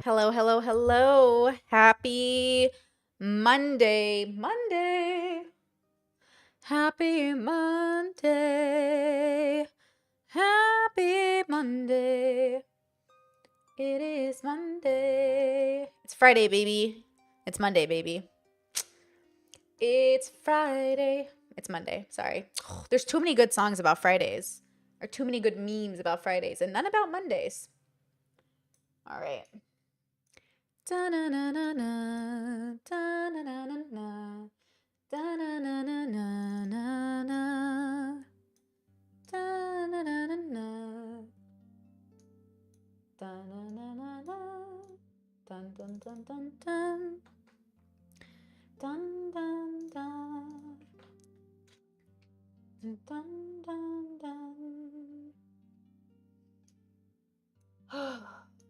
Hello, hello, hello. Happy Monday. Monday. Happy Monday. Happy Monday. It is Monday. It's Friday, baby. It's Monday, baby. It's Friday. It's Monday. Sorry. There's too many good songs about Fridays, or too many good memes about Fridays, and none about Mondays. All right. Da-na-na-na-na, da-na-na-na-na, da-na-na-na-na-na, da-na-na-na-na, da-na-na-na-na, dun dun dun dun dun, dun dun dun, dun dun dun.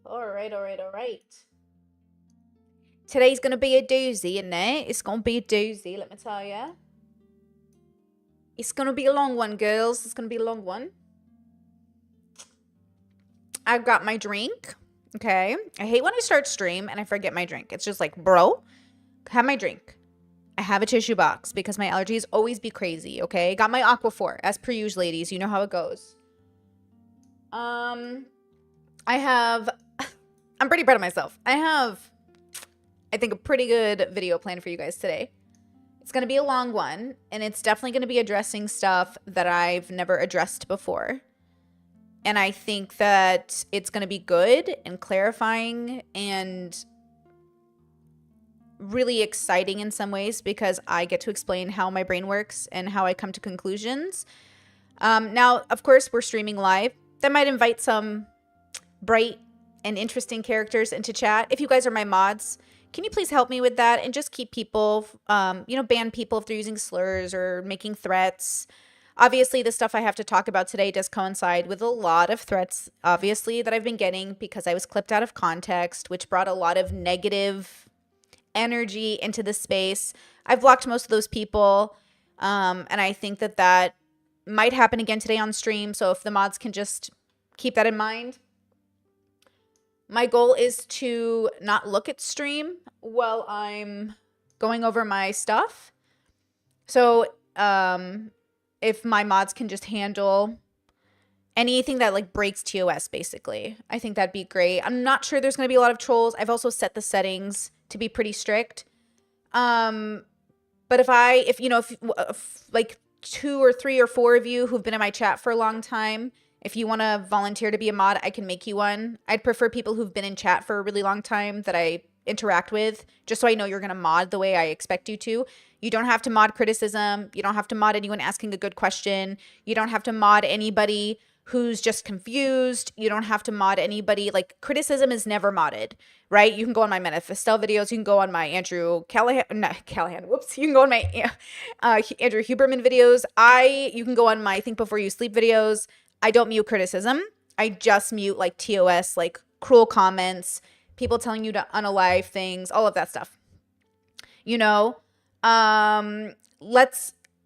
All right, all right, all right. Today's going to be a doozy, isn't it? It's going to be a doozy, let me tell you. It's going to be a long one, girls. It's going to be a long one. I've got my drink, okay? I hate when I start stream and I forget my drink. It's just like, bro, have my drink. I have a tissue box because my allergies always be crazy, okay? Got my Aquaphor, as per usual, ladies. You know how it goes. I'm pretty proud of myself. I think a pretty good video plan for you guys today. It's going to be a long one, and it's definitely going to be addressing stuff that I've never addressed before. And I think that it's going to be good and clarifying and really exciting in some ways because I get to explain how my brain works and how I come to conclusions. Now, of course, we're streaming live. That might invite some bright and interesting characters into chat. If you guys are my mods, can you please help me with that and just keep people, ban people if they're using slurs or making threats. Obviously, the stuff I have to talk about today does coincide with a lot of threats, obviously, that I've been getting because I was clipped out of context, which brought a lot of negative energy into the space. I've blocked most of those people, and I think that might happen again today on stream, so if the mods can just keep that in mind. My goal is to not look at stream while I'm going over my stuff. So if my mods can just handle anything that like breaks TOS, basically, I think that'd be great. I'm not sure there's going to be a lot of trolls. I've also set the settings to be pretty strict. But if like 2 or 3 or 4 of you who've been in my chat for a long time, if you want to volunteer to be a mod, I can make you one. I'd prefer people who've been in chat for a really long time that I interact with, just so I know you're going to mod the way I expect you to. You don't have to mod criticism. You don't have to mod anyone asking a good question. You don't have to mod anybody who's just confused. You don't have to mod anybody. Like, criticism is never modded, right? You can go on my Manifestel videos. You can go on my Andrew Callahan, not Callahan, whoops. You can go on my Andrew Huberman videos. You can go on my Think Before You Sleep videos. I don't mute criticism. I just mute like TOS, like cruel comments, people telling you to unalive things, all of that stuff. You know, and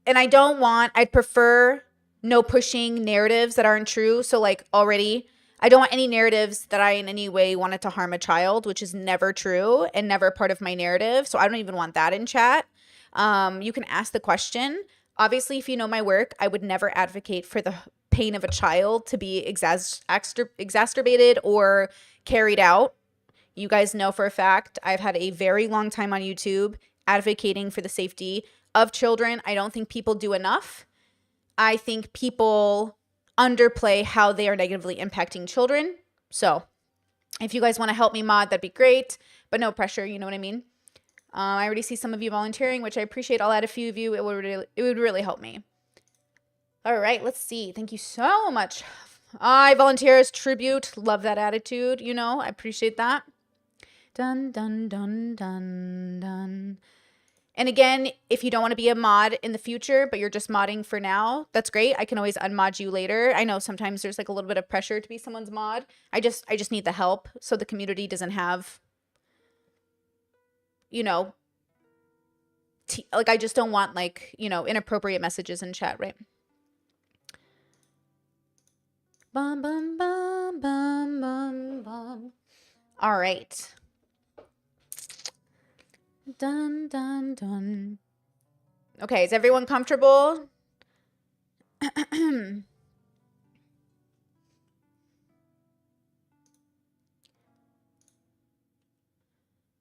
I'd prefer no pushing narratives that aren't true. So like already, I don't want any narratives that I in any way wanted to harm a child, which is never true and never part of my narrative. So I don't even want that in chat. You can ask the question. Obviously, if you know my work, I would never advocate for the pain of a child to be exacerbated or carried out. You guys know for a fact, I've had a very long time on YouTube advocating for the safety of children. I don't think people do enough. I think people underplay how they are negatively impacting children. So if you guys want to help me mod, that'd be great, but no pressure. You know what I mean? I already see some of you volunteering, which I appreciate. I'll add a few of you. It would really help me. All right, let's see. Thank you so much. I volunteer as tribute. Love that attitude. You know, I appreciate that. Dun, dun, dun, dun, dun. And again, if you don't want to be a mod in the future, but you're just modding for now, that's great. I can always unmod you later. I know sometimes there's like a little bit of pressure to be someone's mod. I just need the help so the community doesn't have, you know, like I just don't want like, you know, inappropriate messages in chat, right? Bum, bum, bum, bum, bum, bum. All right. Dun, dun, dun. Okay, is everyone comfortable?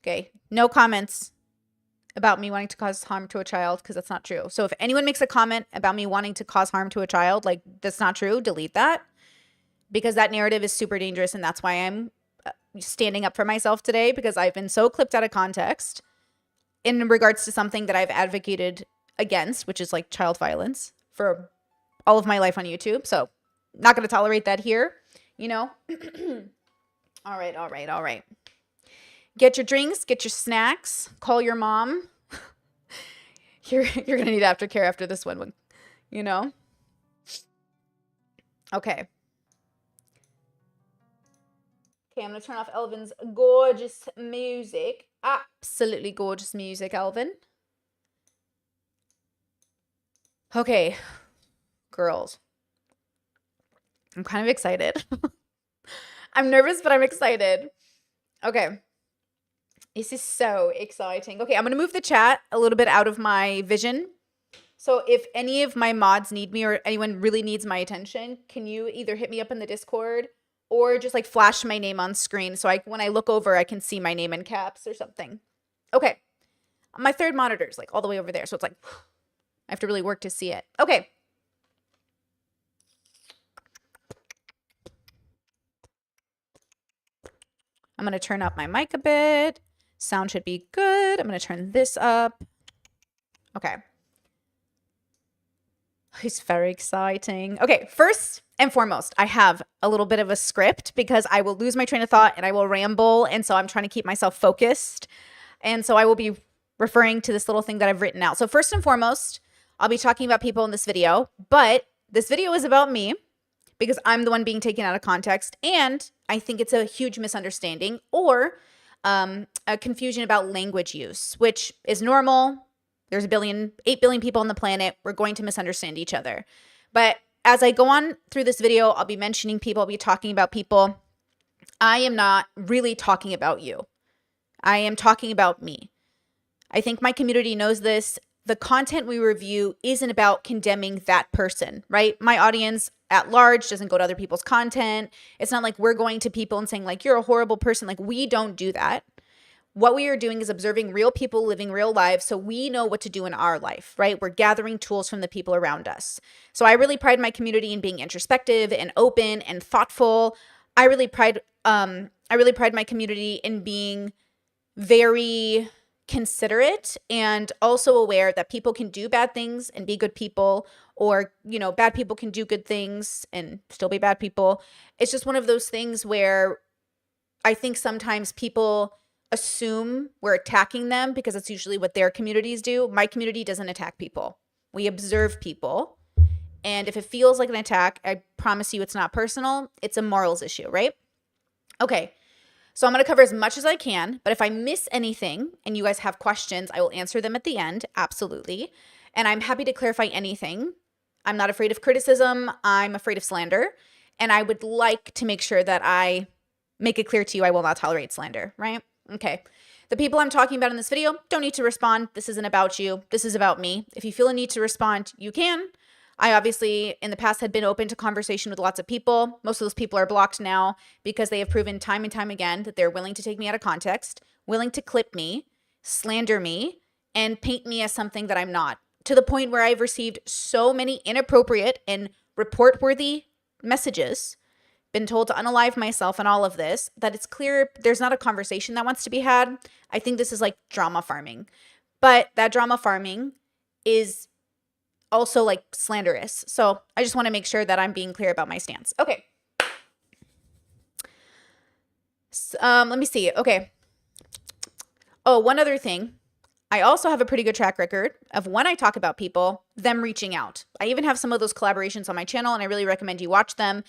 Okay, no comments about me wanting to cause harm to a child because that's not true. So if anyone makes a comment about me wanting to cause harm to a child, like that's not true, delete that, because that narrative is super dangerous, and that's why I'm standing up for myself today, because I've been so clipped out of context in regards to something that I've advocated against, which is like child violence, for all of my life on YouTube. So not going to tolerate that here, you know? All right, all right, all right. Get your drinks, get your snacks, call your mom. You're going to need aftercare after this one, you know? Okay. Okay, I'm going to turn off Elvin's gorgeous music. Absolutely gorgeous music, Elvin. Okay, girls. I'm kind of excited. I'm nervous, but I'm excited. Okay. This is so exciting. Okay, I'm going to move the chat a little bit out of my vision. So if any of my mods need me or anyone really needs my attention, can you either hit me up in the Discord or just like flash my name on screen so when I look over, I can see my name in caps or something. Okay. My third monitor is like all the way over there. So it's like, I have to really work to see it. Okay. I'm going to turn up my mic a bit. Sound should be good. I'm going to turn this up. Okay. It's very exciting. Okay, first and foremost, I have a little bit of a script because I will lose my train of thought and I will ramble. And so I'm trying to keep myself focused. And so I will be referring to this little thing that I've written out. So first and foremost, I'll be talking about people in this video, but this video is about me because I'm the one being taken out of context. And I think it's a huge misunderstanding or a confusion about language use, which is normal. There's 8 billion people on the planet. We're going to misunderstand each other. But as I go on through this video, I'll be mentioning people, I'll be talking about people. I am not really talking about you. I am talking about me. I think my community knows this. The content we review isn't about condemning that person, right? My audience at large doesn't go to other people's content. It's not like we're going to people and saying like, you're a horrible person. Like, we don't do that. What we are doing is observing real people living real lives so we know what to do in our life, right? We're gathering tools from the people around us. So I really pride my community in being introspective and open and thoughtful. I really pride my community in being very considerate and also aware that people can do bad things and be good people, or, bad people can do good things and still be bad people. It's just one of those things where I think sometimes people assume we're attacking them because it's usually what their communities do. My community doesn't attack people. We observe people. And if it feels like an attack, I promise you it's not personal. It's a morals issue, right? Okay. So I'm going to cover as much as I can, but if I miss anything and you guys have questions, I will answer them at the end. Absolutely. And I'm happy to clarify anything. I'm not afraid of criticism. I'm afraid of slander. And I would like to make sure that I make it clear to you I will not tolerate slander, right? Okay. The people I'm talking about in this video don't need to respond. This isn't about you. This is about me. If you feel a need to respond, you can. I obviously in the past had been open to conversation with lots of people. Most of those people are blocked now because they have proven time and time again that they're willing to take me out of context, willing to clip me, slander me, and paint me as something that I'm not, to the point where I've received so many inappropriate and report-worthy messages, been told to unalive myself and all of this, that it's clear there's not a conversation that wants to be had. I think this is like drama farming. But that drama farming is also like slanderous. So I just want to make sure that I'm being clear about my stance. Okay. Let me see. Okay. Oh, one other thing. I also have a pretty good track record of when I talk about people, them reaching out. I even have some of those collaborations on my channel, and I really recommend you watch them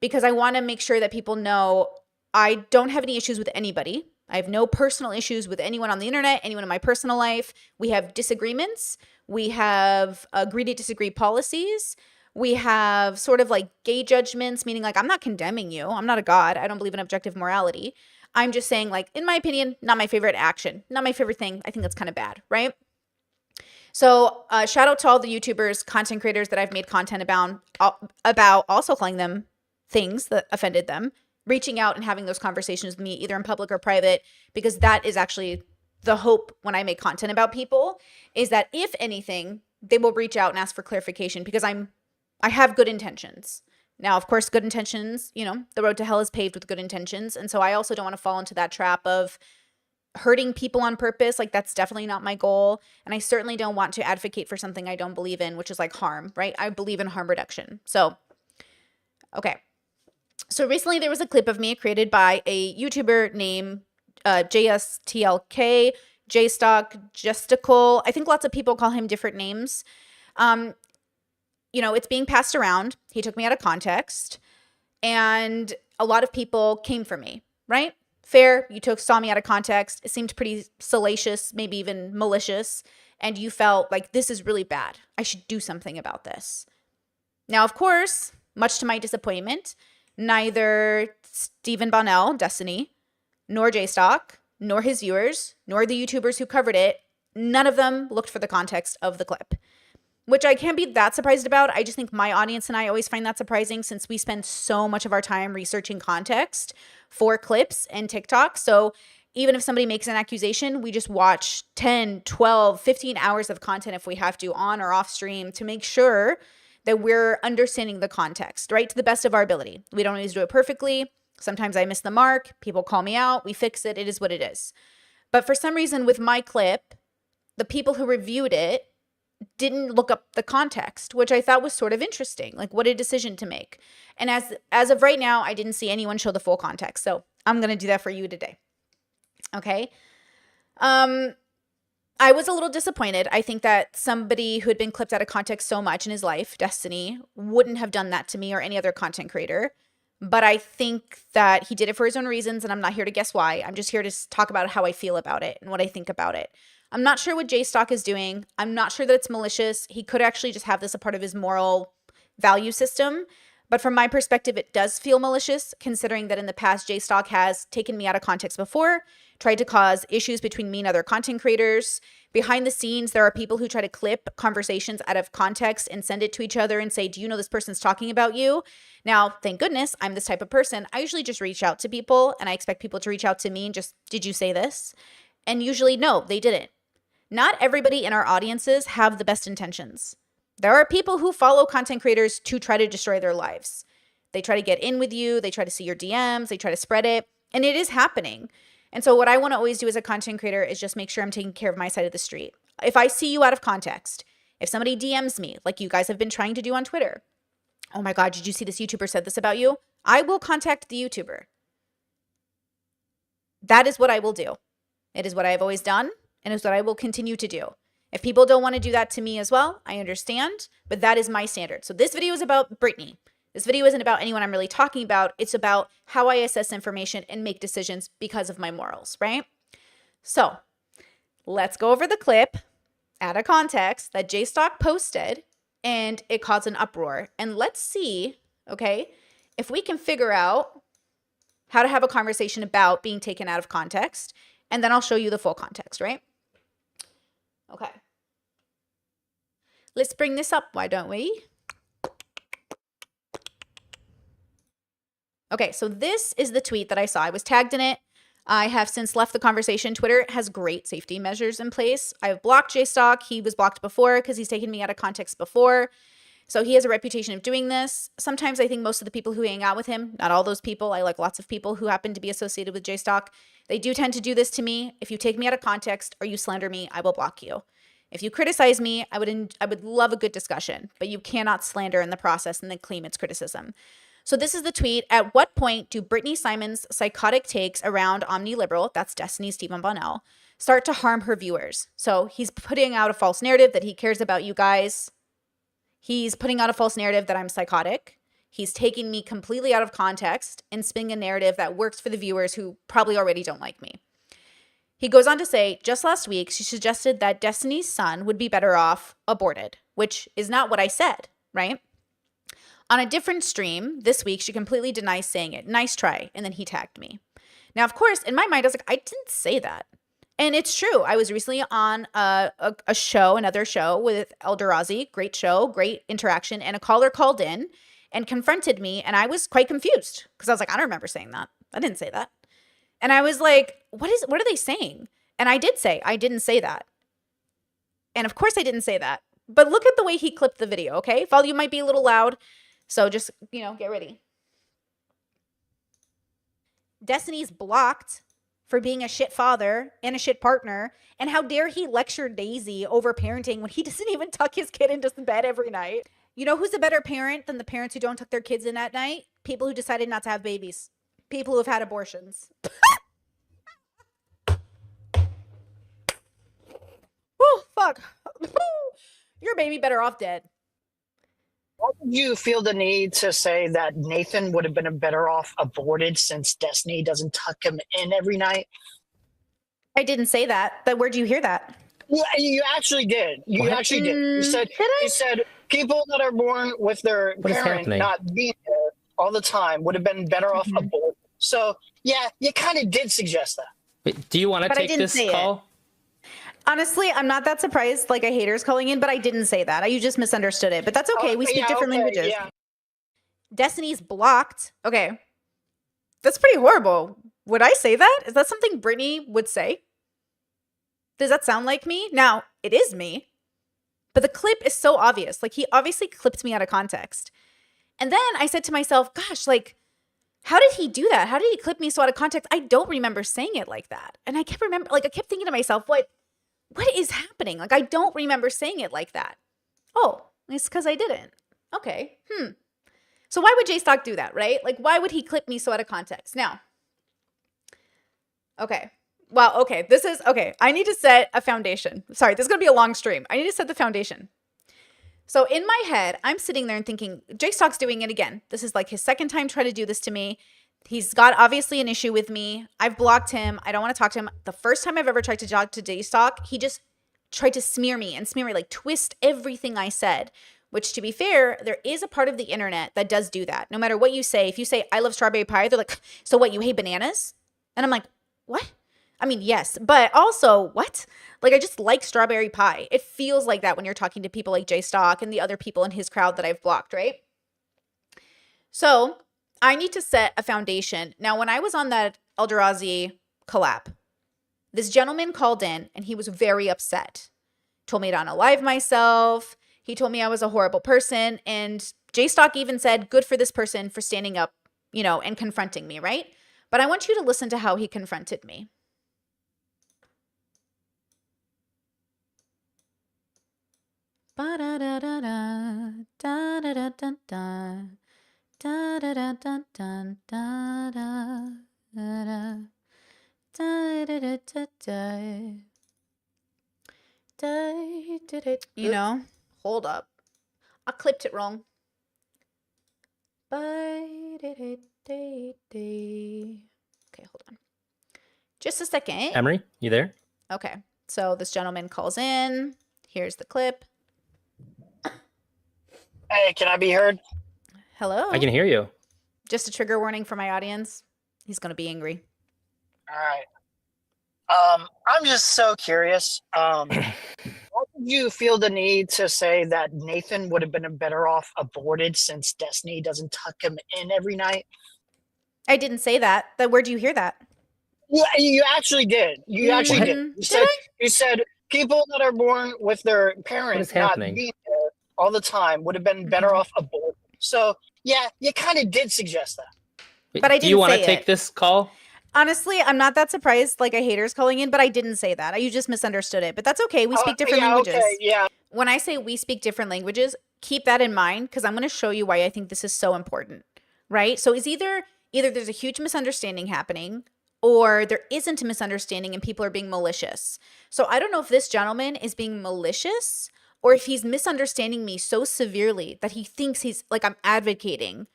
because I want to make sure that people know I don't have any issues with anybody. I have no personal issues with anyone on the internet, anyone in my personal life. We have disagreements. We have agree to disagree policies. We have sort of like gay judgments, meaning like I'm not condemning you. I'm not a god. I don't believe in objective morality. I'm just saying, like, in my opinion, not my favorite action, not my favorite thing. I think that's kind of bad, right? So shout out to all the YouTubers, content creators that I've made content about also calling them things that offended them, reaching out and having those conversations with me either in public or private, because that is actually the hope when I make content about people, is that if anything, they will reach out and ask for clarification because I have good intentions. Now, of course, good intentions, the road to hell is paved with good intentions. And so I also don't want to fall into that trap of hurting people on purpose. Like, that's definitely not my goal. And I certainly don't want to advocate for something I don't believe in, which is like harm, right? I believe in harm reduction. So, okay. So recently there was a clip of me created by a YouTuber named JSTLK, JStock, Justical. I think lots of people call him different names. It's being passed around. He took me out of context, and a lot of people came for me, right? Fair, saw me out of context. It seemed pretty salacious, maybe even malicious, and you felt like this is really bad. I should do something about this. Now, of course, much to my disappointment, neither Stephen Bonnell, Destiny, nor JStock, nor his viewers, nor the YouTubers who covered it, none of them looked for the context of the clip, which I can't be that surprised about. I just think my audience and I always find that surprising since we spend so much of our time researching context for clips and TikTok. So even if somebody makes an accusation, we just watch 10, 12, 15 hours of content if we have to, on or off stream, to make sure that we're understanding the context, right? To the best of our ability. We don't always do it perfectly. Sometimes I miss the mark. People call me out. We fix it. It is what it is. But for some reason with my clip, the people who reviewed it didn't look up the context, which I thought was sort of interesting. Like, what a decision to make. And as of right now, I didn't see anyone show the full context. So I'm going to do that for you today. Okay. I was a little disappointed. I think that somebody who had been clipped out of context so much in his life, Destiny, wouldn't have done that to me or any other content creator. But I think that he did it for his own reasons, and I'm not here to guess why. I'm just here to talk about how I feel about it and what I think about it. I'm not sure what JStock is doing. I'm not sure that it's malicious. He could actually just have this a part of his moral value system. But from my perspective, it does feel malicious, considering that in the past, JStock has taken me out of context before, tried to cause issues between me and other content creators. Behind the scenes, there are people who try to clip conversations out of context and send it to each other and say, do you know this person's talking about you? Now, thank goodness I'm this type of person. I usually just reach out to people, and I expect people to reach out to me and just, did you say this? And usually, no, they didn't. Not everybody in our audiences have the best intentions. There are people who follow content creators to try to destroy their lives. They try to get in with you. They try to see your DMs. They try to spread it. And it is happening. And so what I want to always do as a content creator is just make sure I'm taking care of my side of the street. If I see you out of context, If somebody DMs me, like you guys have been trying to do on Twitter, oh my God, did you see this YouTuber said this about you? I will contact the YouTuber. That is what I will do. It is what I've always done, and it's what I will continue to do. If people don't want to do that to me as well, I understand, but that is my standard. So this video is about Brittany. This video isn't about anyone I'm really talking about. It's about how I assess information and make decisions because of my morals, right? So let's go over the clip out of context that JStock posted, and it caused an uproar. And let's see, okay, if we can figure out how to have a conversation about being taken out of context, and then I'll show you the full context, right? Okay. Let's bring this up, why don't we? Okay, so this is the tweet that I saw. I was tagged in it. I have since left the conversation. Twitter has great safety measures in place. I've blocked JStock. He was blocked before because he's taken me out of context before. So he has a reputation of doing this. Sometimes I think most of the people who hang out with him, not all those people, I like lots of people who happen to be associated with JStock, they do tend to do this to me. If you take me out of context or you slander me, I will block you. If you criticize me, I would love a good discussion, but you cannot slander in the process and then claim it's criticism. So this is the tweet. At what point do Brittany Simon's psychotic takes around OmniLiberal, that's Destiny Stephen Bonnell, start to harm her viewers? So he's putting out a false narrative that he cares about you guys. He's putting out a false narrative that I'm psychotic. He's taking me completely out of context and spinning a narrative that works for the viewers who probably already don't like me. He goes on to say, just last week, she suggested that Destiny's son would be better off aborted, which is not what I said, right? On a different stream this week, she completely denies saying it. Nice try. And then he tagged me. Now, of course, in my mind, I was like, I didn't say that. And it's true. I was recently on a show, another show with Eldorazi. Great show, great interaction. And a caller called in and confronted me. And I was quite confused because I was like, I don't remember saying that. I didn't say that. And I was like, what are they saying? And I did say, I didn't say that. And of course I didn't say that. But look at the way he clipped the video, okay? Volume might be a little loud. So just, get ready. Destiny's blocked for being a shit father and a shit partner. And how dare he lecture Daisy over parenting when he doesn't even tuck his kid into bed every night? You know who's a better parent than the parents who don't tuck their kids in at night? People who decided not to have babies. People who have had abortions. Oh, fuck. Your baby better off dead. Why would you feel the need to say that Nathan would have been better off aborted since Destiny doesn't tuck him in every night? I didn't say that. But where'd you hear that? Yeah, you actually did. You actually did. You said people that are born with their parent not being there all the time would have been better off aborted. So yeah, you kind of did suggest that. Wait, do you want to take this call? Honestly, I'm not that surprised, like a hater's calling in, but I didn't say that. You just misunderstood it. But that's okay. We speak different languages. Yeah. Destiny's blocked. Okay. That's pretty horrible. Would I say that? Is that something Brittany would say? Does that sound like me? Now, it is me. But the clip is so obvious. Like, he obviously clipped me out of context. And then I said to myself, gosh, like, how did he do that? How did he clip me so out of context? I don't remember saying it like that. And I kept thinking to myself, what is happening? Like, I don't remember saying it like that. Oh, it's because I didn't. Okay. So why would JStock do that, right? Like, why would he clip me so out of context? Now, okay. Well, okay. I need to set a foundation. Sorry, this is going to be a long stream. I need to set the foundation. So in my head, I'm sitting there and thinking, JStock's doing it again. This is like his second time trying to do this to me. He's got obviously an issue with me. I've blocked him. I don't want to talk to him. The first time I've ever tried to talk to JStock, he just tried to smear me, like twist everything I said, which, to be fair, there is a part of the internet that does do that. No matter what you say, if you say, I love strawberry pie, they're like, so what, you hate bananas? And I'm like, what? I mean, yes, but also what? Like, I just like strawberry pie. It feels like that when you're talking to people like JStock and the other people in his crowd that I've blocked, right? So I need to set a foundation. Now, when I was on that Eldorazi collab, this gentleman called in and he was very upset. Told me to unalive myself. He told me I was a horrible person. And JStock even said, good for this person for standing up, and confronting me, right? But I want you to listen to how he confronted me. You know, hold up. I clipped it wrong. Okay, hold on. Just a second. Emery, you there? Okay. So this gentleman calls in. Here's the clip. Hey, can I be heard? Hello? I can hear you. Just a trigger warning for my audience. He's going to be angry. All right. I'm just so curious. Why did you feel the need to say that Nathan would have been better off aborted since Destiny doesn't tuck him in every night? I didn't say that. Where'd you hear that? Yeah, you actually did. You actually did. You said people that are born with their parents not being there all the time would have been better off aborted. So yeah, you kind of did suggest that. But I didn't say it. Do you want to take this call? Honestly, I'm not that surprised like a hater's calling in, but I didn't say that. You just misunderstood it. But that's okay. We speak different languages. Okay, yeah. When I say we speak different languages, keep that in mind because I'm going to show you why I think this is so important, right? So it's either there's a huge misunderstanding happening or there isn't a misunderstanding and people are being malicious. So I don't know if this gentleman is being malicious or if he's misunderstanding me so severely that he thinks he's like I'm advocating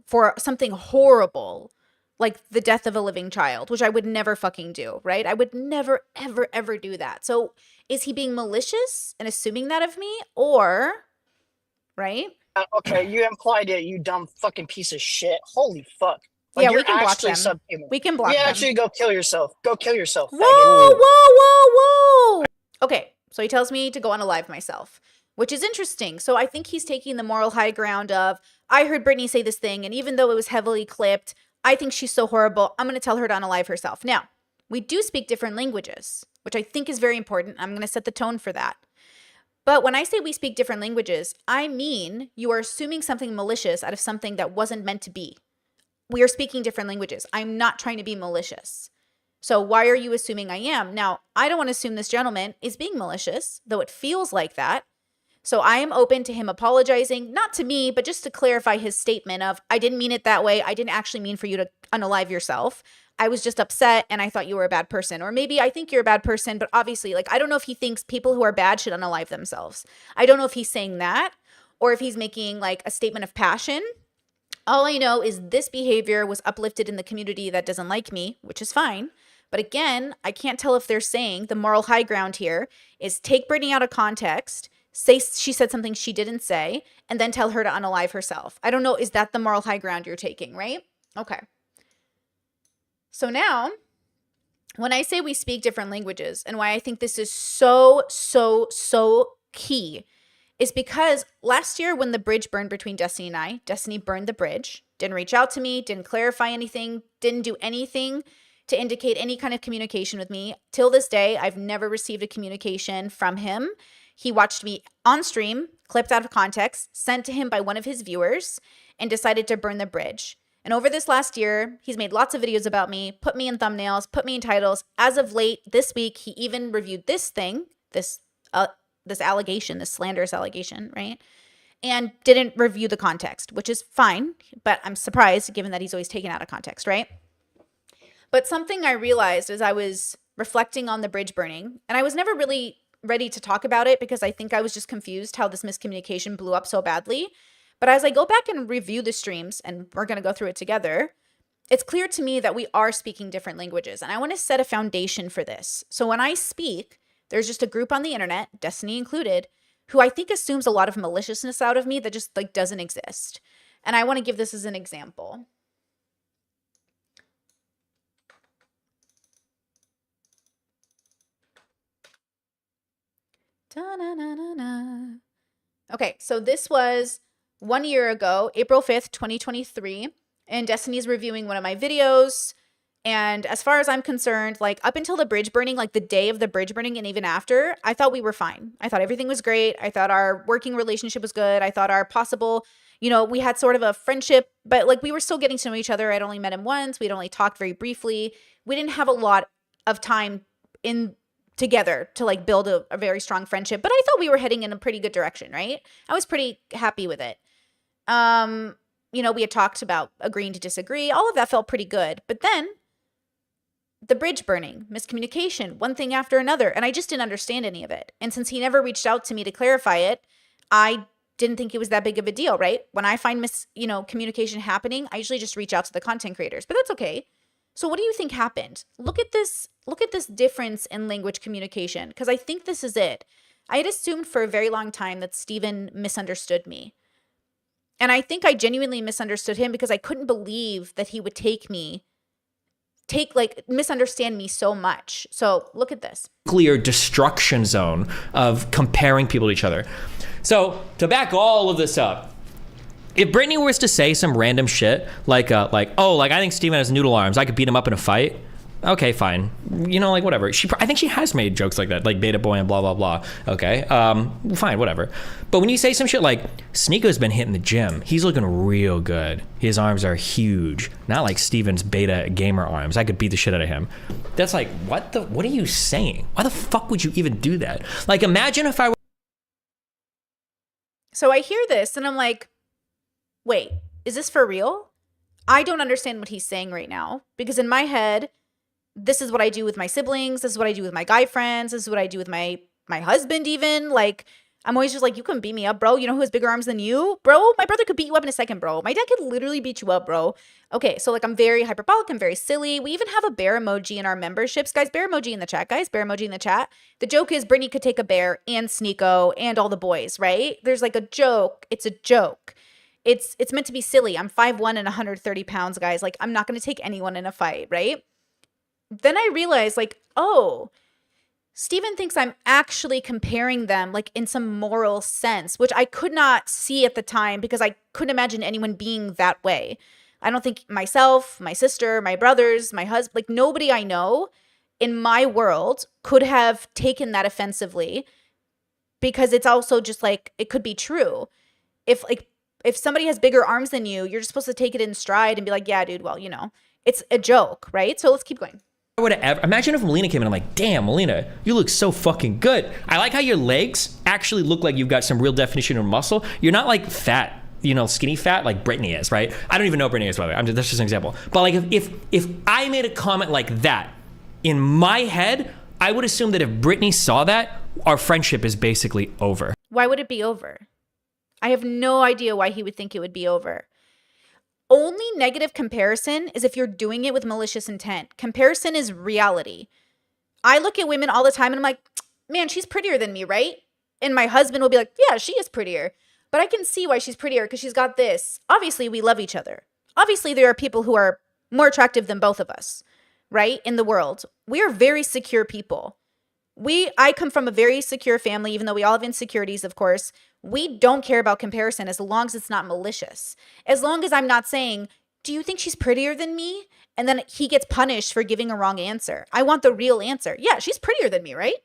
for something horrible like the death of a living child, which I would never fucking do, right? I would never, ever, ever do that. So is he being malicious and assuming that of me or, right? Okay, you implied it, you dumb fucking piece of shit. Holy fuck. Like, yeah, we can block them. Subhuman. We can block them. Actually go kill yourself. Go kill yourself. Whoa. Okay, so he tells me to go unalive myself, which is interesting. So I think he's taking the moral high ground of, I heard Brittany say this thing, and even though it was heavily clipped, I think she's so horrible, I'm going to tell her to unalive herself. Now, we do speak different languages, which I think is very important. I'm going to set the tone for that. But when I say we speak different languages, I mean you are assuming something malicious out of something that wasn't meant to be. We are speaking different languages. I'm not trying to be malicious. So why are you assuming I am? Now, I don't want to assume this gentleman is being malicious, though it feels like that. So I am open to him apologizing, not to me, but just to clarify his statement of, I didn't mean it that way. I didn't actually mean for you to unalive yourself. I was just upset and I thought you were a bad person. Or maybe I think you're a bad person, but obviously, like, I don't know if he thinks people who are bad should unalive themselves. I don't know if he's saying that or if he's making like a statement of passion. All I know is this behavior was uplifted in the community that doesn't like me, which is fine. But again, I can't tell if they're saying the moral high ground here is take Brittany out of context, say she said something she didn't say, and then tell her to unalive herself. I don't know. Is that the moral high ground you're taking, right? Okay. So now, when I say we speak different languages and why I think this is so key is because last year when the bridge burned between Destiny and I, Destiny burned the bridge, didn't reach out to me, didn't clarify anything, didn't do anything to indicate any kind of communication with me. Till this day, I've never received a communication from him. He watched me on stream, clipped out of context, sent to him by one of his viewers, and decided to burn the bridge. And over this last year, he's made lots of videos about me, put me in thumbnails, put me in titles. As of late, this week, he even reviewed this thing, this allegation, this slanderous allegation, right? And didn't review the context, which is fine, but I'm surprised given that he's always taken out of context, right? But something I realized as I was reflecting on the bridge burning, and I was never really ready to talk about it because I think I was just confused how this miscommunication blew up so badly. But as I go back and review the streams, and we're going to go through it together, it's clear to me that we are speaking different languages. And I want to set a foundation for this. So when I speak, there's just a group on the internet, Destiny included, who I think assumes a lot of maliciousness out of me that just like doesn't exist. And I want to give this as an example. Okay, so this was 1 year ago, April 5th, 2023, and Destiny's reviewing one of my videos. And as far as I'm concerned, like up until the bridge burning, like the day of the bridge burning and even after, I thought we were fine. I thought everything was great. I thought our working relationship was good. I thought our possible, we had sort of a friendship, but like we were still getting to know each other. I'd only met him once. We'd only talked very briefly. We didn't have a lot of time in together to like build a very strong friendship. But I thought we were heading in a pretty good direction, right? I was pretty happy with it. You know, we had talked about agreeing to disagree. All of that felt pretty good. But then the bridge burning, miscommunication, one thing after another. And I just didn't understand any of it. And since he never reached out to me to clarify it, I didn't think it was that big of a deal, right? When I find communication happening, I usually just reach out to the content creators, but that's okay. So what do you think happened? Look at this difference in language communication, because I think this is it. I had assumed for a very long time that Steven misunderstood me. And I think I genuinely misunderstood him because I couldn't believe that he would misunderstand me so much. So look at this. Clear destruction zone of comparing people to each other. So to back all of this up, if Brittany was to say some random shit like I think Steven has noodle arms, I could beat him up in a fight. Okay, fine. You know, like whatever. I think she has made jokes like that, like beta boy and blah, blah, blah. Okay, fine, whatever. But when you say some shit like, Sneako's been hitting the gym, he's looking real good. His arms are huge. Not like Steven's beta gamer arms. I could beat the shit out of him. That's like, what are you saying? Why the fuck would you even do that? Like, imagine if I were... So I hear this and I'm like, wait, is this for real? I don't understand what he's saying right now, because in my head, this is what I do with my siblings. This is what I do with my guy friends. This is what I do with my husband even. Like, I'm always just like, you couldn't beat me up, bro. You know who has bigger arms than you? Bro, my brother could beat you up in a second, bro. My dad could literally beat you up, bro. Okay, so like I'm very hyperbolic. I'm very silly. We even have a bear emoji in our memberships. Guys, bear emoji in the chat, guys. Bear emoji in the chat. The joke is Brittany could take a bear and Sneako and all the boys, right? There's like a joke. It's a joke. It's meant to be silly. I'm 5'1" and 130 pounds, guys. Like, I'm not going to take anyone in a fight, right? Then I realized, like, oh, Steven thinks I'm actually comparing them, like, in some moral sense, which I could not see at the time because I couldn't imagine anyone being that way. I don't think myself, my sister, my brothers, my husband, like, nobody I know in my world could have taken that offensively, because it's also just, like, it could be true. If somebody has bigger arms than you, you're just supposed to take it in stride and be like, yeah, dude, well, you know, it's a joke, right? So let's keep going. Imagine if Melina came in and I'm like, damn, Melina, you look so fucking good. I like how your legs actually look like you've got some real definition of muscle. You're not like fat, you know, skinny fat like Brittany is, right? I don't even know Brittany is, by the way. That's just an example. But like if I made a comment like that, in my head, I would assume that if Brittany saw that, our friendship is basically over. Why would it be over? I have no idea why he would think it would be over. Only negative comparison is if you're doing it with malicious intent. Comparison is reality. I look at women all the time and I'm like, man, she's prettier than me, right? And my husband will be like, yeah, she is prettier. But I can see why she's prettier because she's got this. Obviously, we love each other. Obviously, there are people who are more attractive than both of us, right? In the world. We are very secure people. I come from a very secure family, even though we all have insecurities, of course. We don't care about comparison as long as it's not malicious. As long as I'm not saying, do you think she's prettier than me? And then he gets punished for giving a wrong answer. I want the real answer. Yeah, she's prettier than me, right?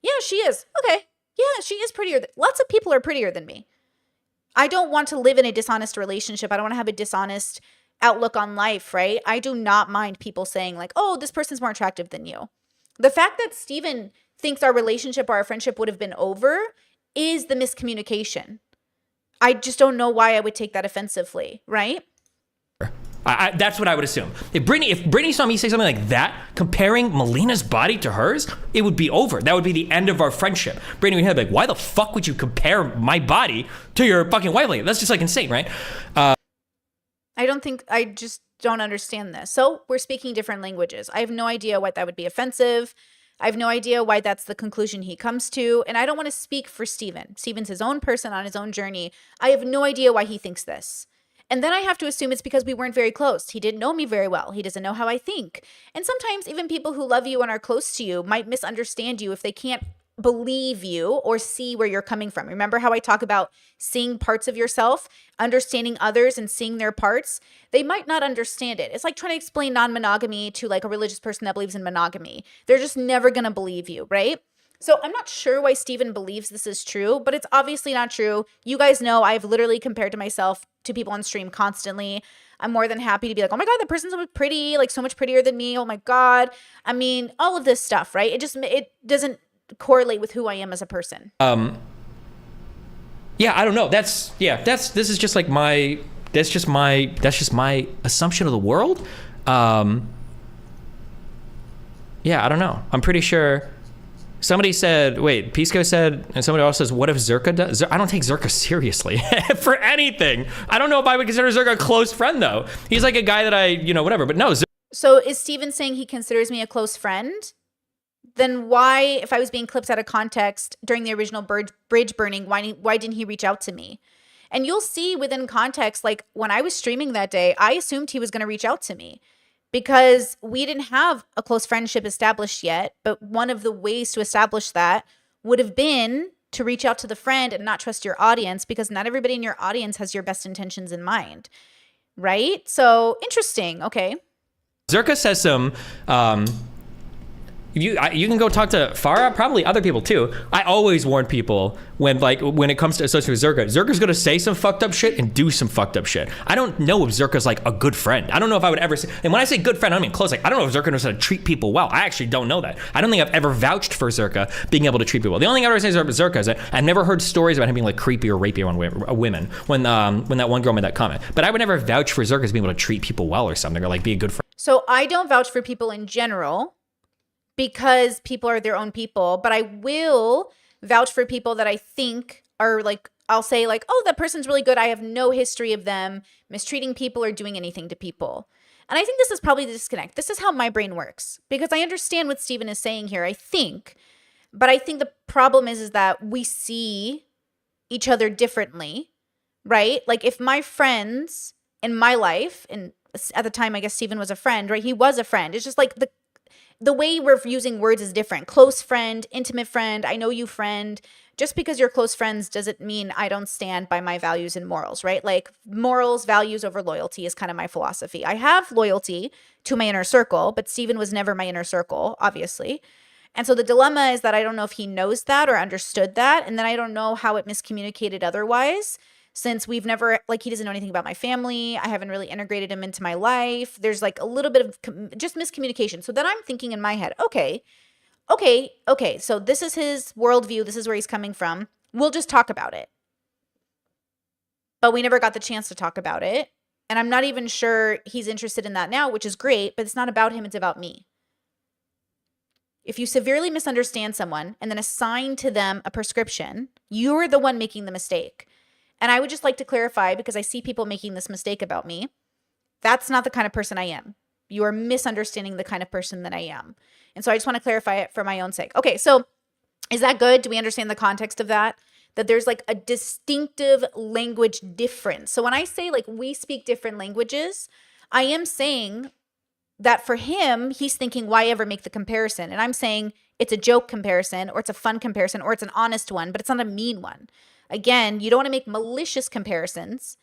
Yeah, she is. Okay. Yeah, she is prettier. Lots of people are prettier than me. I don't want to live in a dishonest relationship. I don't want to have a dishonest outlook on life, right? I do not mind people saying like, oh, this person's more attractive than you. The fact that Steven thinks our relationship or our friendship would have been over is the miscommunication. I just don't know why I would take that offensively, right? That's what I would assume. If Brittany saw me say something like that, comparing Melina's body to hers, it would be over. That would be the end of our friendship. Brittany would be like, why the fuck would you compare my body to your fucking wife? Like, that's just like insane, right? I just don't understand this. So we're speaking different languages. I have no idea why that would be offensive. I have no idea why that's the conclusion he comes to. And I don't want to speak for Steven. Steven's his own person on his own journey. I have no idea why he thinks this. And then I have to assume it's because we weren't very close. He didn't know me very well. He doesn't know how I think. And sometimes even people who love you and are close to you might misunderstand you if they can't believe you or see where you're coming from. Remember how I talk about seeing parts of yourself, understanding others and seeing their parts? They might not understand it. It's like trying to explain non-monogamy to like a religious person that believes in monogamy. They're just never going to believe you, right? So I'm not sure why Steven believes this is true, but it's obviously not true. You guys know I've literally compared to myself to people on stream constantly. I'm more than happy to be like, oh my God, that person's so pretty, like so much prettier than me. Oh my God. I mean, all of this stuff, right? It doesn't correlate with who I am as a person. Yeah, I don't know. This is just like that's just my assumption of the world. Yeah, I don't know. I'm pretty sure. Somebody said, wait, Pisco said, and somebody else says, what if Zherka does? I don't take Zherka seriously for anything. I don't know if I would consider Zherka a close friend, though. He's like a guy that I, whatever, but no. So is Steven saying he considers me a close friend? Then why, if I was being clipped out of context during the original bridge burning, why didn't he reach out to me? And you'll see within context, like when I was streaming that day, I assumed he was going to reach out to me, because we didn't have a close friendship established yet. But one of the ways to establish that would have been to reach out to the friend and not trust your audience, because not everybody in your audience has your best intentions in mind, right? So interesting. Okay. Zherka says some, you can go talk to Farah, probably other people too. I always warn people when it comes to associating with Zherka. Zherka's gonna say some fucked up shit and do some fucked up shit. I don't know if Zherka's like a good friend. I don't know if I would ever say, and when I say good friend, I don't mean close. Like, I don't know if Zherka knows how to treat people well. I actually don't know that. I don't think I've ever vouched for Zherka being able to treat people well. The only thing I ever say about Zherka is that I've never heard stories about him being like creepy or rapey on women when that one girl made that comment. But I would never vouch for Zherka as being able to treat people well or something, or like be a good friend. So I don't vouch for people in general, because people are their own people, but I will vouch for people that I think are like, I'll say like, oh, that person's really good. I have no history of them mistreating people or doing anything to people. And I think this is probably the disconnect. This is how my brain works, because I understand what Steven is saying here, I think, but I think the problem is that we see each other differently, right? Like if my friends in my life, and at the time, I guess Steven was a friend, right? He was a friend. It's just like the way we're using words is different. Close friend, intimate friend, I know you friend. Just because you're close friends doesn't mean I don't stand by my values and morals, right? Like morals, values over loyalty is kind of my philosophy. I have loyalty to my inner circle, but Steven was never my inner circle, obviously. And so the dilemma is that I don't know if he knows that or understood that. And then I don't know how it miscommunicated otherwise, since we've never, like, he doesn't know anything about my family. I haven't really integrated him into my life. There's like a little bit of just miscommunication. So then I'm thinking in my head, okay. So this is his worldview. This is where he's coming from. We'll just talk about it. But we never got the chance to talk about it. And I'm not even sure he's interested in that now, which is great, but it's not about him. It's about me. If you severely misunderstand someone and then assign to them a prescription, you're the one making the mistake. And I would just like to clarify, because I see people making this mistake about me. That's not the kind of person I am. You are misunderstanding the kind of person that I am. And so I just want to clarify it for my own sake. Okay, so is that good? Do we understand the context of that? That there's like a distinctive language difference. So when I say like we speak different languages, I am saying that for him, he's thinking, why ever make the comparison? And I'm saying it's a joke comparison, or it's a fun comparison, or it's an honest one, but it's not a mean one. Again, you don't want to make malicious comparisons,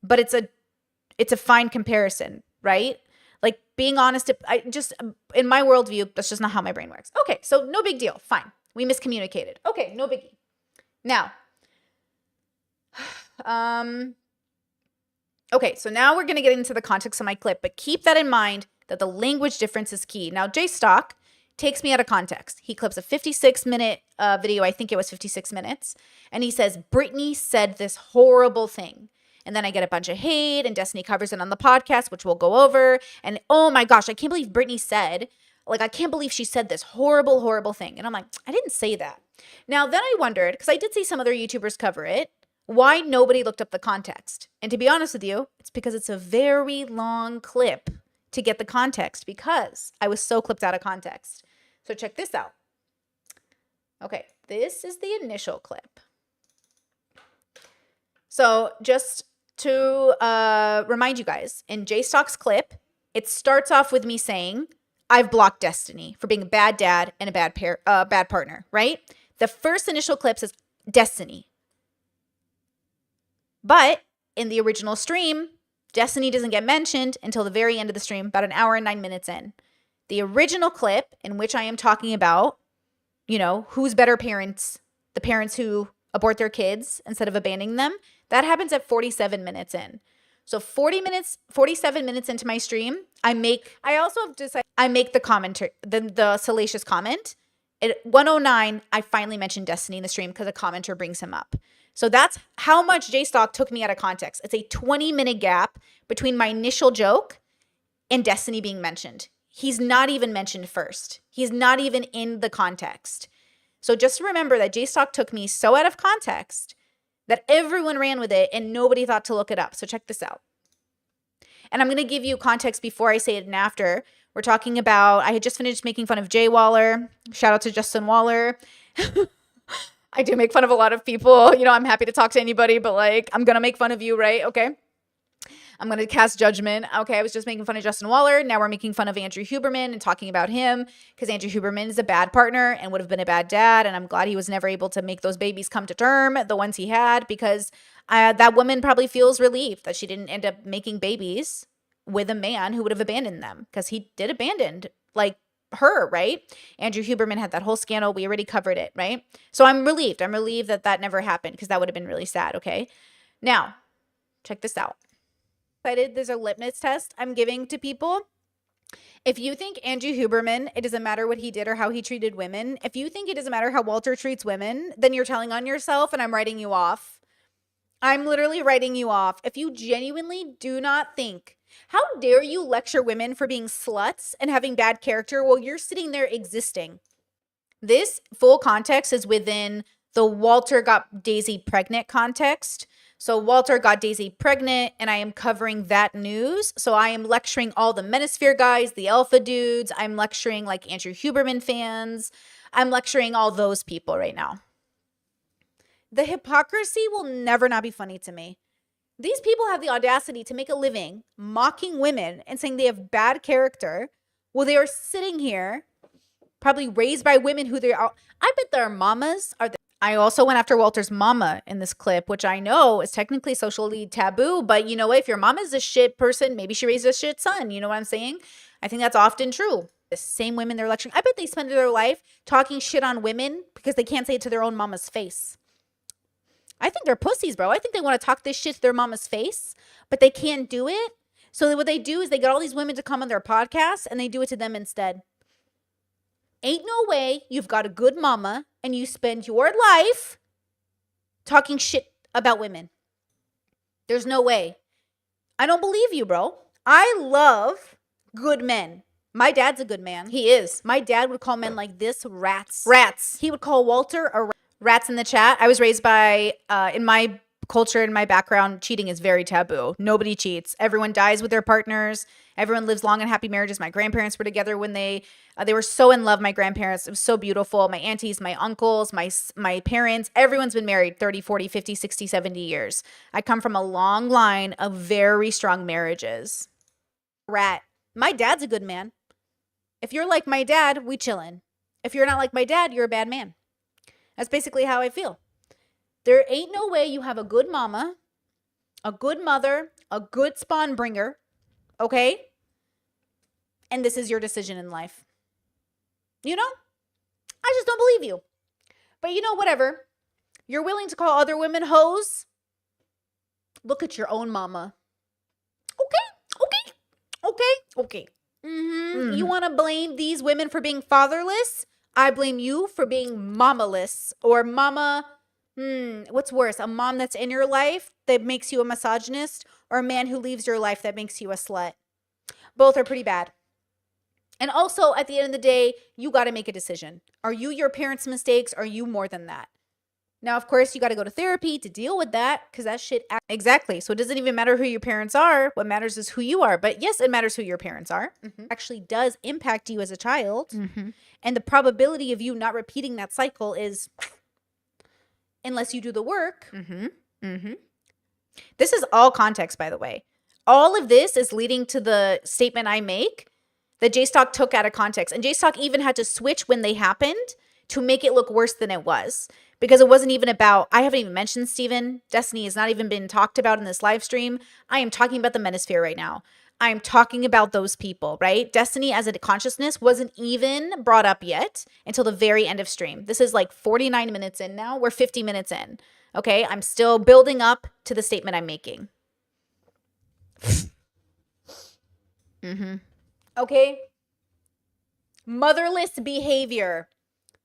but it's a fine comparison, right? Like being honest, in my worldview, that's just not how my brain works. Okay, so no big deal. Fine. We miscommunicated. Okay, no biggie. Now, okay, so now we're going to get into the context of my clip, but keep that in mind that the language difference is key. Now, JStock takes me out of context. He clips a 56-minute video. I think it was 56 minutes. And he says, Britney said this horrible thing. And then I get a bunch of hate, and Destiny covers it on the podcast, which we'll go over. And oh my gosh, I can't believe Britney said, like, I can't believe she said this horrible, horrible thing. And I'm like, I didn't say that. Now, then I wondered, because I did see some other YouTubers cover it, why nobody looked up the context. And to be honest with you, it's because it's a very long clip to get the context, because I was so clipped out of context. So check this out. Okay, this is the initial clip. So just to remind you guys, in JStock's clip, it starts off with me saying, I've blocked Destiny for being a bad dad and a bad partner, right? The first initial clip says Destiny. But in the original stream, Destiny doesn't get mentioned until the very end of the stream, about an hour and 9 minutes in. The original clip in which I am talking about you know, who's better parents? The parents who abort their kids instead of abandoning them. That happens at 47 minutes in. So 47 minutes into my stream, I make the commenter, the salacious comment. At 109, I finally mentioned Destiny in the stream because a commenter brings him up. So that's how much J-Stock took me out of context. It's a 20-minute gap between my initial joke and Destiny being mentioned. He's not even mentioned first. He's not even in the context. So just remember that J-Stock took me so out of context that everyone ran with it and nobody thought to look it up. So check this out. And I'm going to give you context before I say it and after. We're talking about, I had just finished making fun of Jay Waller. Shout out to Justin Waller. I do make fun of a lot of people. You know, I'm happy to talk to anybody, but like, I'm going to make fun of you, right? Okay. I'm going to cast judgment. Okay, I was just making fun of Justin Waller. Now we're making fun of Andrew Huberman and talking about him because Andrew Huberman is a bad partner and would have been a bad dad. And I'm glad he was never able to make those babies come to term, the ones he had, because that woman probably feels relieved that she didn't end up making babies with a man who would have abandoned them, because he did abandon like her, right? Andrew Huberman had that whole scandal. We already covered it, right? So I'm relieved. I'm relieved that that never happened because that would have been really sad, okay? Now, check this out. There's a litmus test I'm giving to people. If you think Andrew Huberman, it doesn't matter what he did or how he treated women. If you think it doesn't matter how Walter treats women, then you're telling on yourself and I'm writing you off. I'm literally writing you off. If you genuinely do not think, how dare you lecture women for being sluts and having bad character while you're sitting there existing? This full context is within the Walter got Daisy pregnant context. So Walter got Daisy pregnant, and I am covering that news. So I am lecturing all the Manosphere guys, the Alpha dudes. I'm lecturing like Andrew Huberman fans. I'm lecturing all those people right now. The hypocrisy will never not be funny to me. These people have the audacity to make a living mocking women and saying they have bad character while they are sitting here, probably raised by women who they are. I bet their mamas are. I also went after Walter's mama in this clip, which I know is technically socially taboo, but you know what? If your mom is a shit person, maybe she raised a shit son. You know what I'm saying? I think that's often true. The same women they're lecturing, I bet they spend their life talking shit on women because they can't say it to their own mama's face. I think they're pussies, bro. I think they want to talk this shit to their mama's face, but they can't do it. So what they do is they get all these women to come on their podcast and they do it to them instead. Ain't no way you've got a good mama and you spend your life talking shit about women. There's no way. I don't believe you, bro. I love good men. My dad's a good man. He is. My dad would call men like this rats. Rats. He would call Walter a rat. Rats in the chat. I was raised by, in my culture, in my background, cheating is very taboo. Nobody cheats. Everyone dies with their partners. Everyone lives long and happy marriages. My grandparents were together when they were so in love, my grandparents. It was so beautiful. My aunties, my uncles, my parents, everyone's been married 30, 40, 50, 60, 70 years. I come from a long line of very strong marriages. Rat. My dad's a good man. If you're like my dad, we chillin'. If you're not like my dad, you're a bad man. That's basically how I feel. There ain't no way you have a good mama, a good mother, a good spawn bringer, okay? And this is your decision in life. You know? I just don't believe you. But you know, whatever. You're willing to call other women hoes? Look at your own mama. Okay. You want to blame these women for being fatherless? I blame you for being mamaless or mama. What's worse? A mom that's in your life that makes you a misogynist, or a man who leaves your life that makes you a slut? Both are pretty bad. And also, at the end of the day, you got to make a decision. Are you your parents' mistakes? Or are you more than that? Now, of course, you got to go to therapy to deal with that, because that shit... Exactly. So it doesn't even matter who your parents are. What matters is who you are. But yes, it matters who your parents are. Actually does impact you as a child. And the probability of you not repeating that cycle is... unless you do the work. This is all context, by the way. All of this is leading to the statement I make that J-Stock took out of context. And J-Stock even had to switch when they happened to make it look worse than it was. Because it wasn't even about, I haven't even mentioned Steven. Destiny has not even been talked about in this live stream. I am talking about the Manosphere right now. I'm talking about those people, right? Destiny as a consciousness wasn't even brought up yet until the very end of stream. This is like 49 minutes in now. We're 50 minutes in. Okay, I'm still building up to the statement I'm making. Okay. Motherless behavior.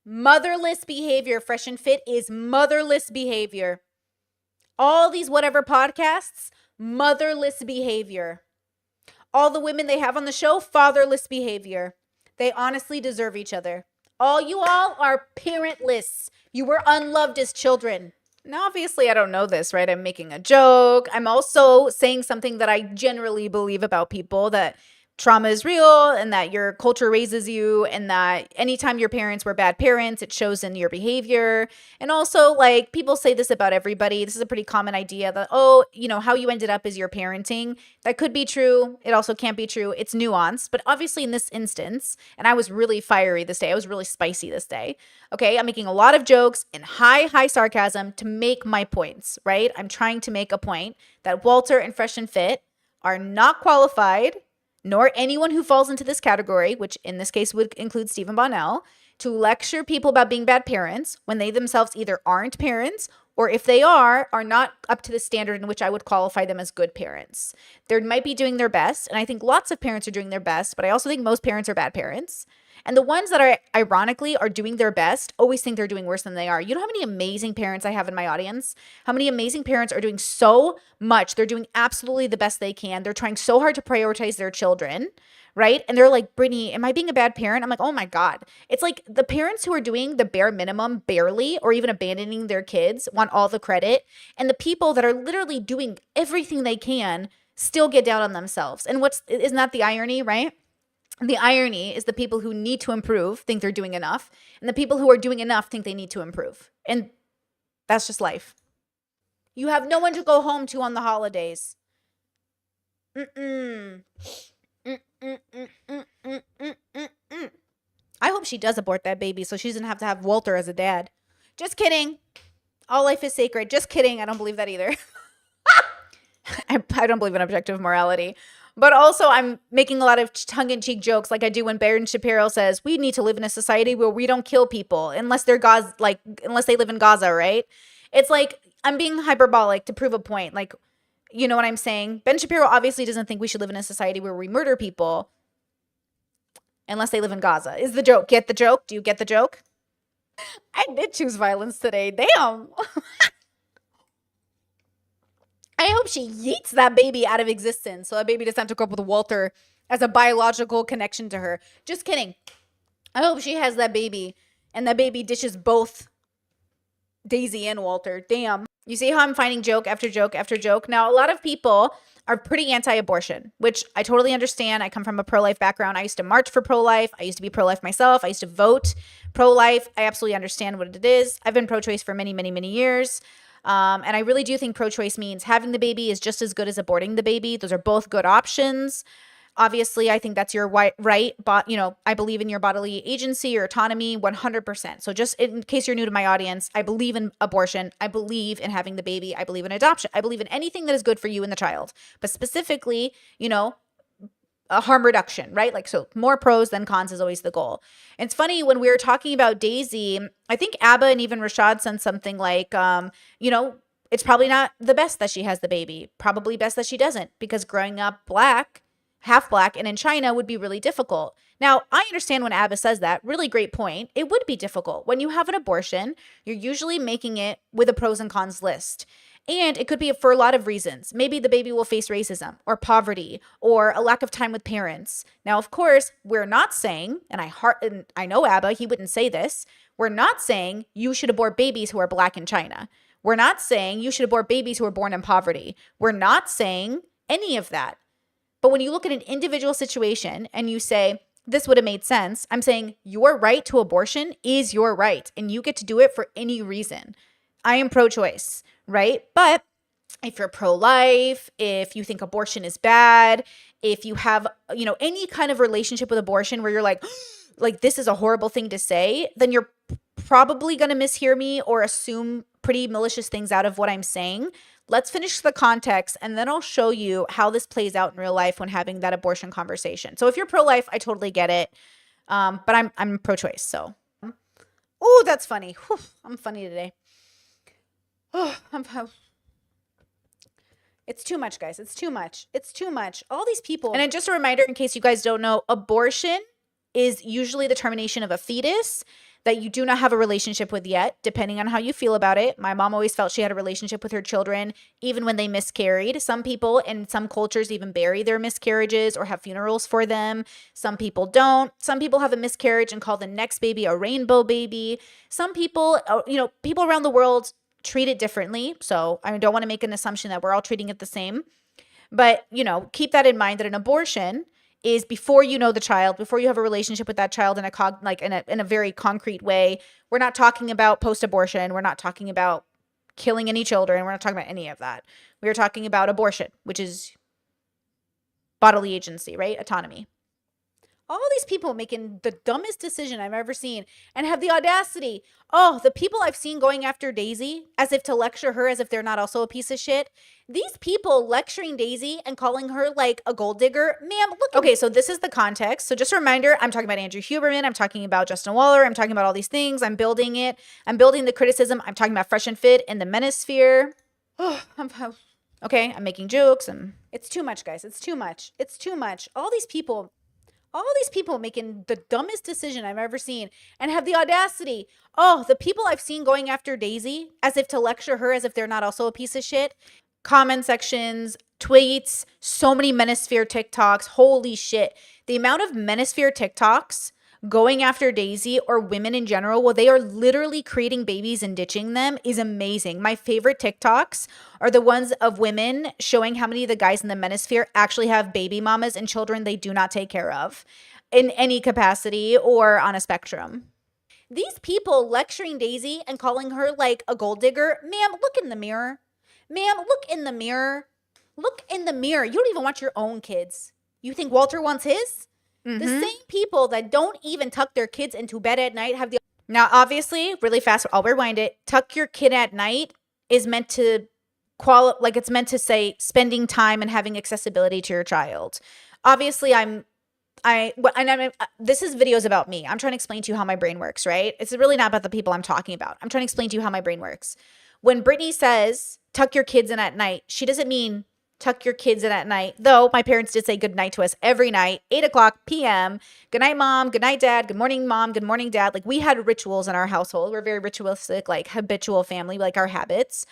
Motherless behavior. Fresh and Fit is motherless behavior. All these whatever podcasts, motherless behavior. All the women they have on the show, fatherless behavior. They honestly deserve each other. All you all are parentless. You were unloved as children. Now, obviously, I don't know this, right? I'm making a joke. I'm also saying something that I generally believe about people, that trauma is real and that your culture raises you, and that anytime your parents were bad parents, it shows in your behavior. And also, like, people say this about everybody. This is a pretty common idea that, oh, you know, how you ended up is your parenting. That could be true. It also can't be true. It's nuanced. But obviously in this instance, and I was really fiery this day. I was really spicy this day. Okay, I'm making a lot of jokes in high sarcasm to make my points, right? I'm trying to make a point that Walter and Fresh and Fit are not qualified, nor anyone who falls into this category, which in this case would include Stephen Bonnell, to lecture people about being bad parents when they themselves either aren't parents, or if they are not up to the standard in which I would qualify them as good parents. They might be doing their best, and I think lots of parents are doing their best, but I also think most parents are bad parents. And the ones that are ironically are doing their best always think they're doing worse than they are. You know how many amazing parents I have in my audience? How many amazing parents are doing so much? They're doing absolutely the best they can. They're trying so hard to prioritize their children, right? And they're like, Brittany, am I being a bad parent? I'm like, oh my God. It's like the parents who are doing the bare minimum barely, or even abandoning their kids, want all the credit. And the people that are literally doing everything they can still get down on themselves. And isn't that the irony, right? The irony is the people who need to improve think they're doing enough, and the people who are doing enough think they need to improve. And that's just life. You have no one to go home to on the holidays. I hope she does abort that baby so she doesn't have to have Walter as a dad. Just kidding. All life is sacred. Just kidding. I don't believe that either. I don't believe in objective morality. But also, I'm making a lot of tongue-in-cheek jokes, like I do when Ben Shapiro says we need to live in a society where we don't kill people unless they're unless they live in Gaza, right? It's like I'm being hyperbolic to prove a point. Like, you know what I'm saying? Ben Shapiro obviously doesn't think we should live in a society where we murder people unless they live in Gaza. Is the joke? Get the joke? Do you get the joke? I did choose violence today. Damn. I hope she yeets that baby out of existence so that baby doesn't have to grow up with Walter as a biological connection to her. Just kidding. I hope she has that baby and that baby dishes both Daisy and Walter. Damn. You see how I'm finding joke after joke after joke? Now, a lot of people are pretty anti-abortion, which I totally understand. I come from a pro-life background. I used to march for pro-life. I used to be pro-life myself. I used to vote pro-life. I absolutely understand what it is. I've been pro-choice for many, many, many years. And I really do think pro-choice means having the baby is just as good as aborting the baby. Those are both good options. Obviously, I think that's your right. But, you know, I believe in your bodily agency, your autonomy, 100%. So just in case you're new to my audience, I believe in abortion. I believe in having the baby. I believe in adoption. I believe in anything that is good for you and the child. But specifically, you know, a harm reduction, right? Like, so more pros than cons is always the goal. And it's funny, when we were talking about Daisy, I think Abba and even Rashad said something like, you know, it's probably not the best that she has the baby. Probably best that she doesn't, because growing up black, half black, and in China would be really difficult. Now, I understand when Abba says that. Really great point. It would be difficult. When you have an abortion, you're usually making it with a pros and cons list. And it could be for a lot of reasons. Maybe the baby will face racism or poverty or a lack of time with parents. Now, of course, we're not saying, and I know Abba, he wouldn't say this, we're not saying you should abort babies who are black in China. We're not saying you should abort babies who are born in poverty. We're not saying any of that. But when you look at an individual situation and you say, this would have made sense, I'm saying your right to abortion is your right, and you get to do it for any reason. I am pro-choice, right? But if you're pro-life, if you think abortion is bad, if you have, you know, any kind of relationship with abortion where you're like this is a horrible thing to say, then you're probably going to mishear me or assume pretty malicious things out of what I'm saying. let's finish the context, and then I'll show you how this plays out in real life when having that abortion conversation. So if you're pro-life, I totally get it. But I'm pro-choice, so. Oh, that's funny. Whew, I'm funny today. Oh, it's too much, guys. It's too much. It's too much. All these people. And then just a reminder, in case you guys don't know, abortion is usually the termination of a fetus that you do not have a relationship with yet, depending on how you feel about it. My mom always felt she had a relationship with her children, even when they miscarried. Some people in some cultures even bury their miscarriages or have funerals for them. Some people don't. Some people have a miscarriage and call the next baby a rainbow baby. Some people, people around the world treat it differently. So I don't want to make an assumption that we're all treating it the same. But, keep that in mind, that an abortion is before you know the child, before you have a relationship with that child in a very concrete way. We're not talking about post-abortion. We're not talking about killing any children. We're not talking about any of that. We are talking about abortion, which is bodily agency, right? Autonomy. All these people making the dumbest decision I've ever seen and have the audacity. Oh, the people I've seen going after Daisy as if to lecture her as if they're not also a piece of shit. These people lecturing Daisy and calling her like a gold digger. Ma'am, look. Okay, so this is the context. So just a reminder, I'm talking about Andrew Huberman. I'm talking about Justin Waller. I'm talking about all these things. I'm building it. I'm building the criticism. I'm talking about Fresh and Fit in the manosphere. Oh, okay, I'm making jokes and it's too much, guys. It's too much. It's too much. All these people making the dumbest decision I've ever seen and have the audacity. Oh, the people I've seen going after Daisy as if to lecture her as if they're not also a piece of shit. Comment sections, tweets, so many Manosphere TikToks. Holy shit. The amount of Manosphere TikToks going after Daisy or women in general, well, they are literally creating babies and ditching them, is amazing. My favorite TikToks are the ones of women showing how many of the guys in the Manosphere actually have baby mamas and children they do not take care of in any capacity or on a spectrum. These people lecturing Daisy and calling her like a gold digger. Ma'am, look in the mirror. Ma'am, look in the mirror. Look in the mirror. You don't even want your own kids. You think Walter wants his? Mm-hmm. The same people that don't even tuck their kids into bed at night have the... Now, obviously, really fast, I'll rewind it. Tuck your kid at night is meant to it's meant to say spending time and having accessibility to your child. Obviously, this is videos about me. I'm trying to explain to you how my brain works, right? It's really not about the people I'm talking about. I'm trying to explain to you how my brain works. When Brittany says tuck your kids in at night, she doesn't mean tuck your kids in at night. Though my parents did say good night to us every night, 8:00 p.m. Good night, mom. Good night, dad. Good morning, mom. Good morning, dad. Like, we had rituals in our household. We're very ritualistic, like habitual family, like our habits.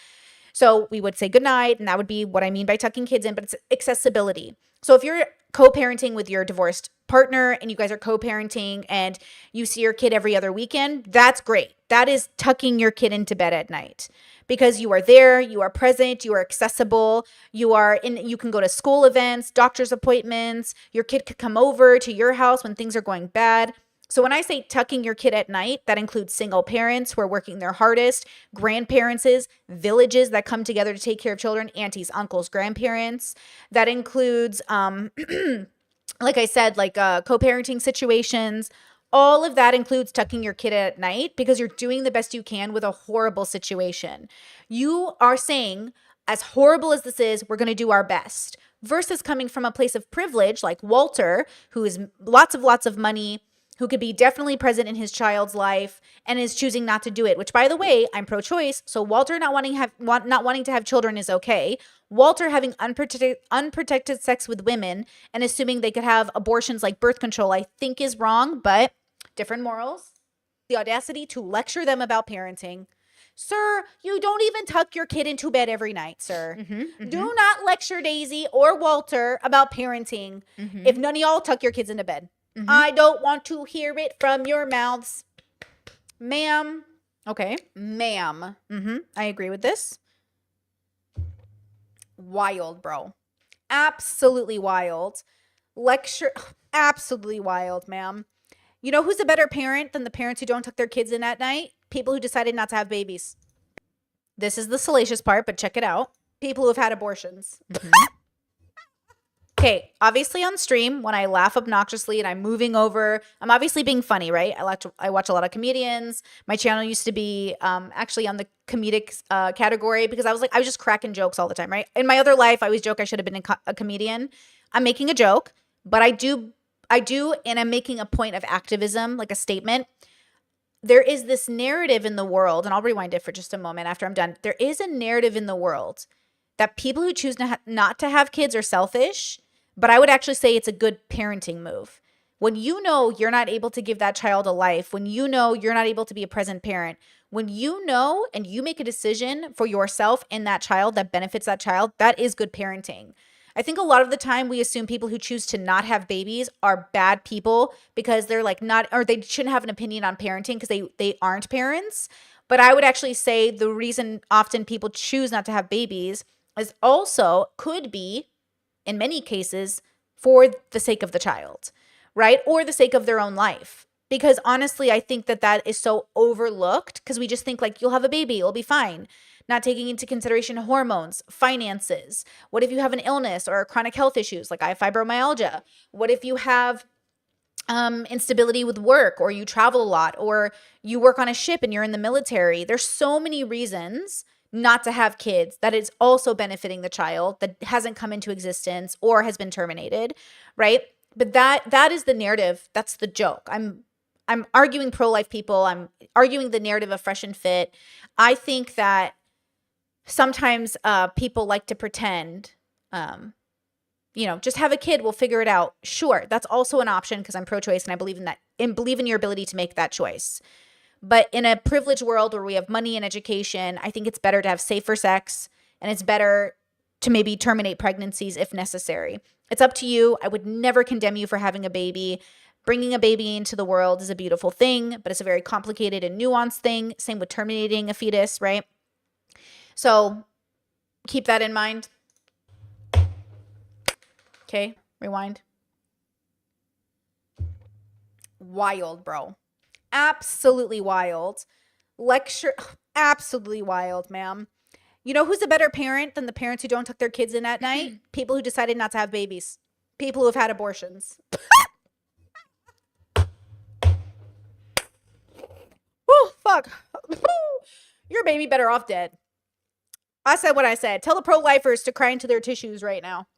So we would say good night, and that would be what I mean by tucking kids in, but it's accessibility. So if you're co-parenting with your divorced partner and you guys are co-parenting and you see your kid every other weekend, that's great. That is tucking your kid into bed at night. Because you are there, you are present, you are accessible, you can go to school events, doctor's appointments, your kid could come over to your house when things are going bad. So when I say tucking your kid at night, that includes single parents who are working their hardest, grandparents, villages that come together to take care of children, aunties, uncles, grandparents. That includes, like I said, co-parenting situations. All of that includes tucking your kid at night because you're doing the best you can with a horrible situation. You are saying, as horrible as this is, we're going to do our best. Versus coming from a place of privilege like Walter, who is lots of money, who could be definitely present in his child's life and is choosing not to do it, which, by the way, I'm pro-choice. So Walter not wanting to have children is okay. Walter having unprotected sex with women and assuming they could have abortions like birth control, I think is wrong, but different morals. The audacity to lecture them about parenting. Sir, you don't even tuck your kid into bed every night, sir. Do not lecture Daisy or Walter about parenting if none of y'all tuck your kids into bed. I don't want to hear it from your mouths. Ma'am. Okay. Ma'am. I agree with this. Wild, bro. Absolutely wild. Absolutely wild, ma'am. You know who's a better parent than the parents who don't tuck their kids in at night? People who decided not to have babies. This is the salacious part, but check it out. People who have had abortions. Okay, okay, obviously on stream, when I laugh obnoxiously and I'm moving over, I'm obviously being funny, right? I watch a lot of comedians. My channel used to be actually on the comedic category because I was just cracking jokes all the time, right? In my other life, I always joke I should have been a comedian. I'm making a joke, but I do, and I'm making a point of activism, like a statement. There is this narrative in the world, and I'll rewind it for just a moment after I'm done. There is a narrative in the world that people who choose not to have kids are selfish, but I would actually say it's a good parenting move. When you know you're not able to give that child a life, when you know you're not able to be a present parent, when you know and you make a decision for yourself and that child that benefits that child, that is good parenting. I think a lot of the time we assume people who choose to not have babies are bad people because they're like not, or they shouldn't have an opinion on parenting because they aren't parents. But I would actually say the reason often people choose not to have babies is also could be, in many cases, for the sake of the child, right? Or the sake of their own life. Because honestly, I think that is so overlooked because we just think like you'll have a baby, it'll be fine. Not taking into consideration hormones, finances. What if you have an illness or chronic health issues? Like I have fibromyalgia. What if you have instability with work, or you travel a lot, or you work on a ship and you're in the military? There's so many reasons not to have kids that is also benefiting the child that hasn't come into existence or has been terminated, right? But that is the narrative. That's the joke. I'm arguing pro-life people. I'm arguing the narrative of Fresh and Fit. I think that sometimes people like to pretend, just have a kid, we'll figure it out. Sure, that's also an option because I'm pro-choice and I believe in that and believe in your ability to make that choice. But in a privileged world where we have money and education, I think it's better to have safer sex, and it's better to maybe terminate pregnancies if necessary. It's up to you. I would never condemn you for having a baby. Bringing a baby into the world is a beautiful thing, but it's a very complicated and nuanced thing. Same with terminating a fetus, right? So keep that in mind. Okay, rewind. Wild, bro. Absolutely wild. Lecture, absolutely wild, ma'am. You know who's a better parent than the parents who don't tuck their kids in at night? People who decided not to have babies. People who have had abortions. Oh, fuck. Your baby better off dead. I said what I said. Tell the pro-lifers to cry into their tissues right now.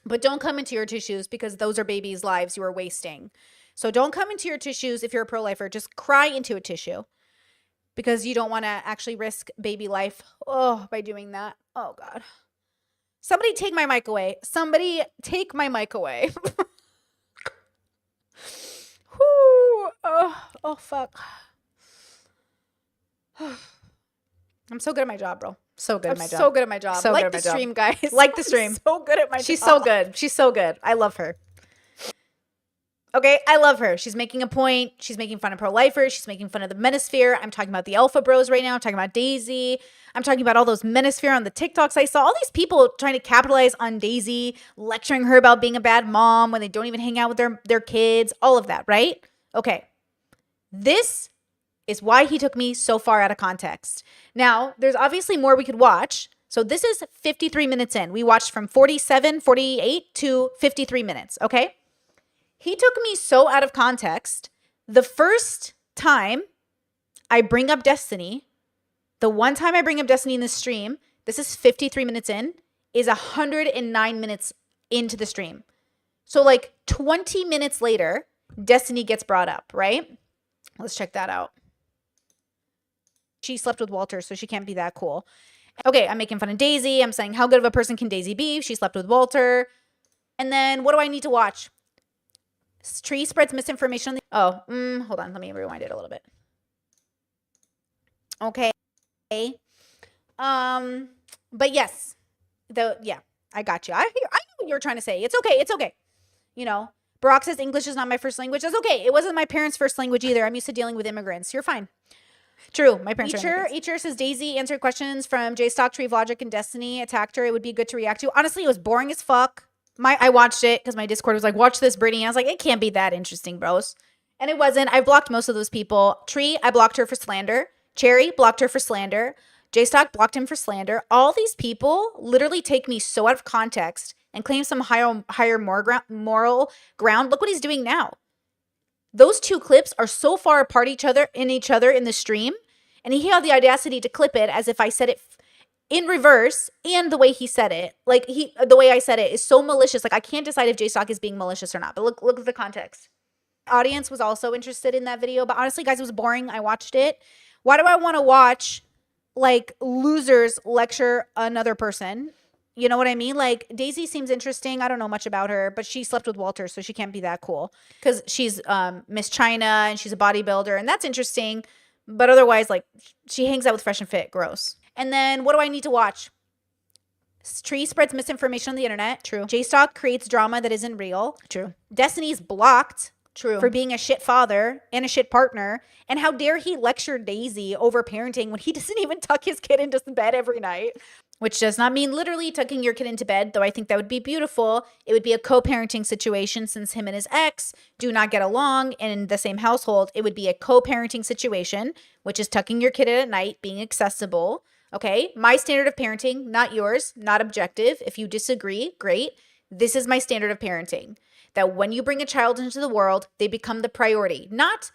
But don't come into your tissues because those are babies' lives you are wasting. So don't come into your tissues if you're a pro-lifer. Just cry into a tissue because you don't want to actually risk baby life by doing that. Oh, God. Somebody take my mic away. Somebody take my mic away. Oh, fuck. I'm so good at my job, bro. So good at my job. So good at my job. So like the stream, guys. Like the stream. So good at my job. She's so good. She's so good. I love her. Okay, I love her. She's making a point. She's making fun of pro-lifers. She's making fun of the Menosphere. I'm talking about the Alpha Bros right now. I'm talking about Daisy. I'm talking about all those Menosphere on the TikToks I saw. All these people trying to capitalize on Daisy, lecturing her about being a bad mom when they don't even hang out with their kids. All of that, right? Okay. This is why he took me so far out of context. Now, there's obviously more we could watch. So this is 53 minutes in. We watched from 47, 48 to 53 minutes, okay? He took me so out of context. The first time I bring up Destiny, the one time I bring up Destiny in the stream, this is 53 minutes in, is 109 minutes into the stream. So like 20 minutes later, Destiny gets brought up, right? Let's check that out. She slept with Walter, so she can't be that cool. Okay, I'm making fun of Daisy. I'm saying, how good of a person can Daisy be? She slept with Walter. And then what do I need to watch? Tree spreads misinformation. Hold on. Let me rewind it a little bit. Okay. But yes. I got you. I know what you're trying to say. It's okay. It's okay. You know, Barack says English is not my first language. That's okay. It wasn't my parents' first language either. I'm used to dealing with immigrants. You're fine. True. My parents are Eacher says Daisy answered questions from J-Stock, Tree of Logic, and Destiny. Attacked her. It would be good to react to. Honestly, it was boring as fuck. I watched it because my Discord was like, watch this, Brittany. I was like, it can't be that interesting, bros. And it wasn't. I blocked most of those people. Tree, I blocked her for slander. Cherry, blocked her for slander. J-Stock blocked him for slander. All these people literally take me so out of context. and claim some higher moral ground, look what he's doing now. Those two clips are so far apart each other in the stream, and he had the audacity to clip it as if I said it in reverse, and the way he said it, like the way I said it is so malicious. Like I can't decide if JStock is being malicious or not, but look at the context. Audience was also interested in that video, but honestly, guys, it was boring. I watched it. Why do I want to watch like losers lecture another person? You know what I mean? Like Daisy seems interesting. I don't know much about her, but she slept with Walter, so she can't be that cool because she's Miss China and she's a bodybuilder, and that's interesting. But otherwise, like she hangs out with Fresh and Fit. Gross. And then what do I need to watch? Tree spreads misinformation on the internet. True. JStock creates drama that isn't real. True. Destiny's blocked. True. For being a shit father and a shit partner. And how dare he lecture Daisy over parenting when he doesn't even tuck his kid into bed every night. Which does not mean literally tucking your kid into bed, though I think that would be beautiful. It would be a co-parenting situation since him and his ex do not get along in the same household. It would be a co-parenting situation, which is tucking your kid in at night, being accessible. Okay, my standard of parenting, not yours, not objective. If you disagree, great. This is my standard of parenting. That when you bring a child into the world, they become the priority. Not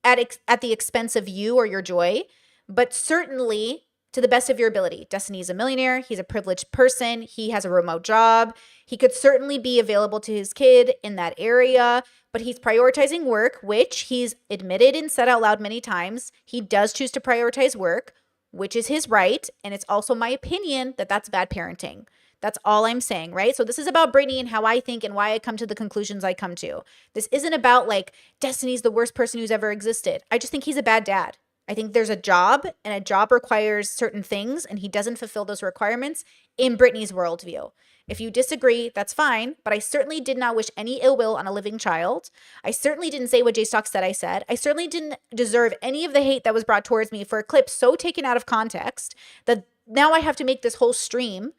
at the expense of you or your joy, but certainly to the best of your ability. Destiny's a millionaire. He's a privileged person. He has a remote job. He could certainly be available to his kid in that area, but he's prioritizing work, which he's admitted and said out loud many times. He does choose to prioritize work, which is his right. And it's also my opinion that that's bad parenting. That's all I'm saying, right? So this is about Britney and how I think and why I come to the conclusions I come to. This isn't about like Destiny's the worst person who's ever existed. I just think he's a bad dad. I think there's a job, and a job requires certain things, and he doesn't fulfill those requirements in Britney's worldview. If you disagree, that's fine, but I certainly did not wish any ill will on a living child. I certainly didn't say what JStock said I said. I certainly didn't deserve any of the hate that was brought towards me for a clip so taken out of context that now I have to make this whole stream.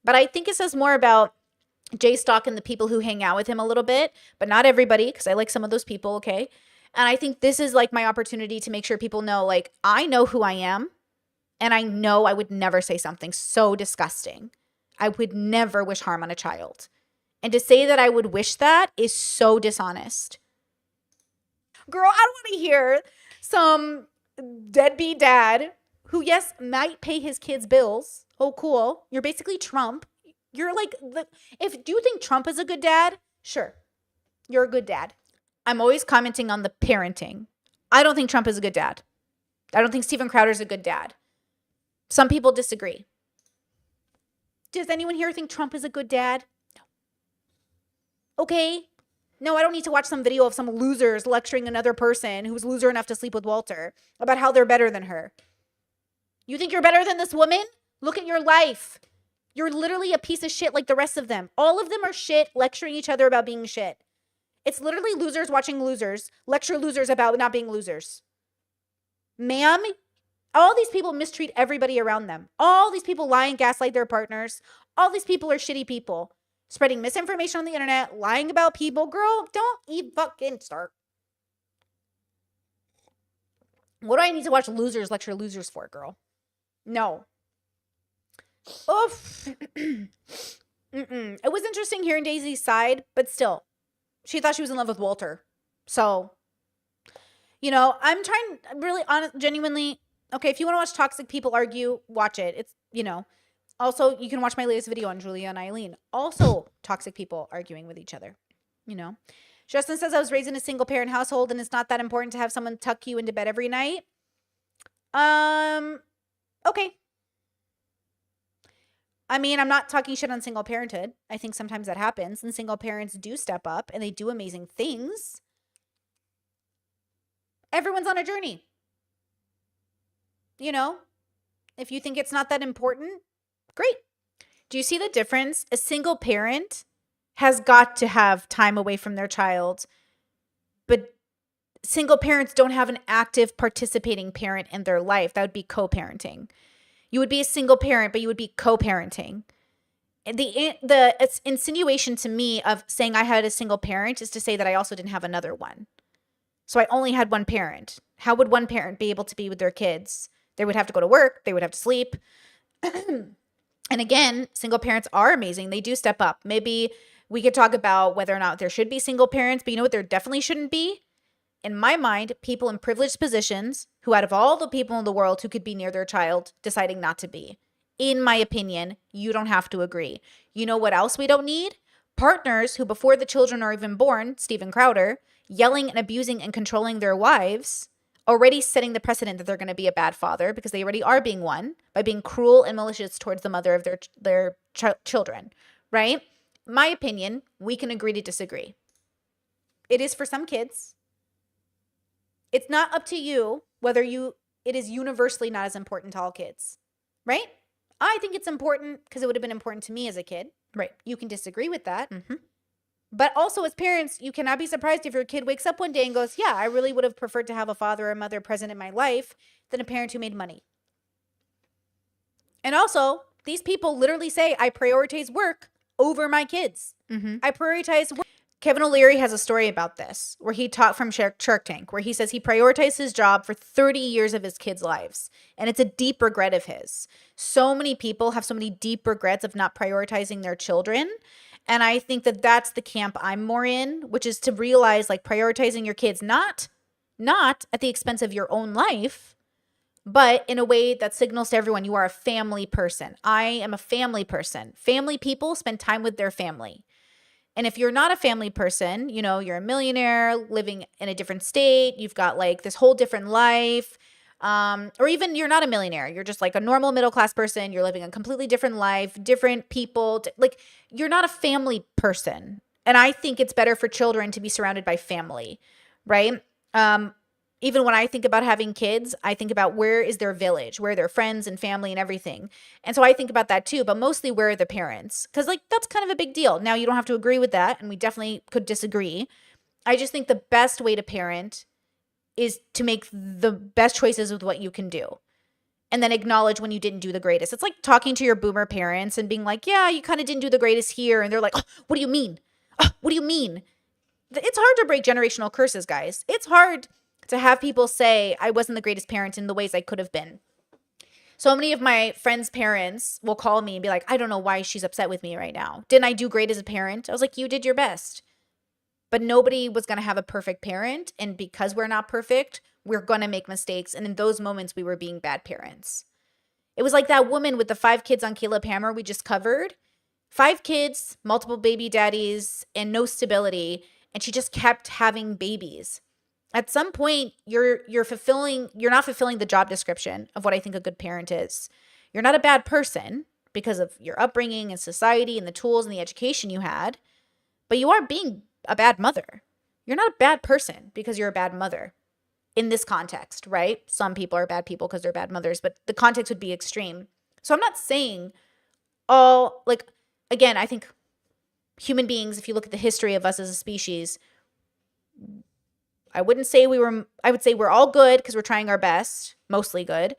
But I think it says more about JStock and the people who hang out with him a little bit, but not everybody, because I like some of those people, okay? And I think this is like my opportunity to make sure people know, like, I know who I am, and I know I would never say something so disgusting. I would never wish harm on a child. And to say that I would wish that is so dishonest. Girl, I don't want to hear some deadbeat dad who, yes, might pay his kids' bills. Oh, cool. You're basically Trump. You're like, do you think Trump is a good dad? Sure. You're a good dad. I'm always commenting on the parenting. I don't think Trump is a good dad. I don't think Steven Crowder is a good dad. Some people disagree. Does anyone here think Trump is a good dad? No. Okay. No, I don't need to watch some video of some losers lecturing another person who's loser enough to sleep with Walter about how they're better than her. You think you're better than this woman? Look at your life. You're literally a piece of shit like the rest of them. All of them are shit, lecturing each other about being shit. It's literally losers watching losers lecture losers about not being losers. Ma'am, all these people mistreat everybody around them. All these people lie and gaslight their partners. All these people are shitty people. Spreading misinformation on the internet, lying about people. Girl, don't even fucking start. What do I need to watch losers lecture losers for, girl? No. Oof. It was interesting hearing Daisy's side, but still. She thought she was in love with Walter. So, you know, I'm trying really honest, genuinely. Okay, if you want to watch toxic people argue, watch it. It's, you know, also you can watch my latest video on Julia and Eileen. Also toxic people arguing with each other, you know. Justin says, I was raised in a single parent household and it's not that important to have someone tuck you into bed every night. Okay. I mean, I'm not talking shit on single parenthood. I think sometimes that happens and single parents do step up and they do amazing things. Everyone's on a journey. You know, if you think it's not that important, great. Do you see the difference? A single parent has got to have time away from their child, but single parents don't have an active participating parent in their life. That would be co-parenting. You would be a single parent, but you would be co-parenting. The insinuation to me of saying I had a single parent is to say that I also didn't have another one. So I only had one parent. How would one parent be able to be with their kids? They would have to go to work. They would have to sleep. And And again, single parents are amazing. They do step up. Maybe we could talk about whether or not there should be single parents, but you know what there definitely shouldn't be? In my mind, people in privileged positions who, out of all the people in the world who could be near their child, deciding not to be. In my opinion, you don't have to agree. You know what else we don't need? Partners who, before the children are even born, Steven Crowder, yelling and abusing and controlling their wives, already setting the precedent that they're going to be a bad father because they already are being one by being cruel and malicious towards the mother of their children, right? My opinion, we can agree to disagree. It is for some kids. It's not up to you whether it is universally not as important to all kids, right? I think it's important because it would have been important to me as a kid. Right. You can disagree with that. Mm-hmm. But also as parents, you cannot be surprised if your kid wakes up one day and goes, yeah, I really would have preferred to have a father or mother present in my life than a parent who made money. And also, these people literally say, I prioritize work over my kids. Mm-hmm. I prioritize work. Kevin O'Leary has a story about this where he talked from Shark Tank, where he says he prioritized his job for 30 years of his kids' lives. And it's a deep regret of his. So many people have so many deep regrets of not prioritizing their children. And I think that that's the camp I'm more in, which is to realize like prioritizing your kids, not at the expense of your own life, but in a way that signals to everyone you are a family person. I am a family person. Family people spend time with their family. And if you're not a family person, you know, you're a millionaire living in a different state, you've got like this whole different life, or even you're not a millionaire, you're just like a normal middle-class person, you're living a completely different life, different people, like you're not a family person. And I think it's better for children to be surrounded by family, right? Even when I think about having kids, I think about where is their village, where are their friends and family and everything. And so I think about that too, but mostly where are the parents? Because like that's kind of a big deal. Now you don't have to agree with that, and we definitely could disagree. I just think the best way to parent is to make the best choices with what you can do. And then acknowledge when you didn't do the greatest. It's like talking to your boomer parents and being like, yeah, you kind of didn't do the greatest here. And they're like, oh, what do you mean? Oh, what do you mean? It's hard to break generational curses, guys. It's hard to have people say I wasn't the greatest parent in the ways I could have been. So many of my friends' parents will call me and be like, I don't know why she's upset with me right now. Didn't I do great as a parent? I was like, you did your best. But nobody was going to have a perfect parent. And because we're not perfect, we're going to make mistakes. And in those moments, we were being bad parents. It was like that woman with the 5 kids on Caleb Hammer we just covered. 5 kids, multiple baby daddies, and no stability. And she just kept having babies. At some point, you're not fulfilling the job description of what I think a good parent is. You're not a bad person because of your upbringing and society and the tools and the education you had, but you are being a bad mother. You're not a bad person because you're a bad mother in this context, right? Some people are bad people because they're bad mothers, but the context would be extreme. So I'm not saying again, I think human beings, if you look at the history of us as a species, I would say we're all good because we're trying our best, mostly good,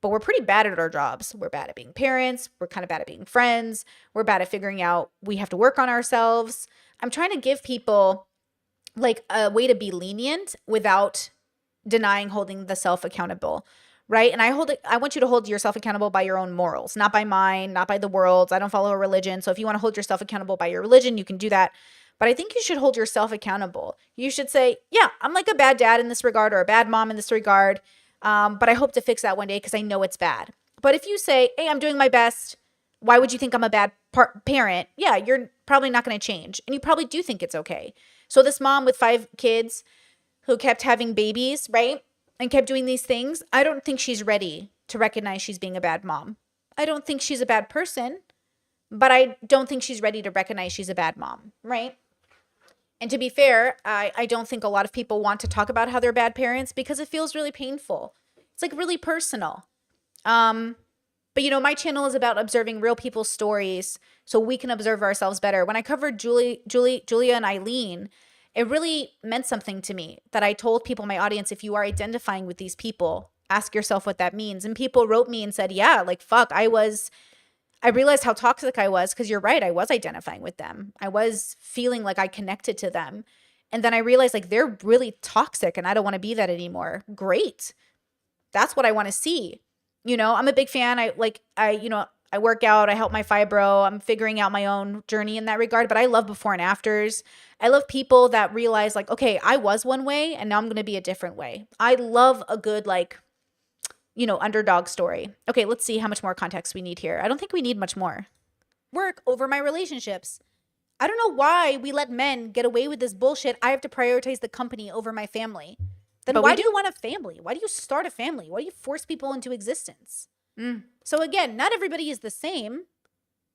but we're pretty bad at our jobs. We're bad at being parents. We're kind of bad at being friends. We're bad at figuring out we have to work on ourselves. I'm trying to give people like a way to be lenient without denying holding the self accountable, right? And I want you to hold yourself accountable by your own morals, not by mine, not by the world's. I don't follow a religion. So if you want to hold yourself accountable by your religion, you can do that. But I think you should hold yourself accountable. You should say, yeah, I'm like a bad dad in this regard or a bad mom in this regard. But I hope to fix that one day because I know it's bad. But if you say, hey, I'm doing my best, why would you think I'm a bad parent? Yeah, you're probably not going to change. And you probably do think it's okay. So this mom with 5 kids who kept having babies, right? And kept doing these things, I don't think she's ready to recognize she's being a bad mom. I don't think she's a bad person, but I don't think she's ready to recognize she's a bad mom, right? And to be fair, I don't think a lot of people want to talk about how they're bad parents because it feels really painful. It's like really personal. But you know, my channel is about observing real people's stories so we can observe ourselves better. When I covered Julia and Eileen, it really meant something to me that I told people in my audience, if you are identifying with these people, ask yourself what that means. And people wrote me and said, yeah, like, fuck, I realized how toxic I was because you're right. I was identifying with them. I was feeling like I connected to them. And then I realized like they're really toxic and I don't want to be that anymore. Great. That's what I want to see. You know, I'm a big fan. I I work out, I help my fibro, I'm figuring out my own journey in that regard, but I love before and afters. I love people that realize like, okay, I was one way and now I'm going to be a different way. I love a good like, you know, underdog story. Okay, let's see how much more context we need here. I don't think we need much more. Work over my relationships. I don't know why we let men get away with this bullshit. I have to prioritize the company over my family. Then why do you want a family? Why do you start a family? Why do you force people into existence? So again, not everybody is the same,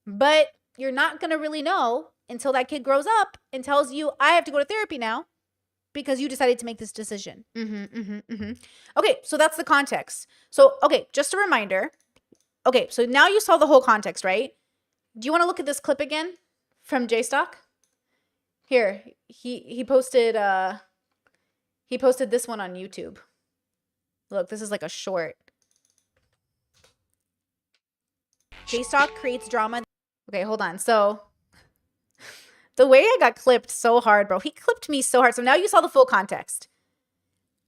but you're not going to really know until that kid grows up and tells you, I have to go to therapy now because you decided to make this decision. Okay, so that's the context. So, okay, just a reminder. Okay, so now you saw the whole context, right? Do you want to look at this clip again from JStock? Here, he posted this one on YouTube. Look, this is like a short. JStock creates drama. Okay, hold on. So the way I got clipped so hard, bro, he clipped me so hard. So now you saw the full context.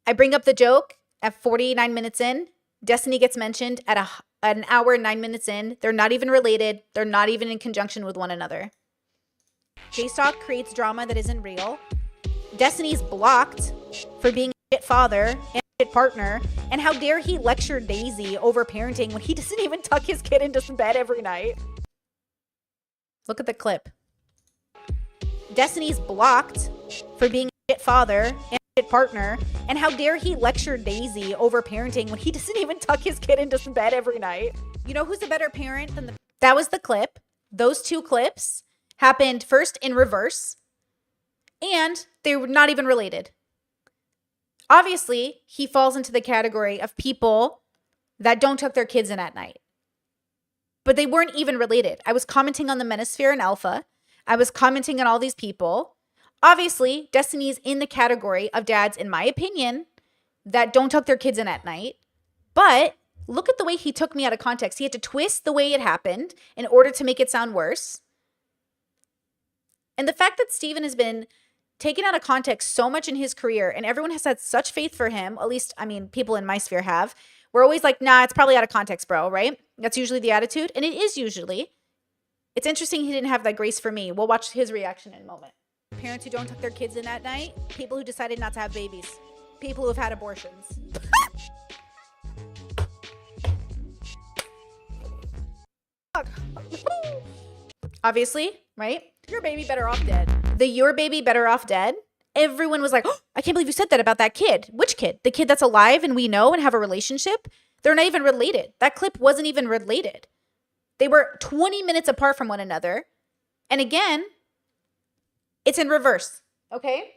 I bring up the joke at 49 minutes in. Destiny gets mentioned at an hour and 9 minutes in. They're not even related. They're not even in conjunction with one another. JStock creates drama that isn't real. Destiny's blocked for being a shit father and a shit partner. And how dare he lecture Daisy over parenting when he doesn't even tuck his kid into bed every night? Look at the clip. Destiny's blocked for being a shit father and a shit partner. And how dare he lecture Daisy over parenting when he doesn't even tuck his kid into bed every night? You know who's a better parent than the... That was the clip. Those two clips happened first in reverse. And they were not even related. Obviously, he falls into the category of people that don't tuck their kids in at night. But they weren't even related. I was commenting on the Menosphere and Alpha. I was commenting on all these people. Obviously, Destiny is in the category of dads, in my opinion, that don't tuck their kids in at night. But look at the way he took me out of context. He had to twist the way it happened in order to make it sound worse. And the fact that Steven has been taken out of context so much in his career and everyone has had such faith for him, at least, I mean, people in my sphere have, we're always like, nah, it's probably out of context, bro, right? That's usually the attitude. And it is usually. It's interesting he didn't have that grace for me. We'll watch his reaction in a moment. Parents who don't tuck their kids in at night, people who decided not to have babies, people who have had abortions. Obviously, right? Your baby better off dead. The your baby better off dead. Everyone was like, oh, I can't believe you said that about that kid. Which kid? The kid that's alive and we know and have a relationship? They're not even related. That clip wasn't even related. They were 20 minutes apart from one another. And again, it's in reverse. Okay?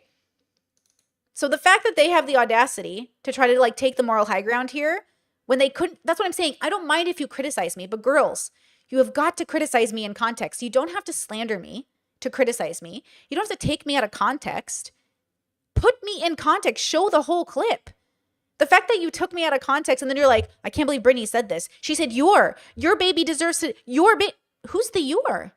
So the fact that they have the audacity to try to like take the moral high ground here when they couldn't, that's what I'm saying. I don't mind if you criticize me, but girls, you have got to criticize me in context. You don't have to slander me to criticize me. You don't have to take me out of context. Put me in context. Show the whole clip. The fact that you took me out of context and then you're like, I can't believe Brittany said this. She said, your baby deserves to, who's the your?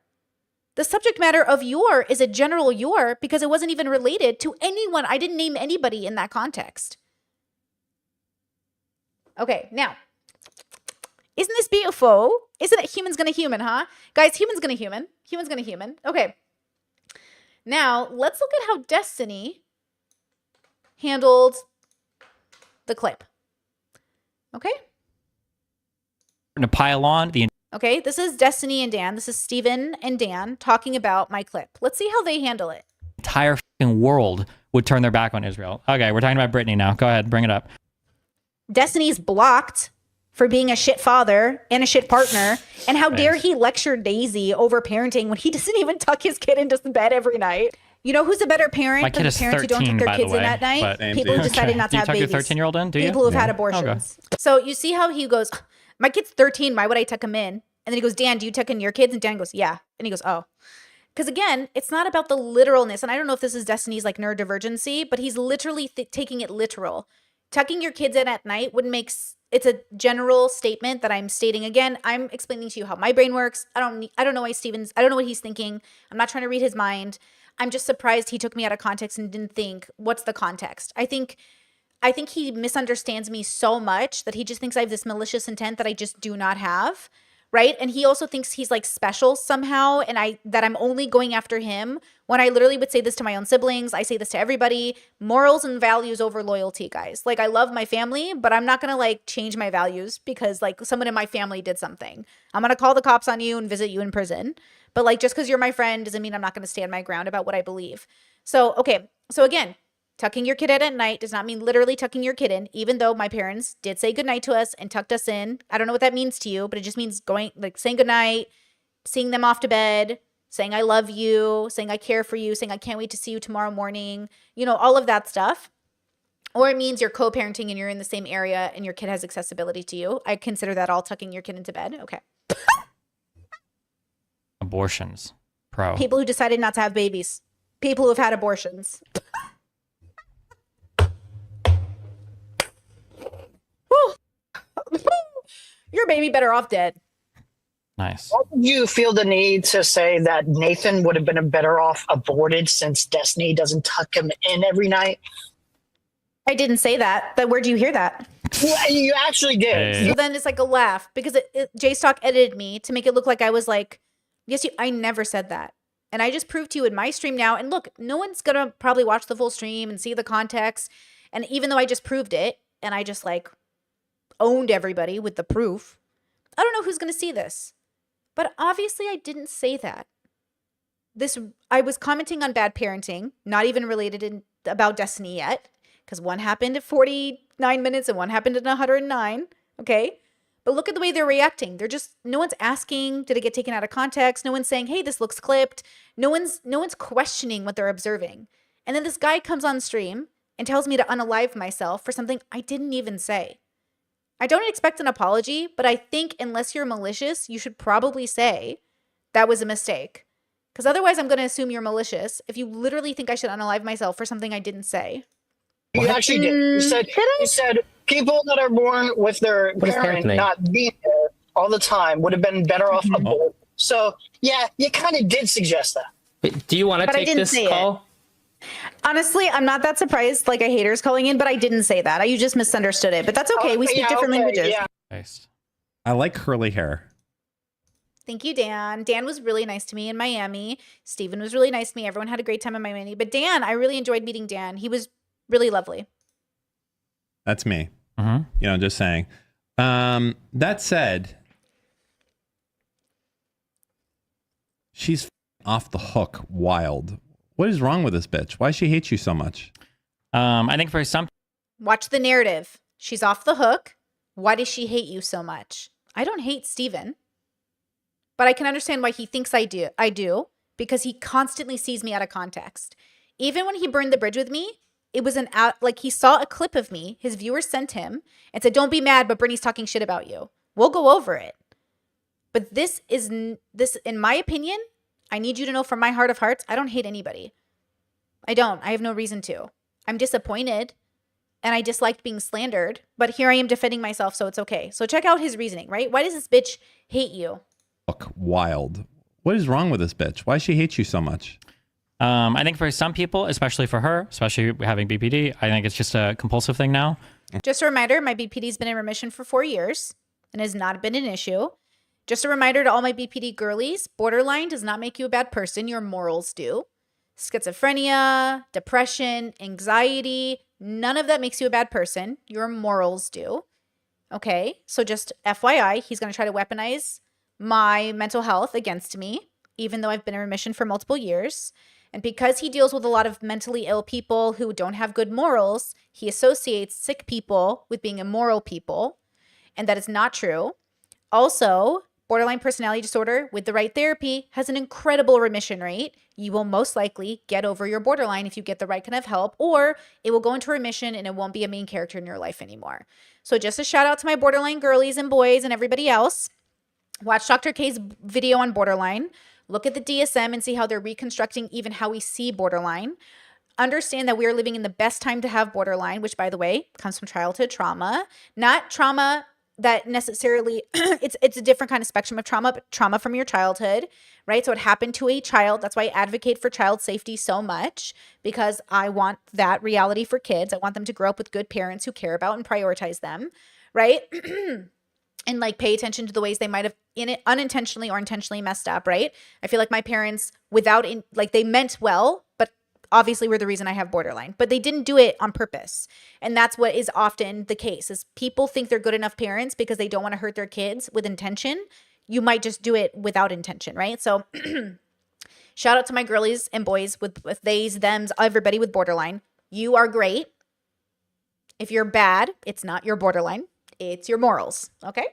The subject matter of your is a general your because it wasn't even related to anyone. I didn't name anybody in that context. Okay, now, isn't this beautiful? Isn't it humans gonna human, huh? Guys, humans gonna human. Humans gonna human. Okay. Now, let's look at how Destiny handled the clip. Okay? To pile on the Okay, this is Destiny and Dan. This is Steven and Dan talking about my clip. Let's see how they handle it. entire fucking world would turn their back on Israel. Okay, we're talking about Brittany now. Go ahead, bring it up. Destiny's blocked for being a shit father and a shit partner. And how dare he lecture Daisy over parenting when he doesn't even tuck his kid into bed every night? You know who's a better parent than the parents who don't tuck their kids in at night? People who decided not to have babies. Do you tuck your 13-year-old in? Do you? People who've had abortions. Okay. So you see how he goes, my kid's 13. Why would I tuck him in? And then he goes, Dan, do you tuck in your kids? And Dan goes, yeah. And he goes, oh. Because again, it's not about the literalness. And I don't know if this is Destiny's like neurodivergency, but he's literally taking it literal. Tucking your kids in at night wouldn't make it's a general statement that I'm stating. Again, I'm explaining to you how my brain works. I don't know why I don't know what he's thinking. I'm not trying to read his mind. I'm just surprised he took me out of context and didn't think, what's the context? I think he misunderstands me so much that he just thinks I have this malicious intent that I just do not have. right? And he also thinks he's like special somehow, and that I'm only going after him when I literally would say this to my own siblings. I say this to everybody. Morals and values over loyalty, guys. Like, I love my family, but I'm not gonna like change my values because like someone in my family did something. I'm gonna call the cops on you and visit you in prison. But like, just because you're my friend doesn't mean I'm not gonna stand my ground about what I believe. So, okay. So again, tucking your kid in at night does not mean literally tucking your kid in, even though my parents did say goodnight to us and tucked us in. I don't know what that means to you, but it just means going, like, saying goodnight, seeing them off to bed, saying I love you, saying I care for you, saying I can't wait to see you tomorrow morning, you know, all of that stuff. Or it means you're co-parenting and you're in the same area and your kid has accessibility to you. I consider that all tucking your kid into bed. Okay. Abortions. Pro. People who decided not to have babies. People who have had abortions. Your baby better off dead. Nice. Why did you feel the need to say that Nathan would have been better off aborted since Destiny doesn't tuck him in every night? I didn't say that. But where'd you hear that? Well, you actually did. Hey. So then it's like a laugh because JStalk edited me to make it look like I was like, yes, I never said that. And I just proved to you in my stream now. And look, no one's going to probably watch the full stream and see the context. And even though I just proved it and I just like owned everybody with the proof, I don't know who's going to see this. But obviously I didn't say that. I was commenting on bad parenting, not even related about Destiny yet, because one happened at 49 minutes and one happened at 109. Okay. But look at the way they're reacting. No one's asking, did it get taken out of context? No one's saying, hey, this looks clipped. No one's questioning what they're observing. And then this guy comes on stream and tells me to unalive myself for something I didn't even say. I don't expect an apology, but I think unless you're malicious, you should probably say that was a mistake. Because otherwise I'm going to assume you're malicious if you literally think I should unalive myself for something I didn't say. You actually did. You said people that are born with their parent not being there all the time would have been better off aborted. So, yeah, you kind of did suggest that. Wait, do you want to take this call? Honestly, I'm not that surprised, like a hater's calling in, but I didn't say that. You just misunderstood it. But that's okay. We speak different languages. Yeah. Nice. I like curly hair. Thank you, Dan. Dan was really nice to me in Miami. Steven was really nice to me. Everyone had a great time in Miami. But Dan, I really enjoyed meeting Dan. He was really lovely. That's me. Mm-hmm. You know, just saying. That said, she's off the hook wild. What is wrong with this bitch? Why she hates you so much? I think for some, Watch the narrative. She's off the hook. Why does she hate you so much? I don't hate Steven. But I can understand why he thinks I do, because he constantly sees me out of context. Even when he burned the bridge with me, it was like he saw a clip of me, his viewers sent him, and said, don't be mad, but Brittany's talking shit about you. We'll go over it. But this, in my opinion, I need you to know from my heart of hearts, I don't hate anybody. I don't. I have no reason to. I'm disappointed, and I disliked being slandered, but here I am defending myself, so it's okay. So check out his reasoning, right? Why does this bitch hate you? Hook wild. What is wrong with this bitch? Why she hates you so much? I think for some people, especially for her, especially having BPD, I think it's just a compulsive thing now. Just a reminder, my BPD's been in remission for 4 years and has not been an issue. Just a reminder to all my BPD girlies, borderline does not make you a bad person. Your morals do. Schizophrenia, depression, anxiety, none of that makes you a bad person. Your morals do. Okay, so just FYI, he's going to try to weaponize my mental health against me, even though I've been in remission for multiple years. And because he deals with a lot of mentally ill people who don't have good morals, he associates sick people with being immoral people. And that is not true. Also, borderline personality disorder with the right therapy has an incredible remission rate. You will most likely get over your borderline if you get the right kind of help, or it will go into remission and it won't be a main character in your life anymore. So just a shout out to my borderline girlies and boys and everybody else. Watch Dr. K's video on borderline. Look at the DSM and see how they're reconstructing even how we see borderline. Understand that we are living in the best time to have borderline, which, by the way, comes from childhood trauma. Not trauma that necessarily, it's a different kind of spectrum of trauma, but trauma from your childhood, right? So it happened to a child. That's why I advocate for child safety so much, because I want that reality for kids. I want them to grow up with good parents who care about and prioritize them, right? and like pay attention to the ways they might have unintentionally or intentionally messed up, right? I feel like my parents they meant well, but obviously were the reason I have borderline, but they didn't do it on purpose. And that's what is often the case is people think they're good enough parents because they don't want to hurt their kids with intention. You might just do it without intention, right? So shout out to my girlies and boys with theys, thems, everybody with borderline. You are great. If you're bad, it's not your borderline. It's your morals. Okay.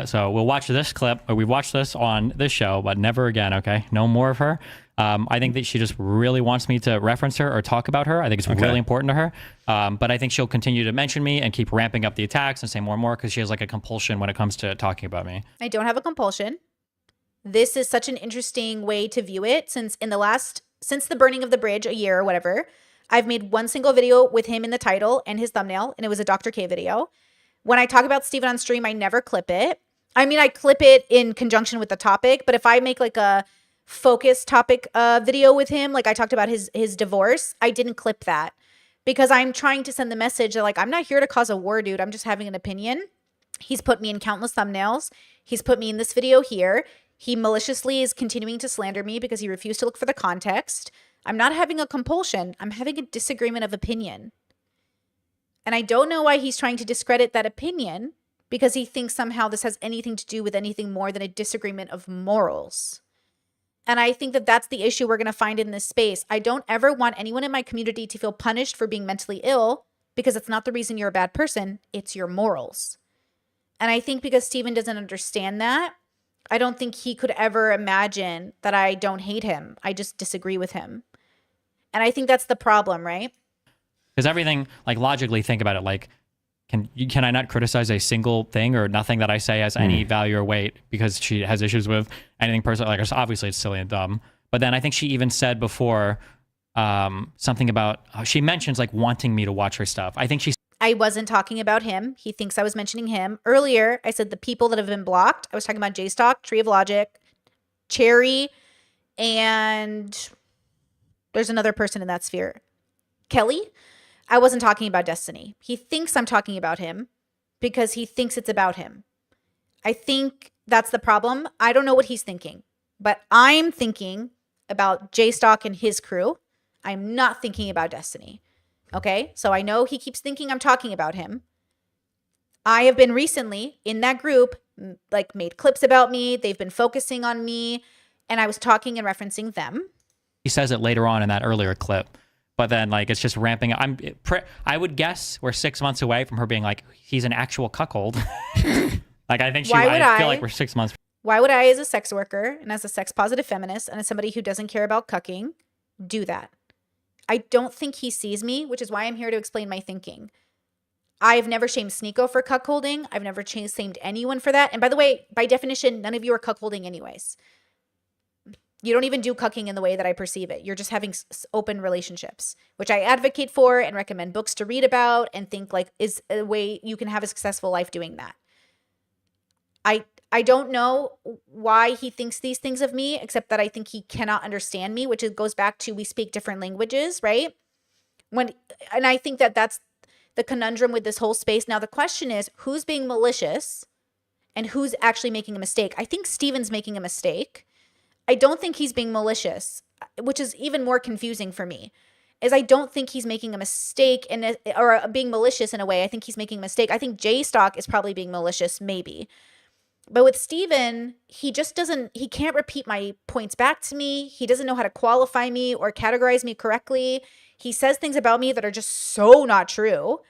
So we'll watch this clip, or we watched this on this show, but never again. Okay. No more of her. I think that she just really wants me to reference her or talk about her. I think it's really important to her. But I think she'll continue to mention me and keep ramping up the attacks and say more and more because she has like a compulsion when it comes to talking about me. I don't have a compulsion. This is such an interesting way to view it since the burning of the bridge a year or whatever, I've made one single video with him in the title and his thumbnail, and it was a Dr. K video. When I talk about Steven on stream, I never clip it. I mean, I clip it in conjunction with the topic, but if I make like a focus topic video with him, like I talked about his divorce, I didn't clip that because I'm trying to send the message that like, I'm not here to cause a war, dude. I'm just having an opinion. He's put me in countless thumbnails. He's put me in this video here. He maliciously is continuing to slander me because he refused to look for the context. I'm not having a compulsion. I'm having a disagreement of opinion. And I don't know why he's trying to discredit that opinion because he thinks somehow this has anything to do with anything more than a disagreement of morals. And I think that that's the issue we're going to find in this space. I don't ever want anyone in my community to feel punished for being mentally ill because it's not the reason you're a bad person. It's your morals. And I think because Steven doesn't understand that, I don't think he could ever imagine that I don't hate him. I just disagree with him. And I think that's the problem, right? Because everything, like logically think about it, like, can I not criticize a single thing or nothing that I say has any value or weight because she has issues with anything personal? Like, obviously it's silly and dumb. But then I think she even said before something about, she mentions like wanting me to watch her stuff. I wasn't talking about him. He thinks I was mentioning him. Earlier, I said the people that have been blocked. I was talking about JStock, Tree of Logic, Cherry, and there's another person in that sphere. Kelly. I wasn't talking about Destiny. He thinks I'm talking about him because he thinks it's about him. I think that's the problem. I don't know what he's thinking, but I'm thinking about JStock and his crew. I'm not thinking about Destiny. Okay? So I know he keeps thinking I'm talking about him. I have been recently in that group, like made clips about me. They've been focusing on me, and I was talking and referencing them. He says it later on in that earlier clip. But then, like, it's just ramping up. I would guess we're 6 months away from her being like, he's an actual cuckold. Like, I think I feel like we're 6 months. Why would I, as a sex worker and as a sex positive feminist and as somebody who doesn't care about cucking, do that? I don't think he sees me, which is why I'm here to explain my thinking. I've never shamed Sneeko for cuckolding. I've never shamed anyone for that. And by the way, by definition, none of you are cuckolding anyways. You don't even do cucking in the way that I perceive it. You're just having open relationships, which I advocate for and recommend books to read about and think like is a way you can have a successful life doing that. I don't know why he thinks these things of me, except that I think he cannot understand me, which goes back to we speak different languages, right? And I think that that's the conundrum with this whole space. Now, the question is, who's being malicious and who's actually making a mistake? I think Steven's making a mistake. I don't think he's being malicious, which is even more confusing for me, is I don't think he's making a mistake or being malicious in a way. I think he's making a mistake. I think JStock is probably being malicious, maybe. But with Steven, he can't repeat my points back to me. He doesn't know how to qualify me or categorize me correctly. He says things about me that are just so not true,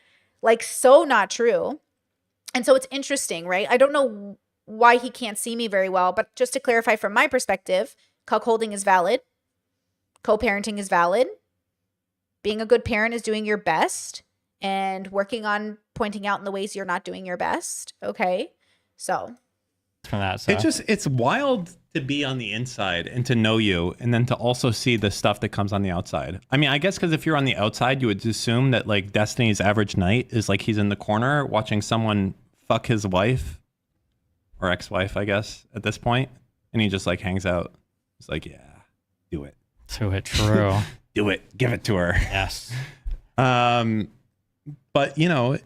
like so not true. And so it's interesting, right? I don't know why he can't see me very well, but just to clarify from my perspective, cuckolding is valid. Co-parenting is valid. Being a good parent is doing your best and working on pointing out in the ways you're not doing your best. Okay. So from that, it's wild to be on the inside and to know you and then to also see the stuff that comes on the outside. I mean, I guess because if you're on the outside, you would assume that like Destiny's average night is like he's in the corner watching someone fuck his wife or ex-wife, I guess, at this point, and he just like hangs out. He's like, yeah, do it. Do it, true. Do it. Give it to her. Yes. But you know,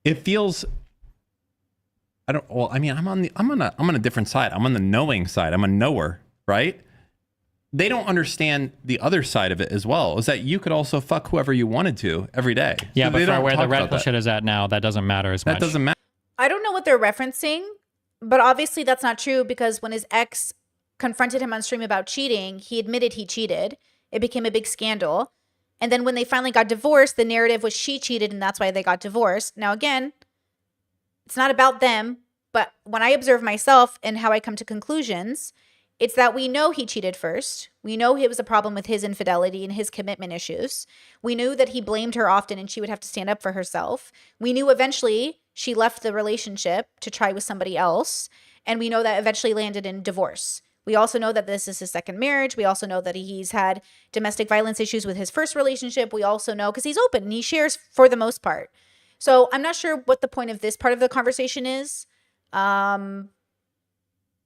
it feels. I don't. Well, I mean, I'm on a different side. I'm on the knowing side. I'm a knower, right? They don't understand the other side of it as well. Is that you could also fuck whoever you wanted to every day. Yeah, but for where the red pill shit is at now, that doesn't matter as much. That doesn't matter. I don't know what they're referencing, but obviously that's not true because when his ex confronted him on stream about cheating, he admitted he cheated. It became a big scandal. And then when they finally got divorced, the narrative was she cheated and that's why they got divorced. Now, again, it's not about them, but when I observe myself and how I come to conclusions, it's that we know he cheated first. We know it was a problem with his infidelity and his commitment issues. We knew that he blamed her often and she would have to stand up for herself. We knew eventually she left the relationship to try with somebody else. And we know that eventually landed in divorce. We also know that this is his second marriage. We also know that he's had domestic violence issues with his first relationship. We also know because he's open and he shares for the most part. So I'm not sure what the point of this part of the conversation is.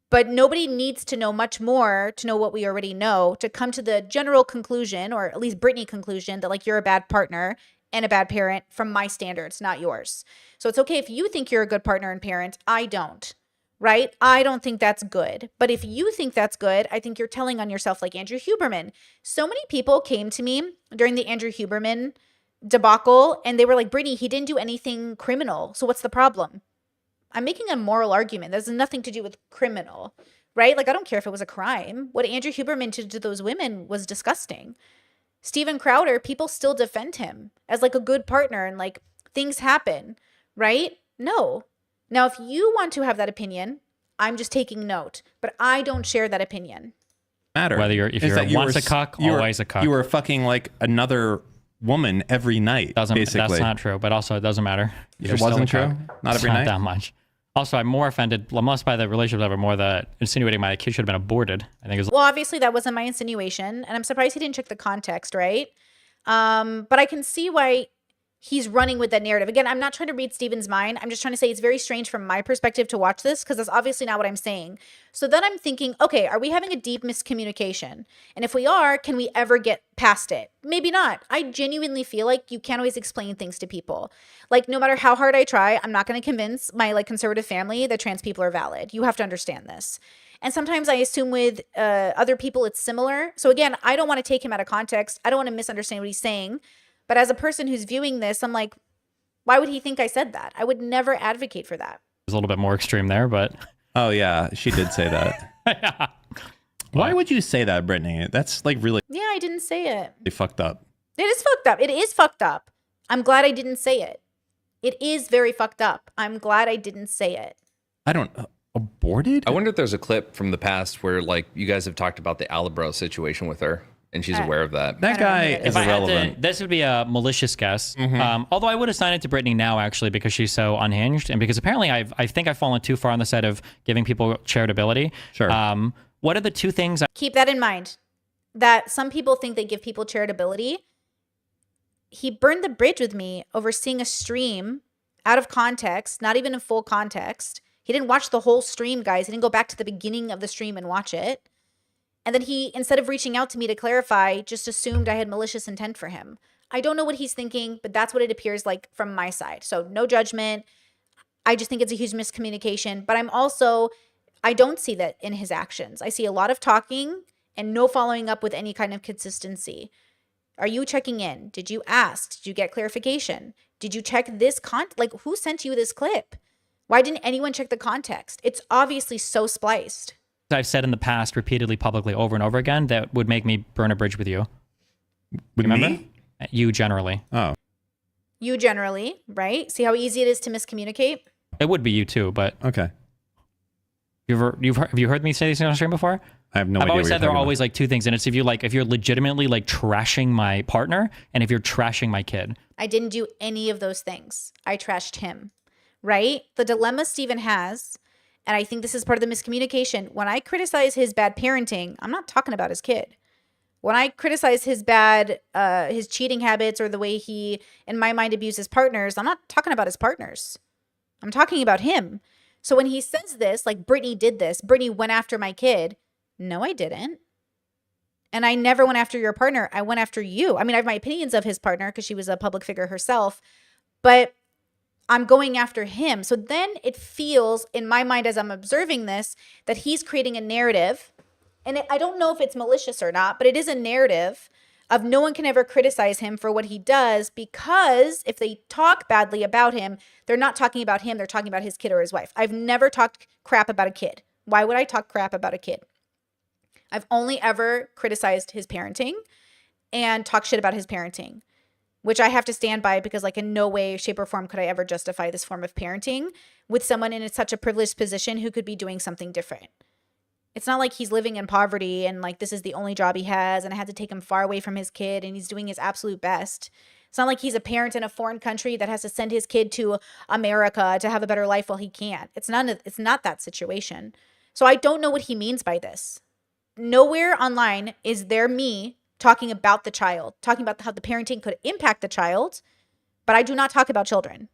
But nobody needs to know much more to know what we already know to come to the general conclusion, or at least Brittany conclusion, that like you're a bad partner and a bad parent from my standards, not yours. So it's okay if you think you're a good partner and parent. I don't, right? I don't think that's good. But if you think that's good, I think you're telling on yourself like Andrew Huberman. So many people came to me during the Andrew Huberman debacle and they were like, Brittany, he didn't do anything criminal. So what's the problem? I'm making a moral argument. That has nothing to do with criminal, right? Like, I don't care if it was a crime. What Andrew Huberman did to those women was disgusting. Steven Crowder, people still defend him as like a good partner and like things happen, right? No. Now, if you want to have that opinion, I'm just taking note, but I don't share that opinion. Matter. Whether if you're once a cuck, always a cuck. You were fucking like another woman every night, basically. That's not true, but also it doesn't matter. It wasn't true? Not every night? Not that much. Also, I'm more offended, less by the relationship level, more the insinuating my kid should have been aborted. I think it was. Well, obviously that wasn't my insinuation, and I'm surprised he didn't check the context, right? But I can see why he's running with that narrative. Again, I'm not trying to read Steven's mind. I'm just trying to say it's very strange from my perspective to watch this because that's obviously not what I'm saying. So then I'm thinking, okay, are we having a deep miscommunication? And if we are, can we ever get past it? Maybe not. I genuinely feel like you can't always explain things to people. Like no matter how hard I try, I'm not going to convince my like conservative family that trans people are valid. You have to understand this. And sometimes I assume with other people it's similar. So again, I don't want to take him out of context. I don't want to misunderstand what he's saying. But as a person who's viewing this, I'm like, why would he think I said that? I would never advocate for that. It was a little bit more extreme there, but. Oh, yeah. She did say that. Yeah. Why would you say that, Brittany? That's like really. Yeah, I didn't say it. They fucked up. It is fucked up. It is fucked up. I'm glad I didn't say it. It is very fucked up. I'm glad I didn't say it. I don't. Aborted? I wonder if there's a clip from the past where like you guys have talked about the Alibro situation with her. And she's aware of that. That guy is irrelevant. This would be a malicious guess. Mm-hmm. Although I would assign it to Brittany now, actually, because she's so unhinged. And because apparently I think I've fallen too far on the side of giving people charitability. Sure. What are the two things? Keep that in mind. That some people think they give people charitability. He burned the bridge with me over seeing a stream out of context, not even in full context. He didn't watch the whole stream, guys. He didn't go back to the beginning of the stream and watch it. And then he, instead of reaching out to me to clarify, just assumed I had malicious intent for him. I don't know what he's thinking, but that's what it appears like from my side. So no judgment. I just think it's a huge miscommunication. But I don't see that in his actions. I see a lot of talking and no following up with any kind of consistency. Are you checking in? Did you ask? Did you get clarification? Did you check this like who sent you this clip? Why didn't anyone check the context? It's obviously so spliced. I've said in the past repeatedly, publicly, over and over again, that would make me burn a bridge with you. With me? You generally. Oh. You generally, right? See how easy it is to miscommunicate? It would be you too, but. Okay. Have you heard me say these things on stream before? I have no idea. I've always said there are always like two things, and it's if you're legitimately like trashing my partner, and if you're trashing my kid. I didn't do any of those things. I trashed him, right? The dilemma Steven has, and I think this is part of the miscommunication. When I criticize his bad parenting, I'm not talking about his kid. When I criticize his his cheating habits or the way he, in my mind, abuses partners, I'm not talking about his partners. I'm talking about him. So when he says this, like Brittany did this, Brittany went after my kid. No, I didn't. And I never went after your partner. I went after you. I mean, I have my opinions of his partner because she was a public figure herself, but I'm going after him. So then it feels in my mind as I'm observing this that he's creating a narrative. And I don't know if it's malicious or not, but it is a narrative of no one can ever criticize him for what he does, because if they talk badly about him, they're not talking about him. They're talking about his kid or his wife. I've never talked crap about a kid. Why would I talk crap about a kid? I've only ever criticized his parenting and talked shit about his parenting, which I have to stand by, because like in no way, shape, or form could I ever justify this form of parenting with someone in such a privileged position who could be doing something different. It's not like he's living in poverty and like this is the only job he has and I had to take him far away from his kid and he's doing his absolute best. It's not like he's a parent in a foreign country that has to send his kid to America to have a better life while he can't. It's not that situation. So I don't know what he means by this. Nowhere online is there me talking about the child, talking about how the parenting could impact the child, but I do not talk about children.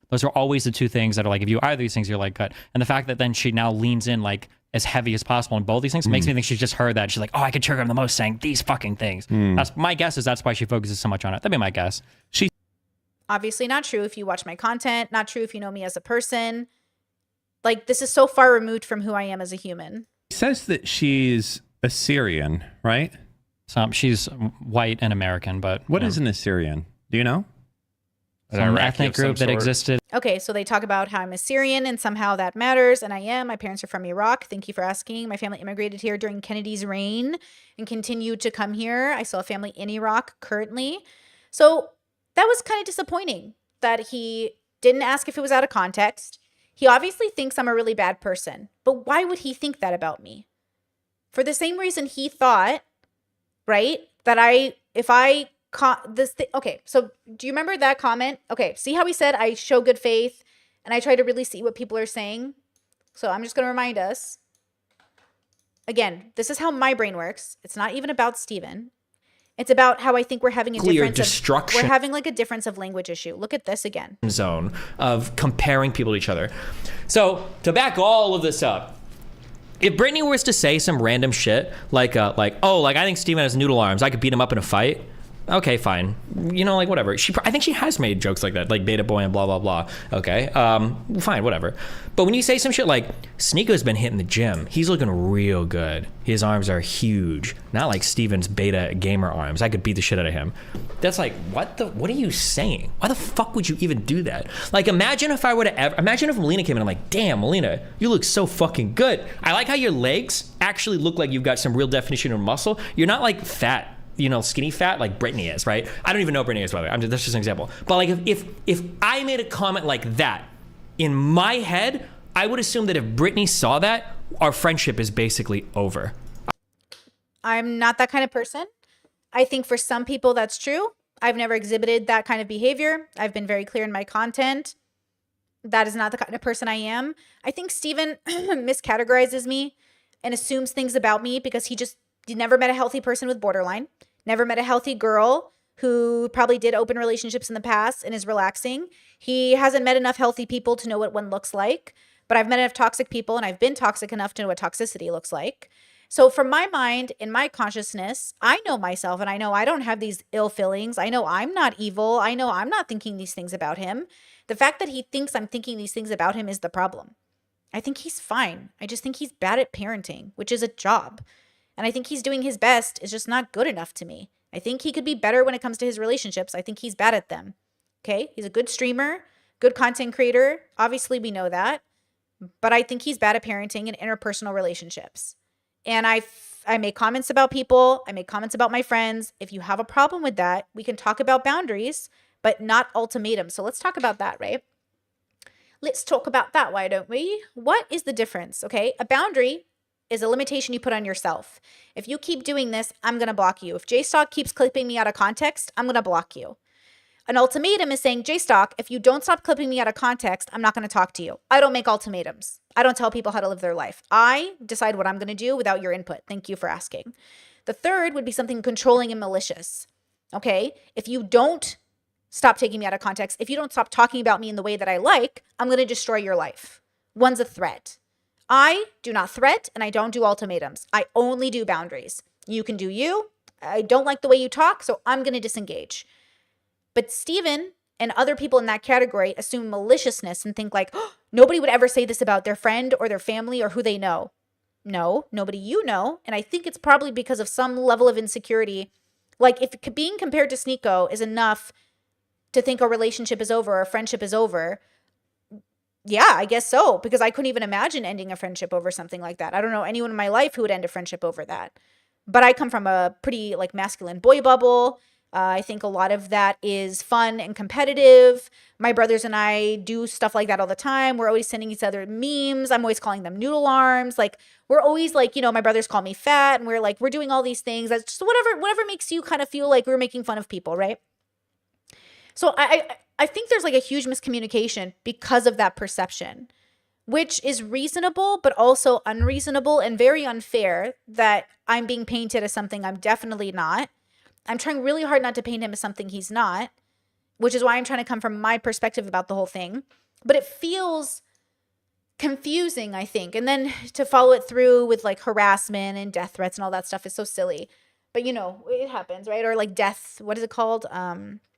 Those are always the two things that are like, if you either of these things, you're like, good. And the fact that then she now leans in like as heavy as possible in both these things makes me think she's just heard that. She's like, oh, I could trigger him the most saying these fucking things. That's my guess, is that's why she focuses so much on it. That'd be my guess. Obviously not true if you watch my content, not true if you know me as a person. Like, this is so far removed from who I am as a human. He says that she's Assyrian, right? So she's white and American, but what is an Assyrian? Do you know? Some ethnic group that existed. Okay, so they talk about how I'm Assyrian and somehow that matters, and I am. My parents are from Iraq. Thank you for asking. My family immigrated here during Kennedy's reign and continued to come here. I still have family in Iraq currently. So that was kind of disappointing that he didn't ask if it was out of context. He obviously thinks I'm a really bad person, but why would he think that about me? For the same reason he thought, right, that okay, so do you remember that comment? Okay, see how he said I show good faith and I try to really see what people are saying? So I'm just going to remind us. Again, this is how my brain works. It's not even about Steven. It's about how I think we're having a destruction. We're having like a difference of language issue. Look at this again. Zone of comparing people to each other. So to back all of this up, if Brittany was to say some random shit like I think Steven has noodle arms, I could beat him up in a fight. Okay, fine. You know, like whatever. I think she has made jokes like that, like beta boy and blah, blah, blah. Okay, fine, whatever. But when you say some shit like, Sneako's been hitting the gym, he's looking real good. His arms are huge. Not like Steven's beta gamer arms. I could beat the shit out of him. That's like, what are you saying? Why the fuck would you even do that? Like, imagine if Melina came in and I'm like, damn, Melina, you look so fucking good. I like how your legs actually look like you've got some real definition of muscle. You're not like fat. You know, skinny fat like Brittany is, right? I don't even know Brittany is, by the way. That's just an example. But like, if I made a comment like that, in my head, I would assume that if Brittany saw that, our friendship is basically over. I'm not that kind of person. I think for some people that's true. I've never exhibited that kind of behavior. I've been very clear in my content. That is not the kind of person I am. I think Steven miscategorizes me and assumes things about me because he never met a healthy person with borderline. Never met a healthy girl who probably did open relationships in the past and is relaxing. He hasn't met enough healthy people to know what one looks like. But I've met enough toxic people and I've been toxic enough to know what toxicity looks like. So from my mind, in my consciousness, I know myself and I know I don't have these ill feelings. I know I'm not evil. I know I'm not thinking these things about him. The fact that he thinks I'm thinking these things about him is the problem. I think he's fine. I just think he's bad at parenting, which is a job. And I think he's doing his best. It's just not good enough to me. I think he could be better when it comes to his relationships. I think he's bad at them. Okay? He's a good streamer, good content creator. Obviously, we know that. But I think he's bad at parenting and interpersonal relationships. And I make comments about people. I make comments about my friends. If you have a problem with that, we can talk about boundaries, but not ultimatums. So let's talk about that, right? Let's talk about that, why don't we? What is the difference? Okay? A boundary is a limitation you put on yourself. If you keep doing this, I'm going to block you. If JStock keeps clipping me out of context, I'm going to block you. An ultimatum is saying, JStock, if you don't stop clipping me out of context, I'm not going to talk to you. I don't make ultimatums. I don't tell people how to live their life. I decide what I'm going to do without your input. Thank you for asking. The third would be something controlling and malicious. Okay? If you don't stop taking me out of context, if you don't stop talking about me in the way that I like, I'm going to destroy your life. One's a threat. I do not threat and I don't do ultimatums. I only do boundaries. You can do you. I don't like the way you talk, so I'm going to disengage. But Steven And other people in that category assume maliciousness and think like, oh, nobody would ever say this about their friend or their family or who they know. No, nobody you know. And I think it's probably because of some level of insecurity. Like if being compared to Sneako is enough to think a relationship is over or a friendship is over, yeah, I guess so. Because I couldn't even imagine ending a friendship over something like that. I don't know anyone in my life who would end a friendship over that. But I come from a pretty like masculine boy bubble. I think a lot of that is fun and competitive. My brothers and I do stuff like that all the time. We're always sending each other memes. I'm always calling them noodle arms. Like we're always like, you know, my brothers call me fat and we're doing all these things. That's just whatever makes you kind of feel like we're making fun of people, right? So I think there's like a huge miscommunication because of that perception, which is reasonable, but also unreasonable and very unfair that I'm being painted as something I'm definitely not. I'm trying really hard not to paint him as something he's not, which is why I'm trying to come from my perspective about the whole thing. But it feels confusing, I think. And then to follow it through with like harassment and death threats and all that stuff is so silly. But you know, it happens, right? Or like death, what is it called?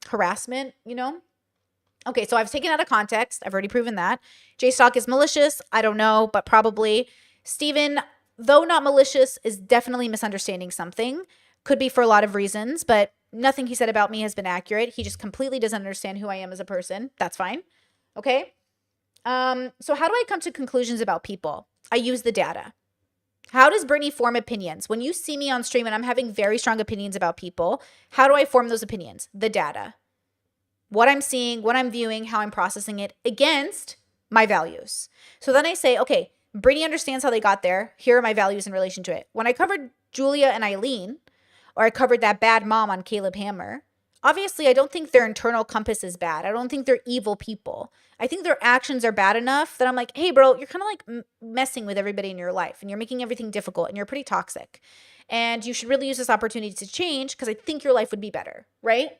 Harassment, you know? Okay, so I've taken out of context. I've already proven that. J-Stock is malicious. I don't know, but probably. Steven, though not malicious, is definitely misunderstanding something. Could be for a lot of reasons, but nothing he said about me has been accurate. He just completely doesn't understand who I am as a person. That's fine. Okay? So how do I come to conclusions about people? I use the data. How does Brittany form opinions? When you see me on stream and I'm having very strong opinions about people, how do I form those opinions? The data. What I'm seeing, what I'm viewing, how I'm processing it against my values. So then I say, okay, Brittany understands how they got there. Here are my values in relation to it. When I covered Julia and Eileen, or I covered that bad mom on Caleb Hammer, obviously I don't think their internal compass is bad. I don't think they're evil people. I think their actions are bad enough that I'm like, hey, bro, you're kind of like messing with everybody in your life and you're making everything difficult and you're pretty toxic. And you should really use this opportunity to change because I think your life would be better, right?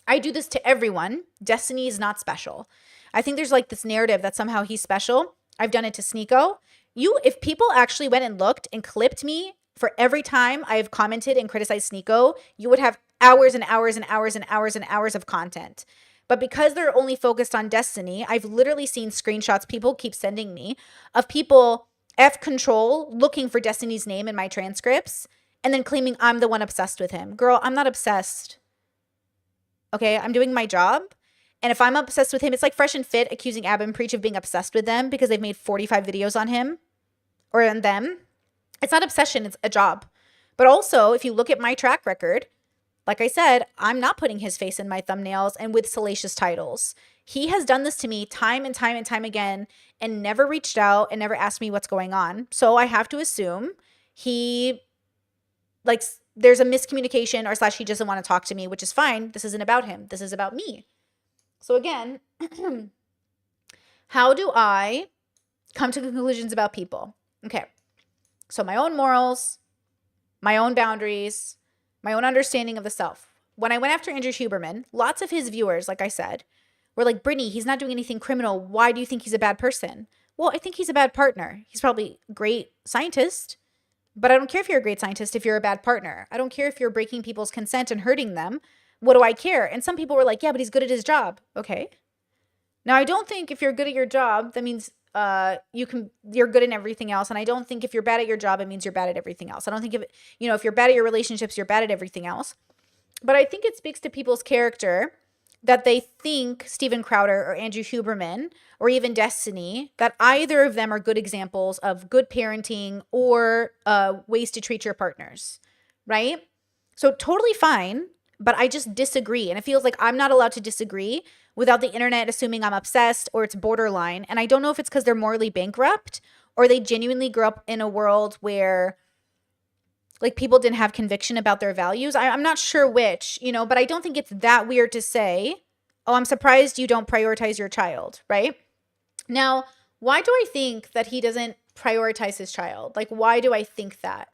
I do this to everyone. Destiny is not special. I think there's like this narrative that somehow he's special. I've done it to Sneako. If people actually went and looked and clipped me for every time I've commented and criticized Sneako, you would have hours and hours and hours and hours and hours of content. But because they're only focused on Destiny, I've literally seen screenshots people keep sending me of people F control looking for Destiny's name in my transcripts and then claiming I'm the one obsessed with him. Girl, I'm not obsessed. Okay, I'm doing my job. And if I'm obsessed with him, it's like Fresh and Fit accusing Ab and Preach of being obsessed with them because they've made 45 videos on him or on them. It's not obsession, it's a job. But also, if you look at my track record, like I said, I'm not putting his face in my thumbnails and with salacious titles. He has done this to me time and time and time again and never reached out and never asked me what's going on. So I have to assume he, like, there's a miscommunication or / he doesn't want to talk to me, which is fine. This isn't about him. This is about me. So again, how do I come to conclusions about people? Okay. So my own morals, my own boundaries, my own understanding of the self. When I went after Andrew Huberman, lots of his viewers, like I said, were like, Brittany, he's not doing anything criminal. Why do you think he's a bad person? Well, I think he's a bad partner. He's probably a great scientist, but I don't care if you're a great scientist if you're a bad partner. I don't care if you're breaking people's consent and hurting them. What do I care? And some people were like, yeah, but he's good at his job. Okay. Now, I don't think if you're good at your job, that means you're good in everything else. And I don't think if you're bad at your job, it means you're bad at everything else. I don't think if you're bad at your relationships, you're bad at everything else. But I think it speaks to people's character that they think Steven Crowder or Andrew Huberman or even Destiny, that either of them are good examples of good parenting or ways to treat your partners, right? So totally fine, but I just disagree. And it feels like I'm not allowed to disagree without the internet assuming I'm obsessed or it's borderline. And I don't know if it's because they're morally bankrupt or they genuinely grew up in a world where like people didn't have conviction about their values. I'm not sure which, but I don't think it's that weird to say, oh, I'm surprised you don't prioritize your child, right? Now, why do I think that he doesn't prioritize his child? Like, why do I think that?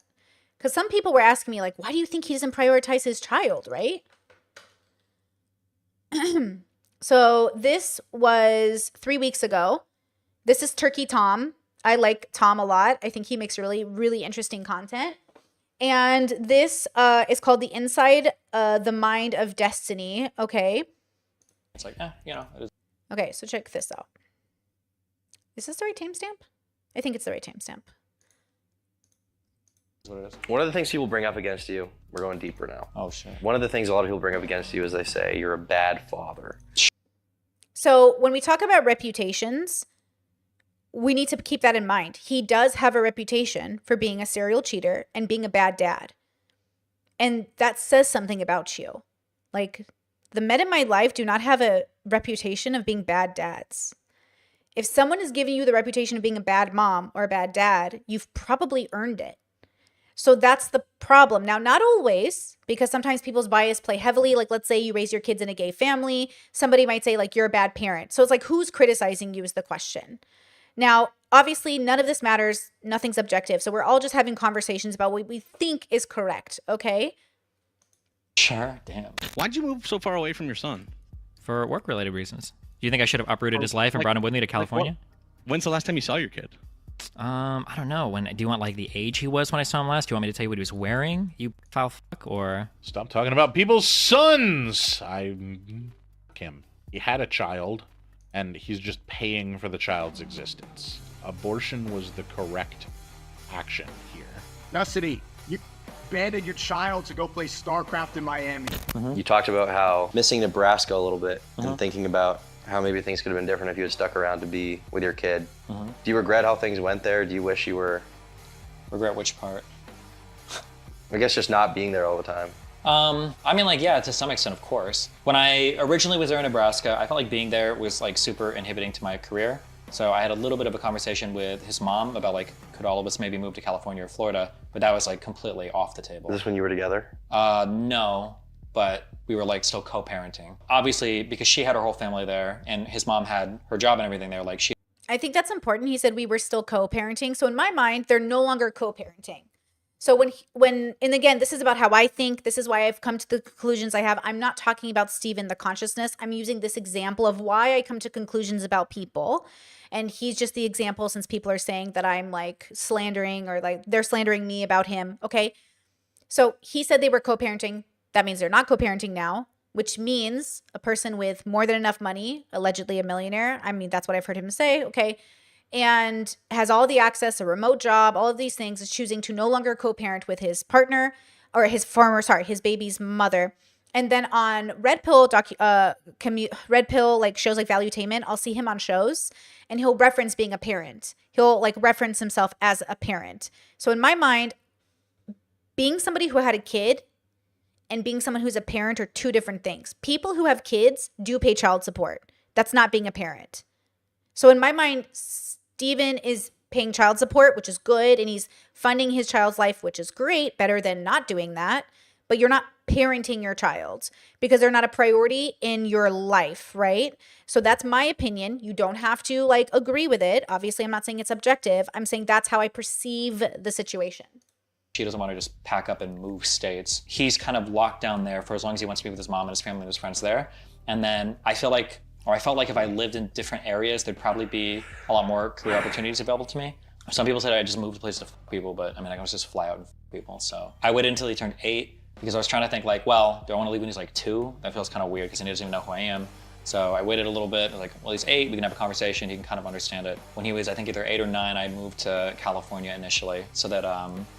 Because some people were asking me, like, why do you think he doesn't prioritize his child, right? So this was 3 weeks ago. This is Turkey Tom. I like Tom a lot. I think he makes really, really interesting content. And this is called The Inside the Mind of Destiny, okay? It's like, you know. It is. Okay, so check this out. Is this the right timestamp? I think it's the right timestamp. What it is. One of the things people bring up against you, we're going deeper now. Oh, shit. One of the things a lot of people bring up against you is they say you're a bad father. So when we talk about reputations, we need to keep that in mind. He does have a reputation for being a serial cheater and being a bad dad. And that says something about you. Like, the men in my life do not have a reputation of being bad dads. If someone is giving you the reputation of being a bad mom or a bad dad, you've probably earned it. So that's the problem. Now, not always, because sometimes people's bias play heavily. Like, let's say you raise your kids in a gay family. Somebody might say, like, you're a bad parent. So it's like, who's criticizing you is the question. Now, obviously, none of this matters. Nothing's objective. So we're all just having conversations about what we think is correct, okay? Sure, damn. Why'd you move so far away from your son? For work-related reasons. Do you think I should have uprooted his life and brought him with me to California? When's the last time you saw your kid? I don't know. Do you want like the age he was when I saw him last? Do you want me to tell you what he was wearing? You foul fuck, or stop talking about people's sons. Him. He had a child, and he's just paying for the child's existence. Abortion was the correct action here. Custody. You abandoned your child to go play StarCraft in Miami. You talked about how missing Nebraska a little bit and thinking about how maybe things could have been different if you had stuck around to be with your kid. Do you regret how things went there? Do you wish you were... Regret which part? I guess just not being there all the time. I mean, like, yeah, to some extent, of course. When I originally was there in Nebraska, I felt like being there was like super inhibiting to my career. So I had a little bit of a conversation with his mom about like, could all of us maybe move to California or Florida? But that was like completely off the table. Is this when you were together? No, but we were like still co-parenting. Obviously, because she had her whole family there and his mom had her job and everything there, like she... I think that's important. He said we were still co-parenting. So in my mind, they're no longer co-parenting. So and again, this is about how I think. This is why I've come to the conclusions I have. I'm not talking about Steven, the consciousness. I'm using this example of why I come to conclusions about people. And he's just the example, since people are saying that I'm like slandering, or like they're slandering me about him. Okay. So he said they were co-parenting. That means they're not co-parenting now, which means a person with more than enough money, allegedly a millionaire. I mean, that's what I've heard him say. Okay. And has all the access, a remote job, all of these things, is choosing to no longer co-parent with his partner or his baby's mother. And then on Red Pill, Red Pill, like shows like Valuetainment, I'll see him on shows and he'll reference being a parent. He'll like reference himself as a parent. So in my mind, being somebody who had a kid and being someone who's a parent are two different things. People who have kids do pay child support. That's not being a parent. So in my mind, Steven is paying child support, which is good, and he's funding his child's life, which is great, better than not doing that. But you're not parenting your child because they're not a priority in your life, right? So that's my opinion. You don't have to like agree with it. Obviously, I'm not saying it's objective. I'm saying that's how I perceive the situation. She doesn't want to just pack up and move states. He's kind of locked down there for as long as he wants to be with his mom and his family and his friends there. And then I felt like if I lived in different areas, there'd probably be a lot more career opportunities available to me. Some people said I just moved to places to f people, but I mean, I was just fly out and f people. So I waited until he turned 8 because I was trying to think like, well, do I want to leave when he's like 2? That feels kind of weird because he doesn't even know who I am. So I waited a little bit. I was like, well, he's 8. We can have a conversation. He can kind of understand it. When he was, I think, either 8 or 9, I moved to California initially so that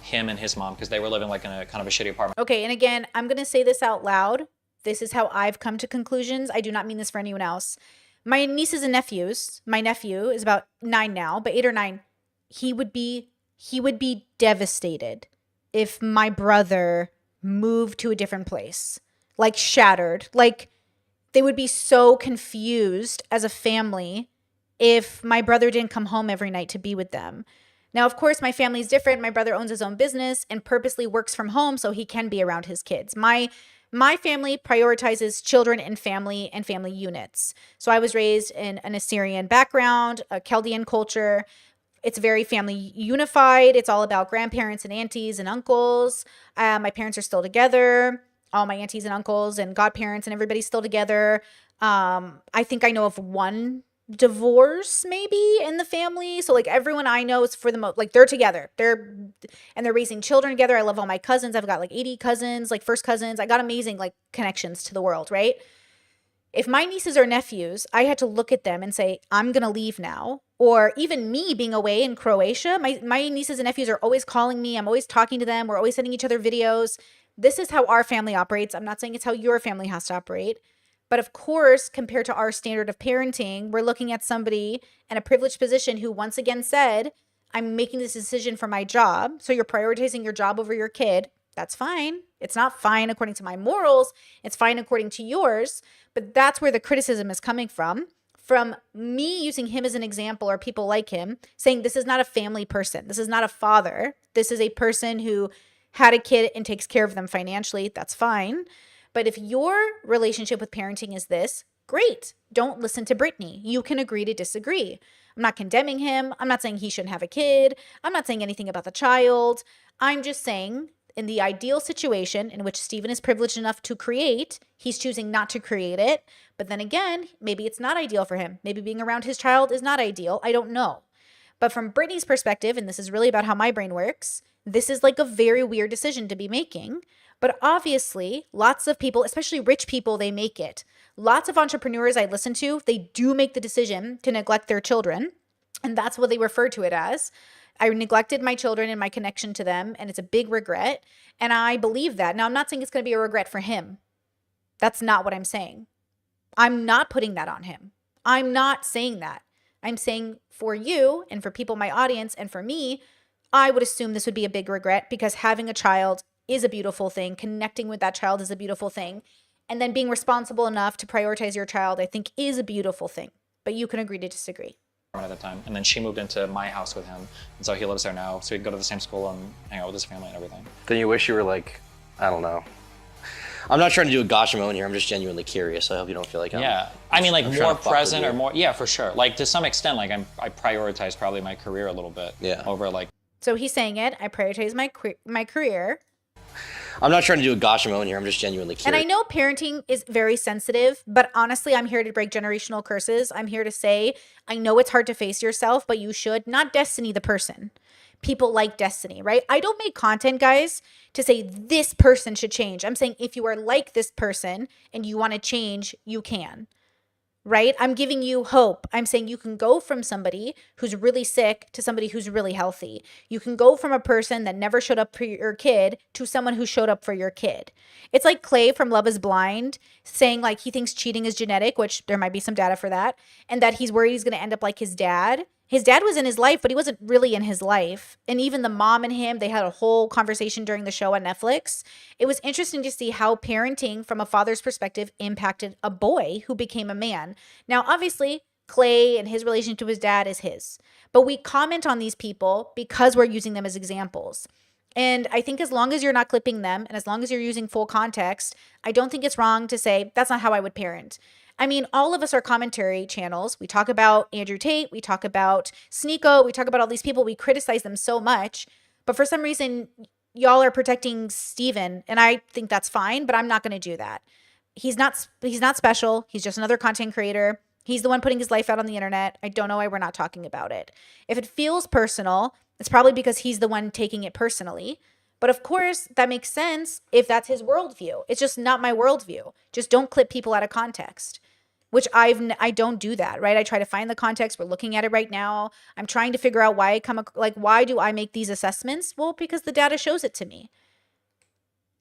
him and his mom, because they were living like in a kind of a shitty apartment. Okay, and again, I'm going to say this out loud. This is how I've come to conclusions. I do not mean this for anyone else. My nieces and nephews, my nephew is about 9 now, but 8 or 9, he would be devastated if my brother moved to a different place, like shattered. Like they would be so confused as a family if my brother didn't come home every night to be with them. Now, of course, my family is different. My brother owns his own business and purposely works from home so he can be around his kids. My family prioritizes children and family units. So I was raised in an Assyrian background, a Chaldean culture. It's very family unified. It's all about grandparents and aunties and uncles. My parents are still together. All my aunties and uncles and godparents and everybody's still together. I think I know of one divorce maybe in the family. So like everyone I know is for the most, like they're together. They're raising children together. I love all my cousins. I've got like 80 cousins, like first cousins. I got amazing like connections to the world, right? If my nieces or nephews, I had to look at them and say, I'm going to leave now. Or even me being away in Croatia, my nieces and nephews are always calling me. I'm always talking to them. We're always sending each other videos. This is how our family operates. I'm not saying it's how your family has to operate. But of course, compared to our standard of parenting, we're looking at somebody in a privileged position who once again said, I'm making this decision for my job. So you're prioritizing your job over your kid. That's fine. It's not fine according to my morals. It's fine according to yours. But that's where the criticism is coming from me using him as an example or people like him saying this is not a family person. This is not a father. This is a person who had a kid and takes care of them financially. That's fine. But if your relationship with parenting is this, great. Don't listen to Brittany. You can agree to disagree. I'm not condemning him. I'm not saying he shouldn't have a kid. I'm not saying anything about the child. I'm just saying in the ideal situation in which Steven is privileged enough to create, he's choosing not to create it. But then again, maybe it's not ideal for him. Maybe being around his child is not ideal. I don't know. But from Brittany's perspective, and this is really about how my brain works, this is like a very weird decision to be making. But obviously, lots of people, especially rich people, they make it. Lots of entrepreneurs I listen to, they do make the decision to neglect their children. And that's what they refer to it as. I neglected my children and my connection to them, and it's a big regret. And I believe that. Now, I'm not saying it's going to be a regret for him. That's not what I'm saying. I'm not putting that on him. I'm not saying that. I'm saying for you and for people in my audience and for me, I would assume this would be a big regret because having a child is a beautiful thing. Connecting with that child is a beautiful thing. And then being responsible enough to prioritize your child, I think, is a beautiful thing. But you can agree to disagree. At the time, and then she moved into my house with him, and so he lives there now, so he can go to the same school and hang out with his family and everything. Then you wish you were like, I don't know. I'm not trying to do a gotcha moment here. I'm just genuinely curious. I hope you don't feel like I mean, like more present or more, for sure. Like to some extent, like I prioritize probably my career a little bit over like. So he's saying it. I prioritize my career. I'm not trying to do a gotcha moment here. I'm just genuinely curious. And I know parenting is very sensitive, but honestly, I'm here to break generational curses. I'm here to say, I know it's hard to face yourself, but you should. Not Destiny the person. People like Destiny, right? I don't make content, guys, to say this person should change. I'm saying if you are like this person and you want to change, you can. Right? I'm giving you hope. I'm saying you can go from somebody who's really sick to somebody who's really healthy. You can go from a person that never showed up for your kid to someone who showed up for your kid. It's like Clay from Love is Blind saying like he thinks cheating is genetic, which there might be some data for that, and that he's worried he's going to end up like his dad. His dad was in his life, but he wasn't really in his life. And even the mom and him, they had a whole conversation during the show on Netflix. It was interesting to see how parenting from a father's perspective impacted a boy who became a man. Now, obviously, Clay and his relationship to his dad is his. But we comment on these people because we're using them as examples. And I think as long as you're not clipping them and as long as you're using full context, I don't think it's wrong to say, that's not how I would parent. I mean, all of us are commentary channels. We talk about Andrew Tate. We talk about Sneeko. We talk about all these people. We criticize them so much. But for some reason, y'all are protecting Steven. And I think that's fine, but I'm not going to do that. He's not special. He's just another content creator. He's the one putting his life out on the internet. I don't know why we're not talking about it. If it feels personal, it's probably because he's the one taking it personally. But of course, that makes sense if that's his worldview. It's just not my worldview. Just don't clip people out of context. Which I don't do that, right? I try to find the context. We're looking at it right now. I'm trying to figure out why why do I make these assessments? Well, because the data shows it to me.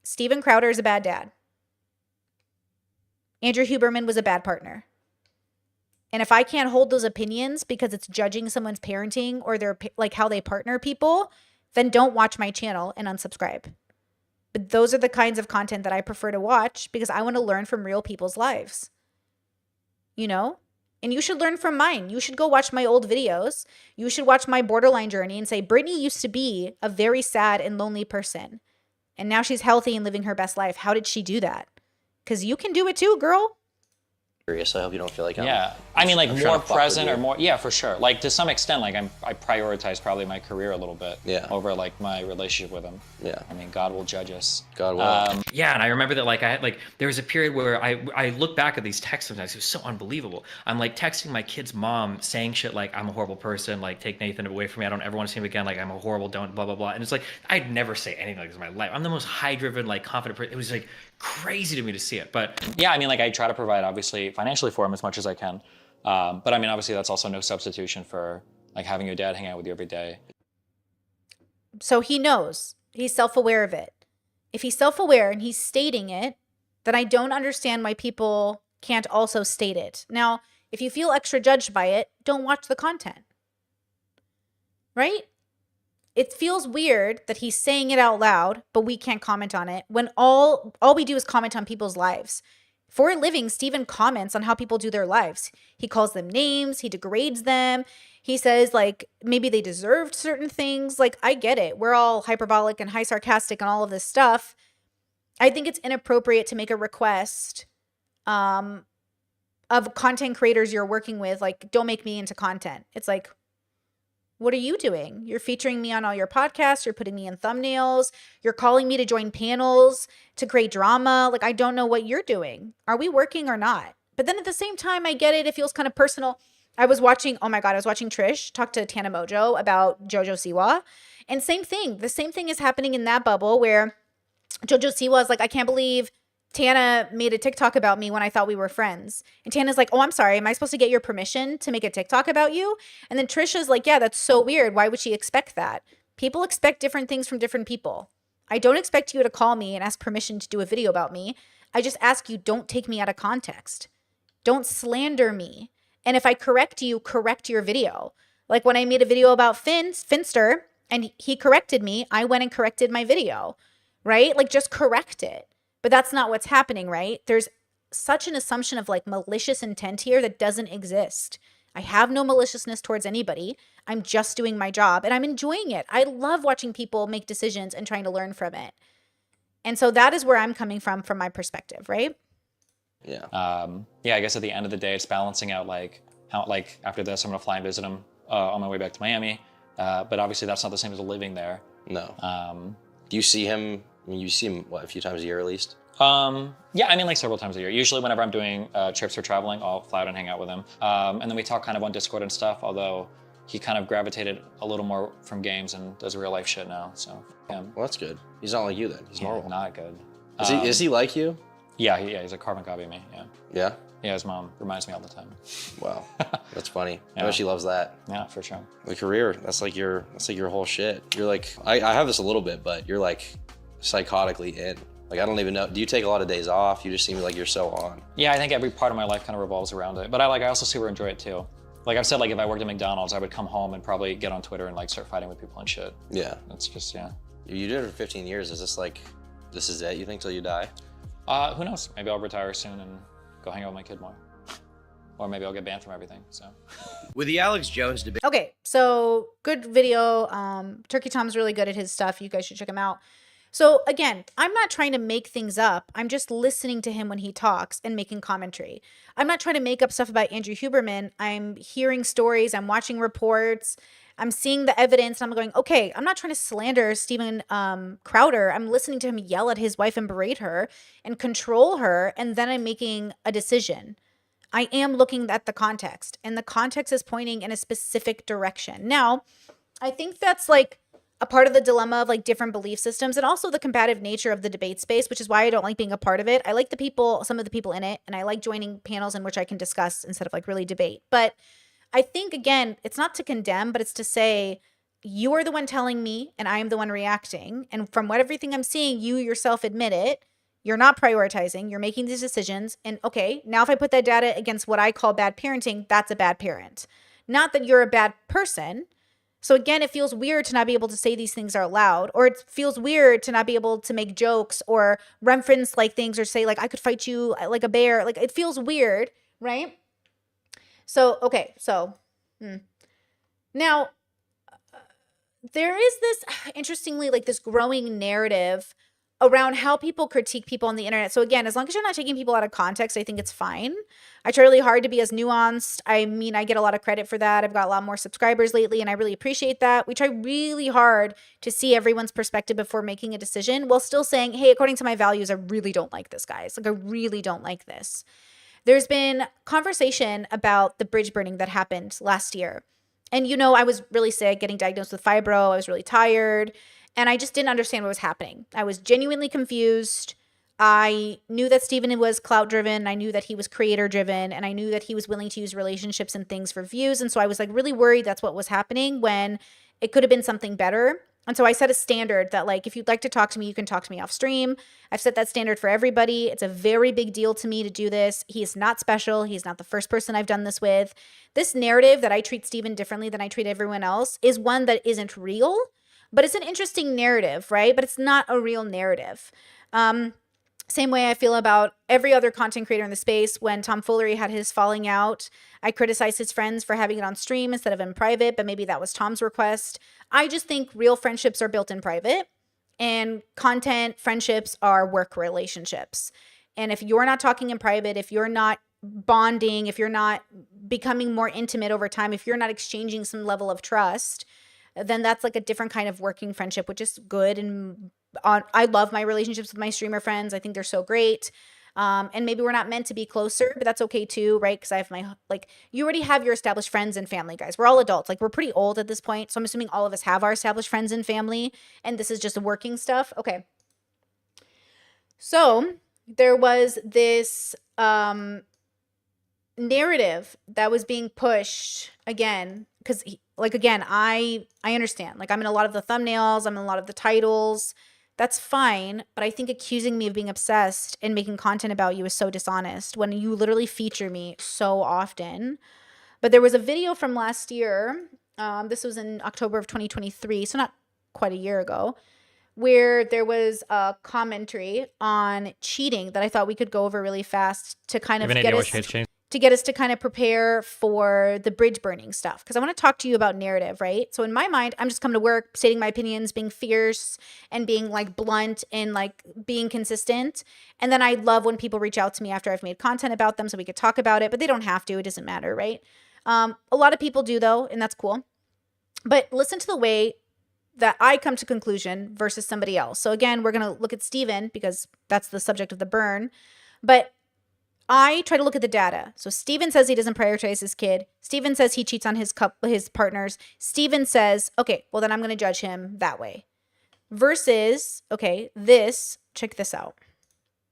Steven Crowder is a bad dad. Andrew Huberman was a bad partner. And if I can't hold those opinions because it's judging someone's parenting or their like how they partner people, then don't watch my channel and unsubscribe. But those are the kinds of content that I prefer to watch because I want to learn from real people's lives. You know, and you should learn from mine. You should go watch my old videos. You should watch my borderline journey and say, Brittany used to be a very sad and lonely person. And now she's healthy and living her best life. How did she do that? Because you can do it too, girl. I hope you don't feel like I mean, like more present or more, for sure. Like to some extent, like I prioritize probably my career a little bit over like my relationship with him. Yeah. I mean, God will judge us. God will. Yeah, and I remember that like I had like there was a period where I look back at these texts sometimes. It was so unbelievable. I'm like texting my kid's mom saying shit like I'm a horrible person, like take Nathan away from me. I don't ever want to see him again. Like I'm a horrible, don't blah blah blah. And it's like I'd never say anything like this in my life. I'm the most high driven, like confident person. It was like crazy to me to see it. But yeah, I mean, like I try to provide obviously financially for him as much as I can. But I mean, obviously that's also no substitution for like having your dad hang out with you every day. So he knows. He's self-aware of it. If he's self-aware and he's stating it, then I don't understand why people can't also state it. Now, if you feel extra judged by it, don't watch the content. Right? It feels weird that he's saying it out loud, but we can't comment on it when all we do is comment on people's lives. For a living, Steven comments on how people do their lives. He calls them names, he degrades them. He says like maybe they deserved certain things. Like I get it. We're all hyperbolic and high sarcastic and all of this stuff. I think it's inappropriate to make a request of content creators you're working with, like, don't make me into content. It's like, what are you doing? You're featuring me on all your podcasts. You're putting me in thumbnails. You're calling me to join panels to create drama. Like, I don't know what you're doing. Are we working or not? But then at the same time, I get it. It feels kind of personal. I was watching Trish talk to Tana Mojo about Jojo Siwa. And same thing. The same thing is happening in that bubble where Jojo Siwa is like, I can't believe Tana made a TikTok about me when I thought we were friends. And Tana's like, oh, I'm sorry. Am I supposed to get your permission to make a TikTok about you? And then Trisha's like, yeah, that's so weird. Why would she expect that? People expect different things from different people. I don't expect you to call me and ask permission to do a video about me. I just ask you, don't take me out of context. Don't slander me. And if I correct you, correct your video. Like when I made a video about Finster and he corrected me, I went and corrected my video, right? Like just correct it. But that's not what's happening, right? There's such an assumption of like malicious intent here that doesn't exist. I have no maliciousness towards anybody. I'm just doing my job and I'm enjoying it. I love watching people make decisions and trying to learn from it. And so that is where I'm coming from my perspective, right? Yeah. I guess at the end of the day, it's balancing out like how, like after this, I'm going to fly and visit him on my way back to Miami. But obviously that's not the same as living there. No. Do you see him? I mean, you see him, what, a few times a year at least? Yeah, I mean, like several times a year. Usually whenever I'm doing trips or traveling, I'll fly out and hang out with him. And then we talk kind of on Discord and stuff, although he kind of gravitated a little more from games and does real life shit now, so. Well, that's good. He's not like you then. He's normal. Not good. Is he like you? Yeah, he's a carbon copy of me, yeah. Yeah? Yeah, his mom reminds me all the time. Wow, that's funny. Yeah. I know she loves that. Yeah, for sure. The career, that's like your whole shit. You're like, I have this a little bit, but you're like psychotically in. Like, I don't even know. Do you take a lot of days off? You just seem like you're so on. Yeah, I think every part of my life kind of revolves around it. But I also super enjoy it too. Like I've said, like if I worked at McDonald's, I would come home and probably get on Twitter and like start fighting with people and shit. Yeah. That's just, yeah. You did it for 15 years. Is this like, this is it, you think, till you die? Who knows? Maybe I'll retire soon and go hang out with my kid more. Or maybe I'll get banned from everything, so. With the Alex Jones debate. Okay, so good video. Turkey Tom's really good at his stuff. You guys should check him out. So again, I'm not trying to make things up. I'm just listening to him when he talks and making commentary. I'm not trying to make up stuff about Andrew Huberman. I'm hearing stories. I'm watching reports. I'm seeing the evidence. And I'm going, okay, I'm not trying to slander Steven Crowder. I'm listening to him yell at his wife and berate her and control her. And then I'm making a decision. I am looking at the context. And the context is pointing in a specific direction. Now, I think that's like a part of the dilemma of like different belief systems and also the combative nature of the debate space, which is why I don't like being a part of it. I like some of the people in it, and I like joining panels in which I can discuss instead of like really debate. But I think, again, it's not to condemn, but it's to say, you are the one telling me and I am the one reacting. And from everything I'm seeing, you yourself admit it. You're not prioritizing. You're making these decisions. And okay, now if I put that data against what I call bad parenting, that's a bad parent. Not that you're a bad person. So again, it feels weird to not be able to say these things out loud, or it feels weird to not be able to make jokes or reference like things or say like, I could fight you like a bear. Like it feels weird, right? So, okay. So now there is this, interestingly, like this growing narrative around how people critique people on the internet. So again, as long as you're not taking people out of context, I think it's fine. I try really hard to be as nuanced. I mean, I get a lot of credit for that. I've got a lot more subscribers lately, and I really appreciate that. We try really hard to see everyone's perspective before making a decision, while still saying, hey, according to my values, I really don't like this, guys. Like, I really don't like this. There's been conversation about the bridge burning that happened last year. And, you know, I was really sick, getting diagnosed with fibro. I was really tired. And I just didn't understand what was happening. I was genuinely confused. I knew that Steven was clout driven. I knew that he was creator driven, and I knew that he was willing to use relationships and things for views. And so I was like really worried that's what was happening when it could have been something better. And so I set a standard that like, if you'd like to talk to me, you can talk to me off stream. I've set that standard for everybody. It's a very big deal to me to do this. He is not special. He's not the first person I've done this with. This narrative that I treat Steven differently than I treat everyone else is one that isn't real, but it's an interesting narrative, right? But it's not a real narrative. Same way I feel about every other content creator in the space. When Tom Foolery had his falling out, I criticized his friends for having it on stream instead of in private, but maybe that was Tom's request. I just think real friendships are built in private, and content friendships are work relationships. And if you're not talking in private, if you're not bonding, if you're not becoming more intimate over time, if you're not exchanging some level of trust, then that's like a different kind of working friendship, which is good. And I love my relationships with my streamer friends. I think they're so great. And maybe we're not meant to be closer, but that's okay too, right? Because I have my, like, you already have your established friends and family, guys. We're all adults. Like, we're pretty old at this point. So I'm assuming all of us have our established friends and family. And this is just working stuff. Okay. So there was this narrative that was being pushed again, because like, again, I understand, like, I'm in a lot of the thumbnails, I'm in a lot of the titles. That's fine, but I think accusing me of being obsessed and making content about you is so dishonest when you literally feature me so often. But there was a video from last year, this was in October of 2023, so not quite a year ago, where there was a commentary on cheating that I thought we could go over really fast to kind of get us to kind of prepare for the bridge burning stuff. Because I want to talk to you about narrative, right? So in my mind, I'm just coming to work, stating my opinions, being fierce and being like blunt and like being consistent. And then I love when people reach out to me after I've made content about them so we could talk about it, but they don't have to. It doesn't matter, right? A lot of people do though, and that's cool. But listen to the way that I come to conclusion versus somebody else. So again, we're going to look at Steven because that's the subject of the burn. But I try to look at the data. So Steven says he doesn't prioritize his kid. Steven says he cheats on his partners. Steven says, okay, well then I'm going to judge him that way. Versus, okay, check this out.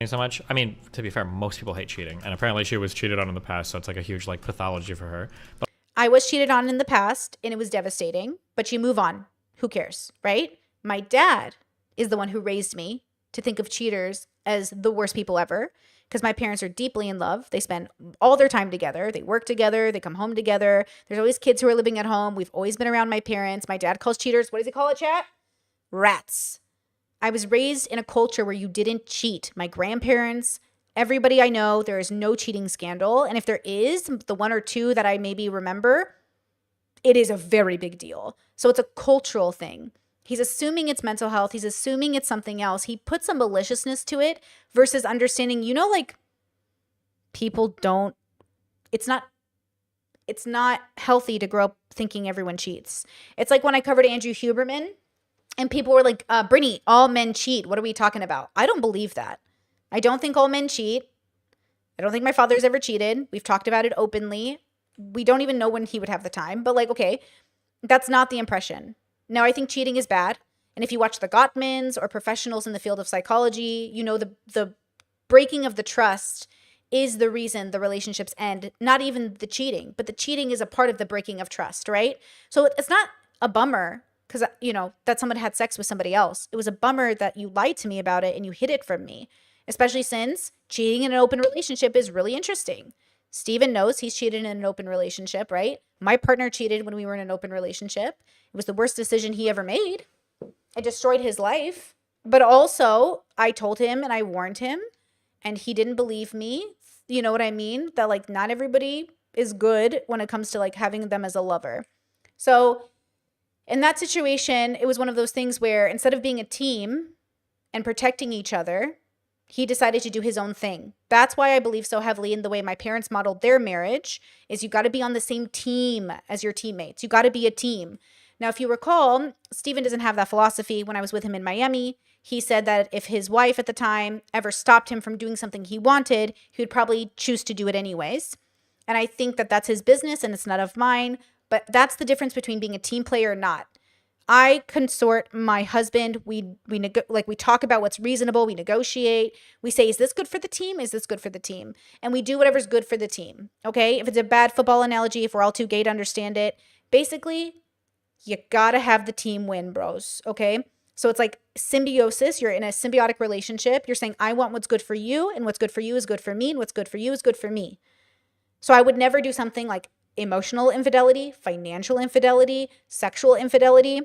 So much. I mean, to be fair, most people hate cheating, and apparently she was cheated on in the past, so it's like a huge like pathology for her. But I was cheated on in the past, and it was devastating, but you move on. Who cares, right? My dad is the one who raised me to think of cheaters as the worst people ever. Because my parents are deeply in love. They spend all their time together. They work together. They come home together. There's always kids who are living at home. We've always been around my parents. My dad calls cheaters, what does he call it, chat? Rats. I was raised in a culture where you didn't cheat. My grandparents, everybody I know, there is no cheating scandal. And if there is, the one or two that I maybe remember, it is a very big deal. So it's a cultural thing. He's assuming it's mental health. He's assuming it's something else. He puts some maliciousness to it versus understanding, like people don't, it's not healthy to grow up thinking everyone cheats. It's like when I covered Andrew Huberman and people were like, Brittany, all men cheat. What are we talking about? I don't believe that. I don't think all men cheat. I don't think my father's ever cheated. We've talked about it openly. We don't even know when he would have the time, but like, okay, that's not the impression. Now, I think cheating is bad. And if you watch the Gottmans or professionals in the field of psychology, you know the breaking of the trust is the reason the relationships end. Not even the cheating, but the cheating is a part of the breaking of trust, right? So it's not a bummer because, that someone had sex with somebody else. It was a bummer that you lied to me about it and you hid it from me, especially since cheating in an open relationship is really interesting. Steven knows he's cheated in an open relationship, right? My partner cheated when we were in an open relationship. It was the worst decision he ever made. It destroyed his life. But also, I told him and I warned him, and he didn't believe me. You know what I mean? That like not everybody is good when it comes to like having them as a lover. So in that situation, it was one of those things where instead of being a team and protecting each other, he decided to do his own thing. That's why I believe so heavily in the way my parents modeled their marriage is you got to be on the same team as your teammates. You got to be a team. Now, if you recall, Steven doesn't have that philosophy. When I was with him in Miami, he said that if his wife at the time ever stopped him from doing something he wanted, he would probably choose to do it anyways. And I think that that's his business and it's none of mine. But that's the difference between being a team player or not. I consort my husband. We talk about what's reasonable. We negotiate. We say, is this good for the team? Is this good for the team? And we do whatever's good for the team. Okay. If it's a bad football analogy, if we're all too gay to understand it, basically, you gotta have the team win, bros. Okay. So it's like symbiosis. You're in a symbiotic relationship. You're saying, I want what's good for you, and what's good for you is good for me, and what's good for you is good for me. So I would never do something like emotional infidelity, financial infidelity, sexual infidelity.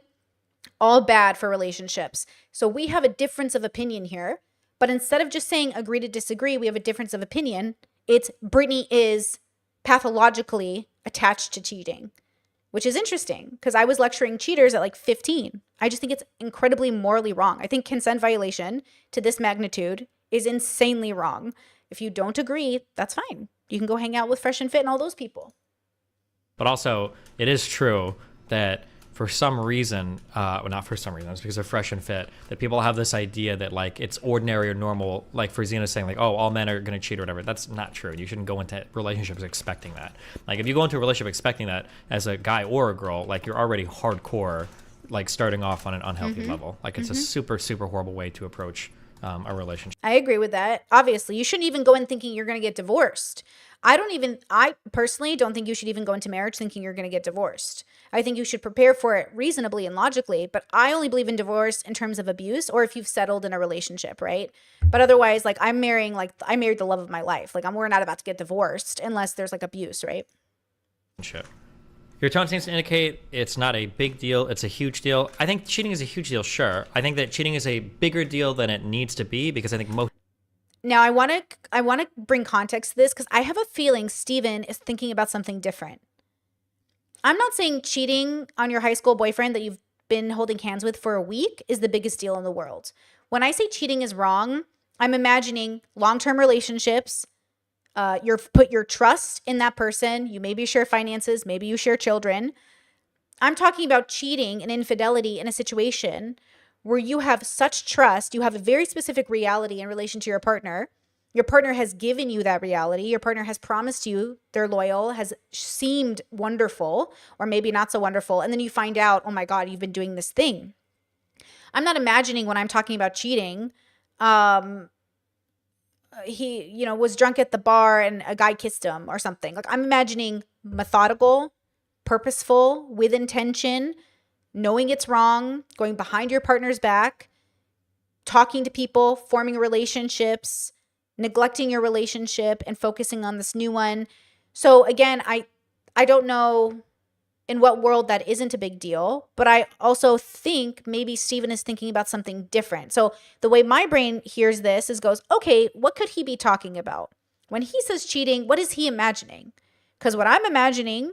All bad for relationships. So we have a difference of opinion here, but instead of just saying agree to disagree, we have a difference of opinion. It's Brittany is pathologically attached to cheating, which is interesting because I was lecturing cheaters at like 15. I just think it's incredibly morally wrong. I think consent violation to this magnitude is insanely wrong. If you don't agree, that's fine. You can go hang out with Fresh and Fit and all those people. But also, it is true that for some reason, well, not for some reason, it's because they're Fresh and Fit, that people have this idea that like it's ordinary or normal, like for Xena saying like, oh, all men are going to cheat or whatever. That's not true. You shouldn't go into relationships expecting that. Like if you go into a relationship expecting that as a guy or a girl, like you're already hardcore, like starting off on an unhealthy level. Like it's a super, super horrible way to approach a relationship. I agree with that. Obviously, you shouldn't even go in thinking you're going to get divorced. I personally don't think you should even go into marriage thinking you're going to get divorced. I think you should prepare for it reasonably and logically, but I only believe in divorce in terms of abuse or if you've settled in a relationship, right? But otherwise, like I married the love of my life. Like we're not about to get divorced unless there's like abuse, right? Your tone seems to indicate it's not a big deal, it's a huge deal. I think cheating is a huge deal, sure. I think that cheating is a bigger deal than it needs to be because I think most... Now, I want to bring context to this because I have a feeling Steven is thinking about something different. I'm not saying cheating on your high school boyfriend that you've been holding hands with for a week is the biggest deal in the world. When I say cheating is wrong, I'm imagining long-term relationships. You've put your trust in that person. You maybe share finances, maybe you share children. I'm talking about cheating and infidelity in a situation where you have such trust, you have a very specific reality in relation to your partner. Your partner has given you that reality. Your partner has promised you they're loyal, has seemed wonderful, or maybe not so wonderful. And then you find out, oh my God, you've been doing this thing. I'm not imagining when I'm talking about cheating, he, was drunk at the bar and a guy kissed him or something. Like I'm imagining methodical, purposeful, with intention, knowing it's wrong, going behind your partner's back, talking to people, forming relationships, neglecting your relationship and focusing on this new one. So again, I don't know in what world that isn't a big deal, but I also think maybe Steven is thinking about something different. So the way my brain hears this is goes, okay, what could he be talking about? When he says cheating, what is he imagining? Because what I'm imagining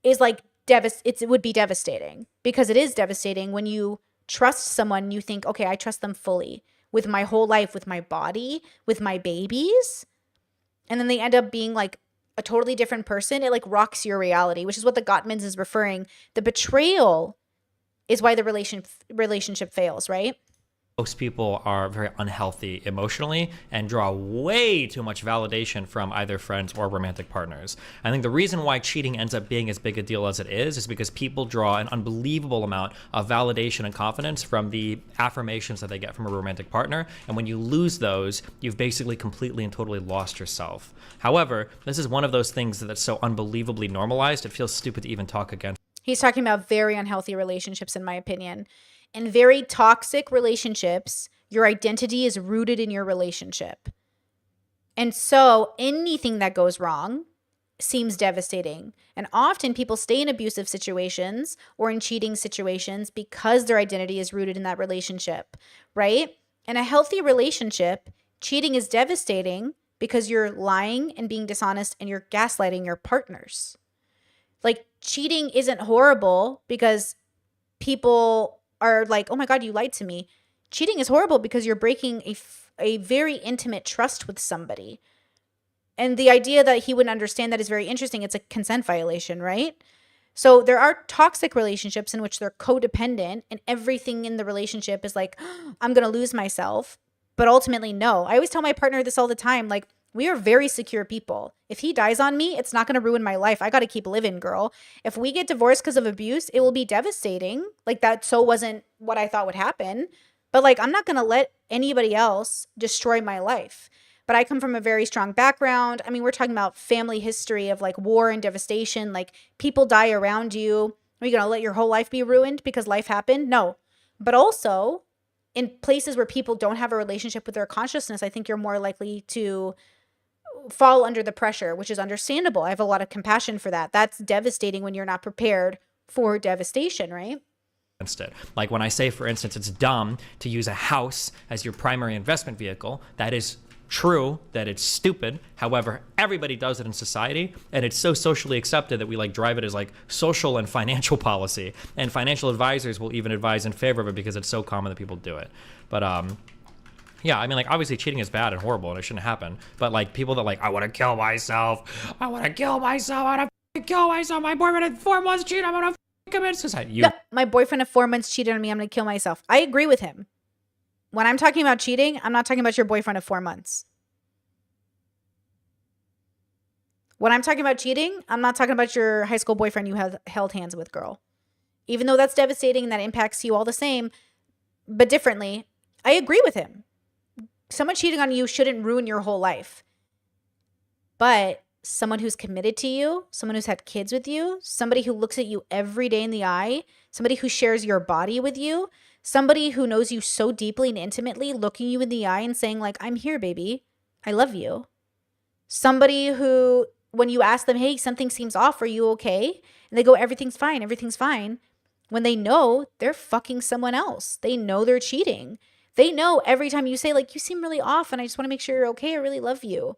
is like it would be devastating because it is devastating when you trust someone, you think, okay, I trust them fully with my whole life, with my body, with my babies. And then they end up being like a totally different person. It like rocks your reality, which is what the Gottmans is referring. The betrayal is why the relationship fails, right? Most people are very unhealthy emotionally and draw way too much validation from either friends or romantic partners. I think the reason why cheating ends up being as big a deal as it is because people draw an unbelievable amount of validation and confidence from the affirmations that they get from a romantic partner. And when you lose those, you've basically completely and totally lost yourself. However, this is one of those things that's so unbelievably normalized, it feels stupid to even talk against. He's talking about very unhealthy relationships, in my opinion. In very toxic relationships, your identity is rooted in your relationship. And so anything that goes wrong seems devastating. And often people stay in abusive situations or in cheating situations because their identity is rooted in that relationship, right? In a healthy relationship, cheating is devastating because you're lying and being dishonest and you're gaslighting your partners. Like cheating isn't horrible because people are like, oh my God, you lied to me. Cheating is horrible because you're breaking a very intimate trust with somebody. And the idea that he wouldn't understand that is very interesting. It's a consent violation, right? So there are toxic relationships in which they're codependent and everything in the relationship is like, oh, I'm going to lose myself. But ultimately, no. I always tell my partner this all the time. Like, We are very secure people. If he dies on me, it's not going to ruin my life. I got to keep living, girl. If we get divorced because of abuse, it will be devastating. Like, that so wasn't what I thought would happen. But like, I'm not going to let anybody else destroy my life. But I come from a very strong background. I mean, we're talking about family history of like war and devastation. Like, people die around you. Are you going to let your whole life be ruined because life happened? No. But also, in places where people don't have a relationship with their consciousness, I think you're more likely to fall under the pressure, which is understandable. I have a lot of compassion for that. That's devastating when you're not prepared for devastation, right? It. Like when I say, for instance, it's dumb to use a house as your primary investment vehicle, that is true, that it's stupid. However, everybody does it in society, and it's so socially accepted that we like drive it as like social and financial policy, and financial advisors will even advise in favor of it because it's so common that people do it. But yeah, I mean, like, obviously cheating is bad and horrible and it shouldn't happen, but like people that like, I want to kill myself, I want to kill myself, I want to kill myself, my boyfriend had 4 months cheated, I'm gonna commit suicide. No, my boyfriend of 4 months cheated on me, I'm gonna kill myself. I agree with him. When I'm talking about cheating, I'm not talking about your boyfriend of 4 months. When I'm talking about cheating, I'm not talking about your high school boyfriend you have held hands with, girl. Even though that's devastating and that impacts you all the same, but differently, I agree with him. Someone cheating on you shouldn't ruin your whole life. But someone who's committed to you, someone who's had kids with you, somebody who looks at you every day in the eye, somebody who shares your body with you, somebody who knows you so deeply and intimately, looking you in the eye and saying like, I'm here, baby. I love you. Somebody who, when you ask them, hey, something seems off, are you okay? And they go, everything's fine, everything's fine. When they know they're fucking someone else. They know they're cheating. They know every time you say like, you seem really off and I just want to make sure you're okay. I really love you.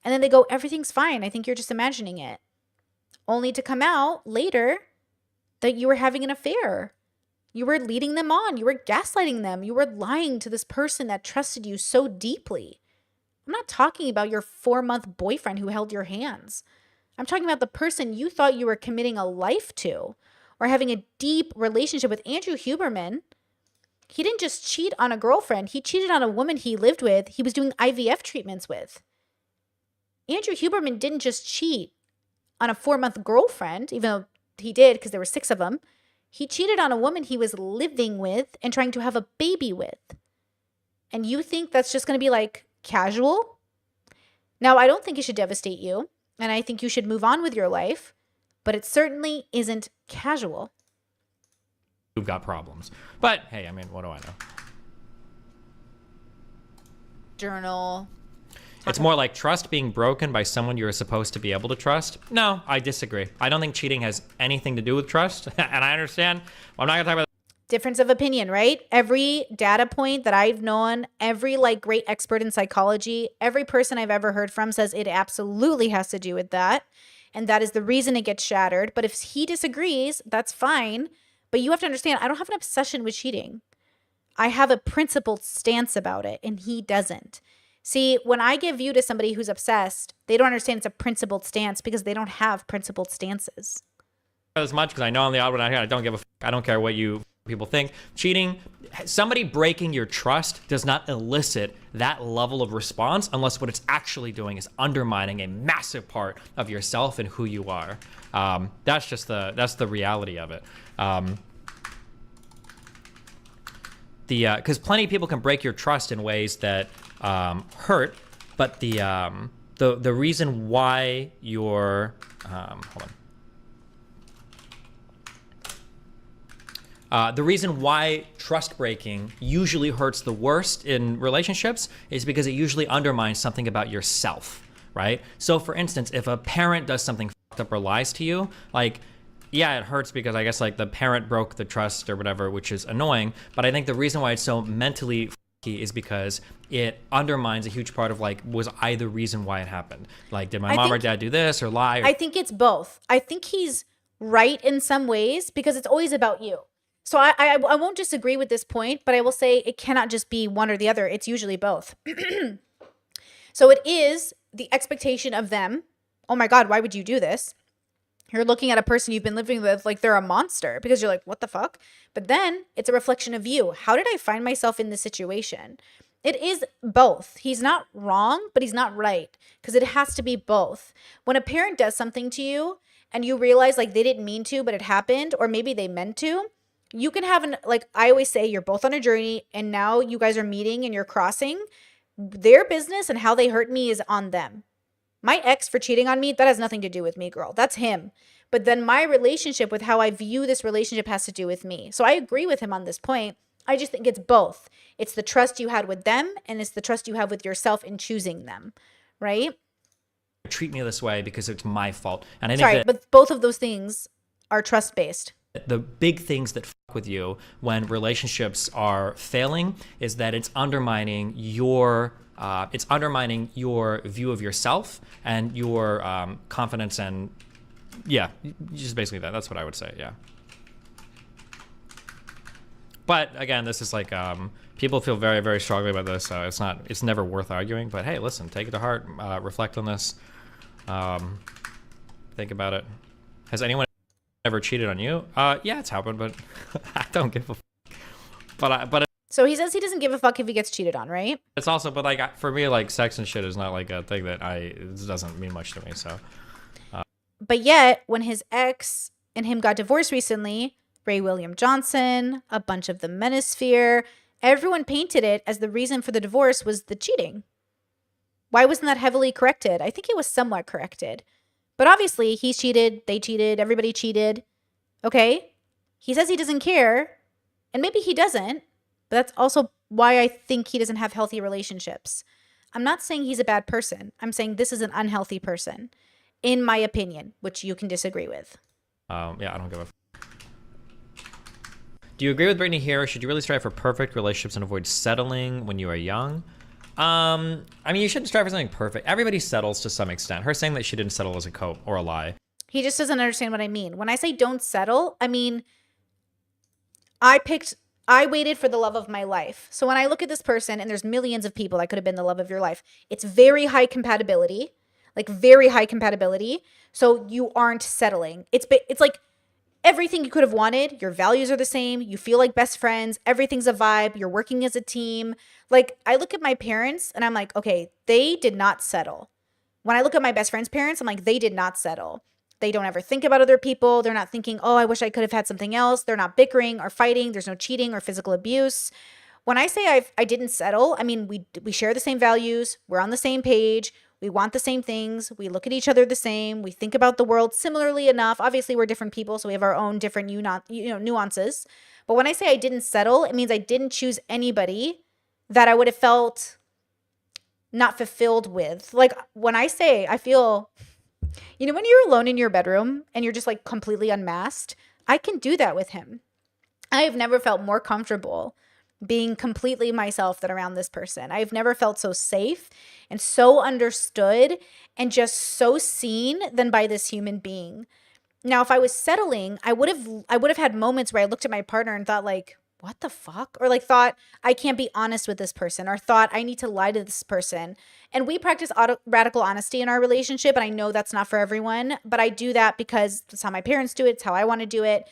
And then they go, everything's fine. I think you're just imagining it. Only to come out later that you were having an affair. You were leading them on. You were gaslighting them. You were lying to this person that trusted you so deeply. I'm not talking about your 4-month boyfriend who held your hands. I'm talking about the person you thought you were committing a life to or having a deep relationship with. Andrew Huberman, he didn't just cheat on a girlfriend. He cheated on a woman he lived with. He was doing IVF treatments with. Andrew Huberman didn't just cheat on a 4-month girlfriend, even though he did because there were 6 of them. He cheated on a woman he was living with and trying to have a baby with. And you think that's just going to be like casual? Now, I don't think it should devastate you, and I think you should move on with your life, but it certainly isn't casual. Who've got problems. But hey, I mean, what do I know? Journal. It's more like trust being broken by someone you're supposed to be able to trust. No, I disagree. I don't think cheating has anything to do with trust. And I understand. I'm not going to talk about difference of opinion, right? Every data point that I've known, every like great expert in psychology, every person I've ever heard from says it absolutely has to do with that. And that is the reason it gets shattered. But if he disagrees, that's fine. But you have to understand, I don't have an obsession with cheating. I have a principled stance about it, and he doesn't. See, when I give you to somebody who's obsessed, they don't understand it's a principled stance because they don't have principled stances. As much because I know I'm the odd one out here. I don't give a f. I don't care what you people think. Cheating, somebody breaking your trust does not elicit that level of response unless what it's actually doing is undermining a massive part of yourself and who you are. That's just the reality of it. Because plenty of people can break your trust in ways that hurt, but the reason why you're hold on. The reason why trust breaking usually hurts the worst in relationships is because it usually undermines something about yourself, right? So for instance, if a parent does something fucked up or lies to you, like, yeah, it hurts because I guess like the parent broke the trust or whatever, which is annoying. But I think the reason why it's so mentally fucky is because it undermines a huge part of like, was I the reason why it happened? Like, did my mom or dad do this or lie? I think it's both. I think he's right in some ways because it's always about you. So I won't disagree with this point, but I will say it cannot just be one or the other. It's usually both. So it is the expectation of them. Oh my God, why would you do this? You're looking at a person you've been living with like they're a monster because you're like, what the fuck? But then it's a reflection of you. How did I find myself in this situation? It is both. He's not wrong, but he's not right, because it has to be both. When a parent does something to you and you realize like they didn't mean to, but it happened, or maybe they meant to, you can have like I always say, you're both on a journey and now you guys are meeting and you're crossing. Their business and how they hurt me is on them. My ex for cheating on me, that has nothing to do with me, girl. That's him. But then my relationship with how I view this relationship has to do with me. So I agree with him on this point. I just think it's both. It's the trust you had with them and it's the trust you have with yourself in choosing them, right? Treat me this way because it's my fault. And I Sorry, think that but both of those things are trust-based. the big things that fuck with you when relationships are failing is that it's undermining your view of yourself and your confidence, and yeah, just basically that. That's what I would say. Yeah. But again, this is like people feel very, very strongly about this. So it's never worth arguing. But hey, listen, take it to heart. Reflect on this. Think about it. Has anyone ever cheated on you? Yeah, it's happened, but I don't give a fuck. But So he says he doesn't give a fuck if he gets cheated on, right? it's also, but like for me, like sex and shit is not like a thing that it doesn't mean much to me. So But yet, when his ex and him got divorced recently, Ray William Johnson, a bunch of the Manosphere, everyone painted it as the reason for the divorce was the cheating. Why wasn't that heavily corrected? I think it was somewhat corrected. But obviously, he cheated, they cheated, everybody cheated. Okay? He says he doesn't care, and maybe he doesn't, but that's also why I think he doesn't have healthy relationships. I'm not saying he's a bad person. I'm saying this is an unhealthy person, in my opinion, which you can disagree with. yeah, I don't give a fuck. Do you agree with Brittany here? Should you really strive for perfect relationships and avoid settling when you are young? I mean, you shouldn't strive for something perfect. Everybody settles to some extent. Her saying that she didn't settle is a cope or a lie. He just doesn't understand what I mean. When I say don't settle, I mean, I waited for the love of my life. So when I look at this person, and there's millions of people that could have been the love of your life, it's very high compatibility, like very high compatibility. So you aren't settling. It's like everything you could have wanted. Your values are the same. You feel like best friends. Everything's a vibe. You're working as a team. Like, I look at my parents and I'm like, okay, they did not settle. When I look at my best friend's parents, I'm like, they did not settle. They don't ever think about other people. They're not thinking, oh, I wish I could have had something else. They're not bickering or fighting. There's no cheating or physical abuse. When I say I didn't settle, I mean, we share the same values. We're on the same page. We want the same things. We look at each other the same. We think about the world similarly enough. Obviously, we're different people, so we have our own different nuances. But when I say I didn't settle, it means I didn't choose anybody that I would have felt not fulfilled with. Like, when I say I feel, when you're alone in your bedroom and you're just like completely unmasked, I can do that with him. I have never felt more comfortable being completely myself than around this person. I've never felt so safe and so understood and just so seen than by this human being. Now, if I was settling, I would have had moments where I looked at my partner and thought like, what the fuck? Or like thought I can't be honest with this person, or thought I need to lie to this person. And we practice radical honesty in our relationship. And I know that's not for everyone, but I do that because it's how my parents do it. It's how I want to do it.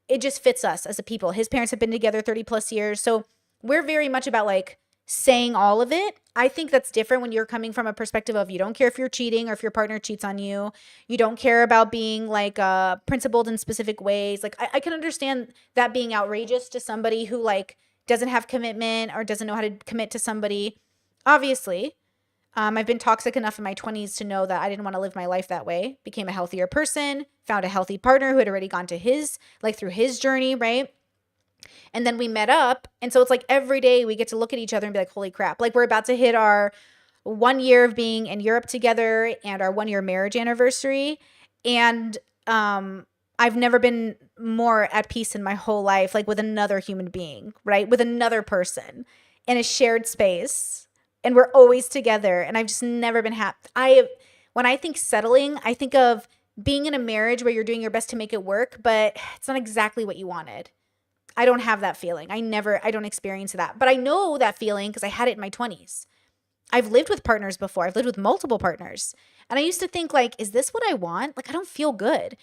It just fits us as a people. His parents have been together 30 plus years. So we're very much about like saying all of it. I think that's different when you're coming from a perspective of you don't care if you're cheating or if your partner cheats on you. You don't care about being like principled in specific ways. Like I can understand that being outrageous to somebody who like doesn't have commitment or doesn't know how to commit to somebody. Obviously, I've been toxic enough in my 20s to know that I didn't want to live my life that way. Became a healthier person, found a healthy partner who had already gone to through his journey, right? And then we met up. And so it's like every day we get to look at each other and be like, holy crap. Like we're about to hit our 1 year of being in Europe together and our 1 year marriage anniversary. And I've never been more at peace in my whole life, like with another human being, right? With another person in a shared space. And we're always together. And I've just never been happy. When I think settling, I think of being in a marriage where you're doing your best to make it work, but it's not exactly what you wanted. I don't have that feeling. I don't experience that. But I know that feeling because I had it in my 20s. I've lived with partners before. I've lived with multiple partners. And I used to think like, is this what I want? Like, I don't feel good.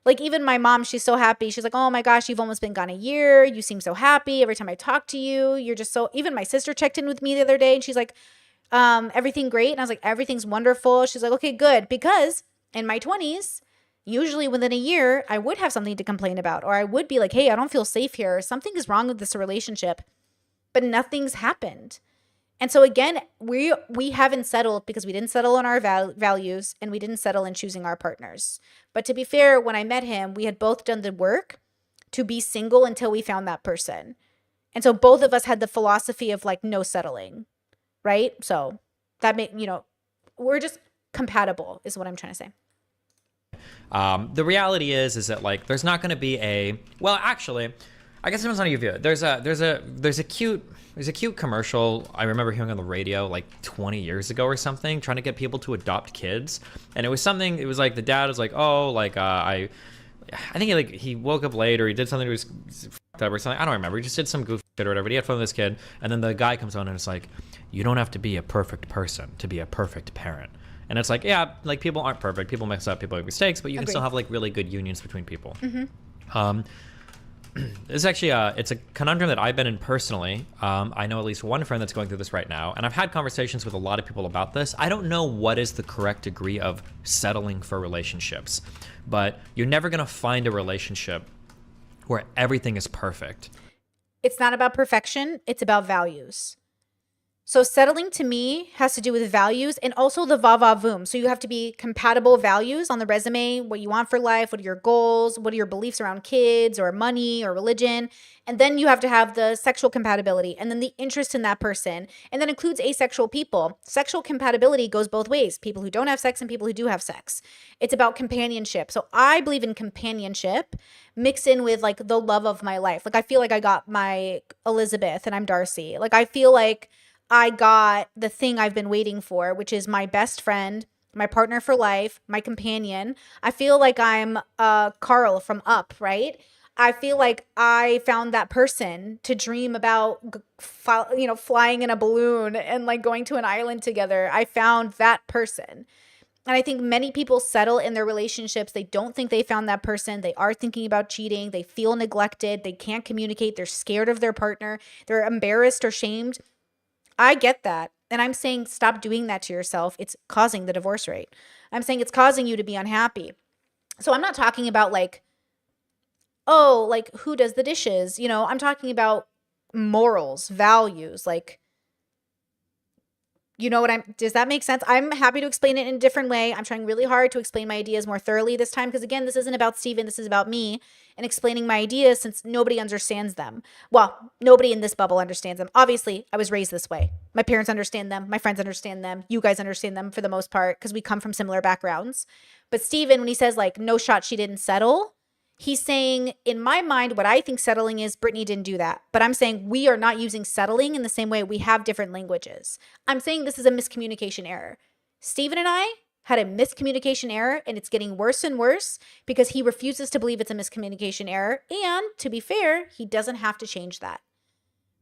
Like even my mom, she's so happy. She's like, oh my gosh, you've almost been gone a year. You seem so happy. Every time I talk to you, you're just so, even my sister checked in with me the other day and she's like, everything great? And I was like, everything's wonderful. She's like, okay, good. Because in my 20s, usually within a year, I would have something to complain about, or I would be like, hey, I don't feel safe here. Something is wrong with this relationship, but nothing's happened. And so again, we haven't settled because we didn't settle on our values and we didn't settle in choosing our partners. But to be fair, when I met him, we had both done the work to be single until we found that person. And so both of us had the philosophy of like no settling, right? So that we're just compatible is what I'm trying to say. The reality is that like there's not going to be actually, I guess it depends on how you view it. There's a cute commercial I remember hearing on the radio like 20 years ago or something, trying to get people to adopt kids, and it was like the dad was like, oh, like I think he woke up late or he did something, he was fucked up or something. I don't remember. He just did some goofy shit or whatever. But he had fun with this kid, and then the guy comes on and it's like, you don't have to be a perfect person to be a perfect parent. And it's like, yeah, like people aren't perfect. People mess up, people make mistakes, but you can still have like really good unions between people. Mm-hmm. It's actually it's a conundrum that I've been in personally. I know at least one friend that's going through this right now, and I've had conversations with a lot of people about this. I don't know what is the correct degree of settling for relationships, but you're never going to find a relationship where everything is perfect. It's not about perfection. It's about values. So settling to me has to do with values and also the va-va-voom. So you have to be compatible values on the resume, what you want for life, what are your goals, what are your beliefs around kids or money or religion. And then you have to have the sexual compatibility and then the interest in that person. And that includes asexual people. Sexual compatibility goes both ways. People who don't have sex and people who do have sex. It's about companionship. So I believe in companionship mixed in with like the love of my life. Like I feel like I got my Elizabeth and I'm Darcy. Like I feel like I got the thing I've been waiting for, which is my best friend, my partner for life, my companion. I feel like I'm Carl from Up, right? I feel like I found that person to dream about, flying in a balloon and like going to an island together. I found that person. And I think many people settle in their relationships. They don't think they found that person. They are thinking about cheating. They feel neglected. They can't communicate. They're scared of their partner. They're embarrassed or shamed. I get that. And I'm saying stop doing that to yourself. It's causing the divorce rate. I'm saying it's causing you to be unhappy. So I'm not talking about like, oh, like who does the dishes? I'm talking about morals, values, like, does that make sense? I'm happy to explain it in a different way. I'm trying really hard to explain my ideas more thoroughly this time because again, this isn't about Steven, this is about me and explaining my ideas since nobody understands them. Well, nobody in this bubble understands them. Obviously, I was raised this way. My parents understand them, my friends understand them, you guys understand them for the most part because we come from similar backgrounds. But Steven, when he says like, no shot she didn't settle, he's saying, in my mind, what I think settling is, Brittany didn't do that. But I'm saying we are not using settling in the same way. We have different languages. I'm saying this is a miscommunication error. Steven and I had a miscommunication error, and it's getting worse and worse because he refuses to believe it's a miscommunication error. And to be fair, he doesn't have to change that.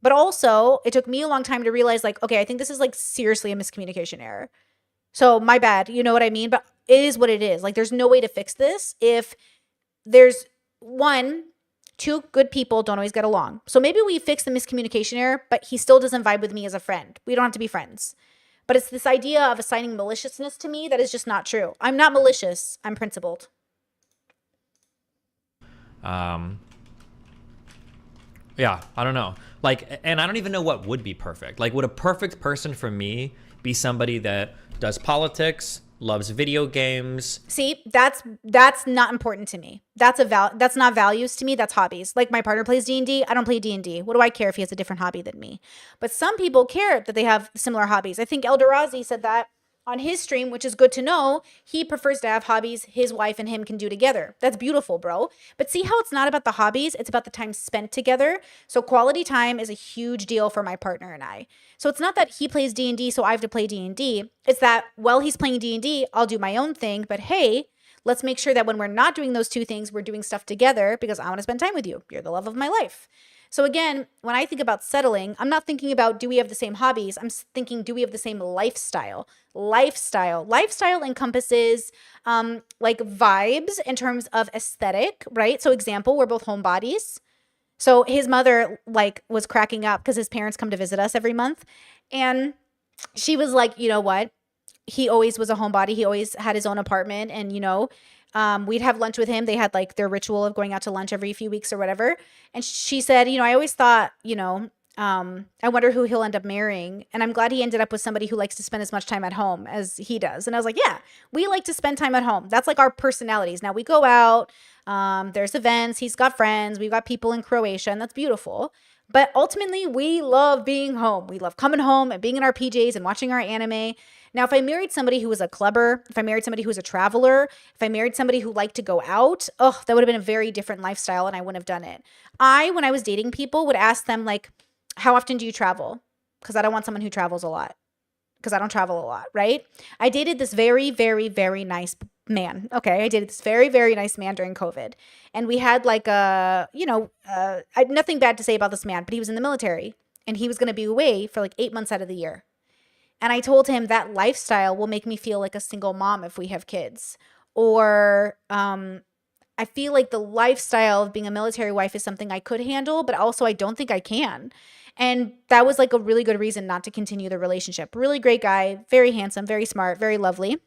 But also, it took me a long time to realize, like, okay, I think this is like seriously a miscommunication error. So my bad, you know what I mean? But it is what it is. Like, there's no way to fix this if there's two good people don't always get along. So maybe we fix the miscommunication error, but he still doesn't vibe with me as a friend. We don't have to be friends. But it's this idea of assigning maliciousness to me that is just not true. I'm not malicious. I'm principled. Yeah, I don't know. Like, and I don't even know what would be perfect. Like, would a perfect person for me be somebody that does politics, loves video games? See, that's not important to me. That's not values to me. That's hobbies. Like my partner plays D&D. I don't play D&D. What do I care if he has a different hobby than me? But some people care that they have similar hobbies. I think Eldorazi said that on his stream, which is good to know. He prefers to have hobbies his wife and him can do together. That's beautiful, bro. But see how it's not about the hobbies, it's about the time spent together. So quality time is a huge deal for my partner and I. So it's not that he plays D&D, so I have to play D&D. It's that while he's playing D&D, I'll do my own thing. But hey, let's make sure that when we're not doing those two things, we're doing stuff together because I want to spend time with you. You're the love of my life. So again, when I think about settling, I'm not thinking about do we have the same hobbies? I'm thinking do we have the same lifestyle? Lifestyle encompasses like vibes in terms of aesthetic, right? So example, we're both homebodies. So his mother like was cracking up because his parents come to visit us every month. And she was like, you know what? He always was a homebody. He always had his own apartment. And, you know, we'd have lunch with him. They had like their ritual of going out to lunch every few weeks or whatever. And she said, you know, I always thought, you know, I wonder who he'll end up marrying. And I'm glad he ended up with somebody who likes to spend as much time at home as he does. And I was like, yeah, we like to spend time at home. That's like our personalities. Now we go out, there's events, he's got friends, we've got people in Croatia, and that's beautiful. But ultimately, we love being home. We love coming home and being in our PJs and watching our anime. Now, if I married somebody who was a clubber, if I married somebody who was a traveler, if I married somebody who liked to go out, oh, that would have been a very different lifestyle and I wouldn't have done it. When I was dating people, would ask them like, how often do you travel? Because I don't want someone who travels a lot. Because I don't travel a lot, right? I dated this very, very, very nice man. Okay, I dated this very, very nice man during COVID. And we had like a, you know, I had nothing bad to say about this man, but he was in the military. And he was going to be away for like 8 months out of the year. And I told him that lifestyle will make me feel like a single mom if we have kids. Or I feel like the lifestyle of being a military wife is something I could handle, but also I don't think I can. And that was like a really good reason not to continue the relationship. Really great guy, very handsome, very smart, very lovely.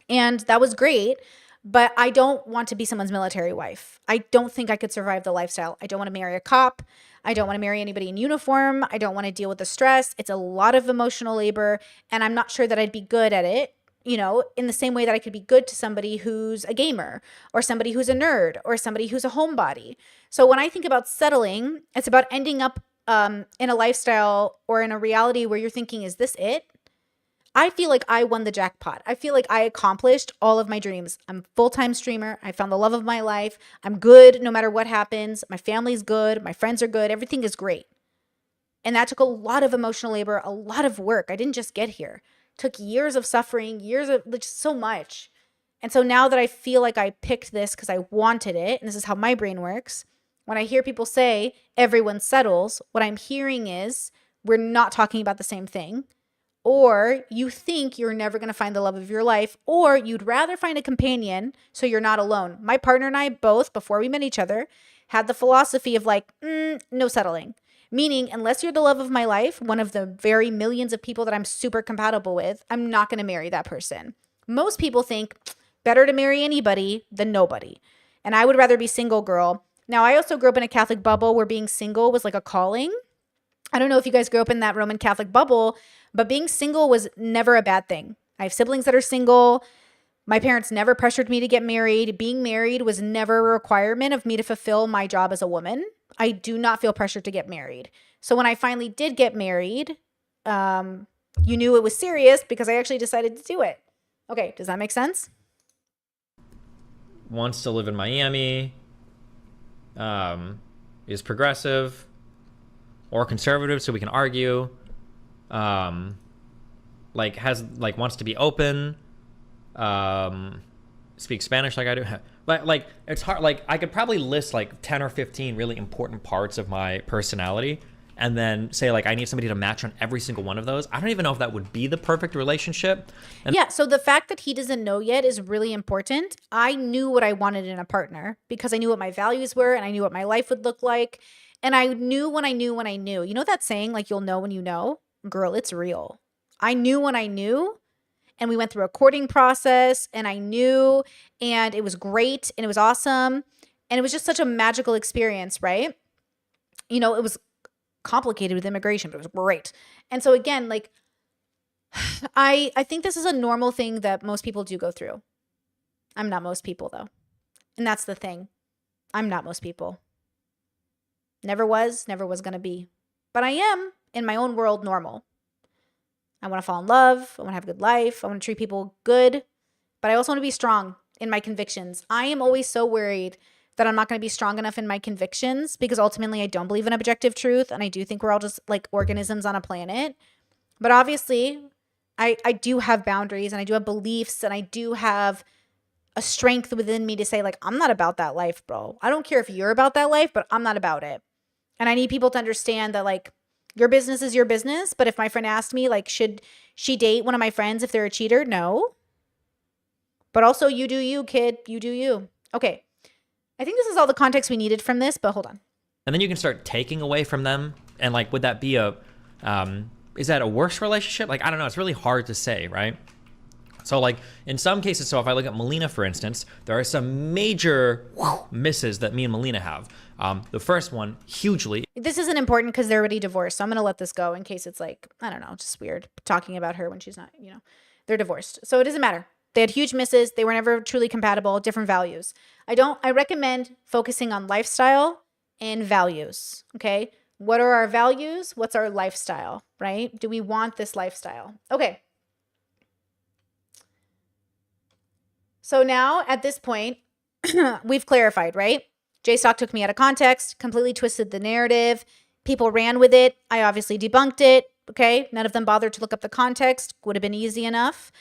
And that was great, but I don't want to be someone's military wife. I don't think I could survive the lifestyle. I don't want to marry a cop. I don't want to marry anybody in uniform. I don't want to deal with the stress. It's a lot of emotional labor, and I'm not sure that I'd be good at it, you know, in the same way that I could be good to somebody who's a gamer or somebody who's a nerd or somebody who's a homebody. So when I think about settling, it's about ending up in a lifestyle or in a reality where you're thinking, is this it? I feel like I won the jackpot. I feel like I accomplished all of my dreams. I'm a full-time streamer. I found the love of my life. I'm good no matter what happens. My family's good. My friends are good. Everything is great. And that took a lot of emotional labor, a lot of work. I didn't just get here. It took years of suffering, years of just so much. And so now that I feel like I picked this because I wanted it, and this is how my brain works, when I hear people say everyone settles, what I'm hearing is we're not talking about the same thing. Or you think you're never going to find the love of your life, or you'd rather find a companion so you're not alone. My partner and I both, before we met each other, had the philosophy of like, no settling. Meaning, unless you're the love of my life, one of the very millions of people that I'm super compatible with, I'm not going to marry that person. Most people think better to marry anybody than nobody. And I would rather be single girl. Now, I also grew up in a Catholic bubble where being single was like a calling. I don't know if you guys grew up in that Roman Catholic bubble, but being single was never a bad thing. I have siblings that are single. My parents never pressured me to get married. Being married was never a requirement of me to fulfill my job as a woman. I do not feel pressured to get married. So when I finally did get married, you knew it was serious because I actually decided to do it. Okay, does that make sense? Wants to live in Miami, is progressive or conservative, so we can argue. Like wants to be open, speaks Spanish like I do. But like it's hard. Like I could probably list like 10 or 15 really important parts of my personality, and then say like I need somebody to match on every single one of those. I don't even know if that would be the perfect relationship. And yeah, so the fact that he doesn't know yet is really important. I knew what I wanted in a partner because I knew what my values were and I knew what my life would look like. And I knew when I knew when I knew. You know that saying, like, you'll know when you know? Girl, it's real. I knew when I knew, and we went through a courting process, and I knew, and it was great, and it was awesome, and it was just such a magical experience, right? You know, it was complicated with immigration, but it was great. And so again, like, I think this is a normal thing that most people do go through. I'm not most people, though. And that's the thing. I'm not most people. Never was going to be. But I am, in my own world, normal. I want to fall in love. I want to have a good life. I want to treat people good. But I also want to be strong in my convictions. I am always so worried that I'm not going to be strong enough in my convictions because ultimately I don't believe in objective truth. And I do think we're all just like organisms on a planet. But obviously, I do have boundaries and I do have beliefs and I do have a strength within me to say, like, I'm not about that life, bro. I don't care if you're about that life, but I'm not about it. And I need people to understand that, like, your business is your business. But if my friend asked me, like, should she date one of my friends if they're a cheater? No. But also, you do you, kid. You do you. Okay. I think this is all the context we needed from this, but hold on. And then you can start taking away from them. And like, would that be is that a worse relationship? Like, I don't know. It's really hard to say, right? So like in some cases, so if I look at Melina, for instance, there are some major misses that me and Melina have. The first one, hugely. This isn't important because they're already divorced. So I'm going to let this go in case it's like, I don't know, just weird talking about her when she's not, you know, they're divorced. So it doesn't matter. They had huge misses. They were never truly compatible, different values. I recommend focusing on lifestyle and values. Okay. What are our values? What's our lifestyle, right? Do we want this lifestyle? Okay. So now at this point, we've clarified, right? J-Stock took me out of context, completely twisted the narrative. People ran with it. I obviously debunked it. Okay. None of them bothered to look up the context. Would have been easy enough.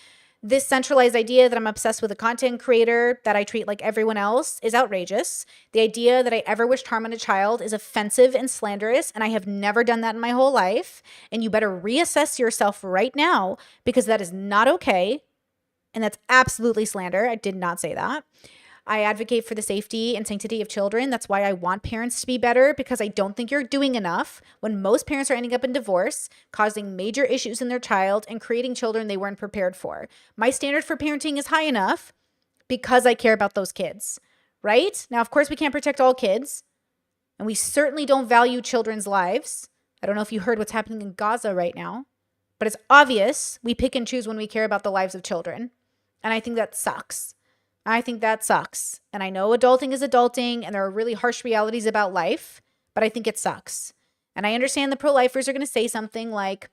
This centralized idea that I'm obsessed with a content creator that I treat like everyone else is outrageous. The idea that I ever wished harm on a child is offensive and slanderous, and I have never done that in my whole life. And you better reassess yourself right now because that is not okay. And that's absolutely slander. I did not say that. I advocate for the safety and sanctity of children. That's why I want parents to be better, because I don't think you're doing enough when most parents are ending up in divorce, causing major issues in their child and creating children they weren't prepared for. My standard for parenting is high enough because I care about those kids, right? Now, of course, we can't protect all kids, and we certainly don't value children's lives. I don't know if you heard what's happening in Gaza right now, but it's obvious we pick and choose when we care about the lives of children. And I think that sucks. I think that sucks. And I know adulting is adulting and there are really harsh realities about life, but I think it sucks. And I understand the pro-lifers are going to say something like,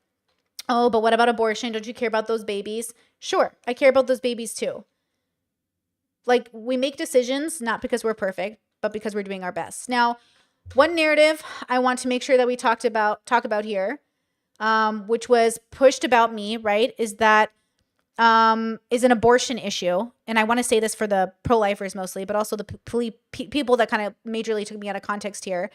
oh, but what about abortion? Don't you care about those babies? Sure, I care about those babies too. Like, we make decisions not because we're perfect, but because we're doing our best. Now, one narrative I want to make sure that we talk about here, which was pushed about me, right, is that is an abortion issue. And I want to say this for the pro-lifers mostly, but also the people that kind of majorly took me out of context here.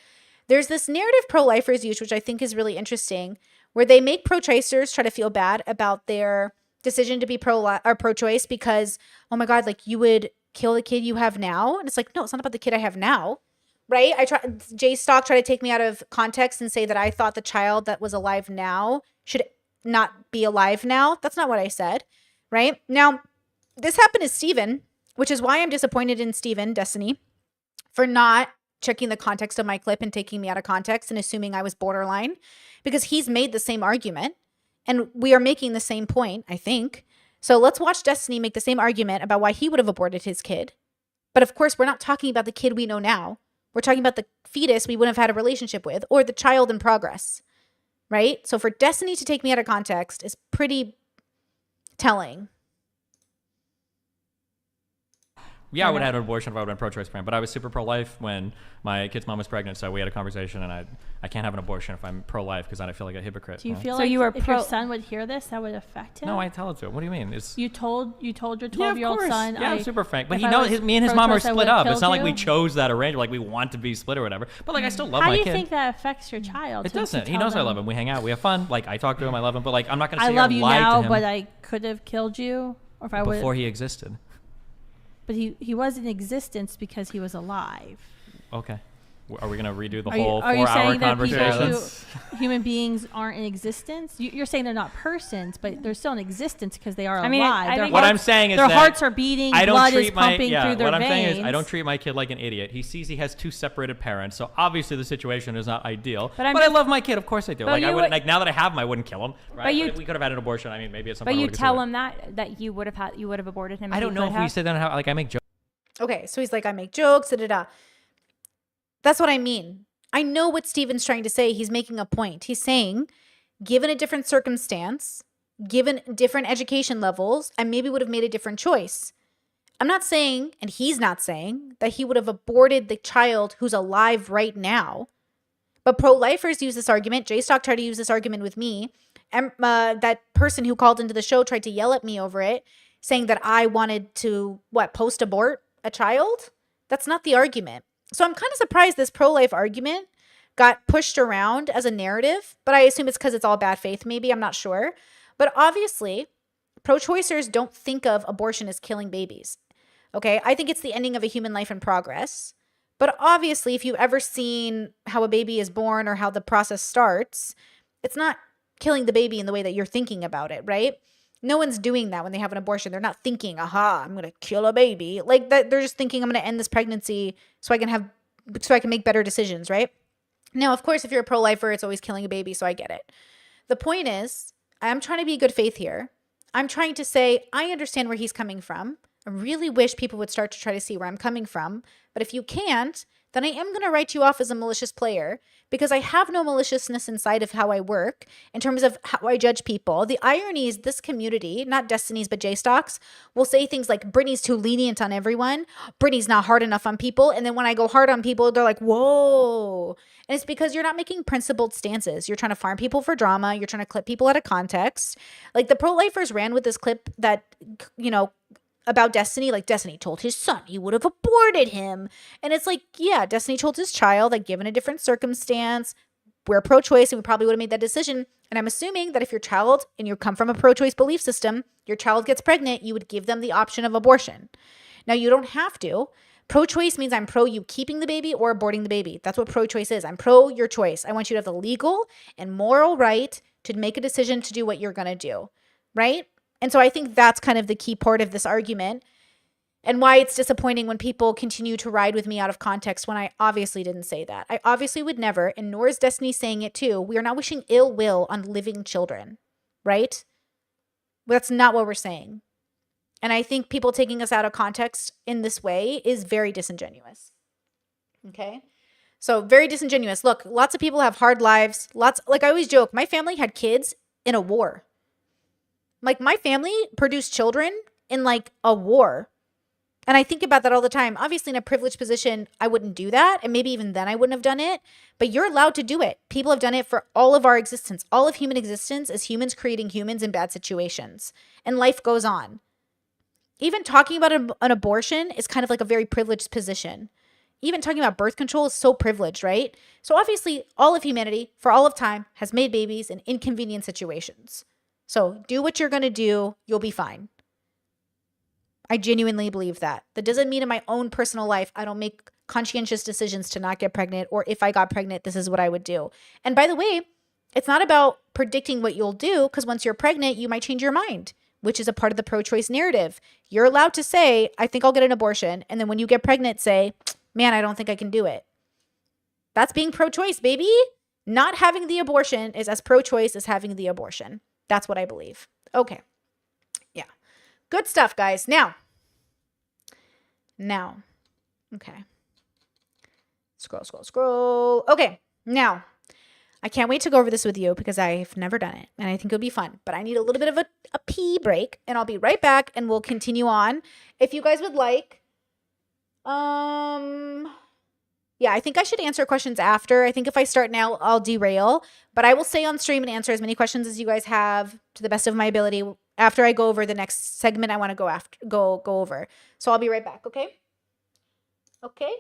There's this narrative pro-lifers use, which I think is really interesting, where they make pro-choicers try to feel bad about their decision to be pro-choice because, oh my God, like, you would kill the kid you have now. And it's like, no, it's not about the kid I have now, right? J-Stock tried to take me out of context and say that I thought the child that was alive now should not be alive now. That's not what I said. Right? Now, this happened to Steven, which is why I'm disappointed in Steven, Destiny, for not checking the context of my clip and taking me out of context and assuming I was borderline, because he's made the same argument and we are making the same point, I think. So let's watch Destiny make the same argument about why he would have aborted his kid. But of course, we're not talking about the kid we know now. We're talking about the fetus we wouldn't have had a relationship with or the child in progress, right? So for Destiny to take me out of context is pretty telling. Yeah, I would have had an abortion if I would have been pro-choice parent, but I was super pro-life when my kid's mom was pregnant, so we had a conversation, and I can't have an abortion if I'm pro-life because then I feel like a hypocrite. Do you feel like if your son would hear this, that would affect him? No, I tell it to him. What do you mean? You told your 12-year-old son. Yeah, I'm super frank. But he knows me and his mom are split up. It's not like we chose that arrangement, like we want to be split or whatever. But like I still love my kid. How do you think that affects your child? It doesn't. He knows I love him. We hang out. We have fun. Like I talk to him. I love him. But like I'm not gonna say I love you now, to him but I could have killed you, or if I would. Before he existed. But he was in existence because he was alive. Okay. Are we going to redo the whole 4-hour conversation? Are you saying conversation? that human beings aren't in existence? You're saying they're not persons, but they're still in existence because they are alive. What I'm saying is their hearts are beating, blood is pumping through their veins. What I'm saying is I don't treat my kid like an idiot. He sees he has two separated parents, so obviously the situation is not ideal. But I love my kid. Of course I do. Like I wouldn't, like now that I have him, I wouldn't kill him. Right? But we could have had an abortion. I mean, maybe at some point. But you tell him that you would have aborted him. I don't know if we sit down and like I make jokes. Okay, so he's like, I make jokes, That's what I mean. I know what Steven's trying to say. He's making a point. He's saying, given a different circumstance, given different education levels, I maybe would have made a different choice. I'm not saying, and he's not saying, that he would have aborted the child who's alive right now. But pro-lifers use this argument. J-Stock tried to use this argument with me. And that person who called into the show tried to yell at me over it, saying that I wanted to, post-abort a child? That's not the argument. So I'm kind of surprised this pro-life argument got pushed around as a narrative, but I assume it's because it's all bad faith, maybe. I'm not sure. But obviously, pro-choicers don't think of abortion as killing babies. Okay? I think it's the ending of a human life in progress. But obviously, if you've ever seen how a baby is born or how the process starts, it's not killing the baby in the way that you're thinking about it, right? No one's doing that when they have an abortion. They're not thinking, aha, I'm going to kill a baby. Like that, they're just thinking, I'm going to end this pregnancy so I can make better decisions, right? Now, of course, if you're a pro-lifer, it's always killing a baby, so I get it. The point is, I'm trying to be good faith here. I'm trying to say, I understand where he's coming from. I really wish people would start to try to see where I'm coming from. But if you can't, then I am going to write you off as a malicious player because I have no maliciousness inside of how I work in terms of how I judge people. The irony is this community, not Destiny's, but J-Stocks, will say things like, Brittany's too lenient on everyone. Brittany's not hard enough on people. And then when I go hard on people, they're like, whoa. And it's because you're not making principled stances. You're trying to farm people for drama. You're trying to clip people out of context. Like the pro-lifers ran with this clip that, you know, about Destiny, like Destiny told his son he would have aborted him. And it's like, yeah, Destiny told his child, like given a different circumstance, we're pro-choice and we probably would have made that decision. And I'm assuming that if your child, and you come from a pro-choice belief system, your child gets pregnant, you would give them the option of abortion. Now, you don't have to. Pro-choice means I'm pro you keeping the baby or aborting the baby. That's what pro-choice is. I'm pro your choice. I want you to have the legal and moral right to make a decision to do what you're going to do, right? And so I think that's kind of the key part of this argument and why it's disappointing when people continue to ride with me out of context when I obviously didn't say that. I obviously would never, and nor is Destiny saying it too. We are not wishing ill will on living children, right? That's not what we're saying. And I think people taking us out of context in this way is very disingenuous. Okay? So very disingenuous. Look, lots of people have hard lives. Like I always joke, my family had kids in a war. Like my family produced children in like a war. And I think about that all the time. Obviously in a privileged position, I wouldn't do that. And maybe even then I wouldn't have done it. But you're allowed to do it. People have done it for all of our existence. All of human existence is humans creating humans in bad situations. And life goes on. Even talking about an abortion is kind of like a very privileged position. Even talking about birth control is so privileged, right? So obviously all of humanity for all of time has made babies in inconvenient situations. So do what you're going to do. You'll be fine. I genuinely believe that. That doesn't mean in my own personal life, I don't make conscientious decisions to not get pregnant, or if I got pregnant, this is what I would do. And by the way, it's not about predicting what you'll do, because once you're pregnant, you might change your mind, which is a part of the pro-choice narrative. You're allowed to say, I think I'll get an abortion. And then when you get pregnant, say, man, I don't think I can do it. That's being pro-choice, baby. Not having the abortion is as pro-choice as having the abortion. That's what I believe. Okay. Yeah. Good stuff, guys. Now. Okay. Scroll. Okay. Now, I can't wait to go over this with you because I've never done it and I think it'll be fun. But I need a little bit of a pee break and I'll be right back and we'll continue on. If you guys would like, yeah, I think I should answer questions after. I think if I start now, I'll derail. But I will stay on stream and answer as many questions as you guys have to the best of my ability after I go over the next segment I want to go over. So I'll be right back, okay? Okay.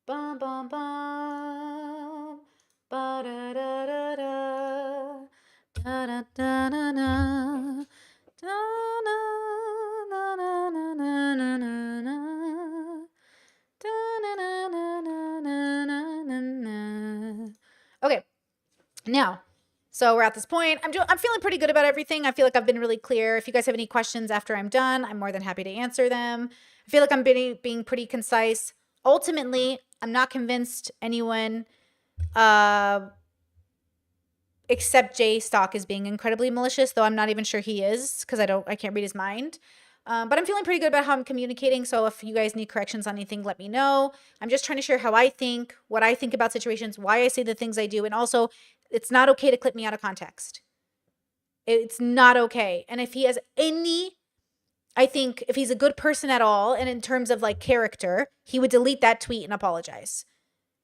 Bum bum bum. Ba da da da da. Da da da da da. Da na na na na na na na na. Da na na na na na na na. Okay. Now, so we're at this point. I'm feeling pretty good about everything. I feel like I've been really clear. If you guys have any questions after I'm done, I'm more than happy to answer them. I feel like I'm being pretty concise. Ultimately, I'm not convinced anyone except Jay Stock is being incredibly malicious, though I'm not even sure he is because I can't read his mind. But I'm feeling pretty good about how I'm communicating. So if you guys need corrections on anything, let me know. I'm just trying to share how I think, what I think about situations, why I say the things I do. And also, it's not okay to clip me out of context. It's not okay. And if he has I think if he's a good person at all, and in terms of like character, he would delete that tweet and apologize.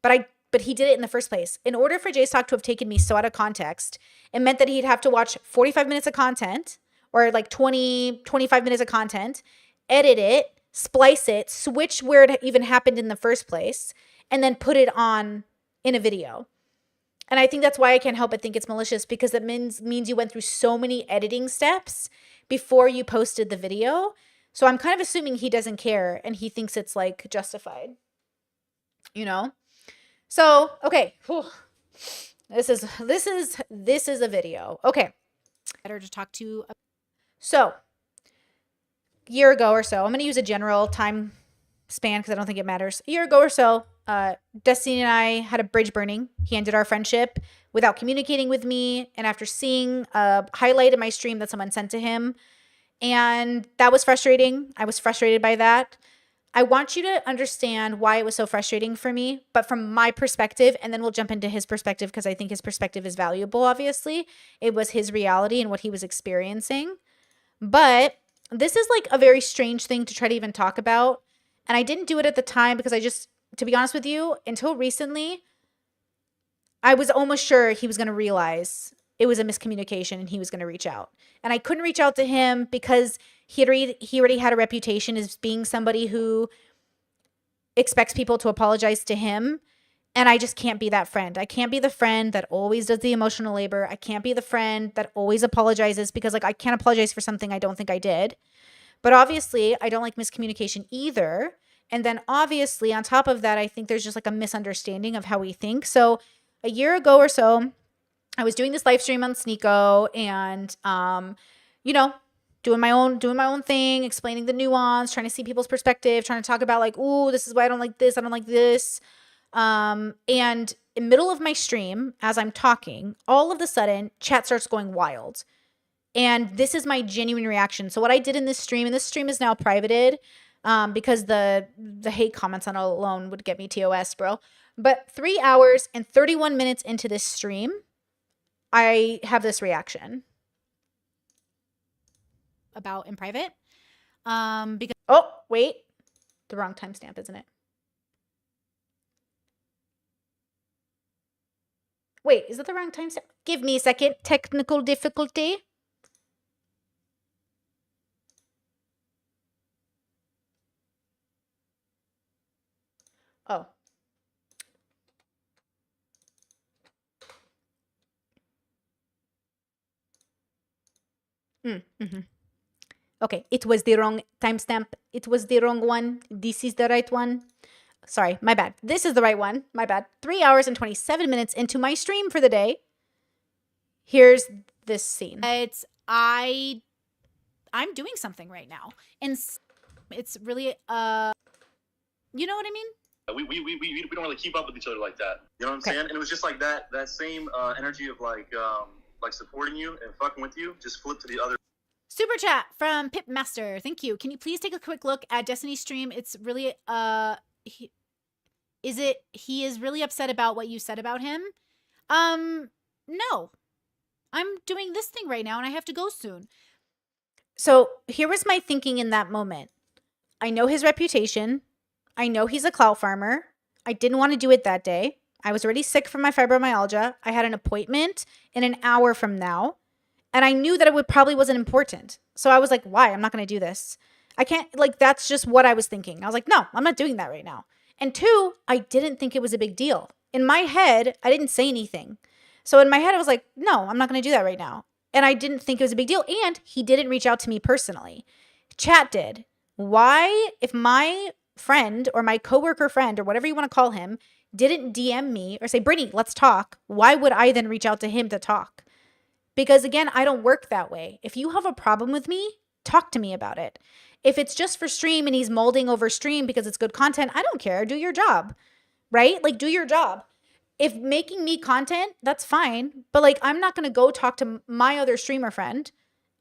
But he did it in the first place. In order for Jay Stock to have taken me so out of context, it meant that he'd have to watch 45 minutes of content or like 20, 25 minutes of content, edit it, splice it, switch where it even happened in the first place, and then put it on in a video. And I think that's why I can't help but think it's malicious, because it means you went through so many editing steps before you posted the video. So I'm kind of assuming he doesn't care and he thinks it's like justified, you know? So, okay. Whew. This is a video. Okay. Better to talk to. So, a year ago or so, I'm going to use a general time span because I don't think it matters. A year ago or so, Destiny and I had a bridge burning. He ended our friendship without communicating with me, and after seeing a highlight in my stream that someone sent to him, and that was frustrating. I was frustrated by that. I want you to understand why it was so frustrating for me, but from my perspective, and then we'll jump into his perspective because I think his perspective is valuable, obviously. It was his reality and what he was experiencing. But this is like a very strange thing to try to even talk about. And I didn't do it at the time because to be honest with you, until recently, I was almost sure he was going to realize it was a miscommunication and he was going to reach out. And I couldn't reach out to him because he already had a reputation as being somebody who expects people to apologize to him. And I just can't be that friend. I can't be the friend that always does the emotional labor. I can't be the friend that always apologizes because like I can't apologize for something I don't think I did. But obviously, I don't like miscommunication either. And then obviously, on top of that, I think there's just like a misunderstanding of how we think. So a year ago or so, I was doing this live stream on Sneeko and, doing my own thing, explaining the nuance, trying to see people's perspective, trying to talk about like, ooh, this is why I don't like this. I don't like this. And in the middle of my stream, as I'm talking, all of a sudden, chat starts going wild. And this is my genuine reaction. So what I did in this stream, and this stream is now privated, because the hate comments on it alone would get me TOS, bro. But 3 hours and 31 minutes into this stream, I have this reaction about in private. Because oh, wait. The wrong timestamp, isn't it? Wait, is that the wrong timestamp? Give me a second. Technical difficulty. Oh. Okay, it was the wrong timestamp. It was the wrong one. This is the right one. Sorry, my bad. This is the right one. My bad. 3 hours and 27 minutes into my stream for the day. Here's this scene. I'm doing something right now. And it's really, you know what I mean? We don't really keep up with each other like that. You know what I'm saying? And it was just like that same energy of like supporting you and fucking with you, just flip to the other. Super chat from Pipmaster. Thank you. Can you please take a quick look at Destiny's stream? It's really, he is really upset about what you said about him? No. I'm doing this thing right now and I have to go soon. So here was my thinking in that moment. I know his reputation. I know he's a clout farmer. I didn't want to do it that day. I was already sick from my fibromyalgia. I had an appointment in an hour from now. And I knew that it probably wasn't important. So I was like, why? I'm not going to do this. I can't, like, that's just what I was thinking. I was like, no, I'm not doing that right now. And 2, I didn't think it was a big deal. In my head, I didn't say anything. So in my head, I was like, no, I'm not going to do that right now. And I didn't think it was a big deal. And he didn't reach out to me personally. Chat did. Why, if my friend or my coworker friend or whatever you want to call him didn't DM me or say, Brittany, let's talk, why would I then reach out to him to talk? Because again, I don't work that way. If you have a problem with me, talk to me about it. If it's just for stream and he's molding over stream because it's good content, I don't care. Do your job, right? Like, do your job. If making me content, that's fine. But like, I'm not going to go talk to my other streamer friend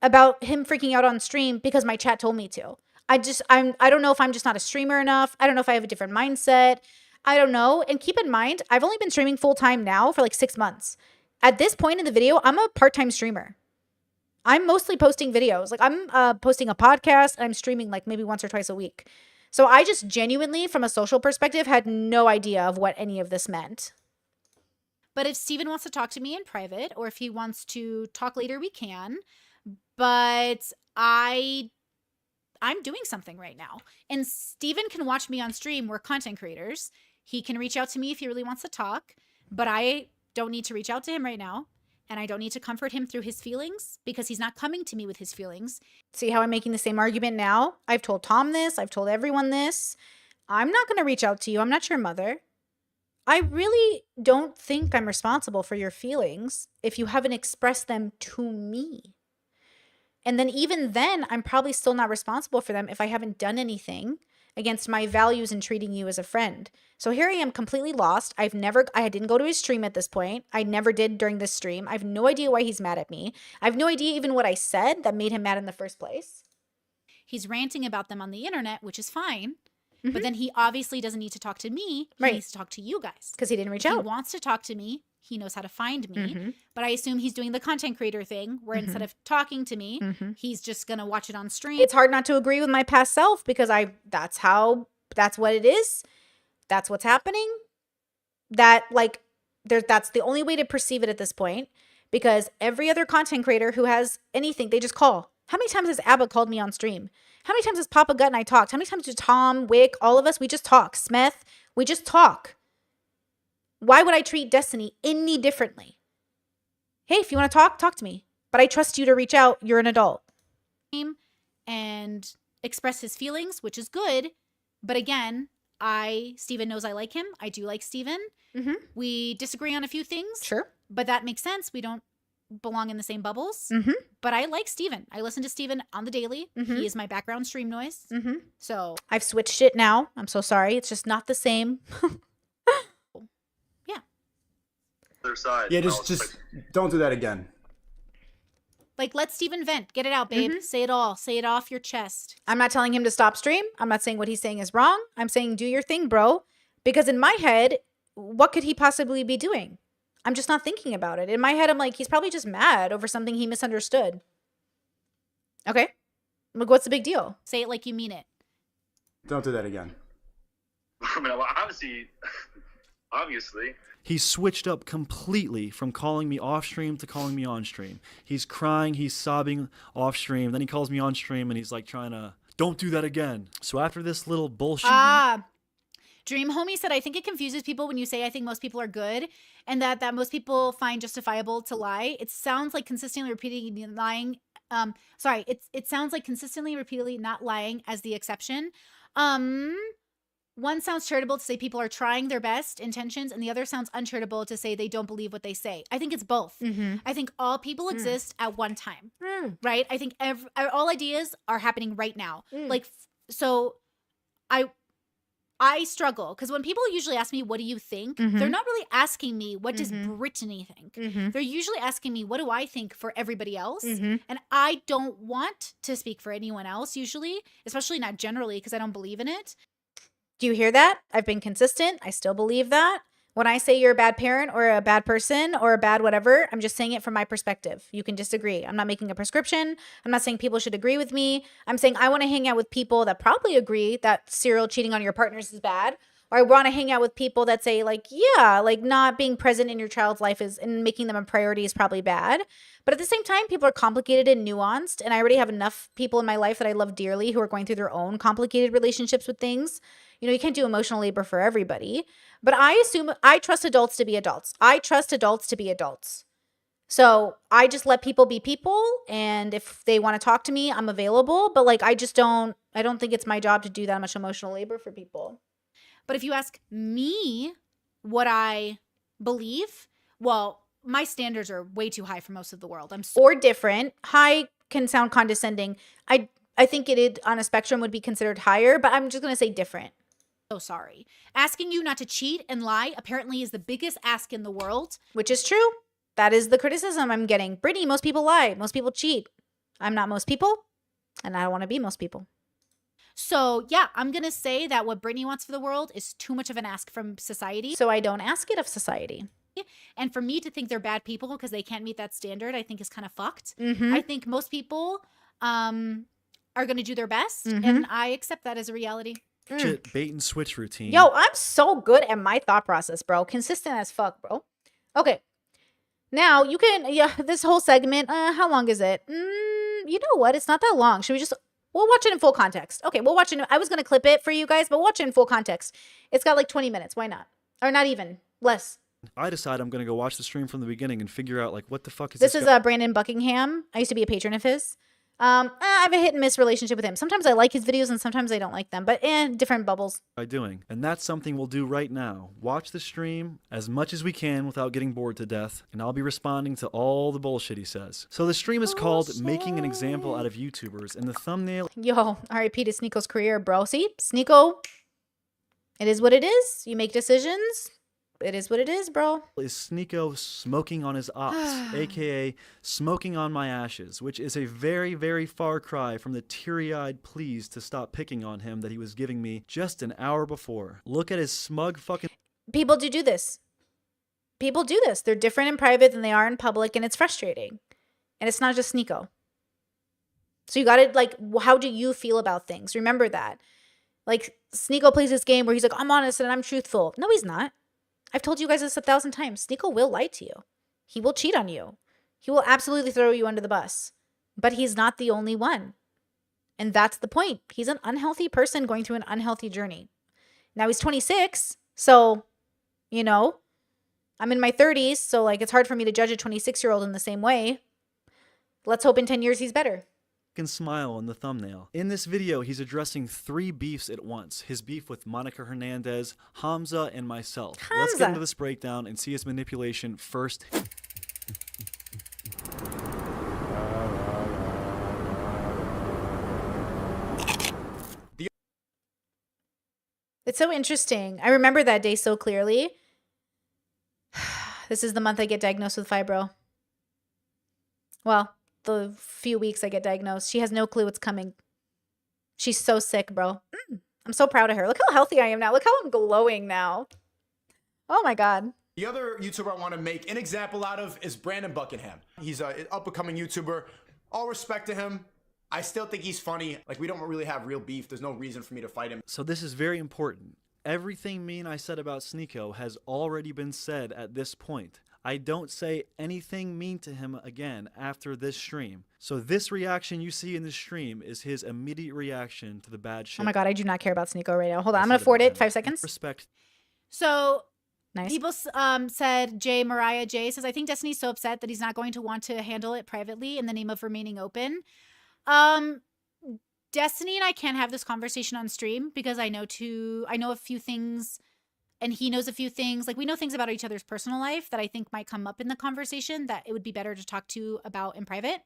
about him freaking out on stream because my chat told me to. I don't know if I'm just not a streamer enough. I don't know if I have a different mindset. I don't know. And keep in mind, I've only been streaming full time now for like 6 months. At this point in the video, I'm a part-time streamer. I'm mostly posting videos. Like, I'm posting a podcast and I'm streaming like maybe once or twice a week. So I just genuinely, from a social perspective, had no idea of what any of this meant. But if Steven wants to talk to me in private, or if he wants to talk later, we can. But I'm doing something right now. And Steven can watch me on stream. We're content creators. He can reach out to me if he really wants to talk. But I don't need to reach out to him right now. And I don't need to comfort him through his feelings because he's not coming to me with his feelings. See how I'm making the same argument now? I've told Tom this. I've told everyone this. I'm not going to reach out to you. I'm not your mother. I really don't think I'm responsible for your feelings if you haven't expressed them to me. And then even then, I'm probably still not responsible for them if I haven't done anything against my values in treating you as a friend. So here I am completely lost. I didn't go to his stream at this point. I never did during this stream. I have no idea why he's mad at me. I have no idea even what I said that made him mad in the first place. He's ranting about them on the internet, which is fine. Mm-hmm. But then he obviously doesn't need to talk to me. He needs to talk to you guys. Because he didn't reach out. He wants to talk to me. He knows how to find me. Mm-hmm. But I assume he's doing the content creator thing where instead of talking to me, he's just going to watch it on stream. It's hard not to agree with my past self because that's what it is. That's what's happening. That's the only way to perceive it at this point, because every other content creator who has anything, they just call. How many times has Abba called me on stream? How many times has Papa Gut and I talked? How many times did Tom, Wick, all of us, we just talk. Smith, we just talk. Why would I treat Destiny any differently? Hey, if you want to talk to me. But I trust you to reach out. You're an adult. And express his feelings, which is good. But again, Steven knows I like him. I do like Steven. Mm-hmm. We disagree on a few things. Sure. But that makes sense. We don't belong in the same bubbles. Mm-hmm. But I like Steven. I listen to Steven on the daily. Mm-hmm. He is my background stream noise. Mm-hmm. So I've switched it now. I'm so sorry. It's just not the same. Their side. Yeah, just don't do that again. Like, let Steven vent. Get it out, babe. Mm-hmm. Say it all. Say it off your chest. I'm not telling him to stop stream. I'm not saying what he's saying is wrong. I'm saying do your thing, bro. Because in my head, what could he possibly be doing? I'm just not thinking about it. In my head, I'm like, he's probably just mad over something he misunderstood. Okay. Like, what's the big deal? Say it like you mean it. Don't do that again. I mean, obviously. He switched up completely from calling me off stream to calling me on stream. He's crying, he's sobbing off stream. Then he calls me on stream and he's like trying to, don't do that again. So after this little bullshit. Dream Homie said, I think it confuses people when you say I think most people are good and that most people find justifiable to lie. It sounds like consistently repeatedly lying. It sounds like consistently repeatedly not lying as the exception. One sounds charitable to say people are trying their best intentions, and the other sounds uncharitable to say they don't believe what they say. I think it's both. Mm-hmm. I think all people exist at one time, right? I think all ideas are happening right now. So I struggle because when people usually ask me, what do you think? They're not really asking me, what does Brittany think? They're usually asking me, what do I think for everybody else? And I don't want to speak for anyone else usually, especially not generally because I don't believe in it. Do you hear that? I've been consistent. I still believe that. When I say you're a bad parent or a bad person or a bad whatever, I'm just saying it from my perspective. You can disagree. I'm not making a prescription. I'm not saying people should agree with me. I'm saying I want to hang out with people that probably agree that serial cheating on your partners is bad, Or I want to hang out with people that say like, yeah, like not being present in your child's life is and making them a priority is probably bad. But at the same time, people are complicated and nuanced. And I already have enough people in my life that I love dearly who are going through their own complicated relationships with things. You know, you can't do emotional labor for everybody. But I trust adults to be adults. I trust adults to be adults. So I just let people be people. And if they want to talk to me, I'm available. But like, I don't think it's my job to do that much emotional labor for people. But if you ask me what I believe, well, my standards are way too high for most of the world. Or different. High can sound condescending. I think it on a spectrum would be considered higher, but I'm just going to say different. So sorry. Asking you not to cheat and lie apparently is the biggest ask in the world. Which is true. That is the criticism I'm getting. Brittany, most people lie. Most people cheat. I'm not most people, and I don't want to be most people. So, yeah, I'm going to say that what Brittany wants for the world is too much of an ask from society. So I don't ask it of society. And for me to think they're bad people because they can't meet that standard, I think is kind of fucked. Mm-hmm. I think most people are going to do their best, Mm-hmm. and I accept that as a reality. Shit, bait and switch routine. Yo, I'm so good at my thought process, bro. Consistent as fuck, bro. Okay. Now, you can, this whole segment, how long is it? You know what? It's not that long. Should we just... We'll watch it in full context. Okay, we'll watch it. I was going to clip it for you guys, but watch it in full context. It's got like 20 minutes. Why not? Or not even. Less. I decide I'm going to go watch the stream from the beginning and figure out like what the fuck is this is Brandon Buckingham. I used to be a patron of his. I have a hit and miss relationship with him. Sometimes I like his videos and sometimes I don't like them, but different bubbles. By doing. And that's something we'll do right now. Watch the stream as much as we can without getting bored to death, and I'll be responding to all the bullshit he says. So the stream is called Making an Example Out of YouTubers, and the thumbnail... Yo, RIP to Sneako's career, bro. See? Sneako, it is what it is. You make decisions. It is what it is, bro. Is Sneako smoking on his ops, aka smoking on my ashes, which is a very, very far cry from the teary-eyed pleas to stop picking on him that he was giving me just an hour before. Look at his smug fucking... People do this. People do this. They're different in private than they are in public, and it's frustrating. And it's not just Sneako. So you gotta, like, how do you feel about things? Remember that. Like, Sneako plays this game where he's like, I'm honest and I'm truthful. No, he's not. I've told you guys this 1,000 times. Sneako will lie to you. He will cheat on you. He will absolutely throw you under the bus. But he's not the only one. And that's the point. He's an unhealthy person going through an unhealthy journey. Now he's 26. So, you know, I'm in my 30s. So, like, it's hard for me to judge a 26-year-old in the same way. Let's hope in 10 years he's better. Smile in the thumbnail. In this video, he's addressing 3 beefs at once. His beef with Monica Hernandez, Hamza, and myself. Let's get into this breakdown and see his manipulation first. It's so interesting. I remember that day so clearly. This is the month I get diagnosed with fibro. Well, the few weeks I get diagnosed. She has no clue what's coming. She's so sick, bro. I'm so proud of her. Look how healthy I am now. Look how I'm glowing now. Oh my God. The other YouTuber I want to make an example out of is Brandon Buckingham. He's an up-and-coming YouTuber. All respect to him. I still think he's funny. Like, we don't really have real beef. There's no reason for me to fight him. So this is very important. Everything mean I said about Sneako has already been said at this point. I don't say anything mean to him again after this stream. So this reaction you see in the stream is his immediate reaction to the bad shit. Oh my God, I do not care about Sneako right now. Hold on, I'm going to forward it. 5 seconds. Respect. So nice. People said, Mariah J says, I think Destiny's so upset that he's not going to want to handle it privately in the name of remaining open. Destiny and I can't have this conversation on stream because I know a few things and he knows a few things. Like, we know things about each other's personal life that I think might come up in the conversation that it would be better to talk to about in private.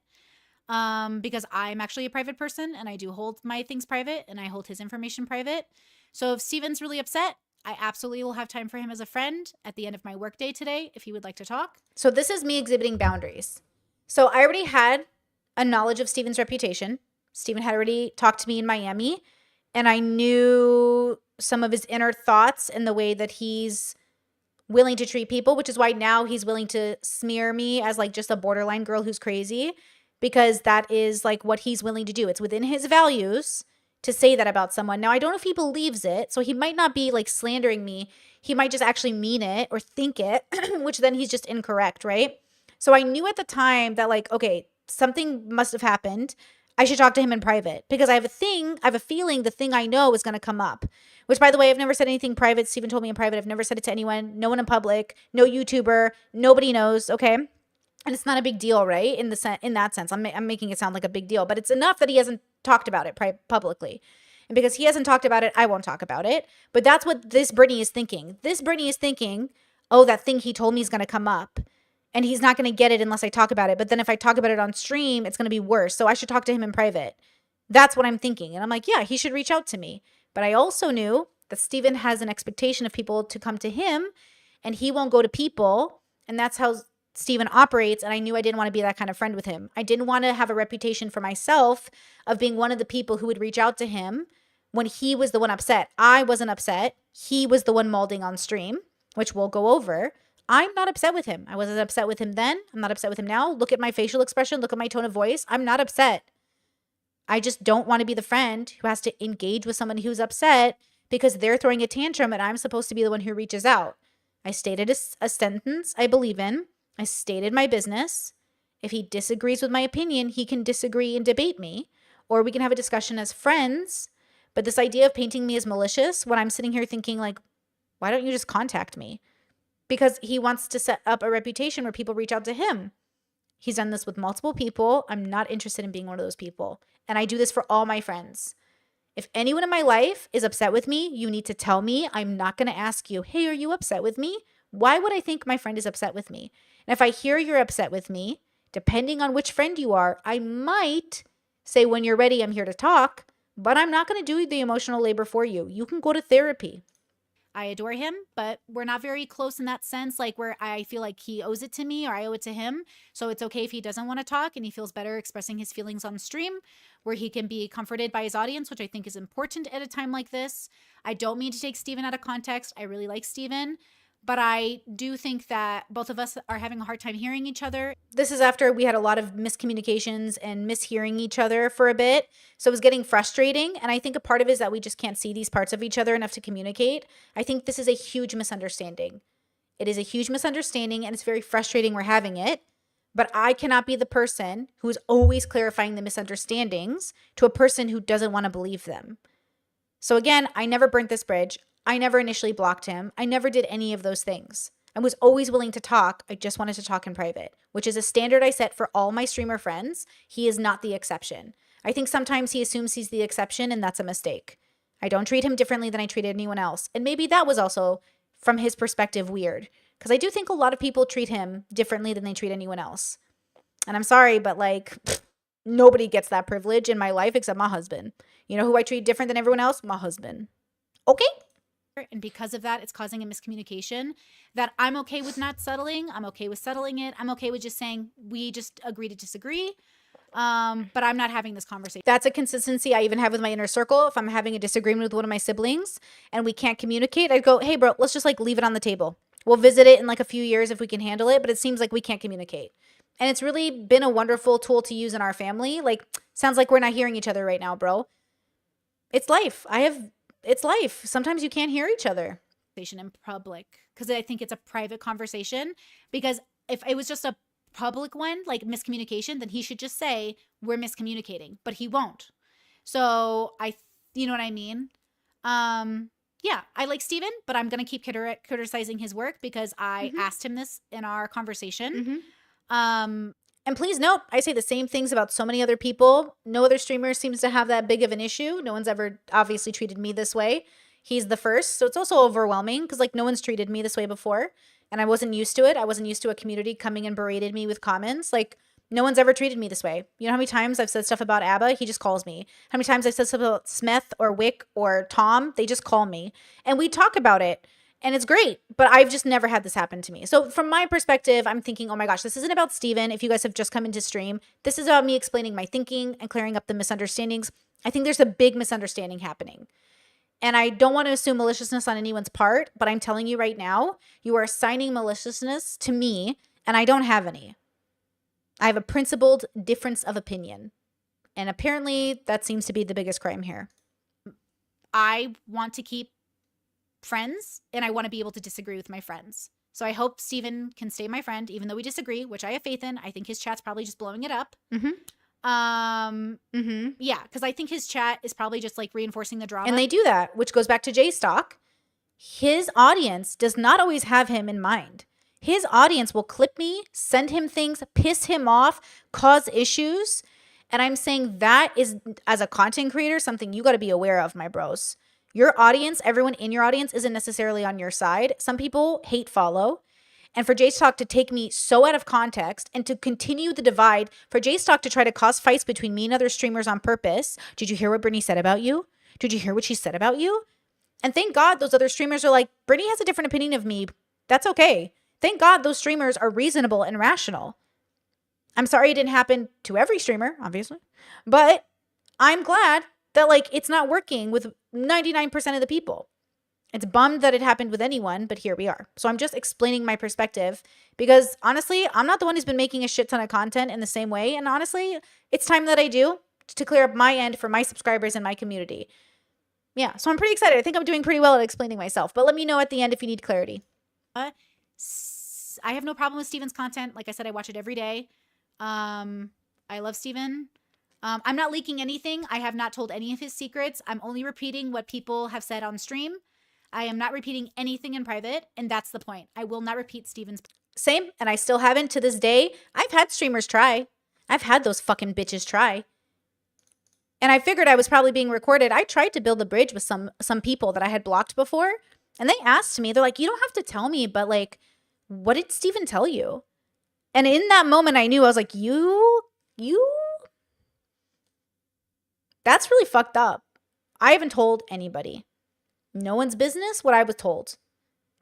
Because I'm actually a private person and I do hold my things private and I hold his information private. So if Steven's really upset, I absolutely will have time for him as a friend at the end of my workday today if he would like to talk. So this is me exhibiting boundaries. So I already had a knowledge of Steven's reputation. Steven had already talked to me in Miami, and I knew some of his inner thoughts and the way that he's willing to treat people, which is why now he's willing to smear me as like just a borderline girl who's crazy, because that is like what he's willing to do. It's within his values to say that about someone. Now, I don't know if he believes it, so he might not be like slandering me. He might just actually mean it or think it, which then he's just incorrect, right? So I knew at the time that like, okay, something must have happened. I should talk to him in private because I have a feeling the thing I know is going to come up, which by the way, I've never said anything private. Steven told me in private. I've never said it to anyone, no one in public, no YouTuber, nobody knows. Okay. And it's not a big deal, right? In that sense, I'm making it sound like a big deal, but it's enough that he hasn't talked about it publicly. And because he hasn't talked about it, I won't talk about it. But that's what this Brittany is thinking. This Brittany is thinking, oh, that thing he told me is going to come up. And he's not going to get it unless I talk about it. But then if I talk about it on stream, it's going to be worse. So I should talk to him in private. That's what I'm thinking. And I'm like, yeah, he should reach out to me. But I also knew that Steven has an expectation of people to come to him and he won't go to people. And that's how Steven operates. And I knew I didn't want to be that kind of friend with him. I didn't want to have a reputation for myself of being one of the people who would reach out to him when he was the one upset. I wasn't upset. He was the one molding on stream, which we'll go over. I'm not upset with him. I wasn't upset with him then. I'm not upset with him now. Look at my facial expression. Look at my tone of voice. I'm not upset. I just don't want to be the friend who has to engage with someone who's upset because they're throwing a tantrum and I'm supposed to be the one who reaches out. I stated a sentence I believe in. I stated my business. If he disagrees with my opinion, he can disagree and debate me, or we can have a discussion as friends. But this idea of painting me as malicious when I'm sitting here thinking like, why don't you just contact me? Because he wants to set up a reputation where people reach out to him. He's done this with multiple people. I'm not interested in being one of those people. And I do this for all my friends. If anyone in my life is upset with me, you need to tell me. I'm not going to ask you, hey, are you upset with me? Why would I think my friend is upset with me? And if I hear you're upset with me, depending on which friend you are, I might say, when you're ready, I'm here to talk, but I'm not going to do the emotional labor for you. You can go to therapy. I adore him, but we're not very close in that sense, like where I feel like he owes it to me or I owe it to him. So it's okay if he doesn't want to talk and he feels better expressing his feelings on stream where he can be comforted by his audience, which I think is important at a time like this. I don't mean to take Steven out of context. I really like Steven, but I do think that both of us are having a hard time hearing each other. This is after we had a lot of miscommunications and mishearing each other for a bit. So it was getting frustrating. And I think a part of it is that we just can't see these parts of each other enough to communicate. I think this is a huge misunderstanding. It is a huge misunderstanding and it's very frustrating we're having it. But I cannot be the person who is always clarifying the misunderstandings to a person who doesn't want to believe them. So again, I never burnt this bridge. I never initially blocked him. I never did any of those things. I was always willing to talk. I just wanted to talk in private, which is a standard I set for all my streamer friends. He is not the exception. I think sometimes he assumes he's the exception, and that's a mistake. I don't treat him differently than I treated anyone else. And maybe that was also, from his perspective, weird. Because I do think a lot of people treat him differently than they treat anyone else. And I'm sorry, but like, nobody gets that privilege in my life except my husband. You know who I treat different than everyone else? My husband. Okay? And because of that, it's causing a miscommunication that I'm okay with not settling. I'm okay with settling it. I'm okay with just saying we just agree to disagree. But I'm not having this conversation. That's a consistency I even have with my inner circle. If I'm having a disagreement with one of my siblings and we can't communicate, I'd go, hey, bro, let's just like leave it on the table. We'll visit it in like a few years if we can handle it. But it seems like we can't communicate. And it's really been a wonderful tool to use in our family. Like, sounds like we're not hearing each other right now, bro. It's life. It's life. Sometimes you can't hear each other. In public, because I think it's a private conversation. Because if it was just a public one, like miscommunication, then he should just say we're miscommunicating, but he won't. So you know what I mean? Yeah, I like Steven, but I'm gonna keep criticizing his work because I asked him this in our conversation. And please note, I say the same things about so many other people. No other streamer seems to have that big of an issue. No one's ever obviously treated me this way. He's the first. So it's also overwhelming because like no one's treated me this way before. And I wasn't used to it. I wasn't used to a community coming and berated me with comments. Like no one's ever treated me this way. You know how many times I've said stuff about Abba? He just calls me. How many times I've said stuff about Smith or Wick or Tom? They just call me. And we talk about it. And it's great, but I've just never had this happen to me. So from my perspective, I'm thinking, oh my gosh, this isn't about Steven. If you guys have just come into stream, this is about me explaining my thinking and clearing up the misunderstandings. I think there's a big misunderstanding happening. And I don't want to assume maliciousness on anyone's part, but I'm telling you right now, you are assigning maliciousness to me, and I don't have any. I have a principled difference of opinion. And apparently that seems to be the biggest crime here. I want to keep friends and I want to be able to disagree with my friends. So I hope Steven can stay my friend, even though we disagree, which I have faith in. I think his chat's probably just blowing it up. Yeah, because I think his chat is probably just like reinforcing the drama. And they do that, which goes back to J-Stock. His audience does not always have him in mind. His audience will clip me, send him things, piss him off, cause issues. And I'm saying that is, as a content creator, something you got to be aware of, my bros. Your audience, everyone in your audience isn't necessarily on your side. Some people hate follow. And for J-Stock to take me so out of context and to continue the divide, for J-Stock to try to cause fights between me and other streamers on purpose. Did you hear what Brittany said about you? Did you hear what she said about you? And thank God those other streamers are like, Brittany has a different opinion of me. That's okay. Thank God those streamers are reasonable and rational. I'm sorry it didn't happen to every streamer, obviously. But I'm glad that like it's not working with 99% of the people. It's bummed that it happened with anyone, but here we are. So I'm just explaining my perspective because honestly, I'm not the one who's been making a shit ton of content in the same way. And honestly, it's time that I do to clear up my end for my subscribers and my community. Yeah, so I'm pretty excited. I think I'm doing pretty well at explaining myself, but let me know at the end if you need clarity. I have no problem with Steven's content. Like I said, I watch it every day. I love Steven. I'm not leaking anything. I have not told any of his secrets. I'm only repeating what people have said on stream. I am not repeating anything in private, and that's the point. I will not repeat Steven's. Same, and I still haven't to this day. I've had streamers try. I've had those fucking bitches try. And I figured I was probably being recorded. I tried to build a bridge with some people that I had blocked before, and they asked me, they're like, you don't have to tell me, but like, what did Steven tell you? And in that moment, I knew, I was like, you? That's really fucked up. I haven't told anybody. No one's business what I was told.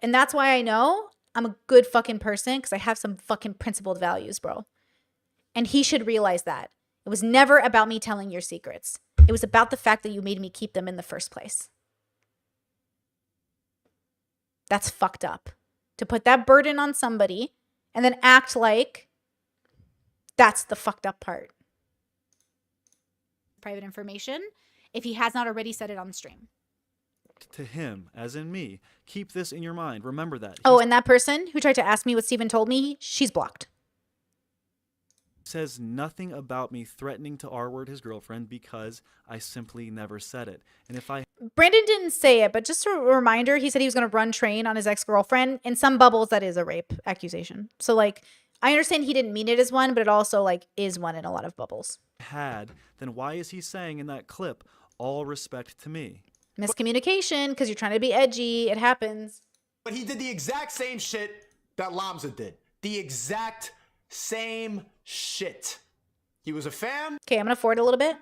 And that's why I know I'm a good fucking person because I have some fucking principled values, bro. And he should realize that. It was never about me telling your secrets. It was about the fact that you made me keep them in the first place. That's fucked up. To put that burden on somebody and then act like that's the fucked up part. Private information if he has not already said it on the stream. To him, as in me. Keep this in your mind. Remember that. Oh, and that person who tried to ask me what Steven told me, she's blocked. Says nothing about me threatening to R-word his girlfriend because I simply never said it. And if I... Brandon didn't say it, but just a reminder, he said he was going to run train on his ex-girlfriend. In some bubbles, that is a rape accusation. So, like, I understand he didn't mean it as one, but it also, like, is one in a lot of bubbles. Then why is he saying in that clip, all respect to me? Miscommunication, because you're trying to be edgy. It happens. But he did the exact same shit that Lamza did. The exact same shit. He was a fan. Okay, I'm going to forward a little bit.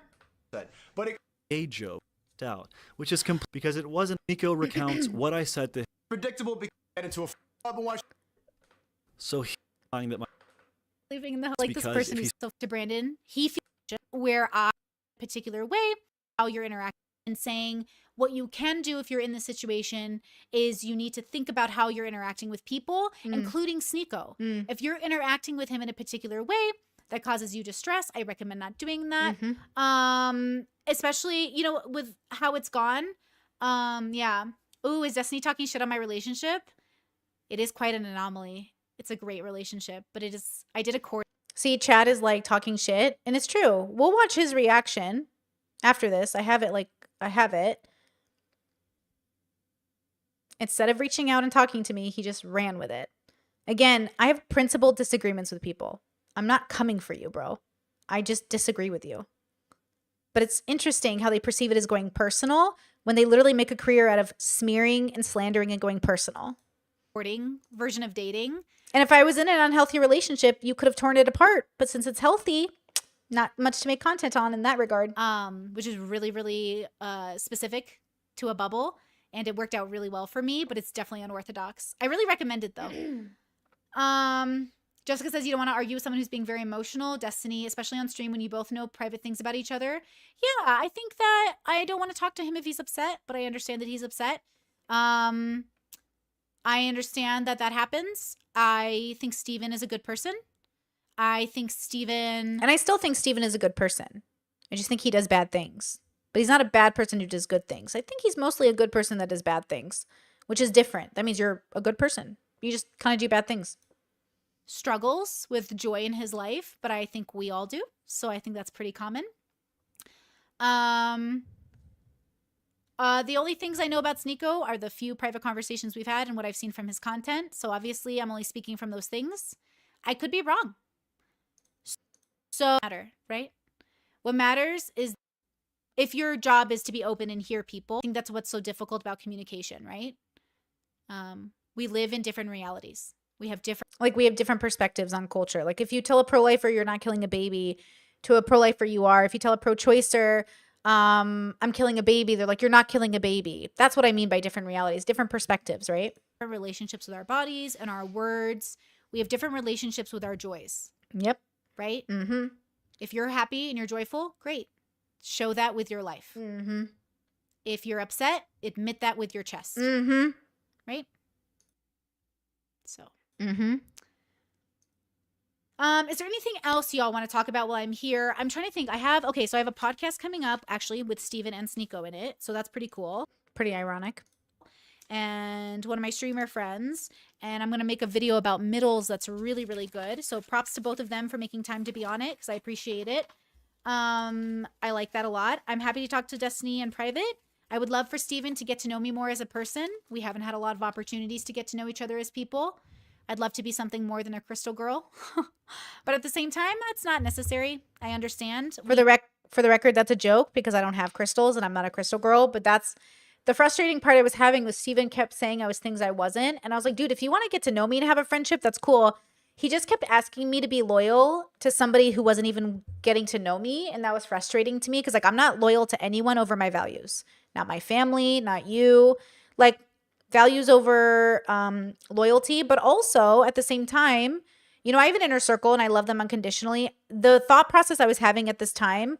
But A joke out, which is complete because it wasn't. Nico recounts what I said to him. Predictable because I get into a club and watch. So he's lying that my... Living in the like this person who's so to Brandon, he feels where I particular way how you're interacting and saying what you can do if you're in this situation is you need to think about how you're interacting with people, including Sneeko. If you're interacting with him in a particular way that causes you distress, I recommend not doing that. Especially, you know, with how it's gone. Yeah. Ooh, is Destiny talking shit on my relationship? It is quite an anomaly. It's a great relationship, but it is, I did a court. See, Chad is like talking shit, and it's true. We'll watch his reaction after this. I have it. Instead of reaching out and talking to me, he just ran with it. Again, I have principled disagreements with people. I'm not coming for you, bro. I just disagree with you. But it's interesting how they perceive it as going personal when they literally make a career out of smearing and slandering and going personal. Version of dating. And if I was in an unhealthy relationship, you could have torn it apart. But since it's healthy, not much to make content on in that regard. Which is really, really specific to a bubble. And it worked out really well for me, but it's definitely unorthodox. I really recommend it though. Jessica says you don't want to argue with someone who's being very emotional. Destiny, especially on stream when you both know private things about each other. Yeah, I think that I don't want to talk to him if he's upset, but I understand that he's upset. I understand that that happens. I think Steven is a good person. I think Steven... And I still think Steven is a good person. I just think he does bad things. but he's not a bad person who does good things. I think he's mostly a good person that does bad things, which is different. That means you're a good person. You just kind of do bad things. Struggles with joy in his life, but I think we all do. So I think that's pretty common. The only things I know about Sneako are the few private conversations we've had and what I've seen from his content. So obviously I'm only speaking from those things. I could be wrong. So matter, right? What matters is if your job is to be open and hear people. I think that's what's so difficult about communication, right? We live in different realities. We have different perspectives on culture. Like if you tell a pro-lifer you're not killing a baby, to a pro-lifer you are. If you tell a pro-choicer I'm killing a baby, they're like, you're not killing a baby. That's what I mean by different realities, different perspectives, right? Our relationships with our bodies and our words. We have different relationships with our joys. Yep. Right? Mm-hmm. If you're happy and you're joyful, great. Show that with your life. Mm-hmm. If you're upset, admit that with your chest. Mm-hmm. Right? So. Mm-hmm. Is there anything else y'all want to talk about while I'm here? I'm trying to think. I have a podcast coming up actually with Steven and Sneako in it. So that's pretty cool. Pretty ironic. And one of my streamer friends. And I'm going to make a video about middles that's really, really good. So props to both of them for making time to be on it because I appreciate it. I like that a lot. I'm happy to talk to Destiny in private. I would love for Steven to get to know me more as a person. We haven't had a lot of opportunities to get to know each other as people. I'd love to be something more than a crystal girl. But at the same time, that's not necessary. I understand. For the record, that's a joke because I don't have crystals and I'm not a crystal girl. But that's the frustrating part I was having was Steven kept saying I was things I wasn't. And I was like, dude, if you want to get to know me and have a friendship, that's cool. He just kept asking me to be loyal to somebody who wasn't even getting to know me. And that was frustrating to me because like I'm not loyal to anyone over my values. Not my family, not you. Like values over loyalty, but also at the same time, you know, I have an inner circle and I love them unconditionally. The thought process I was having at this time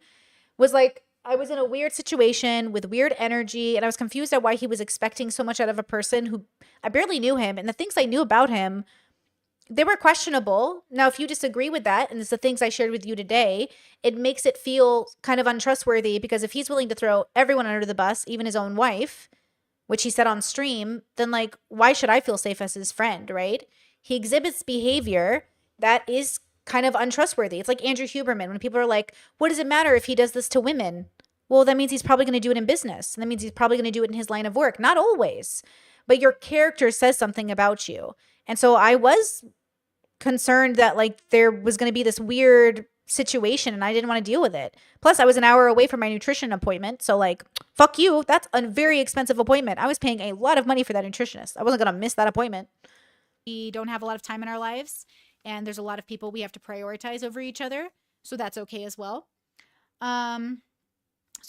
was like, I was in a weird situation with weird energy and I was confused at why he was expecting so much out of a person who I barely knew him. And the things I knew about him, they were questionable. Now, if you disagree with that, and it's the things I shared with you today, it makes it feel kind of untrustworthy because if he's willing to throw everyone under the bus, even his own wife, which he said on stream, then like, why should I feel safe as his friend, right? He exhibits behavior that is kind of untrustworthy. It's like Andrew Huberman when people are like, what does it matter if he does this to women? Well, that means he's probably going to do it in business. And that means he's probably going to do it in his line of work. Not always, but your character says something about you. And so I was concerned that like there was going to be this weird situation and I didn't want to deal with it. Plus I was an hour away from my nutrition appointment. So like, fuck you. That's a very expensive appointment. I was paying a lot of money for that nutritionist. I wasn't going to miss that appointment. We don't have a lot of time in our lives and there's a lot of people we have to prioritize over each other. So that's okay as well. So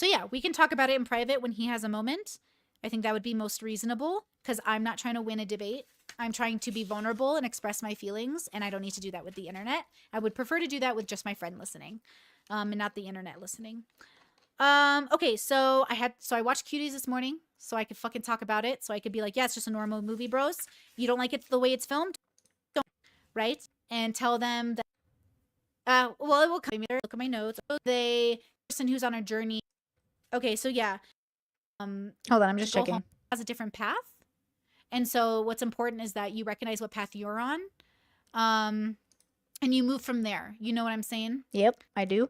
yeah, we can talk about it in private when he has a moment. I think that would be most reasonable because I'm not trying to win a debate. I'm trying to be vulnerable and express my feelings, and I don't need to do that with the internet. I would prefer to do that with just my friend listening, and not the internet listening. Okay, so I watched Cuties this morning, so I could fucking talk about it. So I could be like, yeah, it's just a normal movie, bros. You don't like it the way it's filmed, don't, right? And tell them that. Well, it will come. Look at my notes. The person who's on a journey. Okay, so yeah. Hold on, I'm just checking. Has a different path. And so what's important is that you recognize what path you're on. And you move from there. You know what I'm saying? Yep, I do.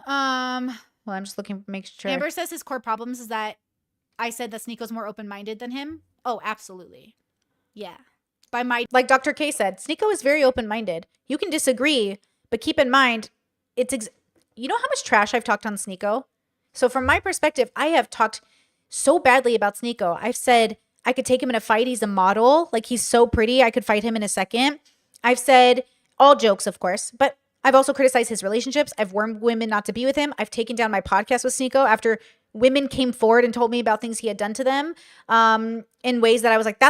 Well, I'm just looking to make sure. Amber says his core problems is that I said that Sneako's more open-minded than him. Oh, absolutely. Yeah. Like Dr. K said, Sneako is very open-minded. You can disagree, but keep in mind, you know how much trash I've talked on Sneako? So from my perspective, I have talked so badly about Sneako. I've said I could take him in a fight. He's a model. Like, he's so pretty. I could fight him in a second. I've said, all jokes, of course, but I've also criticized his relationships. I've warned women not to be with him. I've taken down my podcast with Sneako after women came forward and told me about things he had done to them in ways that I was like,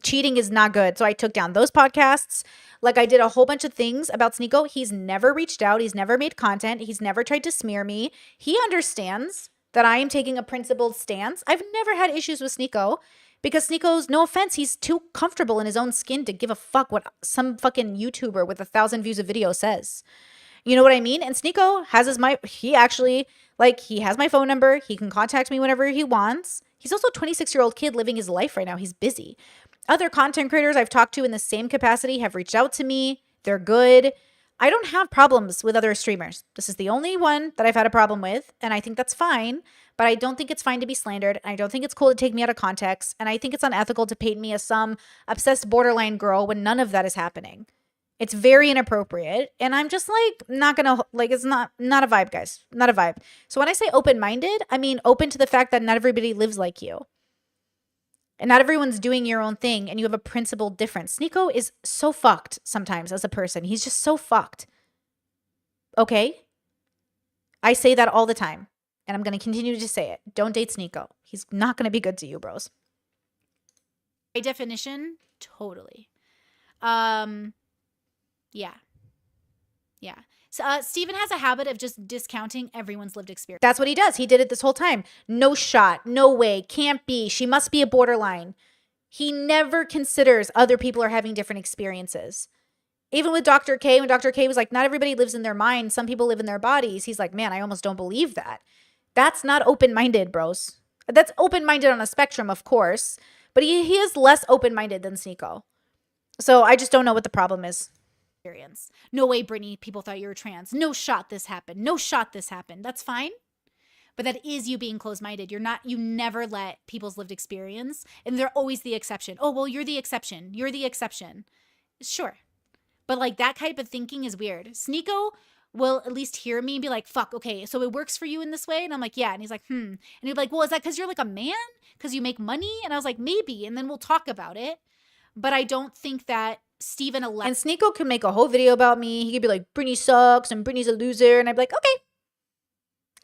cheating is not good. So I took down those podcasts. Like, I did a whole bunch of things about Sneako. He's never reached out. He's never made content. He's never tried to smear me. He understands that I am taking a principled stance. I've never had issues with Sneako because Sneako's, no offense, he's too comfortable in his own skin to give a fuck what some fucking YouTuber with 1,000 views of video says. You know what I mean? And Sneako has he has my phone number. He can contact me whenever he wants. He's also a 26-year-old kid living his life right now. He's busy. Other content creators I've talked to in the same capacity have reached out to me. They're good. I don't have problems with other streamers. This is the only one that I've had a problem with, and I think that's fine, but I don't think it's fine to be slandered, and I don't think it's cool to take me out of context, and I think it's unethical to paint me as some obsessed borderline girl when none of that is happening. It's very inappropriate, and I'm just like not gonna it's not a vibe, guys. Not a vibe. So when I say open-minded, I mean open to the fact that not everybody lives like you. And not everyone's doing your own thing, and you have a principled difference. Sneako is so fucked sometimes as a person. He's just so fucked. Okay? I say that all the time, and I'm going to continue to say it. Don't date Sneako. He's not going to be good to you, bros. By definition, totally. Yeah. So, Steven has a habit of just discounting everyone's lived experience. That's what he does. He did it this whole time. No shot. No way. Can't be. She must be a borderline. He never considers other people are having different experiences. Even with Dr. K, when Dr. K was like, not everybody lives in their mind. Some people live in their bodies. He's like, man, I almost don't believe that. That's not open-minded, bros. That's open-minded on a spectrum, of course. But he is less open-minded than Sneako. So I just don't know what the problem is. No way, Brittany, people thought you were trans. No shot this happened. No shot this happened. That's fine. But that is you being closed-minded. You never let people's lived experience, and they're always the exception. Oh, well, you're the exception. You're the exception. Sure. But like that type of thinking is weird. Sneako will at least hear me and be like, fuck, okay, so it works for you in this way? And I'm like, yeah. And he's like, And he'd be like, well, is that because you're like a man? Because you make money? And I was like, maybe. And then we'll talk about it. But I don't think that Steven And Sneako can make a whole video about me. He could be like, Brittany sucks and Brittany's a loser. And I'd be like, okay.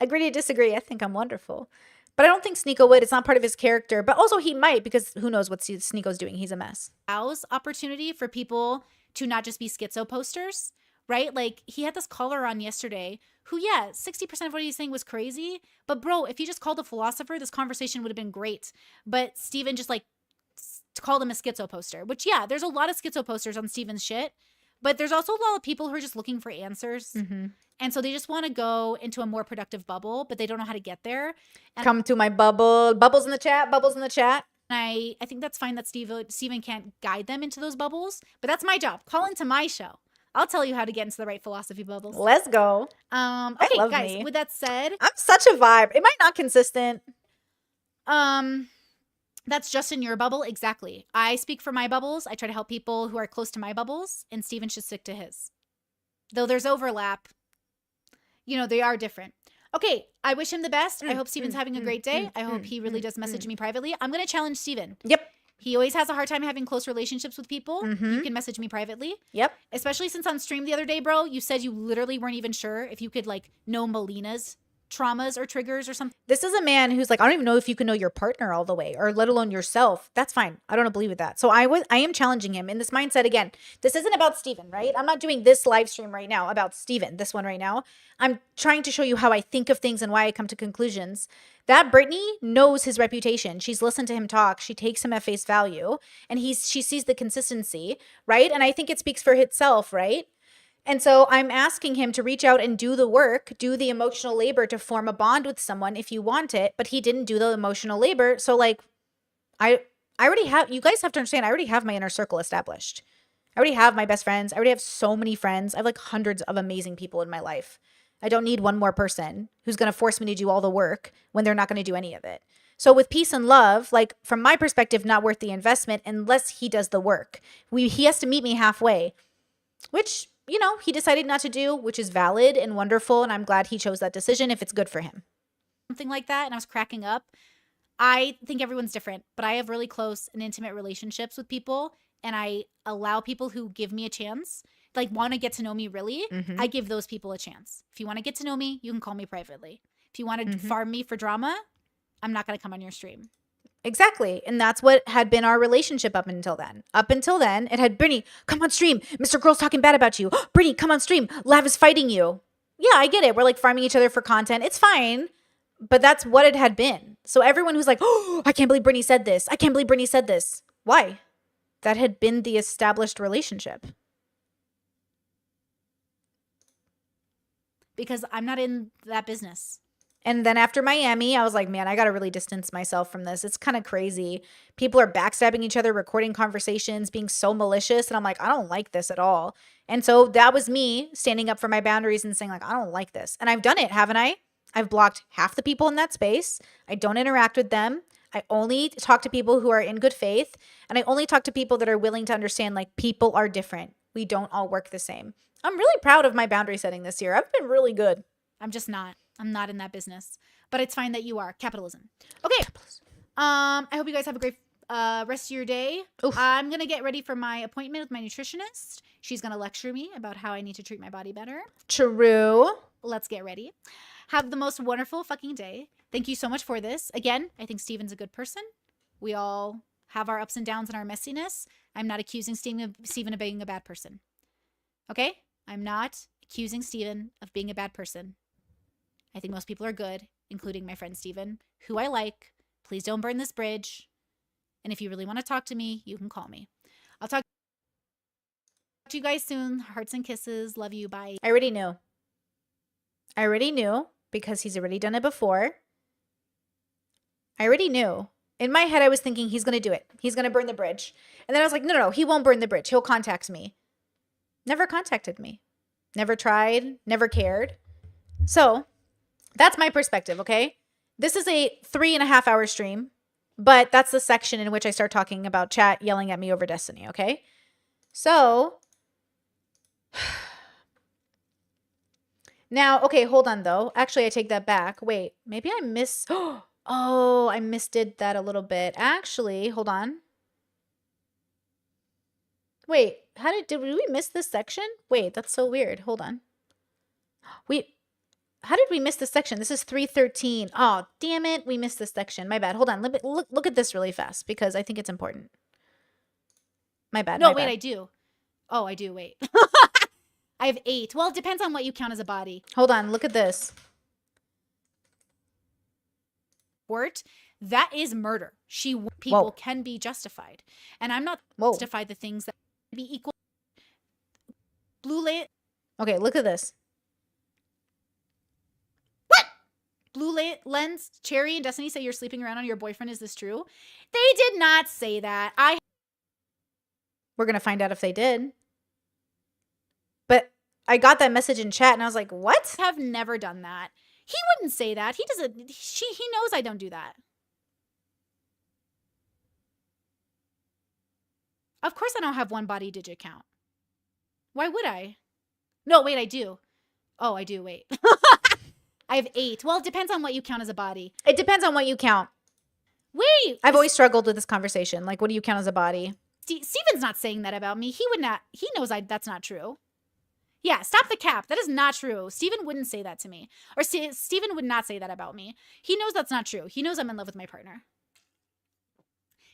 Agree to disagree. I think I'm wonderful. But I don't think Sneako would. It's not part of his character. But also he might, because who knows what Sneako's doing. He's a mess. Allows opportunity for people to not just be schizo posters, right? Like he had this caller on yesterday who, 60% of what he's saying was crazy. But bro, if he just called a philosopher, this conversation would have been great. But Steven just called him a schizo poster, which there's a lot of schizo posters on Steven's shit, but there's also a lot of people who are just looking for answers. And so they just want to go into a more productive bubble, but they don't know how to get there. And come to my bubble. Bubbles in the chat. Bubbles in the chat. I think that's fine that Steven can't guide them into those bubbles, but that's my job. Call into my show. I'll tell you how to get into the right philosophy bubbles. Let's go. Okay, guys, with that said, I'm such a vibe. Am I not consistent? That's just in your bubble. Exactly. I speak for my bubbles. I try to help people who are close to my bubbles, and Steven should stick to his. Though there's overlap, they are different. Okay, I wish him the best. I hope Steven's having a great day. I hope he really does message me privately. I'm going to challenge Steven. Yep. He always has a hard time having close relationships with people. You can message me privately. Yep. Especially since on stream the other day, bro, you said you literally weren't even sure if you could know Melina's traumas or triggers or something. This is a man who's like, I don't even know if you can know your partner all the way, or let alone yourself. That's fine. I don't believe with that. So I am challenging him in this mindset again. This isn't about Steven, right? I'm not doing this live stream right now about Steven, this one right now. I'm trying to show you how I think of things and why I come to conclusions. That Brittany knows his reputation. She's listened to him talk. She takes him at face value, and she sees the consistency, right? And I think it speaks for itself, right? And so I'm asking him to reach out and do the work, do the emotional labor to form a bond with someone if you want it, but he didn't do the emotional labor. So I already have, you guys have to understand, I already have my inner circle established. I already have my best friends. I already have so many friends. I have hundreds of amazing people in my life. I don't need one more person who's going to force me to do all the work when they're not going to do any of it. So with peace and love, from my perspective, not worth the investment unless he does the work. He has to meet me halfway, which he decided not to do, which is valid and wonderful. And I'm glad he chose that decision if it's good for him. Something like that. And I was cracking up. I think everyone's different, but I have really close and intimate relationships with people. And I allow people who give me a chance, want to get to know me really. I give those people a chance. If you want to get to know me, you can call me privately. If you want to farm me for drama, I'm not going to come on your stream. Exactly. And that's what had been our relationship up until then. Up until then, it had, Brittany, come on stream. Mr. Girl's talking bad about you. Brittany, come on stream. Lav is fighting you. Yeah, I get it. We're farming each other for content. It's fine. But that's what it had been. So everyone who's like, oh, I can't believe Brittany said this. I can't believe Brittany said this. Why? That had been the established relationship. because I'm not in that business. And then after Miami, I was like, man, I got to really distance myself from this. It's kind of crazy. People are backstabbing each other, recording conversations, being so malicious. And I'm like, I don't like this at all. And so that was me standing up for my boundaries and saying like, I don't like this. And I've done it, haven't I? I've blocked half the people in that space. I don't interact with them. I only talk to people who are in good faith. And I only talk to people that are willing to understand like people are different. We don't all work the same. I'm really proud of my boundary setting this year. I've been really good. I'm just not. I'm not in that business. But it's fine that you are. Capitalism. Okay. I hope you guys have a great rest of your day. Oof. I'm going to get ready for my appointment with my nutritionist. She's going to lecture me about how I need to treat my body better. True. Let's get ready. Have the most wonderful fucking day. Thank you so much for this. Again, I think Steven's a good person. We all have our ups and downs and our messiness. I'm not accusing Steven of being a bad person. Okay? I'm not accusing Steven of being a bad person. I think most people are good, including my friend Steven, who I like. Please don't burn this bridge. And if you really want to talk to me, you can call me. I'll talk to you guys soon. Hearts and kisses. Love you. Bye. I already knew. Because he's already done it before. I already knew. In my head, I was thinking he's going to do it. He's going to burn the bridge. And then I was like, no, he won't burn the bridge. He'll contact me. Never contacted me. Never tried. Never cared. So that's my perspective, okay? This is a 3.5 hour stream, but that's the section in which I start talking about chat yelling at me over Destiny, okay? So now, okay, hold on though. Actually, I take that back. Wait, maybe I missed. Oh, I misdid that a little bit. Actually, hold on. Wait, did we miss this section? Wait, that's so weird. Hold on. How did we miss this section? This is 3:13. Oh, damn it. We missed this section. My bad. Hold on. Look at this really fast because I think it's important. My bad. No, wait, I do. Oh, I do. Wait. I have 8. Well, it depends on what you count as a body. Hold on. Look at this. That is murder. People can be justified. And I'm not justified the things that be equal. Blue light. Okay, look at this. Blue Lens, Cherry, and Destiny say you're sleeping around on your boyfriend. Is this true? They did not say that. We're going to find out if they did. But I got that message in chat and I was like, what? I have never done that. He wouldn't say that. He doesn't. He knows I don't do that. Of course I don't have one body digit count. Why would I? No, wait, I do. Oh, I do. Wait. I have 8. Well, it depends on what you count as a body. It depends on what you count. Wait. I've always struggled with this conversation. Like, what do you count as a body? Steven's not saying that about me. He would not. He knows that's not true. Yeah, stop the cap. That is not true. Steven wouldn't say that to me. Or Steven would not say that about me. He knows that's not true. He knows I'm in love with my partner.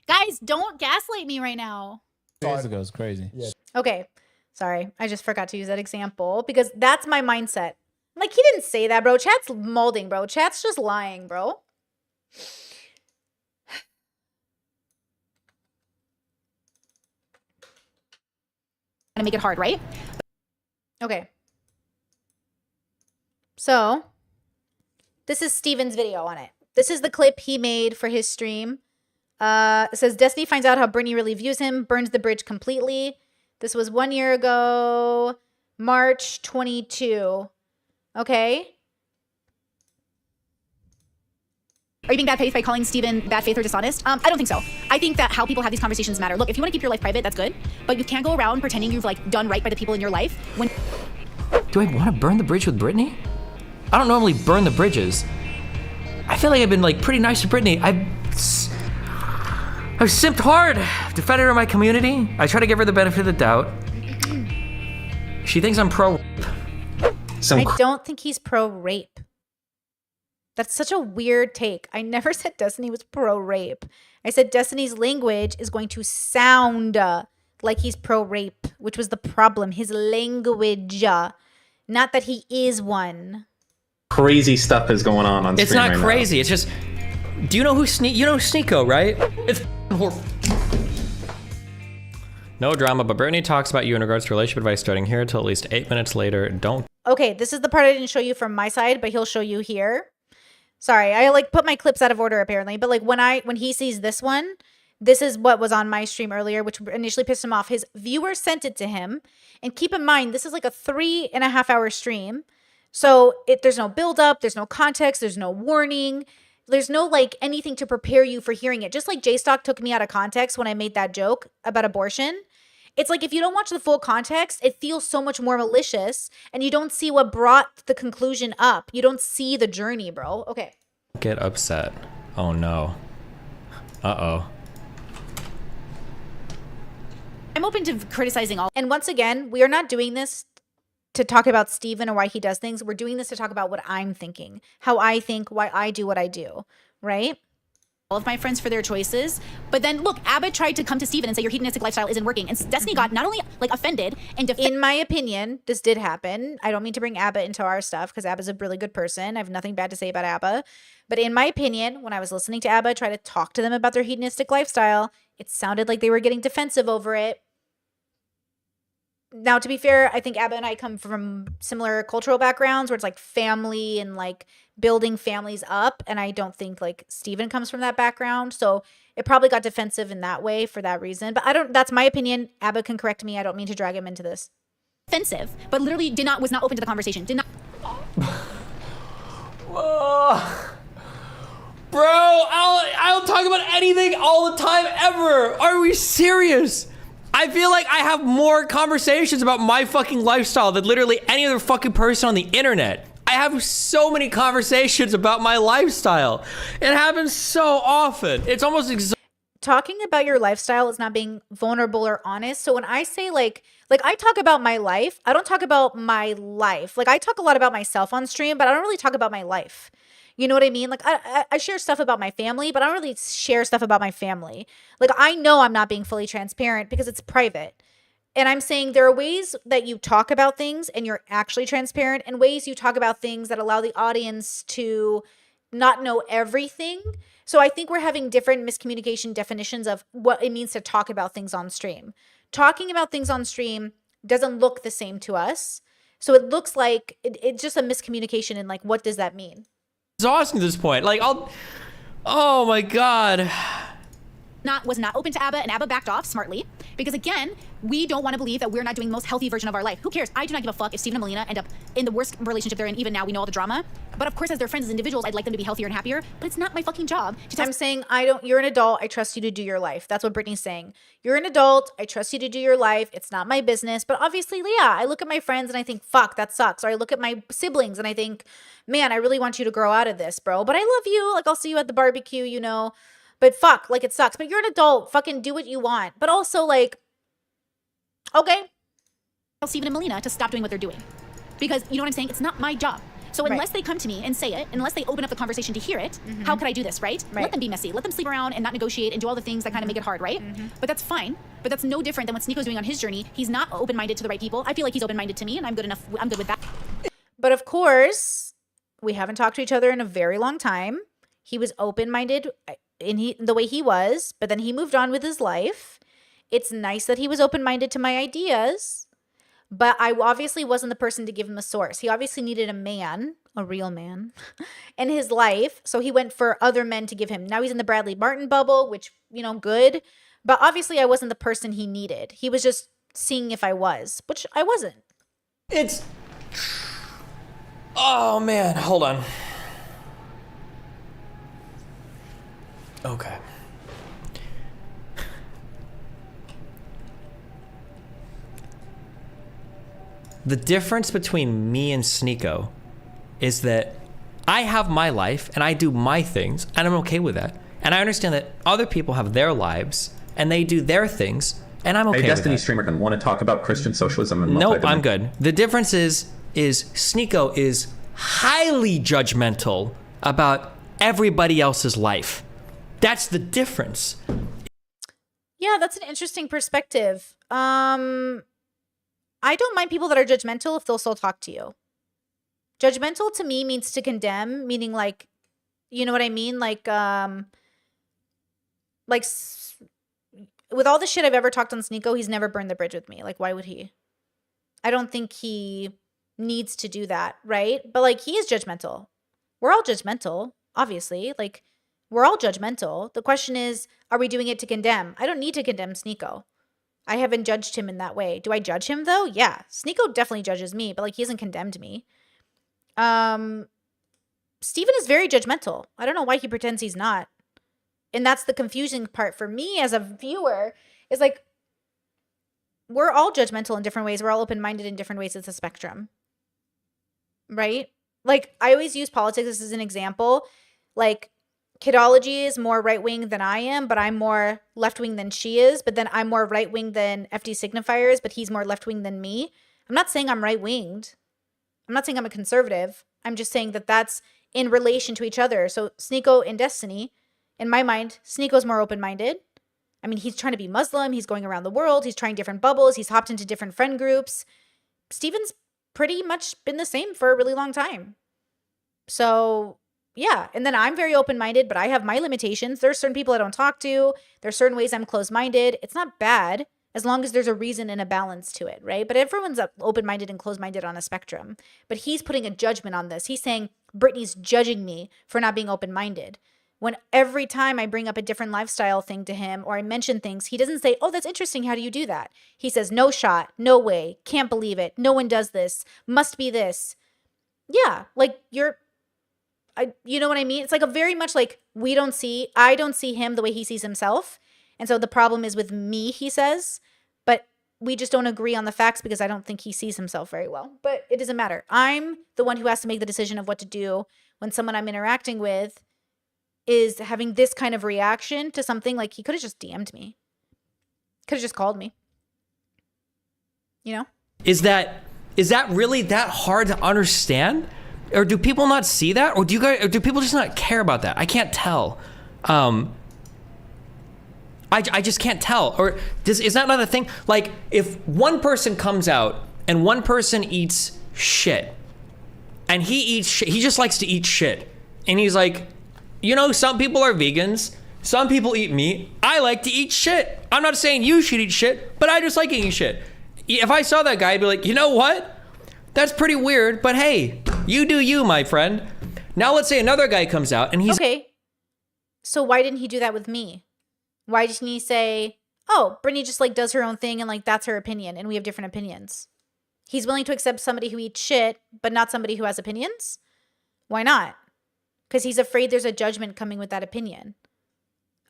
Guys, don't gaslight me right now. Years ago, it's crazy. Yeah. Okay. Sorry. I just forgot to use that example because that's my mindset. Like, he didn't say that, bro. Chat's molding, bro. Chat's just lying, bro. Gonna make it hard, right? Okay. So, this is Steven's video on it. This is the clip he made for his stream. It says, Destiny finds out how Brittany really views him, burns the bridge completely. This was 1 year ago, March 22. Okay. Are you being bad faith by calling Steven bad faith or dishonest? I don't think so. I think that how people have these conversations matter. Look, if you want to keep your life private, that's good. But you can't go around pretending you've like done right by the people in your life when... Do I want to burn the bridge with Brittany? I don't normally burn the bridges. I feel like I've been like pretty nice to Brittany. I've simped hard. I've defended her in my community. I try to give her the benefit of the doubt. She thinks I'm pro. I don't think he's pro-rape. That's such a weird take. I never said Destiny was pro-rape. I said Destiny's language is going to sound like he's pro-rape, which was the problem. His language, not that he is one. Crazy stuff is going on It's stream not right crazy. now. It's just, do you know who you know Sneeko, right? It's horrible. No drama, but Brittany talks about you in regards to relationship advice starting here until at least 8 minutes later. Don't Okay, this is the part I didn't show you from my side, but he'll show you here. Sorry, I like put my clips out of order apparently, but like when he sees this one, this is what was on my stream earlier, which initially pissed him off. His viewer sent it to him, and keep in mind this is like a 3.5 hour stream, so there's no build up, there's no context, there's no warning, there's no like anything to prepare you for hearing it. Just like J-Stock took me out of context when I made that joke about abortion. It's like if you don't watch the full context, it feels so much more malicious and you don't see what brought the conclusion up. You don't see the journey, bro. Okay. Get upset. Oh no. Uh-oh. I'm open to criticizing all. And once again, we are not doing this to talk about Steven or why he does things. We're doing this to talk about what I'm thinking, how I think, why I do what I do, right? All of my friends for their choices. But then look, Abba tried to come to Steven and say your hedonistic lifestyle isn't working. And Destiny got not only like offended and in my opinion, this did happen. I don't mean to bring Abba into our stuff because Abba's a really good person. I have nothing bad to say about Abba. But in my opinion, when I was listening to Abba try to talk to them about their hedonistic lifestyle, it sounded like they were getting defensive over it. Now, to be fair, I think Abba and I come from similar cultural backgrounds where it's like family and like building families up. And I don't think like Steven comes from that background. So it probably got defensive in that way for that reason. But that's my opinion. Abba can correct me. I don't mean to drag him into this. Offensive, but literally was not open to the conversation. Did not. Bro, I'll talk about anything all the time ever. Are we serious? I feel like I have more conversations about my fucking lifestyle than literally any other fucking person on the internet. I have so many conversations about my lifestyle. It happens so often. It's almost talking about your lifestyle is not being vulnerable or honest. So when I say like I talk about my life, I don't talk about my life. Like I talk a lot about myself on stream, but I don't really talk about my life. You know what I mean? Like I share stuff about my family, but I don't really share stuff about my family. Like I know I'm not being fully transparent because it's private. And I'm saying there are ways that you talk about things and you're actually transparent, and ways you talk about things that allow the audience to not know everything. So I think we're having different miscommunication definitions of what it means to talk about things on stream. Talking about things on stream doesn't look the same to us. So it looks like it's just a miscommunication in like, what does that mean? Exhausting at this point. Like oh my God. Was not open to Abba, and Abba backed off smartly because again, we don't want to believe that we're not doing the most healthy version of our life. Who cares? I do not give a fuck if Steven and Melina end up in the worst relationship they're in. Even now, we know all the drama. But of course, as their friends, as individuals, I'd like them to be healthier and happier. But it's not my fucking job. I'm saying you're an adult. I trust you to do your life. That's what Brittany's saying. You're an adult. I trust you to do your life. It's not my business. But obviously, yeah, I look at my friends and I think, fuck, that sucks. Or I look at my siblings and I think, man, I really want you to grow out of this, bro. But I love you. Like, I'll see you at the barbecue, you know. But fuck, like it sucks. But you're an adult. Fucking do what you want. But also, like, okay. Tell Steven and Melina to stop doing what they're doing. Because, you know what I'm saying? It's not my job. So unless they come to me and say it, unless they open up the conversation to hear it, how could I do this, right? Let them be messy. Let them sleep around and not negotiate and do all the things that kind of make it hard, right? But that's fine. But that's no different than what Sneako's doing on his journey. He's not open-minded to the right people. I feel like he's open-minded to me, and I'm good with that. But of course, we haven't talked to each other in a very long time. He was open-minded in the way he was, but then he moved on with his life. It's nice that he was open-minded to my ideas, but I obviously wasn't the person to give him a source. He obviously needed a man, a real man, in his life, so he went for other men to give him. Now he's in the Bradley Martin bubble, which, you know, good, but obviously I wasn't the person he needed. He was just seeing if I was, which I wasn't. Oh man, hold on. Okay. The difference between me and Sneako is that I have my life and I do my things and I'm okay with that. And I understand that other people have their lives and they do their things and I'm okay with that. Destiny streamer doesn't want to talk about Christian socialism and nope, I'm good. The difference is Sneako is highly judgmental about everybody else's life. That's the difference. Yeah, that's an interesting perspective. I don't mind people that are judgmental if they'll still talk to you. Judgmental to me means to condemn, meaning like, you know what I mean? Like with all the shit I've ever talked on Sneako, he's never burned the bridge with me. Like, why would he? I don't think he needs to do that, right? But like he is judgmental. We're all judgmental, obviously. Like we're all judgmental. The question is, are we doing it to condemn? I don't need to condemn Sneeko. I haven't judged him in that way. Do I judge him though? Yeah. Sneeko definitely judges me, but like he hasn't condemned me. Steven is very judgmental. I don't know why he pretends he's not. And that's the confusing part for me as a viewer, is like, we're all judgmental in different ways. We're all open-minded in different ways. It's a spectrum, right? Like, I always use politics as an example. Like, Kidology is more right-wing than I am, but I'm more left-wing than she is. But then I'm more right-wing than FD Signifiers, but he's more left-wing than me. I'm not saying I'm right-winged. I'm not saying I'm a conservative. I'm just saying that that's in relation to each other. So Sneeko and Destiny, in my mind, Sneeko's more open-minded. I mean, he's trying to be Muslim. He's going around the world. He's trying different bubbles. He's hopped into different friend groups. Steven's pretty much been the same for a really long time. So, yeah. And then I'm very open-minded, but I have my limitations. There's certain people I don't talk to. There's certain ways I'm closed-minded. It's not bad as long as there's a reason and a balance to it, right? But everyone's open-minded and closed-minded on a spectrum. But he's putting a judgment on this. He's saying, Brittany's judging me for not being open-minded. When every time I bring up a different lifestyle thing to him or I mention things, he doesn't say, oh, that's interesting. How do you do that? He says, no shot, no way, can't believe it. No one does this, must be this. Yeah, like you know what I mean? It's like a very much like I don't see him the way he sees himself. And so the problem is with me, he says, but we just don't agree on the facts because I don't think he sees himself very well. But it doesn't matter. I'm the one who has to make the decision of what to do when someone I'm interacting with is having this kind of reaction to something. Like he could have just DM'd me. Could have just called me. You know? Is that really that hard to understand? Or do people not see that? Or do people just not care about that? I can't tell. I just can't tell. Or is that not a thing? Like if one person comes out and one person eats shit and he eats shit, he just likes to eat shit. And he's like, you know, some people are vegans. Some people eat meat. I like to eat shit. I'm not saying you should eat shit, but I just like eating shit. If I saw that guy, I'd be like, you know what? That's pretty weird, but hey, you do you, my friend. Now let's say another guy comes out and he's... Okay. So why didn't he do that with me? Why didn't he say, oh, Brittany just like does her own thing and like that's her opinion and we have different opinions? He's willing to accept somebody who eats shit, but not somebody who has opinions? Why not? Because he's afraid there's a judgment coming with that opinion.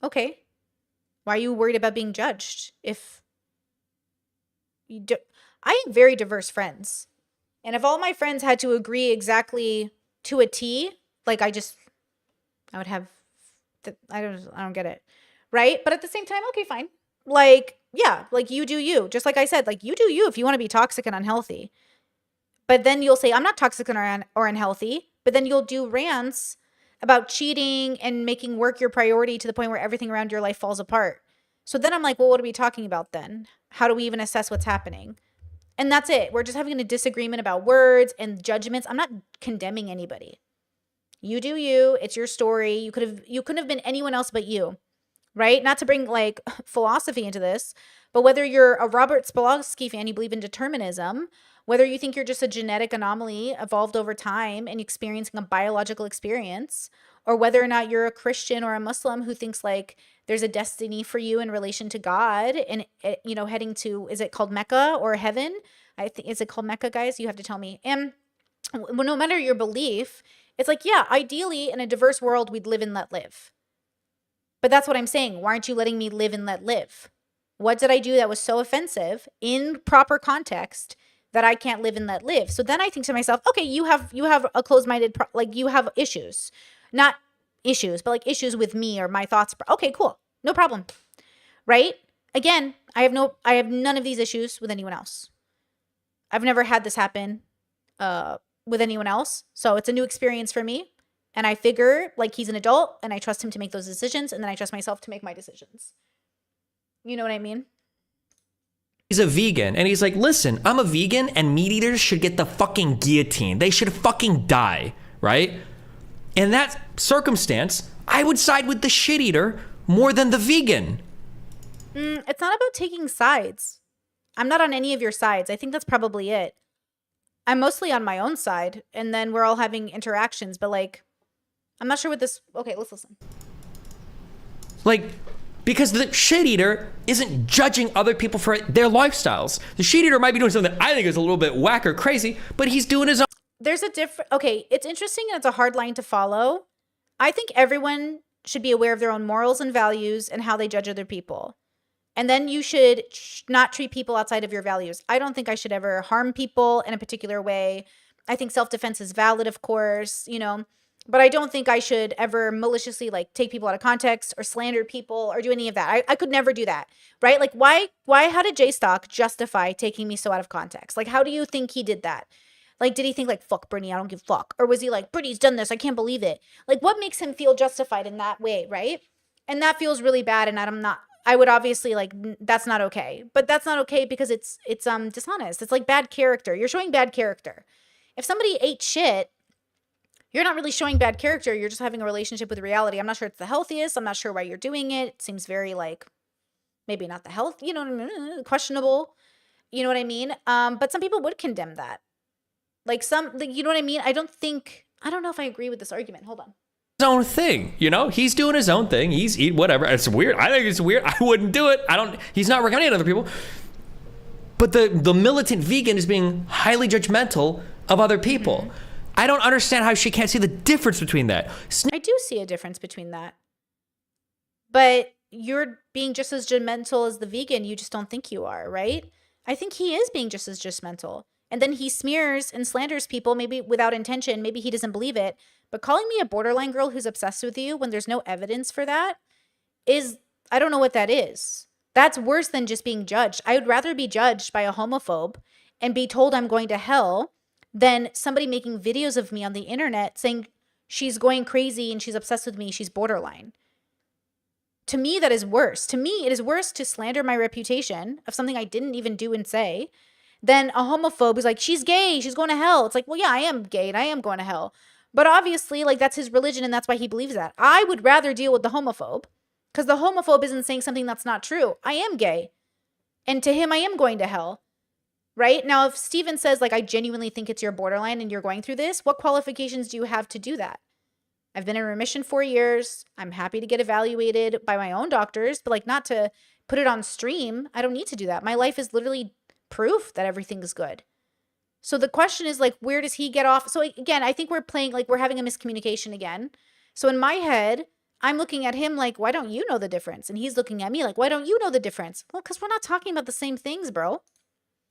Okay. Why are you worried about being judged? If you do, I have very diverse friends. And if all my friends had to agree exactly to a T, like I would have, I don't get it. Right? But at the same time, okay, fine. Like, yeah, like you do you. Just like I said, like you do you if you want to be toxic and unhealthy. But then you'll say, I'm not toxic or unhealthy. But then you'll do rants about cheating and making work your priority to the point where everything around your life falls apart. So then I'm like, well, what are we talking about then? How do we even assess what's happening? And that's it. We're just having a disagreement about words and judgments. I'm not condemning anybody. You do you. It's your story. You couldn't have been anyone else but you, right? Not to bring like philosophy into this, but whether you're a Robert Spolonsky fan, you believe in determinism, whether you think you're just a genetic anomaly evolved over time and experiencing a biological experience, or whether or not you're a Christian or a Muslim who thinks like there's a destiny for you in relation to God and, you know, heading to, is it called Mecca or heaven? Is it called Mecca, guys? You have to tell me. And no matter your belief, it's like, yeah, ideally in a diverse world, we'd live and let live. But that's what I'm saying. Why aren't you letting me live and let live? What did I do that was so offensive in proper context that I can't live and let live? So then I think to myself, okay, you have a closed-minded, like you have issues, not issues, but like issues with me or my thoughts. Okay, cool. No problem. Right? Again, I have none of these issues with anyone else. I've never had this happen with anyone else. So it's a new experience for me. And I figure like he's an adult and I trust him to make those decisions. And then I trust myself to make my decisions. You know what I mean? He's a vegan and he's like, listen, I'm a vegan and meat eaters should get the fucking guillotine. They should fucking die, right? In that circumstance, I would side with the shit eater more than the vegan. It's not about taking sides. I'm not on any of your sides. I think that's probably it. I'm mostly on my own side, and then we're all having interactions, but like, I'm not sure what this, okay, let's listen. Like, because the shit eater isn't judging other people for their lifestyles. The shit eater might be doing something that I think is a little bit whack or crazy, but he's doing his own. There's a different, okay, it's interesting and it's a hard line to follow. I think everyone should be aware of their own morals and values and how they judge other people. And then you should not treat people outside of your values. I don't think I should ever harm people in a particular way. I think self-defense is valid, of course, you know, but I don't think I should ever maliciously like take people out of context or slander people or do any of that. I could never do that, right? Like how did J-Stock justify taking me so out of context? Like, how do you think he did that? Like, did he think like, fuck Brittany, I don't give a fuck? Or was he like, Brittany's done this, I can't believe it. Like, what makes him feel justified in that way, right? And that feels really bad, and I would obviously like, that's not okay. But that's not okay because it's dishonest. It's like bad character. You're showing bad character. If somebody ate shit, you're not really showing bad character. You're just having a relationship with reality. I'm not sure it's the healthiest. I'm not sure why you're doing it. It seems very like, maybe not the health, you know what I mean? Questionable. You know what I mean? But some people would condemn that. Like you know what I mean? I don't know if I agree with this argument. Hold on. His own thing, you know, he's doing his own thing. He's eating whatever. It's weird. I think it's weird. I wouldn't do it. He's not recommending other people. But the militant vegan is being highly judgmental of other people. Mm-hmm. I don't understand how she can't see the difference between that. I do see a difference between that. But you're being just as judgmental as the vegan. You just don't think you are, right? I think he is being just as judgmental. And then he smears and slanders people, maybe without intention. Maybe he doesn't believe it. But calling me a borderline girl who's obsessed with you when there's no evidence for that is, I don't know what that is. That's worse than just being judged. I would rather be judged by a homophobe and be told I'm going to hell than somebody making videos of me on the internet saying she's going crazy and she's obsessed with me, she's borderline. To me, that is worse. To me, it is worse to slander my reputation of something I didn't even do and say than a homophobe who's like, she's gay, she's going to hell. It's like, well, yeah, I am gay and I am going to hell. But obviously, like, that's his religion and that's why he believes that. I would rather deal with the homophobe because the homophobe isn't saying something that's not true. I am gay. And to him, I am going to hell. Right? Now, if Steven says, like, I genuinely think it's your borderline and you're going through this, what qualifications do you have to do that? I've been in remission 4 years. I'm happy to get evaluated by my own doctors, but, like, not to put it on stream. I don't need to do that. My life is literally proof that everything is good. So the question is, like, where does he get off? So again, I think we're playing, like, we're having a miscommunication again. So in my head, I'm looking at him like, why don't you know the difference? And he's looking at me like, why don't you know the difference? Well, because we're not talking about the same things, bro.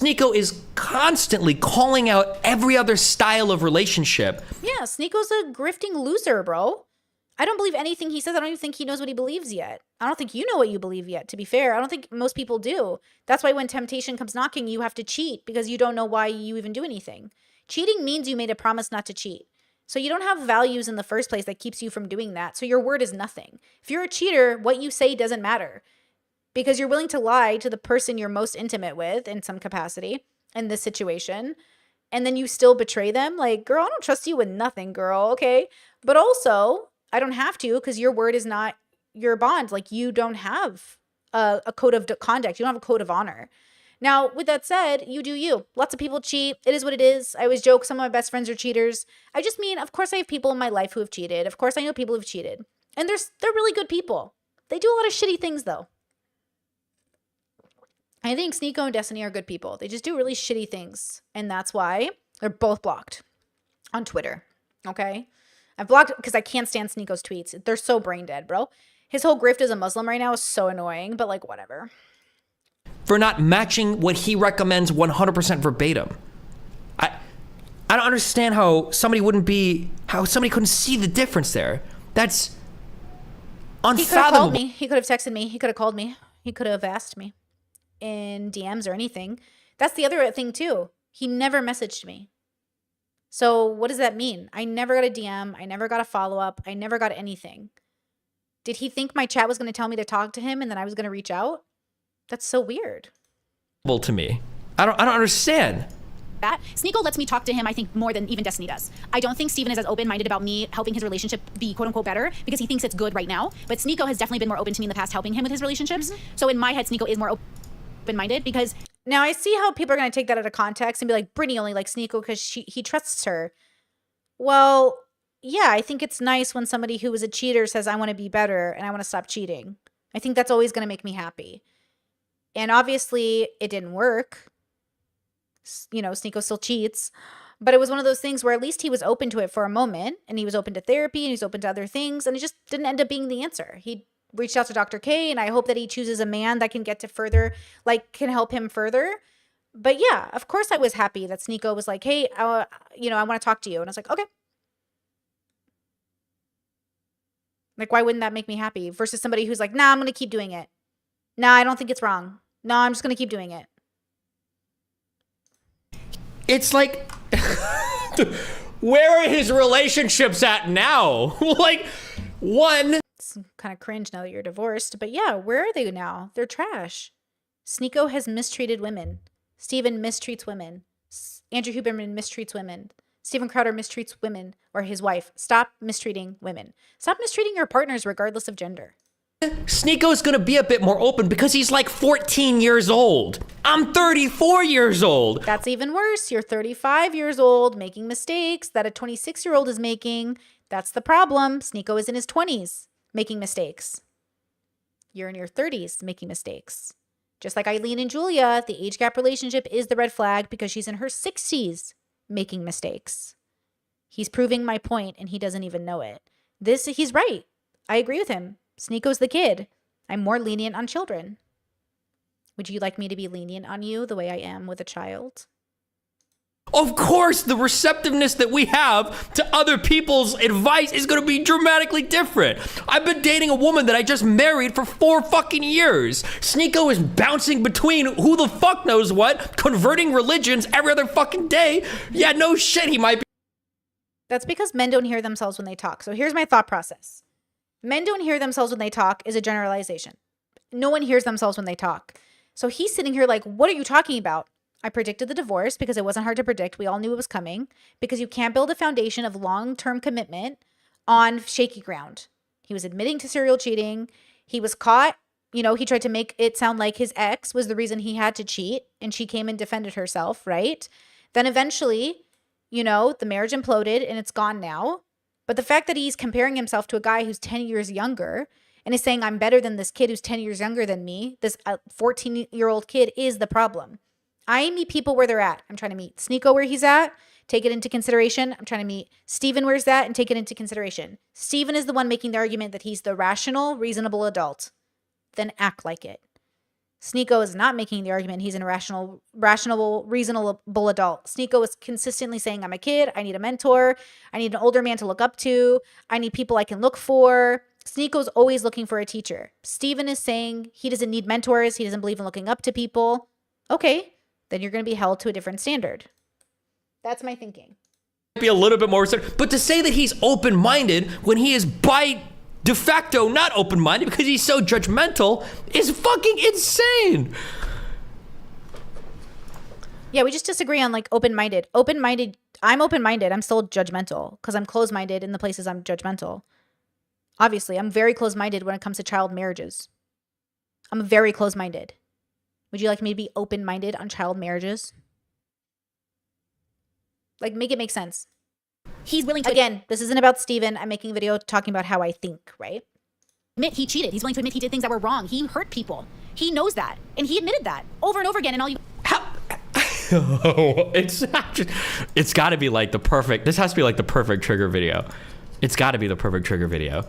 Sneeko is constantly calling out every other style of relationship. Yeah, Sneeko's a grifting loser, bro. I don't believe anything he says. I don't even think he knows what he believes yet. I don't think you know what you believe yet, to be fair. I don't think most people do. That's why when temptation comes knocking, you have to cheat because you don't know why you even do anything. Cheating means you made a promise not to cheat. So you don't have values in the first place that keeps you from doing that. So your word is nothing. If you're a cheater, what you say doesn't matter because you're willing to lie to the person you're most intimate with in some capacity in this situation. And then you still betray them. Like, girl, I don't trust you with nothing, girl. Okay. But also, I don't have to because your word is not your bond. Like, you don't have a code of conduct. You don't have a code of honor. Now, with that said, you do you. Lots of people cheat. It is what it is. I always joke some of my best friends are cheaters. I just mean, of course, I have people in my life who have cheated. Of course, I know people who've cheated. And they're really good people. They do a lot of shitty things, though. I think Sneeko and Destiny are good people. They just do really shitty things. And that's why they're both blocked on Twitter. Okay? I've blocked because I can't stand Sneeko's tweets. They're so brain dead, bro. His whole grift as a Muslim right now is so annoying, but like, whatever. For not matching what he recommends 100% verbatim. I don't understand how somebody couldn't see the difference there. That's unfathomable. He could have called me. He could have texted me. He could have called me. He could have asked me in DMs or anything. That's the other thing too. He never messaged me. So what does that mean? I never got a DM. I never got a follow-up. I never got anything. Did he think my chat was going to tell me to talk to him and then I was going to reach out? That's so weird. Well, to me, I don't understand. That Sneeko lets me talk to him, I think, more than even Destiny does. I don't think Steven is as open-minded about me helping his relationship be quote-unquote better because he thinks it's good right now. But Sneeko has definitely been more open to me in the past helping him with his relationships. So in my head, Sneeko is more open-minded because... Now, I see how people are going to take that out of context and be like, Brittany only likes Sneako because he trusts her. Well, yeah, I think it's nice when somebody who is a cheater says, I want to be better and I want to stop cheating. I think that's always going to make me happy. And obviously, it didn't work. You know, Sneako still cheats. But it was one of those things where at least he was open to it for a moment. And he was open to therapy and he's open to other things. And it just didn't end up being the answer. He reached out to Dr. K, and I hope that he chooses a man that can get to further, like, can help him further. But yeah, of course I was happy that Sneako was like, hey, you know, I want to talk to you. And I was like, okay. Like, why wouldn't that make me happy? Versus somebody who's like, nah, I'm going to keep doing it. Nah, I don't think it's wrong. No, I'm just going to keep doing it. It's like, where are his relationships at now? Like, one. It's kind of cringe now that you're divorced. But yeah, where are they now? They're trash. Sneako has mistreated women. Steven mistreats women. Andrew Huberman mistreats women. Steven Crowder mistreats women or his wife. Stop mistreating women. Stop mistreating your partners regardless of gender. Sneako's gonna be a bit more open because he's like 14 years old. I'm 34 years old. That's even worse. You're 35 years old making mistakes that a 26-year-old is making. That's the problem. Sneako is in his 20s making mistakes. You're in your 30s making mistakes. Just like Eileen and Julia, the age gap relationship is the red flag because she's in her 60s making mistakes. He's proving my point and he doesn't even know it. He's right. I agree with him. Sneako's the kid. I'm more lenient on children. Would you like me to be lenient on you the way I am with a child? Of course, the receptiveness that we have to other people's advice is going to be dramatically different. I've been dating a woman that I just married for 4 fucking years. Sneako is bouncing between who the fuck knows what, converting religions every other fucking day. Yeah, no shit, he might be. That's because men don't hear themselves when they talk. So here's my thought process. Men don't hear themselves when they talk is a generalization. No one hears themselves when they talk. So he's sitting here like, what are you talking about? I predicted the divorce because it wasn't hard to predict. We all knew it was coming because you can't build a foundation of long-term commitment on shaky ground. He was admitting to serial cheating. He was caught. You know, he tried to make it sound like his ex was the reason he had to cheat and she came and defended herself, right? Then eventually, you know, the marriage imploded and it's gone now. But the fact that he's comparing himself to a guy who's 10 years younger and is saying, I'm better than this kid who's 10 years younger than me, this 14-year-old kid is the problem. I meet people where they're at. I'm trying to meet Sneako where he's at, take it into consideration. I'm trying to meet Steven where he's at and take it into consideration. Steven is the one making the argument that he's the rational, reasonable adult. Then act like it. Sneako is not making the argument he's an irrational, reasonable adult. Sneako is consistently saying, I'm a kid. I need a mentor. I need an older man to look up to. I need people I can look for. Sneako's always looking for a teacher. Steven is saying he doesn't need mentors. He doesn't believe in looking up to people. Okay. Then you're going to be held to a different standard. That's my thinking. Be a little bit more, but to say that he's open-minded when he is by de facto not open-minded because he's so judgmental is fucking insane. Yeah, we just disagree on like open-minded. Open-minded, I'm open-minded. I'm still judgmental because I'm closed-minded in the places I'm judgmental. Obviously, I'm very closed-minded when it comes to child marriages. I'm very closed-minded. Would you like me to be open-minded on child marriages? Like, make it make sense. He's willing to... Again, this isn't about Steven. I'm making a video talking about how I think, right? Admit he cheated. He's willing to admit he did things that were wrong. He hurt people. He knows that. And he admitted that over and over again. And all you... It's got to be like the perfect... This has to be like the perfect trigger video. It's got to be the perfect trigger video. You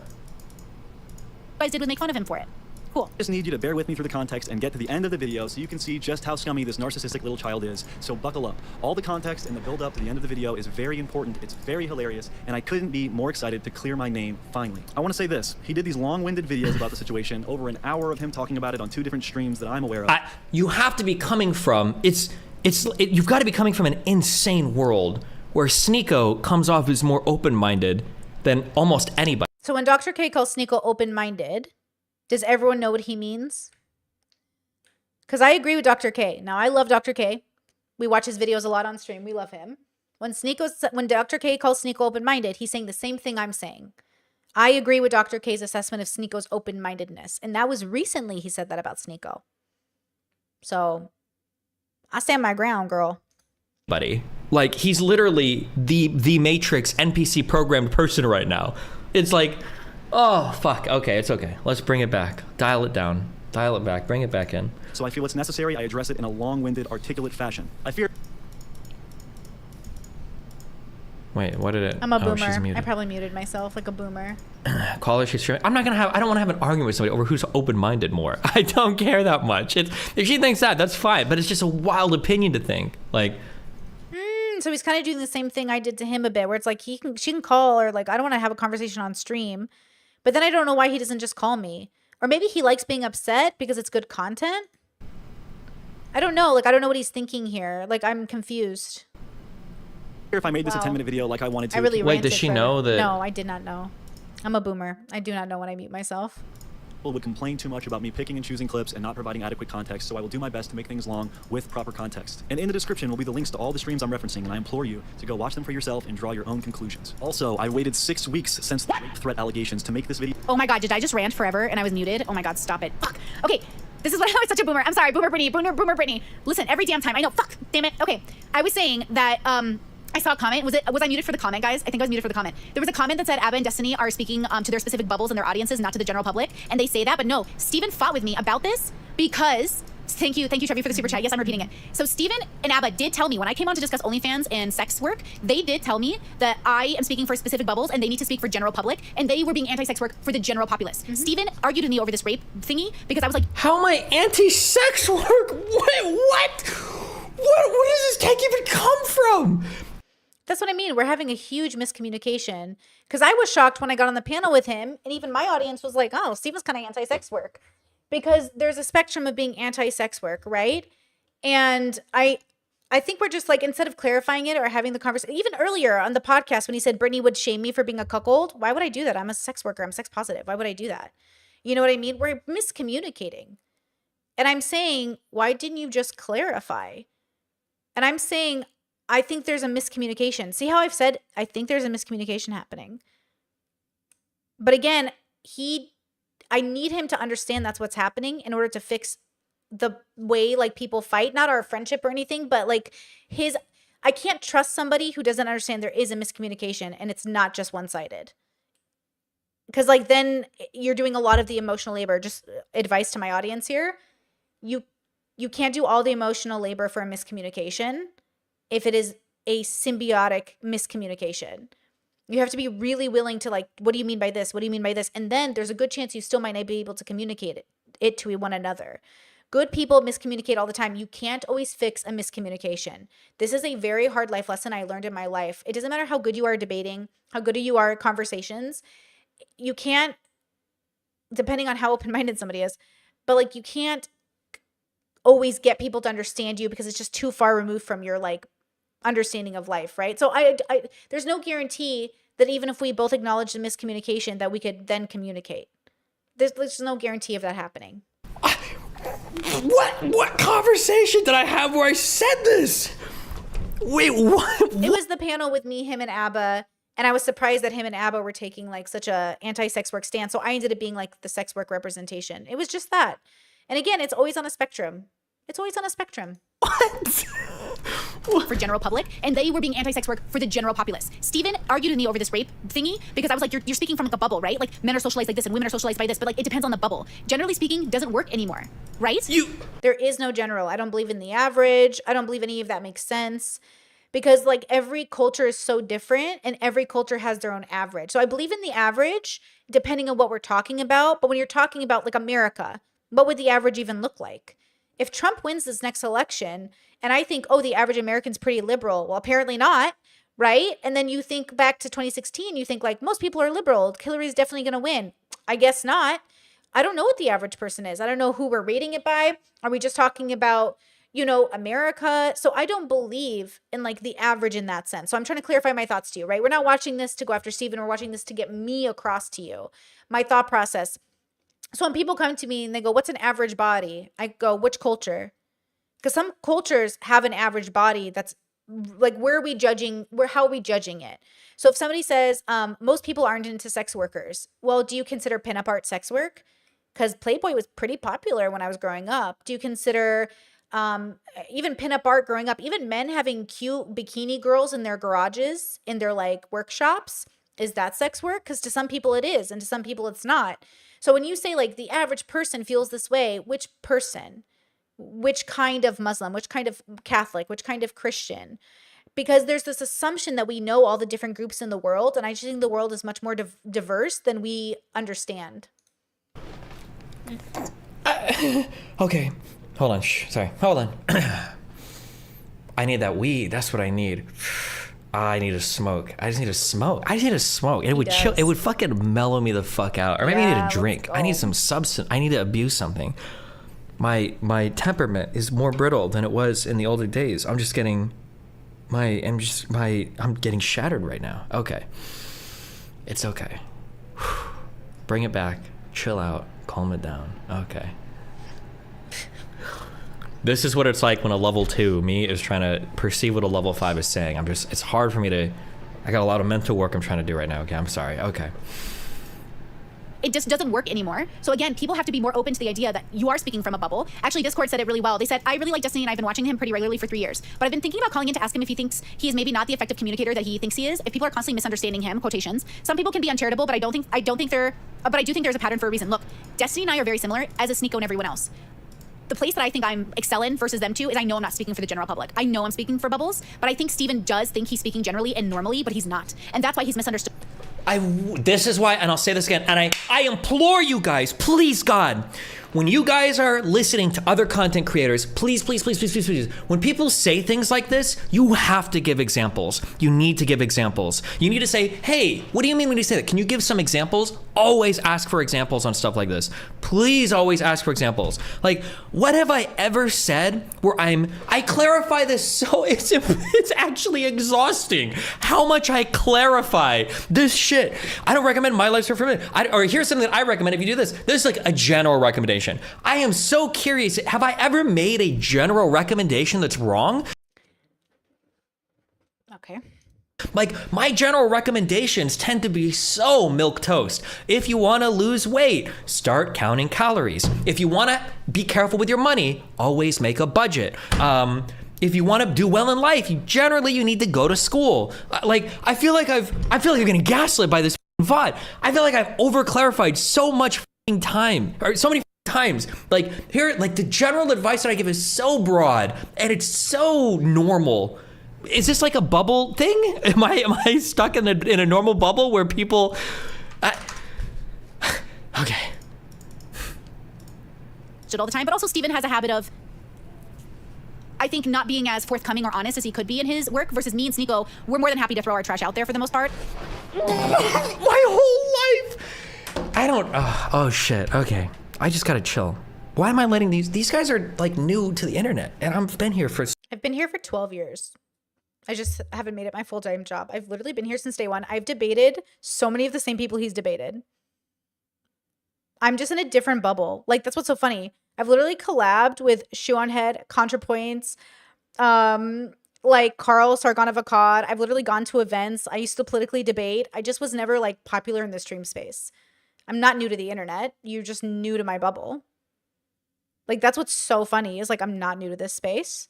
guys did was make fun of him for it. Cool. I just need you to bear with me through the context and get to the end of the video so you can see just how scummy this narcissistic little child is. So buckle up. All the context and the build up to the end of the video is very important. It's very hilarious. And I couldn't be more excited to clear my name finally. I want to say this. He did these long-winded videos about the situation, over an hour of him talking about it on 2 different streams that I'm aware of. You have to be coming from, you've got to be coming from an insane world where Sneako comes off as more open-minded than almost anybody. So when Dr. K calls Sneako open-minded, does everyone know what he means? Because I agree with Dr. K. Now, I love Dr. K. We watch his videos a lot on stream. We love him. When Dr. K calls Sneako open-minded, he's saying the same thing I'm saying. I agree with Dr. K's assessment of Sneako's open-mindedness. And that was recently he said that about Sneako. So I stand my ground, girl. Buddy, like he's literally the Matrix NPC programmed person right now. It's like, oh fuck. Okay, it's okay. Let's bring it back. Dial it down. Dial it back. Bring it back in. So I feel it's necessary I address it in a long-winded, articulate fashion. I fear. Wait, what did it? I'm a Oh, she's boomer. muted. I probably muted myself like a boomer. Caller, she's streaming. I don't want to have an argument with somebody over who's open-minded more. I don't care that much. If she thinks that, that's fine. But it's just a wild opinion to think. Like, So he's kind of doing the same thing I did to him a bit, where it's like she can call, or like I don't want to have a conversation on stream, but then I don't know why he doesn't just call me, or maybe he likes being upset because it's good content. I don't know. Like I don't know what he's thinking here. Like I'm confused. If I made this a 10-minute video like I wanted to. I really wait, does she know that? No, I did not know. I'm a boomer. I do not know when I mute myself. People would complain too much about me picking and choosing clips and not providing adequate context, so I will do my best to make things long with proper context. And in the description will be the links to all the streams I'm referencing, and I implore you to go watch them for yourself and draw your own conclusions. Also, I waited 6 weeks since the rape threat allegations to make this video. Oh my god, did I just rant forever and I was muted? Oh my god, stop it. Fuck. Okay, this is what I was such a boomer. I'm sorry, boomer Brittany. Listen, every damn time. I know, fuck, damn it. Okay, I was saying that, I saw a comment. Was I muted for the comment, guys? I think I was muted for the comment. There was a comment that said Abba and Destiny are speaking to their specific bubbles and their audiences, not to the general public. And they say that, but no. Steven fought with me about this because, thank you, Trevi, for the super chat. Yes, I'm repeating it. So Steven and Abba did tell me, when I came on to discuss OnlyFans and sex work, they did tell me that I am speaking for specific bubbles and they need to speak for general public, and they were being anti-sex work for the general populace. Steven argued with me over this rape thingy because I was like, how am I anti-sex work? What? Where does this take even come from? That's what I mean. We're having a huge miscommunication, because I was shocked when I got on the panel with him, and even my audience was like, oh, Steven's kind of anti-sex work, because there's a spectrum of being anti-sex work, right? And I think we're just like, instead of clarifying it or having the conversation, even earlier on the podcast when he said Brittany would shame me for being a cuckold, why would I do that? I'm a sex worker. I'm sex positive. Why would I do that? You know what I mean? We're miscommunicating. And I'm saying, why didn't you just clarify? And I'm saying, I think there's a miscommunication. See how I've said, I think there's a miscommunication happening. But again, I need him to understand that's what's happening in order to fix the way like people fight, not our friendship or anything, but like I can't trust somebody who doesn't understand there is a miscommunication and it's not just one-sided. Because like then you're doing a lot of the emotional labor. Just advice to my audience here. You can't do all the emotional labor for a miscommunication if it is a symbiotic miscommunication. You have to be really willing to like, what do you mean by this? What do you mean by this? And then there's a good chance you still might not be able to communicate it to one another. Good people miscommunicate all the time. You can't always fix a miscommunication. This is a very hard life lesson I learned in my life. It doesn't matter how good you are at debating, how good you are at conversations. You can't, depending on how open-minded somebody is, but like you can't always get people to understand you because it's just too far removed from your like understanding of life, right? So I there's no guarantee that even if we both acknowledge the miscommunication that we could then communicate. There's no guarantee of that happening. What conversation did I have where I said this? Wait, what? It was the panel with me, him, and Abba, and I was surprised that him and Abba were taking like such a anti-sex work stance. So I ended up being like the sex work representation. It was just that. And again, it's always on a spectrum. It's always on a spectrum. for general public, and they were being anti-sex work for the general populace. Steven argued with me over this rape thingy because I was like, you're speaking from like a bubble, right? Like men are socialized like this and women are socialized by this, but like it depends on the bubble. Generally speaking, doesn't work anymore, right? There is no general. I don't believe in the average. I don't believe any of that makes sense, because like every culture is so different and every culture has their own average. So I believe in the average depending on what we're talking about. But when you're talking about like America, what would the average even look like? If Trump wins this next election and I think, oh, the average American's pretty liberal. Well, apparently not, right? And then you think back to 2016, you think like most people are liberal. Hillary's definitely going to win. I guess not. I don't know what the average person is. I don't know who we're rating it by. Are we just talking about, you know, America? So I don't believe in like the average in that sense. So I'm trying to clarify my thoughts to you, right? We're not watching this to go after Steven. We're watching this to get me across to you. My thought process. So when people come to me and they go, what's an average body? I go, which culture? Because some cultures have an average body that's like, how are we judging it? So if somebody says, most people aren't into sex workers. Well, do you consider pinup art sex work? Because Playboy was pretty popular when I was growing up. Do you consider even pinup art growing up, even men having cute bikini girls in their garages, in their like workshops. Is that sex work? Because to some people it is, and to some people it's not. So when you say like the average person feels this way, which person? Which kind of Muslim? Which kind of Catholic? Which kind of Christian? Because there's this assumption that we know all the different groups in the world, and I just think the world is much more diverse than we understand. Okay, hold on. Sorry, hold on. I need that weed. That's what I need. I need to smoke. I just need to smoke. It would chill. It would fucking mellow me the fuck out. Or maybe I need a drink. I need some substance. I need to abuse something. My temperament is more brittle than it was in the older days. I'm getting shattered right now. Okay. It's okay. Bring it back. Chill out. Calm it down. Okay. This is what it's like when a level 2 me is trying to perceive what a level 5 is saying. It's hard for me to, I got a lot of mental work I'm trying to do right now. Okay, I'm sorry. Okay. It just doesn't work anymore. So again, people have to be more open to the idea that you are speaking from a bubble. Actually, Discord said it really well. They said, I really like Destiny and I've been watching him pretty regularly for 3 years. But I've been thinking about calling in to ask him if he thinks he is maybe not the effective communicator that he thinks he is. If people are constantly misunderstanding him, quotations. Some people can be uncharitable, but I do think there's a pattern for a reason. Look, Destiny and I are very similar, as is Sneeko and everyone else. The place that I think I'm excel in versus them two is I know I'm not speaking for the general public. I know I'm speaking for Bubbles, but I think Steven does think he's speaking generally and normally, but he's not. And that's why he's misunderstood. This is why, and I'll say this again, and I implore you guys, please God, when you guys are listening to other content creators, please, when people say things like this, you have to give examples. You need to give examples. You need to say, hey, what do you mean when you say that? Can you give some examples? Always ask for examples on stuff like this. Please always ask for examples. Like, what have I ever said where I clarify this so it's actually exhausting how much I clarify this shit. I don't recommend My Life's for a minute. Or here's something that I recommend if you do this. This is like a general recommendation. I am so curious. Have I ever made a general recommendation that's wrong? Okay. Like, my general recommendations tend to be so milquetoast. If you want to lose weight, start counting calories. If you want to be careful with your money, always make a budget. If you want to do well in life, you need to go to school. Like, I feel like I'm getting gaslit by this VOD. I feel like I've over-clarified so much time, or so many times. Like, here, like, the general advice that I give is so broad, and it's so normal. Is this like a bubble thing? Am I stuck in a normal bubble where people... Okay. All the time, but also Steven has a habit of, I think, not being as forthcoming or honest as he could be in his work versus me and Sneeko. We're more than happy to throw our trash out there for the most part. My whole life! I don't... oh, shit. Okay. I just gotta chill. Why am I letting these guys are like new to the internet, and I've been here for 12 years. I just haven't made it my full-time job. I've literally been here since day one. I've debated so many of the same people he's debated. I'm just in a different bubble. Like, that's what's so funny. I've literally collabed with Shoe on Head, ContraPoints, like Carl Sargon of Akkad. I've literally gone to events. I used to politically debate. I just was never like popular in the stream space. I'm not new to the internet. You're just new to my bubble. Like, that's what's so funny is like, I'm not new to this space.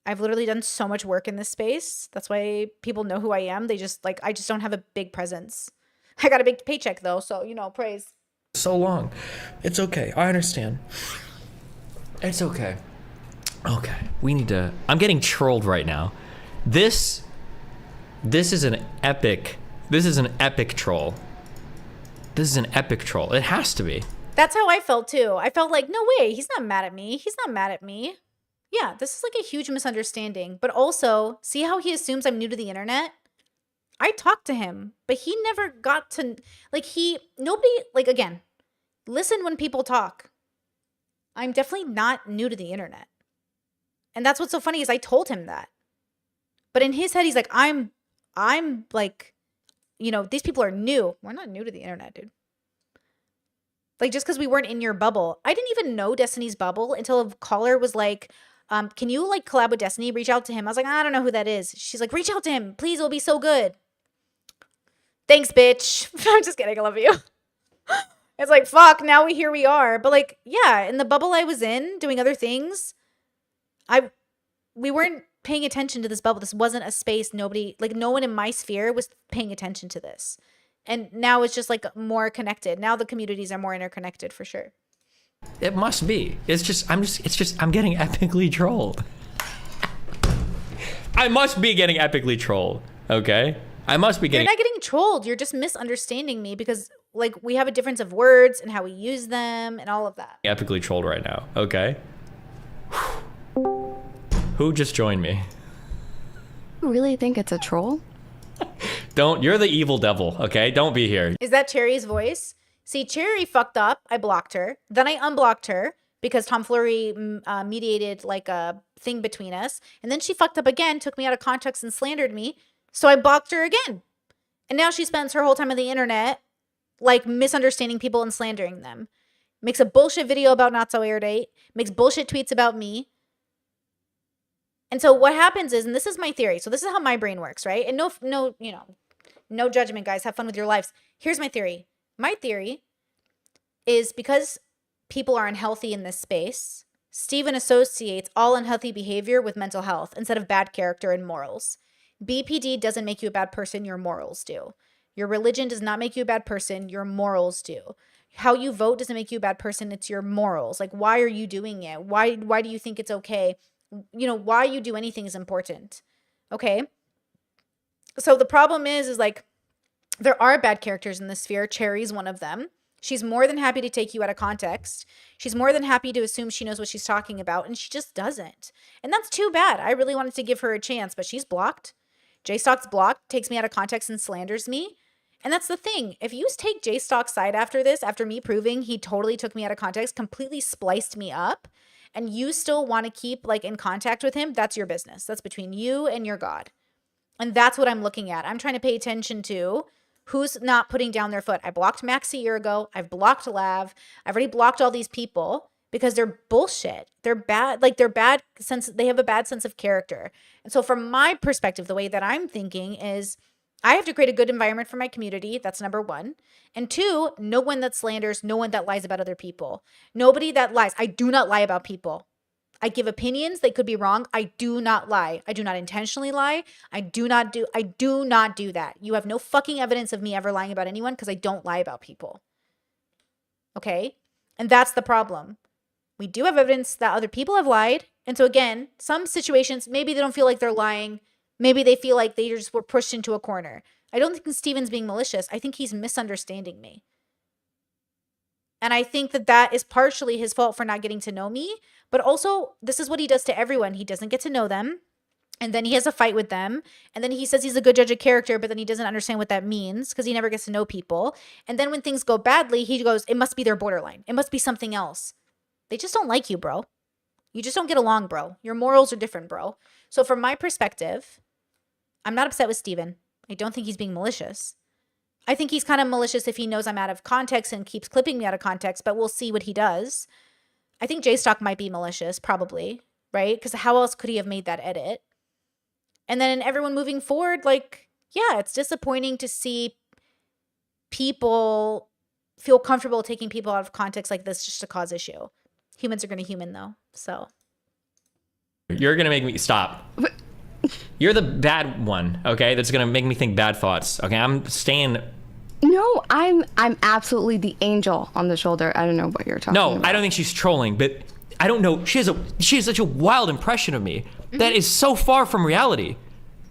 I've literally done so much work in this space. That's why people know who I am. They just like, I just don't have a big presence. I got a big paycheck though. So, you know, praise. So long. It's okay. I understand. It's okay. Okay. I'm getting trolled right now. This is an epic troll. This is an epic troll. It has to be. That's how I felt too. I felt like, no way, he's not mad at me. He's not mad at me. Yeah, this is like a huge misunderstanding. But also, see how he assumes I'm new to the internet? I talked to him, but he never got to, like, again, listen when people talk. I'm definitely not new to the internet. And that's what's so funny is I told him that. But in his head, he's like, I'm like, you know, these people are new. We're not new to the internet, dude. Like, just because we weren't in your bubble. I didn't even know Destiny's bubble until a caller was like, can you, like, collab with Destiny? Reach out to him. I was like, I don't know who that is. She's like, reach out to him. Please, it'll be so good. Thanks, bitch. I'm just kidding. I love you. It's like, fuck, now here we are. But, like, yeah, in the bubble I was in, doing other things, we weren't paying attention to this bubble. This wasn't a space. Nobody, like no one in my sphere was paying attention to this. And now it's just like more connected. Now the communities are more interconnected for sure. It must be. I'm getting epically trolled. I must be getting epically trolled. Okay? I must be getting. You're not getting trolled. You're just misunderstanding me because like we have a difference of words and how we use them and all of that. Epically trolled right now. Okay? Who just joined me? You really think it's a troll? You're the evil devil, okay? Don't be here. Is that Cherry's voice? See, Cherry fucked up. I blocked her. Then I unblocked her because Tom Fleury mediated like a thing between us. And then she fucked up again, took me out of context and slandered me. So I blocked her again. And now she spends her whole time on the internet like misunderstanding people and slandering them. Makes a bullshit video about Not So Air Date. Makes bullshit tweets about me. And so what happens is, and this is my theory, so this is how my brain works, right? And no judgment, guys. Have fun with your lives. Here's my theory. My theory is because people are unhealthy in this space, Steven associates all unhealthy behavior with mental health instead of bad character and morals. BPD doesn't make you a bad person, your morals do. Your religion does not make you a bad person, your morals do. How you vote doesn't make you a bad person, it's your morals. Like, why are you doing it? Why do you think it's okay? Why you do anything is important. Okay? So the problem is like, there are bad characters in this sphere. Cherry's one of them. She's more than happy to take you out of context. She's more than happy to assume she knows what she's talking about, and she just doesn't. And that's too bad. I really wanted to give her a chance, but she's blocked. J-Stock's blocked, takes me out of context and slanders me. And that's the thing. If you take J-Stock's side after this, after me proving he totally took me out of context, completely spliced me up, and you still want to keep like in contact with him, that's your business. That's between you and your God. And that's what I'm looking at. I'm trying to pay attention to who's not putting down their foot. I blocked Max a year ago. I've blocked Lav. I've already blocked all these people because they're bullshit. They're bad. Like they have a bad sense of character. And so from my perspective, the way that I'm thinking is I have to create a good environment for my community. That's number one. And two, no one that slanders, no one that lies about other people. Nobody that lies. I do not lie about people. I give opinions. They could be wrong. I do not lie. I do not intentionally lie. I do not do that. You have no fucking evidence of me ever lying about anyone because I don't lie about people. Okay? And that's the problem. We do have evidence that other people have lied. And so again, some situations, maybe they don't feel like they're lying. Maybe they feel like they just were pushed into a corner. I don't think Steven's being malicious. I think he's misunderstanding me. And I think that is partially his fault for not getting to know me. But also, this is what he does to everyone. He doesn't get to know them. And then he has a fight with them. And then he says he's a good judge of character, but then he doesn't understand what that means because he never gets to know people. And then when things go badly, he goes, it must be their borderline. It must be something else. They just don't like you, bro. You just don't get along, bro. Your morals are different, bro. So from my perspective, I'm not upset with Steven. I don't think he's being malicious. I think he's kind of malicious if he knows I'm out of context and keeps clipping me out of context, but we'll see what he does. I think J-Stock might be malicious, probably, right? Because how else could he have made that edit? And then everyone moving forward, like, yeah, it's disappointing to see people feel comfortable taking people out of context like this just to cause issue. Humans are going to human, though, so. You're going to make me stop. You're the bad one, okay? That's gonna make me think bad thoughts. Okay, I'm staying. No, I'm absolutely the angel on the shoulder. I don't know what you're talking about. No, I don't think she's trolling, but I don't know. She has such a wild impression of me that is so far from reality.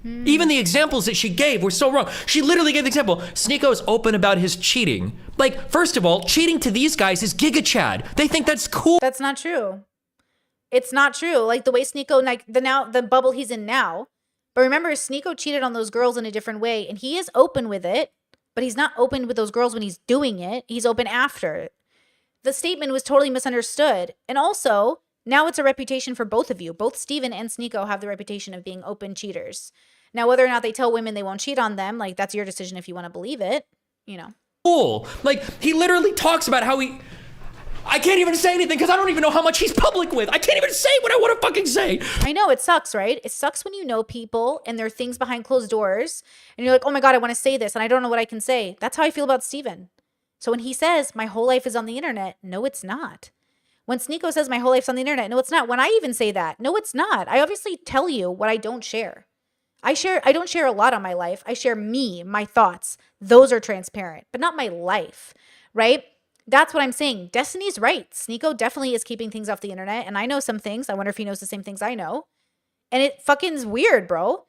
Even the examples that she gave were so wrong. She literally gave the example. Sneako's open about his cheating. Like, first of all, cheating to these guys is Giga Chad. They think that's cool. That's not true. It's not true. Like the way Sneako, like the bubble he's in now. But remember, Sneako cheated on those girls in a different way, and he is open with it, but he's not open with those girls when he's doing it. He's open after. The statement was totally misunderstood. And also, now it's a reputation for both of you. Both Steven and Sneako have the reputation of being open cheaters. Now, whether or not they tell women they won't cheat on them, like that's your decision if you want to believe it, you know. Cool. Like, he literally talks about how I can't even say anything because I don't even know how much he's public with. I can't even say what I want to fucking say. I know, it sucks, right? It sucks when you know people and there are things behind closed doors and you're like, oh my God, I want to say this and I don't know what I can say. That's how I feel about Steven. So when he says, my whole life is on the internet, no, it's not. When Sneeko says my whole life's on the internet, no, it's not. When I even say that, no, it's not. I obviously tell you what I don't share. I don't share a lot on my life. I share me, my thoughts. Those are transparent, but not my life, right? That's what I'm saying. Destiny's right. Sneeko definitely is keeping things off the internet, and I know some things. I wonder if he knows the same things I know. And it fucking is weird, bro.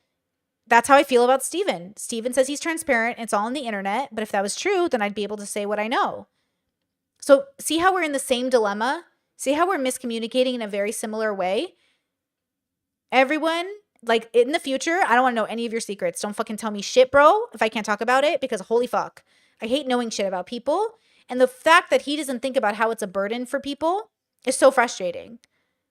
That's how I feel about Steven. Steven says he's transparent. It's all on the internet. But if that was true, then I'd be able to say what I know. So see how we're in the same dilemma? See how we're miscommunicating in a very similar way? Everyone, like in the future, I don't want to know any of your secrets. Don't fucking tell me shit, bro, if I can't talk about it, because holy fuck. I hate knowing shit about people. And the fact that he doesn't think about how it's a burden for people is so frustrating.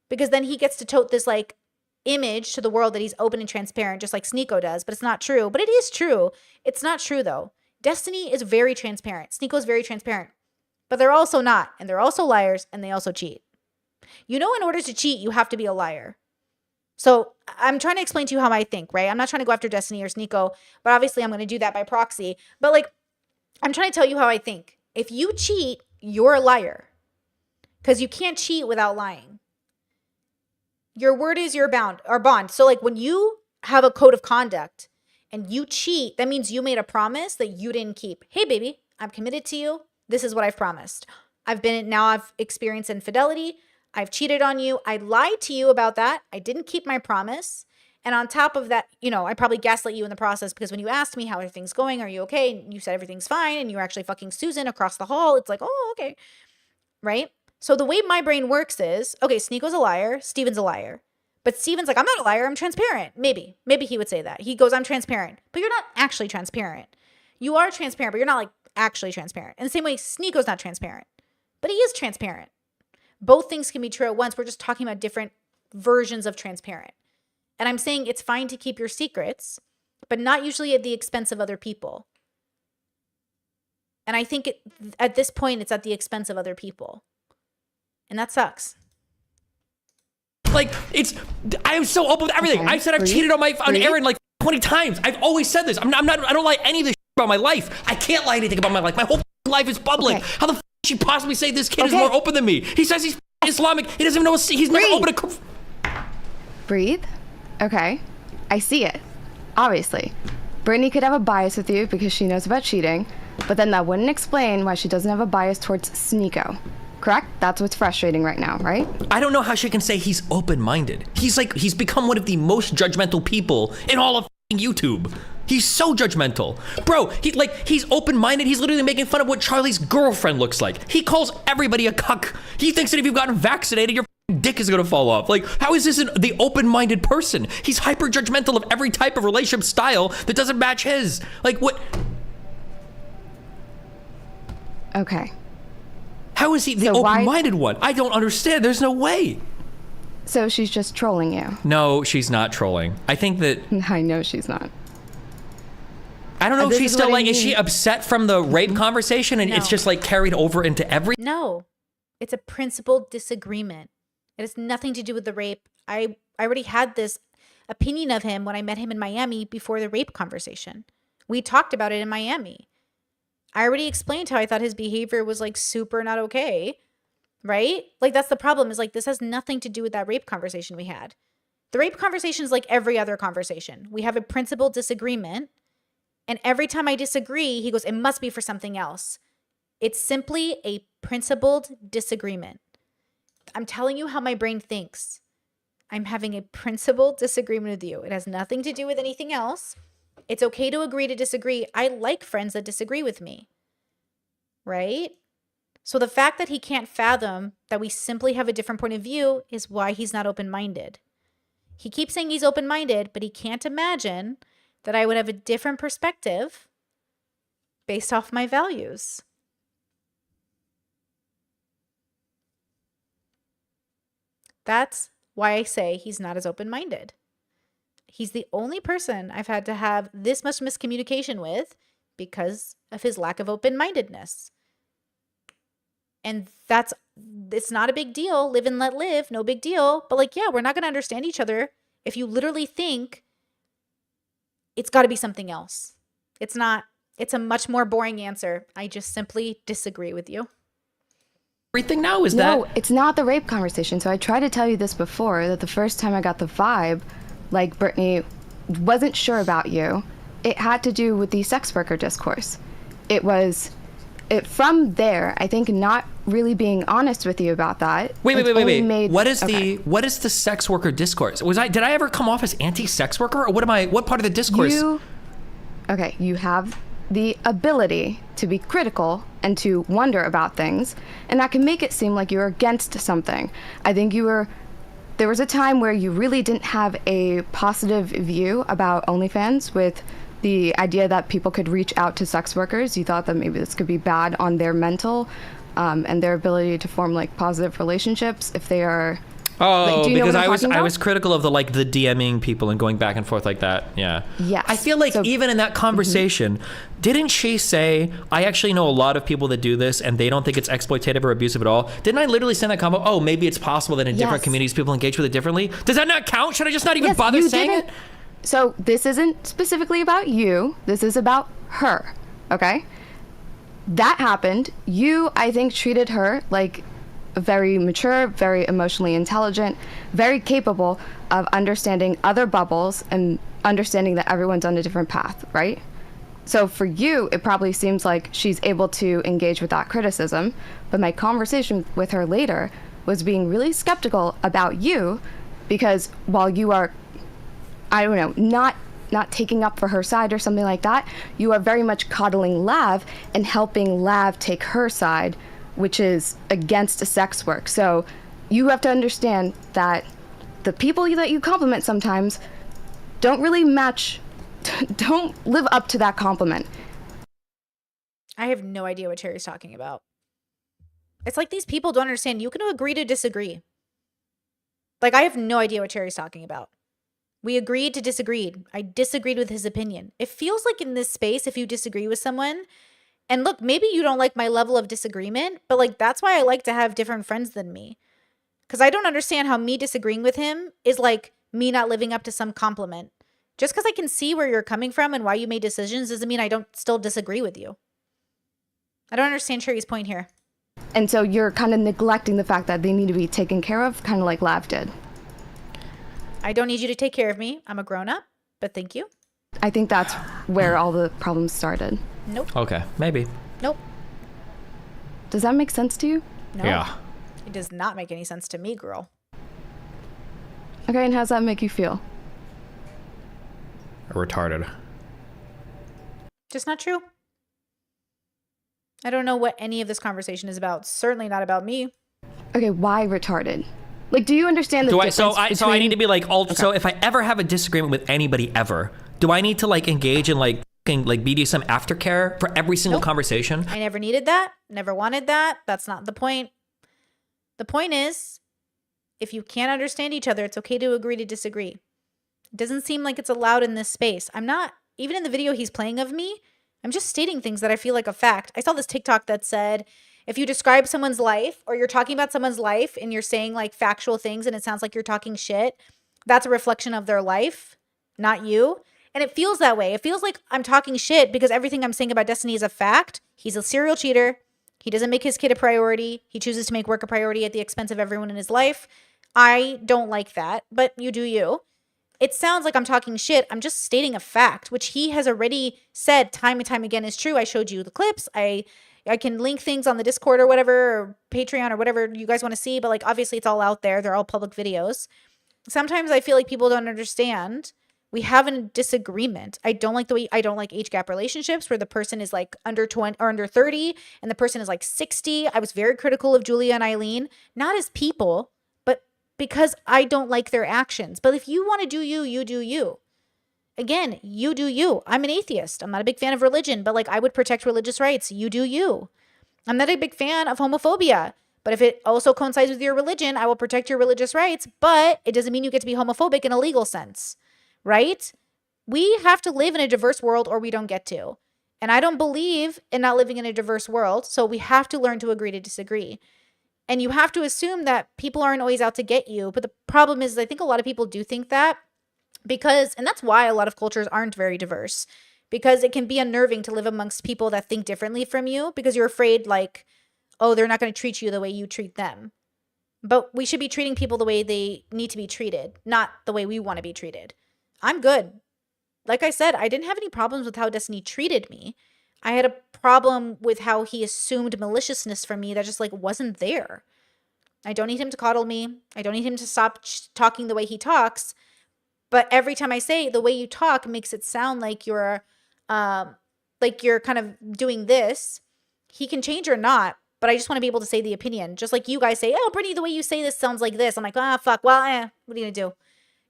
Because then he gets to tote this like image to the world that he's open and transparent, just like Sneeko does. But it's not true. But it is true. It's not true though. Destiny is very transparent. Sneeko is very transparent. But they're also not. And they're also liars, and they also cheat. You know, in order to cheat, you have to be a liar. So I'm trying to explain to you how I think, right? I'm not trying to go after Destiny or Sneeko, but obviously I'm going to do that by proxy. But like, I'm trying to tell you how I think. If you cheat, you're a liar. Because you can't cheat without lying. Your word is your bond. So like when you have a code of conduct and you cheat, that means you made a promise that you didn't keep. Hey, baby, I'm committed to you. This is what I've promised. I've experienced infidelity. I've cheated on you. I lied to you about that. I didn't keep my promise. And on top of that, you know, I probably gaslit you in the process because when you asked me how are things going, are you okay? And you said everything's fine. And you were actually fucking Susan across the hall. It's like, oh, okay. Right? So the way my brain works is, okay, Sneeko's a liar. Steven's a liar. But Steven's like, I'm not a liar. I'm transparent. Maybe he would say that. He goes, I'm transparent. But you're not actually transparent. You are transparent, but you're not like actually transparent. In the same way, Sneeko's not transparent. But he is transparent. Both things can be true at once. We're just talking about different versions of transparent. And I'm saying it's fine to keep your secrets, but not usually at the expense of other people. And I think at this point, it's at the expense of other people. And that sucks. Like, I am so open with everything. Okay. I said I've cheated on Aaron like 20 times. I've always said this. I don't lie any of this about my life. I can't lie anything about my life. My whole life is public. Okay. How the she possibly say this kid is more open than me? He says he's Islamic. He doesn't even know he's never opened a... Breathe. Okay. I see it. Obviously. Brittany could have a bias with you because she knows about cheating, but then that wouldn't explain why she doesn't have a bias towards Sneeko. Correct? That's what's frustrating right now, right? I don't know how she can say he's open-minded. He's become one of the most judgmental people in all of YouTube. He's so judgmental. Bro, he's open-minded. He's literally making fun of what Charlie's girlfriend looks like. He calls everybody a cuck. He thinks that if you've gotten vaccinated, your dick is gonna fall off. Like, how is this the open-minded person? He's hyper-judgmental of every type of relationship style that doesn't match his. Like, what? Okay. How is he the open-minded one? I don't understand. There's no way. So she's just trolling you? No, she's not trolling. I think that... I know she's not. I don't know if she's still like, is she upset from the rape conversation and No. it's just like carried over into every... No, it's a principled disagreement. It has nothing to do with the rape. I already had this opinion of him when I met him in Miami before the rape conversation. We talked about it in Miami. I already explained how I thought his behavior was like super not okay, right? Like that's the problem is like this has nothing to do with that rape conversation we had. The rape conversation is like every other conversation. We have a principled disagreement. And every time I disagree, he goes, it must be for something else. It's simply a principled disagreement. I'm telling you how my brain thinks. I'm having a principled disagreement with you. It has nothing to do with anything else. It's okay to agree to disagree. I like friends that disagree with me. Right? So the fact that he can't fathom that we simply have a different point of view is why he's not open-minded. He keeps saying he's open-minded, but he can't imagine that I would have a different perspective based off my values. That's why I say he's not as open-minded. He's the only person I've had to have this much miscommunication with because of his lack of open-mindedness. And it's not a big deal. Live and let live, no big deal. But like, yeah, we're not going to understand each other if you literally think it's got to be something else. It's not. It's a much more boring answer. I just simply disagree with you. everything now? Is No, that? it's not the rape conversation. So I tried to tell you this before, that the first time I got the vibe, like Brittany wasn't sure about you, it had to do with the sex worker discourse. From there, I think not really being honest with you about that. Wait. What is the sex worker discourse? Did I ever come off as anti-sex worker, or what part of the discourse? You have the ability to be critical and to wonder about things, and that can make it seem like you're against something. I think there was a time where you really didn't have a positive view about OnlyFans, with the idea that people could reach out to sex workers. You thought that maybe this could be bad on their mental and their ability to form like positive relationships if they are. Because I was critical of the DMing people and going back and forth like that. Yeah. Yes. I feel like even in that conversation, didn't she say, I actually know a lot of people that do this and they don't think it's exploitative or abusive at all? Didn't I literally send that combo? Oh, maybe it's possible that in different communities people engage with it differently. Does that not count? Should I just not even bother saying it? So this isn't specifically about you. This is about her. Okay? That happened. You, I think, treated her like very mature, very emotionally intelligent, very capable of understanding other bubbles and understanding that everyone's on a different path, right? So for you, it probably seems like she's able to engage with that criticism, but my conversation with her later was being really skeptical about you, because while you are, I don't know, not taking up for her side or something like that, you are very much coddling Lav and helping Lav take her side, which is against sex work. So you have to understand that the people that you compliment sometimes don't really don't live up to that compliment. I have no idea what Cherry's talking about. It's like these people don't understand. You can agree to disagree. Like, I have no idea what Cherry's talking about. We agreed to disagree. I disagreed with his opinion. It feels like in this space, if you disagree with someone, and look, maybe you don't like my level of disagreement, but like, that's why I like to have different friends than me. Because I don't understand how me disagreeing with him is like me not living up to some compliment. Just because I can see where you're coming from and why you made decisions doesn't mean I don't still disagree with you. I don't understand Cherry's point here. And so you're kind of neglecting the fact that they need to be taken care of, kind of like Lav did. I don't need you to take care of me. I'm a grown-up, but thank you. I think that's where all the problems started. Nope. Okay, maybe. Nope. Does that make sense to you? No. Yeah. It does not make any sense to me, girl. Okay, and how does that make you feel? Retarded. Just not true. I don't know what any of this conversation is about. Certainly not about me. Okay, why retarded? Like, do you understand the difference So I need to be like, Okay. so if I ever have a disagreement with anybody ever, do I need to like engage in like BDSM aftercare for every single conversation? I never needed that. Never wanted that. That's not the point. The point is, if you can't understand each other, it's okay to agree to disagree. It doesn't seem like it's allowed in this space. I'm not, even in the video he's playing of me, I'm just stating things that I feel like a fact. I saw this TikTok that said, if you describe someone's life or you're talking about someone's life and you're saying like factual things and it sounds like you're talking shit, that's a reflection of their life, not you. And it feels that way. It feels like I'm talking shit because everything I'm saying about Destiny is a fact. He's a serial cheater. He doesn't make his kid a priority. He chooses to make work a priority at the expense of everyone in his life. I don't like that, but you do you. It sounds like I'm talking shit. I'm just stating a fact, which he has already said time and time again is true. I showed you the clips. I can link things on the Discord or whatever, or Patreon or whatever you guys want to see, but like obviously it's all out there. They're all public videos. Sometimes I feel like people don't understand. We have a disagreement. I don't like age gap relationships where the person is like under 20 or under 30 and the person is like 60. I was very critical of Julia and Eileen, not as people, but because I don't like their actions. But if you want to do you, you do you. Again, you do you. I'm an atheist. I'm not a big fan of religion, but like I would protect religious rights. You do you. I'm not a big fan of homophobia, but if it also coincides with your religion, I will protect your religious rights, but it doesn't mean you get to be homophobic in a legal sense, right? We have to live in a diverse world or we don't get to. And I don't believe in not living in a diverse world, so we have to learn to agree to disagree. And you have to assume that people aren't always out to get you, but the problem is I think a lot of people do think that. And that's why a lot of cultures aren't very diverse, because it can be unnerving to live amongst people that think differently from you because you're afraid like, oh, they're not going to treat you the way you treat them. But we should be treating people the way they need to be treated, not the way we want to be treated. I'm good. Like I said, I didn't have any problems with how Destiny treated me. I had a problem with how he assumed maliciousness from me that just like wasn't there. I don't need him to coddle me. I don't need him to stop talking the way he talks. But every time I say the way you talk makes it sound like you're kind of doing this. He can change or not, but I just want to be able to say the opinion. Just like you guys say, oh, Brittany, the way you say this sounds like this. I'm like, fuck. Well, what are you going to do?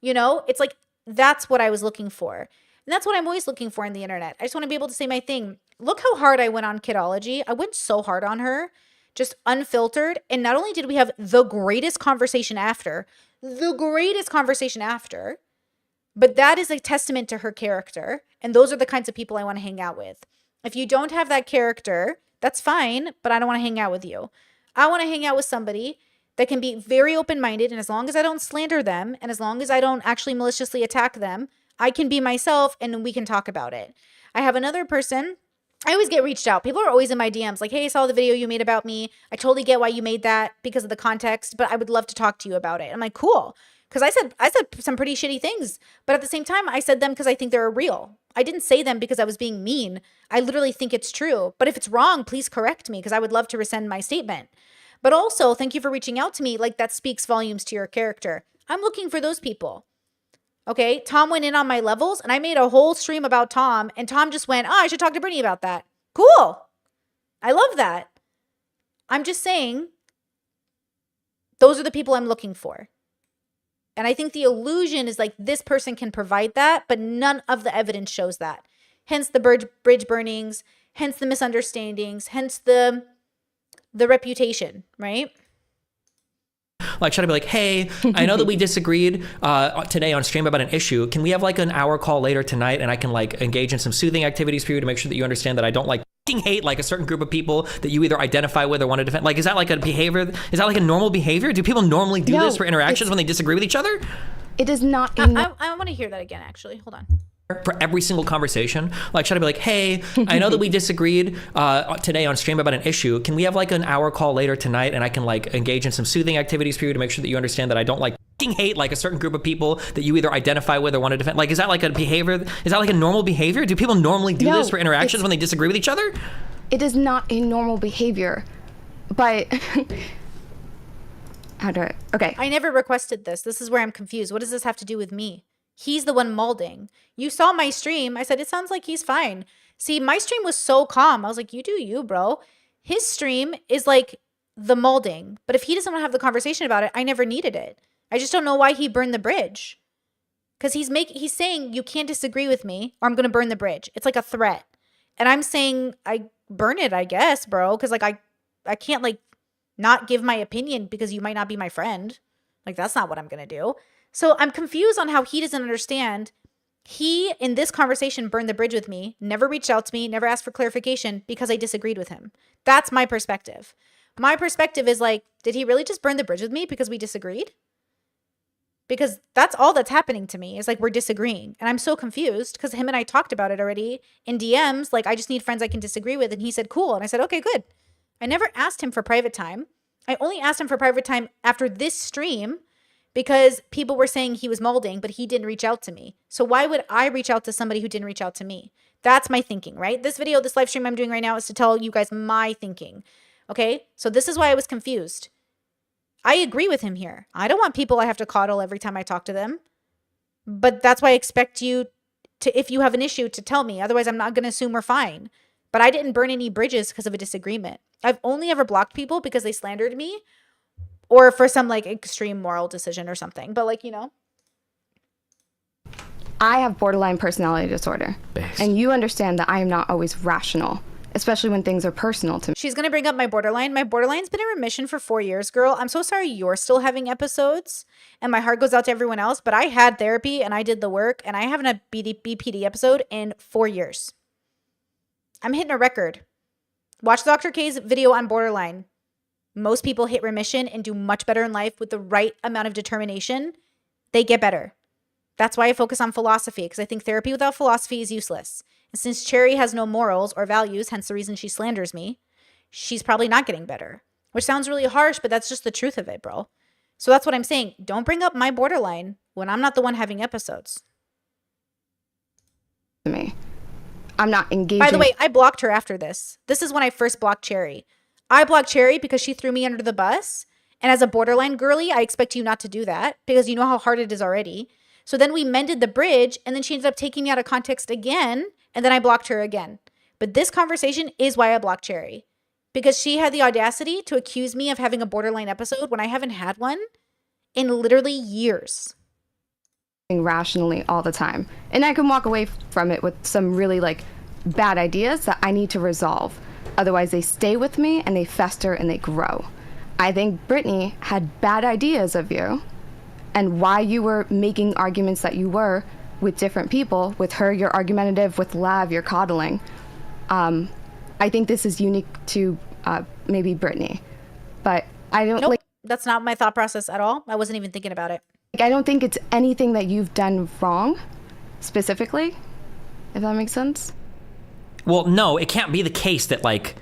You know, it's like, that's what I was looking for. And that's what I'm always looking for in the internet. I just want to be able to say my thing. Look how hard I went on Kidology. I went so hard on her, just unfiltered. And not only did we have the greatest conversation after, but that is a testament to her character. And those are the kinds of people I want to hang out with. If you don't have that character, that's fine, but I don't want to hang out with you. I want to hang out with somebody that can be very open-minded, and as long as I don't slander them, and as long as I don't actually maliciously attack them, I can be myself and we can talk about it. I have another person, I always get reached out. People are always in my DMs like, hey, I saw the video you made about me. I totally get why you made that because of the context, but I would love to talk to you about it. I'm like, cool. Because I said some pretty shitty things, but at the same time, I said them because I think they're real. I didn't say them because I was being mean. I literally think it's true. But if it's wrong, please correct me because I would love to rescind my statement. But also, thank you for reaching out to me. Like, that speaks volumes to your character. I'm looking for those people. Okay, Tom went in on my levels, and I made a whole stream about Tom, and Tom just went, I should talk to Brittany about that. Cool. I love that. I'm just saying, those are the people I'm looking for. And I think the illusion is like, this person can provide that, but none of the evidence shows that. Hence the bridge burnings, hence the misunderstandings, hence the reputation, right? Like, try to be like, hey, I know that we disagreed today on stream about an issue. Can we have like an hour call later tonight and I can like engage in some soothing activities for you to make sure that you understand that I don't like fucking hate like a certain group of people that you either identify with or want to defend? Like, is that like a behavior? Is that like a normal behavior? Do people normally do this for interactions when they disagree with each other? It is not. I want to hear that again, actually. Hold on. For every single conversation, like try to be like, hey, I know that we disagreed today on stream about an issue. Can we have like an hour call later tonight and I can like engage in some soothing activities for you to make sure that you understand that I don't like fucking hate like a certain group of people that you either identify with or want to defend? Like, is that like a behavior? Is that like a normal behavior? Do people normally do this for interactions when they disagree with each other? It is not a normal behavior, but how do I? Okay. I never requested this. This is where I'm confused. What does this have to do with me? He's the one molding. You saw my stream. I said, it sounds like he's fine. See, my stream was so calm. I was like, you do you, bro. His stream is like the molding. But if he doesn't want to have the conversation about it, I never needed it. I just don't know why he burned the bridge. Because he's saying, you can't disagree with me or I'm going to burn the bridge. It's like a threat. And I'm saying, I burn it, I guess, bro. Because like I can't like not give my opinion because you might not be my friend. Like, that's not what I'm going to do. So I'm confused on how he doesn't understand. He, in this conversation, burned the bridge with me, never reached out to me, never asked for clarification because I disagreed with him. That's my perspective. My perspective is like, did he really just burn the bridge with me because we disagreed? Because that's all that's happening to me is like we're disagreeing. And I'm so confused because him and I talked about it already in DMs. Like, I just need friends I can disagree with. And he said, cool. And I said, okay, good. I never asked him for private time. I only asked him for private time after this stream because people were saying he was molding, but he didn't reach out to me. So why would I reach out to somebody who didn't reach out to me? That's my thinking, right? This video, this live stream I'm doing right now is to tell you guys my thinking. Okay? So this is why I was confused. I agree with him here. I don't want people I have to coddle every time I talk to them. But that's why I expect you to, if you have an issue, to tell me. Otherwise, I'm not going to assume we're fine. But I didn't burn any bridges because of a disagreement. I've only ever blocked people because they slandered me or for some like extreme moral decision or something. But like, you know. I have borderline personality disorder. And you understand that I am not always rational, especially when things are personal to me. She's going to bring up my borderline. My borderline's been in remission for 4 years, girl. I'm so sorry you're still having episodes. And my heart goes out to everyone else. But I had therapy and I did the work. And I haven't had a BPD episode in 4 years. I'm hitting a record. Watch Dr. K's video on borderline. Most people hit remission and do much better in life with the right amount of determination. They get better. That's why I focus on philosophy, because I think therapy without philosophy is useless. And since Cherry has no morals or values, hence the reason she slanders me, she's probably not getting better. Which sounds really harsh, but that's just the truth of it, bro. So that's what I'm saying. Don't bring up my borderline when I'm not the one having episodes. Me. I'm not engaging. By the way, I blocked her after this. This is when I first blocked Cherry. I blocked Cherry because she threw me under the bus. And as a borderline girly, I expect you not to do that because you know how hard it is already. So then we mended the bridge, and then she ended up taking me out of context again, and then I blocked her again. But this conversation is why I blocked Cherry. Because she had the audacity to accuse me of having a borderline episode when I haven't had one in literally years. Rationally all the time. And I can walk away from it with some really like bad ideas that I need to resolve. Otherwise they stay with me and they fester and they grow. I think Brittany had bad ideas of you and why you were making arguments that you were with different people. With her, you're argumentative. With Lav, you're coddling. I think this is unique to maybe Brittany. But I don't Nope, that's not my thought process at all. I wasn't even thinking about it. I don't think it's anything that you've done wrong, specifically, if that makes sense. Well, no, it can't be the case that like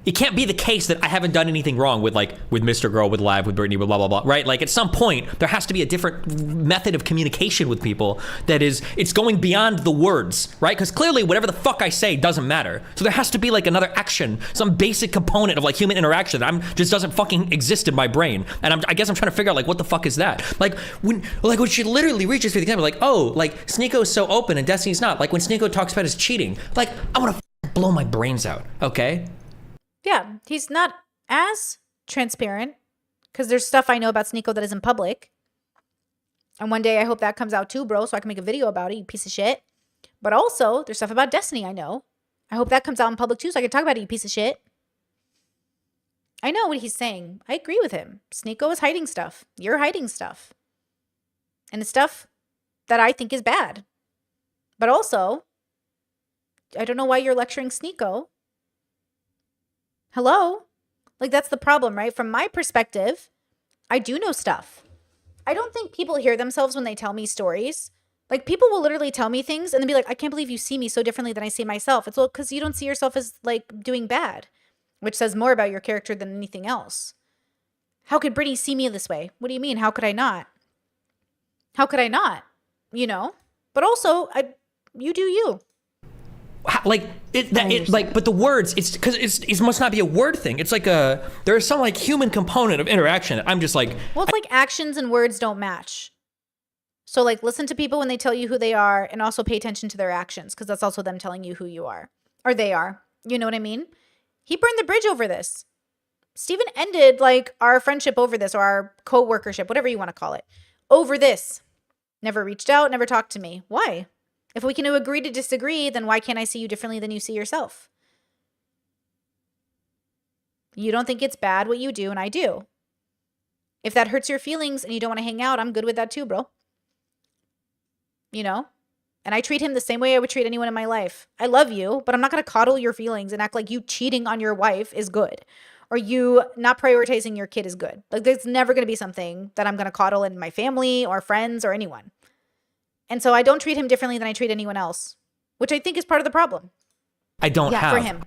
it can't be the case that I haven't done anything wrong with Mr. Girl, with Live, with Brittany, with blah, blah, blah, right? Like at some point, there has to be a different method of communication with people that is, it's going beyond the words, right? Because clearly whatever the fuck I say doesn't matter. So there has to be like another action, some basic component of like human interaction that just doesn't fucking exist in my brain. And I guess I'm trying to figure out like, what the fuck is that? Like when she literally reaches for the example, like, oh, like Sneeko's so open and Destiny's not. Like when Sneeko talks about his cheating, like I want to blow my brains out, okay? Yeah, he's not as transparent because there's stuff I know about Sneeko that isn't public. And one day I hope that comes out too, bro, so I can make a video about it, you piece of shit. But also, there's stuff about Destiny I know. I hope that comes out in public too so I can talk about it, you piece of shit. I know what he's saying. I agree with him. Sneeko is hiding stuff. You're hiding stuff. And it's stuff that I think is bad. But also, I don't know why you're lecturing Sneeko. Hello? Like, that's the problem, right? From my perspective, I do know stuff. I don't think people hear themselves when they tell me stories. Like, people will literally tell me things and then be like, I can't believe you see me so differently than I see myself. It's well, because you don't see yourself as, like, doing bad, which says more about your character than anything else. How could Brittany see me this way? What do you mean? How could I not? How could I not? You know? But also, you do you. Like but the words, it's because it must not be a word thing. It's like there's some like human component of interaction that I'm just like, well, it's like actions and words don't match. So like listen to people when they tell you who they are and also pay attention to their actions because that's also them telling you who you are or they are. You know what I mean? He burned the bridge over this. Steven ended like our friendship over this or our co-workership, whatever you want to call it, over this. Never reached out, never talked to me. Why? If we can agree to disagree, then why can't I see you differently than you see yourself? You don't think it's bad what you do, and I do. If that hurts your feelings and you don't want to hang out, I'm good with that too, bro. You know? And I treat him the same way I would treat anyone in my life. I love you, but I'm not going to coddle your feelings and act like you cheating on your wife is good. Or you not prioritizing your kid is good. Like, there's never going to be something that I'm going to coddle in my family or friends or anyone. And so I don't treat him differently than I treat anyone else, which I think is part of the problem. I don't have. For him.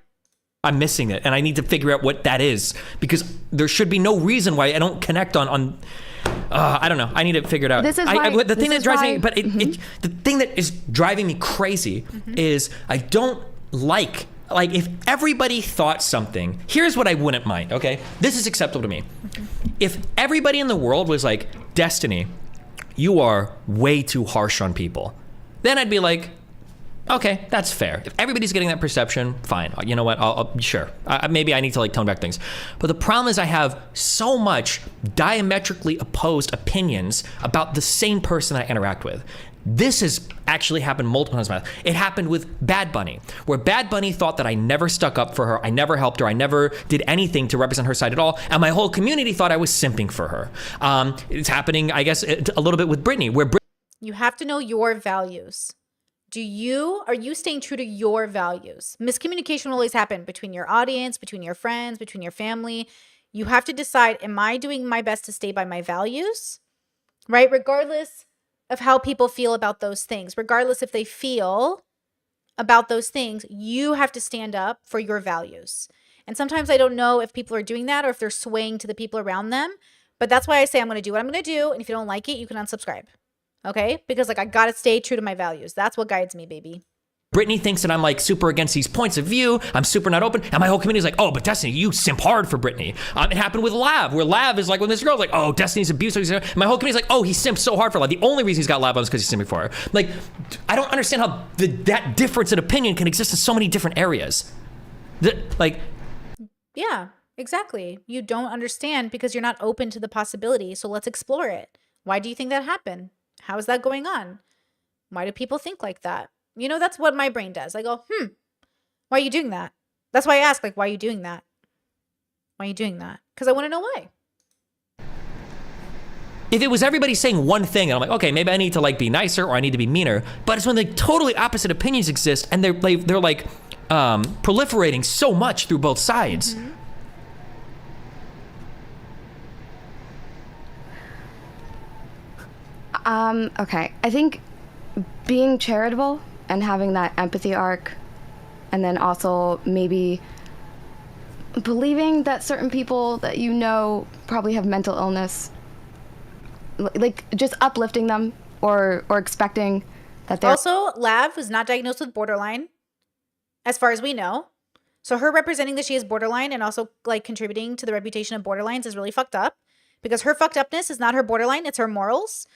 I'm missing it, and I need to figure out what that is because there should be no reason why I don't connect on. I don't know. I need to figure it out. This is why, the thing that drives me, but the thing that is driving me crazy is I don't like if everybody thought something. Here's what I wouldn't mind. Okay, this is acceptable to me. If everybody in the world was like, Destiny, you are way too harsh on people, then I'd be like, okay, that's fair. If everybody's getting that perception, fine. You know what? I'll sure. Maybe I need to like tone back things. But the problem is I have so much diametrically opposed opinions about the same person I interact with. This has actually happened multiple times in my life. It happened with Bad Bunny, where Bad Bunny thought that I never stuck up for her, I never helped her, I never did anything to represent her side at all, and my whole community thought I was simping for her. It's happening, I guess, a little bit with Brittany, where you have to know your values. Are you staying true to your values? Miscommunication will always happen between your audience, between your friends, between your family. You have to decide, am I doing my best to stay by my values? Right? Regardless of how people feel about those things, regardless if they feel about those things, you have to stand up for your values. And sometimes I don't know if people are doing that or if they're swaying to the people around them. But that's why I say I'm going to do what I'm going to do. And if you don't like it, you can unsubscribe. Okay? Because like I got to stay true to my values. That's what guides me, baby. Brittany thinks that I'm like super against these points of view. I'm super not open. And my whole community is like, oh, but Destiny, you simp hard for Brittany. It happened with Lav, where Lav is like, when this girl's like, oh, Destiny's abusive. My whole community's like, oh, he simped so hard for Lav. The only reason he's got Lav on is because he's simping for her. Like, I don't understand how that difference in opinion can exist in so many different areas. Yeah, exactly. You don't understand because you're not open to the possibility. So let's explore it. Why do you think that happened? How is that going on? Why do people think like that? You know, that's what my brain does. I go, why are you doing that? That's why I ask, like, why are you doing that? Why are you doing that? Because I want to know why. If it was everybody saying one thing, and I'm like, okay, maybe I need to like be nicer or I need to be meaner. But it's when the totally opposite opinions exist and they're like proliferating so much through both sides. Okay. I think being charitable and having that empathy arc, and then also maybe believing that certain people that you know probably have mental illness, like just uplifting them or expecting that they're... Also, Lav was not diagnosed with borderline, as far as we know. So her representing that she is borderline and also like contributing to the reputation of borderlines is really fucked up, because her fucked upness is not her borderline, it's her morals.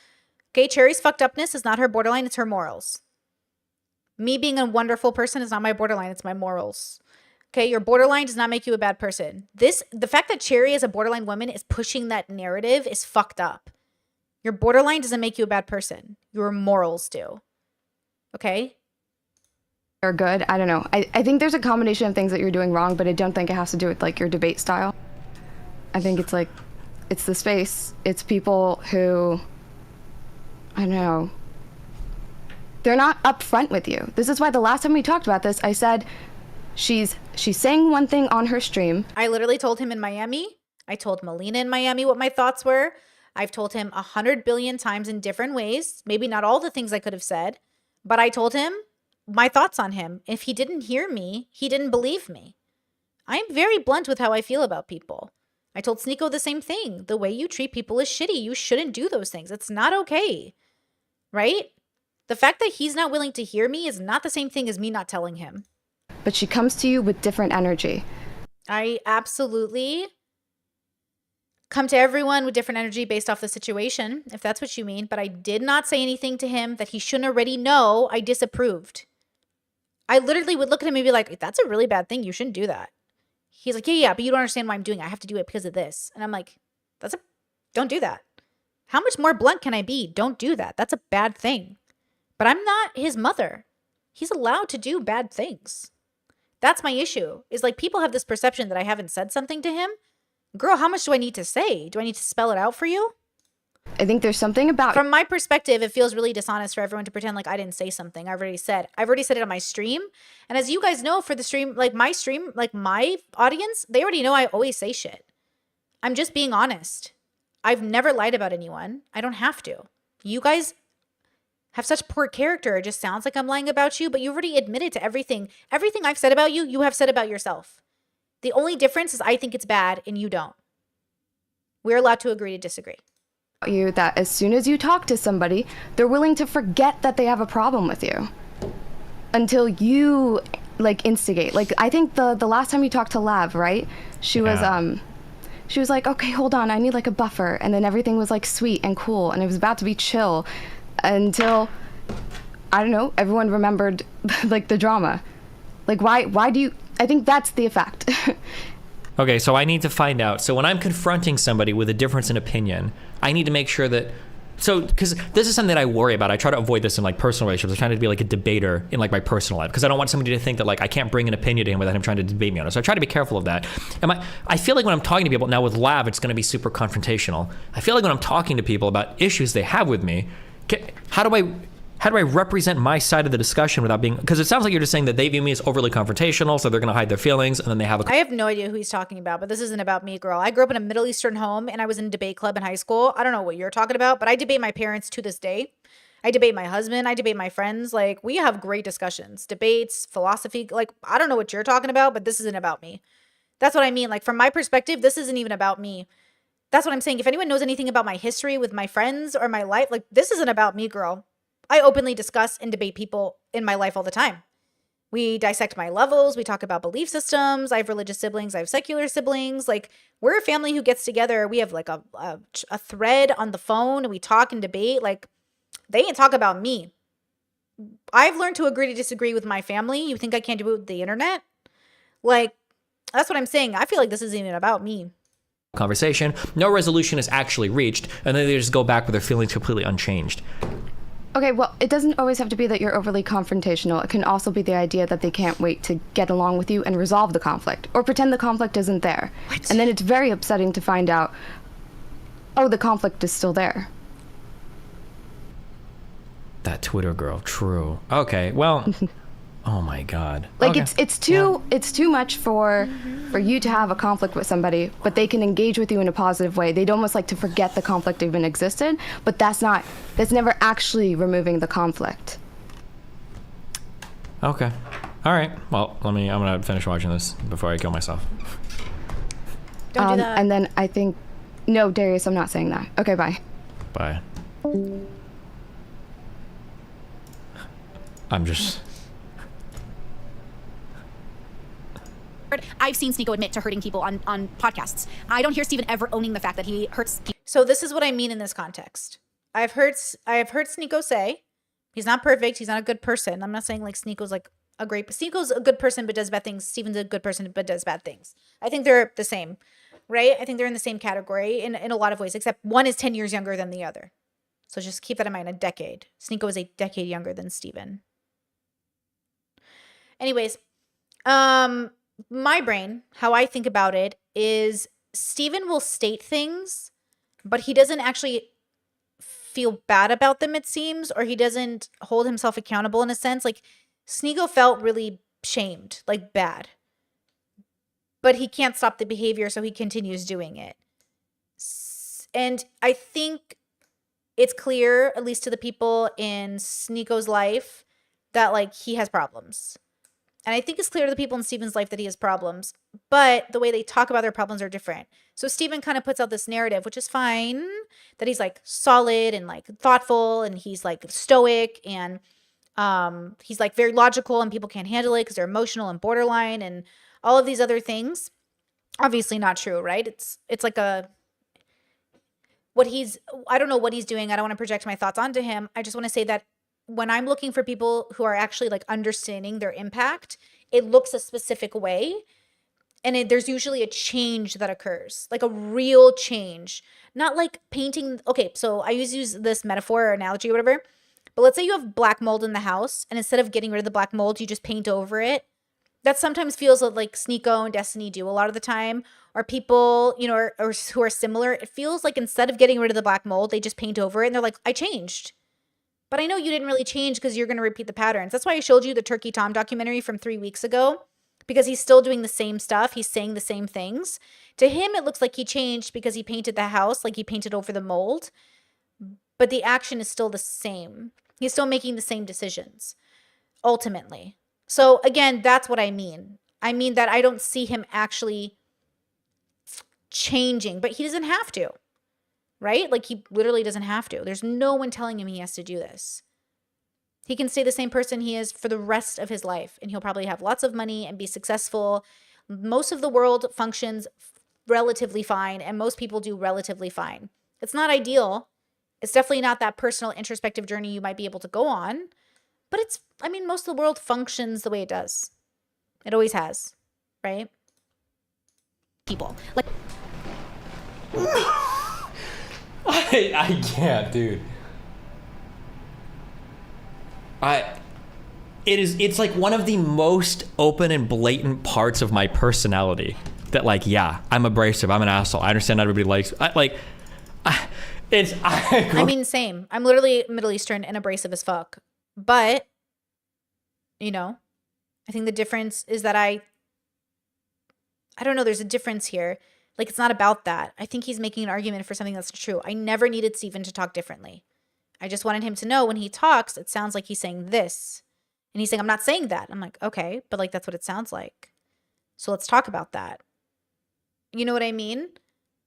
Okay, Cherry's fucked upness is not her borderline, it's her morals. Me being a wonderful person is not my borderline, it's my morals. Okay, your borderline does not make you a bad person. The fact that Cherry is a borderline woman is pushing that narrative is fucked up. Your borderline doesn't make you a bad person. Your morals do. Okay? Are good. I don't know. I think there's a combination of things that you're doing wrong, but I don't think it has to do with like your debate style. I think it's like, it's the space. It's people who, I don't know, they're not upfront with you. This is why the last time we talked about this, I said she's saying one thing on her stream. I literally told him in Miami. I told Melina in Miami what my thoughts were. I've told him 100 billion times in different ways. Maybe not all the things I could have said, but I told him my thoughts on him. If he didn't hear me, he didn't believe me. I'm very blunt with how I feel about people. I told Sneeko the same thing. The way you treat people is shitty. You shouldn't do those things. It's not okay. Right? The fact that he's not willing to hear me is not the same thing as me not telling him. But she comes to you with different energy. I absolutely come to everyone with different energy based off the situation, if that's what you mean. But I did not say anything to him that he shouldn't already know I disapproved. I literally would look at him and be like, that's a really bad thing. You shouldn't do that. He's like, yeah, but you don't understand why I'm doing it. I have to do it because of this. And I'm like, don't do that. How much more blunt can I be? Don't do that. That's a bad thing. But I'm not his mother. He's allowed to do bad things. That's my issue. Is like people have this perception that I haven't said something to him. Girl, how much do I need to say? Do I need to spell it out for you? I think there's something about... From my perspective, it feels really dishonest for everyone to pretend like I didn't say something. I've already said it on my stream. And as you guys know, for the stream, like my audience, they already know I always say shit. I'm just being honest. I've never lied about anyone. I don't have to. You guys have such poor character. It just sounds like I'm lying about you, but you already admitted to everything. Everything I've said about you, you have said about yourself. The only difference is I think it's bad and you don't. We're allowed to agree to disagree. You that as soon as you talk to somebody, they're willing to forget that they have a problem with you until you like instigate. Like I think the last time you talked to Lav, right? She was like, okay, hold on, I need like a buffer, and then everything was like sweet and cool, and it was about to be chill until I don't know, everyone remembered like the drama. Like why do you? I think that's the effect. Okay, so I need to find out. So when I'm confronting somebody with a difference in opinion, I need to make sure that, because this is something that I worry about. I try to avoid this in like personal relationships. I'm trying to be like a debater in like my personal life, because I don't want somebody to think that like I can't bring an opinion to him without him trying to debate me on it. So I try to be careful of that. And I feel like when I'm talking to people now with Lav, it's going to be super confrontational. I feel like when I'm talking to people about issues they have with me, how do I represent my side of the discussion without being, because it sounds like you're just saying that they view me as overly confrontational, so they're going to hide their feelings, and then they have I have no idea who he's talking about, but this isn't about me, girl. I grew up in a Middle Eastern home, and I was in a debate club in high school. I don't know what you're talking about, but I debate my parents to this day. I debate my husband. I debate my friends. Like, we have great discussions, debates, philosophy. Like, I don't know what you're talking about, but this isn't about me. That's what I mean. Like, from my perspective, this isn't even about me. That's what I'm saying. If anyone knows anything about my history with my friends or my life, like, this isn't about me, girl. I openly discuss and debate people in my life all the time. We dissect my levels. We talk about belief systems. I have religious siblings. I have secular siblings. Like, we're a family who gets together. We have like a thread on the phone and we talk and debate. Like, they ain't talk about me. I've learned to agree to disagree with my family. You think I can't do it with the internet? Like, that's what I'm saying. I feel like this isn't even about me. Conversation, no resolution is actually reached, and then they just go back with their feelings completely unchanged. Okay, well, it doesn't always have to be that you're overly confrontational. It can also be the idea that they can't wait to get along with you and resolve the conflict, or pretend the conflict isn't there. What? And then it's very upsetting to find out, oh, the conflict is still there. That Twitter girl, true. Okay, well, oh my God. Like, okay. it's too much for you to have a conflict with somebody, but they can engage with you in a positive way. They'd almost like to forget the conflict even existed, but that's never actually removing the conflict. Okay. All right. Well, I'm gonna finish watching this before I kill myself. Don't do that. And then I think, no, Darius, I'm not saying that. Okay, bye. Bye. I'm just... I've seen Sneako admit to hurting people on podcasts. I don't hear Steven ever owning the fact that he hurts people. So this is what I mean in this context. I have heard Sneako say he's not perfect. He's not a good person. I'm not saying like Sneako's like Sneako's a good person but does bad things. Steven's a good person but does bad things. I think they're the same, right? I think they're in the same category in a lot of ways, except one is 10 years younger than the other. So just keep that in mind, a decade. Sneako is a decade younger than Steven. Anyways, my brain, how I think about it is Steven will state things, but he doesn't actually feel bad about them, it seems, or he doesn't hold himself accountable in a sense. Like, Sneako felt really shamed, like bad, but he can't stop the behavior, so he continues doing it. And I think it's clear, at least to the people in Sneako's life, that like he has problems. And I think it's clear to the people in Steven's life that he has problems, but the way they talk about their problems are different. So Steven kind of puts out this narrative, which is fine, that he's like solid and like thoughtful and he's like stoic and he's like very logical and people can't handle it because they're emotional and borderline and all of these other things. Obviously not true, right? It's like I don't know what he's doing. I don't want to project my thoughts onto him. I just want to say that when I'm looking for people who are actually like understanding their impact, it looks a specific way. And there's usually a change that occurs, like a real change, not like painting. Okay, so I use this metaphor or analogy or whatever, but let's say you have black mold in the house and instead of getting rid of the black mold, you just paint over it. That sometimes feels like Sneako and Destiny do a lot of the time, or people, or who are similar. It feels like instead of getting rid of the black mold, they just paint over it and they're like, I changed. But I know you didn't really change because you're going to repeat the patterns. That's why I showed you the Turkey Tom documentary from 3 weeks ago, because he's still doing the same stuff. He's saying the same things. To him, it looks like he changed because he painted the house, like he painted over the mold. But the action is still the same. He's still making the same decisions, ultimately. So again, that's what I mean. I mean that I don't see him actually changing, but he doesn't have to. Right? Like, he literally doesn't have to. There's no one telling him he has to do this. He can stay the same person he is for the rest of his life, and he'll probably have lots of money and be successful. Most of the world functions relatively fine, and most people do relatively fine. It's not ideal. It's definitely not that personal introspective journey you might be able to go on, but most of the world functions the way it does. It always has, right? People. Like... I can't, dude. It's like one of the most open and blatant parts of my personality that, like, yeah, I'm abrasive, I'm an asshole, I understand not everybody likes same. I'm literally Middle Eastern and abrasive as fuck. But, I think the difference is that I don't know, there's a difference here. Like, it's not about that. I think he's making an argument for something that's true. I never needed Steven to talk differently. I just wanted him to know when he talks, it sounds like he's saying this. And he's saying, I'm not saying that. I'm like, okay, but like, that's what it sounds like. So let's talk about that. You know what I mean?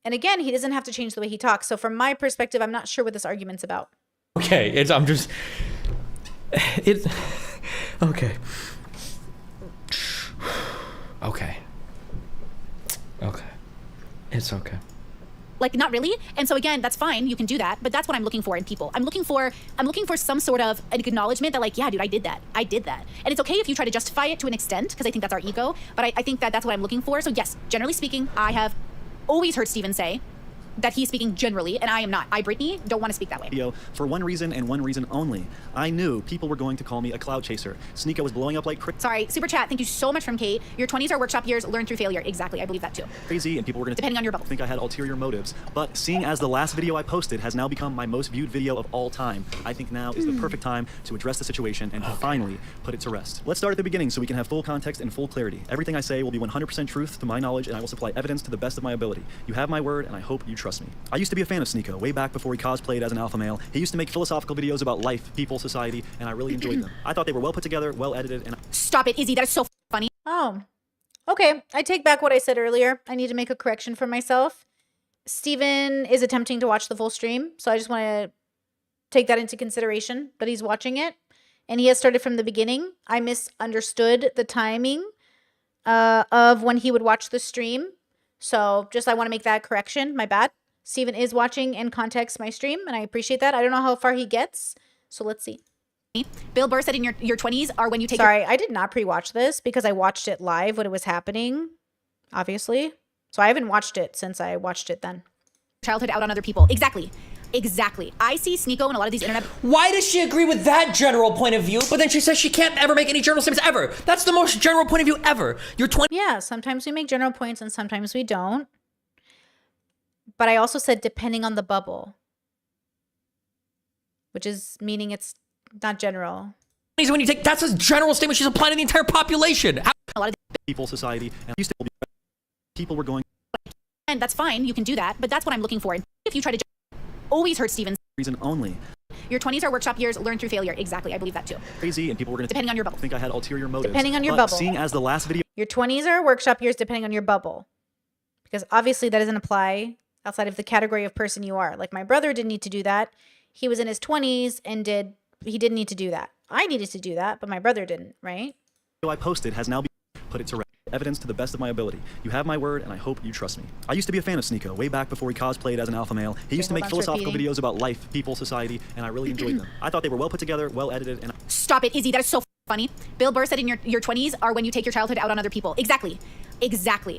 And again, he doesn't have to change the way he talks. So from my perspective, I'm not sure what this argument's about. Okay, it's okay. Okay. It's okay. Like, not really. And so again, that's fine. You can do that. But that's what I'm looking for in people. I'm looking for some sort of an acknowledgement that like, yeah, dude, I did that. And it's okay if you try to justify it to an extent, because I think that's our ego. But I think that that's what I'm looking for. So yes, generally speaking, I have always heard Steven say that he's speaking generally, and I am not. I, Brittany, don't want to speak that way. For one reason and one reason only. I knew people were going to call me a cloud chaser. Sneeko was blowing up like Sorry, super chat. Thank you so much from Kate. Your 20s are workshop years, learn through failure. Exactly, I believe that too. crazy, and people were going to depending on your bubble. think I had ulterior motives. But seeing as the last video I posted has now become my most viewed video of all time, I think now is the perfect time to address the situation and to finally put it to rest. Let's start at the beginning so we can have full context and full clarity. Everything I say will be 100% truth to my knowledge, and I will supply evidence to the best of my ability. You have my word, and I hope you trust me. I used to be a fan of Sneeko way back before he cosplayed as an alpha male. He used to make philosophical videos about life, people, society, and I really enjoyed them. I thought they were well put together, well edited, and Stop it, Izzy. That is so funny. Oh, okay. I take back what I said earlier. I need to make a correction for myself. Steven is attempting to watch the full stream, so I just want to take that into consideration, that he's watching it. And he has started from the beginning. I misunderstood the timing of when he would watch the stream. So just I want to make that correction. My bad. Steven is watching in context my stream, and I appreciate that. I don't know how far he gets, so let's see. Bill Burr said in your 20s are when you take Sorry, I did not pre-watch this because I watched it live when it was happening, obviously. So I haven't watched it since I watched it then. Childhood out on other people. Exactly. I see Sneeko in a lot of these internet. Why does she agree with that general point of view, but then she says she can't ever make any general statements ever? That's the most general point of view ever. You're 20. Yeah, sometimes we make general points and sometimes we don't. But I also said depending on the bubble, which is meaning it's not general. When you take that's a general statement she's applying to the entire population. A lot of people, society, and used to people were going. And that's fine. You can do that. But that's what I'm looking for. And if you try to always heard Steven's reason only. Your 20s are workshop years, learn through failure. Exactly. I believe that too. Crazy, and people were going to depending on your bubble. think I had ulterior motives. Depending on your but bubble. Seeing as the last video. Your 20s are workshop years depending on your bubble. Because obviously that doesn't apply outside of the category of person you are. Like my brother didn't need to do that. He was in his 20s and he didn't need to do that. I needed to do that, but my brother didn't, right? I posted has now been put it to rest. Evidence to the best of my ability. You have my word, and I hope you trust me. I used to be a fan of Sneeko way back before he cosplayed as an alpha male. He used to make philosophical videos about life, people, society, and I really enjoyed them. I thought they were well put together, well edited, and Stop it, Izzy. That is so funny. Bill Burr said in your 20s are when you take your childhood out on other people. Exactly.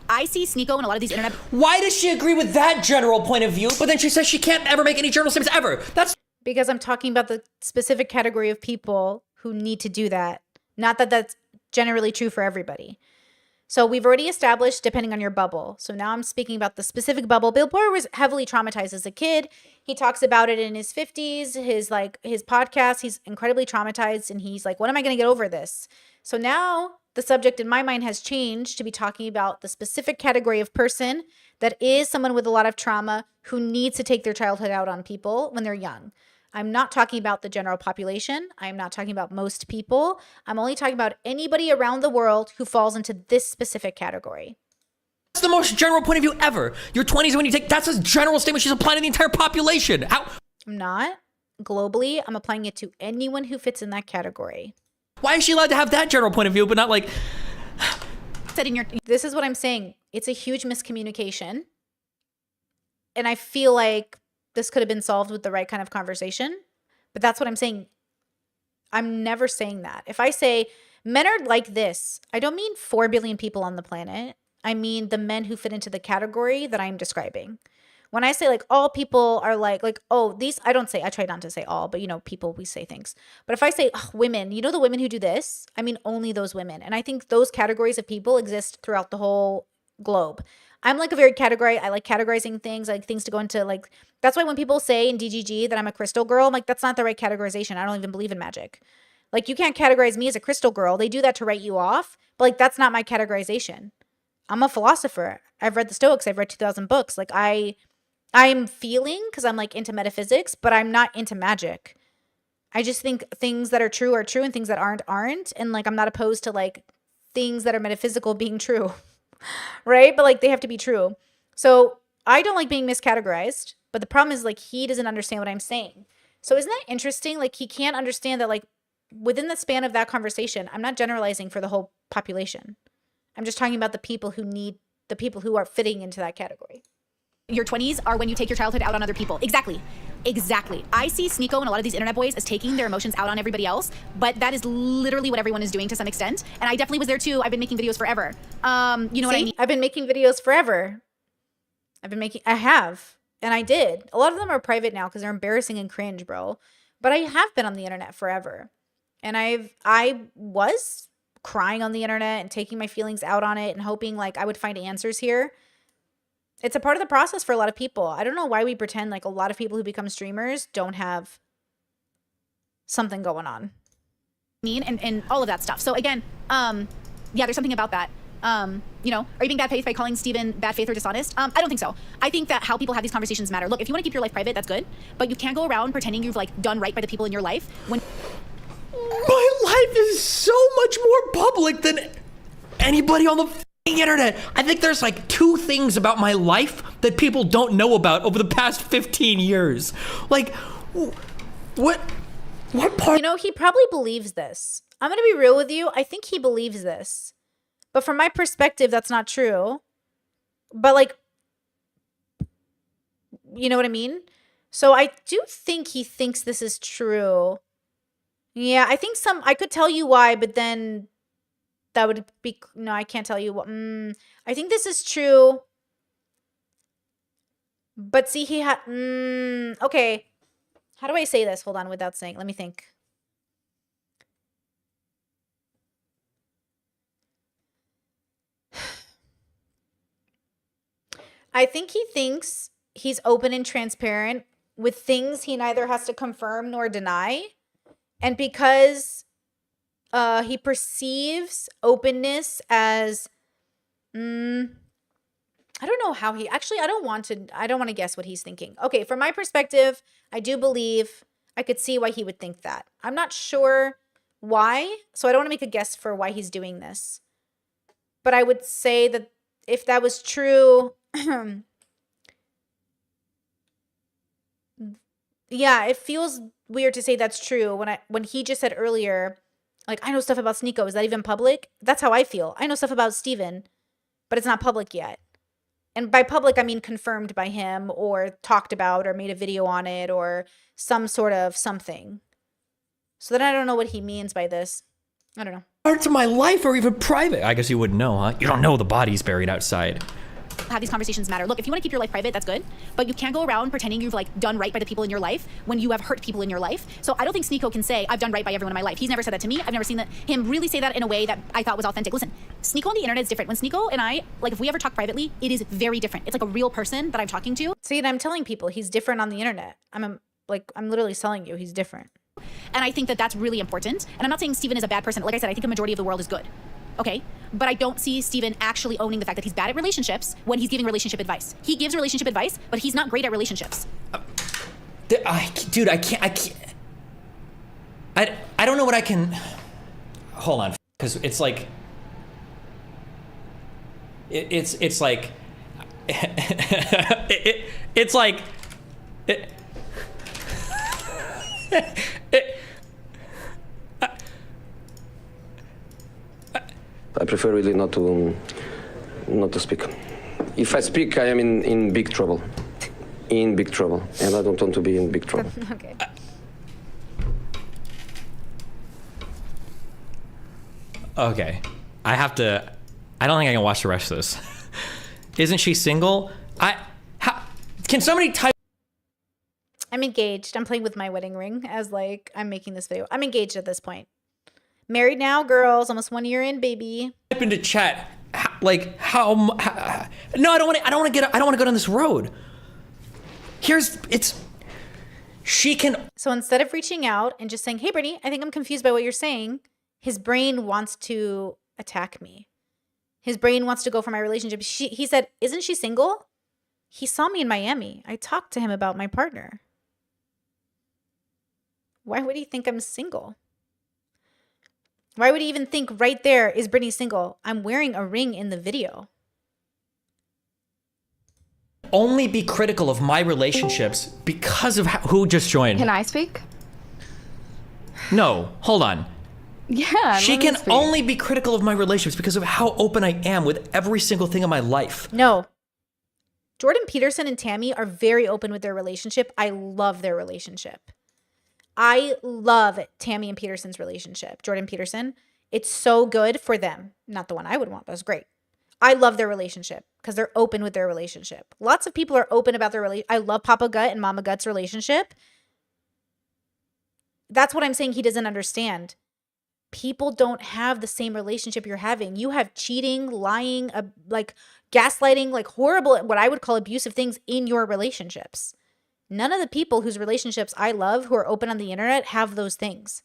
I see Sneeko in a lot of these internet. Why does she agree with that general point of view, but then she says she can't ever make any general statements ever? That's because I'm talking about the specific category of people who need to do that. Not that that's generally true for everybody. So we've already established depending on your bubble. So now I'm speaking about the specific bubble. Bill Burr was heavily traumatized as a kid. He talks about it in his 50s, his podcast. He's incredibly traumatized and he's like, when am I going to get over this? So now the subject in my mind has changed to be talking about the specific category of person that is someone with a lot of trauma who needs to take their childhood out on people when they're young. I'm not talking about the general population. I'm not talking about most people. I'm only talking about anybody around the world who falls into this specific category. That's the most general point of view ever. Your 20s when you take that's a general statement she's applying to the entire population. How? I'm not. Globally, I'm applying it to anyone who fits in that category. Why is she allowed to have that general point of view, but not like This is what I'm saying. It's a huge miscommunication. And I feel like this could have been solved with the right kind of conversation. But that's what I'm saying. I'm never saying that. If I say men are like this, I don't mean 4 billion people on the planet. I mean the men who fit into the category that I'm describing. When I say like all people are like, oh, these, I try not to say all, but you know, people, we say things. But if I say women, you know, the women who do this, I mean only those women. And I think those categories of people exist throughout the whole globe. I'm like a very category. I like categorizing things. I like things to go into like, that's why when people say in DGG that I'm a crystal girl, I'm like, that's not the right categorization. I don't even believe in magic. Like you can't categorize me as a crystal girl. They do that to write you off. But like, that's not my categorization. I'm a philosopher. I've read the Stoics. I've read 2,000 books. Like I'm feeling because I'm like into metaphysics, but I'm not into magic. I just think things that are true and things that aren't. And like, I'm not opposed to like things that are metaphysical being true, right? But like, they have to be true. So I don't like being miscategorized, but the problem is like, he doesn't understand what I'm saying. So isn't that interesting? Like, he can't understand that like within the span of that conversation, I'm not generalizing for the whole population. I'm just talking about the people who are fitting into that category. Your 20s are when you take your childhood out on other people. Exactly. I see Sneako and a lot of these internet boys as taking their emotions out on everybody else, but that is literally what everyone is doing to some extent. And I definitely was there too. I've been making videos forever. You know what I mean? I've been making videos forever. I have. And I did. A lot of them are private now because they're embarrassing and cringe, bro. But I have been on the internet forever. And I was crying on the internet and taking my feelings out on it and hoping like I would find answers here. It's a part of the process for a lot of people. I don't know why we pretend like a lot of people who become streamers don't have something going on. And all of that stuff. So again, yeah, there's something about that. You know, are you being bad faith by calling Steven bad faith or dishonest? I don't think so. I think that how people have these conversations matter. Look, if you want to keep your life private, that's good. But you can't go around pretending you've like done right by the people in your life when My life is so much more public than anybody on the internet. I think there's like 2 things about my life that people don't know about over the past 15 years. Like, what part? You know, he probably believes this. I'm going to be real with you. I think he believes this. But from my perspective, that's not true. But like, you know what I mean? So I do think he thinks this is true. Yeah, I think I could tell you why, but then that would be, no, I can't tell you what. I think this is true. But see, he had, okay. How do I say this? Hold on, without saying, let me think. I think he thinks he's open and transparent with things he neither has to confirm nor deny. And because he perceives openness as, I don't know how he, actually, I don't want to guess what he's thinking. Okay, from my perspective, I do believe I could see why he would think that. I'm not sure why, so I don't want to make a guess for why he's doing this. But I would say that if that was true, yeah, it feels weird to say that's true when he just said earlier, like, I know stuff about Sneako. Is that even public? That's how I feel. I know stuff about Steven, but it's not public yet. And by public, I mean confirmed by him or talked about or made a video on it or some sort of something. So then I don't know what he means by this. I don't know. Parts of my life are even private. I guess you wouldn't know, huh? You don't know the body's buried outside. How these conversations matter. Look, if you want to keep your life private, that's good. But you can't go around pretending you've like done right by the people in your life when you have hurt people in your life. So I don't think Sneako can say, I've done right by everyone in my life. He's never said that to me. I've never seen him really say that in a way that I thought was authentic. Listen, Sneako on the internet is different. When Sneako and I, like if we ever talk privately, it is very different. It's like a real person that I'm talking to. See, and I'm telling people he's different on the internet. I'm literally telling you he's different. And I think that that's really important. And I'm not saying Steven is a bad person. Like I said, I think a majority of the world is good. Okay, but I don't see Steven actually owning the fact that he's bad at relationships when he's giving relationship advice. He gives relationship advice, but he's not great at relationships. Dude, I can't. I don't know what I can. Hold on, because it's like. It's like. It's like. I prefer really not to speak. If I speak, I am in big trouble. In big trouble. And I don't want to be in big trouble. Okay. Okay. I don't think I can watch the rest of this. Isn't she single? Can somebody type? I'm engaged. I'm playing with my wedding ring as like I'm making this video. I'm engaged at this point. Married now, girls. Almost 1 year in, baby. Type into chat, like how? No, I don't want to go down this road. She can. So instead of reaching out and just saying, "Hey, Brittany, I think I'm confused by what you're saying," his brain wants to attack me. His brain wants to go for my relationship. He said, "Isn't she single?" He saw me in Miami. I talked to him about my partner. Why would he think I'm single? Why would he even think right there, is Brittany single? I'm wearing a ring in the video. Only be critical of my relationships because of who just joined. Can I speak? No, hold on. Yeah. She can only be critical of my relationships because of how open I am with every single thing in my life. No. Jordan Peterson and Tammy are very open with their relationship. I love their relationship. I love Tammy and Peterson's relationship. Jordan Peterson. It's so good for them. Not the one I would want, but it's great. I love their relationship because they're open with their relationship. Lots of people are open about their relationship. I love Papa Gut and Mama Gut's relationship. That's what I'm saying he doesn't understand. People don't have the same relationship you're having. You have cheating, lying, like gaslighting, like horrible, what I would call abusive things in your relationships. None of the people whose relationships I love who are open on the internet have those things.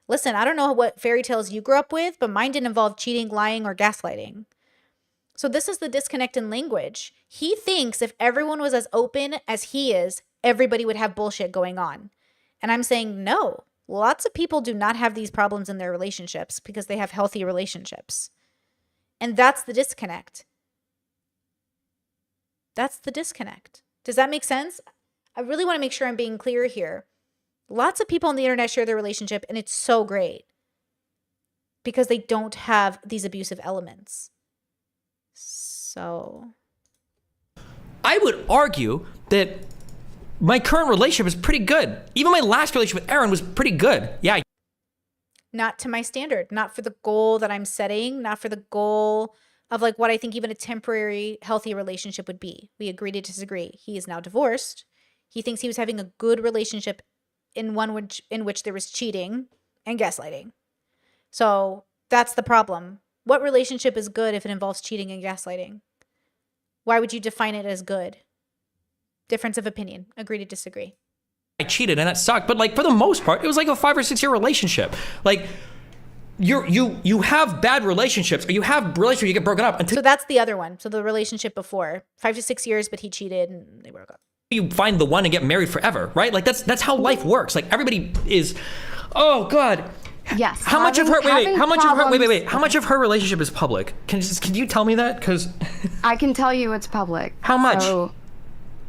Listen, I don't know what fairy tales you grew up with, but mine didn't involve cheating, lying, or gaslighting. So this is the disconnect in language. He thinks if everyone was as open as he is, everybody would have bullshit going on. And I'm saying no. Lots of people do not have these problems in their relationships because they have healthy relationships. And that's the disconnect. That's the disconnect. Does that make sense? I really want to make sure I'm being clear here. Lots of people on the internet share their relationship, and it's so great because they don't have these abusive elements. So I would argue that my current relationship is pretty good. Even my last relationship with Aaron was pretty good. Yeah. Not to my standard, not for the goal that I'm setting, not for the goal of like what I think even a temporary healthy relationship would be. We agree to disagree. He is now divorced. He thinks he was having a good relationship in which there was cheating and gaslighting. So that's the problem. What relationship is good if it involves cheating and gaslighting? Why would you define it as good? Difference of opinion. Agree to disagree. I cheated and that sucked, but like for the most part, it was like a 5 or 6 year relationship. Like you have bad relationships, or you have relationships you get broken up until so that's the other one. So the relationship before 5 to 6 years, but he cheated and they broke up. You find the one and get married forever, right? Like that's how life works. Like everybody is. Oh God. Yes. How much of her? Wait. How much of her? Wait. How much of her relationship is public? Can you tell me that? Because I can tell you it's public. How much? So,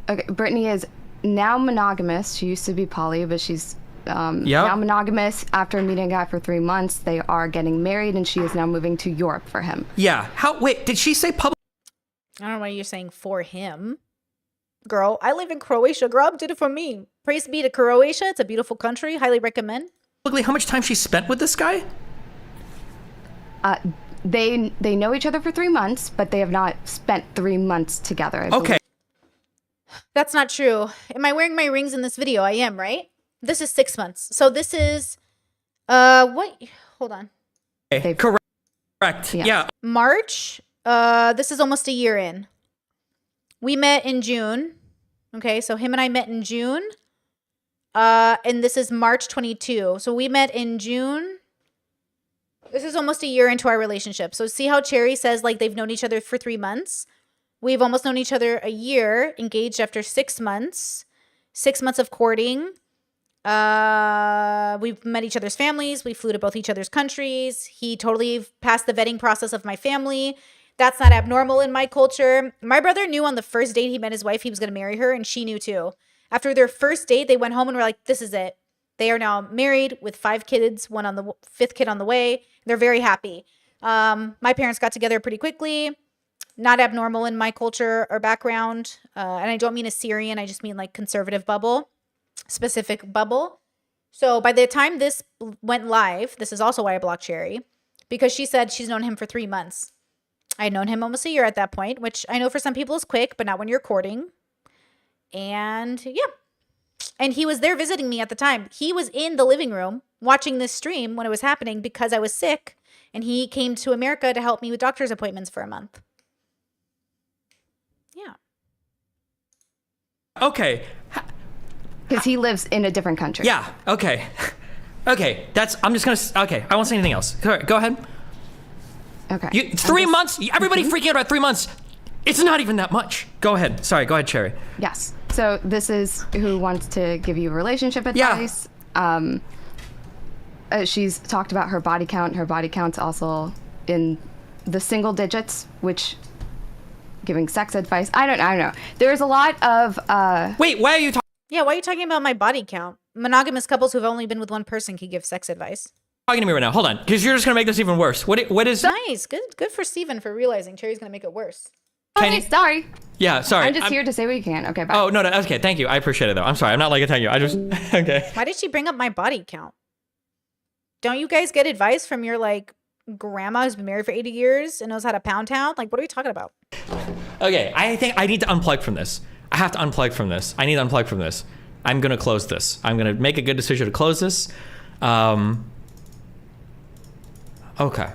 okay, Brittany is now monogamous. She used to be poly, but she's now monogamous. After meeting a guy for 3 months, they are getting married, and she is now moving to Europe for him. Yeah. Wait, did she say public? I don't know why you're saying for him. Girl, I live in Croatia. Girl, did it for me. Praise be to Croatia. It's a beautiful country. Highly recommend. How much time she spent with this guy? They know each other for 3 months, but they have not spent 3 months together. Okay. That's not true. Am I wearing my rings in this video? I am, right? This is 6 months. So this is what? Hold on. Okay. Correct. Yeah. March. This is almost a year in. We met in June. Okay, so him and I met in June. And this is March 22. So we met in June. This is almost a year into our relationship. So see how Cherry says like they've known each other for 3 months? We've almost known each other a year, engaged after 6 months. 6 months of courting. We've met each other's families. We flew to both each other's countries. He totally passed the vetting process of my family. That's not abnormal in my culture. My brother knew on the first date he met his wife he was going to marry her, and she knew too. After their first date, they went home and were like, this is it. They are now married with 5 kids, one on the 5th kid on the way. They're very happy. My parents got together pretty quickly. Not abnormal in my culture or background. And I don't mean Assyrian. I just mean like conservative bubble, specific bubble. So by the time this went live, this is also why I blocked Cherry, because she said she's known him for 3 months. I had known him almost a year at that point, which I know for some people is quick, but not when you're courting. And yeah. And he was there visiting me at the time. He was in the living room watching this stream when it was happening because I was sick. And he came to America to help me with doctor's appointments for a month. Yeah. Okay. Because he lives in a different country. Yeah. Okay. Okay. I'm just gonna. Okay. I won't say anything else. Go ahead. Okay. 3 months. Everybody freaking out about 3 months. It's not even that much. Go ahead. Sorry. Go ahead, Cherry. Yes. So this is who wants to give you relationship advice. she's talked about her body count. Her body count's also in the single digits, which giving sex advice. I don't know. There's a lot of Wait, why are you talking? Yeah, why are you talking about my body count? Monogamous couples who've only been with one person can give sex advice. Talking to me right now. Hold on, because you're just gonna make this even worse. What is? Nice, good for Steven for realizing Cherry's gonna make it worse. Okay, sorry. Yeah, sorry. I'm just here to say what you can. Okay, bye. Oh no, okay, thank you. I appreciate it though. I'm sorry. I'm not like attacking you. I just okay. Why did she bring up my body count? Don't you guys get advice from your like grandma who's been married for 80 years and knows how to pound town? Like, what are we talking about? Okay, I think I need to unplug from this. I have to unplug from this. I need to unplug from this. I'm gonna close this. I'm gonna make a good decision to close this. Okay.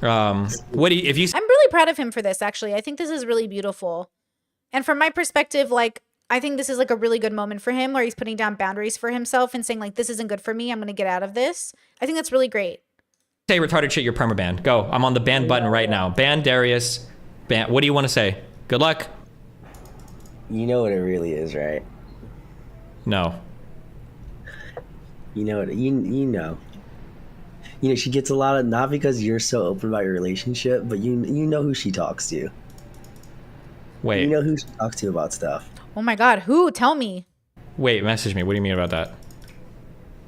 What do you, if you? I'm really proud of him for this. Actually, I think this is really beautiful, and from my perspective, like I think this is like a really good moment for him where he's putting down boundaries for himself and saying like, this isn't good for me. I'm gonna get out of this. I think that's really great. Say retarded shit. You're permabanned. Go. I'm on the ban button right now. Ban Darius. Ban. What do you want to say? Good luck. You know what it really is, right? No. You know what? You know. You know, she gets a lot of, not because you're so open about your relationship, but you know who she talks to. Wait. You know who she talks to about stuff. Oh my God, who? Tell me. Wait, message me. What do you mean about that?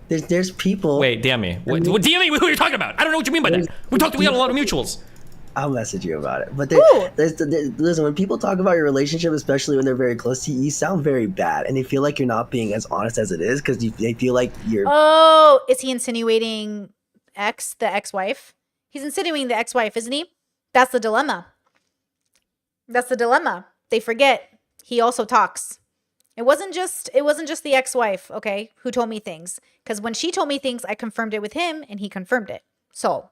There's people. Wait, DM me. What DM me? Who are you talking about? I don't know what you mean by that. We got a lot of mutuals. I'll message you about it. But listen, when people talk about your relationship, especially when they're very close to you, you sound very bad, and they feel like you're not being as honest as it is because they feel like you're. Oh, is he insinuating the ex-wife? He's insinuating the ex-wife, isn't he? That's the dilemma. That's the dilemma. They forget he also talks. It wasn't just the ex-wife, okay, who told me things. Because when she told me things, I confirmed it with him, and he confirmed it. So,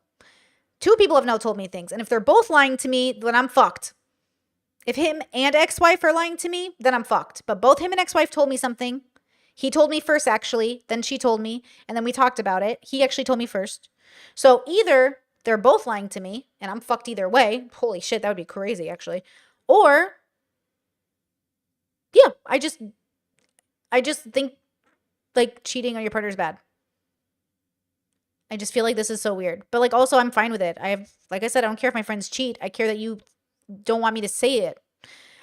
2 people have now told me things. And if they're both lying to me, then I'm fucked. If him and ex-wife are lying to me, then I'm fucked. But both him and ex-wife told me something. He told me first, actually. Then she told me. And then we talked about it. He actually told me first. So either they're both lying to me, and I'm fucked either way. Holy shit, that would be crazy, actually. Or, yeah, I just think, like, cheating on your partner is bad. I just feel like this is so weird. But, like, also, I'm fine with it. Like I said, I don't care if my friends cheat. I care that you don't want me to say it.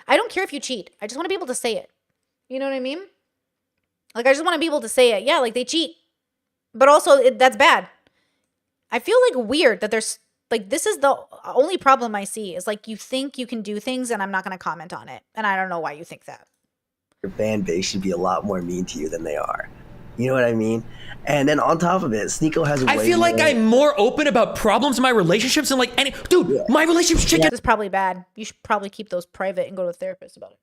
I don't care if you cheat. I just want to be able to say it. You know what I mean? Like, I just want to be able to say it. Yeah, like, they cheat. But also, that's bad. I feel, like, weird that there's, like, this is the only problem I see is, like, you think you can do things and I'm not going to comment on it. And I don't know why you think that. Your fan base should be a lot more mean to you than they are. You know what I mean? And then on top of it, Sneeko has I feel like I'm more open about problems in my relationships than like any dude, my relationship chick This is probably bad. You should probably keep those private and go to a therapist about it.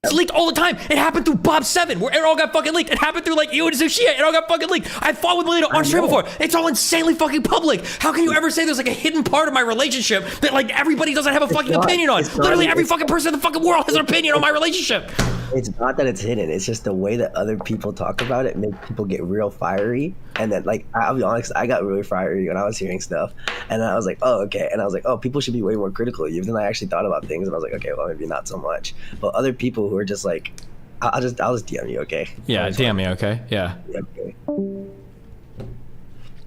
It's leaked all the time. It happened through Bob 7, where it all got fucking leaked. It happened through like you and Sushia. It all got fucking leaked. I fought with Melina on stream before. It's all insanely fucking public. How can you ever say there's like a hidden part of my relationship that like everybody doesn't have a fucking opinion on? Literally every fucking person in the fucking world has an opinion on my relationship. It's not that it's hidden. It's just the way that other people talk about it makes people get real fiery. And then, like, I'll be honest, I got really fiery when I was hearing stuff. And then I was like, oh, okay. And I was like, oh, people should be way more critical of you. Then I actually thought about things, and I was like, okay, well, maybe not so much. But other people who are just like, I'll just DM you, okay? Yeah, DM me, okay? Yeah. Yeah, okay.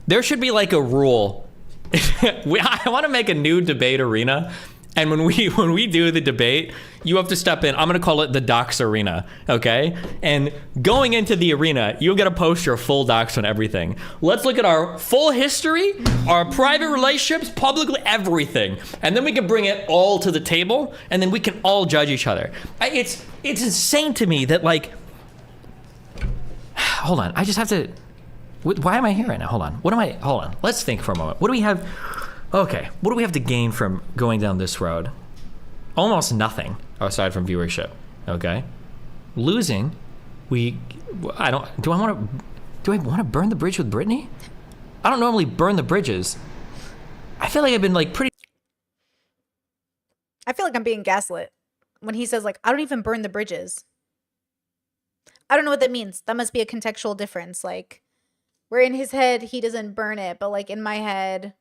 There should be like a rule. I want to make a new debate arena. And when we do the debate, you have to step in. I'm gonna call it the docs arena, okay? And going into the arena, you'll get to post your full docs on everything. Let's look at our full history, our private relationships, publicly everything, and then we can bring it all to the table, and then we can all judge each other. It's insane to me that like, hold on, I just have to. Why am I here right now? Hold on. Let's think for a moment. What do we have? Okay, what do we have to gain from going down this road? Almost nothing, aside from viewership, okay? Losing, do I want to burn the bridge with Brittany? I don't normally burn the bridges. I feel like I've been like pretty... I feel like I'm being gaslit when he says like, I don't even burn the bridges. I don't know what that means. That must be a contextual difference. Like, where in his head, he doesn't burn it, but like in my head...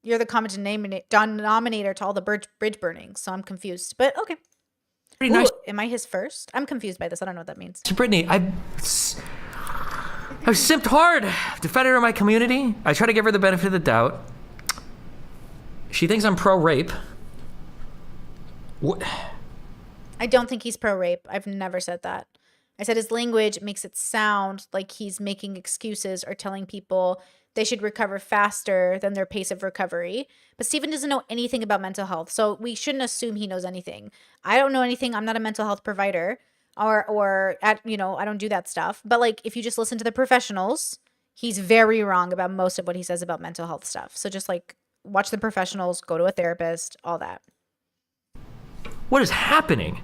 You're the common denominator to all the bridge burnings, so I'm confused. But okay. Pretty nice. Am I his first? I'm confused by this. I don't know what that means. Brittany, I've simped hard. I've defended her in my community. I try to give her the benefit of the doubt. She thinks I'm pro-rape. What? I don't think he's pro-rape. I've never said that. I said his language makes it sound like he's making excuses or telling people they should recover faster than their pace of recovery. But Steven doesn't know anything about mental health, so we shouldn't assume he knows anything. I don't know anything. I'm not a mental health provider, or I don't do that stuff. But like, if you just listen to the professionals, he's very wrong about most of what he says about mental health stuff. So just like watch the professionals, go to a therapist, all that. What is happening?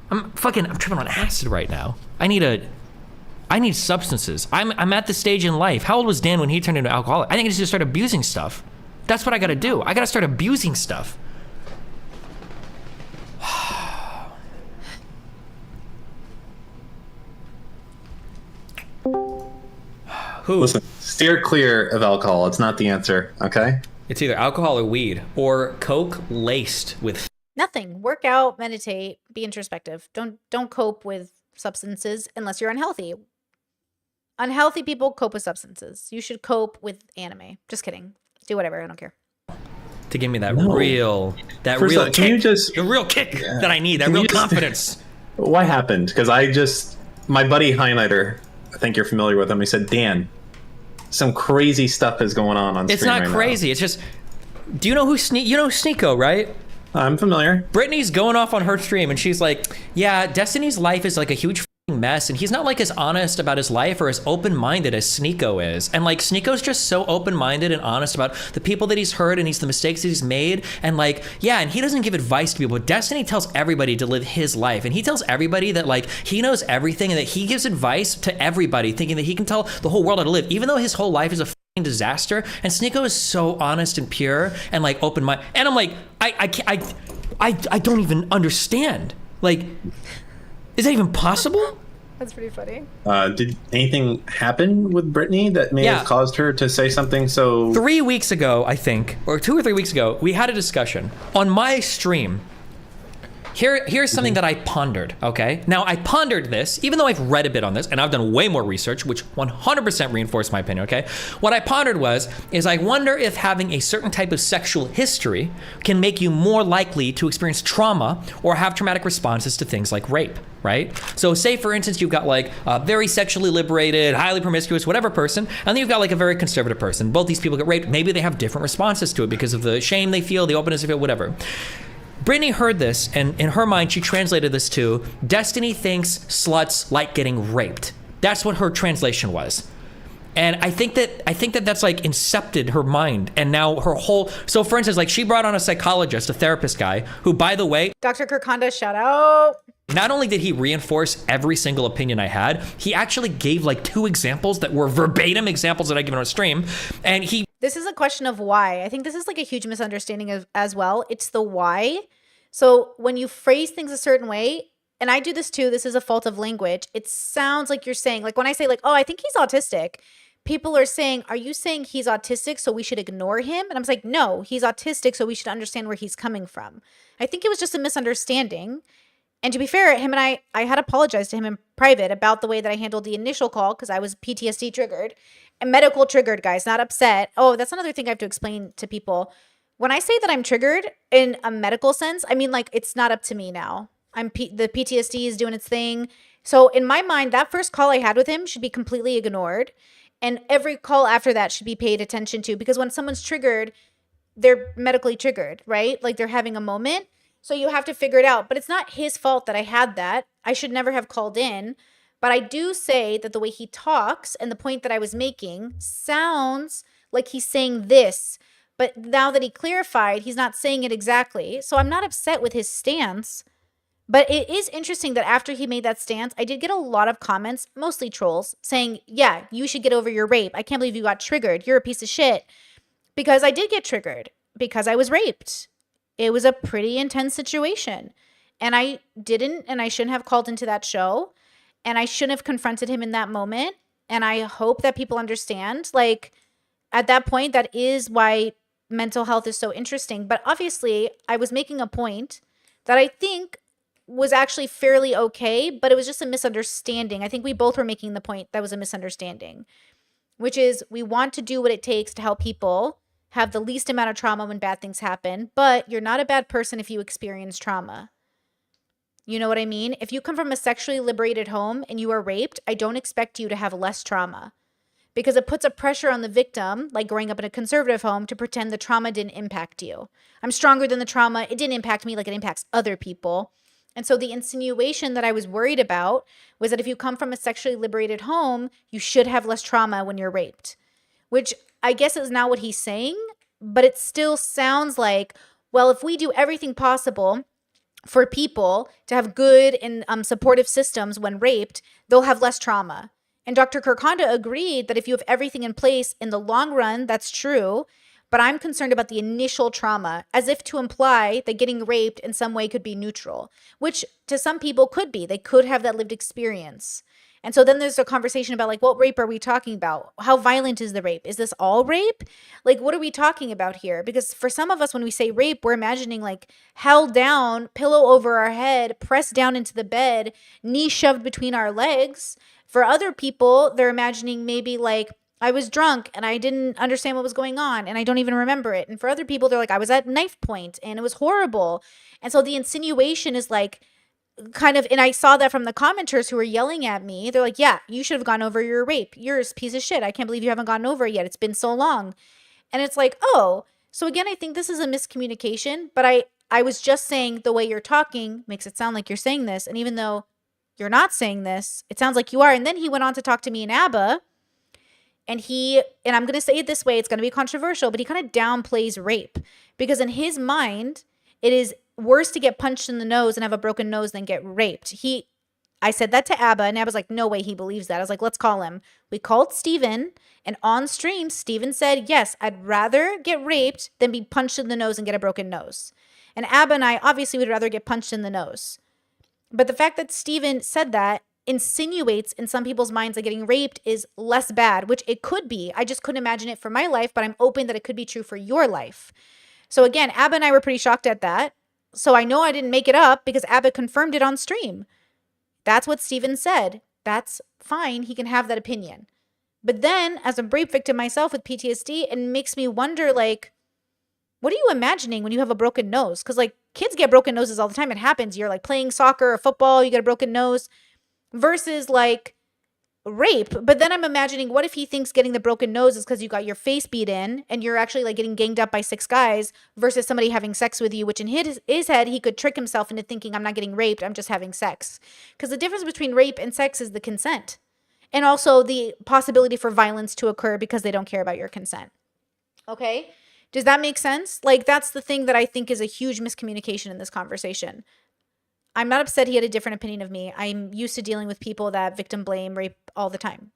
I'm tripping on acid right now. I need substances. I'm at the stage in life. How old was Dan when he turned into an alcoholic? I think I just start abusing stuff. That's what I gotta do. I gotta start abusing stuff. Listen, steer clear of alcohol. It's not the answer, okay? It's either alcohol or weed, or Coke laced with Nothing. Work out, meditate, be introspective. Don't cope with substances unless you're unhealthy. Unhealthy people cope with substances. You should cope with anime. Just kidding. Do whatever. I don't care. to give me that real First real of all, can you just the real kick that I need, that real confidence. What happened? Because my buddy Heinleiter, I think you're familiar with him. He said, Dan, some crazy stuff is going on It's stream not right crazy. now. It's just, do you know who you know Sneeko, right? I'm familiar. Brittany's going off on her stream and she's like, yeah, Destiny's life is like a huge mess and he's not like as honest about his life or as open-minded as Sneeko is. And like Sneeko's just so open-minded and honest about the people that he's hurt and the mistakes that he's made. And like, yeah, and he doesn't give advice to people, but Destiny tells everybody to live his life. And he tells everybody that like he knows everything and that he gives advice to everybody thinking that he can tell the whole world how to live, even though his whole life is a disaster. And Sneeko is so honest and pure and like open-minded. And I'm like, I don't even understand. Like, is that even possible? That's pretty funny. Did anything happen with Brittany that may have caused her to say something so... 3 weeks ago, I think, or 2 or 3 weeks ago, we had a discussion on my stream. Here's something that I pondered, okay? Now, I pondered this, even though I've read a bit on this, and I've done way more research, which 100% reinforced my opinion, okay? What I pondered is I wonder if having a certain type of sexual history can make you more likely to experience trauma or have traumatic responses to things like rape, right? So say, for instance, you've got like a very sexually liberated, highly promiscuous, whatever person, and then you've got like a very conservative person. Both these people get raped. Maybe they have different responses to it because of the shame they feel, the openness they feel, whatever. Brittany heard this, and in her mind, she translated this to, Destiny thinks sluts like getting raped. That's what her translation was. And I think that that's like incepted her mind, and now her whole... So for instance, like she brought on a psychologist, a therapist guy, who, by the way... Dr. Kirkanda, shout out. Not only did he reinforce every single opinion I had, he actually gave like 2 examples that were verbatim examples that I given on a stream, and he... This is a question of why. I think this is like a huge misunderstanding as well. It's the why. So when you phrase things a certain way, and I do this too, this is a fault of language. It sounds like you're saying, like when I say like, oh, I think he's autistic, people are saying, are you saying he's autistic so we should ignore him? And I'm like, no, he's autistic so we should understand where he's coming from. I think it was just a misunderstanding. And to be fair, him and I had apologized to him in private about the way that I handled the initial call because I was PTSD triggered and medical triggered, guys, not upset. Oh, that's another thing I have to explain to people. When I say that I'm triggered in a medical sense, I mean like it's not up to me now. The PTSD is doing its thing. So in my mind, that first call I had with him should be completely ignored. And every call after that should be paid attention to because when someone's triggered, they're medically triggered, right? Like they're having a moment. So you have to figure it out. But it's not his fault that I had that. I should never have called in. But I do say that the way he talks and the point that I was making sounds like he's saying this. But now that he clarified, he's not saying it exactly. So I'm not upset with his stance. But it is interesting that after he made that stance, I did get a lot of comments, mostly trolls, saying, yeah, you should get over your rape. I can't believe you got triggered. You're a piece of shit. Because I did get triggered because I was raped. It was a pretty intense situation. And I didn't, and I shouldn't have called into that show. And I shouldn't have confronted him in that moment. And I hope that people understand, like, at that point, that is why mental health is so interesting. But obviously, I was making a point that I think was actually fairly okay, but it was just a misunderstanding. I think we both were making the point that was a misunderstanding, which is we want to do what it takes to help people have the least amount of trauma when bad things happen, but you're not a bad person if you experience trauma. You know what I mean? If you come from a sexually liberated home and you are raped, I don't expect you to have less trauma, because it puts a pressure on the victim, like growing up in a conservative home, to pretend the trauma didn't impact you. I'm stronger than the trauma. It didn't impact me like it impacts other people. And so the insinuation that I was worried about was that if you come from a sexually liberated home, you should have less trauma when you're raped, which I guess is not what he's saying, but it still sounds like, well, if we do everything possible for people to have good and supportive systems when raped, they'll have less trauma. And Dr. Kirkhonda agreed that if you have everything in place in the long run, that's true. But I'm concerned about the initial trauma, as if to imply that getting raped in some way could be neutral, which to some people could be. They could have that lived experience. And so then there's a conversation about, like, what rape are we talking about? How violent is the rape? Is this all rape? Like, what are we talking about here? Because for some of us, when we say rape, we're imagining like held down, pillow over our head, pressed down into the bed, knee shoved between our legs. For other people, they're imagining maybe like, I was drunk and I didn't understand what was going on and I don't even remember it. And for other people, they're like, I was at knife point and it was horrible. And so the insinuation is like, kind of, and I saw that from the commenters who were yelling at me. They're like, yeah, you should have gone over your rape. You're a piece of shit. I can't believe you haven't gotten over it yet. It's been so long. And it's like, oh, so again, I think this is a miscommunication, but I was just saying the way you're talking makes it sound like you're saying this. And even though you're not saying this, it sounds like you are. And then he went on to talk to me and Abba, and I'm going to say it this way, it's going to be controversial, but he kind of downplays rape, because in his mind, it is worse to get punched in the nose and have a broken nose than get raped. I said that to Abba, and Abba's like, no way he believes that. I was like, let's call him. We called Steven, and on stream, Steven said, yes, I'd rather get raped than be punched in the nose and get a broken nose. And Abba and I obviously would rather get punched in the nose. But the fact that Steven said that insinuates in some people's minds that getting raped is less bad, which it could be. I just couldn't imagine it for my life, but I'm open that it could be true for your life. So again, Abba and I were pretty shocked at that. So I know I didn't make it up because Abba confirmed it on stream. That's what Steven said. That's fine. He can have that opinion. But then as a rape victim myself with PTSD, it makes me wonder, like, what are you imagining when you have a broken nose? Because like kids get broken noses all the time. It happens. You're like playing soccer or football, you get a broken nose, versus like rape. But then I'm imagining, what if he thinks getting the broken nose is because you got your face beat in and you're actually like getting ganged up by 6 guys, versus somebody having sex with you, which in his head, he could trick himself into thinking, I'm not getting raped, I'm just having sex. Because the difference between rape and sex is the consent, and also the possibility for violence to occur because they don't care about your consent. Okay? Does that make sense? Like, that's the thing that I think is a huge miscommunication in this conversation. I'm not upset he had a different opinion of me. I'm used to dealing with people that victim blame rape all the time.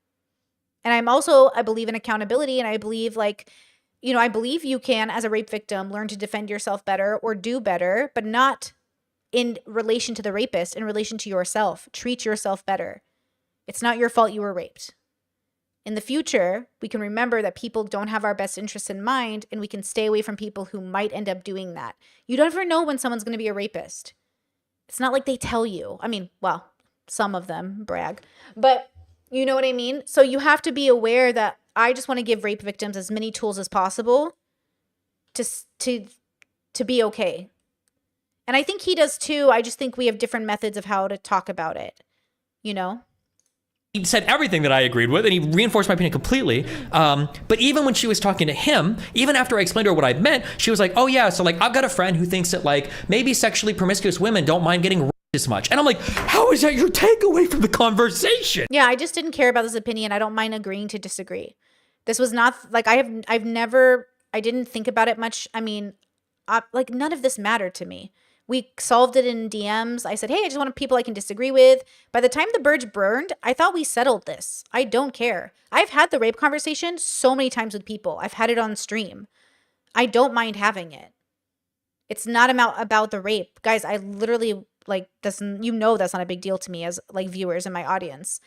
And I believe in accountability, and I believe I believe you can, as a rape victim, learn to defend yourself better or do better, but not in relation to the rapist, in relation to yourself. Treat yourself better. It's not your fault you were raped. In the future, we can remember that people don't have our best interests in mind, and we can stay away from people who might end up doing that. You don't ever know when someone's going to be a rapist. It's not like they tell you. I mean, well, some of them brag, but you know what I mean? So you have to be aware that I just want to give rape victims as many tools as possible to be okay. And I think he does too. I just think we have different methods of how to talk about it, you know? He said everything that I agreed with, and he reinforced my opinion completely. But even when she was talking to him, even after I explained to her what I meant, she was like, oh yeah, so like I've got a friend who thinks that like maybe sexually promiscuous women don't mind getting raped as much. And I'm like, how is that your takeaway from the conversation? Yeah, I just didn't care about this opinion. I don't mind agreeing to disagree. This was not like I didn't think about it much. I mean, like none of this mattered to me. We solved it in DMs. I said, hey, I just want people I can disagree with. By the time the bridge burned, I thought we settled this. I don't care. I've had the rape conversation so many times with people. I've had it on stream. I don't mind having it. It's not about the rape. Guys, I literally, like, that's not a big deal to me as, like, viewers in my audience.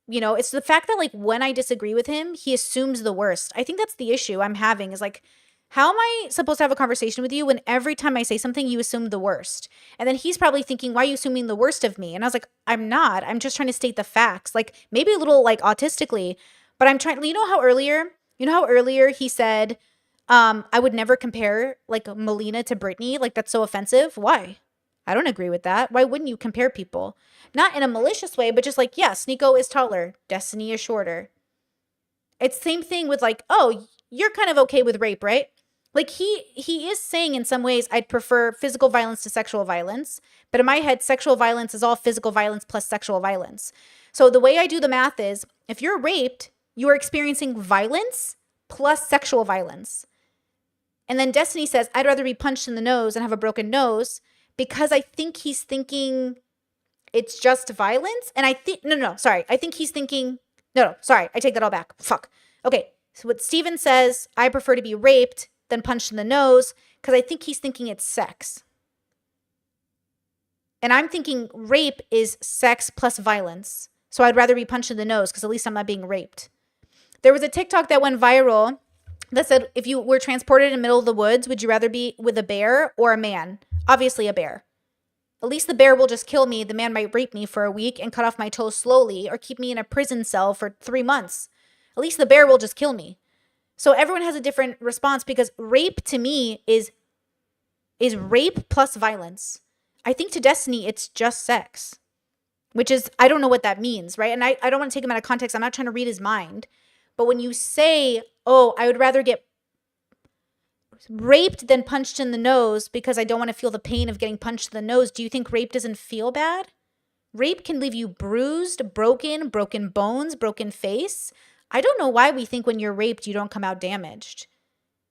You know, it's the fact that, like, when I disagree with him, he assumes the worst. I think that's the issue I'm having is, like, How am I supposed to have a conversation with you when every time I say something, you assume the worst? And then he's probably thinking, why are you assuming the worst of me? And I was like, I'm not. I'm just trying to state the facts. Like maybe a little like autistically, but I'm trying, you know how earlier he said, I would never compare like Melina to Brittany. Like that's so offensive. Why? I don't agree with that. Why wouldn't you compare people? Not in a malicious way, but just like, yeah, Sneeko is taller. Destiny is shorter. It's same thing with like, oh, you're kind of okay with rape, right? Like he is saying in some ways, I'd prefer physical violence to sexual violence. But in my head, sexual violence is all physical violence plus sexual violence. So the way I do the math is if you're raped, you are experiencing violence plus sexual violence. And then Destiny says, I'd rather be punched in the nose and have a broken nose because I think he's thinking it's just violence. And I think, I think he's thinking, I take that all back. Fuck. Okay. So what Steven says, I prefer to be raped than punched in the nose because I think he's thinking it's sex. And I'm thinking rape is sex plus violence. So I'd rather be punched in the nose because at least I'm not being raped. There was a TikTok that went viral that said, if you were transported in the middle of the woods, would you rather be with a bear or a man? Obviously a bear. At least the bear will just kill me. The man might rape me for a week and cut off my toes slowly or keep me in a prison cell for 3 months. At least the bear will just kill me. So everyone has a different response because rape to me is rape plus violence. I think to Destiny, it's just sex, which is, I don't know what that means, right? And I don't want to take him out of context. I'm not trying to read his mind. But when you say, oh, I would rather get raped than punched in the nose because I don't want to feel the pain of getting punched in the nose, do you think rape doesn't feel bad? Rape can leave you bruised, broken bones, broken face. I don't know why we think when you're raped, you don't come out damaged.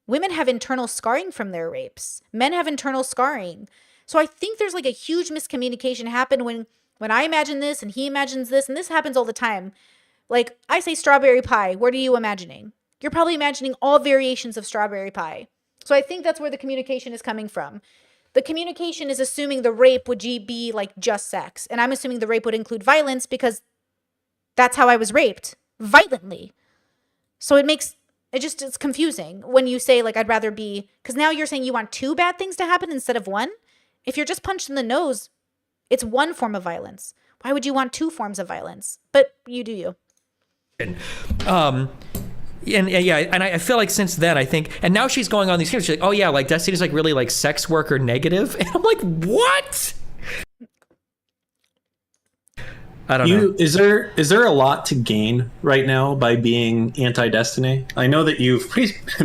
Women have internal scarring from their rapes. Men have internal scarring. So I think there's like a huge miscommunication happen when I imagine this and he imagines this, and this happens all the time. Like I say strawberry pie, what are you imagining? You're probably imagining all variations of strawberry pie. So I think that's where the communication is coming from. The communication is assuming the rape would be like just sex. And I'm assuming the rape would include violence because that's how I was raped. Violently. So it's confusing when you say like I'd rather be, because now you're saying you want 2 bad things to happen instead of 1. If you're just punched in the nose, it's 1 form of violence. Why would you want 2 forms of violence? But you do you. And I feel like since then I think, and now she's going on these things. She's like, oh yeah, like Destiny's like really like sex worker negative, and I'm like, what? I don't know. Is there a lot to gain right now by being anti-Destiny? I know that you've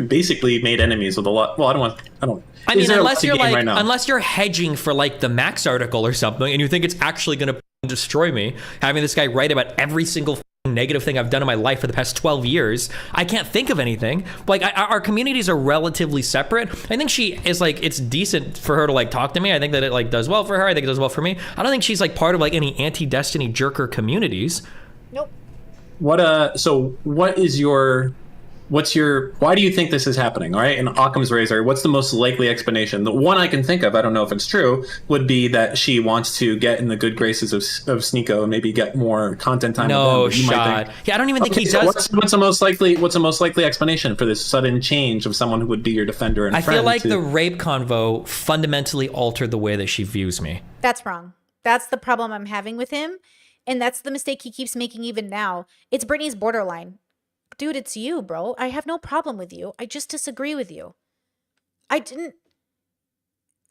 basically made enemies with a lot. Well, I mean, unless you're hedging for like the Max article or something, and you think it's actually going to destroy me, having this guy write about every single negative thing I've done in my life for the past 12 years, I can't think of anything. Like our communities are relatively separate. I think she is like, it's decent for her to like talk to me. I think that it like does well for her. I think it does well for me. I don't think she's like part of like any anti-Destiny jerker communities. Nope. Why do you think this is happening? All right, in Occam's razor, what's the most likely explanation? The one I can think of, I don't know if it's true, would be that she wants to get in the good graces of Sneeko and maybe get more content time. No with them. shot. Yeah, I don't even think he does. What's the most likely explanation for this sudden change of someone who would be your defender and I friend? feel like the rape convo fundamentally altered the way that she views me. That's wrong. That's the problem I'm having with him, and that's the mistake he keeps making even now. It's Brittany's borderline. Dude, it's you, bro. I have no problem with you. I just disagree with you. I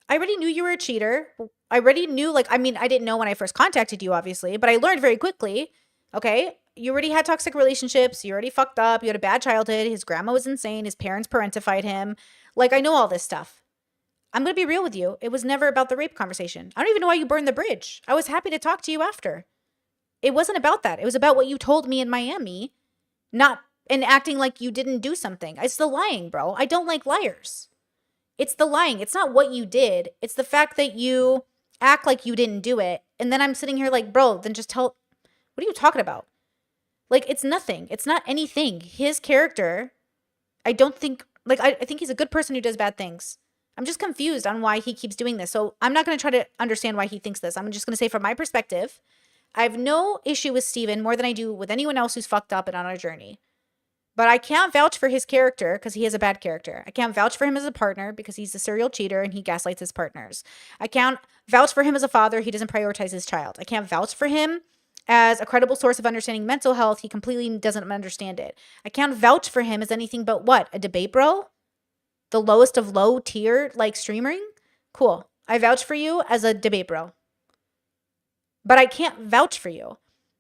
already knew you were a cheater. I already knew, I didn't know when I first contacted you, obviously, but I learned very quickly, okay? You already had toxic relationships. You already fucked up. You had a bad childhood. His grandma was insane. His parents parentified him. I know all this stuff. I'm going to be real with you. It was never about the rape conversation. I don't even know why you burned the bridge. I was happy to talk to you after. It wasn't about that. It was about what you told me in Miami, and acting like you didn't do something. It's the lying, bro. I don't like liars. It's the lying. It's not what you did. It's the fact that you act like you didn't do it. And then I'm sitting here like, bro, then just tell, what are you talking about? It's nothing. It's not anything. His character, I don't think, I think he's a good person who does bad things. I'm just confused on why he keeps doing this. So I'm not going to try to understand why he thinks this. I'm just going to say from my perspective, I have no issue with Steven more than I do with anyone else who's fucked up and on our journey. But I can't vouch for his character because he has a bad character. I can't vouch for him as a partner because he's a serial cheater and he gaslights his partners. I can't vouch for him as a father. He doesn't prioritize his child. I can't vouch for him as a credible source of understanding mental health. He completely doesn't understand it. I can't vouch for him as anything but what? A debate bro? The lowest of low tier like streaming? Cool. I vouch for you as a debate bro. But I can't vouch for you.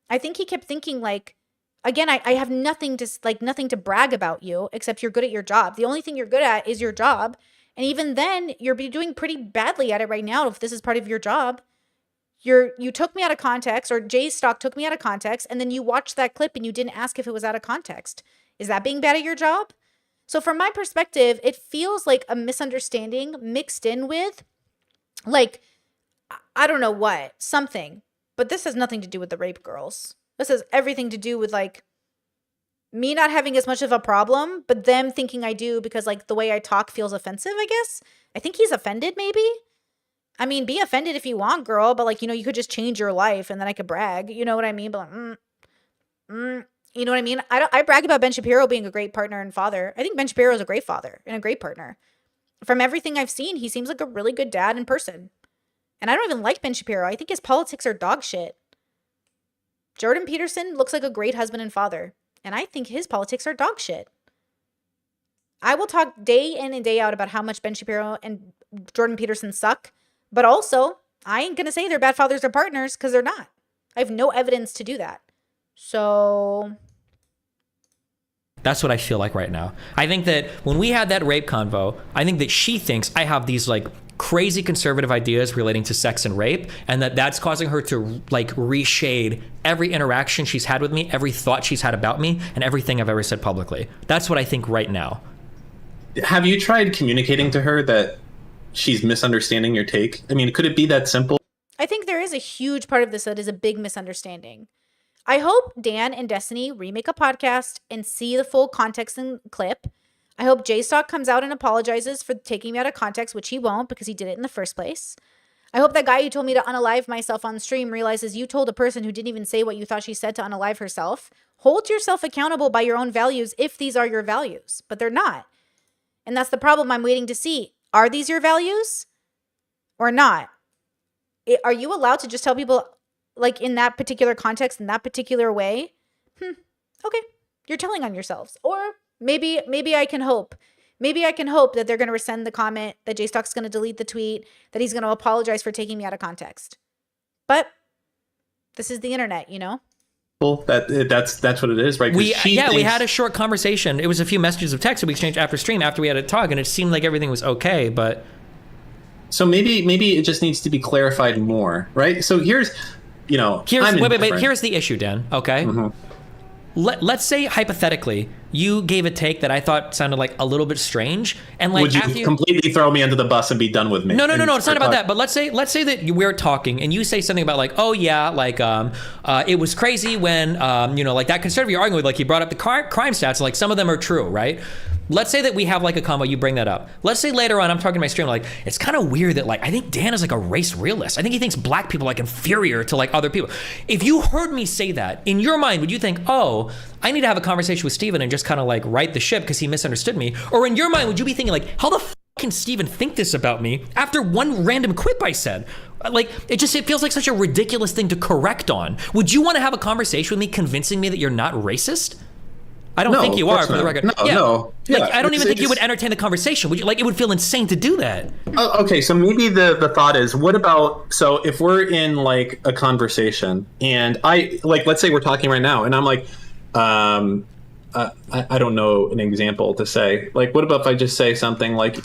I think he kept thinking like, again, I have nothing to brag about you except you're good at your job. The only thing you're good at is your job. And even then, you're doing pretty badly at it right now if this is part of your job. You took me out of context, or Jay Stock took me out of context, and then you watched that clip and you didn't ask if it was out of context. Is that being bad at your job? So from my perspective, it feels like a misunderstanding mixed in with, like, I don't know what, something. But this has nothing to do with the rape girls. This has everything to do with like me not having as much of a problem, but them thinking I do because like the way I talk feels offensive, I guess. I think he's offended maybe. I mean, be offended if you want, girl, but like, you could just change your life and then I could brag. You know what I mean? But like, you know what I mean? I brag about Ben Shapiro being a great partner and father. I think Ben Shapiro is a great father and a great partner. From everything I've seen, he seems like a really good dad in person. And I don't even like Ben Shapiro. I think his politics are dog shit. Jordan Peterson looks like a great husband and father, and I think his politics are dog shit. I will talk day in and day out about how much Ben Shapiro and Jordan Peterson suck, but also, I ain't gonna say they're bad fathers or partners because they're not. I have no evidence to do that. So That's what I feel like right now. I think that when we had that rape convo, I think that she thinks I have these like crazy conservative ideas relating to sex and rape, and that's causing her to like reshade every interaction she's had with me, every thought she's had about me, and everything I've ever said publicly. That's what I think right now. Have you tried communicating to her that she's misunderstanding your take? I mean, could it be that simple? I think there is a huge part of this that is a big misunderstanding. I hope Dan and Destiny remake a podcast and see the full context and clip. I hope J-Stock comes out and apologizes for taking me out of context, which he won't because he did it in the first place. I hope that guy who told me to unalive myself on stream realizes you told a person who didn't even say what you thought she said to unalive herself. Hold yourself accountable by your own values if these are your values, but they're not. And that's the problem I'm waiting to see. Are these your values or not? Are you allowed to just tell people like in that particular context, in that particular way? Okay, you're telling on yourselves. Or maybe I can hope. Maybe I can hope that they're going to rescind the comment, that J-Stock's going to delete the tweet, that he's going to apologize for taking me out of context. But this is the internet, you know? Well, that's what it is, right? We had a short conversation. It was a few messages of text that we exchanged after stream, after we had a talk, and it seemed like everything was okay, but... So maybe it just needs to be clarified more, right? So here's the issue, Dan, okay? Mm-hmm. Let's say, hypothetically, you gave a take that I thought sounded like a little bit strange, and like would you completely throw me under the bus and be done with me? No, it's not about that. But let's say that we're talking and you say something about like, oh yeah, like it was crazy when like that conservative you're arguing with, like he brought up the crime stats, like some of them are true, right? Let's say that we have like a combo, you bring that up. Let's say later on I'm talking to my stream, like, it's kind of weird that like, I think Dan is like a race realist. I think he thinks black people are like inferior to like other people. If you heard me say that, in your mind, would you think, oh, I need to have a conversation with Steven and just kind of like right the ship because he misunderstood me? Or in your mind, would you be thinking like, how the f can Steven think this about me after one random quip I said? Like, it feels like such a ridiculous thing to correct on. Would you want to have a conversation with me convincing me that you're not racist? I don't think you are, for the record. No. Yeah, I don't even think you would entertain the conversation. Would you? Like, it would feel insane to do that. Okay, so maybe the thought is, what about, so if we're in like a conversation and I, like, let's say we're talking right now and I'm like, I don't know an example to say. Like, what about if I just say something like,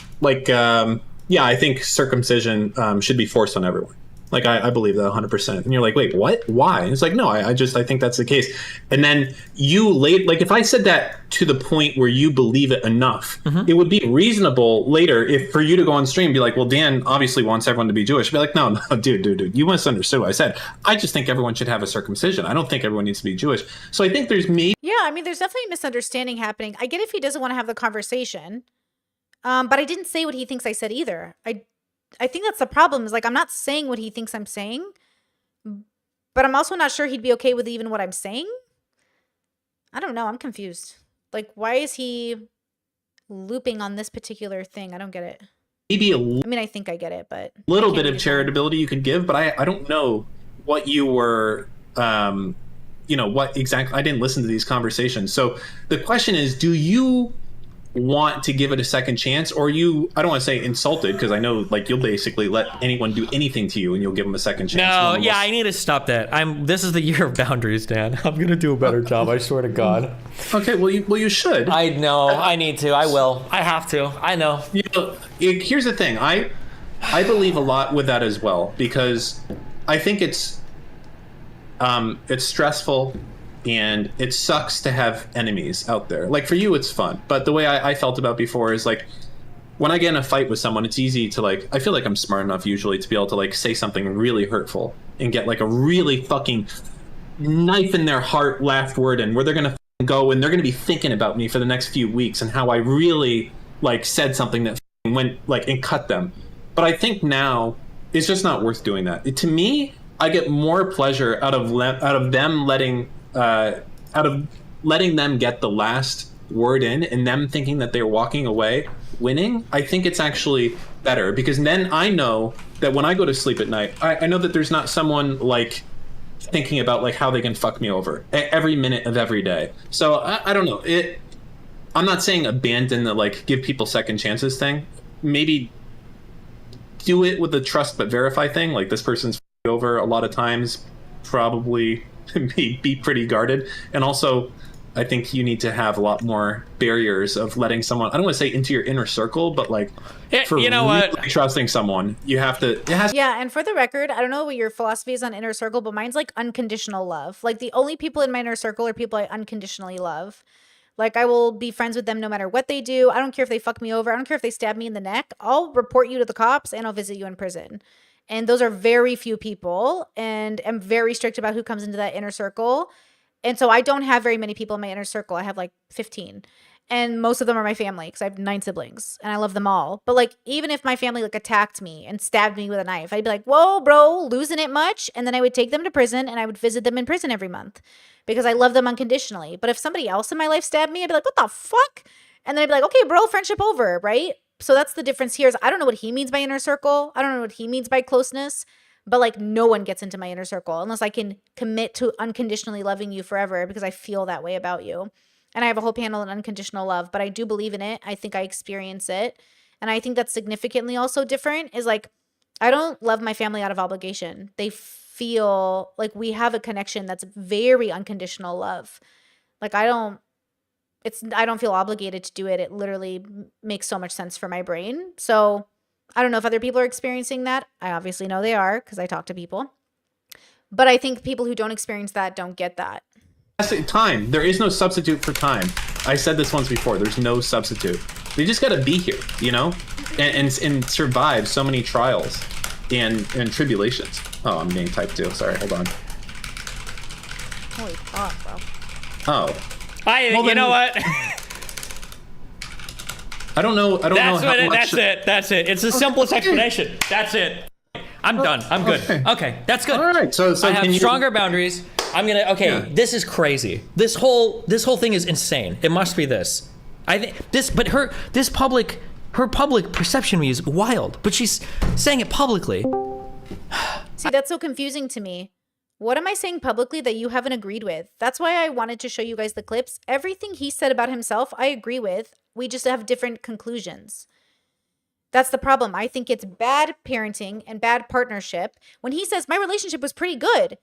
yeah, I think circumcision should be forced on everyone. Like, I believe that 100%. And you're like, wait, what? Why? And it's like, no, I think that's the case. And then like, if I said that to the point where you believe it enough, it would be reasonable later for you to go on stream and be like, well, Dan obviously wants everyone to be Jewish. I'd be like, no, dude, you misunderstood what I said. I just think everyone should have a circumcision. I don't think everyone needs to be Jewish. So I think there's maybe... Yeah, I mean, there's definitely a misunderstanding happening. I get if he doesn't want to have the conversation, but I didn't say what he thinks I said either. I think that's the problem, is like, I'm not saying what he thinks I'm saying, but I'm also not sure he'd be okay with even what I'm saying. I don't know. I'm confused. Like, why is he looping on this particular thing? I don't get it. Maybe a I mean, I think I get it, but little bit of charitability you could give, but I don't know what you were, what exactly. I didn't listen to these conversations. So the question is, do you want to give it a second chance, or I don't want to say insulted, because I know like you'll basically let anyone do anything to you and you'll give them a second chance. No, yeah, I need to stop that. This is the year of boundaries, Dan. I'm gonna do a better job, I swear to God. Okay, well you should. I know, I need to, I will. I have to, I know. Here's the thing, I believe a lot with that as well, because I think it's stressful and it sucks to have enemies out there. Like for you, it's fun. But the way I felt about before is like, when I get in a fight with someone, it's easy to like, I feel like I'm smart enough usually to be able to like say something really hurtful and get like a really fucking knife in their heart last word, and where they're going to go and they're going to be thinking about me for the next few weeks and how I really like said something that went like and cut them. But I think now it's just not worth doing that. To me, I get more pleasure out of them letting them get the last word in and them thinking that they're walking away winning. I think it's actually better, because then I know that when I go to sleep at night, I know that there's not someone like thinking about like how they can fuck me over every minute of every day. So I don't know. I'm not saying abandon the like give people second chances thing. Maybe do it with the trust but verify thing. Like this person's over a lot of times, probably be pretty guarded. And also I think you need to have a lot more barriers of letting someone, I don't want to say into your inner circle, but like for you know really what, trusting someone, you have to, yeah. And for the record, I don't know what your philosophy is on inner circle, but mine's like unconditional love. Like the only people in my inner circle are people I unconditionally love. Like I will be friends with them no matter what they do. I don't care if they fuck me over. I don't care if they stab me in the neck. I'll report you to the cops and I'll visit you in prison. And those are very few people, and I'm very strict about who comes into that inner circle. And so I don't have very many people in my inner circle. I have like 15. And most of them are my family, because I have 9 siblings and I love them all. But like, even if my family like attacked me and stabbed me with a knife, I'd be like, whoa, bro, losing it much? And then I would take them to prison and I would visit them in prison every month because I love them unconditionally. But if somebody else in my life stabbed me, I'd be like, what the fuck? And then I'd be like, okay, bro, friendship over, right? So that's the difference here. Is I don't know what he means by inner circle. I don't know what he means by closeness. But like no one gets into my inner circle unless I can commit to unconditionally loving you forever, because I feel that way about you. And I have a whole panel on unconditional love, but I do believe in it. I think I experience it. And I think that's significantly also different, is like, I don't love my family out of obligation. They feel like we have a connection that's very unconditional love. Like I don't feel obligated to do it. It literally makes so much sense for my brain. So I don't know if other people are experiencing that. I obviously know they are, because I talk to people. But I think people who don't experience that don't get that. Time. There is no substitute for time. I said this once before. There's no substitute. You just got to be here, you know, and survive so many trials and tribulations. Oh, I'm being typed 2. Sorry, hold on. Holy fuck, bro. Oh. You know what? I don't know. I don't know how much. That's it. It's the simplest explanation. That's it. I'm done. I'm good. Okay, that's good. All right. So I have can you... stronger boundaries. I'm gonna. Okay, yeah. This is crazy. This whole thing is insane. It must be this. I think this, but her public perception of me is wild. But she's saying it publicly. See, that's so confusing to me. What am I saying publicly that you haven't agreed with? That's why I wanted to show you guys the clips. Everything he said about himself, I agree with. We just have different conclusions. That's the problem. I think it's bad parenting and bad partnership. When he says, my relationship was pretty good.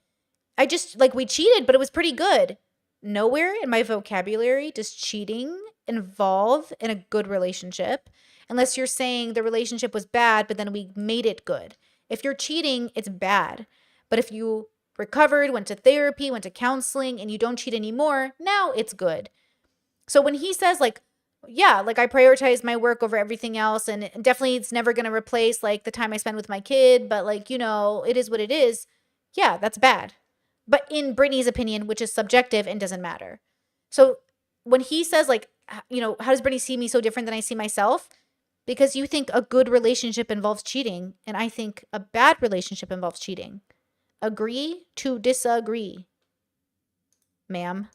I just, like, we cheated, but it was pretty good. Nowhere in my vocabulary does cheating involve in a good relationship, unless you're saying the relationship was bad, but then we made it good. If you're cheating, it's bad. But if you recovered, went to therapy, went to counseling, and you don't cheat anymore, now it's good. So when he says, like, yeah, like I prioritize my work over everything else, and definitely it's never going to replace like the time I spend with my kid, but like, you know, it is what it is. Yeah, that's bad. But in Brittany's opinion, which is subjective and doesn't matter. So when he says like, you know, how does Brittany see me so different than I see myself? Because you think a good relationship involves cheating, and I think a bad relationship involves cheating. Agree to disagree, ma'am.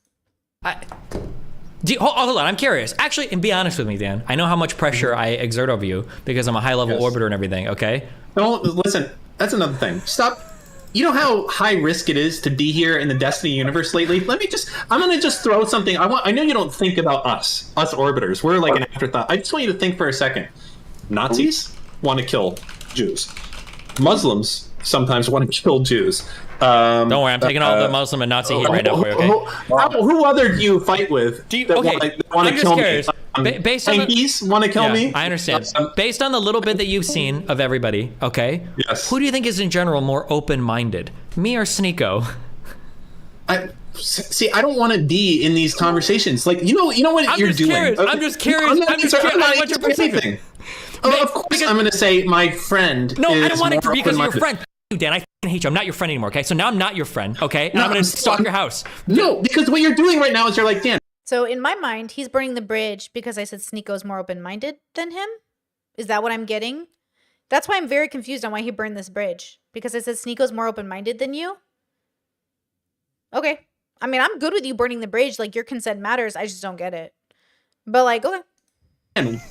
Hold on, I'm curious. Actually, and be honest with me, Dan. I know how much pressure I exert over you because I'm a high-level orbiter and everything, okay? No, listen, that's another thing. Stop. You know how high risk it is to be here in the Destiny universe lately? I'm gonna just throw something. I know you don't think about us orbiters. We're like an afterthought. I just want you to think for a second. Nazis want to kill Jews. Muslims sometimes want to kill Jews. Don't worry, I'm taking all the Muslim and Nazi heat right now for you, okay? Who other do you fight with that want to kill curious. me? Based on Yankees want to kill me? I understand. Based on the little bit that you've seen of everybody, okay? Yes. Who do you think is in general more open-minded? Me or Sneeko? See, I don't want to be in these conversations. Like, you know what you're doing. I'm just curious. I'm just curious. I want your perspective. Of course, I'm going to say my friend. No, is I don't want it to be because of your more friend. You, Dan, I f***ing hate you. I'm not your friend anymore, okay? So now I'm not your friend, okay? And I'm going to stalk your house. No, because what you're doing right now is you're like, Dan. So in my mind, he's burning the bridge because I said Sneeko's more open-minded than him. Is that what I'm getting? That's why I'm very confused on why he burned this bridge. Because I said Sneeko's more open-minded than you? Okay. I mean, I'm good with you burning the bridge. Like, your consent matters. I just don't get it. But, like, okay.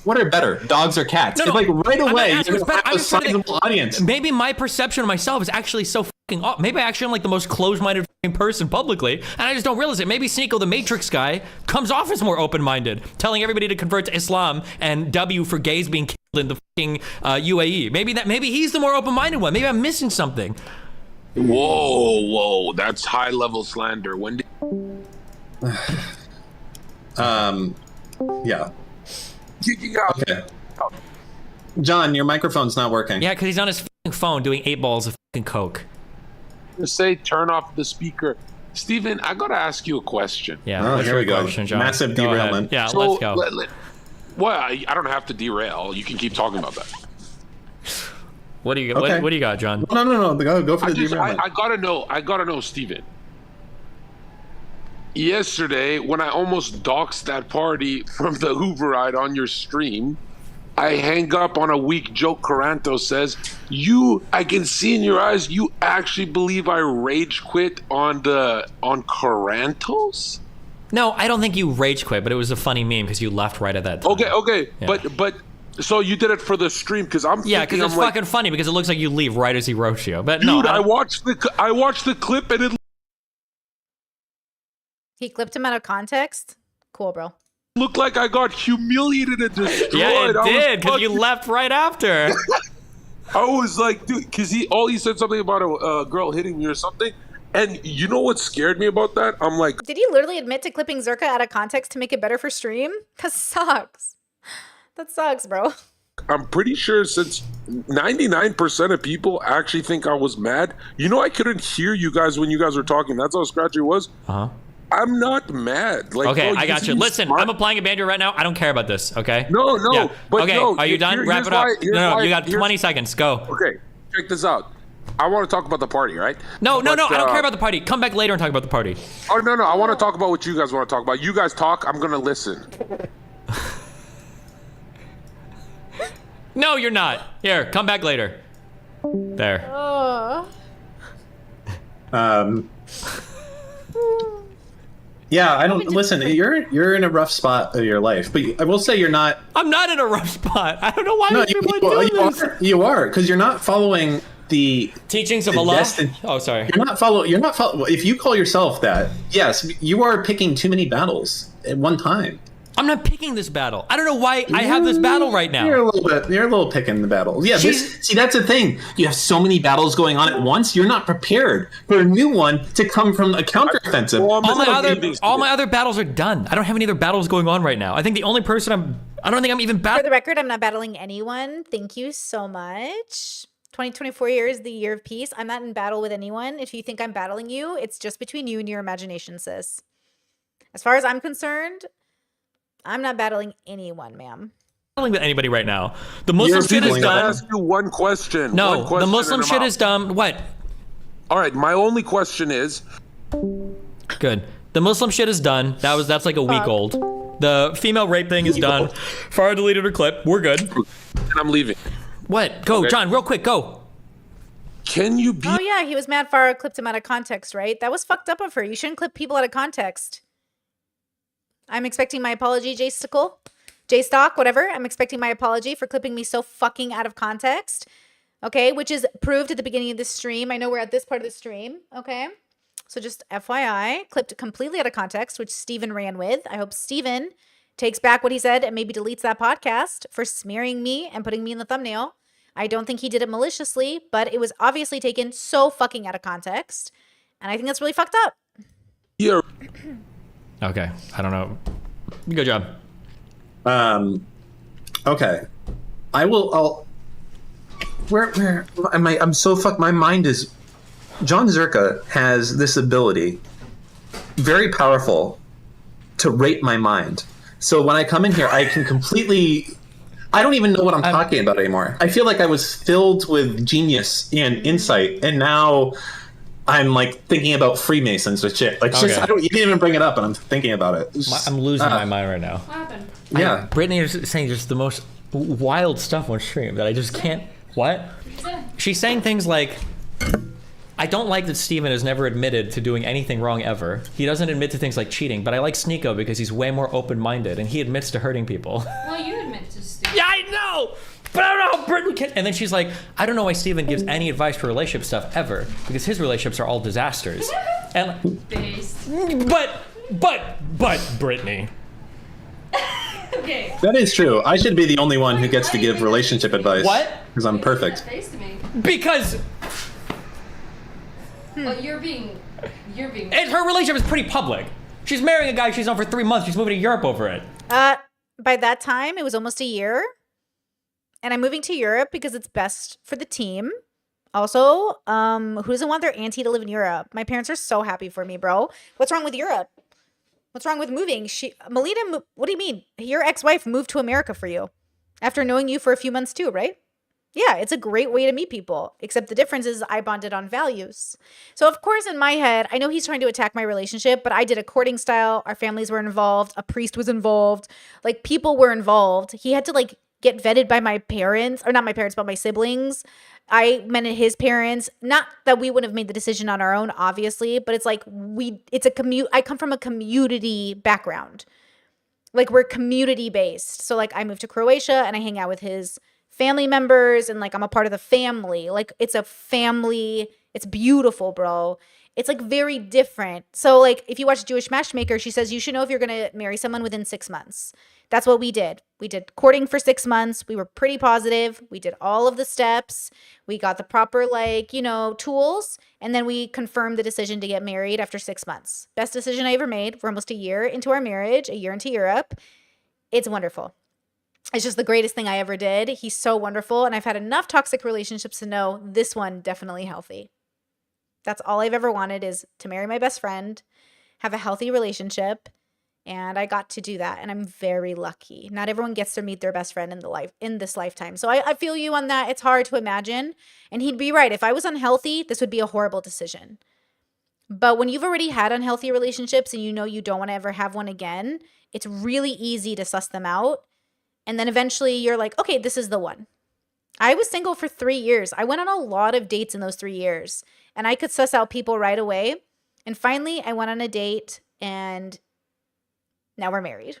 What are better, dogs or cats? Like right away, you're gonna have a sizable audience. Maybe my perception of myself is actually so fucking off. Maybe I actually am like the most closed-minded person publicly, and I just don't realize it. Maybe Sneeko, the Matrix guy, comes off as more open-minded, telling everybody to convert to Islam and W for gays being killed in the fucking UAE. Maybe he's the more open-minded one. Maybe I'm missing something. Whoa, that's high-level slander. When did... Yeah. Okay. John, your microphone's not working. Yeah, because he's on his fucking phone doing 8 balls of fucking coke. Say turn off the speaker. Steven, I gotta ask you a question. Yeah, here we go. Question, John. Massive Go derailment. ahead. Yeah, let's go. Well, I don't have to derail. You can keep talking about that. What do you Okay. what do you got, John? No. Go for the derailment. I gotta know, Steven. Yesterday, when I almost doxed that party from the Hoover ride on your stream, I hang up on a weak joke. Caranto says, I can see in your eyes, you actually believe I rage quit on Carantos? No, I don't think you rage quit, but it was a funny meme because you left right at that time. Okay, Yeah. but so you did it for the stream because I'm Yeah, thinking, because it's I'm like, fucking funny because it looks like you leave right as he roasts you. But dude, no, I watched the clip and it He clipped him out of context? Cool, bro. looked like I got humiliated and destroyed. yeah, it I was did because you fucking- left right after. I was like, dude, because he said something about a girl hitting me or something, and you know what scared me about that? I'm like, Did he literally admit to clipping Zerka out of context to make it better for stream? That sucks. That sucks, bro. I'm pretty sure since 99% of people actually think I was mad. You know, I couldn't hear you guys when you guys were talking. That's how scratchy it was. Uh-huh. I'm not mad. Like, Okay, bro, I got you. seem Listen, smart. I'm applying a banjo right now. I don't care about this, okay? No, Yeah. but okay, no, are you done? Wrap here's it up. why- here's No, why- you got here's- 20 seconds. Go. Okay, check this out. I want to talk about the party, right? No, But, I don't care about the party. Come back later and talk about the party. Oh, no, I want to talk about what you guys want to talk about. You guys talk, I'm going to listen. No, you're not. Here, come back later. There. Yeah, I don't listen. You're in a rough spot of your life, but I will say you're not. I'm not in a rough spot. I don't know why people are doing this. You are because you're not following the teachings of the Allah. destin- Oh, sorry. You're not follow. If you call yourself that, yes, you are picking too many battles at one time. I'm not picking this battle. I don't know why I have this battle right now. You're a little picking the battle. Yeah, see, that's the thing. You have so many battles going on at once. You're not prepared for a new one to come from a counteroffensive. All my other battles are done. I don't have any other battles going on right now. I think the only person I don't think I'm even For battling. the record, I'm not battling anyone. Thank you so much. 2024 year is the year of peace. I'm not in battle with anyone. If you think I'm battling you, it's just between you and your imagination, sis. As far as I'm concerned, I'm not battling anyone, ma'am. With anybody right now. The Muslim shit is I done. ask you one question. No, One question the Muslim and I'm shit out. is done. What? All right, my only question is, Good. The Muslim shit is done. That's like a week old. The female rape thing is done. Farah deleted her clip. We're good. and I'm leaving. What? Go, Okay. John, real quick, go. Can you be Oh yeah, he was mad Farah clipped him out of context, right? That was fucked up of her. You shouldn't clip people out of context. I'm expecting my apology, J-Stock, whatever. I'm expecting my apology for clipping me so fucking out of context. Okay, which is proved at the beginning of this stream. I know we're at this part of the stream. Okay, so just FYI, clipped completely out of context, which Steven ran with. I hope Steven takes back what he said and maybe deletes that podcast for smearing me and putting me in the thumbnail. I don't think he did it maliciously, but it was obviously taken so fucking out of context. And I think that's really fucked up. Yeah. Okay, I don't know. Good job. Okay. Where am I? I'm so fucked. My mind is... John Zerka has this ability, very powerful, to rape my mind. So when I come in here, I can completely... I don't even know what I'm talking about anymore. I feel like I was filled with genius and insight, and now I'm like thinking about Freemasons with shit. Like, just, you didn't even bring it up, and I'm thinking about it. I'm losing my mind right now. What happened? Yeah. Brittany is saying just the most wild stuff on stream that I just can't... What? She's saying things like, I don't like that Steven has never admitted to doing anything wrong ever. He doesn't admit to things like cheating, but I like Sneeko because he's way more open-minded and he admits to hurting people. Well, you admit to stupid. Yeah, I know! But I don't know how Brittany can... And then she's like, I don't know why Steven gives any advice for relationship stuff ever, because his relationships are all disasters. And Based. But Brittany. Okay. That is true. I should be the only one who gets to give relationship advice. What? Because I'm perfect. Face to me. Because... Well, you're being. And her relationship is pretty public. She's marrying a guy she's known for 3 months. She's moving to Europe over it. By that time, it was almost a year. And I'm moving to Europe because it's best for the team. Also, who doesn't want their auntie to live in Europe? My parents are so happy for me, bro. What's wrong with Europe? What's wrong with moving? Melina, what do you mean? Your ex-wife moved to America for you after knowing you for a few months too, right? Yeah, it's a great way to meet people, except the difference is I bonded on values. So of course, in my head, I know he's trying to attack my relationship, but I did a courting style. Our families were involved. A priest was involved. Like, people were involved. He had to like get vetted by my parents, or not my parents, but my siblings. I met his parents. Not that we would have made the decision on our own, obviously, but it's like I come from a community background. Like, we're community based. So like, I moved to Croatia and I hang out with his family members, and like, I'm a part of the family. Like, it's a family. It's beautiful, bro. It's like very different. So like, if you watch Jewish Matchmaker, she says you should know if you're going to marry someone within 6 months. That's what we did. We did courting for 6 months. We were pretty positive. We did all of the steps. We got the proper, like, tools. And then we confirmed the decision to get married after 6 months. Best decision I ever made. We're almost a year into our marriage, a year into Europe. It's wonderful. It's just the greatest thing I ever did. He's so wonderful. And I've had enough toxic relationships to know this one definitely healthy. That's all I've ever wanted, is to marry my best friend, have a healthy relationship. And I got to do that. And I'm very lucky. Not everyone gets to meet their best friend in this lifetime. So I feel you on that. It's hard to imagine. And he'd be right. If I was unhealthy, this would be a horrible decision. But when you've already had unhealthy relationships and you know you don't want to ever have one again, it's really easy to suss them out. And then eventually you're like, okay, this is the one. I was single for 3 years. I went on a lot of dates in those 3 years. And I could suss out people right away. And finally, I went on a date, and now we're married.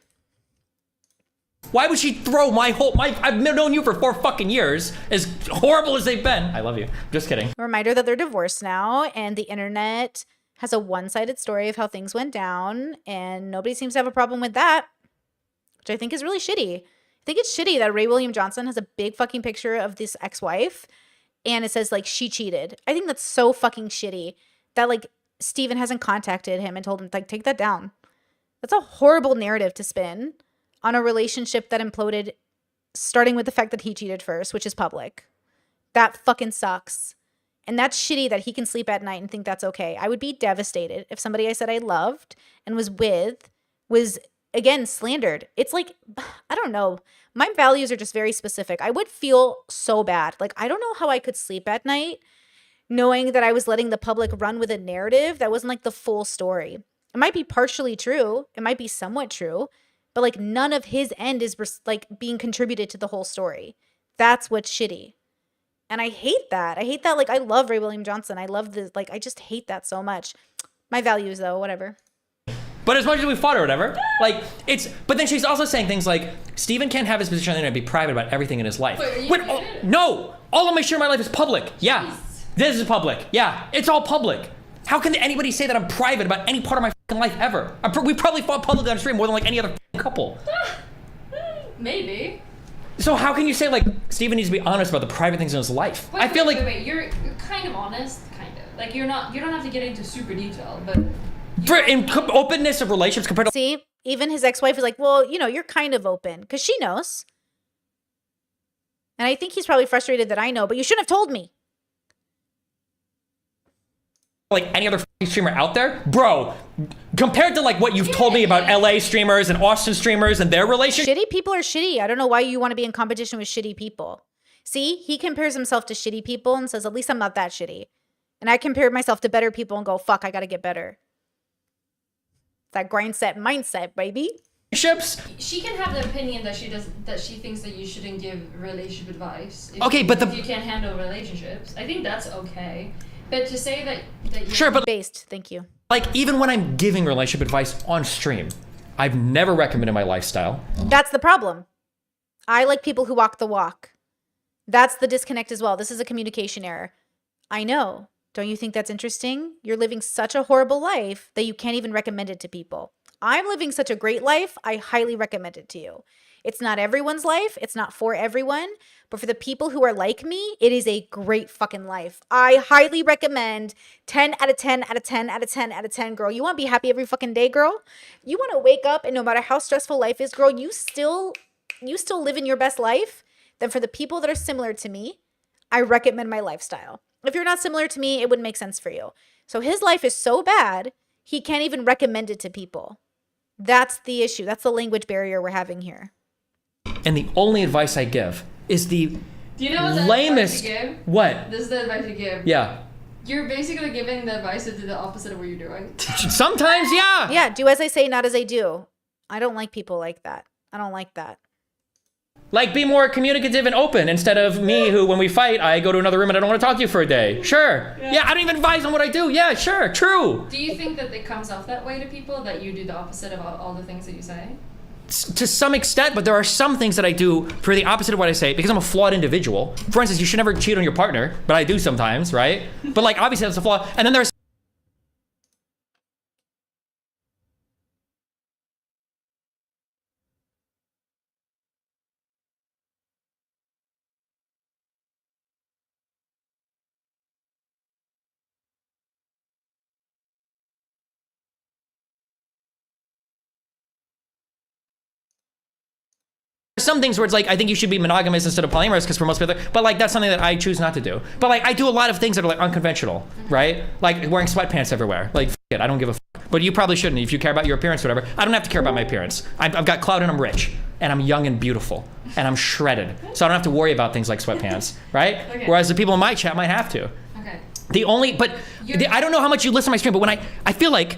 Why would she throw I've known you for 4 fucking years, as horrible as they've been. I love you. Just kidding. A reminder that they're divorced now, and the internet has a one-sided story of how things went down, and nobody seems to have a problem with that, which I think is really shitty. I think it's shitty that Ray William Johnson has a big fucking picture of this ex-wife, and it says, like, she cheated. I think that's so fucking shitty that, like, Steven hasn't contacted him and told him, like, take that down. That's a horrible narrative to spin on a relationship that imploded, starting with the fact that he cheated first, which is public. That fucking sucks. And that's shitty that he can sleep at night and think that's okay. I would be devastated if somebody I said I loved and was with was, again, slandered. It's like, I don't know. My values are just very specific. I would feel so bad. Like, I don't know how I could sleep at night knowing that I was letting the public run with a narrative that wasn't like the full story. It might be partially true. It might be somewhat true. But like, none of his end is like being contributed to the whole story. That's what's shitty. And I hate that. I hate that. Like, I love Ray William Johnson. I love this. Like, I just hate that so much. My values, though, whatever. But as much as we fought or whatever, like but then she's also saying things like Steven can't have his position on the internet and be private about everything in his life. No, all of my shit in my life is public. Yeah, this is public. Yeah, it's all public. How can anybody say that I'm private about any part of my fucking life ever? We probably fought publicly on stream more than like any other couple. Maybe. So how can you say like Steven needs to be honest about the private things in his life? I feel like you're kind of honest, kind of. Like you don't have to get into super detail, but in openness of relationships compared to See, even his ex-wife is like, well, you're kind of open because she knows. And I think he's probably frustrated that I know, but you shouldn't have told me. like any other streamer out there, bro, compared to like what you've told me about LA streamers and Austin streamers and their relationship. Shitty people are shitty. I don't know why you want to be in competition with shitty people. See, he compares himself to shitty people and says, at least I'm not that shitty. And I compare myself to better people and go, fuck, I got to get better. That grind set mindset, baby. She can have the opinion that she thinks that you shouldn't give relationship advice. If you can't handle relationships, I think that's okay. But to say that you're sure, but based, thank you. Like even when I'm giving relationship advice on stream, I've never recommended my lifestyle. That's the problem. I like people who walk the walk. That's the disconnect as well. This is a communication error. I know. Don't you think that's interesting? You're living such a horrible life that you can't even recommend it to people. I'm living such a great life, I highly recommend it to you. It's not everyone's life. It's not for everyone. But for the people who are like me, it is a great fucking life. I highly recommend 10 out of 10 out of 10 out of 10 out of 10, girl. You want to be happy every fucking day, girl? You want to wake up and no matter how stressful life is, girl, you still live in your best life? Then for the people that are similar to me, I recommend my lifestyle. If you're not similar to me, it wouldn't make sense for you. So his life is so bad, he can't even recommend it to people. That's the issue. That's the language barrier we're having here. And the only advice I give is the Do you know what lamest. The advice you give? What? This is the advice you give. Yeah. You're basically giving the advice to do the opposite of what you're doing. Sometimes, yeah. Yeah, do as I say, not as I do. I don't like people like that. I don't like that. Like, be more communicative and open instead of me who, when we fight, I go to another room and I don't want to talk to you for a day. Sure. Yeah, I don't even advise on what I do. Yeah, sure. True. Do you think that it comes off that way to people, that you do the opposite of all the things that you say? To some extent, but there are some things that I do for the opposite of what I say because I'm a flawed individual. For instance, you should never cheat on your partner, but I do sometimes, right? But like, obviously that's a flaw. And then there's some things where it's like, I think you should be monogamous instead of polyamorous because for most people, but like that's something that I choose not to do. But like I do a lot of things that are like unconventional, right? Like wearing sweatpants everywhere. Like, it, I don't give a but you probably shouldn't if you care about your appearance or whatever. I don't have to care about my appearance. I've got clout and I'm rich and I'm young and beautiful and I'm shredded. So I don't have to worry about things like sweatpants, right? Okay. Whereas the people in my chat might have to. Okay. I don't know how much you listen to my stream, but when I feel like,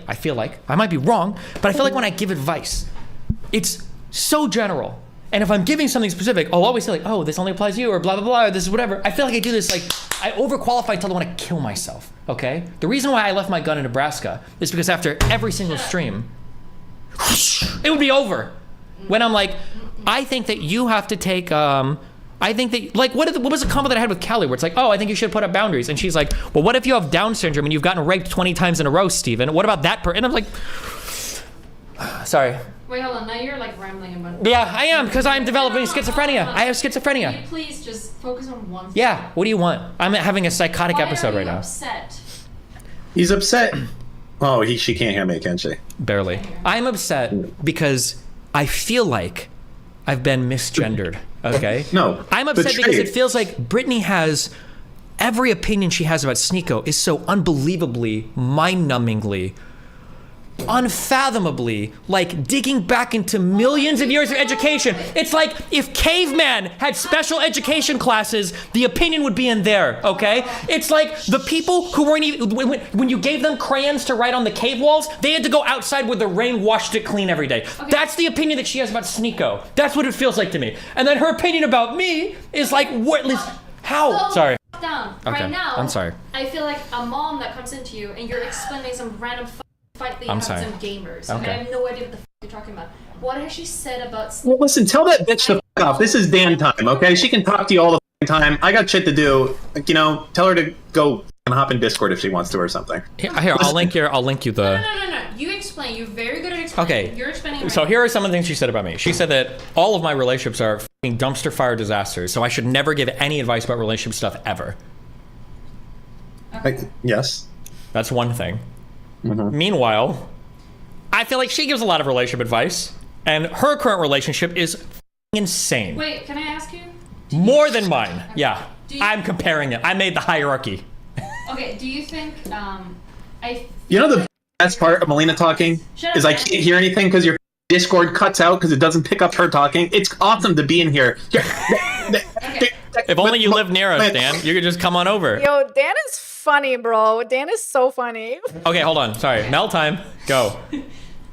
I might be wrong, but I feel like when I give advice, it's so general. And if I'm giving something specific, I'll always say like, oh, this only applies to you or blah, blah, blah, or this is whatever. I feel like I do this like, I overqualify until I want to kill myself, okay? The reason why I left my gun in Nebraska is because after every single stream, it would be over. When I'm like, I think that you have to take, I think that, like, what was the convo that I had with Callie where it's like, oh, I think you should put up boundaries. And she's like, well, what if you have Down syndrome and you've gotten raped 20 times in a row, Steven? What about that And I'm like, sorry. Wait, hold on. Now you're like rambling about. Yeah, I am, because I'm developing schizophrenia. I have schizophrenia. Can you please just focus on one thing? Yeah, what do you want? I'm having a psychotic episode right now. Upset? He's upset. Oh, she can't hear me, can she? Barely. I'm upset because I feel like I've been misgendered, okay? No. I'm upset because it feels like Brittany has, every opinion she has about Sneako is so unbelievably, mind-numbingly, unfathomably, like digging back into millions of years of education. It's like if caveman had special education classes, the opinion would be in there, okay? It's like the people who weren't even, when you gave them crayons to write on the cave walls, they had to go outside where the rain washed it clean every day. Okay. That's the opinion that she has about Sneako. That's what it feels like to me. And then her opinion about me is like, how? Sorry. Down. Okay. Right now, I'm sorry. I feel like a mom that comes into you and you're explaining some random fight that you I'm have sorry. with some gamers. And Okay. I have no idea what the you're talking about. What has she said about? Well, listen, tell that bitch to fuck off. This is Dan time, okay? She can talk to you all the time. I got shit to do. Like, you know, tell her to go and hop in Discord if she wants to or something. Here, I'll link you the. No. You explain. You're very good at explaining. Okay. You're explaining. So right here are some of the things she said about me. She said that all of my relationships are fucking dumpster fire disasters, so I should never give any advice about relationship stuff ever. Yes. That's one thing. Mm-hmm. Meanwhile, I feel like she gives a lot of relationship advice, and her current relationship is fucking insane. Wait, can I ask you? More than mine. Yeah. Do you- I'm comparing it. I made the hierarchy. Okay. Do you think? You know the best part of Melina talking Shut is up, I man. can't hear anything because your Discord cuts out because it doesn't pick up her talking. It's awesome to be in here. If only you lived near us, Dan, you could just come on over. Yo, Dan is funny, bro. Dan is so funny. Okay, hold on. Sorry. Mel time. Go.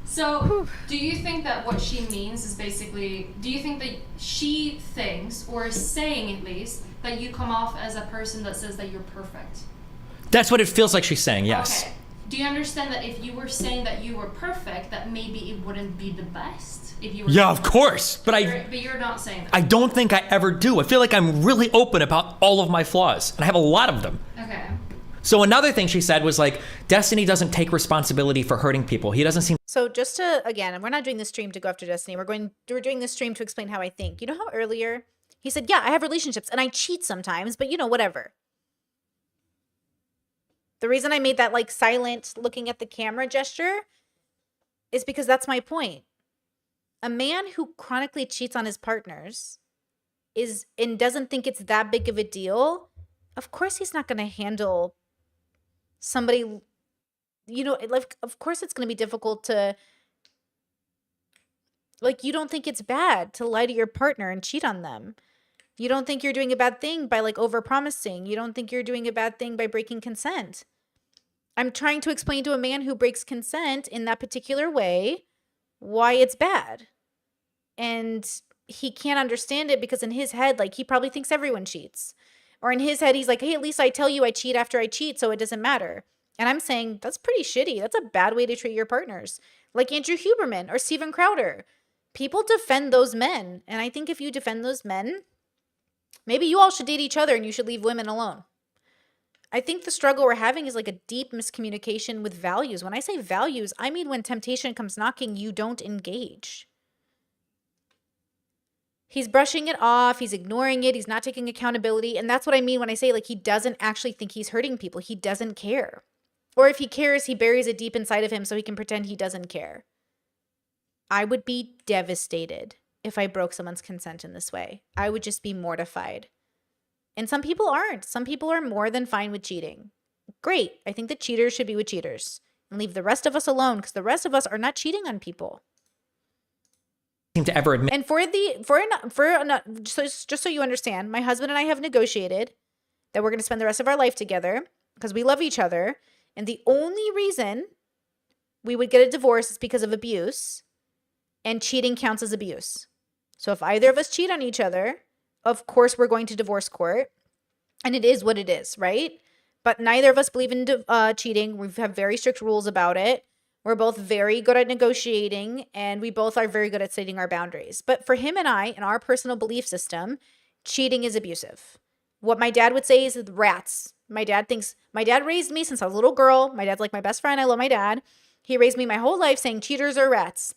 So, do you think that what she means is basically? Do you think that she thinks, or is saying at least, that you come off as a person that says that you're perfect? That's what it feels like she's saying, yes. Okay. Do you understand that if you were saying that you were perfect, that maybe it wouldn't be the best if you were? Yeah, of course. But But you're not saying that. I don't think I ever do. I feel like I'm really open about all of my flaws, and I have a lot of them. Okay. So another thing she said was like, Destiny doesn't take responsibility for hurting people. He doesn't seem. So just to, again, we're not doing this stream to go after Destiny. We're doing this stream to explain how I think. You know how earlier he said, yeah, I have relationships and I cheat sometimes, but you know, whatever. The reason I made that like silent looking at the camera gesture is because that's my point. A man who chronically cheats on his partners and doesn't think it's that big of a deal, of course he's not going to handle somebody, you know, like, of course it's going to be difficult to, like, you don't think it's bad to lie to your partner and cheat on them. You don't think you're doing a bad thing by like overpromising. You don't think you're doing a bad thing by breaking consent. I'm trying to explain to a man who breaks consent in that particular way why it's bad. And he can't understand it because in his head, like, he probably thinks everyone cheats. Or in his head, he's like, hey, at least I tell you I cheat after I cheat, so it doesn't matter. And I'm saying, that's pretty shitty. That's a bad way to treat your partners. Like Andrew Huberman or Steven Crowder. People defend those men. And I think if you defend those men, maybe you all should date each other and you should leave women alone. I think the struggle we're having is like a deep miscommunication with values. When I say values, I mean when temptation comes knocking, you don't engage. He's brushing it off. He's ignoring it. He's not taking accountability. And that's what I mean when I say like he doesn't actually think he's hurting people. He doesn't care. Or if he cares, he buries it deep inside of him so he can pretend he doesn't care. I would be devastated if I broke someone's consent in this way. I would just be mortified. And some people aren't. Some people are more than fine with cheating. Great. I think that cheaters should be with cheaters and leave the rest of us alone because the rest of us are not cheating on people. Seem to ever admit. And just so you understand, my husband and I have negotiated that we're going to spend the rest of our life together because we love each other. And the only reason we would get a divorce is because of abuse, and cheating counts as abuse. So if either of us cheat on each other, of course we're going to divorce court, and it is what it is, right? But neither of us believe in cheating. We have very strict rules about it. We're both very good at negotiating, and we both are very good at stating our boundaries. But for him and I, in our personal belief system, cheating is abusive. What my dad would say is rats. My dad raised me since I was a little girl. My dad's like my best friend. I love my dad. He raised me my whole life saying cheaters are rats.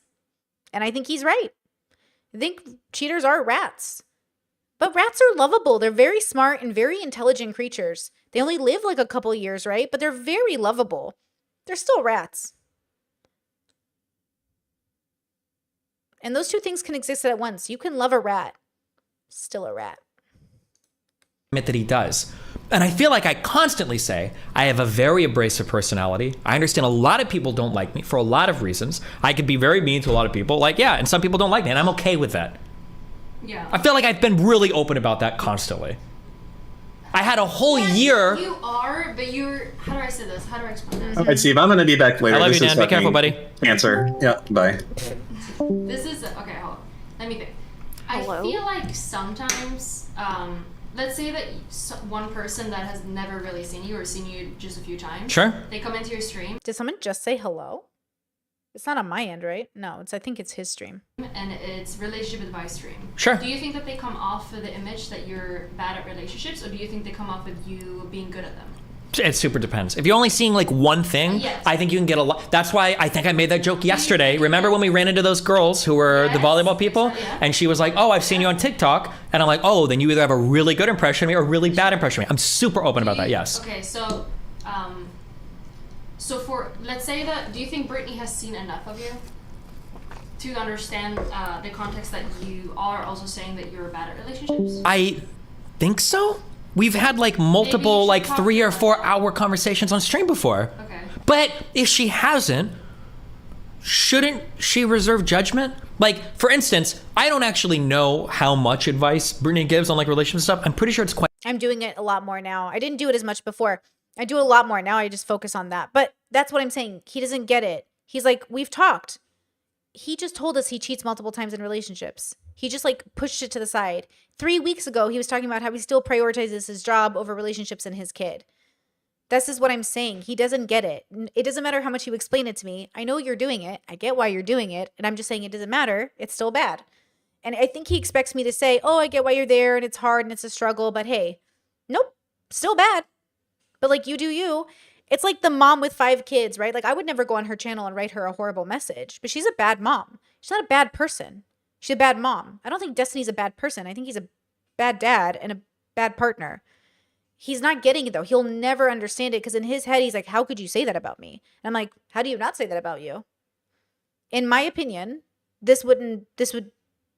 And I think he's right. I think cheaters are rats. But rats are lovable. They're very smart and very intelligent creatures. They only live like a couple years, right? But they're very lovable. They're still rats. And those two things can exist at once. You can love a rat. Still a rat. Admit that he does. And I feel like I constantly say I have a very abrasive personality. I understand a lot of people don't like me for a lot of reasons. I could be very mean to a lot of people. Like, yeah, and some people don't like me, and I'm okay with that. Yeah. I feel like I've been really open about that constantly. I had a whole year. You are, but you're. How do I say this? How do I explain this? All right, Steve, I'm going to be back later. I love This you, is Dan. Be careful, fucking buddy. Cancer. Yeah, bye. This is okay. Hold on. Let me think. I feel like sometimes, let's say that one person that has never really seen you or seen you just a few times. Sure. They come into your stream. Did someone just say hello? It's not on my end, right? No, I think it's his stream. And it's relationship advice stream. Sure. Do you think that they come off with the image that you're bad at relationships, or do you think they come off with you being good at them? It super depends. If you're only seeing like one thing, Yes. I think you can get a lot. That's why I think I made that joke yesterday. Remember when we ran into those girls who were the volleyball people? And she was like, oh, I've seen you on TikTok. And I'm like, oh, then you either have a really good impression of me or a really bad impression of me. I'm super open about that, yes. Okay, so for, let's say that, do you think Brittany has seen enough of you to understand the context that you are also saying that you're bad at relationships? I think so. We've had like multiple like 3 or 4 hour conversations on stream before. Okay. But if she hasn't, shouldn't she reserve judgment? Like, for instance, I don't actually know how much advice Brittany gives on like relationship stuff. I'm pretty sure it's quite. I'm doing it a lot more now. I didn't do it as much before. I do it a lot more now. I just focus on that. But that's what I'm saying. He doesn't get it. He's like, we've talked. He just told us he cheats multiple times in relationships. He just like pushed it to the side. 3 weeks ago, he was talking about how he still prioritizes his job over relationships and his kid. This is what I'm saying. He doesn't get it. It doesn't matter how much you explain it to me. I know you're doing it. I get why you're doing it. And I'm just saying it doesn't matter. It's still bad. And I think he expects me to say, oh, I get why you're there and it's hard and it's a struggle. But hey, nope, still bad. But like, you do you. It's like the mom with 5 kids, right? Like, I would never go on her channel and write her a horrible message, but she's a bad mom. She's not a bad person. She's a bad mom. I don't think Destiny's a bad person. I think he's a bad dad and a bad partner. He's not getting it though. He'll never understand it because in his head, he's like, how could you say that about me? And I'm like, how do you not say that about you? In my opinion, this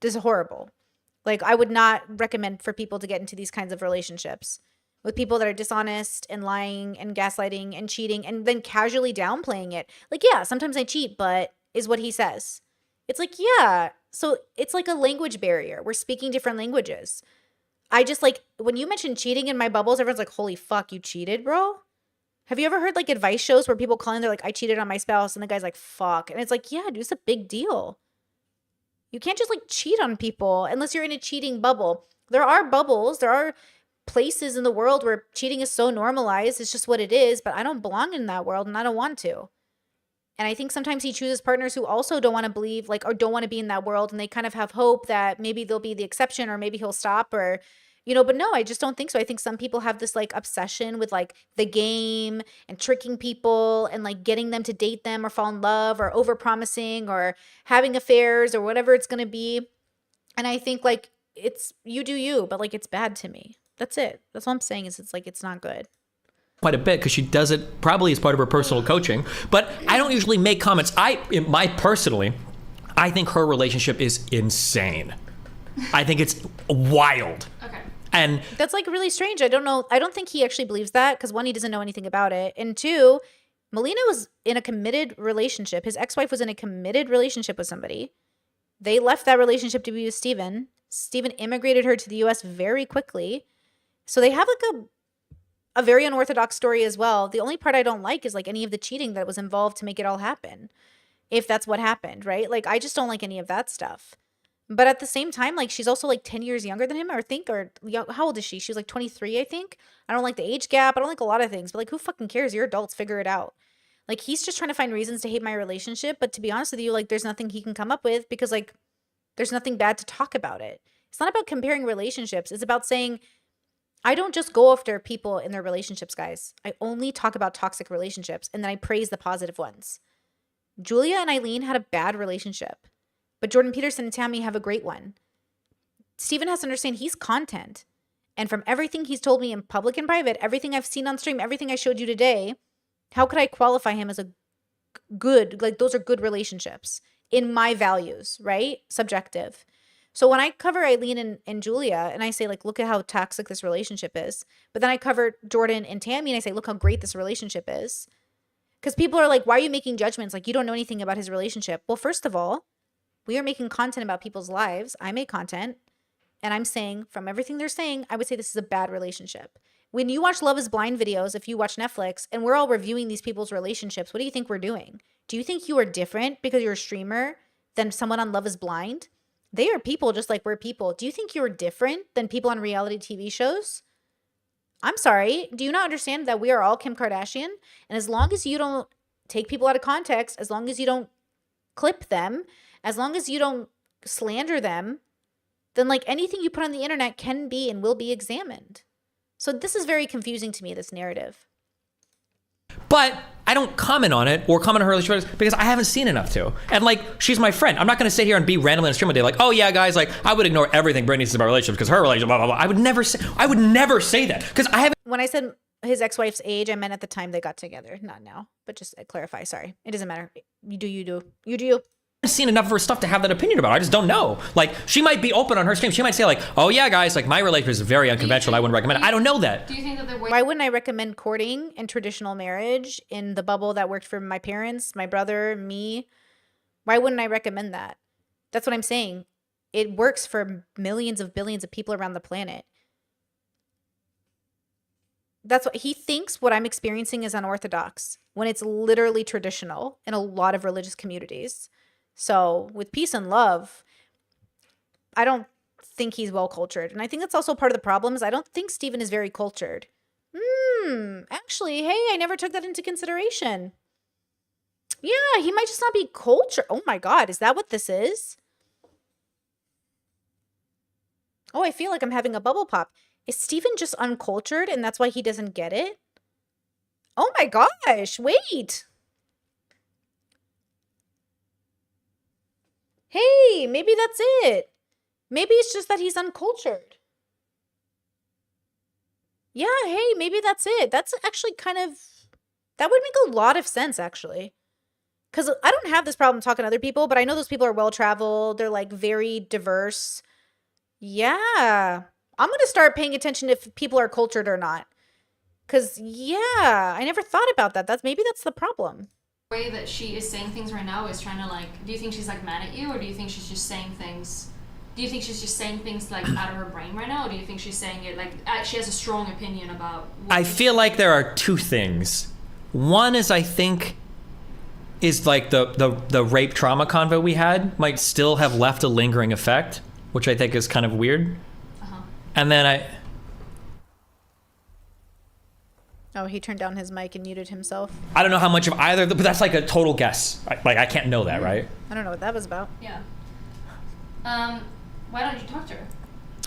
is horrible. Like, I would not recommend for people to get into these kinds of relationships with people that are dishonest and lying and gaslighting and cheating and then casually downplaying it. Like, yeah, sometimes I cheat, but is what he says. It's like, yeah. So it's like a language barrier. We're speaking different languages. I just like, when you mention cheating in my bubbles, everyone's like, holy fuck, you cheated, bro? Have you ever heard like advice shows where people call in, they're like, I cheated on my spouse, and the guy's like, fuck. And it's like, yeah, dude, it's a big deal. You can't just like cheat on people unless you're in a cheating bubble. There are bubbles. There are places in the world where cheating is so normalized. It's just what it is, but I don't belong in that world and I don't want to. And I think sometimes he chooses partners who also don't want to believe, like, or don't want to be in that world. And they kind of have hope that maybe they'll be the exception or maybe he'll stop or, you know, but no, I just don't think so. I think some people have this like obsession with like the game and tricking people and like getting them to date them or fall in love or overpromising or having affairs or whatever it's going to be. And I think like it's, you do you, but like it's bad to me. That's it. That's all I'm saying is it's like, it's not good. Quite a bit because she does it probably as part of her personal coaching, but I don't usually make comments. I think her relationship is insane. I think it's wild. Okay. And that's like really strange. I don't know. I don't think he actually believes that because 1, he doesn't know anything about it. And 2, Melina was in a committed relationship. His ex-wife was in a committed relationship with somebody. They left that relationship to be with Steven. Steven immigrated her to the US very quickly. So they have like a very unorthodox story as well. The only part I don't like is like any of the cheating that was involved to make it all happen. If that's what happened, right? Like, I just don't like any of that stuff. But at the same time, like, she's also like 10 years younger than him, or how old is she? She was like 23, I think. I don't like the age gap. I don't like a lot of things, but like, who fucking cares? You're adults, figure it out. Like, he's just trying to find reasons to hate my relationship. But to be honest with you, like, there's nothing he can come up with because like, there's nothing bad to talk about it. It's not about comparing relationships. It's about saying, I don't just go after people in their relationships, guys. I only talk about toxic relationships and then I praise the positive ones. Julia and Eileen had a bad relationship, but Jordan Peterson and Tammy have a great one. Steven has to understand he's content. And from everything he's told me in public and private, everything I've seen on stream, everything I showed you today, how could I qualify him as a good, like those are good relationships in my values, right? Subjective. So when I cover Eileen and Julia and I say like, look at how toxic this relationship is, but then I cover Jordan and Tammy and I say, look how great this relationship is. Because people are like, why are you making judgments? Like, you don't know anything about his relationship. Well, first of all, we are making content about people's lives. I make content and I'm saying from everything they're saying, I would say this is a bad relationship. When you watch Love is Blind videos, if you watch Netflix and we're all reviewing these people's relationships, what do you think we're doing? Do you think you are different because you're a streamer than someone on Love is Blind? They are people just like we're people. Do you think you're different than people on reality TV shows? I'm sorry. Do you not understand that we are all Kim Kardashian? And as long as you don't take people out of context, as long as you don't clip them, as long as you don't slander them, then like anything you put on the internet can be and will be examined. So this is very confusing to me, this narrative. But I don't comment on it or comment on her relationship because I haven't seen enough to. And like, she's my friend. I'm not going to sit here and be randomly on a stream one day like, oh yeah, guys, like I would ignore everything Brittany says about relationships because her relationship, blah, blah, blah. I would never say that because I haven't. When I said his ex-wife's age, I meant at the time they got together, not now. But just clarify, sorry. It doesn't matter. You do. You seen enough of her stuff to have that opinion about it. I just don't know. Like, she might be open on her stream. She might say like, oh yeah, guys, like my relationship is very unconventional. I wouldn't recommend it. I don't know that. Do you think that why wouldn't I recommend courting and traditional marriage in the bubble that worked for my parents, my brother, me? Why wouldn't I recommend that? That's what I'm saying. It works for millions of billions of people around the planet. That's what he thinks what I'm experiencing is unorthodox when it's literally traditional in a lot of religious communities. So with peace and love, I don't think he's well cultured. And I think that's also part of the problem is I don't think Steven is very cultured. Actually, hey, I never took that into consideration. Yeah, he might just not be cultured. Oh my God, is that what this is? Oh, I feel like I'm having a bubble pop. Is Steven just uncultured and that's why he doesn't get it? Oh my gosh, wait. Hey, maybe that's it. Maybe it's just that he's uncultured. Yeah, hey, maybe that's it. That's actually kind of, that would make a lot of sense, actually. Because I don't have this problem talking to other people, but I know those people are well-traveled. They're, like, very diverse. Yeah. I'm going to start paying attention if people are cultured or not. Because, yeah, I never thought about that. Maybe that's the problem. Way that she is saying things right now is trying to like, do you think she's like mad at you, or do you think she's just saying things, like out of her brain right now, or do you think she's saying it like she has a strong opinion about I feel like there are two things. One is I think is like the rape trauma convo we had might still have left a lingering effect, which I think is kind of weird. And then Oh, he turned down his mic and muted himself. I don't know how much of either, but that's like a total guess. Like, I can't know that, right? I don't know what that was about. Yeah. Why don't you talk to her?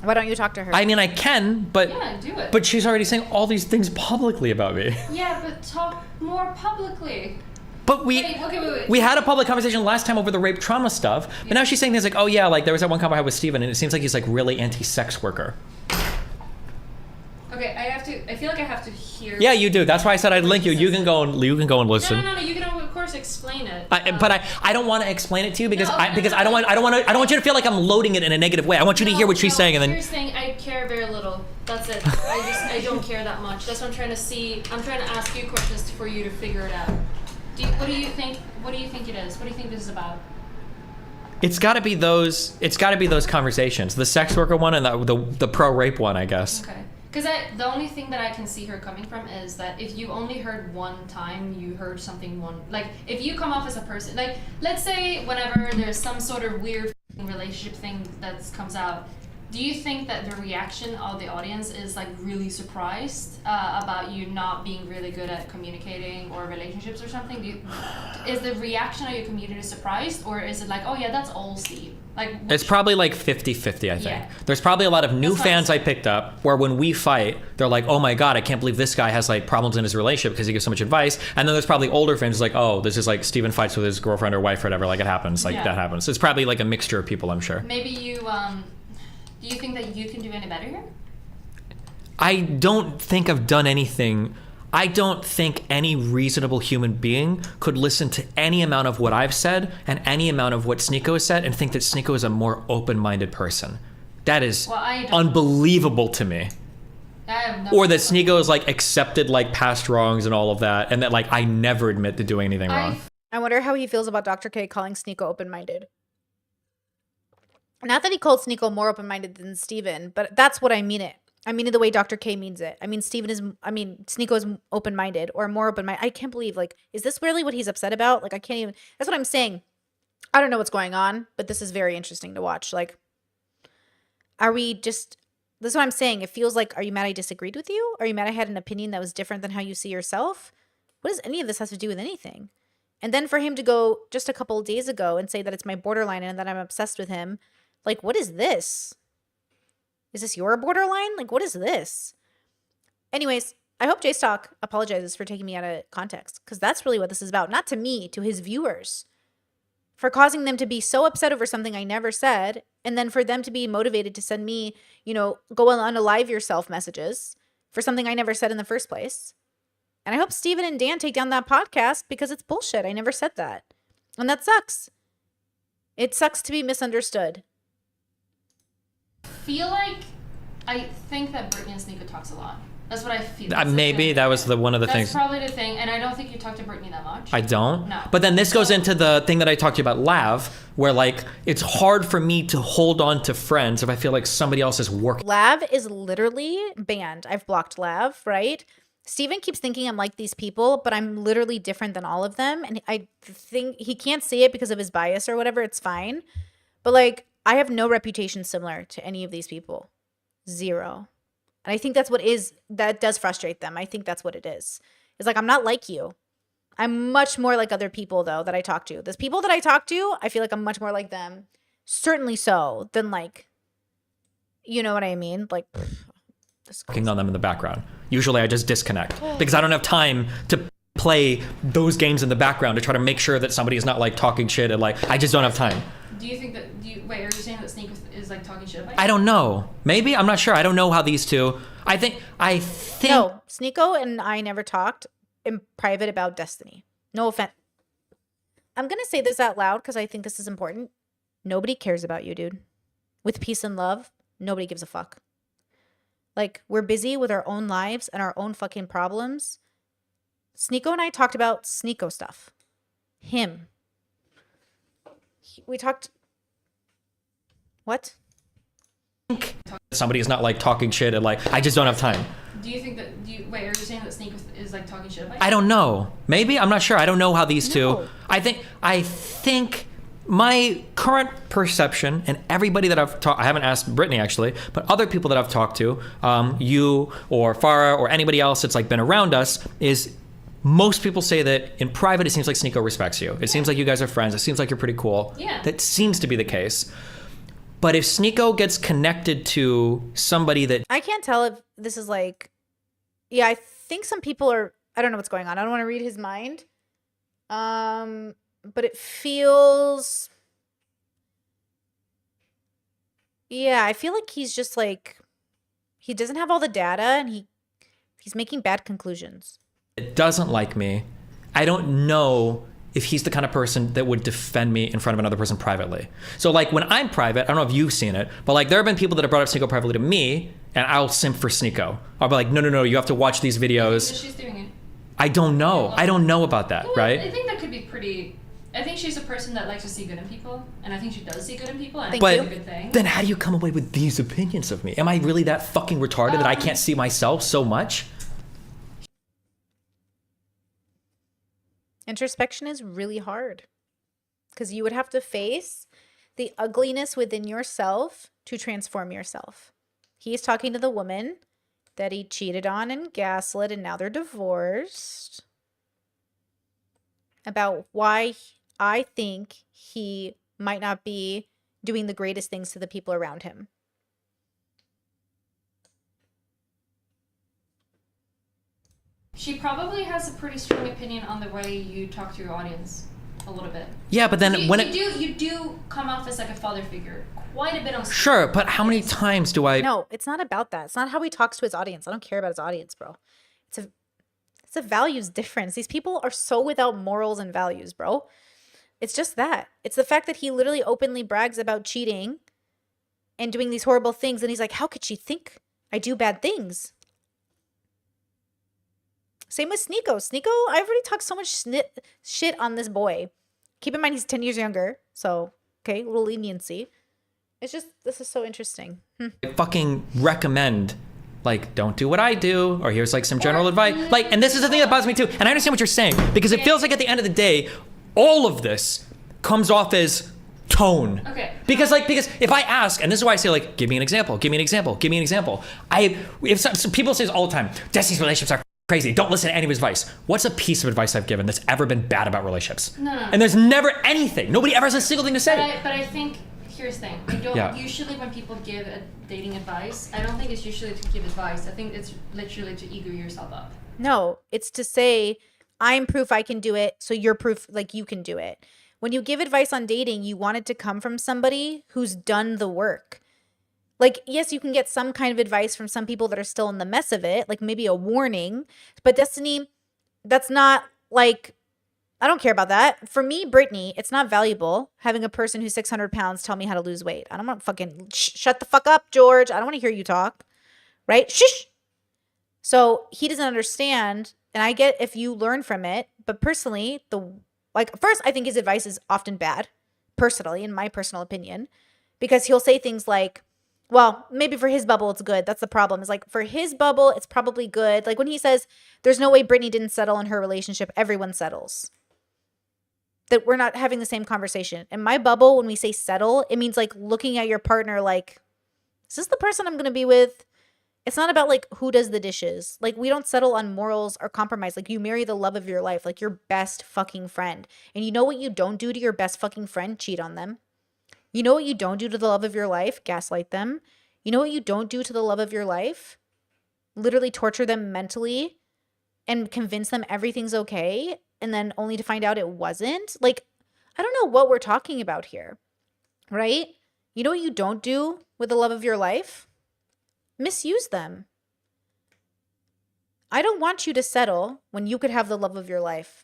Why don't you talk to her? I mean, I can, but Yeah, do it. But she's already saying all these things publicly about me. Yeah, but talk more publicly. But we had a public conversation last time over the rape trauma stuff, but now she's saying things like, oh yeah, like there was that one convo I had with Steven, and it seems like he's like really anti-sex worker. Okay, I feel like I have to hear. Yeah, you do. That's why I said I'd link you. You can go and listen. No. You can of course explain it. But I don't want to explain it to you because I don't want you to feel like I'm loading it in a negative way. I want you to hear what she's saying and then. You're saying I care very little. That's it. I don't care that much. That's what I'm trying to see. I'm trying to ask you questions for you to figure it out. What do you think? What do you think it is? What do you think this is about? It's got to be those. It's got to be those conversations. The sex worker one and the pro rape one, I guess. Okay. Because the only thing that I can see her coming from is that if you only heard one time, you heard something like, if you come off as a person, like, let's say whenever there's some sort of weird relationship thing that comes out, do you think that the reaction of the audience is, like, really surprised about you not being really good at communicating or relationships or something? Is the reaction of your community surprised, or is it like, oh yeah, that's all Steve? Like, it's probably like 50-50, I think. Yeah. There's probably a lot of new fans I picked up where when we fight, they're like, oh my God, I can't believe this guy has like problems in his relationship because he gives so much advice. And then there's probably older fans like, oh, this is like Steven fights with his girlfriend or wife or whatever. Like it happens. Like that happens. It's probably like a mixture of people, I'm sure. Maybe you, do you think that you can do any better here? I don't think I've done anything. I don't think any reasonable human being could listen to any amount of what I've said and any amount of what Sneako has said and think that Sneako is a more open-minded person. That is unbelievable to me. Or that Sneako is like accepted like past wrongs and all of that, and that like I never admit to doing anything wrong. I wonder how he feels about Dr. K calling Sneako open-minded. Not that he called Sneako more open-minded than Steven, but that's what I mean it. I mean it the way Dr. K means it. I mean, Sneako is open-minded or more open-minded. I can't believe, like, is this really what he's upset about? Like, I can't even, that's what I'm saying. I don't know what's going on, but this is very interesting to watch. Like, this is what I'm saying. It feels like, are you mad I disagreed with you? Are you mad I had an opinion that was different than how you see yourself? What does any of this have to do with anything? And then for him to go just a couple of days ago and say that it's my borderline and that I'm obsessed with him, like, what is this? Is this your borderline? Like, what is this? Anyways, I hope J-Stock apologizes for taking me out of context, because that's really what this is about. Not to me, to his viewers. For causing them to be so upset over something I never said, and then for them to be motivated to send me, you know, go on alive yourself messages for something I never said in the first place. And I hope Steven and Dan take down that podcast, because it's bullshit. I never said that. And that sucks. It sucks to be misunderstood. I think that Brittany and Sneeko talks a lot. That's what I feel. Maybe that was one of the things. That's probably the thing, and I don't think you talk to Brittany that much. I don't. No. But then this goes into the thing that I talked to you about, Lav, where like it's hard for me to hold on to friends if I feel like somebody else is working. Lav is literally banned. I've blocked Lav, right? Steven keeps thinking I'm like these people, but I'm literally different than all of them. And I think he can't see it because of his bias or whatever. It's fine. But like, I have no reputation similar to any of these people. Zero. And I think that does frustrate them. I think that's what it is. It's like, I'm not like you. I'm much more like other people, though, that I talk to. Those people that I talk to, I feel like I'm much more like them. Certainly so, than like, you know what I mean? Like, Working on them in the background. Usually I just disconnect because I don't have time to play those games in the background to try to make sure that somebody is not like talking shit and like, I just don't have time. Do you think that, wait, are you saying that Sneeko is like talking shit about you? I don't know. Maybe, I'm not sure. I don't know how these two, I think. No, Sneeko and I never talked in private about Destiny. No offense. I'm going to say this out loud because I think this is important. Nobody cares about you, dude. With peace and love, nobody gives a fuck. Like, we're busy with our own lives and our own fucking problems. Sneeko and I talked about Sneeko stuff. Him. We talked... What? Somebody is not like talking shit and like, I just don't have time. Do you think that, wait, are you saying that Sneeko is like talking shit about you? I don't know. Maybe, I'm not sure. I don't know how these two, I think my current perception, and everybody that I've talked, I haven't asked Brittany actually, but other people that I've talked to, you or Farah or anybody else that's like been around us, is most people say that in private, it seems like Sneeko respects you. It seems like you guys are friends. It seems like you're pretty cool. Yeah. That seems to be the case. But if Sneeko gets connected to somebody that... I can't tell if this is like... Yeah, I think some people are... I don't know what's going on. I don't want to read his mind. But it feels... Yeah, I feel like he's just like... He doesn't have all the data and he's making bad conclusions. It doesn't like me. I don't know if he's the kind of person that would defend me in front of another person privately. So like when I'm private, I don't know if you've seen it, but like there have been people that have brought up Sneeko privately to me and I'll simp for Sneeko. I'll be like, no, you have to watch these videos. She's doing it. I don't know. I don't know about that, right? I think that could be pretty... I think she's a person that likes to see good in people, and I think she does see good in people, and I think it's a good thing. Then how do you come away with these opinions of me? Am I really that fucking retarded that I can't see myself so much? Introspection is really hard because you would have to face the ugliness within yourself to transform yourself. He's talking to the woman that he cheated on and gaslit, and now they're divorced, about why I think he might not be doing the greatest things to the people around him. She probably has a pretty strong opinion on the way you talk to your audience, a little bit. Yeah, but then you do come off as like a father figure quite a bit on screen. Sure, but how many times do I... No, it's not about that. It's not how he talks to his audience. I don't care about his audience, bro. It's a values difference. These people are so without morals and values, bro. It's just that. It's the fact that he literally openly brags about cheating and doing these horrible things, and he's like, how could she think I do bad things? Same with Sneeko. Sneeko, I've already talked so much shit on this boy. Keep in mind he's 10 years younger, so, okay, a little leniency. It's just, this is so interesting. I fucking recommend, like, don't do what I do, or here's like some general advice. Like, and this is the thing that bothers me too, and I understand what you're saying, because it feels like at the end of the day, all of this comes off as tone. Okay. Because if I ask, and this is why I say like, give me an example, give me an example, give me an example. If some people say this all the time, Destiny's relationships are crazy. Don't listen to any of his advice. What's a piece of advice I've given that's ever been bad about relationships? No. And there's never anything. Nobody ever has a single thing to say. But I think here's the thing. I don't usually when people give dating advice, I don't think it's usually to give advice. I think it's literally to ego yourself up. No, it's to say, I'm proof I can do it, so you're proof like you can do it. When you give advice on dating, you want it to come from somebody who's done the work. Like, yes, you can get some kind of advice from some people that are still in the mess of it, like maybe a warning. But Destiny, that's not like, I don't care about that. For me, Brittany, it's not valuable having a person who's 600 pounds tell me how to lose weight. I don't want fucking, shut the fuck up, George. I don't want to hear you talk, right? Shush. So he doesn't understand, and I get if you learn from it, but personally, first, I think his advice is often bad, personally, in my personal opinion, because he'll say things like, well, maybe for his bubble, it's good. That's the problem. Is like, for his bubble, it's probably good. Like when he says, there's no way Brittany didn't settle in her relationship, everyone settles. That we're not having the same conversation. In my bubble, when we say settle, it means like looking at your partner like, is this the person I'm going to be with? It's not about like who does the dishes. Like we don't settle on morals or compromise. Like you marry the love of your life, like your best fucking friend. And you know what you don't do to your best fucking friend? Cheat on them. You know what you don't do to the love of your life? Gaslight them. You know what you don't do to the love of your life? Literally torture them mentally and convince them everything's okay, and then only to find out it wasn't. Like, I don't know what we're talking about here, right? You know what you don't do with the love of your life? Misuse them. I don't want you to settle when you could have the love of your life.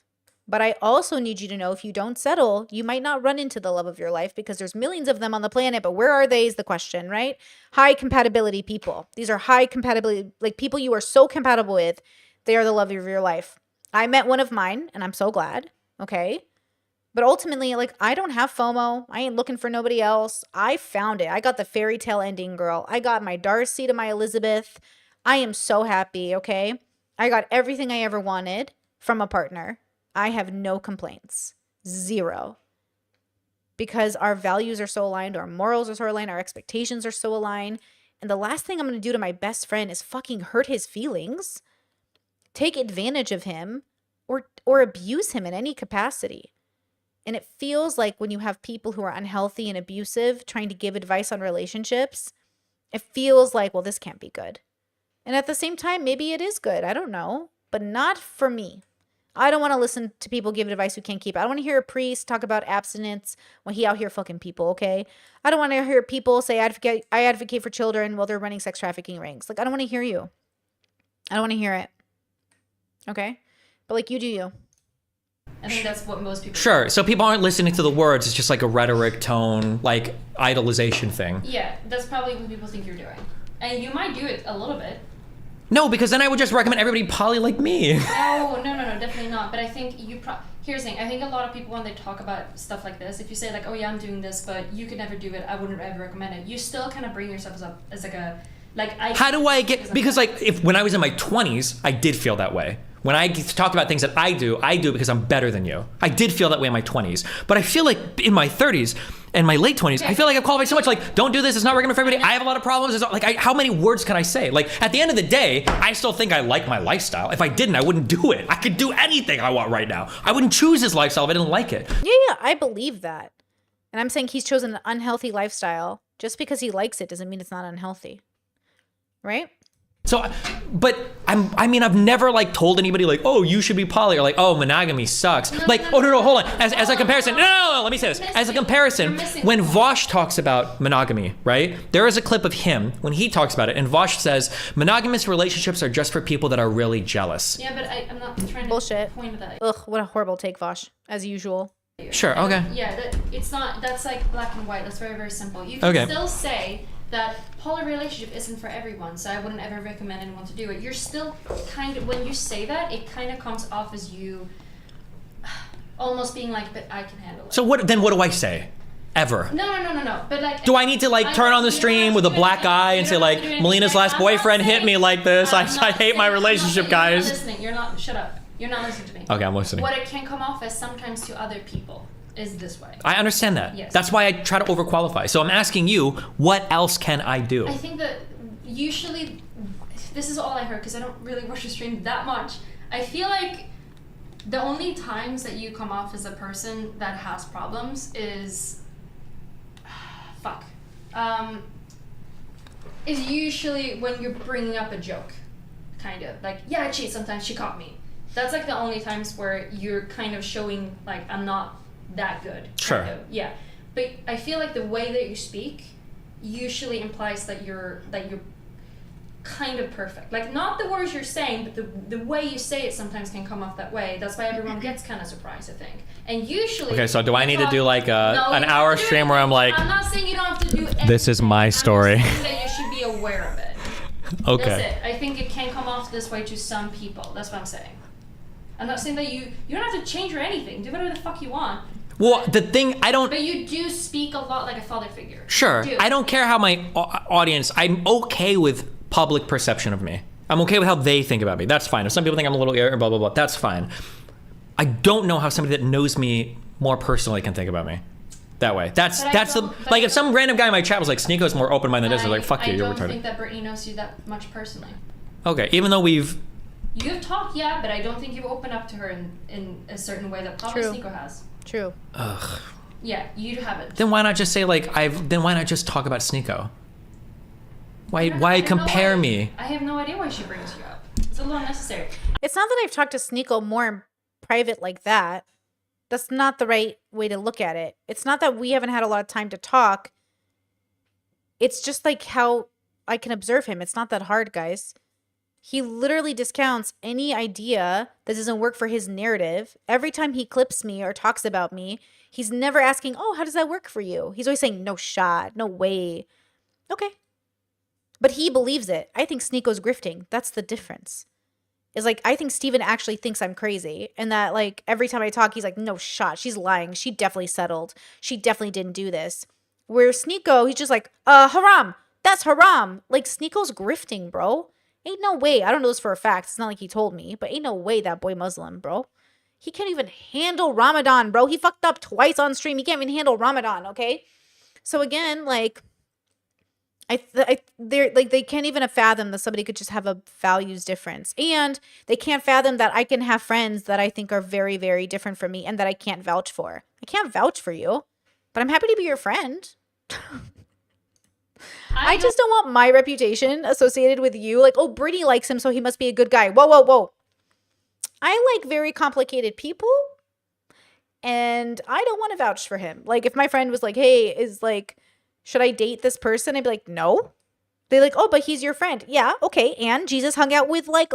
But I also need you to know if you don't settle, you might not run into the love of your life because there's millions of them on the planet. But where are they is the question, right? High compatibility people. These are high compatibility, like people you are so compatible with. They are the love of your life. I met one of mine and I'm so glad. Okay. But ultimately, like, I don't have FOMO. I ain't looking for nobody else. I found it. I got the fairy tale ending, girl. I got my Darcy to my Elizabeth. I am so happy. Okay. I got everything I ever wanted from a partner. I have no complaints. Zero. Because our values are so aligned, our morals are so aligned, our expectations are so aligned. And the last thing I'm going to do to my best friend is fucking hurt his feelings, take advantage of him, or abuse him in any capacity. And it feels like when you have people who are unhealthy and abusive trying to give advice on relationships, it feels like, well, this can't be good. And at the same time, maybe it is good. I don't know. But not for me. I don't want to listen to people give advice who can't keep it. I don't want to hear a priest talk about abstinence when he out here fucking people, okay? I don't want to hear people say, I advocate for children while they're running sex trafficking rings. Like, I don't want to hear you. I don't want to hear it. Okay? But, like, you do you. I think that's what most people Sure. So people aren't listening to the words. It's just like a rhetoric tone, like idolization thing. Yeah, that's probably what people think you're doing. And you might do it a little bit. No, because then I would just recommend everybody poly like me. No, definitely not. But I think here's the thing. I think a lot of people, when they talk about stuff like this, if you say like, oh yeah, I'm doing this, but you could never do it, I wouldn't ever recommend it. You still kind of bring yourself up as like a, like I. How do I get, because like when I was in my 20s, I did feel that way. When I talk about things that I do because I'm better than you. I did feel that way in my 20s. But I feel like in my 30s and my late 20s, I feel like I've qualified so much. Like, don't do this. It's not working for everybody. I have a lot of problems. It's not, like, how many words can I say? Like, at the end of the day, I still think I like my lifestyle. If I didn't, I wouldn't do it. I could do anything I want right now. I wouldn't choose this lifestyle if I didn't like it. Yeah, I believe that. And I'm saying he's chosen an unhealthy lifestyle. Just because he likes it doesn't mean it's not unhealthy. Right? So, but I've never like told anybody like, oh, you should be poly, or like, oh, monogamy sucks. No, hold on. As a comparison, no, let me say this. As a comparison, when Vosh talks about monogamy, right? There is a clip of him when he talks about it, and Vosh says monogamous relationships are just for people that are really jealous. Yeah, but I'm not trying to point at that. Ugh, what a horrible take, Vosh, as usual. Sure, okay. Yeah, it's not. That's like black and white. That's very, very simple. You can still say that poly relationship isn't for everyone, so I wouldn't ever recommend anyone to do it. You're still kind of, when you say that, it kind of comes off as you almost being like, but I can handle it. So what do I say? Ever? No. But like, do I need to like turn on the stream with a black eye and say like, Melina's last boyfriend hit me like this? I hate my relationship, guys. You're not listening. You're not. Shut up. You're not listening to me. Okay, I'm listening. What it can come off as sometimes to other people is this way. I understand that. Yes. That's why I try to overqualify. So I'm asking you, what else can I do? I think that usually, this is all I heard because I don't really watch the stream that much. I feel like the only times that you come off as a person that has problems is is usually when you're bringing up a joke, kind of like, yeah, I cheat sometimes, she caught me. That's like the only times where you're kind of showing like I'm not that good. Sure. Kind of. Yeah, but I feel like the way that you speak usually implies that you're kind of perfect. Like not the words you're saying, but the way you say it sometimes can come off that way. That's why everyone gets kind of surprised, I think. And usually. Okay, so do I need to do like an hour stream where I'm like, I'm not saying you don't have to do anything. This is my story. I'm saying that you should be aware of it. Okay. That's it. I think it can come off this way to some people. That's what I'm saying. I'm not saying that you don't have to change or anything. Do whatever the fuck you want. well, the thing I don't. But you do speak a lot like a father figure. Sure, You do. I don't care how my audience. I'm okay with public perception of me. I'm okay with how they think about me. That's fine. If some people think I'm a little blah blah blah, that's fine. I don't know how somebody that knows me more personally can think about me that way. That's like if some random guy in my chat was like, Sneako's more open minded than this, they're like, fuck you, you're I don't retarded. think that Brittany knows you that much personally. Okay, even though we've. You've talked, yeah, but I don't think you've opened up to her in a certain way that probably True. Sneako has. True. Ugh. Yeah, you haven't. Then why not just say like Then why not just talk about Sneako? Why compare me? I have no idea why she brings you up. It's a little unnecessary. It's not that I've talked to Sneako more in private like that. That's not the right way to look at it. It's not that we haven't had a lot of time to talk. It's just like how I can observe him. It's not that hard, guys. He literally discounts any idea that doesn't work for his narrative. Every time he clips me or talks about me, he's never asking, oh, how does that work for you? He's always saying, no shot, no way. Okay. But he believes it. I think Sneako's grifting. That's the difference. Is like, I think Steven actually thinks I'm crazy. And that like every time I talk, he's like, no shot. She's lying. She definitely settled. She definitely didn't do this. Where Sneako, he's just like, haram. That's haram. Like Sneako's grifting, bro. Ain't no way. I don't know this for a fact. It's not like he told me, but ain't no way that boy Muslim, bro. He can't even handle Ramadan, bro. He fucked up twice on stream. He can't even handle Ramadan, okay? So again, like, they can't even fathom that somebody could just have a values difference. And they can't fathom that I can have friends that I think are very, very different from me and that I can't vouch for. I can't vouch for you, but I'm happy to be your friend. I just don't want my reputation associated with you. Like, oh, Brittany likes him, so he must be a good guy. Whoa, whoa, whoa. I like very complicated people, and I don't want to vouch for him. Like, if my friend was like, hey, should I date this person? I'd be like, no. They're like, oh, but he's your friend. Yeah, okay. And Jesus hung out with, like,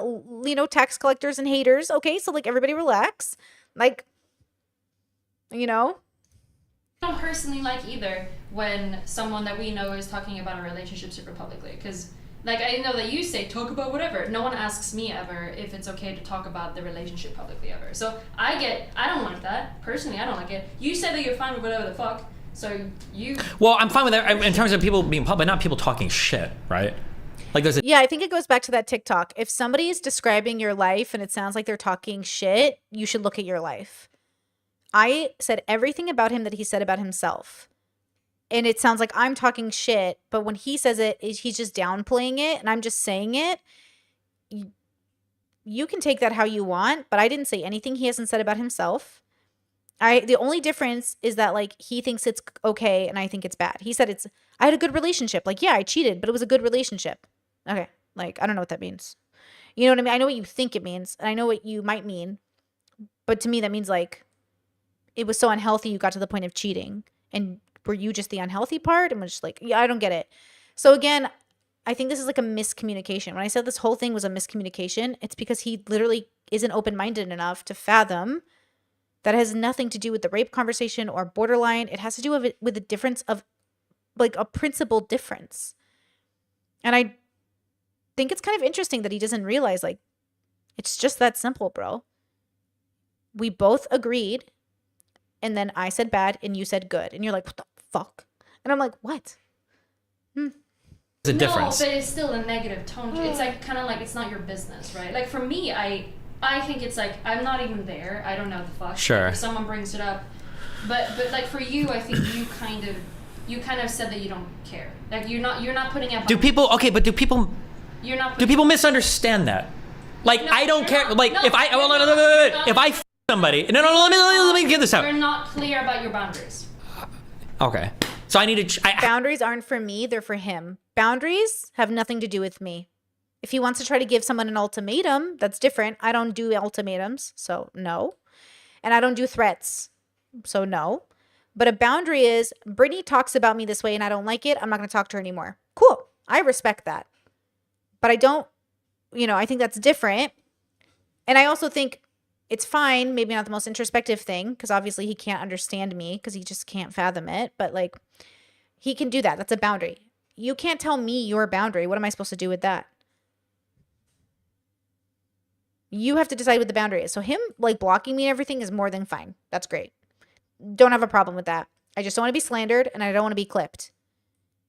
tax collectors and haters. Okay, so, like, everybody relax. Like, I don't personally like either when someone that we know is talking about a relationship super publicly, because like I know that you say talk about whatever. No one asks me ever if it's okay to talk about the relationship publicly ever. So I don't want that personally. I don't like it. You said that you're fine with whatever the fuck. So you. Well, I'm fine with that in terms of people being public, but not people talking shit, right? Like there's yeah, I think it goes back to that TikTok. If somebody is describing your life and it sounds like they're talking shit, you should look at your life. I said everything about him that he said about himself. And it sounds like I'm talking shit, but when he says it, he's just downplaying it and I'm just saying it. You can take that how you want, but I didn't say anything he hasn't said about himself. The only difference is that like he thinks it's okay and I think it's bad. He said I had a good relationship. Like, yeah, I cheated, but it was a good relationship. Okay. Like, I don't know what that means. You know what I mean? I know what you think it means and I know what you might mean. But to me, that means like, it was so unhealthy you got to the point of cheating. And were you just the unhealthy part? And was just like, yeah, I don't get it. So again, I think this is like a miscommunication. When I said this whole thing was a miscommunication, it's because he literally isn't open-minded enough to fathom that it has nothing to do with the rape conversation or borderline. It has to do with a difference of like a principle difference. And I think it's kind of interesting that he doesn't realize like, it's just that simple, bro. We both agreed. And then I said bad and you said good. And you're like, what the fuck? And I'm like, what? There's a difference. No, but it's still a negative tone. It's like kind of like it's not your business, right? Like for me, I think it's like I'm not even there. I don't know the fuck. Sure. If someone brings it up. But like for you, I think you kind of said that you don't care. Like you're not putting up. Do people You're not. Do people misunderstand that? Like, No, I don't you're care. not. Like, No, if I you're well, no, no, not. no, no, You're no, not. if I somebody, no, let me get this out. You're not clear about your boundaries. Okay, so I need to. Boundaries aren't for me; they're for him. Boundaries have nothing to do with me. If he wants to try to give someone an ultimatum, that's different. I don't do ultimatums, so no. And I don't do threats, so no. But a boundary is, Brittany talks about me this way and I don't like it, I'm not going to talk to her anymore. Cool. I respect that. But I don't, I think that's different. And I also think it's fine, maybe not the most introspective thing, because obviously he can't understand me because he just can't fathom it. But like, he can do that. That's a boundary. You can't tell me your boundary. What am I supposed to do with that? You have to decide what the boundary is. So him like blocking me and everything is more than fine. That's great. Don't have a problem with that. I just don't want to be slandered and I don't want to be clipped.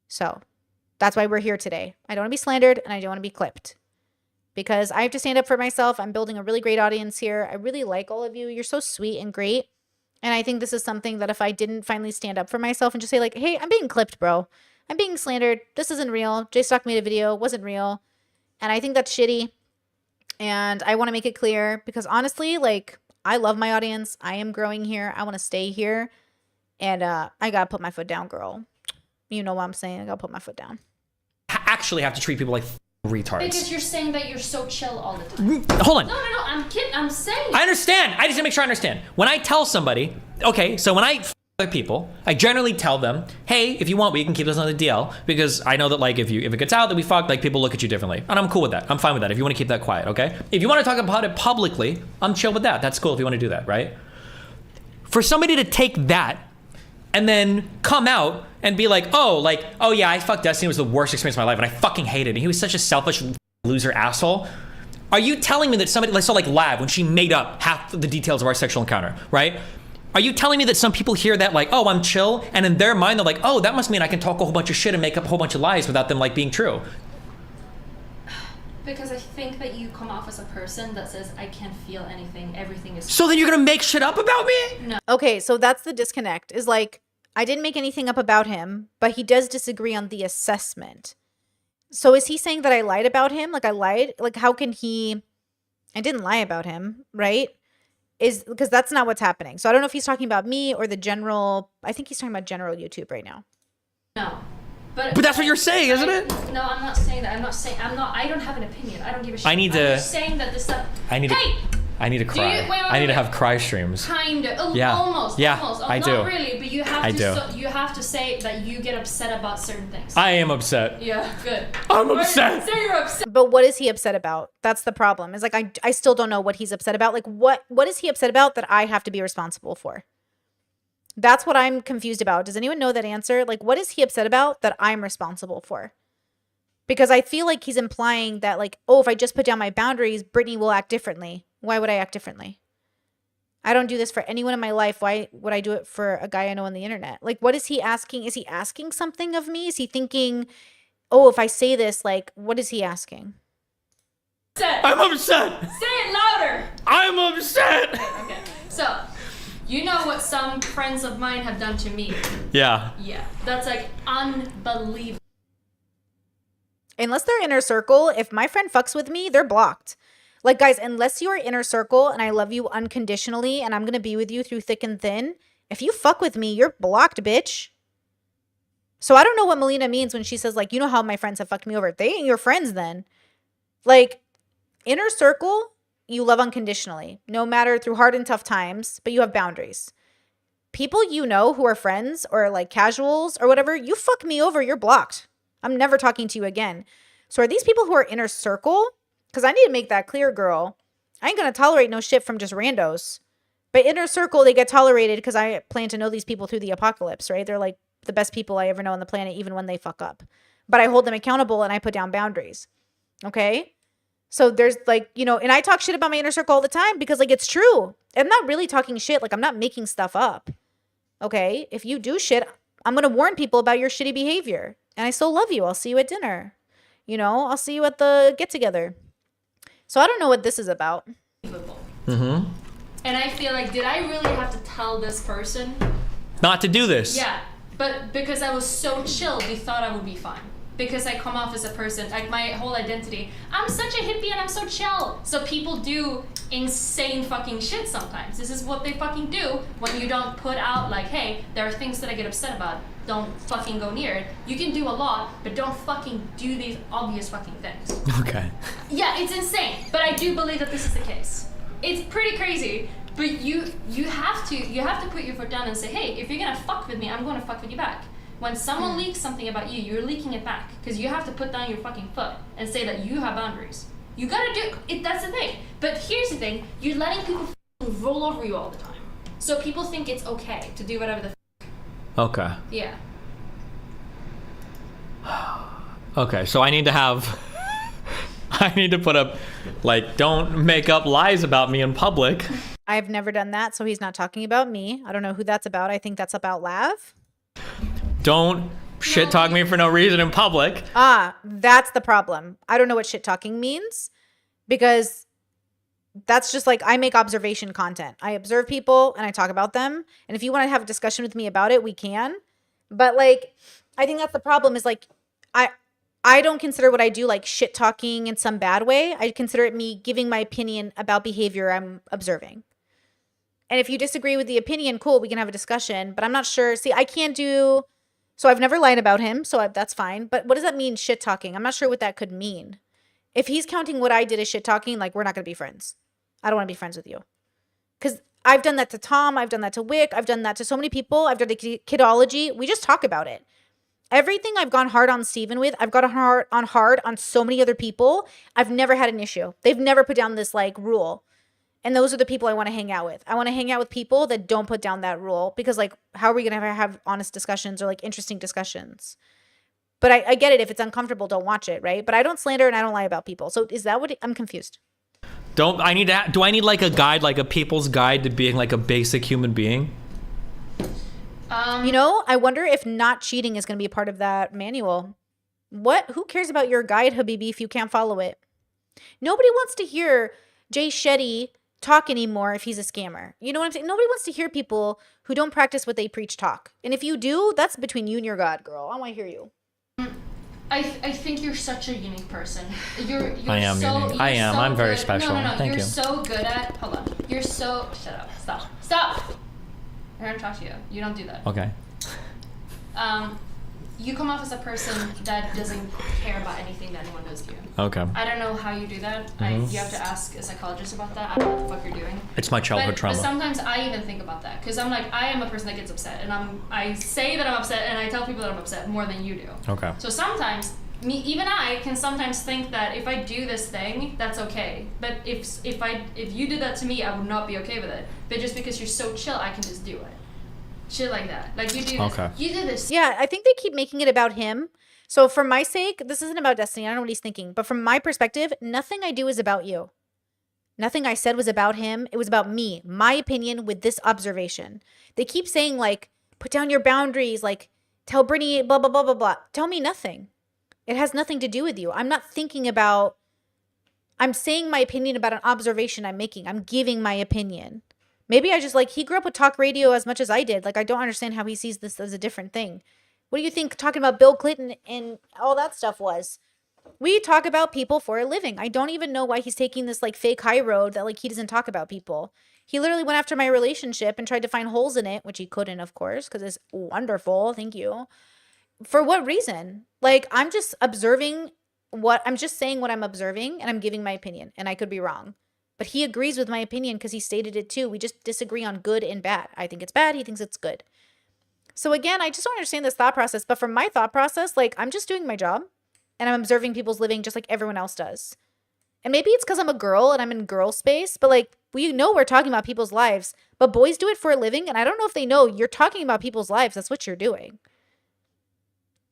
So that's why we're here today. I don't want to be slandered and I don't want to be clipped. Because I have to stand up for myself. I'm building a really great audience here. I really like all of you. You're so sweet and great. And I think this is something that if I didn't finally stand up for myself and just say like, hey, I'm being clipped, bro. I'm being slandered. This isn't real. J-Stock made a video. Wasn't real. And I think that's shitty. And I want to make it clear because honestly, like, I love my audience. I am growing here. I want to stay here. And I got to put my foot down, girl. You know what I'm saying? I got to put my foot down. Actually have to treat people like retards. Because you're saying that you're so chill all the time. Hold on. No, I'm kidding. I'm saying. I understand. I just need to make sure I understand. When I tell somebody, okay, so when I other people, I generally tell them, hey, if you want, we can keep this on the DL because I know that like if it gets out that we fucked, like people look at you differently. And I'm cool with that. I'm fine with that. If you want to keep that quiet, okay? If you want to talk about it publicly, I'm chill with that. That's cool if you want to do that, right? For somebody to take that and then come out and be like, oh yeah, I fucked Destiny. It was the worst experience of my life and I fucking hated it. He was such a selfish loser asshole. Are you telling me that somebody, like Lav, when she made up half the details of our sexual encounter, right? Are you telling me that some people hear that like, oh, I'm chill, and in their mind they're like, oh, that must mean I can talk a whole bunch of shit and make up a whole bunch of lies without them like being true? Because I think that you come off as a person that says, I can't feel anything, everything is... So then you're gonna make shit up about me? No. Okay, so that's the disconnect. Is like, I didn't make anything up about him, but he does disagree on the assessment. So is he saying that I lied about him? Like I lied? Like how can he... I didn't lie about him, right? Is because that's not what's happening. So I don't know if he's talking about me or the general... I think he's talking about general YouTube right now. No. But that's what you're saying, isn't it? No, I'm not saying that. I don't have an opinion. I don't give a shit. I need to... I'm just saying that this stuff... I need to cry. I need to have cry streams. Kind of. Yeah. Almost. Yeah, Almost. I not do. Not really, but you have I to. do. You have to say that you get upset about certain things. I am upset. Yeah, good. I'm upset. Say you're upset. But what is he upset about? That's the problem. Is like I still don't know what he's upset about. Like what is he upset about that I have to be responsible for? That's what I'm confused about. Does anyone know that answer? Like what is he upset about that I'm responsible for? Because I feel like he's implying that like, oh, if I just put down my boundaries, Brittany will act differently. Why would I act differently? I don't do this for anyone in my life. Why would I do it for a guy I know on the internet? Like, what is he asking? Is he asking something of me? Is he thinking, oh, if I say this, like, what is he asking? I'm upset. Say it louder. I'm upset. Okay. So, you know what some friends of mine have done to me. Yeah. Yeah. That's like unbelievable. Unless they're inner circle, if my friend fucks with me, they're blocked. Like, guys, unless you're inner circle and I love you unconditionally and I'm going to be with you through thick and thin, if you fuck with me, you're blocked, bitch. So I don't know what Melina means when she says, like, you know how my friends have fucked me over. They ain't your friends then. Like, inner circle, you love unconditionally, no matter through hard and tough times, but you have boundaries. People you know who are friends or like casuals or whatever, you fuck me over, you're blocked. I'm never talking to you again. So are these people who are inner circle? Because I need to make that clear, girl. I ain't going to tolerate no shit from just randos. But inner circle, they get tolerated because I plan to know these people through the apocalypse, right? They're like the best people I ever know on the planet, even when they fuck up. But I hold them accountable and I put down boundaries. Okay? So there's like, you know, and I talk shit about my inner circle all the time because like it's true. I'm not really talking shit. Like I'm not making stuff up. Okay? If you do shit, I'm going to warn people about your shitty behavior. And I still love you. I'll see you at dinner. You know, I'll see you at the get together. So I don't know what this is about. Mm-hmm. And I feel like, did I really have to tell this person? Not to do this. Yeah, but because I was so chill, they thought I would be fine. because I come off as a person, like my whole identity. I'm such a hippie and I'm so chill. So people do insane fucking shit sometimes. This is what they fucking do when you don't put out like, hey, there are things that I get upset about. Don't fucking go near it. You can do a lot, but don't fucking do these obvious fucking things. Okay. Yeah, it's insane. But I do believe that this is the case. It's pretty crazy. But you have to put your foot down and say, hey, if you're gonna fuck with me, I'm gonna fuck with you back. When someone leaks something about you, you're leaking it back. Because you have to put down your fucking foot and say that you have boundaries. You gotta do it, that's the thing. But here's the thing, you're letting people roll over you all the time. So people think it's okay to do whatever the Okay. yeah. Okay, so I need to have... I need to put up, like, don't make up lies about me in public. I've never done that, so he's not talking about me. I don't know who that's about. I think that's about Lav. Don't shit talk me for no reason in public. Ah, that's the problem. I don't know what shit talking means because that's just like I make observation content. I observe people and I talk about them. And if you want to have a discussion with me about it, we can. But like, I think that's the problem is like, I don't consider what I do like shit talking in some bad way. I consider it me giving my opinion about behavior I'm observing. And if you disagree with the opinion, cool, we can have a discussion. But I'm not sure. See, I can't do... So I've never lied about him, so that's fine. But what does that mean, shit talking? I'm not sure what that could mean. If he's counting what I did as shit talking, like, we're not going to be friends. I don't want to be friends with you. Because I've done that to Tom. I've done that to Wick. I've done that to so many people. I've done the Kidology. We just talk about it. Everything I've gone hard on Steven with, I've got hard on so many other people. I've never had an issue. They've never put down this, like, rule. And those are the people I want to hang out with. I want to hang out with people that don't put down that rule because, like, how are we going to have honest discussions or, like, interesting discussions? But I get it. If it's uncomfortable, don't watch it, right? But I don't slander and I don't lie about people. So is that what I'm confused? Do I need, like, a guide, like a people's guide to being, like, a basic human being? You know, I wonder if not cheating is going to be a part of that manual. Who cares about your guide, Habibi, if you can't follow it? Nobody wants to hear Jay Shetty talk anymore if he's a scammer. You know what I'm saying? Nobody wants to hear people who don't practice what they preach talk. And if you do, that's between you and your God, girl. I want to hear you. I think you're such a unique person. You're I am so, unique. I am. So I'm very good. special. No. Thank You're you. so good at... Hold on. You're so... Shut up. Stop. I'm going to talk to you. You don't do that. Okay. You come off as a person that doesn't care about anything that anyone does to you. Okay. I don't know how you do that. Mhm. You have to ask a psychologist about that. I don't know what the fuck you're doing. It's my childhood trauma. But sometimes I even think about that because I'm like, I am a person that gets upset, and I say that I'm upset, and I tell people that I'm upset more than you do. Okay. So sometimes, I can sometimes think that if I do this thing, that's okay. But if you did that to me, I would not be okay with it. But just because you're so chill, I can just do it. Shit like that. Like you do this. Okay. You do this. Yeah, I think they keep making it about him. So for my sake, this isn't about Destiny. I don't know what he's thinking. But from my perspective, nothing I do is about you. Nothing I said was about him. It was about me, my opinion with this observation. They keep saying, like, put down your boundaries, like, tell Brittany, blah, blah, blah, blah, blah. Tell me nothing. It has nothing to do with you. I'm not thinking about, I'm saying my opinion about an observation I'm making. I'm giving my opinion. Maybe I just, like, he grew up with talk radio as much as I did. Like, I don't understand how he sees this as a different thing. What do you think talking about Bill Clinton and all that stuff was? We talk about people for a living. I don't even know why he's taking this, like, fake high road that, like, he doesn't talk about people. He literally went after my relationship and tried to find holes in it, which he couldn't, of course, because it's wonderful. Thank you. For what reason? Like, I'm just observing I'm just saying what I'm observing, and I'm giving my opinion, and I could be wrong. But he agrees with my opinion because he stated it too. We just disagree on good and bad. I think it's bad. He thinks it's good. So again, I just don't understand this thought process. But from my thought process, like, I'm just doing my job and I'm observing people's living just like everyone else does. And maybe it's because I'm a girl and I'm in girl space, but like, we know we're talking about people's lives, but boys do it for a living. And I don't know if they know you're talking about people's lives. That's what you're doing.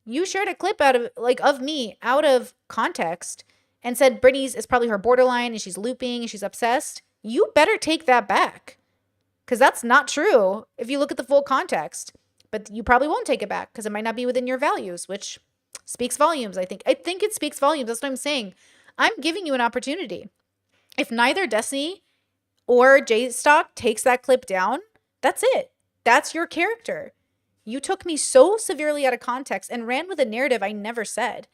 You shared a clip of me out of context and said Brittany's is probably her borderline and she's looping and she's obsessed. You better take that back because that's not true if you look at the full context. But you probably won't take it back because it might not be within your values, which speaks volumes, I think. I think it speaks volumes. That's what I'm saying. I'm giving you an opportunity. If neither Destiny or J-Stock takes that clip down, that's it. That's your character. You took me so severely out of context and ran with a narrative I never said,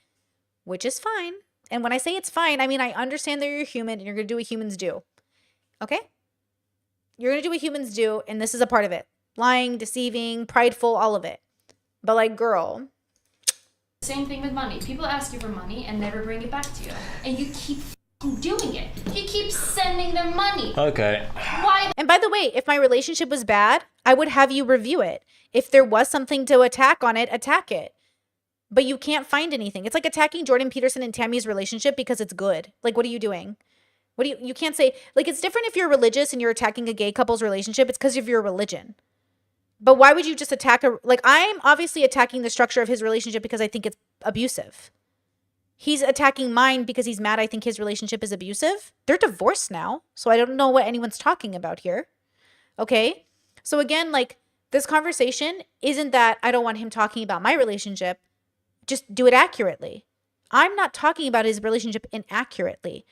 which is fine. And when I say it's fine, I mean, I understand that you're human and you're going to do what humans do. Okay? You're going to do what humans do, and this is a part of it. Lying, deceiving, prideful, all of it. But like, girl. Same thing with money. People ask you for money and never bring it back to you. And you keep doing it. You keep sending them money. Okay. Why? And by the way, if my relationship was bad, I would have you review it. If there was something to attack on it, attack it. But you can't find anything. It's like attacking Jordan Peterson and Tammy's relationship because it's good. Like, what are you doing? What do you can't say, like, it's different if you're religious and you're attacking a gay couple's relationship. It's because of your religion. But why would you just attack I'm obviously attacking the structure of his relationship because I think it's abusive. He's attacking mine because he's mad I think his relationship is abusive. They're divorced now, so I don't know what anyone's talking about here. Okay? So again, like, this conversation isn't that I don't want him talking about my relationship. Just do it accurately. I'm not talking about his relationship inaccurately.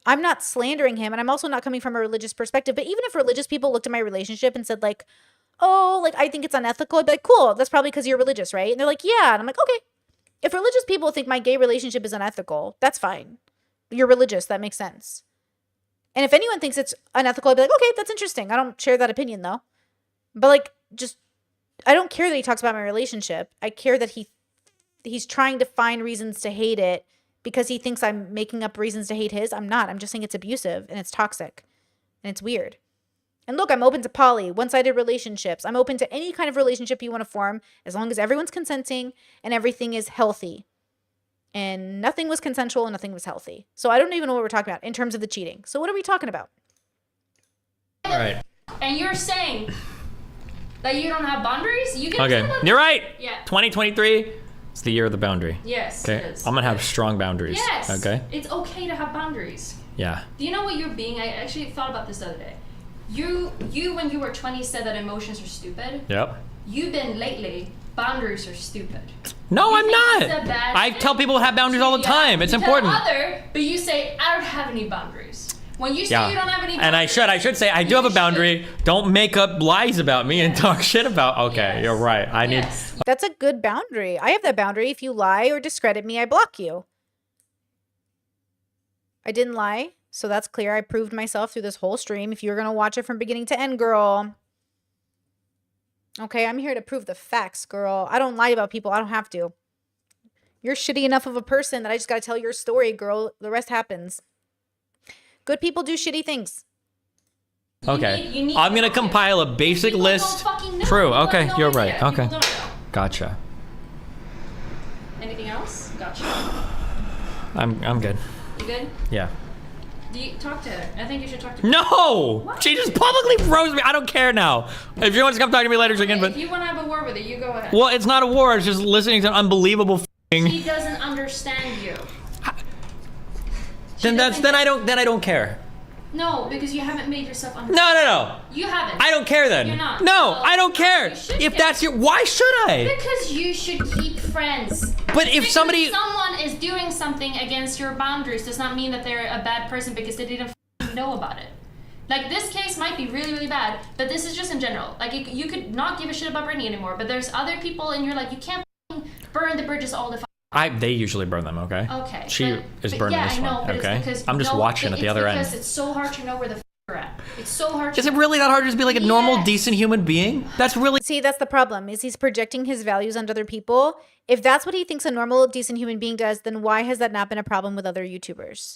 I'm not slandering him, and I'm also not coming from a religious perspective. But even if religious people looked at my relationship and said, like, oh, like, I think it's unethical, I'd be like, cool, that's probably because you're religious, right? And they're like, yeah. And I'm like, okay. If religious people think my gay relationship is unethical, that's fine. You're religious. That makes sense. And if anyone thinks it's unethical, I'd be like, okay, that's interesting. I don't share that opinion, though. But, like, just, I don't care that he talks about my relationship. I care that he's trying to find reasons to hate it because he thinks I'm making up reasons to hate his. I'm not. I'm just saying it's abusive and it's toxic and it's weird. And look, I'm open to poly, one-sided relationships. I'm open to any kind of relationship you want to form as long as everyone's consenting and everything is healthy. And nothing was consensual and nothing was healthy. So I don't even know what we're talking about in terms of the cheating. So what are we talking about? All right. And you're saying that you don't have boundaries? You can Okay. You're right. Yeah. 2023, it's the year of the boundary. Yes, Okay. it is. I'm going to have strong boundaries. Yes. Okay. It's okay to have boundaries. Yeah. Do you know what you're being? I actually thought about this the other day. You when you were 20 said that emotions are stupid. Yep. You've been lately, boundaries are stupid. No, You I'm think not. it's a bad I thing? tell people to have boundaries all the time. It's You important. Tell but you say, I don't have any boundaries. When you say you don't have any boundaries. And I should say I do have a boundary. Don't make up lies about me and talk shit about. Okay, you're right. I need. That's a good boundary. I have that boundary. If you lie or discredit me, I block you. I didn't lie. So that's clear. I proved myself through this whole stream. If you're going to watch it from beginning to end, girl. Okay, I'm here to prove the facts, girl. I don't lie about people. I don't have to. You're shitty enough of a person that I just got to tell your story, girl. The rest happens. Good people do shitty things. Okay. you need I'm going to compile a basic list. fucking know. True. People Okay, have no you're idea. right. People Okay. don't know. Gotcha. Anything else? Gotcha. I'm good. You good? Yeah. Do you talk to her? I think you should talk to her. No! She just publicly froze me. I don't care now. If you want to come talk to me later, she can, If but. you want to have a war with her, you go ahead. Well, it's not a war. It's just listening to an unbelievable She doesn't understand you. Then I don't care. No, because you haven't made yourself understand. No. You haven't. I don't care then. You're not. No, Well, I don't care. you should If care. that's your, why should I? Because you should keep friends. But if Because somebody- someone is doing something against your boundaries does not mean that they're a bad person because they didn't know about it. Like, this case might be really, really bad, but this is just in general. Like, you could not give a shit about Brittany anymore, but there's other people and you're like, you can't burn the bridges all the time. They usually burn them. Okay. Okay. She is burning yeah, this I know, one. but Okay. It's because I'm just watching at the other end. Because it's so hard to know where the you're at. It's so hard to Is it really that hard to just be like a normal, decent human being? That's really. See, that's the problem, is he's projecting his values onto other people. If that's what he thinks a normal, decent human being does, then why has that not been a problem with other YouTubers?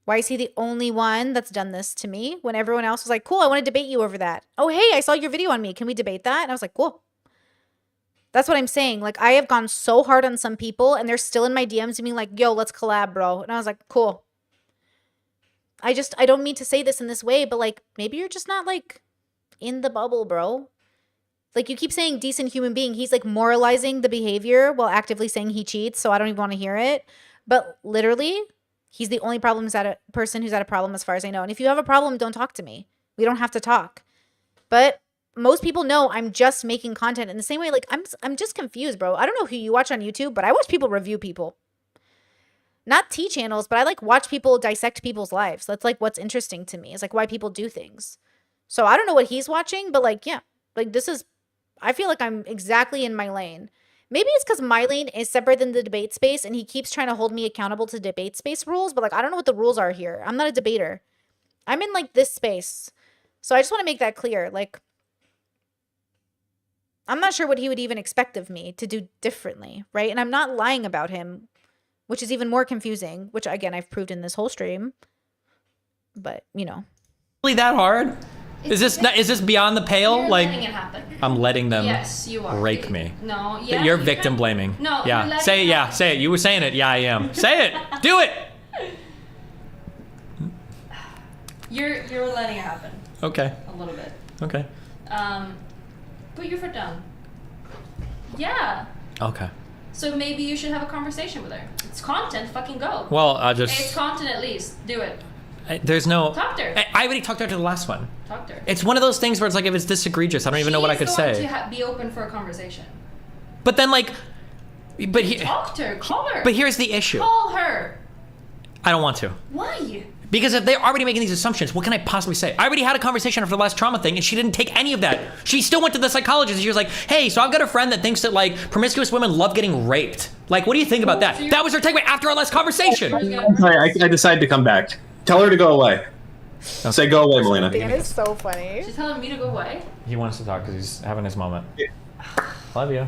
Why is he the only one that's done this to me when everyone else was like, cool, I want to debate you over that. Oh, hey, I saw your video on me. Can we debate that? And I was like, cool. That's what I'm saying. Like, I have gone so hard on some people and they're still in my DMs being like, yo, let's collab, bro. And I was like, cool. I don't mean to say this in this way, but like, maybe you're just not like in the bubble, bro. Like, you keep saying decent human being. He's like moralizing the behavior while actively saying he cheats. So I don't even want to hear it. But literally, he's the only person who's had a problem as far as I know. And if you have a problem, don't talk to me. We don't have to talk. But most people know I'm just making content in the same way. Like, I'm just confused, bro. I don't know who you watch on YouTube, but I watch people review people. Not T channels, but I like watch people dissect people's lives. That's like what's interesting to me. It's like why people do things. So I don't know what he's watching, but like, yeah, like this is I feel like I'm exactly in my lane. Maybe it's because my lane is separate than the debate space and he keeps trying to hold me accountable to debate space rules, but like, I don't know what the rules are here. I'm not a debater. I'm in like this space. So I just want to make that clear. Like, I'm not sure what he would even expect of me to do differently, right? And I'm not lying about him, which is even more confusing, which again, I've proved in this whole stream. But, you know. Really that hard? Is this beyond the pale? You're like letting it happen. I'm letting them Yes, you are. rape me. No, yeah. You're you victim can- blaming. No, you're Yeah. letting Say it, it yeah. happen. Say it. You were saying it. Yeah, I am. Say it. Do it. You're letting it happen. Okay. A little bit. Okay. Put your foot down. Yeah. Okay. So maybe you should have a conversation with her. It's content. Fucking go. Well, I'll just- It's content at least. Do it. There's no. Talk to her. I already talked to her to the last one. Talk to her. It's one of those things where it's like if it's this egregious, I don't even know what I could She's going say. to be open for a conversation. But then like, but he. Talk to her. Call her. But here's the issue. Call her. I don't want to. Why? Because if they're already making these assumptions, what can I possibly say? I already had a conversation after the last trauma thing, and she didn't take any of that. She still went to the psychologist, and she was like, hey, so I've got a friend that thinks that, like, promiscuous women love getting raped. Like, what do you think about that? That was her takeaway after our last conversation. Sorry, I decided to come back. Tell her to go away. Say go away, Melina. That is so funny. She's telling me to go away. He wants to talk because he's having his moment. Love you.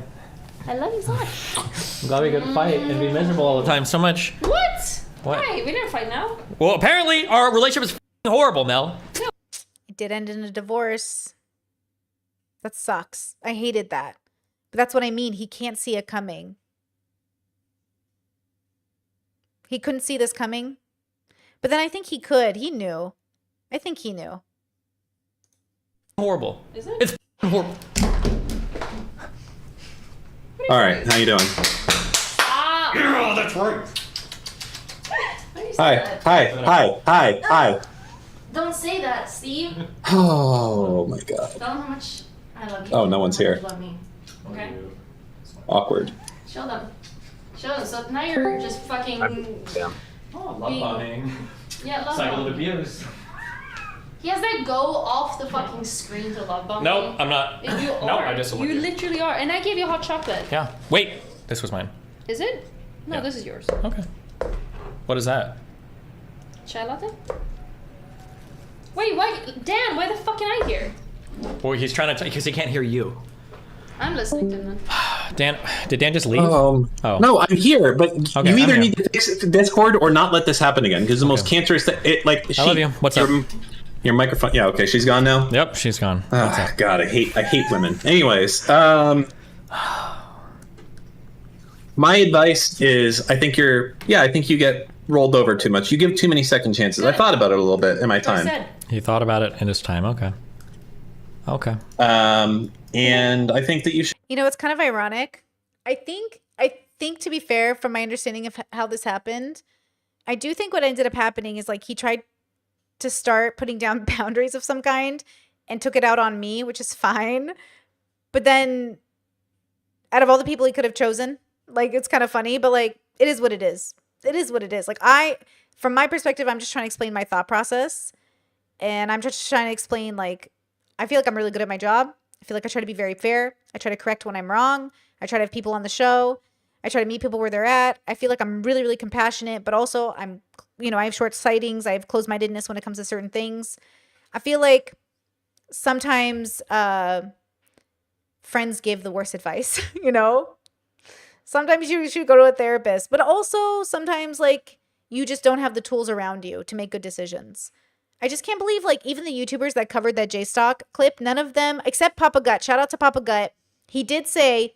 I love you so much. I'm glad we could fight and be miserable all the time so much. What? What? Hey, we didn't fight now. Well, apparently our relationship is f***ing horrible, Mel. It did end in a divorce. That sucks. I hated that. But that's what I mean. He can't see it coming. He couldn't see this coming. But then I think he could. He knew. I think he knew. Horrible. Is it? It's f***ing horrible. All right, how you doing? Stop. Yeah, that's right. Hi. Don't say that, Steve. Oh my god. Tell them how much I love you. Oh, no one's here. You love me. Okay? Awkward. Show them. Show them. So now you're just fucking. Yeah. Oh, Love bombing. Yeah, love Cycle of bombing. abuse. He has that go off the fucking screen to love bombing. Nope, I'm not. You are. No, I disagree. You literally are. And I gave you hot chocolate. Yeah. Wait, this was mine. Is it? No, Yeah. this is yours. Okay. What is that? Chai latte? Wait, why? Dan, why the fuck can I hear? Well, he's trying to, because he can't hear you. I'm listening to them. Dan, did Dan just leave? Oh. No, I'm here, but Okay, you either I'm need to fix Discord or not let this happen again, because the most cancerous thing, I love you. What's up? Your microphone. Yeah, okay, she's gone now. Yep, she's gone. What's up? God, I hate women. Anyways, my advice is, I think you get rolled over too much. You give too many second chances. I thought about it a little bit in my time. He thought about it in his time. Okay. Okay. And I think that you should. You know, it's kind of ironic. I think to be fair, from my understanding of how this happened, I do think what ended up happening is like he tried to start putting down boundaries of some kind and took it out on me, which is fine. But then out of all the people he could have chosen, like, it's kind of funny, but like, it is what it is. It is what it is. Like, from my perspective, I'm just trying to explain my thought process. And I'm just trying to explain, like, I feel like I'm really good at my job. I feel like I try to be very fair. I try to correct when I'm wrong. I try to have people on the show. I try to meet people where they're at. I feel like I'm really, really compassionate, but also I have short sightings. I have closed-mindedness when it comes to certain things. I feel like sometimes friends give the worst advice, you know? Sometimes you should go to a therapist, but also sometimes, like, you just don't have the tools around you to make good decisions. I just can't believe, like, even the YouTubers that covered that J-Stock clip, none of them, except Papa Gut, shout out to Papa Gut, he did say,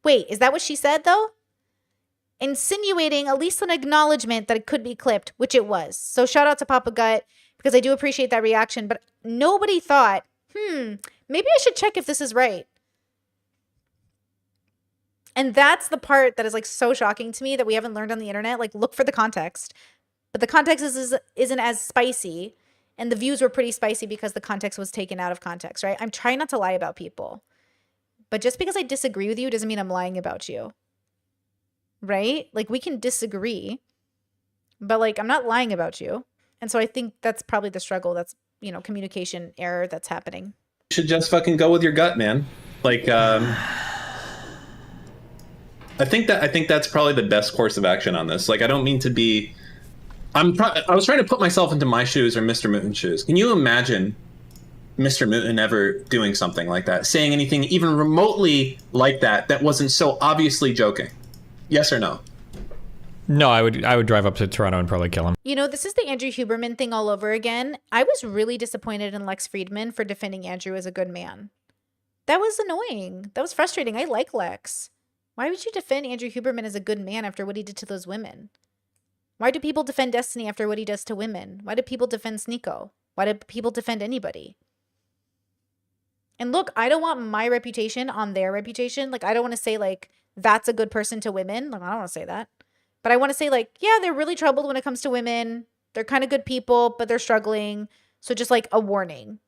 wait, is that what she said, though? Insinuating at least an acknowledgement that it could be clipped, which it was. So shout out to Papa Gut, because I do appreciate that reaction, but nobody thought, maybe I should check if this is right. And that's the part that is, like, so shocking to me that we haven't learned on the internet. Like, look for the context. But the context isn't as spicy. And the views were pretty spicy because the context was taken out of context, right? I'm trying not to lie about people. But just because I disagree with you doesn't mean I'm lying about you. Right? Like, we can disagree. But, like, I'm not lying about you. And so I think that's probably the struggle. That's, communication error that's happening. You should just fucking go with your gut, man. Like, I think that's probably the best course of action on this. Like, I don't mean to be. I was trying to put myself into my shoes or Mr. Mooten's shoes. Can you imagine Mr. Mooten ever doing something like that, saying anything even remotely like that wasn't so obviously joking? Yes or no? No, I would drive up to Toronto and probably kill him. You know, this is the Andrew Huberman thing all over again. I was really disappointed in Lex Friedman for defending Andrew as a good man. That was annoying. That was frustrating. I like Lex. Why would you defend Andrew Huberman as a good man after what he did to those women? Why do people defend Destiny after what he does to women? Why do people defend Sneeko? Why do people defend anybody? And look, I don't want my reputation on their reputation. Like, I don't want to say, like, that's a good person to women. Like, I don't want to say that. But I want to say, like, yeah, they're really troubled when it comes to women. They're kind of good people, but they're struggling. So just, like, a warning.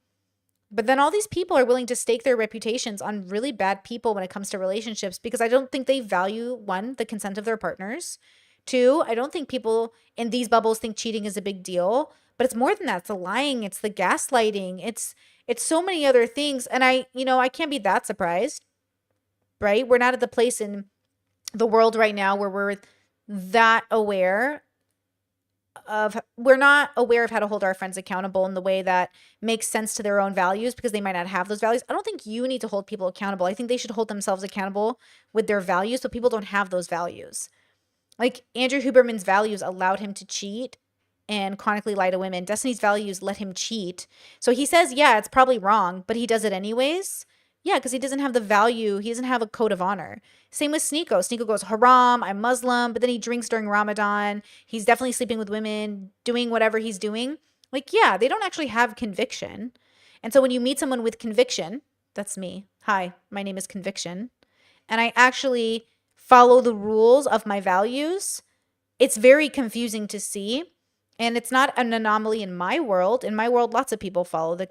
But then all these people are willing to stake their reputations on really bad people when it comes to relationships because I don't think they value, one, the consent of their partners. Two, I don't think people in these bubbles think cheating is a big deal. But it's more than that. It's the lying. It's the gaslighting. It's so many other things. And I can't be that surprised, right? We're not at the place in the world right now where we're that aware of, we're not aware of how to hold our friends accountable in the way that makes sense to their own values because they might not have those values. I don't think you need to hold people accountable. I think they should hold themselves accountable with their values, but people don't have those values. Like Andrew Huberman's values allowed him to cheat and chronically lie to women. Destiny's values let him cheat. So he says, yeah, it's probably wrong, but he does it anyways. Yeah, because he doesn't have the value. He doesn't have a code of honor. Same with Sneeko. Sneeko goes, haram, I'm Muslim, but then he drinks during Ramadan. He's definitely sleeping with women, doing whatever he's doing. Like, yeah, they don't actually have conviction. And so when you meet someone with conviction, that's me. Hi, my name is Conviction. And I actually follow the rules of my values. It's very confusing to see. And it's not an anomaly in my world. In my world, lots of people follow their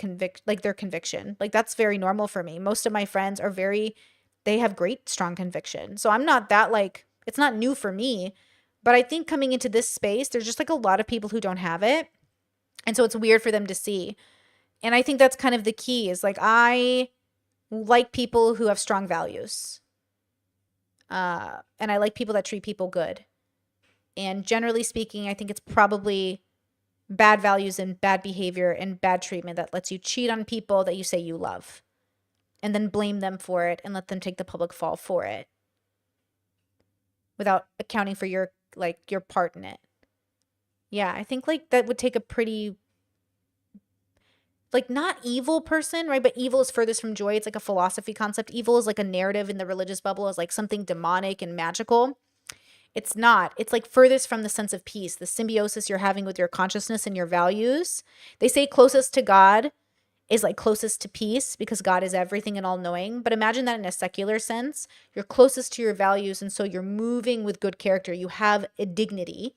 conviction. Like that's very normal for me. Most of my friends are they have great, strong conviction. So I'm not that it's not new for me. But I think coming into this space, there's just like a lot of people who don't have it. And so it's weird for them to see. And I think that's kind of the key is like, I like people who have strong values. And I like people that treat people good. And generally speaking, I think it's probably bad values and bad behavior and bad treatment that lets you cheat on people that you say you love and then blame them for it and let them take the public fall for it without accounting for your part in it. Yeah, I think that would take a pretty not evil person, right? But evil is furthest from joy. It's like a philosophy concept. Evil is like a narrative in the religious bubble as like something demonic and magical. It's not. It's like furthest from the sense of peace, the symbiosis you're having with your consciousness and your values. They say closest to God is like closest to peace because God is everything and all knowing. But imagine that in a secular sense, you're closest to your values. And so you're moving with good character. You have a dignity.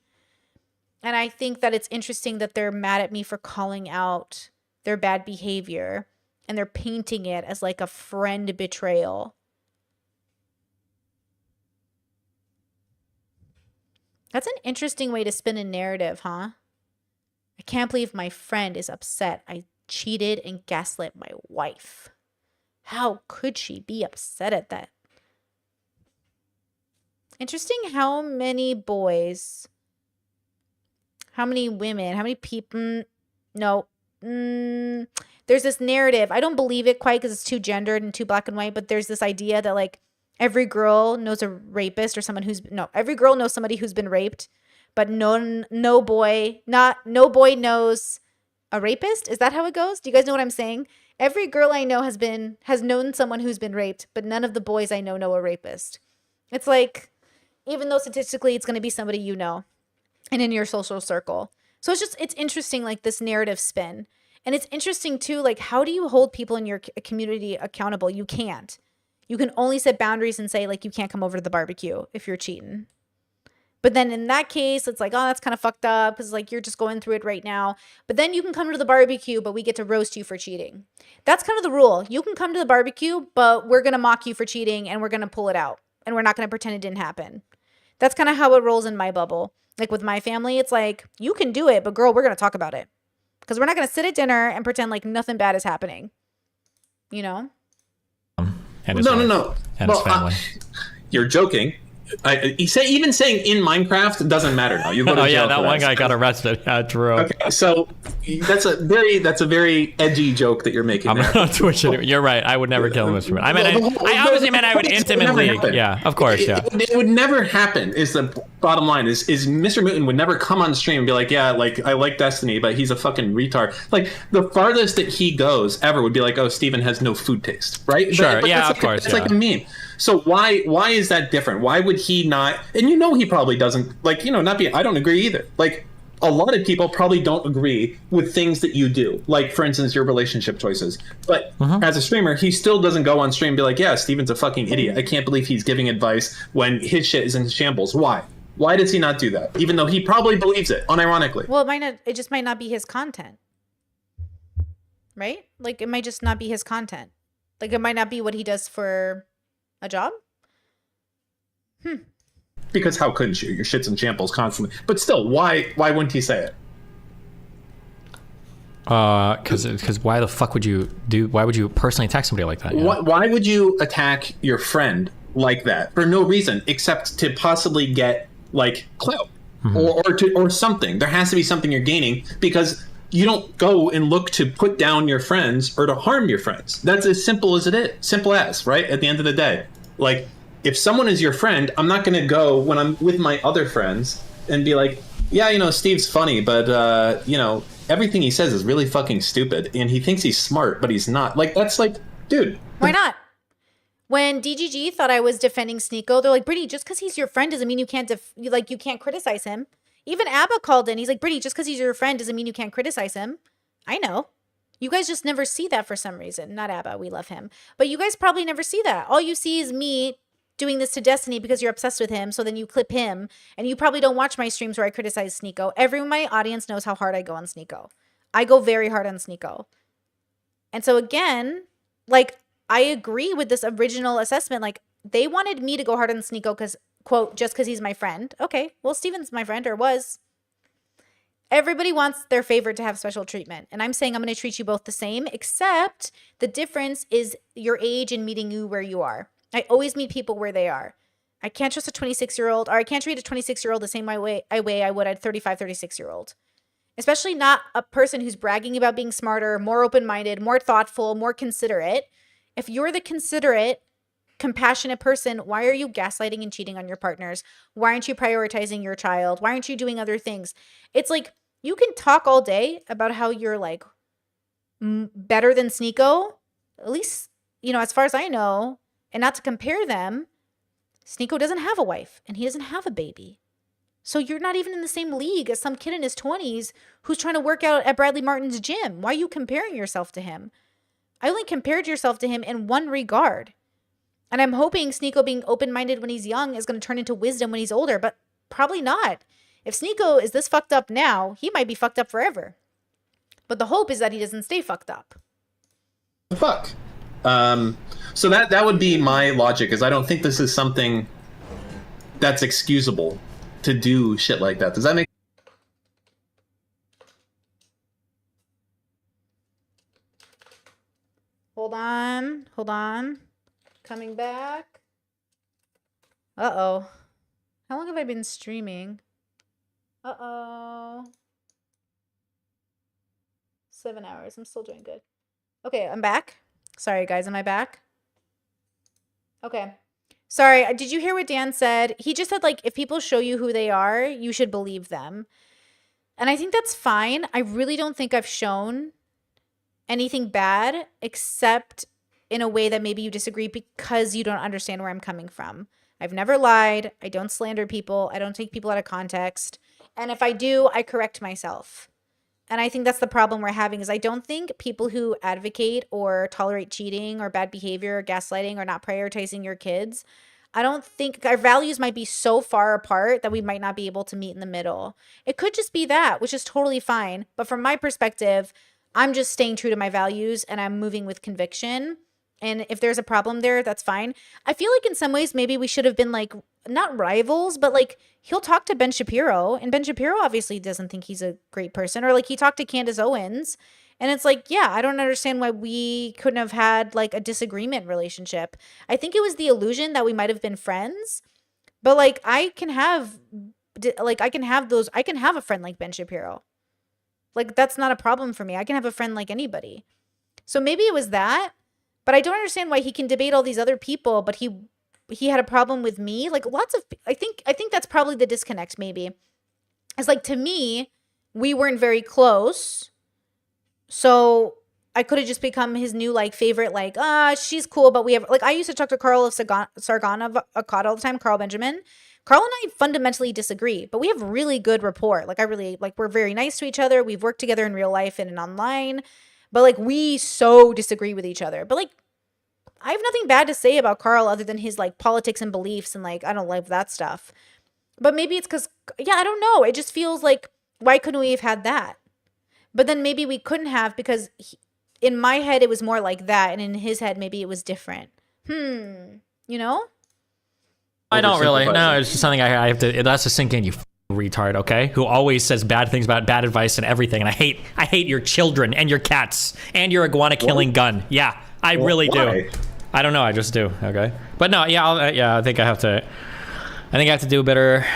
And I think that it's interesting that they're mad at me for calling out their bad behavior and they're painting it as like a friend betrayal. That's an interesting way to spin a narrative, huh? I can't believe my friend is upset. I cheated and gaslit my wife. How could she be upset at that? Interesting how many boys, how many women, how many people, no. There's this narrative. I don't believe it quite because it's too gendered and too black and white, but there's this idea that like, every girl knows a rapist or someone every girl knows somebody who's been raped, but no boy knows a rapist. Is that how it goes? Do you guys know what I'm saying? Every girl I know has known someone who's been raped, but none of the boys I know a rapist. It's like, even though statistically it's going to be somebody you know and in your social circle. So it's interesting, like this narrative spin. And it's interesting too, like how do you hold people in your community accountable? You can't. You can only set boundaries and say, like, you can't come over to the barbecue if you're cheating. But then in that case, it's like, oh, that's kind of fucked up because, like, you're just going through it right now. But then you can come to the barbecue, but we get to roast you for cheating. That's kind of the rule. You can come to the barbecue, but we're going to mock you for cheating and we're going to pull it out. And we're not going to pretend it didn't happen. That's kind of how it rolls in my bubble. Like with my family, it's like, you can do it, but girl, we're going to talk about it. Because we're not going to sit at dinner and pretend like nothing bad is happening. You know? and his No. wife and his family. You're joking. Even saying in Minecraft doesn't matter now. You go to Oh jail yeah, that for one guy got arrested. Yeah, true. Okay, so that's a very edgy joke that you're making. I'm there. not Twitch it. You're right. I would never kill Mr. Moon. I mean, I obviously meant I would intimately. Yeah, of course. Yeah. It would never happen. Is the bottom line? Is Mr. Mutant would never come on stream and be like, yeah, like I like Destiny, but he's a fucking retard. Like the farthest that he goes ever would be like, oh, Steven has no food taste, right? Sure. But Yeah, that's of course. It's like a meme. So why is that different? Why would he not? And he probably doesn't like not be. I don't agree either. Like a lot of people probably don't agree with things that you do. Like for instance, your relationship choices. But as a streamer, he still doesn't go on stream and be like, yeah, Steven's a fucking idiot. I can't believe he's giving advice when his shit is in shambles. Why? Why does he not do that? Even though he probably believes it, unironically. Well, it just might not be his content. Right? Like it might just not be his content. Like it might not be what he does for a job? Because how couldn't you? Your shit's in shambles constantly. But still, why wouldn't he say it? Because why the fuck would you do? Why would you personally attack somebody like that? Why would you attack your friend like that for no reason except to possibly get like clout or something? There has to be something you're gaining because you don't go and look to put down your friends or to harm your friends. That's as simple as it is. Simple as, right? At the end of the day. Like, if someone is your friend, I'm not going to go when I'm with my other friends and be like, yeah, Steve's funny, but, everything he says is really fucking stupid. And he thinks he's smart, but he's not. Like, that's like, dude. Why not? When DGG thought I was defending Sneeko, they're like, Brittany, just because he's your friend doesn't mean you can't you can't criticize him. Even Abba called in. He's like, Brittany, just because he's your friend doesn't mean you can't criticize him. I know. You guys just never see that for some reason. Not Abba. We love him. But you guys probably never see that. All you see is me doing this to Destiny because you're obsessed with him. So then you clip him. And you probably don't watch my streams where I criticize Sneeko. Everyone in my audience knows how hard I go on Sneeko. I go very hard on Sneeko. And so again, like, I agree with this original assessment. Like, they wanted me to go hard on Sneeko because, quote, just because he's my friend. Okay, well, Steven's my friend, or was. Everybody wants their favorite to have special treatment. And I'm saying I'm going to treat you both the same, except the difference is your age and meeting you where you are. I always meet people where they are. I can't trust a 26-year-old, or I can't treat a 26-year-old the same way I would a 35, 36-year-old. Especially not a person who's bragging about being smarter, more open-minded, more thoughtful, more considerate. If you're the considerate, compassionate person, why are you gaslighting and cheating on your partners? Why aren't you prioritizing your child? Why aren't you doing other things? It's like, you can talk all day about how you're like better than Sneeko. At least, as far as I know, and not to compare them, Sneeko doesn't have a wife and he doesn't have a baby. So you're not even in the same league as some kid in his 20s who's trying to work out at Bradley Martin's gym. Why are you comparing yourself to him? I only compared yourself to him in one regard. And I'm hoping Sneeko being open-minded when he's young is going to turn into wisdom when he's older, but probably not. If Sneeko is this fucked up now, he might be fucked up forever. But the hope is that he doesn't stay fucked up. Fuck. So that would be my logic, is I don't think this is something that's excusable to do shit like that. Does that make Hold on. Coming back. Uh-oh. How long have I been streaming? Uh-oh. 7 hours. I'm still doing good. Okay, I'm back. Sorry, guys. Am I back? Okay. Sorry. Did you hear what Dan said? He just said, like, if people show you who they are, you should believe them. And I think that's fine. I really don't think I've shown anything bad except in a way that maybe you disagree because you don't understand where I'm coming from. I've never lied. I don't slander people. I don't take people out of context. And if I do, I correct myself. And I think that's the problem we're having is I don't think people who advocate or tolerate cheating or bad behavior or gaslighting or not prioritizing your kids, I don't think our values might be so far apart that we might not be able to meet in the middle. It could just be that, which is totally fine. But from my perspective, I'm just staying true to my values and I'm moving with conviction. And if there's a problem there, that's fine. I feel like in some ways, maybe we should have been like not rivals, but like he'll talk to Ben Shapiro, and Ben Shapiro obviously doesn't think he's a great person, or like he talked to Candace Owens, and it's like, yeah, I don't understand why we couldn't have had like a disagreement relationship. I think it was the illusion that we might have been friends, but like I can have a friend like Ben Shapiro. Like that's not a problem for me. I can have a friend like anybody. So maybe it was that, but I don't understand why he can debate all these other people, but he had a problem with me. Like I think that's probably the disconnect maybe. It's like, to me, we weren't very close. So I could have just become his new like favorite, like, she's cool, but we have, like, I used to talk to Carl of Sargana Akkad all the time, Carl Benjamin. Carl and I fundamentally disagree, but we have really good rapport. Like we're very nice to each other. We've worked together in real life and online, but like we so disagree with each other. But like I have nothing bad to say about Carl other than his like politics and beliefs, and like I don't like that stuff. But maybe it's because, yeah, I don't know. It just feels like, why couldn't we have had that? But then maybe we couldn't have because in my head it was more like that, and in his head maybe it was different. You know? I don't really. No, it's just something I have to. It has to sink in, you retard. Okay, who always says bad things about bad advice and everything, and I hate your children and your cats and your iguana killing gun. Yeah, I really do. I don't know. I just do. Okay, but no. Yeah, I think I have to. I think I have to do better.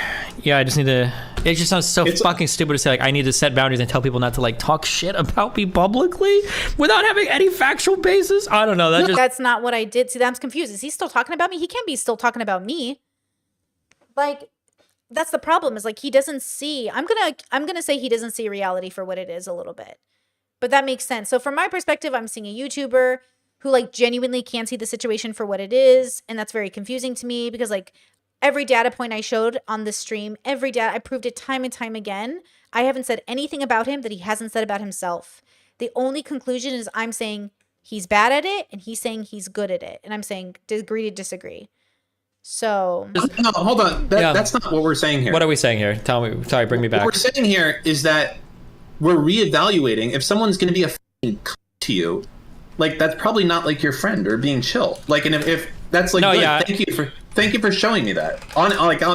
Yeah, I just need to. It just sounds so fucking stupid to say, like, I need to set boundaries and tell people not to like talk shit about me publicly without having any factual basis. I don't know. That's not what I did. See, I'm confused. Is he still talking about me? He can't be still talking about me. Like, that's the problem, is like he doesn't see. I'm gonna say he doesn't see reality for what it is a little bit, but that makes sense. So from my perspective, I'm seeing a YouTuber who like genuinely can't see the situation for what it is, and that's very confusing to me because like every data point I showed on this stream, I proved it time and time again. I haven't said anything about him that he hasn't said about himself. The only conclusion is I'm saying he's bad at it, and he's saying he's good at it, and I'm saying agree to disagree. So no, hold on. That's not what we're saying here. What are we saying here? Tell me. Sorry, bring me back. What we're saying here is that we're reevaluating if someone's going to be a f***ing cunt to you. Like, that's probably not like your friend or being chill. Like, and if that's like, no, good, yeah. Thank you for showing me that.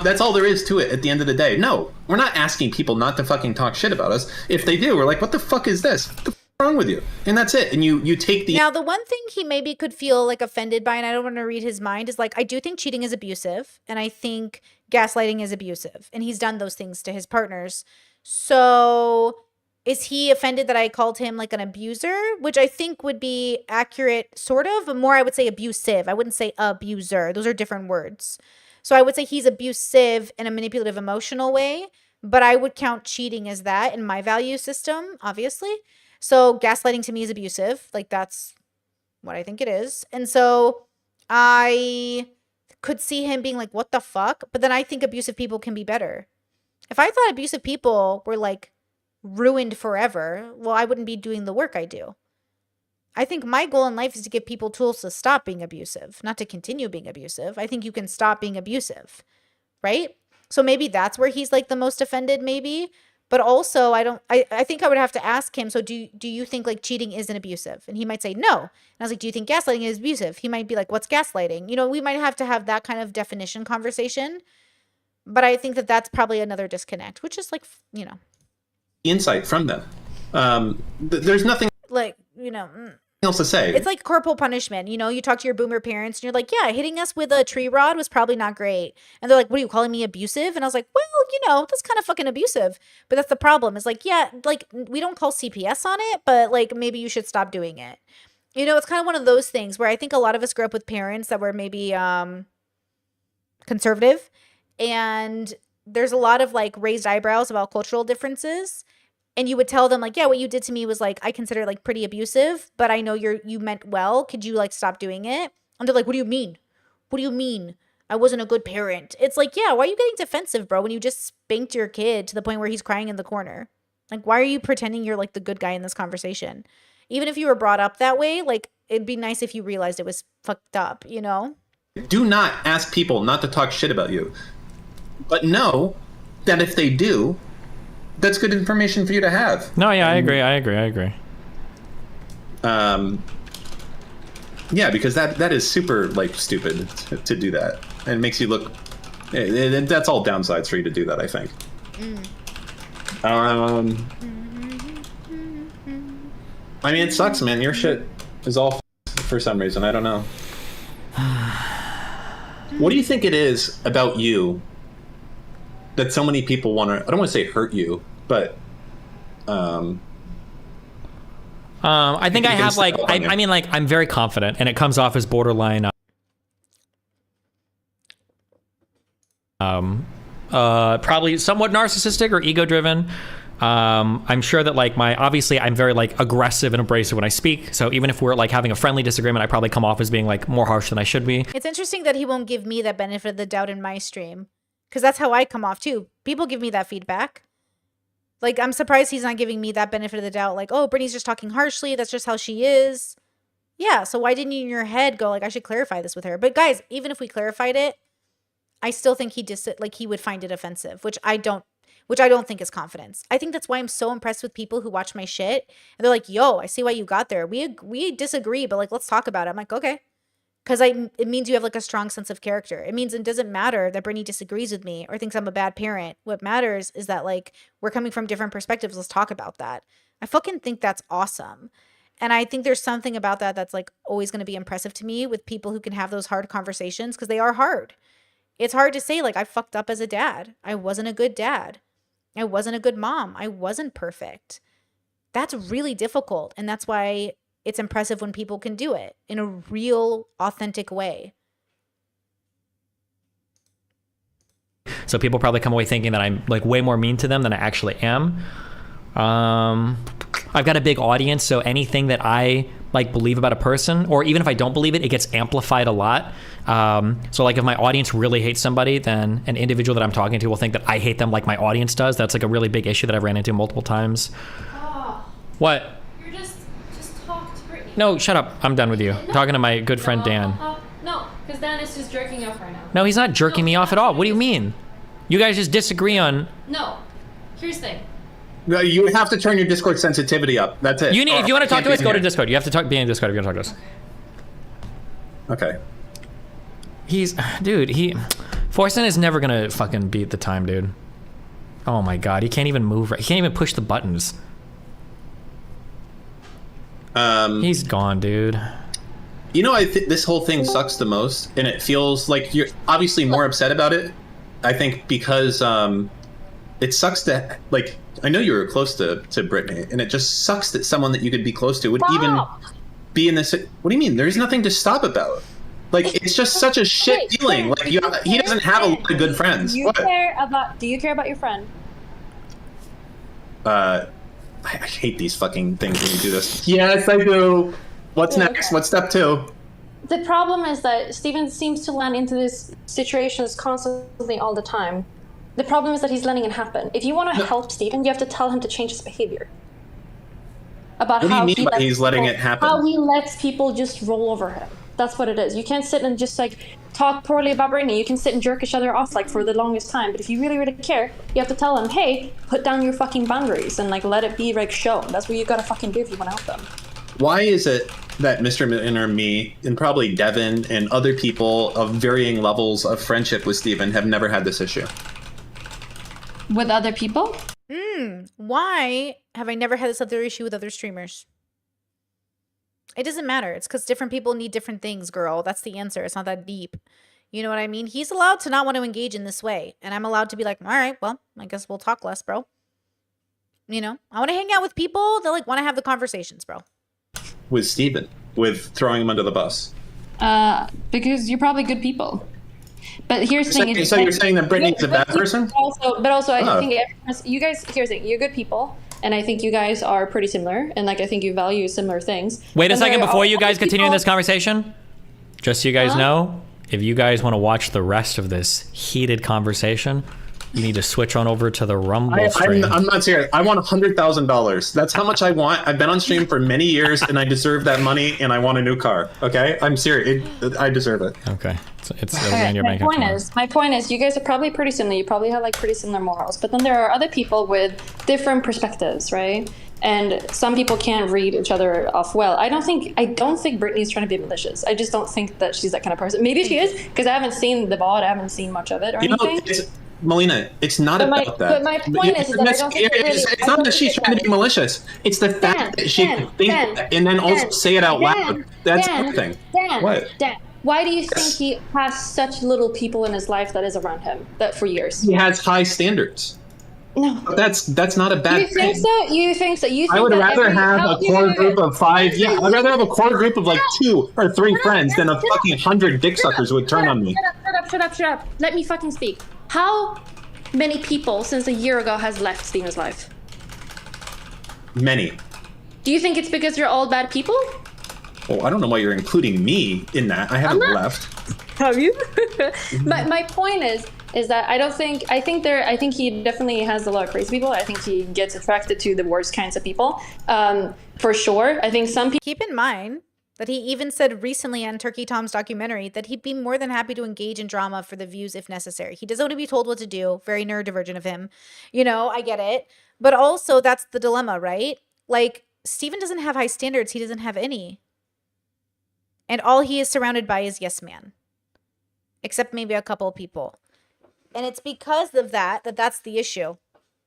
That's all there is to it. At the end of the day, no, we're not asking people not to fucking talk shit about us. If they do, we're like, what the fuck is this? What the fuck is wrong with you? And that's it. And you take the. Now, the one thing he maybe could feel like offended by, and I don't want to read his mind, is like, I do think cheating is abusive, and I think gaslighting is abusive, and he's done those things to his partners. So is he offended that I called him like an abuser, which I think would be accurate, sort of, but more I would say abusive. I wouldn't say abuser. Those are different words. So I would say he's abusive in a manipulative, emotional way, but I would count cheating as that in my value system, obviously. So gaslighting to me is abusive. Like, that's what I think it is. And so I could see him being like, what the fuck? But then I think abusive people can be better. If I thought abusive people were like ruined forever, well, I wouldn't be doing the work I do. I think my goal in life is to give people tools to stop being abusive, not to continue being abusive. I think you can stop being abusive, right? So maybe that's where he's like the most offended, maybe. But also, I think I would have to ask him, so do you think like cheating isn't abusive? And he might say no. And I was like, do you think gaslighting is abusive? He might be like, what's gaslighting? You know, we might have to have that kind of definition conversation. But I think that that's probably another disconnect, which is like, you know. Insight from them. There's nothing like, you know, else to say. It's like corporal punishment. You know, you talk to your boomer parents and you're like, yeah, hitting us with a tree rod was probably not great. And they're like, what are you calling me abusive? And I was like, well, you know, that's kind of fucking abusive. But that's the problem. It's like, yeah, like we don't call CPS on it, but like maybe you should stop doing it. You know, it's kind of one of those things where I think a lot of us grew up with parents that were maybe conservative, and there's a lot of like raised eyebrows about cultural differences. And you would tell them like, yeah, what you did to me was like, I consider it like pretty abusive, but I know you meant well. Could you like stop doing it? And they're like, what do you mean? What do you mean? I wasn't a good parent. It's like, yeah, why are you getting defensive, bro? When you just spanked your kid to the point where he's crying in the corner. Like, why are you pretending you're like the good guy in this conversation? Even if you were brought up that way, like it'd be nice if you realized it was fucked up, you know? Do not ask people not to talk shit about you. But know that if they do, that's good information for you to have. No, yeah, I agree. Yeah, because that is super like stupid to do that, and it makes you look That's all downsides for you to do that, I think. I mean, it sucks, man. Your shit is all for some reason. I don't know. What do you think it is about you that so many people want to? I don't want to say hurt you, but I think I have like I mean like I'm very confident, and it comes off as borderline. Probably somewhat narcissistic or ego driven. I'm sure that like obviously I'm very like aggressive and abrasive when I speak. So even if we're like having a friendly disagreement, I probably come off as being like more harsh than I should be. It's interesting that he won't give me that benefit of the doubt in my stream, because that's how I come off too. People give me that feedback. Like, I'm surprised he's not giving me that benefit of the doubt. Like, oh, Brittany's just talking harshly. That's just how she is. Yeah, so why didn't you in your head go like, I should clarify this with her? But guys, even if we clarified it, I still think he would find it offensive, which I don't think is confidence. I think that's why I'm so impressed with people who watch my shit and they're like, yo, I see why you got there. We disagree, but like, let's talk about it. I'm like, okay. Because it means you have like a strong sense of character. It means it doesn't matter that Brittany disagrees with me or thinks I'm a bad parent. What matters is that like we're coming from different perspectives. Let's talk about that. I fucking think that's awesome. And I think there's something about that that's like always going to be impressive to me with people who can have those hard conversations, because they are hard. It's hard to say like I fucked up as a dad. I wasn't a good dad. I wasn't a good mom. I wasn't perfect. That's really difficult. And that's why it's impressive when people can do it in a real, authentic way. So people probably come away thinking that I'm like way more mean to them than I actually am. I've got a big audience, so anything that I like believe about a person, or even if I don't believe it, it gets amplified a lot. So like if my audience really hates somebody, then an individual that I'm talking to will think that I hate them like my audience does. That's like a really big issue that I've ran into multiple times. What? You're just talk to Brittany. No, shut up. I'm done with you. I'm talking to my good friend Dan. No, because Dan is just jerking off right now. No, he's not jerking me off at all. What do you mean? You guys just disagree on... No. Here's the thing. No, you have to turn your Discord sensitivity up. That's it. If you want to talk to us, go to Discord. You have to be in Discord if you want to talk to us. Okay. Forsen is never gonna fucking beat the time, dude. Oh my god, he can't even move right. He can't even push the buttons. He's gone, dude. You know, I think this whole thing sucks the most, and it feels like you're obviously more upset about it. I think because it sucks to, like, I know you were close to Brittany, and it just sucks that someone that you could be close to would even be in this. What do you mean? There's nothing to stop about. Like, it's just such a shit feeling. Like, he doesn't have a lot of good friends. Do you care about your friend? I hate these fucking things when you do this. Yes, I do. What's next? What's step 2? The problem is that Steven seems to land into these situations constantly all the time. The problem is that he's letting it happen. If you want to help Steven, you have to tell him to change his behavior. About what do you mean by he's letting it happen? How he lets people just roll over him. That's what it is. You can't sit and just like talk poorly about Brittany. You can sit and jerk each other off like for the longest time. But if you really, really care, you have to tell him, hey, put down your fucking boundaries and like let it be like shown. That's what you gotta fucking do if you want to help them. Why is it that Mr. Miller, me, and probably Devin and other people of varying levels of friendship with Steven have never had this issue? With other people? Why have I never had this other issue with other streamers? It doesn't matter. It's because different people need different things, girl. That's the answer. It's not that deep. You know what I mean? He's allowed to not want to engage in this way. And I'm allowed to be like, all right, well, I guess we'll talk less, bro. You know? I want to hang out with people that like want to have the conversations, bro. With Steven? With throwing him under the bus? Because you're probably good people. But here's the thing. So you're saying that Brittany's a bad person? Also, I think you guys, here's the thing. You're good people. And I think you guys are pretty similar. And like, I think you value similar things. Wait a second before you guys continue this conversation. Just so you guys know, if you guys want to watch the rest of this heated conversation, You need to switch on over to the Rumble stream. I'm not serious. I want $100,000. That's how much I want. I've been on stream for many years, and I deserve that money, and I want a new car. Okay, I'm serious. I deserve it. Okay, it's Okay, my point is, you guys are probably pretty similar. You probably have like pretty similar morals, but then there are other people with different perspectives, right? And some people can't read each other off well. I don't think Brittany's trying to be malicious. I just don't think that she's that kind of person. Maybe she is, because I haven't seen the VOD. I haven't seen much of it or anything. Melina, it's not about that. But my point is that I don't think it's not that she's trying to be malicious. It's the fact that she can think and then also say it out loud. That's one thing. What? Dan, why do you think he has such little people in his life that is around him that for years? He has high standards. No. But that's not a bad thing. You think so? I would rather have a core group of 5. Yeah, I'd rather have a core group of like 2 or 3 friends than a fucking 100 dick suckers would turn on me. Shut up. Let me fucking speak. How many people since a year ago has left Steven's life? Many. Do you think it's because you're all bad people? Oh, I don't know why you're including me in that. I haven't left. Have you? my point is that I think he definitely has a lot of crazy people. I think he gets attracted to the worst kinds of people. For sure. I think some people. Keep in mind that he even said recently on Turkey Tom's documentary that he'd be more than happy to engage in drama for the views if necessary. He doesn't want to be told what to do. Very neurodivergent of him. You know, I get it. But also that's the dilemma, right? Like, Steven doesn't have high standards. He doesn't have any. And all he is surrounded by is yes man. Except maybe a couple of people. And it's because of that's the issue,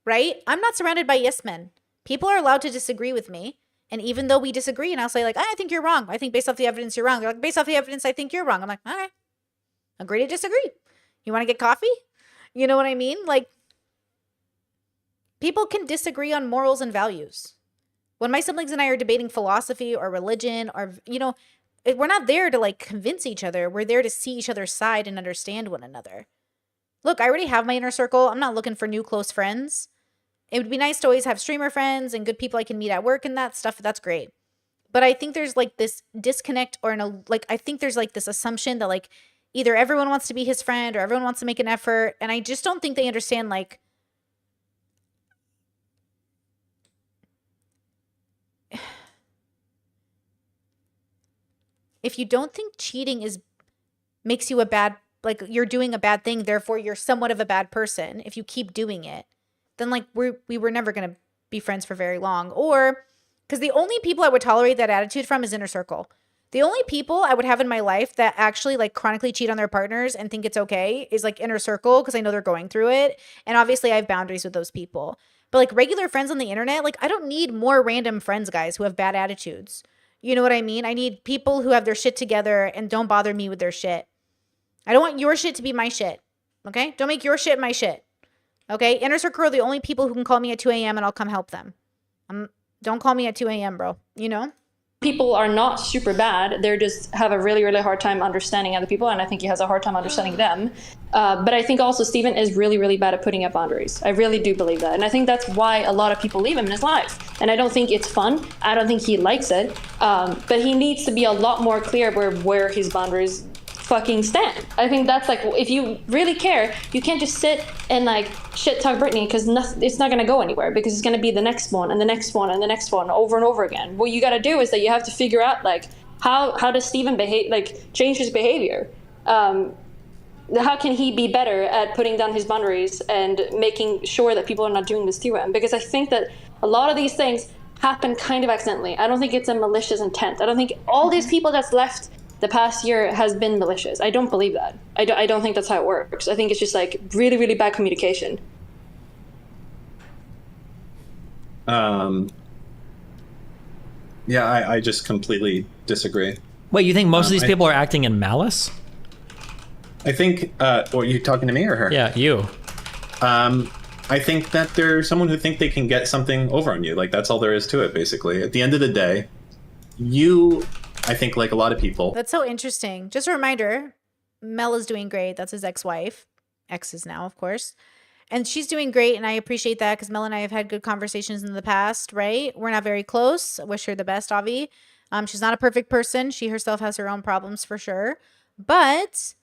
right? I'm not surrounded by yes men. People are allowed to disagree with me. And even though we disagree, and I'll say like, I think you're wrong. I think based off the evidence, you're wrong. They're like, based off the evidence, I think you're wrong. I'm like, okay, agree to disagree. You want to get coffee? You know what I mean? Like, people can disagree on morals and values. When my siblings and I are debating philosophy or religion or, you know, we're not there to like convince each other. We're there to see each other's side and understand one another. Look, I already have my inner circle. I'm not looking for new close friends. It would be nice to always have streamer friends and good people I can meet at work and that stuff. That's great. But I think there's like this disconnect I think there's like this assumption that like either everyone wants to be his friend or everyone wants to make an effort. And I just don't think they understand like if you don't think cheating makes you a bad, like you're doing a bad thing, therefore you're somewhat of a bad person. If you keep doing it, then like we were never going to be friends for very long. Or because the only people I would tolerate that attitude from is inner circle. The only people I would have in my life that actually like chronically cheat on their partners and think it's okay is like inner circle, because I know they're going through it. And obviously I have boundaries with those people. But like regular friends on the internet, like I don't need more random friends, guys, who have bad attitudes. You know what I mean? I need people who have their shit together and don't bother me with their shit. I don't want your shit to be my shit. Okay? Don't make your shit my shit. Okay? Inner circle are the only people who can call me at 2 a.m. and I'll come help them. Don't call me at 2 a.m., bro. You know? People are not super bad. They just have a really, really hard time understanding other people, and I think he has a hard time understanding them. But I think also Steven is really, really bad at putting up boundaries. I really do believe that. And I think that's why a lot of people leave him in his life. And I don't think it's fun. I don't think he likes it. But he needs to be a lot more clear where his boundaries fucking stand. I think that's like, if you really care, you can't just sit and like shit talk Brittany, because it's not going to go anywhere, because it's going to be the next one and the next one and the next one over and over again. What you got to do is that you have to figure out like how does Steven behave, like change his behavior. How can he be better at putting down his boundaries and making sure that people are not doing this to him? Because I think that a lot of these things happen kind of accidentally. I don't think it's a malicious intent. I don't think all these people that's left the past year has been malicious. I don't believe that. I don't think that's how it works. I think it's just like really, really bad communication. Yeah, I just completely disagree. Wait, you think most of these people are acting in malice? I think, are you talking to me or her? Yeah, you. I think that there's someone who think they can get something over on you. Like, that's all there is to it, basically. At the end of the day, I think like a lot of people. That's so interesting. Just a reminder, Mel is doing great. That's his ex-wife. Exes now, of course. And she's doing great, and I appreciate that because Mel and I have had good conversations in the past, right? We're not very close. I wish her the best, Avi. She's not a perfect person. She herself has her own problems for sure. But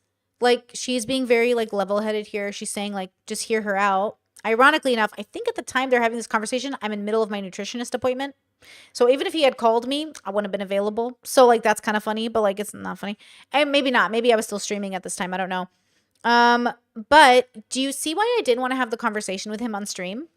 like she's being very like level-headed here. She's saying like just hear her out. Ironically enough, I think at the time they're having this conversation, I'm in the middle of my nutritionist appointment. So even if he had called me, I wouldn't have been available. So like that's kind of funny, but like it's not funny. And maybe not. Maybe I was still streaming at this time. I don't know. But do you see why I didn't want to have the conversation with him on stream?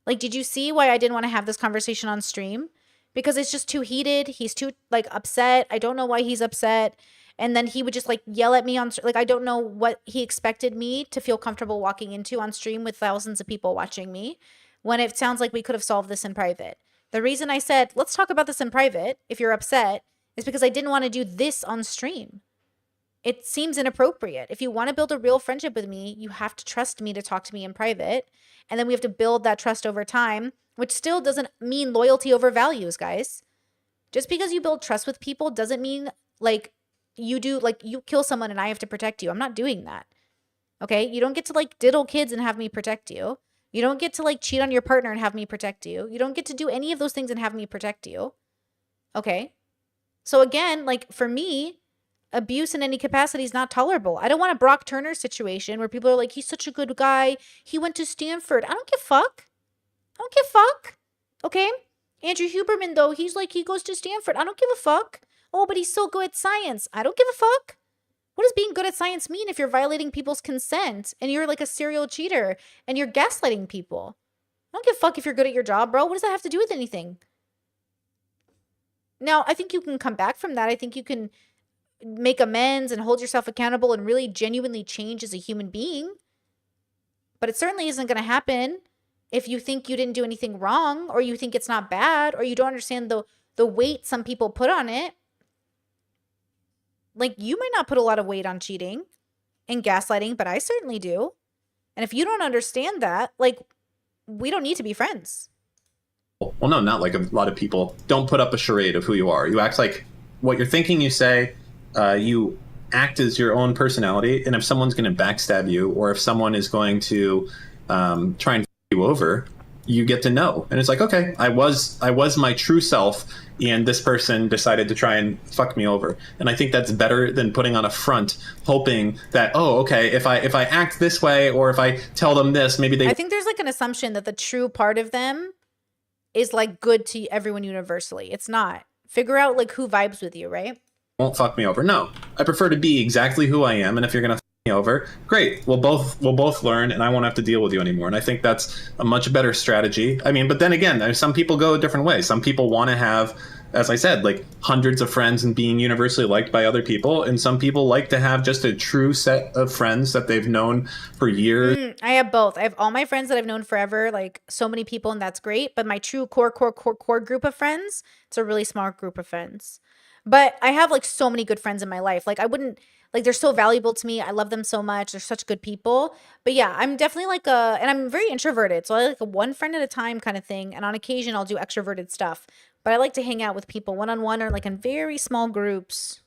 Like, did you see why I didn't want to have this conversation on stream? Because it's just too heated. He's too like upset. I don't know why he's upset. And then he would just like yell at me on like I don't know what he expected me to feel comfortable walking into on stream with thousands of people watching me, when it sounds like we could have solved this in private. The reason I said let's talk about this in private if you're upset is because I didn't want to do this on stream. It seems inappropriate. If you want to build a real friendship with me, you have to trust me to talk to me in private, and then we have to build that trust over time, which still doesn't mean loyalty over values, guys. Just because you build trust with people doesn't mean like you do, like you kill someone and I have to protect you. I'm not doing that. Okay? You don't get to like diddle kids and have me protect you. You don't get to like cheat on your partner and have me protect you. You don't get to do any of those things and have me protect you. Okay? So again, like for me, abuse in any capacity is not tolerable. I don't want a Brock Turner situation where people are like, he's such a good guy. He went to Stanford. I don't give a fuck. I don't give a fuck. Okay? Andrew Huberman, though, he's like, he goes to Stanford. I don't give a fuck. Oh, but he's so good at science. I don't give a fuck. What does being good at science mean if you're violating people's consent and you're like a serial cheater and you're gaslighting people? I don't give a fuck if you're good at your job, bro. What does that have to do with anything? Now, I think you can come back from that. I think you can make amends and hold yourself accountable and really genuinely change as a human being. But it certainly isn't going to happen if you think you didn't do anything wrong, or you think it's not bad, or you don't understand the weight some people put on it. Like, you might not put a lot of weight on cheating and gaslighting, but I certainly do. And if you don't understand that, like, we don't need to be friends. Well, no, not like a lot of people. Don't put up a charade of who you are. You act like what you're thinking, you say. You act as your own personality, and if someone's going to backstab you, or if someone is going to try and f you over, you get to know. And it's like, okay, I was my true self, and this person decided to try and fuck me over. And I think that's better than putting on a front, hoping that, oh, okay, if I act this way, or if I tell them this, maybe they. I think there's like an assumption that the true part of them is like good to everyone universally. It's not. Figure out like who vibes with you, right? Won't fuck me over. No, I prefer to be exactly who I am, and if you're gonna fuck me over, great. We'll both learn, and I won't have to deal with you anymore. And I think that's a much better strategy. I mean, but then again, some people go a different way. Some people want to have, as I said, like hundreds of friends and being universally liked by other people, and some people like to have just a true set of friends that they've known for years. I have both. I have all my friends that I've known forever, like so many people, and that's great. But my true core group of friends, it's a really small group of friends. But I have like so many good friends in my life. Like I wouldn't, like they're so valuable to me. I love them so much. They're such good people. But yeah, I'm definitely like and I'm very introverted. So I like a one friend at a time kind of thing. And on occasion I'll do extroverted stuff. But I like to hang out with people one-on-one or like in very small groups.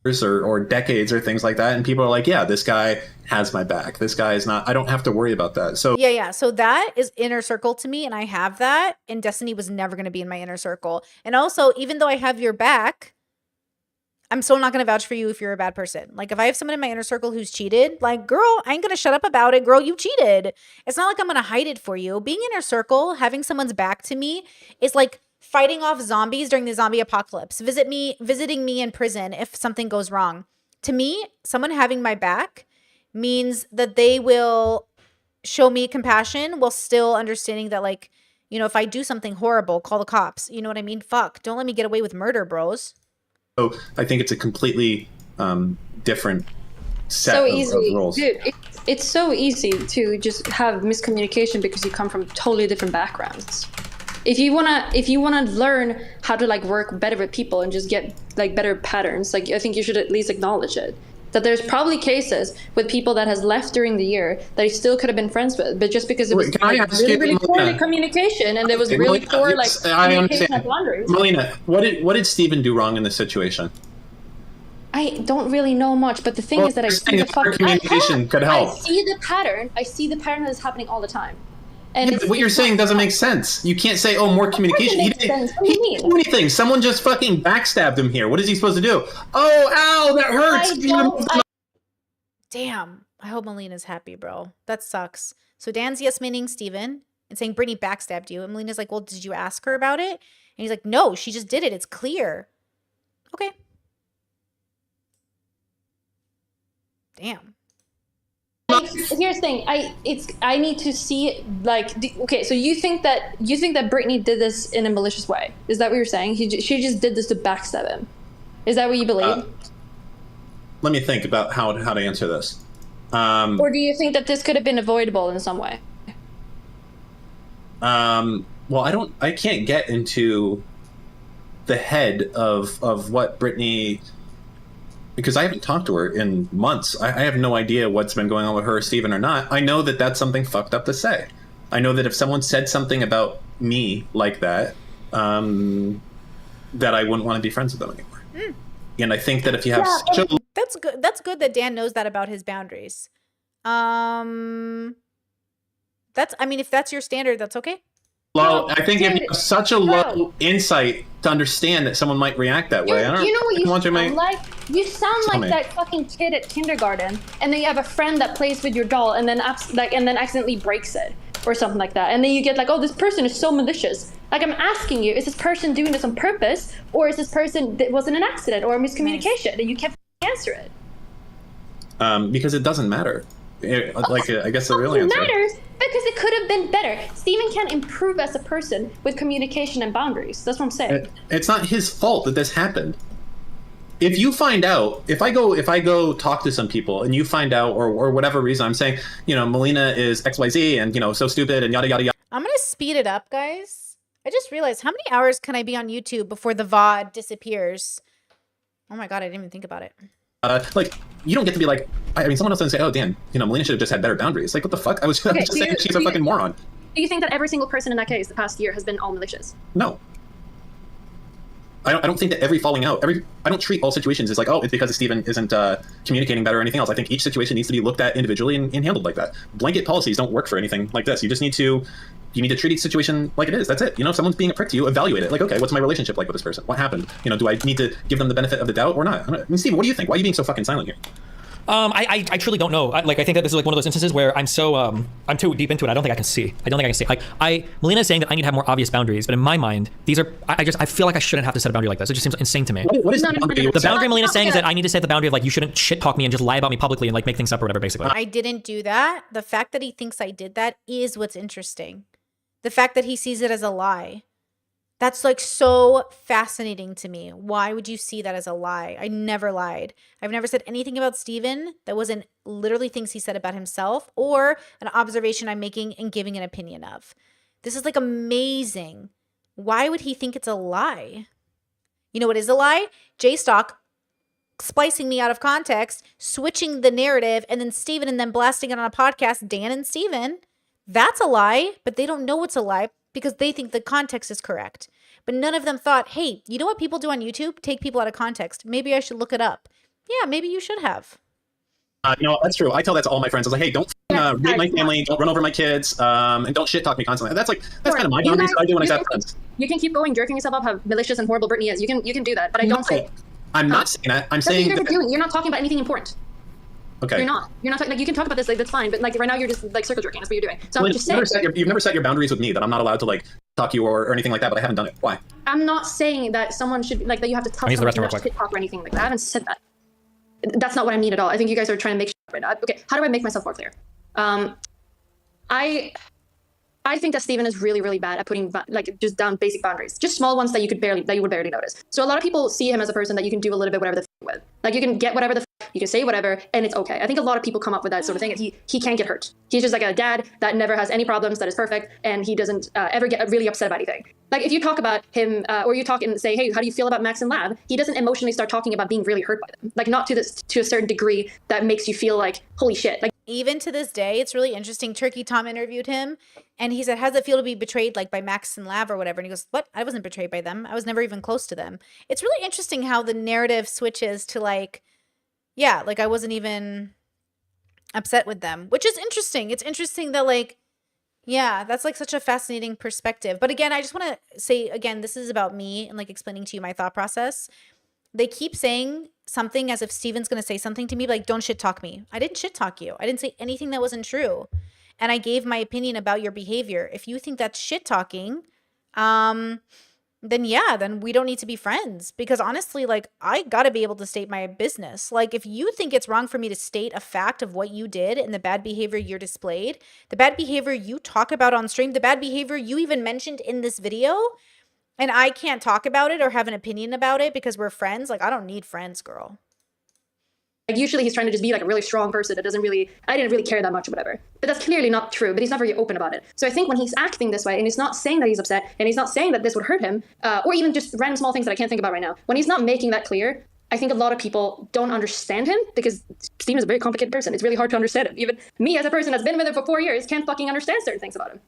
Or decades or things like that, and people are like, yeah, this guy has my back, this guy is not, I don't have to worry about that. So yeah, so that is inner circle to me, and I have that, and Destiny was never going to be in my inner circle. And also, even though I have your back, I'm still not going to vouch for you if you're a bad person. Like if I have someone in my inner circle who's cheated, like girl, I ain't going to shut up about it. Girl, you cheated. It's not like I'm going to hide it for you. Being inner circle, having someone's back to me is like fighting off zombies during the zombie apocalypse, visiting me in prison if something goes wrong. To me, someone having my back means that they will show me compassion while still understanding that, like, you know, if I do something horrible, call the cops. You know what I mean? Fuck, don't let me get away with murder, bros. So I think it's a completely different set so of easy. roles. Dude, it's so easy to just have miscommunication because you come from totally different backgrounds. If you wanna learn how to like work better with people and just get like better patterns, like I think you should at least acknowledge it. That there's probably cases with people that has left during the year that he still could have been friends with, but just because it was really poor communication and there was really poor like communication of boundaries. Melina, what did Steven do wrong in this situation? I don't really know much, but the thing is that I see the communication could help. I see the pattern that is happening all the time. And yeah, what you're saying doesn't make sense. You can't say, "Oh, more communication." He didn't do anything. Someone just fucking backstabbed him here. What is he supposed to do? Oh, ow, that hurts. Damn. I hope Melina's happy, bro. That sucks. So Dan's yes-meaning Steven and saying Brittany backstabbed you. And Melina's like, well, did you ask her about it? And he's like, no, she just did it. It's clear. Okay. Damn. Here's the thing. I need to see it, like, okay. So you think that Brittany did this in a malicious way? Is that what you're saying? She just did this to backstab him. Is that what you believe? Let me think about how to answer this. Or do you think that this could have been avoidable in some way? Well, I can't get into the head of what Brittany, because I haven't talked to her in months. I have no idea what's been going on with her or Steven or not. I know that that's something fucked up to say. I know that if someone said something about me like that, that I wouldn't want to be friends with them anymore. And I think that if you have such a... That's good. That's good that Dan knows that about his boundaries. I mean, if that's your standard, that's okay. Well, I think if you have such a low insight to understand that someone might react that way. I don't You know what you want sound to like? You sound Tell like me. that fucking kid at kindergarten, and then you have a friend that plays with your doll, and then accidentally breaks it or something like that, and then you get like, oh, this person is so malicious. Like, I'm asking you, is this person doing this on purpose, or is this person that wasn't an accident or a miscommunication, and you can't answer it? because it doesn't matter. I guess the real It answer. matters because it could have been better. Steven can improve as a person with communication and boundaries. That's what I'm saying. It's not his fault that this happened. If you find out, if I go talk to some people and you find out, or whatever reason, I'm saying, Melina is XYZ and, so stupid and yada, yada, yada. I'm going to speed it up, guys. I just realized, how many hours can I be on YouTube before the VOD disappears? Oh my God, I didn't even think about it. You don't get to be like, someone else doesn't say, oh, Dan, Melina should have just had better boundaries. Like, what the fuck? I was just saying she's a fucking moron. Do you think that every single person in that case the past year has been all malicious? No. I don't think that every falling out, I don't treat all situations as like, oh, it's because Steven isn't communicating better or anything else. I think each situation needs to be looked at individually and handled like that. Blanket policies don't work for anything like this. You just need to treat each situation like it is. That's it. If someone's being a prick to you, evaluate it. Like, okay, what's my relationship like with this person? What happened? Do I need to give them the benefit of the doubt or not? Steven, what do you think? Why are you being so fucking silent here? I truly don't know. I think that this is like one of those instances where I'm too deep into it. I don't think I can see. Melina is saying that I need to have more obvious boundaries, but in my mind, these are. I feel like I shouldn't have to set a boundary like this. It just seems insane to me. What is the boundary? The boundary Melina is saying is that I need to set the boundary of like, you shouldn't shit talk me and just lie about me publicly and like make things up or whatever, basically. I didn't do that. The fact that he thinks I did that is what's interesting. The fact that he sees it as a lie. That's like so fascinating to me. Why would you see that as a lie? I never lied. I've never said anything about Steven that wasn't literally things he said about himself or an observation I'm making and giving an opinion of. This is like amazing. Why would he think it's a lie? You know what is a lie? J-Stock splicing me out of context, switching the narrative, and then Steven and then blasting it on a podcast, Dan and Steven. That's a lie, but they don't know it's a lie because they think the context is correct. But none of them thought, hey, you know what people do on YouTube? Take people out of context. Maybe I should look it up. Yeah, maybe you should have. That's true. I tell that to all my friends. I was like, hey, don't rape my family, don't run over my kids, and don't shit talk me constantly. That's kind of my boundaries that I do when I have friends. You can keep going, jerking yourself up how malicious and horrible Brittany is. You can do that, but I don't say. I'm not saying that. I'm saying what you guys are doing. You're not talking about anything important. Okay. You're not talking, like, you can talk about this, like, that's fine, but like right now you're just like circle jerking. That's what you're doing. So I'm just saying. You've never set your boundaries with me that I'm not allowed to like talk to you or anything like that, but I haven't done it. Why? I'm not saying that someone should that you have to tell someone to shit talk or anything like that. I haven't said that. That's not what I mean at all. I think you guys are trying to make shit up right now. Okay, how do I make myself more clear? I think that Steven is really, really bad at putting just down basic boundaries, just small ones that you would barely notice. So a lot of people see him as a person that you can do a little bit whatever the with. Like, you can get whatever the you can say whatever, and it's okay. I think a lot of people come up with that sort of thing, and he can't get hurt. He's just like a dad that never has any problems, that is perfect, and he doesn't ever get really upset about anything. Like, if you talk about him, or you talk and say, hey, how do you feel about Max and Lab? He doesn't emotionally start talking about being really hurt by them. Like, not to a certain degree that makes you feel like, holy shit. Like, even to this day, it's really interesting. Turkey Tom interviewed him, and he said, how does it feel to be betrayed, like, by Max and Lav or whatever? And he goes, what? I wasn't betrayed by them. I was never even close to them. It's really interesting how the narrative switches to, like, yeah, like, I wasn't even upset with them, which is interesting. It's interesting that, like, yeah, that's, like, such a fascinating perspective. But again, I just want to say, again, this is about me and, like, explaining to you my thought process. they keep saying something as if Steven's going to say something to me, like, don't shit talk me. I didn't shit talk you. I didn't say anything that wasn't true. And I gave my opinion about your behavior. If you think that's shit talking, then yeah, then we don't need to be friends. Because honestly, like, I got to be able to state my business. Like, if you think it's wrong for me to state a fact of what you did and the bad behavior you're displayed, the bad behavior you talk about on stream, the bad behavior you even mentioned in this video, and I can't talk about it or have an opinion about it because we're friends, like, I don't need friends, girl. Like, usually he's trying to just be like a really strong person that I didn't really care that much or whatever. But that's clearly not true, but he's not very open about it. So I think when he's acting this way and he's not saying that he's upset and he's not saying that this would hurt him, or even just random small things that I can't think about right now, when he's not making that clear, I think a lot of people don't understand him because Steven is a very complicated person. It's really hard to understand him. Even me as a person that's been with him for 4 years can't fucking understand certain things about him.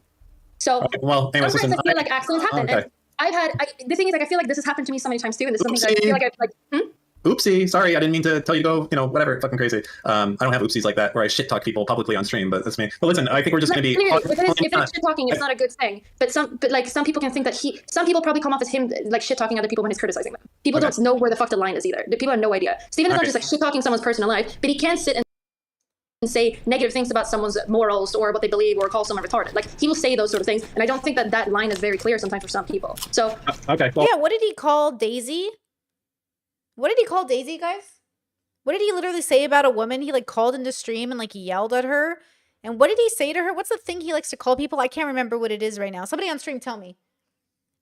So Okay, well, anyways, sometimes listen, I feel like accidents happen. okay. And the thing is, like, I feel like this has happened to me so many times too, and this is something that I feel like Oopsie, sorry, I didn't mean to tell you to go, whatever, fucking crazy. I don't have oopsies like that where I shit talk people publicly on stream, but that's me. But listen, I think we're just going to be. If it's shit talking, it's not a good thing. But some people can think that some people probably come off as him like shit talking other people when he's criticizing them. People don't know where the fuck the line is either. The people have no idea. Steven is not just like shit talking someone's personal life, but he can sit and say negative things about someone's morals or what they believe or call someone retarded. Like, he will say those sort of things, and I don't think that line is very clear sometimes for some people. So okay, well, yeah, what did he call Daisy? What did he call Daisy, guys? What did he literally say about a woman? He like called into stream and like yelled at her. And what did he say to her? What's the thing he likes to call people? I can't remember what it is right now. Somebody on stream tell me.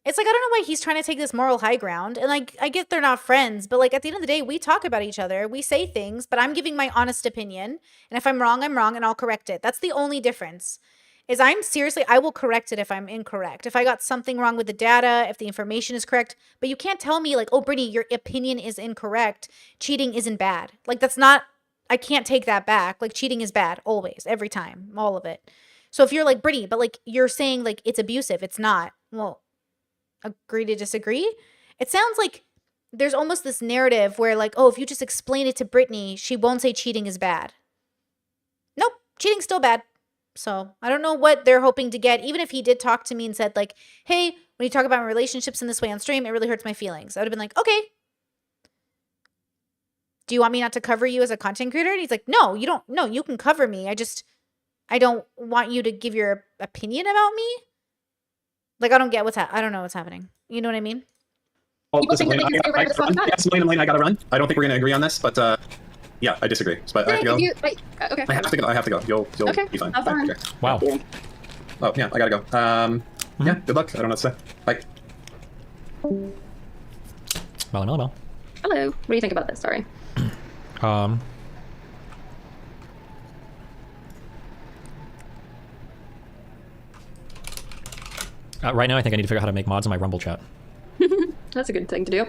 It's like, I don't know why he's trying to take this moral high ground. And like, I get they're not friends, but like at the end of the day, we talk about each other. We say things, but I'm giving my honest opinion. And if I'm wrong, and I'll correct it. That's the only difference. Is I will correct it if I'm incorrect. If I got something wrong with the data, if the information is correct. But you can't tell me like, oh, Brittany, your opinion is incorrect. Cheating isn't bad. Like, that's not, I can't take that back. Like, cheating is bad always, every time, all of it. So if you're like, Brittany, but like you're saying like it's abusive, it's not. Well, agree to disagree. It sounds like there's almost this narrative where like, oh, if you just explain it to Brittany, she won't say cheating is bad. Nope, cheating's still bad. So I don't know what they're hoping to get. Even if he did talk to me and said like, hey, when you talk about relationships in this way on stream, it really hurts my feelings. I would have been like, okay. Do you want me not to cover you as a content creator? And he's like, no, you don't. No, you can cover me. I don't want you to give your opinion about me. Like, I don't get I don't know what's happening. You know what I mean? Well, listen, Lane, I gotta run. I don't think we're gonna agree on this, but yeah, I disagree. But I have to go. Okay. I have to go. You'll okay. be fine. Have fun. Okay. Wow. Oh yeah, I gotta go. Yeah, good luck. I don't know what to say. Bye. Well. Hello. What do you think about this? Sorry. Right now, I think I need to figure out how to make mods in my Rumble chat. That's a good thing to do.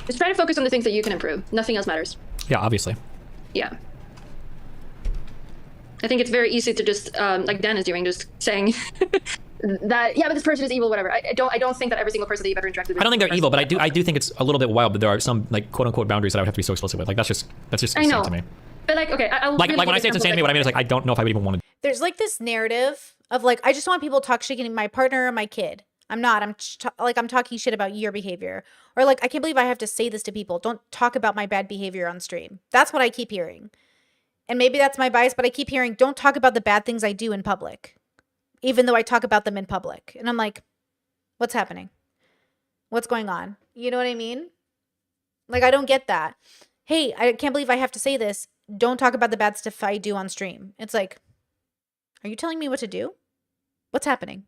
Just try to focus on the things that you can improve. Nothing else matters. Yeah, obviously. Yeah. I think it's very easy to just, like Dan is doing, just saying that, yeah, but this person is evil, whatever. I don't think that every single person that you've ever interacted with. I don't think they're evil, but I do think it's a little bit wild that there are some like quote unquote boundaries that I would have to be so explicit with. Like that's just insane to me. But like, okay, like when I say it's insane to me, what I mean is like I don't know if I would even want to. There's like this narrative of like, I just want people to talk shit to my partner or my kid. I'm not. I'm talking shit about your behavior. Or like, I can't believe I have to say this to people. Don't talk about my bad behavior on stream. That's what I keep hearing. And maybe that's my bias, but I keep hearing, don't talk about the bad things I do in public, even though I talk about them in public. And I'm like, what's happening? What's going on? You know what I mean? Like, I don't get that. Hey, I can't believe I have to say this. Don't talk about the bad stuff I do on stream. It's like, are you telling me what to do? What's happening?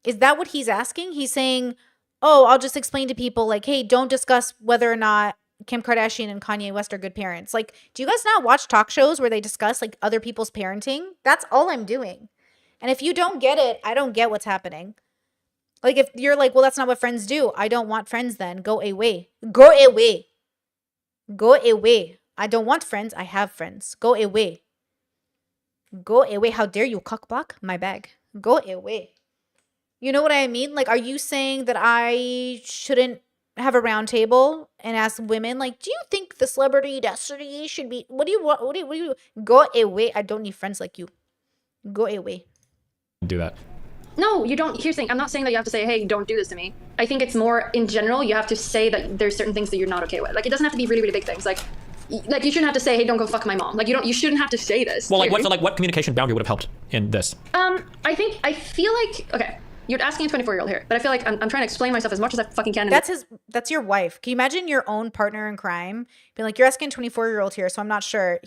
Is that what he's asking? He's saying, oh, I'll just explain to people like, hey, don't discuss whether or not Kim Kardashian and Kanye West are good parents. Like, do you guys not watch talk shows where they discuss like other people's parenting? That's all I'm doing. And if you don't get it, I don't get what's happening. Like, if you're like, well, that's not what friends do. I don't want friends then. Go away. Go away. Go away. I don't want friends. I have friends. Go away. Go away. How dare you cockblock my bag? Go away. You know what I mean? Like, are you saying that I shouldn't have a round table and ask women, like, do you think the celebrity destiny should be, what do you want? What do you go away? I don't need friends like you. Go away. Do that. No, you don't. Here's the thing. I'm not saying that you have to say, hey, don't do this to me. I think it's more in general, you have to say that there's certain things that you're not okay with. Like, it doesn't have to be really, really big things. Like you shouldn't have to say, hey, don't go fuck my mom. Like, you shouldn't have to say this. Well, what communication boundary would have helped in this? I feel like, okay, you're asking a 24-year-old here, but I feel like I'm trying to explain myself as much as I fucking can. That's your wife. Can you imagine your own partner in crime being like, you're asking a 24-year-old here, so I'm not sure.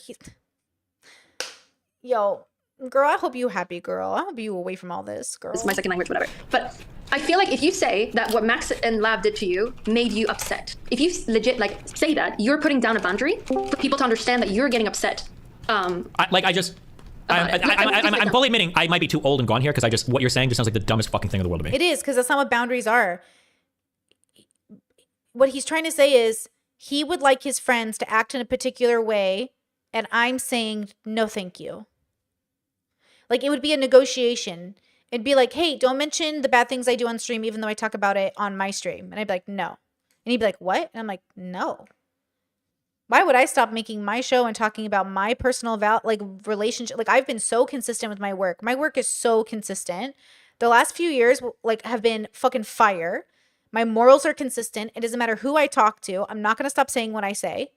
Yo, girl, I hope you happy, girl. I hope you away from all this, girl. It's my second language, whatever. But I feel like if you say that what Max and Lav did to you made you upset, if you legit say that, you're putting down a boundary for people to understand that you're getting upset. I'm fully admitting I might be too old and gone here because what you're saying just sounds like the dumbest fucking thing in the world to me. It is, because that's not what boundaries are. What he's trying to say is he would like his friends to act in a particular way, and I'm saying no thank you. Like, it would be a negotiation. It'd be like, hey, don't mention the bad things I do on stream even though I talk about it on my stream. And I'd be like, no. And he'd be like, what? And I'm like, no. Why would I stop making my show and talking about my personal relationship? Like, I've been so consistent with my work. My work is so consistent. The last few years have been fucking fire. My morals are consistent. It doesn't matter who I talk to. I'm not going to stop saying what I say.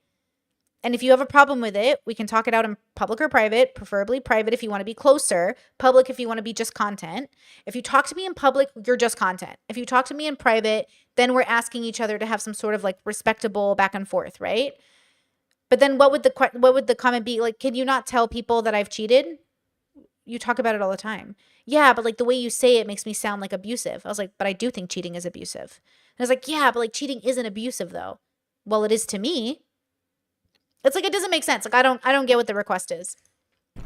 And if you have a problem with it, we can talk it out in public or private, preferably private if you want to be closer, public if you want to be just content. If you talk to me in public, you're just content. If you talk to me in private, then we're asking each other to have some sort of like respectable back and forth, right? But then what would the comment be? Like, can you not tell people that I've cheated? You talk about it all the time. Yeah, but like the way you say it makes me sound like abusive. I was like, but I do think cheating is abusive. And I was like, yeah, but like cheating isn't abusive though. Well, it is to me. It's like, it doesn't make sense. Like, I don't get what the request is.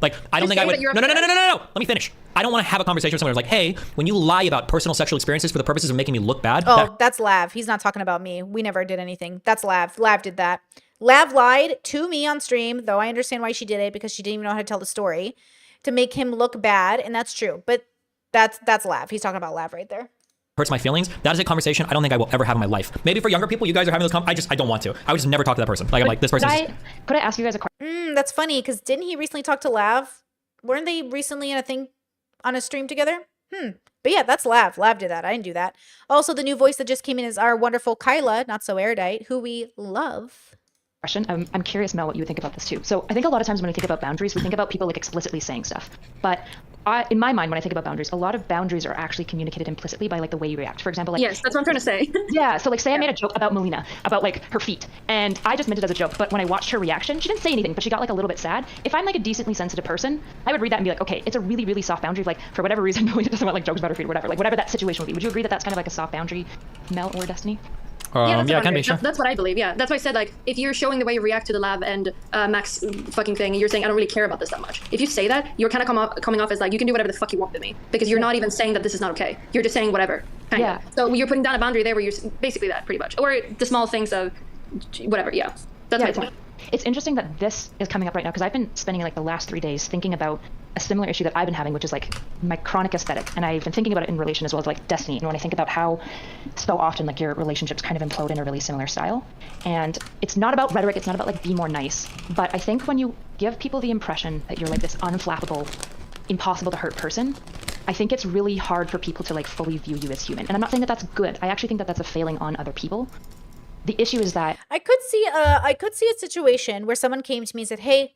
Like, I don't think I would. No. Let me finish. I don't want to have a conversation with someone who's like, hey, when you lie about personal sexual experiences for the purposes of making me look bad. Oh, that's Lav. He's not talking about me. We never did anything. That's Lav. Lav did that. Lav lied to me on stream, though I understand why she did it because she didn't even know how to tell the story, to make him look bad. And that's true. But that's Lav. He's talking about Lav right there. Hurts my feelings. That is a conversation I don't think I will ever have in my life. Maybe for younger people, you guys are having those I don't want to. I would just never talk to that person. Like, I'm like, this person. Could I ask you guys a question? That's funny because didn't he recently talk to Lav? Weren't they recently in a thing on a stream together? But yeah, that's Lav. Lav did that. I didn't do that. Also, the new voice that just came in is our wonderful Kyla, not so erudite, who we love. Question. I'm curious, Mel, what you think about this too. So I think a lot of times when we think about boundaries, we think about people like explicitly saying stuff. But in my mind, when I think about boundaries, a lot of boundaries are actually communicated implicitly by like the way you react. For example, like yes, that's what I'm trying to say. Yeah. So like, say I made a joke about Melina, about like her feet, and I just meant it as a joke. But when I watched her reaction, she didn't say anything, but she got like a little bit sad. If I'm like a decently sensitive person, I would read that and be like, okay, it's a really, really soft boundary. Like for whatever reason, Melina doesn't want like jokes about her feet or whatever. Like whatever that situation would be. Would you agree that that's kind of like a soft boundary, Mel or Destiny? Yeah, it can be, sure. That's what I believe, yeah. That's why I said, like, if you're showing the way you react to the Lav and Max fucking thing, and you're saying, I don't really care about this that much. If you say that, you're kind of coming off as, like, you can do whatever the fuck you want with me. Because you're not even saying that this is not okay. You're just saying whatever. Kinda. So you're putting down a boundary there where you're basically that, pretty much. Or the small things of whatever, yeah. That's my point. It's interesting that this is coming up right now because I've been spending like the last 3 days thinking about a similar issue that I've been having, which is like my chronic aesthetic. And I've been thinking about it in relation as well as like Destiny. And when I think about how so often like your relationships kind of implode in a really similar style. And it's not about rhetoric, it's not about like be more nice. But I think when you give people the impression that you're like this unflappable, impossible to hurt person, I think it's really hard for people to like fully view you as human. And I'm not saying that that's good. I actually think that that's a failing on other people. The issue is that I could see a situation where someone came to me and said, hey,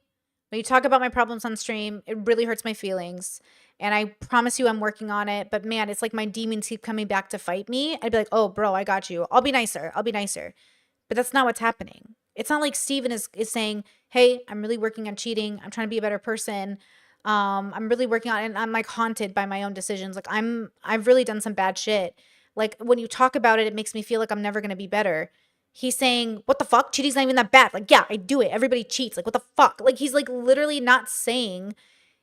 when you talk about my problems on stream, it really hurts my feelings. And I promise you I'm working on it. But man, it's like my demons keep coming back to fight me. I'd be like, oh, bro, I got you. I'll be nicer. But that's not what's happening. It's not like Steven is saying, hey, I'm really working on cheating. I'm trying to be a better person. I'm really working on it. And I'm like haunted by my own decisions. Like I've really done some bad shit. Like when you talk about it, it makes me feel like I'm never going to be better. He's saying, what the fuck? Cheating's not even that bad. Like, yeah, I do it. Everybody cheats. Like, what the fuck? Like, he's like literally not saying,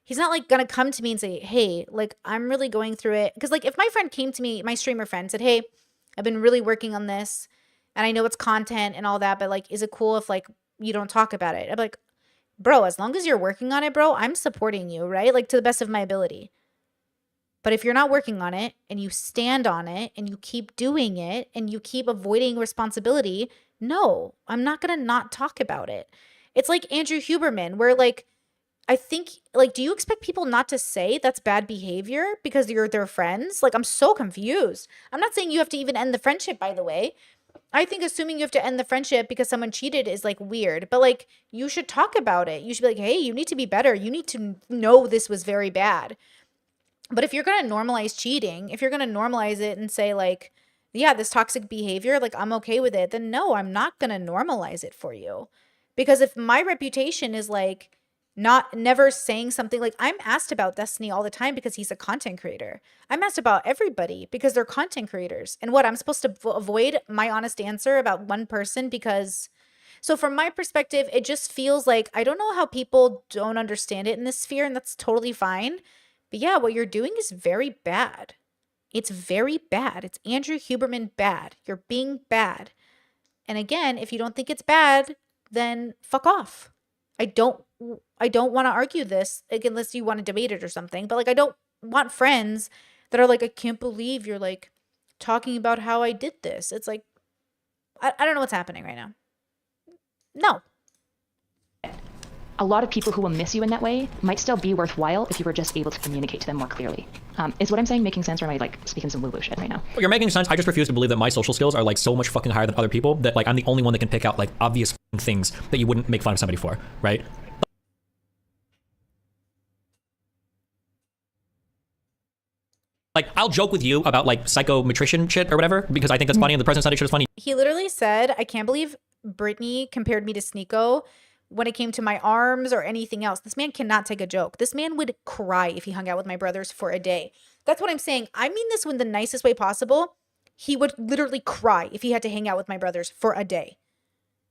he's not like gonna come to me and say, hey, like, I'm really going through it. Because like, if my friend came to me, my streamer friend said, hey, I've been really working on this and I know it's content and all that, but like, is it cool if like you don't talk about it? I'm like, bro, as long as you're working on it, bro, I'm supporting you, right? Like to the best of my ability. But if you're not working on it and you stand on it and you keep doing it and you keep avoiding responsibility, no, I'm not going to not talk about it. It's like Andrew Huberman, where like I think, like, do you expect people not to say that's bad behavior because you're their friends? Like, I'm so confused. I'm not saying you have to even end the friendship, by the way. I think assuming you have to end the friendship because someone cheated is, like, weird. But, like, you should talk about it. You should be like, hey, you need to be better. You need to know this was very bad. But if you're going to normalize cheating, if you're going to normalize it and say, like, yeah, this toxic behavior, like, I'm okay with it, then no, I'm not going to normalize it for you. Because if my reputation is, like, never saying something, like, I'm asked about Destiny all the time because he's a content creator. I'm asked about everybody because they're content creators. And what, I'm supposed to avoid my honest answer about one person because... So from my perspective, it just feels like, I don't know how people don't understand it in this sphere, and that's totally fine. But yeah, what you're doing is very bad. It's very bad. It's Andrew Huberman bad. You're being bad. And again, if you don't think it's bad, then fuck off. I don't want to argue this, like, unless you want to debate it or something. But, like, I don't want friends that are like, I can't believe you're, like, talking about how I did this. It's like, I don't know what's happening right now. No. A lot of people who will miss you in that way might still be worthwhile if you were just able to communicate to them more clearly. Is what I'm saying making sense, or am I, like, speaking some woo-woo shit right now? You're making sense. I just refuse to believe that my social skills are, like, so much fucking higher than other people that, like, I'm the only one that can pick out, like, obvious things that you wouldn't make fun of somebody for, right? Like, I'll joke with you about, like, psychometrician shit or whatever because I think that's funny and the President Sunday shit is funny. He literally said, I can't believe Brittany compared me to Sneeko when it came to my arms or anything else. This man cannot take a joke. This man would cry if he hung out with my brothers for a day. That's what I'm saying. I mean this in the nicest way possible. He would literally cry if he had to hang out with my brothers for a day.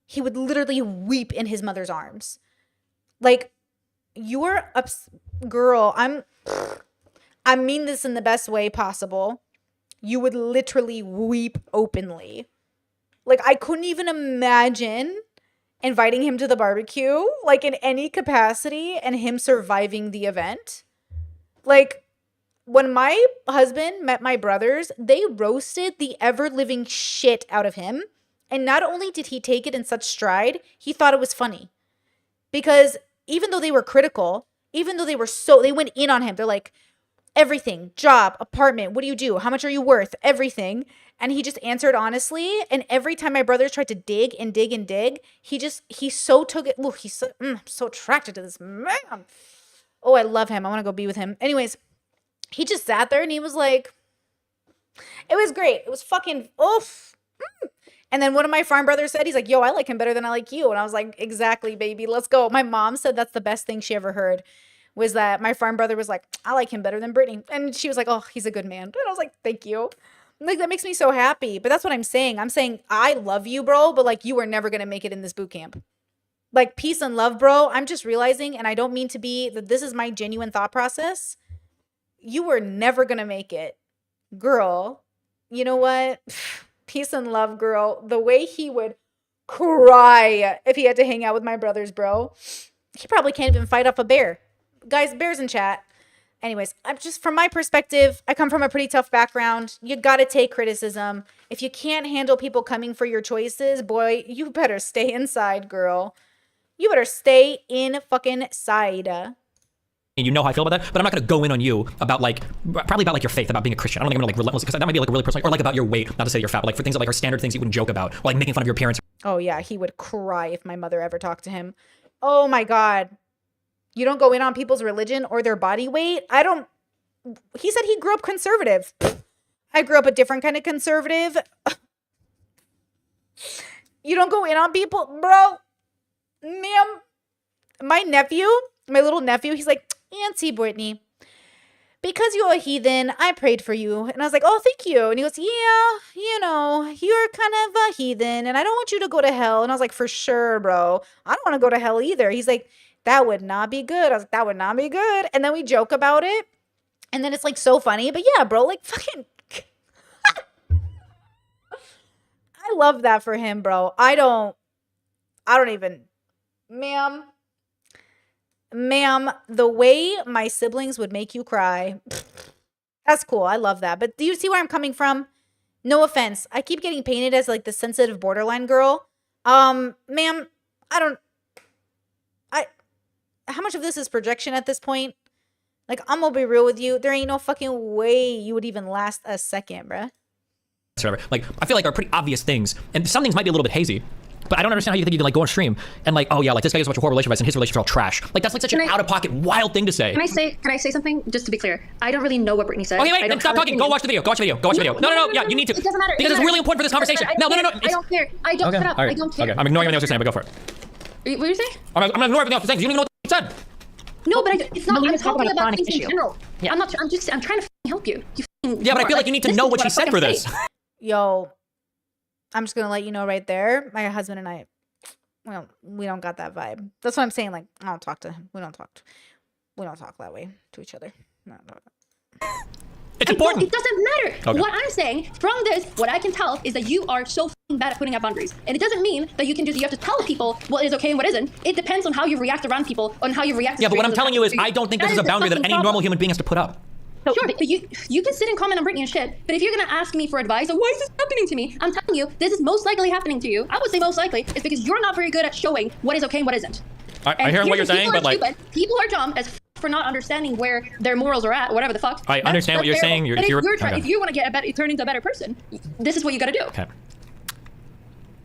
He would literally weep in his mother's arms. Like, you're girl, I mean this in the best way possible. You would literally weep openly. Like, I couldn't even imagine inviting him to the barbecue, like, in any capacity, and him surviving the event. Like, when my husband met my brothers, they roasted the ever-living shit out of him. And not only did he take it in such stride, he thought it was funny. Because even though they were critical, even though they went in on him. They're like, everything, job, apartment, what do you do? How much are you worth? Everything. And he just answered honestly. And every time my brothers tried to dig and dig and dig, he so took it. Look, I'm so attracted to this man. Oh, I love him. I want to go be with him. Anyways, he just sat there and he was like, it was great. It was fucking oof. And then one of my farm brothers said, he's like, yo, I like him better than I like you. And I was like, exactly, baby. Let's go. My mom said that's the best thing she ever heard, was that my farm brother was like, I like him better than Brittany. And she was like, oh, he's a good man. And I was like, thank you. Like, that makes me so happy. But that's what I'm saying. I'm saying, I love you, bro, but, like, you are never going to make it in this boot camp. Like, peace and love, bro. I'm just realizing, and I don't mean to be, that this is my genuine thought process. You were never going to make it. Girl, you know what? Peace and love, girl. The way he would cry if he had to hang out with my brothers, bro. He probably can't even fight off a bear. Guys, bears in chat. Anyways, I'm just, from my perspective, I come from a pretty tough background. You gotta take criticism. If you can't handle people coming for your choices, boy, you better stay inside, girl. You better stay in fucking side. And you know how I feel about that, but I'm not going to go in on you about, like, probably about, like, your faith, about being a Christian. I don't think I'm going to, like, relentless, because that might be, like, a really personal, or, like, about your weight, not to say you're fat, but, like, for things that, like, are standard things you wouldn't joke about, or, like, making fun of your parents. Oh, yeah, he would cry if my mother ever talked to him. Oh, my God. You don't go in on people's religion or their body weight? He said he grew up conservative. I grew up a different kind of conservative. You don't go in on people? Bro, ma'am, my little nephew, he's like, Auntie Brittany, because you're a heathen, I prayed for you. And I was like, oh, thank you. And he goes, yeah, you know, you're kind of a heathen and I don't want you to go to hell. And I was like, for sure, bro. I don't want to go to hell either. He's like, that would not be good. I was like, that would not be good. And then we joke about it. And then it's like so funny. But yeah, bro, like fucking. I love that for him, bro. I don't even. Ma'am, the way my siblings would make you cry. That's cool. I love that. But do you see where I'm coming from? No offense. I keep getting painted as like the sensitive borderline girl. Ma'am, how much of this is projection at this point? Like, I'm gonna be real with you. There ain't no fucking way you would even last a second, bruh. Like, I feel like are pretty obvious things, and some things might be a little bit hazy. But I don't understand how you think you can like go on stream and like, oh yeah, like this guy has a bunch of horrible relationships and his relationships are all trash. Like that's like such an out-of-pocket, wild thing to say. Can I say something just to be clear? I don't really know what Brittany said. Okay, wait, then stop talking. Go watch the video. Go watch the video. Go watch the video. No, yeah, you need to. It doesn't matter. Because it's really important for this conversation. No. I don't care. I don't shut up. I don't care. Okay, I'm ignoring everything else you're saying, but go for it. What were you saying? I'm ignoring everything else you're saying. You don't even know what you said. No, but it's not. I'm talking about chronic things in issue. general. Yeah. I'm trying to help you. Yeah, but I feel like you need to know what she said for this. Yo, I'm just gonna let you know right there. My husband and I, well, we don't got that vibe. That's what I'm saying. Like, I don't talk to him. We don't talk that way to each other. No. It's important. It doesn't matter. Okay. What I'm saying from this, what I can tell is that you are so bad at putting up boundaries, and it doesn't mean that you have to tell people what is okay and what isn't. It depends on how you react around people, on how you react. Yeah, but what I'm telling you is, I don't think this is a boundary that any normal human being has to put up. Sure, but you can sit and comment on Brittany and shit, but if you're gonna ask me for advice, why is this happening to me? I'm telling you, this is most likely happening to you. I would say most likely is because you're not very good at showing what is okay and what isn't. I hear what you're saying, but like, people are dumb as for not understanding where their morals are at, whatever the fuck. I understand what you're saying. If you want to turn into a better person, this is what you got to do. Okay.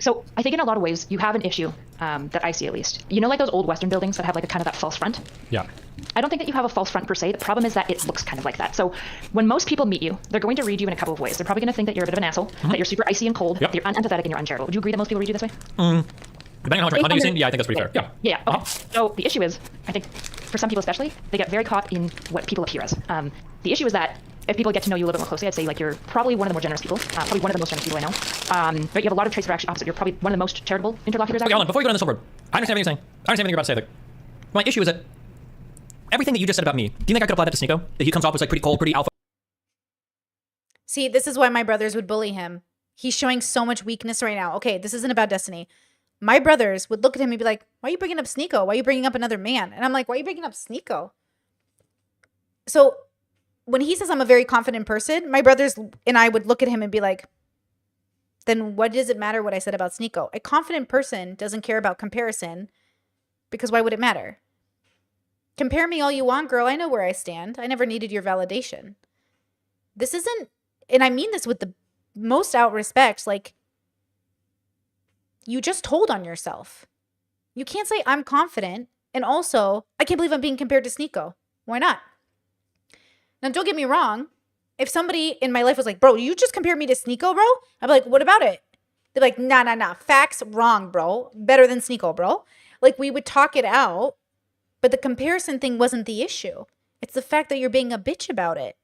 So I think in a lot of ways you have an issue that I see at least. You know, like those old Western buildings that have like a kind of that false front? Yeah. I don't think that you have a false front per se. The problem is that it looks kind of like that. So when most people meet you, they're going to read you in a couple of ways. They're probably going to think that you're a bit of an asshole, that you're super icy and cold, that you're unempathetic and you're uncharitable. Would you agree that most people read you this way? Depending on how much content you've seen, yeah, I think that's pretty fair. Yeah. Okay. So the issue is, I think for some people especially, they get very caught in what people appear as. The issue is that if people get to know you a little bit more closely, I'd say like you're probably one of the more generous people, probably one of the most generous people I know. But you have a lot of traits that are actually opposite. You're probably one of the most charitable interlocutors. Okay, hold on. Before you go on this over, I understand what you're saying. I understand everything you're about to say. Like, my issue is that everything that you just said about me, do you think I could apply that to Sneako? That he comes off as like pretty cold, pretty alpha? See, this is why my brothers would bully him. He's showing so much weakness right now. Okay, this isn't about Destiny. My brothers would look at him and be like, why are you bringing up Sneako? Why are you bringing up another man? And I'm like, why are you bringing up Sneako? So when he says I'm a very confident person, my brothers and I would look at him and be like, then what does it matter what I said about Sneako? A confident person doesn't care about comparison because why would it matter? Compare me all you want, girl. I know where I stand. I never needed your validation. This isn't, and I mean this with the most out respect, like, you just told on yourself. You can't say I'm confident and also I can't believe I'm being compared to Sneako. Why not? Now, don't get me wrong. If somebody in my life was like, bro, you just compared me to Sneako, bro? I'd be like, what about it? They're like, nah. Facts wrong, bro. Better than Sneako, bro. Like, we would talk it out, but the comparison thing wasn't the issue. It's the fact that you're being a bitch about it.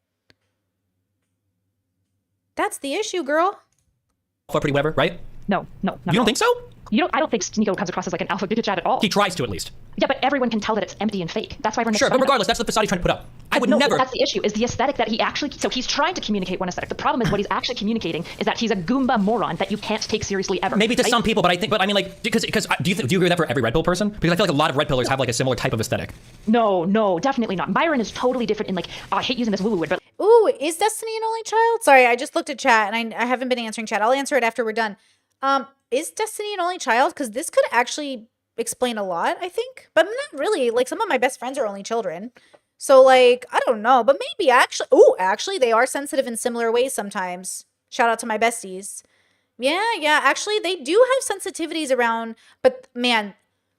That's the issue, girl. For pretty whatever, right? No. You don't think so? I don't think Sneako comes across as like an alpha bitch chat at all. He tries to, at least. Yeah, but everyone can tell that it's empty and fake. That's why everyone makes Sure, fun but of him. regardless, that's the facade he's trying to put up. I would never. That's the issue, is the aesthetic that he actually, so he's trying to communicate one aesthetic. The problem is what he's actually communicating is that he's a Goomba moron that you can't take seriously ever. Maybe to some people, but I mean, like, because do you agree with that for every Red Pill person? Because I feel like a lot of Red Pillers have like a similar type of aesthetic. No, definitely not. Byron is totally different in like, I hate using this woo-woo word, but ooh, is Destiny an only child? Sorry, I just looked at chat and I haven't been answering chat. I'll answer it after we're done. Is Destiny an only child? Because this could actually explain a lot, I think. But not really. Like, some of my best friends are only children. So, like, I don't know. But maybe actually, they are sensitive in similar ways sometimes. Shout out to my besties. Yeah. Actually, they do have sensitivities around. But, man,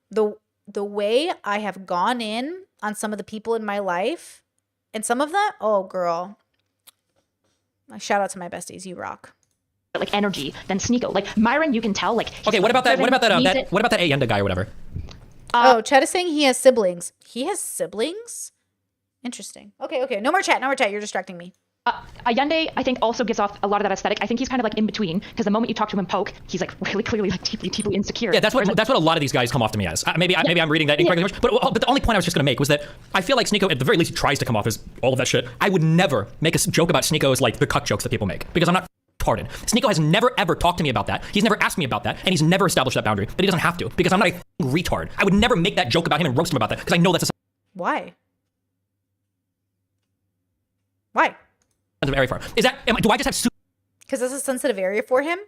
the way I have gone in on some of the people in my life, and some of that, oh, girl. Shout out to my besties. You rock. Like energy than Sneako. Like Myron, you can tell. Like okay, what about that Ayenda guy or whatever? Chet is saying he has siblings. He has siblings? Interesting. Okay. No more chat. You're distracting me. Ayende, I think, also gives off a lot of that aesthetic. I think he's kind of like in between because the moment you talk to him poke, he's like really clearly like deeply insecure. Yeah, that's what a lot of these guys come off to me as. Maybe I'm reading that incorrectly. But the only point I was just gonna make was that I feel like Sneako, at the very least, tries to come off as all of that shit. I would never make a joke about Sneako as like the cuck jokes that people make because I'm not retarded. Sneako has never ever talked to me about that. He's never asked me about that, and he's never established that boundary. But he doesn't have to because I'm not a retard. I would never make that joke about him and roast him about that because I know that's a Why? sensitive area for him. Do I just have super? Because that's a sensitive area for him.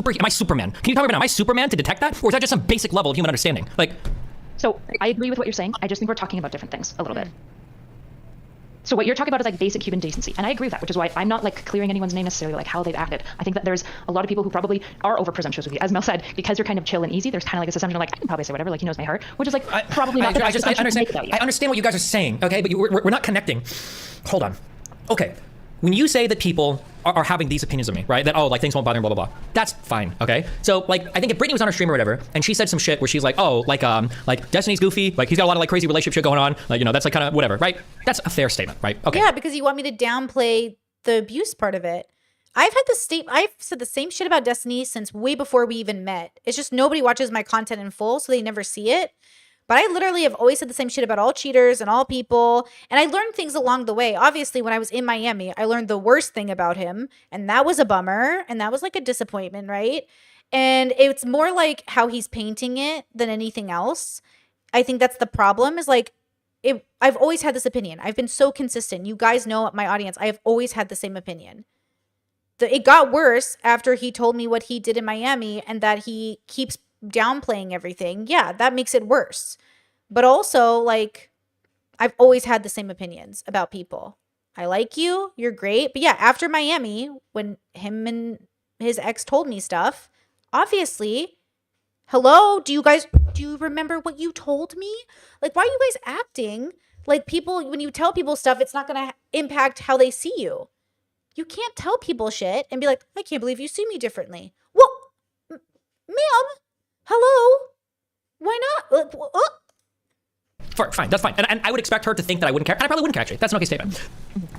Am I Superman? Can you tell me right now? Am I Superman to detect that, or is that just some basic level of human understanding? Like, So I agree with what you're saying. I just think we're talking about different things a little bit. So what you're talking about is like basic human decency, and I agree with that, which is why I'm not like clearing anyone's name necessarily, like how they've acted. I think that there's a lot of people who probably are over presumptuous with you. As Mel said, because you're kind of chill and easy, there's kind of like this assumption of like, I can probably say whatever, like he knows my heart, which is like probably not. I understand what you guys are saying, okay, but we're not connecting. Hold on. Okay, when you say that people are having these opinions of me, right? That, oh, like things won't bother me, blah, blah, blah. That's fine, okay? So, like, I think if Brittany was on her stream or whatever, and she said some shit where she's like, oh, like Destiny's goofy, like, he's got a lot of, like, crazy relationship shit going on, like, you know, that's, like, kind of whatever, right? That's a fair statement, right? Okay. Yeah, because you want me to downplay the abuse part of it. I've said the same shit about Destiny since way before we even met. It's just nobody watches my content in full, so they never see it. But I literally have always said the same shit about all cheaters and all people. And I learned things along the way. Obviously, when I was in Miami, I learned the worst thing about him. And that was a bummer. And that was like a disappointment, right? And it's more like how he's painting it than anything else. I think that's the problem is like, I've always had this opinion. I've been so consistent. You guys know my audience. I have always had the same opinion. It got worse after he told me what he did in Miami and that he keeps downplaying everything. Yeah, that makes it worse. But also, like, I've always had the same opinions about people. I like you, you're great. But yeah, after Miami, when him and his ex told me stuff, obviously, hello, do you remember what you told me? Like, why are you guys acting like people, when you tell people stuff, it's not going to impact how they see you? You can't tell people shit and be like, I can't believe you see me differently. Well, ma'am, hello? Why not? Fine, that's fine. And I would expect her to think that I wouldn't care. And I probably wouldn't care, actually. That's an okay statement.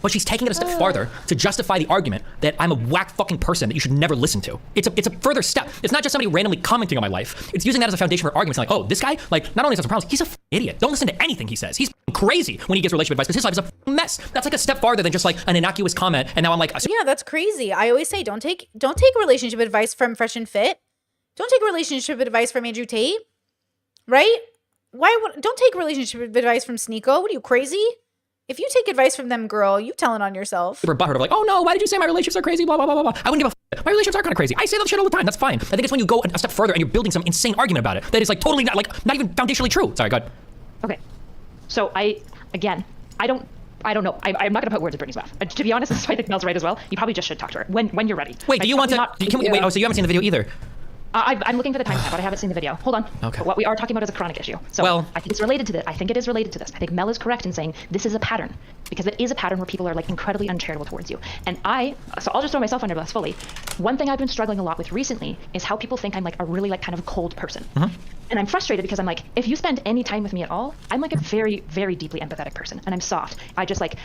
But she's taking it a step farther to justify the argument that I'm a whack fucking person that you should never listen to. It's a further step. It's not just somebody randomly commenting on my life. It's using that as a foundation for arguments. Like, oh, this guy, like, not only has some problems, he's a idiot. Don't listen to anything he says. He's crazy when he gives relationship advice because his life is a mess. That's like a step farther than just like an innocuous comment. And now I'm like, yeah, that's crazy. I always say, don't take relationship advice from Fresh and Fit. Don't take relationship advice from Andrew Tate. Right? Don't take relationship advice from Sneeko. What are you, crazy? If you take advice from them, girl, you telling on yourself. Super butthurt of like, oh no, why did you say my relationships are crazy? Blah, blah, blah, blah, blah. I wouldn't give a f. My relationships are kind of crazy. I say that shit all the time. That's fine. I think it's when you go a step further and you're building some insane argument about it that is like totally not even foundationally true. Sorry, go ahead. Okay. So I don't know. I'm not going to put words in Brittany's mouth. To be honest, this is why I think Mel's right as well. You probably just should talk to her when you're ready. Wait, do you want to? Wait, oh, so you haven't seen the video either? I'm looking for the timestamp, but I haven't seen the video. Hold on. Okay. But what we are talking about is a chronic issue. So I think it's related to this. I think it is related to this. I think Mel is correct in saying this is a pattern, because it is a pattern where people are like incredibly uncharitable towards you. And so I'll just throw myself under this fully. One thing I've been struggling a lot with recently is how people think I'm like a really like kind of a cold person. And I'm frustrated because I'm like, if you spend any time with me at all, I'm like a very, very deeply empathetic person, and I'm soft. I just like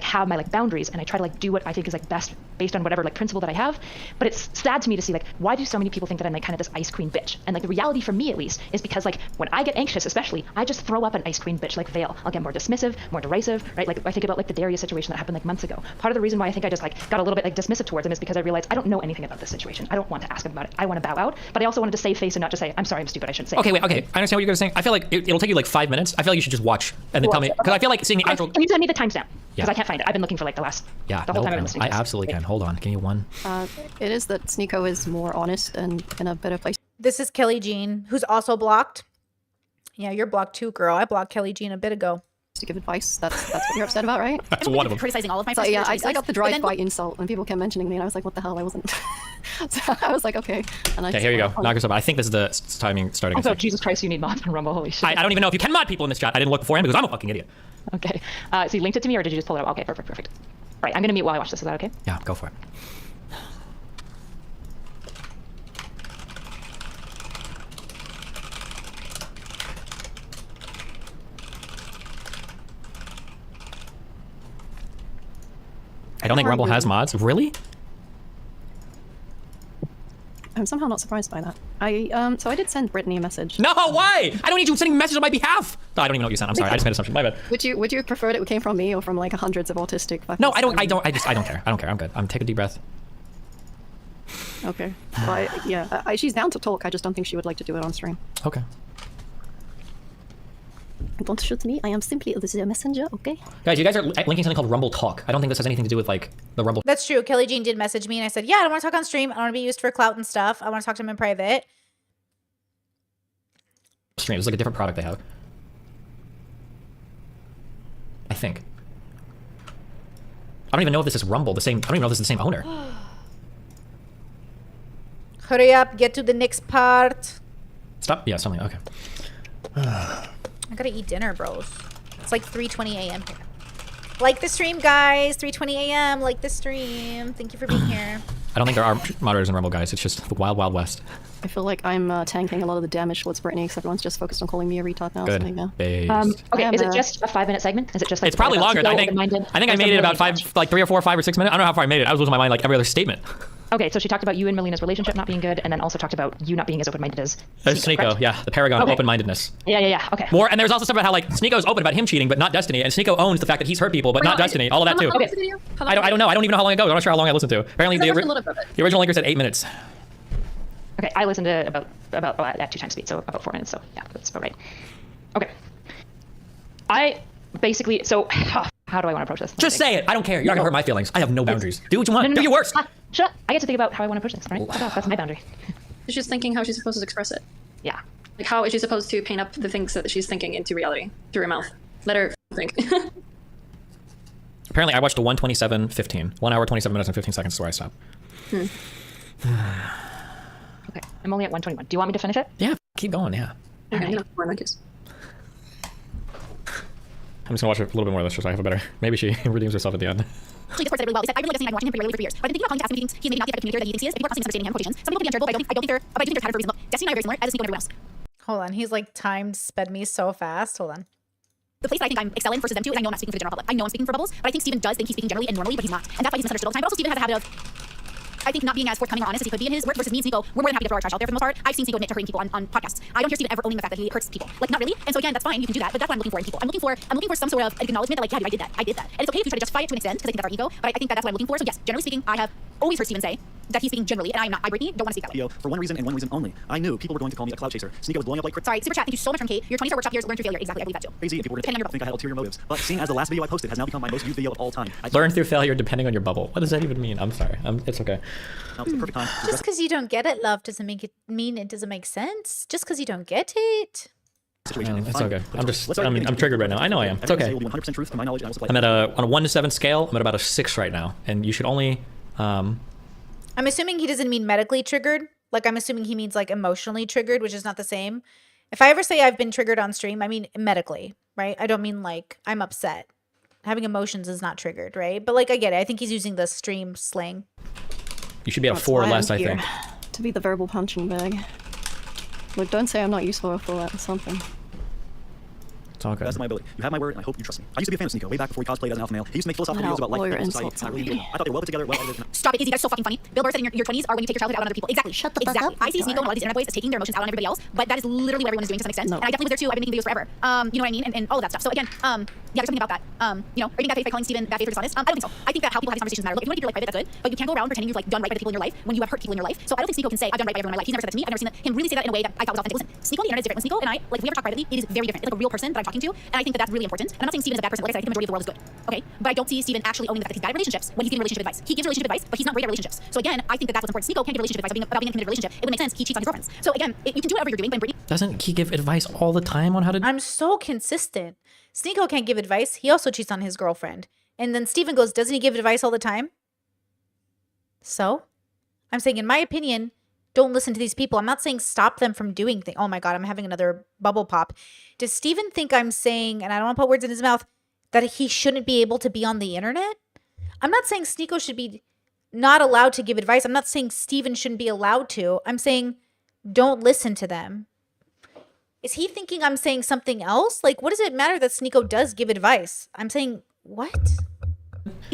have my like boundaries, and I try to like do what I think is like best based on whatever like principle that I have. But it's sad to me to see like, why do so many people think that I'm like kind of this ice queen bitch? And like the reality for me at least is because like when I get anxious, especially, I just throw up an ice queen bitch like Vale. I'll get more dismissive, more derisive, right? Like I think about like the Darius situation that happened like months ago. Part of the reason why I think I just like got a little bit like dismissive towards him is because I realized I don't know anything about this situation. I don't want to ask him about it. I want to bow out, but I also wanted to save face and not just say, I'm sorry, I'm stupid, I shouldn't say. Okay, wait, okay. I understand what you're saying. I feel like it'll take you like 5 minutes. I feel like you should just watch and then tell me, because I feel like seeing the actual. Can you send me the timestamp? Because I can't find it. I've been looking for like the whole time I've been listening. I absolutely can. Hold on. Give me one. It is that Sneeko is more honest and in a better place. This is Kelly Jean, who's also blocked. Yeah, you're blocked too, girl. I blocked Kelly Jean a bit ago. To give advice, that's what you're upset about, right? That's one of them. Criticizing all of my so, yeah, I got the drive-by insult when people kept mentioning me, and I was like, what the hell? I wasn't. So I was like, okay. And okay, here you go. Knock yourself out. I think this is the timing starting. Also, Jesus Christ, you need mods on Rumble. Holy shit. I don't even know if you can mod people in this chat. I didn't look beforehand because I'm a fucking idiot. Okay. So you linked it to me, or did you just pull it up? Okay, perfect. All right, I'm going to mute while I watch this. Is that okay? Yeah, go for it. I don't think Rumble has mods. Really? I'm somehow not surprised by that. So I did send Brittany a message. No, why? I don't need you sending a message on my behalf. No, I don't even know what you sent. I'm sorry. I just made an assumption. My bad. Would you prefer it came from me or from like hundreds of autistic? No, I don't care. I'm good. Take a deep breath. Okay. Well, yeah, she's down to talk. I just don't think she would like to do it on stream. Okay. Don't shoot me. I am simply the messenger, okay? Guys, you guys are linking something called Rumble Talk. I don't think this has anything to do with like the Rumble. That's true. Kelly Jean did message me and I said, yeah, I don't want to talk on stream. I don't want to be used for clout and stuff. I want to talk to him in private. Stream. It's like a different product they have. I think. I don't even know if this is Rumble, I don't even know if this is the same owner. Hurry up, get to the next part. Stop? Yeah, something, okay. I gotta eat dinner, bros. It's like 3:20 a.m. here. Like the stream, guys. 3:20 a.m. Like the stream. Thank you for being here. I don't think there are moderators in Rumble, guys. It's just the wild, wild west. I feel like I'm tanking a lot of the damage towards Brittany because everyone's just focused on calling me a retard now. Good. So, yeah. Based. Okay, Yeah, is it but- just a 5-minute segment? Is it just like It's probably longer. I think I made it about 3 or 4 or 5 or 6 minutes. I don't know how far I made it. I was losing my mind like every other statement. Okay, so she talked about you and Melina's relationship not being good, and then also talked about you not being as open-minded as Sneeko, correct? yeah, the paragon of Okay. open-mindedness. Yeah. Okay. More, and there's also stuff about how like Sneeko's open about him cheating, but not Destiny, and Sneeko owns the fact that he's hurt people, but not Destiny. All of that too. I don't know. I don't even know how long ago. I'm not sure how long I listened to. Apparently, the original linker said 8 minutes. Okay, I listened to about at 2 times speed, so about 4 minutes. So yeah, that's about right. Okay. I basically how do I want to approach this? Just say it. I don't care. You're not gonna hurt my feelings. I have no boundaries. Do what you want. Do your worst. Shut up. I get to think about how I want to approach this. All right, that's my boundary. She's just thinking how she's supposed to express it. Yeah. Like, how is she supposed to paint up the things that she's thinking into reality through her mouth? Let her think. Apparently, I watched a 1:27:15. 1 hour, 27 minutes, and 15 seconds is where I stopped. Okay, I'm only at 121. Do you want me to finish it? Yeah, keep going. Yeah. Okay, no, more like this. I'm just gonna watch a little bit more of this just so I have a better. Maybe she redeems herself at the end. Actually, Discord said it really well. He said, I've been listening, I've been watching him pretty regularly for years. But I've been thinking about calling to ask him meetings. He's maybe not the type of communicator that he thinks he is, but people are constantly misunderstanding him, quotations. Some people can be uncharitable, but I don't think they're, but I do think they're kind of reasonable. Destiny and I are very similar, as is Sneeko and everyone else. Hold on. He's like timed sped me so fast. Hold on. The place that I think I'm excelling versus them too, and I know I'm not speaking for the general public. I know I'm speaking for Bubbles, but I think Steven does think he's speaking generally and normally, but he's not. And that's why he's misunderstood all the time. But also Steven has a habit of, I think, not being as forthcoming or honest as he could be in his work versus me and Sneeko. We're more than happy to throw our trash out there for the most part. I've seen Sneeko admit to hurting people on podcasts. I don't hear Steven ever owning the fact that he hurts people. Like, not really. And so again, that's fine. You can do that, but that's what I'm looking for in people. I'm looking for some sort of acknowledgement that like, yeah, dude, I did that. And it's okay if you try to justify it to an extent because I think that's our ego. But I think that's what I'm looking for. So yes, generally speaking, I have always heard Steven say that he's speaking generally, and I'm not. I, Brittany, don't want to speak that way. For one reason and one reason only. I knew people were going to call me a cloud chaser. Sneeko was blowing up like Sorry, super chat. Thank you so much from Kate. Your 20-star workshop years learn through failure. Exactly, I believe that too. crazy, and people were going to think I had ulterior motives. But seeing as the last video I posted has now become my most viewed video of all time. Learn through failure depending on your bubble. What does that even mean? I'm sorry. It's okay. Now it's the perfect time. Just because you don't get it, love, doesn't mean it doesn't make sense. Just because you don't get it. It's okay. I'm triggered right now. I know I am. It's okay. 100% truth to my knowledge. I'm at on a 1 to 7 scale. I'm at about a 6 right now, and you should only. I'm assuming he doesn't mean medically triggered. Like, I'm assuming he means like emotionally triggered, which is not the same. If I ever say I've been triggered on stream, I mean medically, right? I don't mean like I'm upset. Having emotions is not triggered, right? But like, I get it. I think he's using the stream slang. You should be at a 4 or less, I think. To be the verbal punching bag. Look, don't say I'm not useful for that or something. It's all good. That's my ability. You have my word, and I hope you trust me. I used to be a fan of Sneeko way back before he cosplayed as an alpha male. He used to make philosophical videos about life and society. I really did. I thought they were well put together, well edited. Stop it, Izzy. That's so fucking funny. Bill Burr said in your 20s are when you take your childhood out on other people. Exactly. Shut the fuck up. I see Sneeko and a lot of these internet boys as taking their emotions out on everybody else, but that is literally what everyone is doing to some extent. And I definitely was there too. I've been making videos forever. You know what I mean? And all of that stuff. So again, yeah, there's something about that. You know, are you being bad faith by calling Steven bad faith or dishonest? I don't think so. I think that how people have these conversations matter. Look, if you want to keep your life private, that's good. But you can't go around pretending you've like done right by the people in your life when you have hurt people in your life. So I don't think Sneeko can say I've done right by everyone in my life. He's never said that to me. I've never seen him really say that in a way that I thought was authentic. Listen, Sneeko on the internet is different. When Sneeko and I, like, if we ever talk privately, it is very different. It's like a real person that I'm talking to, and I think that that's really important. And I'm not saying Steven is a bad person. Like I said, I think the majority of the world is good. Okay, but I don't see Steven actually owning the fact that he's bad at relationships when he's giving relationship advice. He gives relationship advice, but he's not great at relationships. So again, I think that that's what's important. Sneeko can't give relationship advice about being in a committed relationship. It would make sense. He cheats on his girlfriends. So again, you can do whatever you're doing, but Brittany. Doesn't he give advice all the time on how to? I'm so consistent. Sneeko can't give advice. He also cheats on his girlfriend. And then Steven goes, doesn't he give advice all the time? So, I'm saying, in my opinion, don't listen to these people. I'm not saying stop them from doing things. Oh my God, I'm having another bubble pop. Does Steven think I'm saying, and I don't want to put words in his mouth, that he shouldn't be able to be on the internet? I'm not saying Sneeko should be not allowed to give advice. I'm not saying Steven shouldn't be allowed to. I'm saying don't listen to them. Is he thinking I'm saying something else? Like, what does it matter that Sneeko does give advice? I'm saying, what?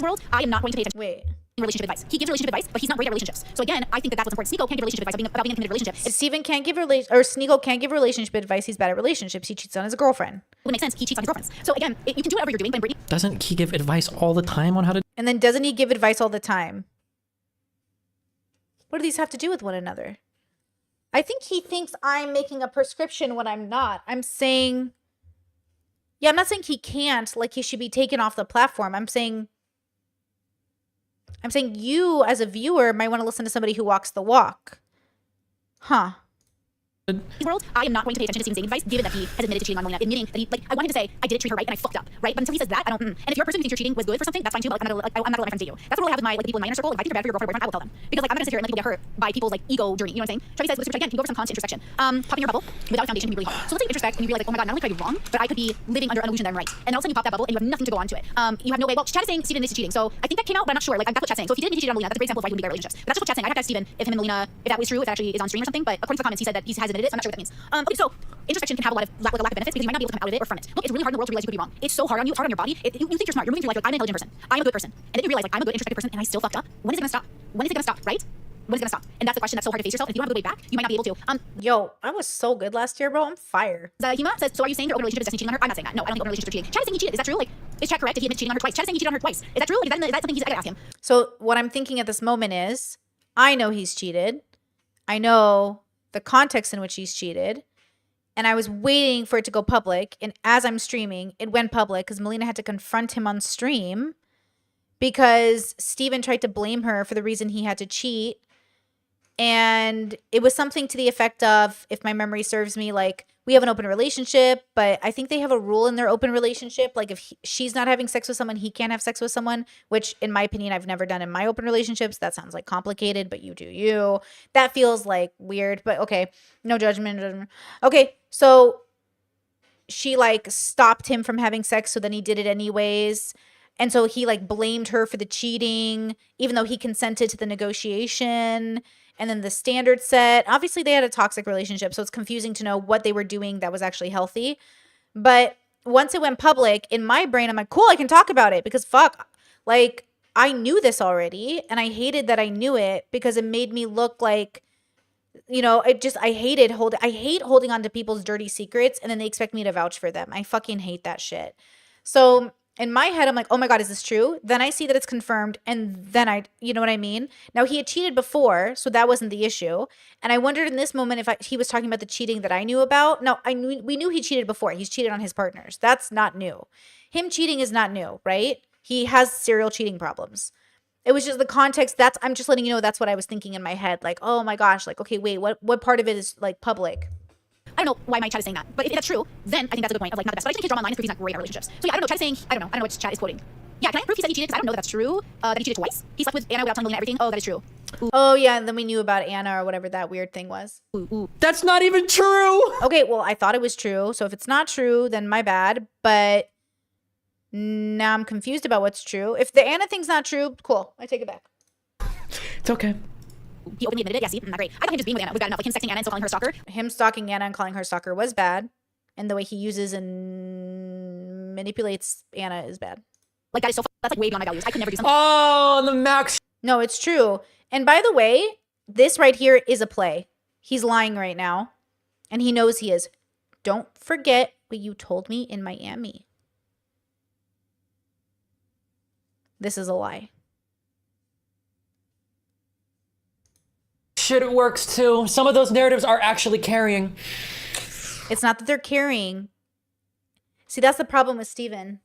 World, I am not going to pay attention. Wait. Relationship advice. He gives relationship advice, but he's not great at relationships. So again, I think that that's what's important. Sneeko can't give relationship advice about being in a committed relationship. If Steven can't give Sneeko can't give relationship advice, he's bad at relationships. He cheats on his girlfriend. It would make sense. He cheats on his girlfriends. So again, you can do whatever you're doing, but Brittany. Doesn't he give advice all the time on how to? And then doesn't he give advice all the time? What do these have to do with one another? I think he thinks I'm making a prescription when I'm not. I'm saying, yeah, I'm not saying he can't, like he should be taken off the platform. I'm saying you as a viewer might want to listen to somebody who walks the walk. Huh. world, I am not going to pay attention to Steven's dating advice, given that he has admitted to cheating on Melina, admitting that he, like, I want him to say, I didn't treat her right and I fucked up, right? But until he says that, I don't, And if you're a person who thinks your cheating was good for something, that's fine too, but like, I'm not gonna let my friends date you. That's what I have with my, like, people in my inner circle. If I think you're bad for your girlfriend or boyfriend, I will tell them. Because, like, I'm not gonna sit here and let people get hurt by people's, like, ego journey, you know what I'm saying? Travis says, with again, you go over some constant introspection. Popping your bubble without a foundation can be really hard. So let's say you introspect and you realize, like, oh my god, not only could I be wrong, but I could be living under an illusion that I'm right. And all of a sudden you pop that bubble and you have nothing to go on to it. You have no way, well, Chad is saying Steven admits to cheating, so I think that came out, but I'm not sure. Like, that's what Chad's saying. So if he did admit to cheating on Melina, that's a great example of why he would be bad relationships. But that's just what Chad's saying. I'd have to ask Steven if him and Melina, if that was true, if it actually is on stream or something, but according to the comments, he said that he has admitted it, so I'm not sure what that means. Okay, so introspection can have a lot of lack of benefits because you might not be able to come out of it or from it. Look, it's really hard in the world to realize you could be wrong. It's so hard on you, it's hard on your body. You think you're smart, you're moving through life like, I'm an intelligent person, I'm a good person, and then you realize, like, I'm a good introspective person and I still fucked up. When is it gonna stop? When is it gonna stop, right? When is it gonna stop? And that's the question that's so hard to face yourself. If you don't have a good way back, you might not be able to. Yo, I was so good last year, bro. I'm fire. Zahima says, so are you saying your open relationship is Destiny cheating on her? I'm not saying that. No, I don't think open relationships are cheating. Chad is saying he cheated. Is that true? Like, is Chad correct if he admits cheating on her twice? Chad is saying he cheated on her twice. Is that true? Like, is that something I gotta ask him? So what I'm thinking at this moment is, I know he's cheated. I know the context in which he's cheated. And I was waiting for it to go public. And as I'm streaming, it went public because Melina had to confront him on stream because Steven tried to blame her for the reason he had to cheat. And it was something to the effect of, if my memory serves me, like, we have an open relationship, but I think they have a rule in their open relationship. Like, if she's not having sex with someone, he can't have sex with someone, which in my opinion, I've never done in my open relationships. That sounds like complicated, but you do you. That feels like weird, but okay. No judgment. Okay, so she, like, stopped him from having sex, so then he did it anyways. And so he, like, blamed her for the cheating, even though he consented to the negotiation. And then the standard set. Obviously, they had a toxic relationship, so it's confusing to know what they were doing that was actually healthy. But once it went public, in my brain, I'm like, cool, I can talk about it because fuck. Like, I knew this already, and I hated that I knew it because it made me look like, you know, I hate holding on to people's dirty secrets, and then they expect me to vouch for them. I fucking hate that shit. So in my head, I'm like, oh my God, is this true? Then I see that it's confirmed. And then you know what I mean? Now, he had cheated before, so that wasn't the issue. And I wondered in this moment if he was talking about the cheating that I knew about. No, we knew he cheated before. He's cheated on his partners. That's not new. Him cheating is not new, right? He has serial cheating problems. It was just the context. I'm just letting you know that's what I was thinking in my head. Like, oh my gosh, like, okay, wait, what part of it is, like, public? I don't know why my chat is saying that, but if that's true, then I think that's a good point of, like, not the best. But I just can't draw my line and prove he's not great at relationships. So yeah, I don't know. Chad is saying, I don't know what chat is quoting. Yeah, can I prove he said he cheated? Because I don't know that that's true. That he cheated twice. He slept with Anna without telling Melina everything. Oh, that is true. Ooh. Oh yeah, and then we knew about Anna or whatever that weird thing was. Ooh. That's not even true. Okay, well, I thought it was true. So if it's not true, then my bad. But now I'm confused about what's true. If the Anna thing's not true, cool. I take it back. It's okay. He openly admitted it. Yeah, see, not great. I thought him just being with Anna was bad enough. Like him sexting Anna and still calling her a stalker. Him stalking Anna and calling her a stalker was bad. And the way he uses and manipulates Anna is bad. Like, that is so that's like way beyond my values. I could never do something. Oh, the max. No, it's true. And by the way, this right here is a play. He's lying right now. And he knows he is. Don't forget what you told me in Miami. This is a lie. Shit, it works too. Some of those narratives are actually carrying. It's not that they're carrying. See, that's the problem with Steven.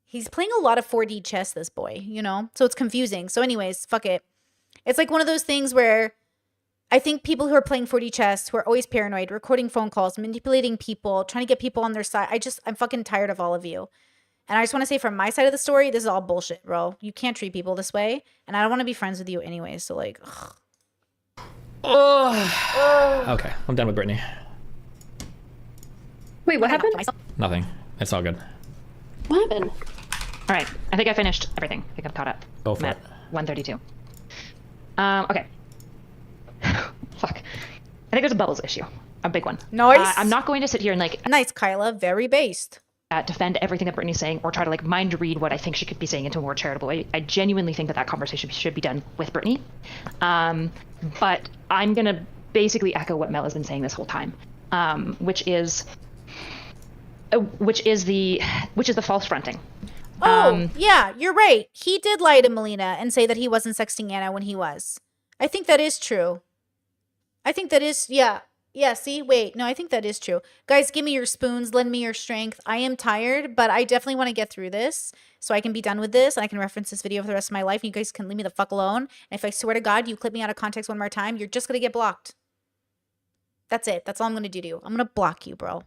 He's playing a lot of 4D chess, this boy, you know? So it's confusing. So anyways, fuck it. It's like one of those things where I think people who are playing 4D chess, who are always paranoid, recording phone calls, manipulating people, trying to get people on their side. I'm fucking tired of all of you. And I just want to say from my side of the story, this is all bullshit, bro. You can't treat people this way. And I don't want to be friends with you anyway. So like, ugh. Okay, I'm done with Brittany. Wait, what happened? Nothing. It's all good. What happened? All right, I think I finished everything. I think I'm caught up. Go for I'm it. at 132. Okay. Fuck. I think there's a bubbles issue. A big one. Nice. I'm not going to sit here and like... Nice, Kyla. Very based. Defend everything that Brittany's saying or try to like mind read what I think she could be saying into a more charitable way. I genuinely think that conversation should be done with Brittany. But I'm going to basically echo what Mel has been saying this whole time, which is the false fronting. Oh, yeah, you're right. He did lie to Melina and say that he wasn't sexting Anna when he was. I think that is true. I think that is, yeah. Yeah, see? Wait, no, I think that is true. Guys, give me your spoons. Lend me your strength. I am tired, but I definitely want to get through this so I can be done with this and I can reference this video for the rest of my life and you guys can leave me the fuck alone. And if I swear to God, you clip me out of context one more time, you're just going to get blocked. That's it. That's all I'm gonna do to you. I'm gonna block you, bro.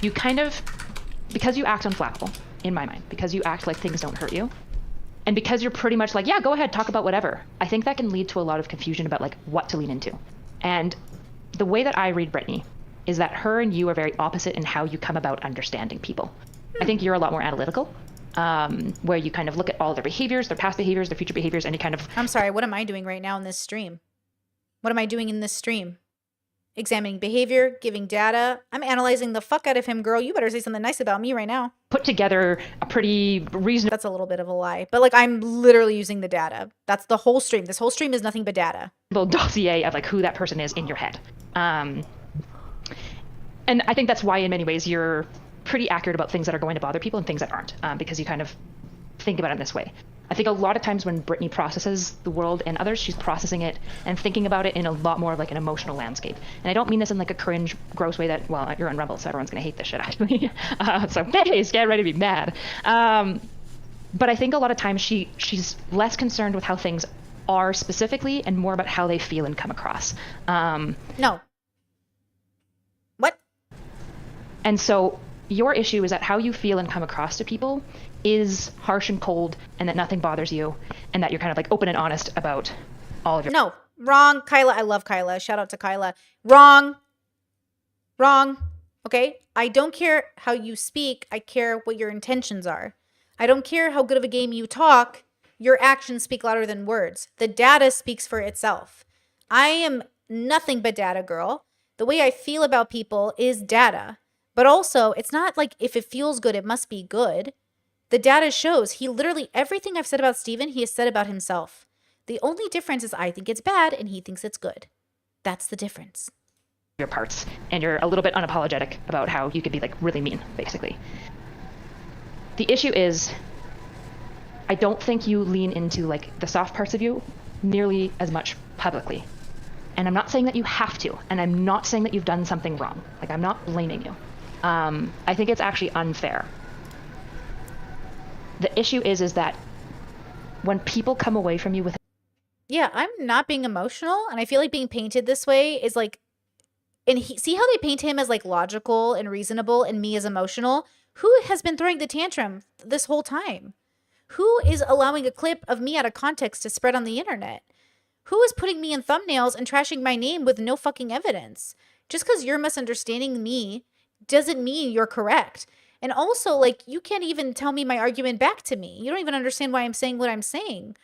You kind of, because you act unflappable, in my mind, because you act like things don't hurt you, and because you're pretty much like, yeah, go ahead, talk about whatever, I think that can lead to a lot of confusion about like what to lean into. And the way that I read Brittany is that her and you are very opposite in how you come about understanding people. I think you're a lot more analytical, where you kind of look at all their behaviors, their past behaviors, their future behaviors, and you kind of... I'm sorry, what am I doing right now in this stream? What am I doing in this stream? Examining behavior, giving data. I'm analyzing the fuck out of him, girl. You better say something nice about me right now. Put together a pretty reasonable... That's a little bit of a lie. But like, I'm literally using the data. That's the whole stream. This whole stream is nothing but data. Dossier of like who that person is in your head. And I think that's why in many ways you're pretty accurate about things that are going to bother people and things that aren't, because you kind of think about it in this way. I think a lot of times when Brittany processes the world and others, she's processing it and thinking about it in a lot more of like an emotional landscape. And I don't mean this in like a cringe, gross way that, well, you're on Rumble, so everyone's going to hate this shit, actually. So please get ready to be mad. But I think a lot of times she's less concerned with how things are specifically and more about how they feel and come across. No. What? And so your issue is that how you feel and come across to people is harsh and cold, and that nothing bothers you, and that you're kind of like open and honest about all of your... No, wrong. Kyla, I love Kyla. Shout out to Kyla. Wrong. Wrong. Okay? I don't care how you speak. I care what your intentions are. I don't care how good of a game you talk. Your actions speak louder than words. The data speaks for itself. I am nothing but data, girl. The way I feel about people is data. But also, it's not like if it feels good, it must be good. The data shows he literally, everything I've said about Steven, he has said about himself. The only difference is I think it's bad and he thinks it's good. That's the difference. Your parts, and you're a little bit unapologetic about how you could be like really mean, basically. The issue is, I don't think you lean into like the soft parts of you nearly as much publicly. And I'm not saying that you have to, and I'm not saying that you've done something wrong. Like, I'm not blaming you. I think it's actually unfair. The issue is that when people come away from you with... Yeah, I'm not being emotional, and I feel like being painted this way is like... And see how they paint him as like logical and reasonable and me as emotional? Who has been throwing the tantrum this whole time? Who is allowing a clip of me out of context to spread on the internet? Who is putting me in thumbnails and trashing my name with no fucking evidence? Just because you're misunderstanding me doesn't mean you're correct. And also, like, you can't even tell me my argument back to me. You don't even understand why I'm saying what I'm saying.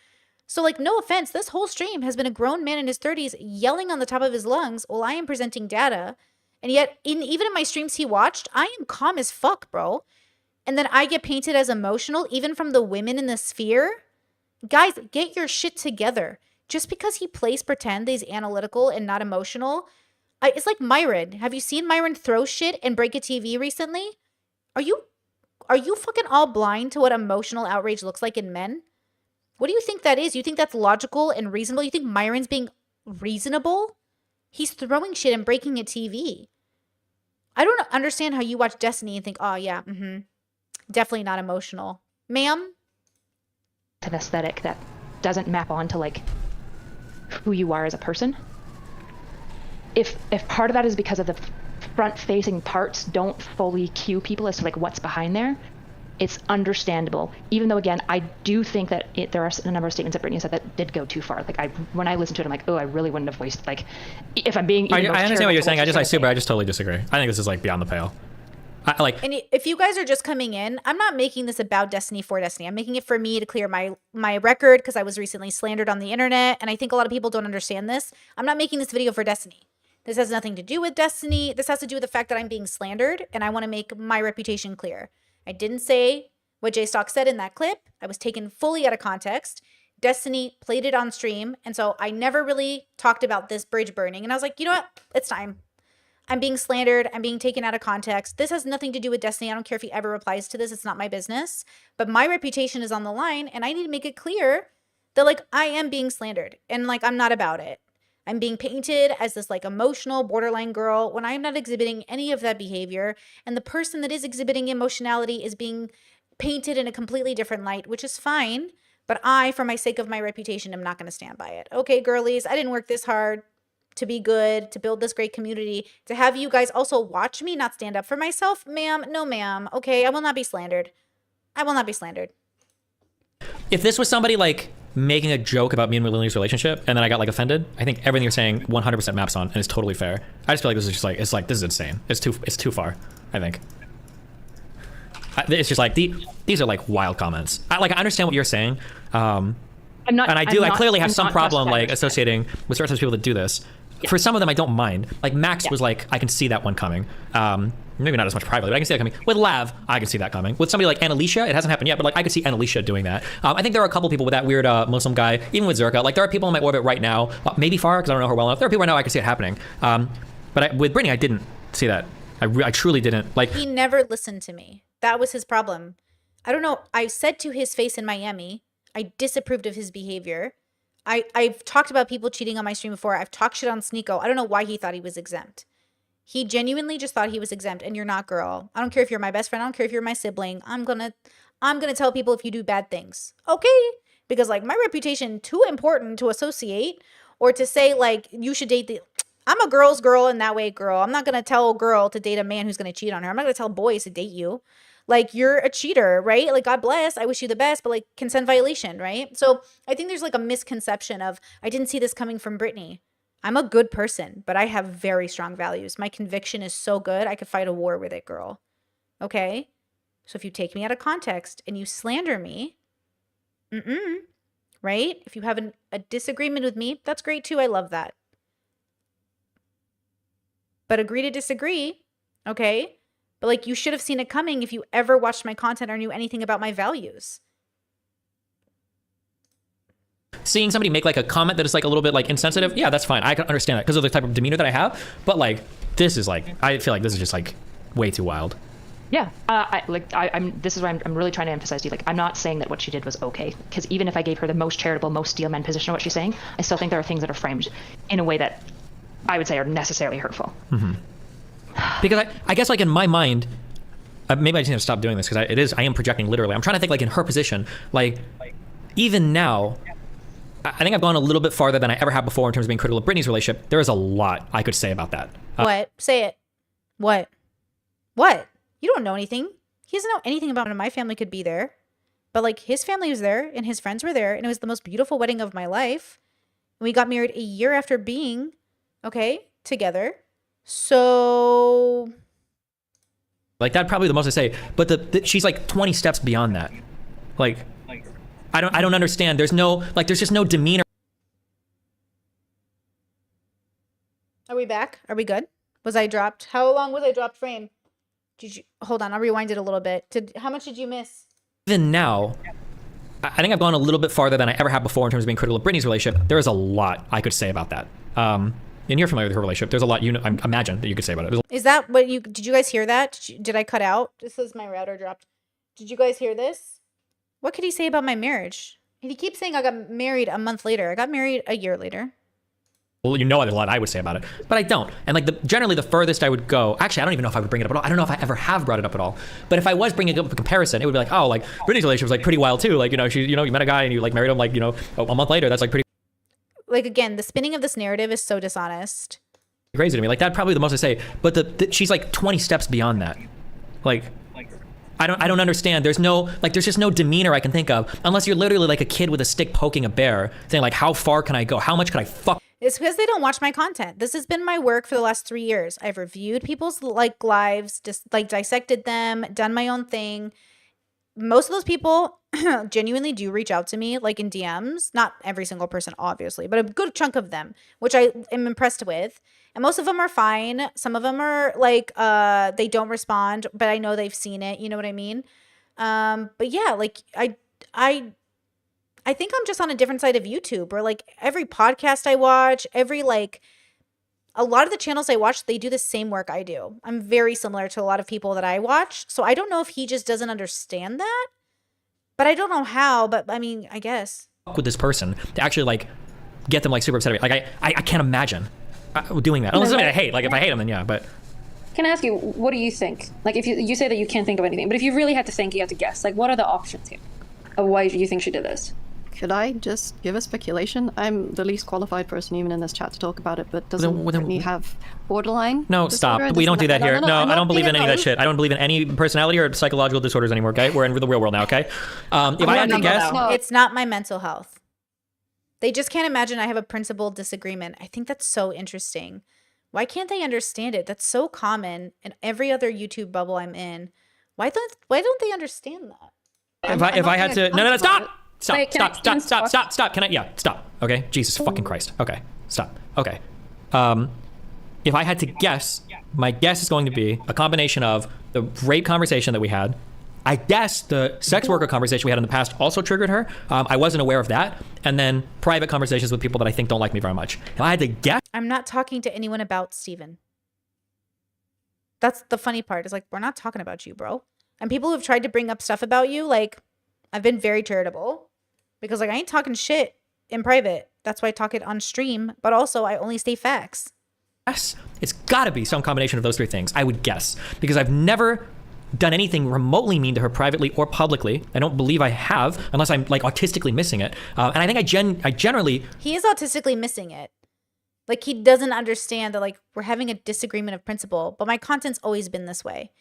So, like, no offense, this whole stream has been a grown man in his 30s yelling on the top of his lungs while I am presenting data. And yet, even in my streams he watched, I am calm as fuck, bro. And then I get painted as emotional, even from the women in the sphere. Guys, get your shit together. Just because he plays pretend that he's analytical and not emotional, it's like Myron. Have you seen Myron throw shit and break a TV recently? Are you fucking all blind to what emotional outrage looks like in men? What do you think that is? You think that's logical and reasonable? You think Myron's being reasonable? He's throwing shit and breaking a TV. I don't understand how you watch Destiny and think, oh yeah, definitely not emotional. Ma'am? An aesthetic that doesn't map onto like who you are as a person. If part of that is because of the front-facing parts don't fully cue people as to like what's behind there, it's understandable. Even though, again, I do think that there are a number of statements that Brittany said that did go too far. Like, when I listened to it, I'm like, oh, I really wouldn't have voiced, like, if I'm being... I understand what you're saying. I just totally disagree. I think this is, like, beyond the pale. And if you guys are just coming in, I'm not making this about Destiny for Destiny. I'm making it for me to clear my record because I was recently slandered on the internet, and I think a lot of people don't understand this. I'm not making this video for Destiny. This has nothing to do with Destiny. This has to do with the fact that I'm being slandered, and I want to make my reputation clear. I didn't say what J-Stock said in that clip. I was taken fully out of context. Destiny played it on stream, and so I never really talked about this bridge burning. And I was like, you know what? It's time. I'm being slandered. I'm being taken out of context. This has nothing to do with Destiny. I don't care if he ever replies to this. It's not my business. But my reputation is on the line, and I need to make it clear that, like, I am being slandered, and, like, I'm not about it. I'm being painted as this like emotional borderline girl when I'm not exhibiting any of that behavior. And the person that is exhibiting emotionality is being painted in a completely different light, which is fine. But I, for my sake of my reputation, am not going to stand by it. Okay, girlies, I didn't work this hard. to be good, to build this great community, to have you guys also watch me not stand up for myself. Ma'am, no ma'am. Okay, I will not be slandered. I will not be slandered. If this was somebody like making a joke about me and Lily's relationship and then I got like offended, I think everything you're saying 100% maps on and is totally fair. I just feel like this is just like, this is insane. It's too far, I think. It's just like, these are like wild comments. I understand what you're saying. I'm not, and I clearly have some problem like associating with certain people that do this. Yeah. For some of them, I don't mind. Like Max was like, I can see that one coming. Maybe not as much privately, but I can see that coming. With Lav, I can see that coming. With somebody like Annalicia, it hasn't happened yet, but like I could see Annalicia doing that. I think there are a couple people with that weird Muslim guy, even with Zerka. Like there are people in my orbit right now, maybe Farah, because I don't know her well enough. There are people right now I can see it happening. But with Brittany, I didn't see that. I truly didn't. Like he never listened to me. That was his problem. I don't know. I said to his face in Miami, I disapproved of his behavior. I've talked about people cheating on my stream before. I've talked shit on Sneeko. I don't know why he thought he was exempt. He genuinely just thought he was exempt, and you're not, girl. I don't care if you're my best friend. I don't care if you're my sibling. I'm gonna tell people if you do bad things. Okay? Because like my reputation too important to associate or to say like you should date I'm a girl's girl in that way, girl. I'm not gonna tell a girl to date a man who's gonna cheat on her. I'm not gonna tell boys to date you. Like you're a cheater, right? Like God bless, I wish you the best, but like consent violation, right? So I think there's like a misconception of I didn't see this coming from Brittany. I'm a good person, but I have very strong values. My conviction is so good, I could fight a war with it, girl. Okay? So if you take me out of context and you slander me, right? If you have a disagreement with me, that's great too. I love that. But agree to disagree, okay? But like you should have seen it coming if you ever watched my content or knew anything about my values. Seeing somebody make like a comment that is like a little bit like insensitive, yeah, that's fine. I can understand that because of the type of demeanor that I have. But like, this is like, I feel like this is just like way too wild. Yeah, this is why I'm really trying to emphasize to you. Like, I'm not saying that what she did was okay, because even if I gave her the most charitable, most steel man position of what she's saying, I still think there are things that are framed in a way that I would say are necessarily hurtful. Mm-hmm. Because I guess like in my mind, maybe I just need to stop doing this because I am projecting literally. I'm trying to think like in her position, like even now, I think I've gone a little bit farther than I ever have before in terms of being critical of Brittany's relationship. There is a lot I could say about that. What? Say it. What? What? You don't know anything. He doesn't know anything about it. My family could be there. But like his family was there and his friends were there and it was the most beautiful wedding of my life. We got married a year after being, together. So like that probably the most I say, but she's like 20 steps beyond that. Like I don't understand. There's just no demeanor. Are we back? Are we good? Was I dropped? How long was I dropped frame? Did you hold on? I'll rewind it a little bit. How much did you miss? Even now, I think I've gone a little bit farther than I ever have before in terms of being critical of Brittany's relationship. There is a lot I could say about that. And you're familiar with her relationship. There's a lot I imagine that you could say about it. Is that what did you guys hear that? Did I cut out? This is my router dropped. Did you guys hear this? What could he say about my marriage? He keeps saying I got married a month later. I got married a year later. Well, there's a lot I would say about it, but I don't. And like generally the furthest I would go, actually, I don't even know if I would bring it up at all. I don't know if I ever have brought it up at all. But if I was bringing it up for comparison, it would be like, oh, like Brittany's relationship was like pretty wild too. Like, you met a guy and you like married him like, a month later. That's like pretty. Like again, the spinning of this narrative is so dishonest. Crazy to me. Like that's probably the most I say. But she's like 20 steps beyond that. Like I don't understand. There's just no demeanor I can think of unless you're literally like a kid with a stick poking a bear, saying like, how far can I go? How much can I fuck? It's because they don't watch my content. This has been my work for the last 3 years. I've reviewed people's like lives, just like dissected them, done my own thing. Most of those people genuinely do reach out to me like in DMs. Not every single person, obviously, but a good chunk of them, which I am impressed with. And most of them are fine. Some of them are like, they don't respond, but I know they've seen it. You know what I mean? But yeah, like I think I'm just on a different side of YouTube where like every podcast I watch, a lot of the channels I watch, they do the same work I do. I'm very similar to a lot of people that I watch. So I don't know if he just doesn't understand that, but I don't know how, but I mean, I guess. With this person to actually like get them like super upset. Like I can't imagine doing that. Unless I hate, like if I hate them, then yeah, but. Can I ask you, what do you think? Like if you say that you can't think of anything, but if you really had to think, you have to guess. Like what are the options here of why you think she did this? Could I just give a speculation? I'm the least qualified person even in this chat to talk about it, but doesn't Brittany have borderline? No, disorder? stop. We don't do that here. No, I'm I not don't believe being in any of that annoying. shit. I don't believe in any personality or psychological disorders anymore, okay? We're in the real world now, okay? If I had to guess... It's not my mental health. They just can't imagine I have a principled disagreement. I think that's so interesting. Why can't they understand it? That's so common in every other YouTube bubble I'm in. Why don't they understand that? If I had to... No, stop! Wait, Stop. Can I... Yeah, stop. Okay? Jesus fucking Christ. Okay. Stop. Okay. If I had to guess, my guess is going to be a combination of the rape conversation that we had. I guess the sex worker conversation we had in the past also triggered her. I wasn't aware of that. And then private conversations with people that I think don't like me very much. If I had to guess... I'm not talking to anyone about Steven. That's the funny part. Is like, we're not talking about you, bro. And people who've tried to bring up stuff about you, like, I've been very charitable. Because, like, I ain't talking shit in private. That's why I talk it on stream. But also, I only state facts. Yes, it's got to be some combination of those three things, I would guess. Because I've never done anything remotely mean to her privately or publicly. I don't believe I have, unless I'm, like, autistically missing it. And I think I generally... He is autistically missing it. Like, he doesn't understand that, like, we're having a disagreement of principle. But my content's always been this way.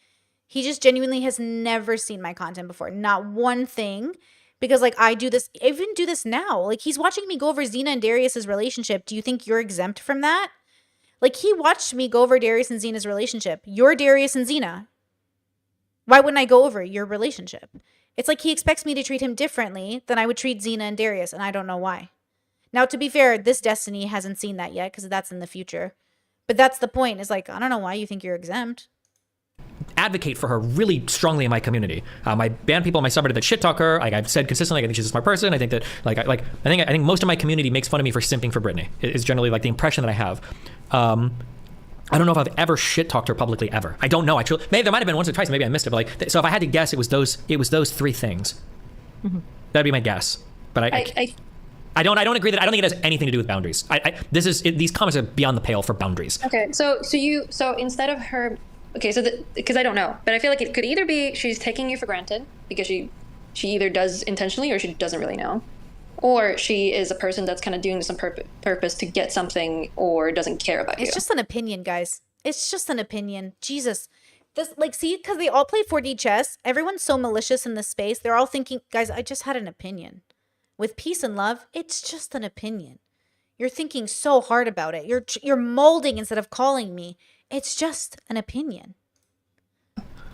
He just genuinely has never seen my content before. Not one thing. Because, like, I even do this now. Like, he's watching me go over Xena and Darius's relationship. Do you think you're exempt from that? Like, he watched me go over Darius and Xena's relationship. You're Darius and Xena. Why wouldn't I go over your relationship? It's like he expects me to treat him differently than I would treat Xena and Darius, and I don't know why. Now, to be fair, this Destiny hasn't seen that yet, because that's in the future. But that's the point, is like, I don't know why you think you're exempt. Advocate for her really strongly in my community. I ban people in my subreddit that shit talk her. Like I've said consistently, I think she's a smart person. I think that I think most of my community makes fun of me for simping for Brittany. Is generally like the impression that I have. I don't know if I've ever shit talked her publicly ever. I don't know. Maybe there might have been once or twice. Maybe I missed it. But like, so if I had to guess, it was those three things. Mm-hmm. That'd be my guess. But I don't agree that I don't think it has anything to do with boundaries. These comments are beyond the pale for boundaries. Okay, so instead of her, okay, so because I don't know, but I feel like it could either be she's taking you for granted because she either does intentionally or she doesn't really know, or she is a person that's kind of doing this on purpose to get something or doesn't care about you. It's just an opinion, guys. It's just an opinion. Jesus. This, like, see, because they all play 4D chess. Everyone's so malicious in this space. They're all thinking, guys, I just had an opinion. With peace and love, it's just an opinion. You're thinking so hard about it. You're molding instead of calling me. It's just an opinion.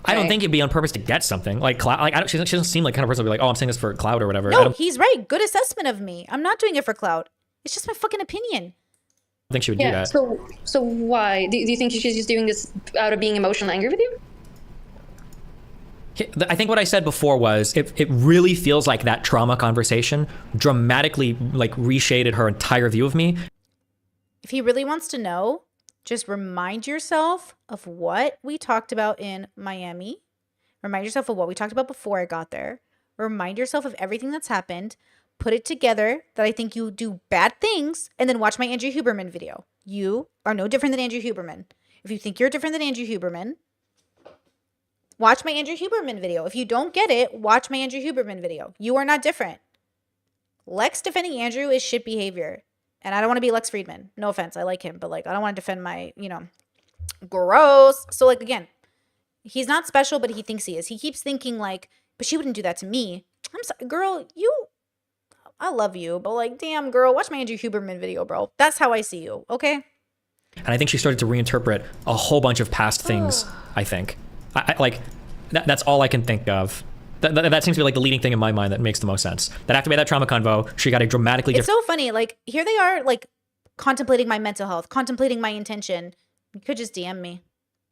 I don't think it'd be on purpose to get something like clout. She doesn't seem like the kind of person to be like, oh, I'm saying this for clout or whatever. No, he's right. Good assessment of me. I'm not doing it for clout. It's just my fucking opinion. I think she would do that. So why do you think she's just doing this out of being emotionally angry with you? I think what I said before was it really feels like that trauma conversation dramatically like reshaded her entire view of me. If he really wants to know, just remind yourself of what we talked about in Miami. Remind yourself of what we talked about before I got there. Remind yourself of everything that's happened. Put it together that I think you do bad things, and then watch my Andrew Huberman video. You are no different than Andrew Huberman. If you think you're different than Andrew Huberman, watch my Andrew Huberman video. If you don't get it, watch my Andrew Huberman video. You are not different. Lex defending Andrew is shit behavior. And I don't want to be Lex Friedman. No offense. I like him. But, like, I don't want to defend my, gross. So, like, again, he's not special, but he thinks he is. He keeps thinking, like, but she wouldn't do that to me. I'm sorry, girl, I love you. But, like, damn, girl, watch my Andrew Huberman video, bro. That's how I see you, okay? And I think she started to reinterpret a whole bunch of past things, I think. That's all I can think of. That seems to be like the leading thing in my mind that makes the most sense. That after we had that trauma convo, she got a dramatically It's different... so funny. Like, here they are, like, contemplating my mental health, contemplating my intention. You could just DM me.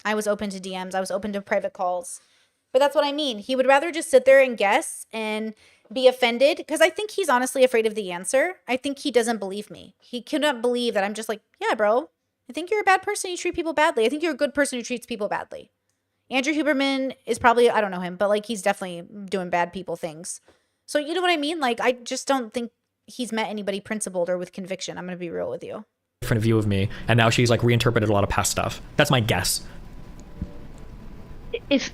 I was open to DMs. I was open to private calls. But that's what I mean. He would rather just sit there and guess and be offended, because I think he's honestly afraid of the answer. I think he doesn't believe me. He cannot believe that I'm just like, yeah, bro, I think you're a bad person. You treat people badly. I think you're a good person who treats people badly. Andrew Huberman is probably, I don't know him, but, like, he's definitely doing bad people things. So, you know what I mean? Like, I just don't think he's met anybody principled or with conviction. I'm going to be real with you. different view of me. And now she's, like, reinterpreted a lot of past stuff. That's my guess. If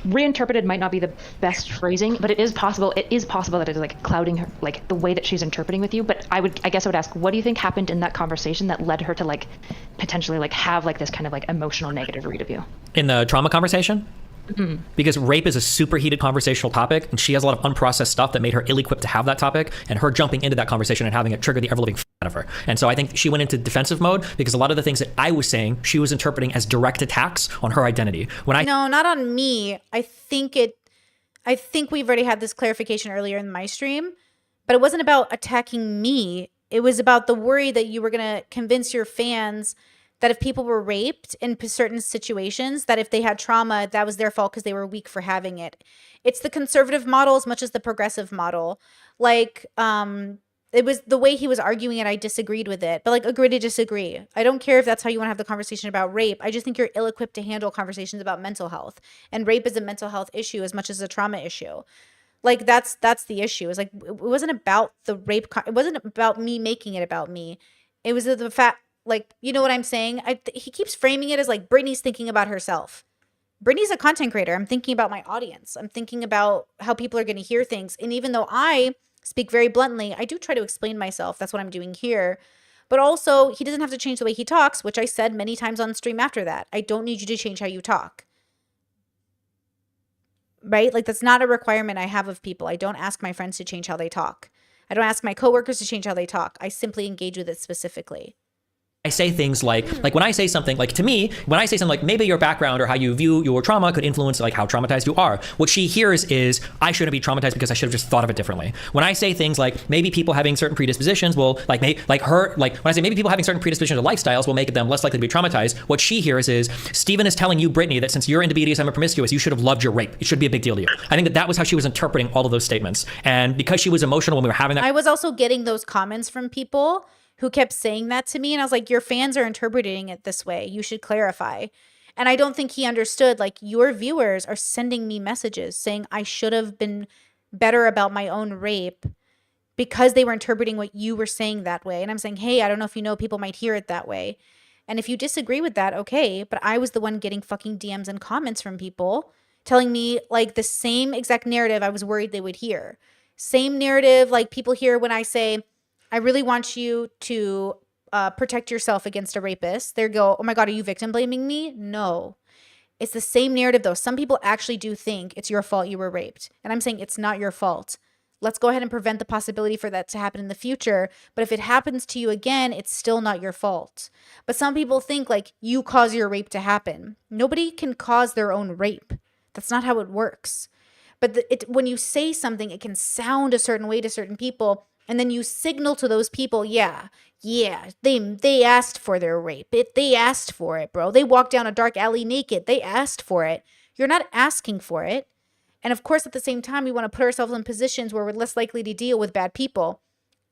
reinterpreted might not be the best phrasing, but it is possible that it is like clouding her, like the way that she's interpreting with you. But I guess I would ask, what do you think happened in that conversation that led her to like potentially like have like this kind of like emotional negative read of you? In the trauma conversation? Mm-hmm. Because rape is a super heated conversational topic, and she has a lot of unprocessed stuff that made her ill-equipped to have that topic, and her jumping into that conversation and having it trigger the ever-living out of her. And so I think she went into defensive mode because a lot of the things that I was saying, she was interpreting as direct attacks on her identity. No, not on me. I think we've already had this clarification earlier in my stream, but it wasn't about attacking me. It was about the worry that you were going to convince your fans that if people were raped in certain situations, that if they had trauma, that was their fault because they were weak for having it. It's the conservative model as much as the progressive model. Like, it was the way he was arguing it, I disagreed with it. But like, agree to disagree. I don't care if that's how you want to have the conversation about rape. I just think you're ill-equipped to handle conversations about mental health. And rape is a mental health issue as much as a trauma issue. Like, that's the issue. It's like, it wasn't about the rape. It wasn't about me making it about me. It was the fact, like, you know what I'm saying? He keeps framing it as like Britney's thinking about herself. Britney's a content creator. I'm thinking about my audience. I'm thinking about how people are going to hear things. And even though I speak very bluntly, I do try to explain myself. That's what I'm doing here. But also, he doesn't have to change the way he talks, which I said many times on stream after that. I don't need you to change how you talk. Right? Like, that's not a requirement I have of people. I don't ask my friends to change how they talk. I don't ask my coworkers to change how they talk. I simply engage with it specifically. I say things like when I say something, like to me, when I say something like maybe your background or how you view your trauma could influence like how traumatized you are, what she hears is I shouldn't be traumatized because I should have just thought of it differently. When I say things like maybe people having certain predispositions will when I say maybe people having certain predispositions or lifestyles will make them less likely to be traumatized, what she hears is Steven is telling you, Brittany, that since you're into BDSM and promiscuous, you should have loved your rape. It should be a big deal to you. I think that was how she was interpreting all of those statements. And because she was emotional when we were having that. I was also getting those comments from people who kept saying that to me. And I was like, your fans are interpreting it this way. You should clarify. And I don't think he understood, like, your viewers are sending me messages saying I should have been better about my own rape because they were interpreting what you were saying that way. And I'm saying, hey, I don't know if you know, people might hear it that way. And if you disagree with that, okay. But I was the one getting fucking DMs and comments from people telling me like the same exact narrative I was worried they would hear. Same narrative like people hear when I say, I really want you to protect yourself against a rapist. They go, oh my God, are you victim blaming me? No. It's the same narrative though. Some people actually do think it's your fault you were raped. And I'm saying it's not your fault. Let's go ahead and prevent the possibility for that to happen in the future. But if it happens to you again, it's still not your fault. But some people think like you cause your rape to happen. Nobody can cause their own rape. That's not how it works. But when you say something, it can sound a certain way to certain people. And then you signal to those people, yeah, they asked for their rape. They asked for it, bro. They walked down a dark alley naked. They asked for it. You're not asking for it. And of course, at the same time, we want to put ourselves in positions where we're less likely to deal with bad people.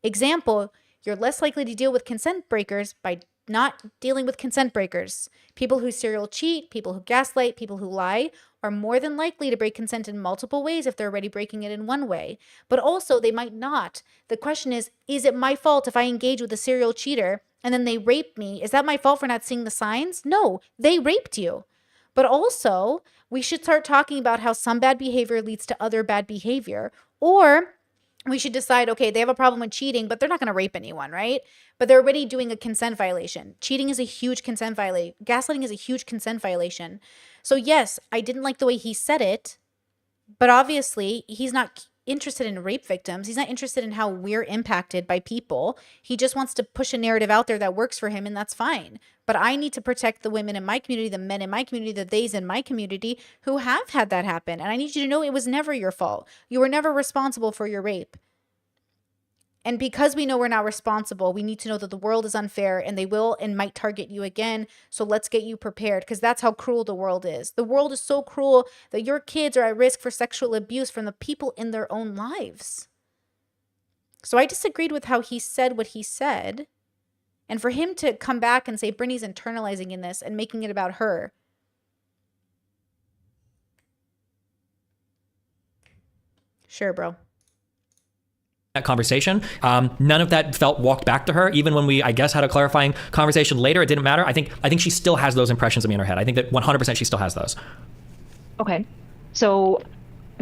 Example, you're less likely to deal with consent breakers by not dealing with consent breakers. People who serial cheat, people who gaslight, people who lie are more than likely to break consent in multiple ways if they're already breaking it in one way. But also, they might not. The question is it my fault if I engage with a serial cheater and then they rape me? Is that my fault for not seeing the signs? No, they raped you. But also, we should start talking about how some bad behavior leads to other bad behavior. Or we should decide, okay, they have a problem with cheating, but they're not going to rape anyone, right? But they're already doing a consent violation. Cheating is a huge consent violation. Gaslighting is a huge consent violation. So yes, I didn't like the way he said it, but obviously he's not interested in rape victims. He's not interested in how we're impacted by people. He just wants to push a narrative out there that works for him, and that's fine. But I need to protect the women in my community, the men in my community, the theys in my community who have had that happen. And I need you to know it was never your fault. You were never responsible for your rape. And because we know we're not responsible, we need to know that the world is unfair and they will and might target you again. So let's get you prepared, because that's how cruel the world is. The world is so cruel that your kids are at risk for sexual abuse from the people in their own lives. So I disagreed with how he said what he said. And for him to come back and say Brittany's internalizing in this and making it about her. Sure, bro. That conversation, none of that felt walked back to her. Even when we, I guess, had a clarifying conversation later, it didn't matter. I think she still has those impressions of me in her head. I think that 100% she still has those. Okay. So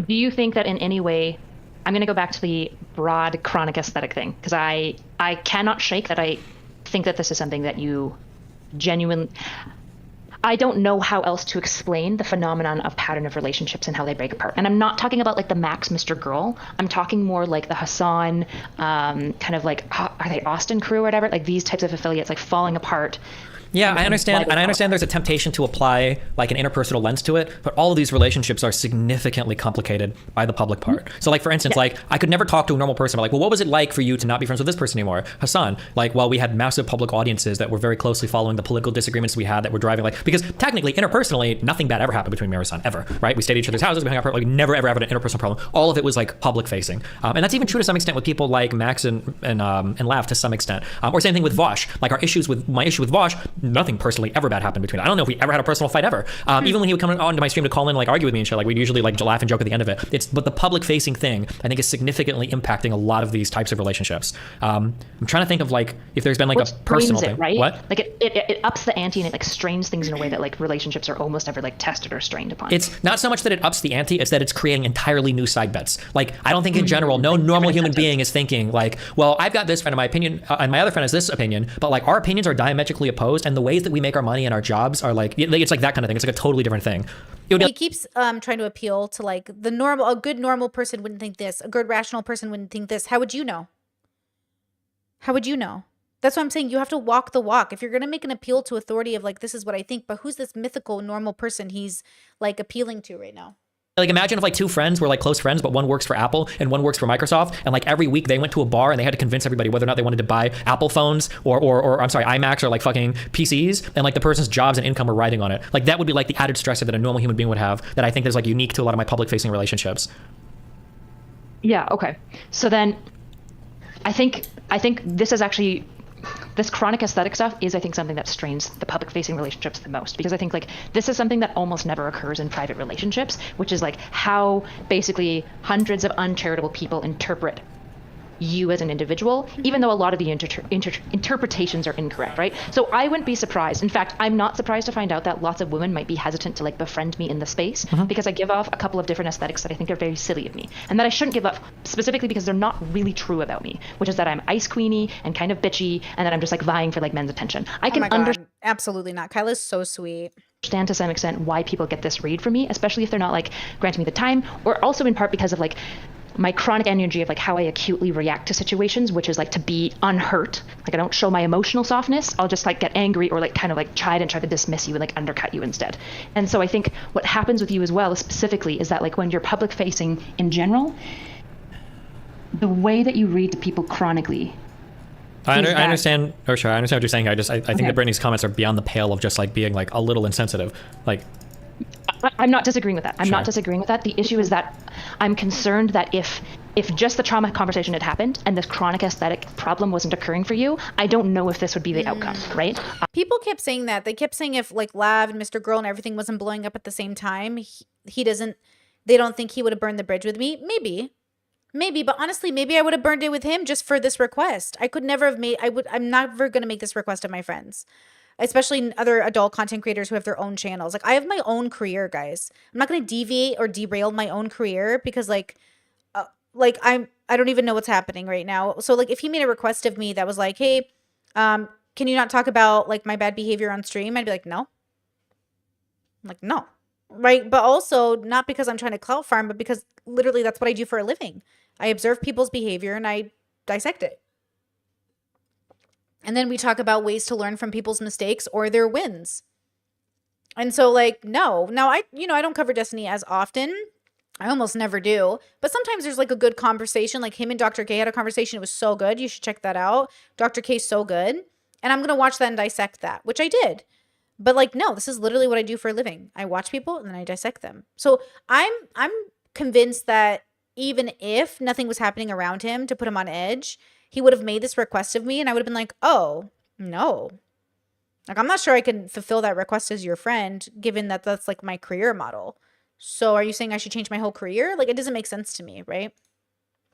do you think that in any way, I'm going to go back to the broad chronic aesthetic thing, because I cannot shake that I think that this is something that you genuinely... I don't know how else to explain the phenomenon of pattern of relationships and how they break apart. And I'm not talking about like the Max Mr. Girl. I'm talking more like the Hassan, kind of like, are they Austin crew or whatever? Like these types of affiliates like falling apart. Yeah, I understand, and I understand there's a temptation to apply like an interpersonal lens to it, but all of these relationships are significantly complicated by the public part. So like, for instance, like I could never talk to a normal person, but like, well, what was it like for you to not be friends with this person anymore? Hassan, like, well, we had massive public audiences that were very closely following the political disagreements we had that were driving, like, because technically, interpersonally, nothing bad ever happened between me and Hassan, ever, right? We stayed at each other's houses, we hung out, like, never ever had an interpersonal problem. All of it was like public facing. And that's even true to some extent with people like Max and Lav to some extent. Or same thing with Vosh. Like my issue with Vosh, nothing personally ever bad happened between us. I don't know if we ever had a personal fight ever. Even when he would come onto my stream to call in and like argue with me and shit, like we'd usually like laugh and joke at the end of it. But the public facing thing, I think, is significantly impacting a lot of these types of relationships. I'm trying to think of like if there's been like a personal thing. Right? What? Like it ups the ante and it like strains things in a way that like relationships are almost never like tested or strained upon. It's not so much that it ups the ante, it's that it's creating entirely new side bets. Like I don't think in general, no normal human being is thinking like, well, I've got this friend in my opinion, and my other friend has this opinion, but like our opinions are diametrically opposed, and the ways that we make our money and our jobs are like, it's like that kind of thing. It's like a totally different thing. He keeps trying to appeal to like a good normal person wouldn't think this, a good rational person wouldn't think this. How would you know? How would you know? That's what I'm saying. You have to walk the walk. If you're going to make an appeal to authority of like, this is what I think, but who's this mythical normal person he's like appealing to right now? Like imagine if like two friends were like close friends, but one works for Apple and one works for Microsoft, and like every week they went to a bar and they had to convince everybody whether or not they wanted to buy Apple phones or I'm sorry, iMacs or like fucking PCs, and like the person's jobs and income are riding on it. Like that would be like the added stressor that a normal human being would have, that I think is like unique to a lot of my public facing relationships. Yeah, okay. So then I think this is actually, this chronic aesthetic stuff is, I think, something that strains the public-facing relationships the most, because I think like this is something that almost never occurs in private relationships, which is like how basically hundreds of uncharitable people interpret you as an individual, even though a lot of the interpretations are incorrect, right? So I wouldn't be surprised. In fact, I'm not surprised to find out that lots of women might be hesitant to like befriend me in the space, because I give off a couple of different aesthetics that I think are very silly of me, and that I shouldn't give up, specifically because they're not really true about me, which is that I'm ice queeny and kind of bitchy, and that I'm just like vying for like men's attention. I can understand. Absolutely not. Kyla's so sweet. Understand to some extent why people get this read from me, especially if they're not like granting me the time, or also in part because of like my chronic energy of like how I acutely react to situations, which is like to be unhurt. Like I don't show my emotional softness. I'll just like get angry or like kind of like try to dismiss you and like undercut you instead. And so I think what happens with you as well specifically is that like when you're public facing in general, the way that you read to people chronically. I understand. Oh, sure. I understand what you're saying. I think that Brittany's comments are beyond the pale of just like being like a little insensitive. Like, I'm not disagreeing with that. I'm not disagreeing with that. The issue is that I'm concerned that if just the trauma conversation had happened and this chronic aesthetic problem wasn't occurring for you, I don't know if this would be the outcome, right? People kept saying that. They kept saying if like Lav and Mr. Girl and everything wasn't blowing up at the same time, they don't think he would have burned the bridge with me. Maybe, but honestly, maybe I would have burned it with him just for this request. I'm never going to make this request of my friends, especially other adult content creators who have their own channels. Like I have my own career, guys. I'm not going to deviate or derail my own career because I don't even know what's happening right now. So like if he made a request of me that was like, hey, can you not talk about like my bad behavior on stream? I'd be like, no. I'm like, no. Right. But also not because I'm trying to clout farm, but because literally that's what I do for a living. I observe people's behavior and I dissect it. And then we talk about ways to learn from people's mistakes or their wins. And so like, no. Now I don't cover Destiny as often. I almost never do. But sometimes there's like a good conversation. Like him and Dr. K had a conversation. It was so good. You should check that out. Dr. K's so good. And I'm going to watch that and dissect that, which I did. But like, no, this is literally what I do for a living. I watch people and then I dissect them. So I'm convinced that even if nothing was happening around him to put him on edge, he would have made this request of me and I would have been like, oh, no. Like, I'm not sure I can fulfill that request as your friend, given that that's like my career model. So are you saying I should change my whole career? Like, it doesn't make sense to me, right?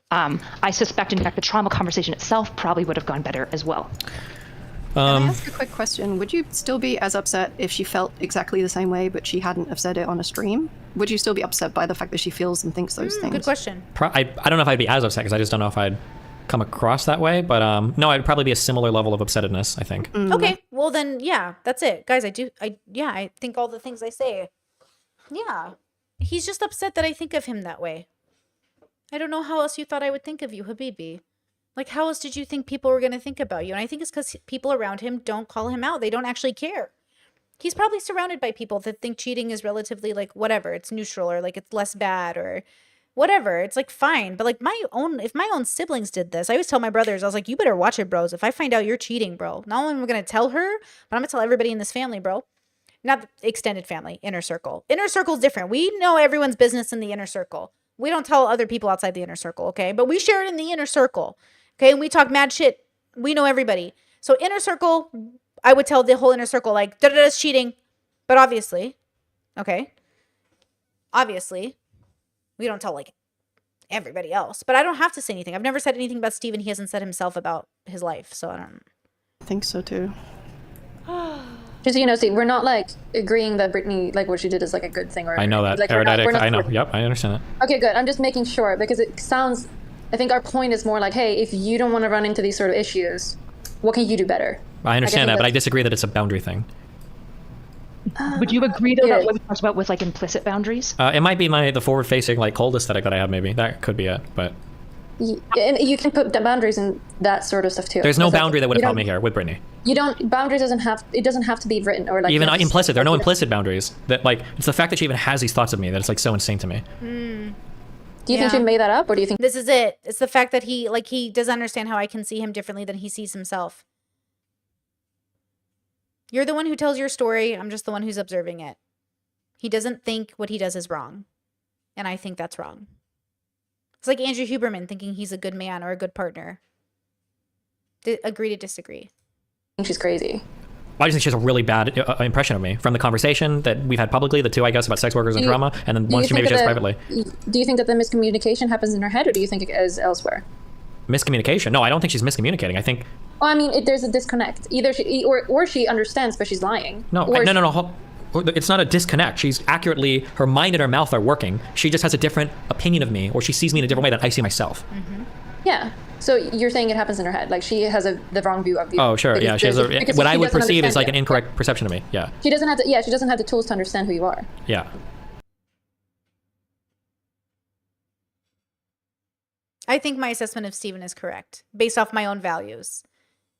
I suspect, in fact, the trauma conversation itself probably would have gone better as well. Can I ask a quick question? Would you still be as upset if she felt exactly the same way, but she hadn't have said it on a stream? would you still be upset by the fact that she feels and thinks those things? Good question. I don't know if I'd be as upset because I just don't know if I'd come across that way. But no, I'd probably be a similar level of upsettedness, I think. Okay, well then, yeah, that's it, guys. I think all the things I say. Yeah, he's just upset that I think of him that way. I don't know how else you thought I would think of you, Habibi. Like, how else did you think people were gonna think about you? And I think it's because people around him don't call him out. They don't actually care. He's probably surrounded by people that think cheating is relatively like whatever, it's neutral or like it's less bad or whatever. It's like fine. But like if my own siblings did this, I always tell my brothers, I was like, you better watch it, bros. If I find out you're cheating, bro, not only am I gonna tell her, but I'm gonna tell everybody in this family, bro. Not the extended family, inner circle. Inner circle's different. We know everyone's business in the inner circle. We don't tell other people outside the inner circle, okay? But we share it in the inner circle, okay? And we talk mad shit. We know everybody. So inner circle, I would tell the whole inner circle, like, da-da-da's cheating. But obviously, okay? Obviously, we don't tell, like, everybody else. But I don't have to say anything. I've never said anything about Steven. He hasn't said himself about his life, so I don't... I think so, too. Just so you know, see, we're not, like, agreeing that Brittany, like, what she did is, like, a good thing. Or I know that. like, Erudite, I know. Yep, I understand that. Okay, good. I'm just making sure, because it sounds... I think our point is more like, hey, if you don't want to run into these sort of issues, what can you do better? I understand that, but I disagree that it's a boundary thing. Would you agree, though, that what we talked about with, like, implicit boundaries? It might be the forward-facing, like, cold aesthetic that I have, maybe. That could be it, but... And you can put the boundaries in that sort of stuff, too. There's no boundary that would have helped me here with Brittany. Boundaries doesn't have to be written or, like... Even implicit. There are no implicit boundaries. That, like, it's the fact that she even has these thoughts of me that it's, like, so insane to me. Do you think she made that up, or do you think... This is it. It's the fact that he doesn't understand how I can see him differently than he sees himself. You're the one who tells your story. I'm just the one who's observing it. He doesn't think what he does is wrong. And I think that's wrong. It's like Andrew Huberman thinking he's a good man or a good partner. Agree to disagree. I think she's crazy. I just think she has a really bad impression of me from the conversation that we've had publicly, the two, I guess, about sex workers and trauma, and then once she maybe just privately. Do you think that the miscommunication happens in her head, or do you think it is elsewhere? Miscommunication? No, I don't think she's miscommunicating. I think... Well, I mean, there's a disconnect. Either she, or she understands, but she's lying. No, no. It's not a disconnect. She's accurately, her mind and her mouth are working. She just has a different opinion of me, or she sees me in a different way than I see myself. Yeah. So you're saying it happens in her head, like she has the wrong view of you. Oh, sure. Yeah, she has what I would perceive as like an incorrect perception of me. Yeah. She doesn't have to. Yeah, she doesn't have the tools to understand who you are. Yeah. I think my assessment of Steven is correct, based off my own values.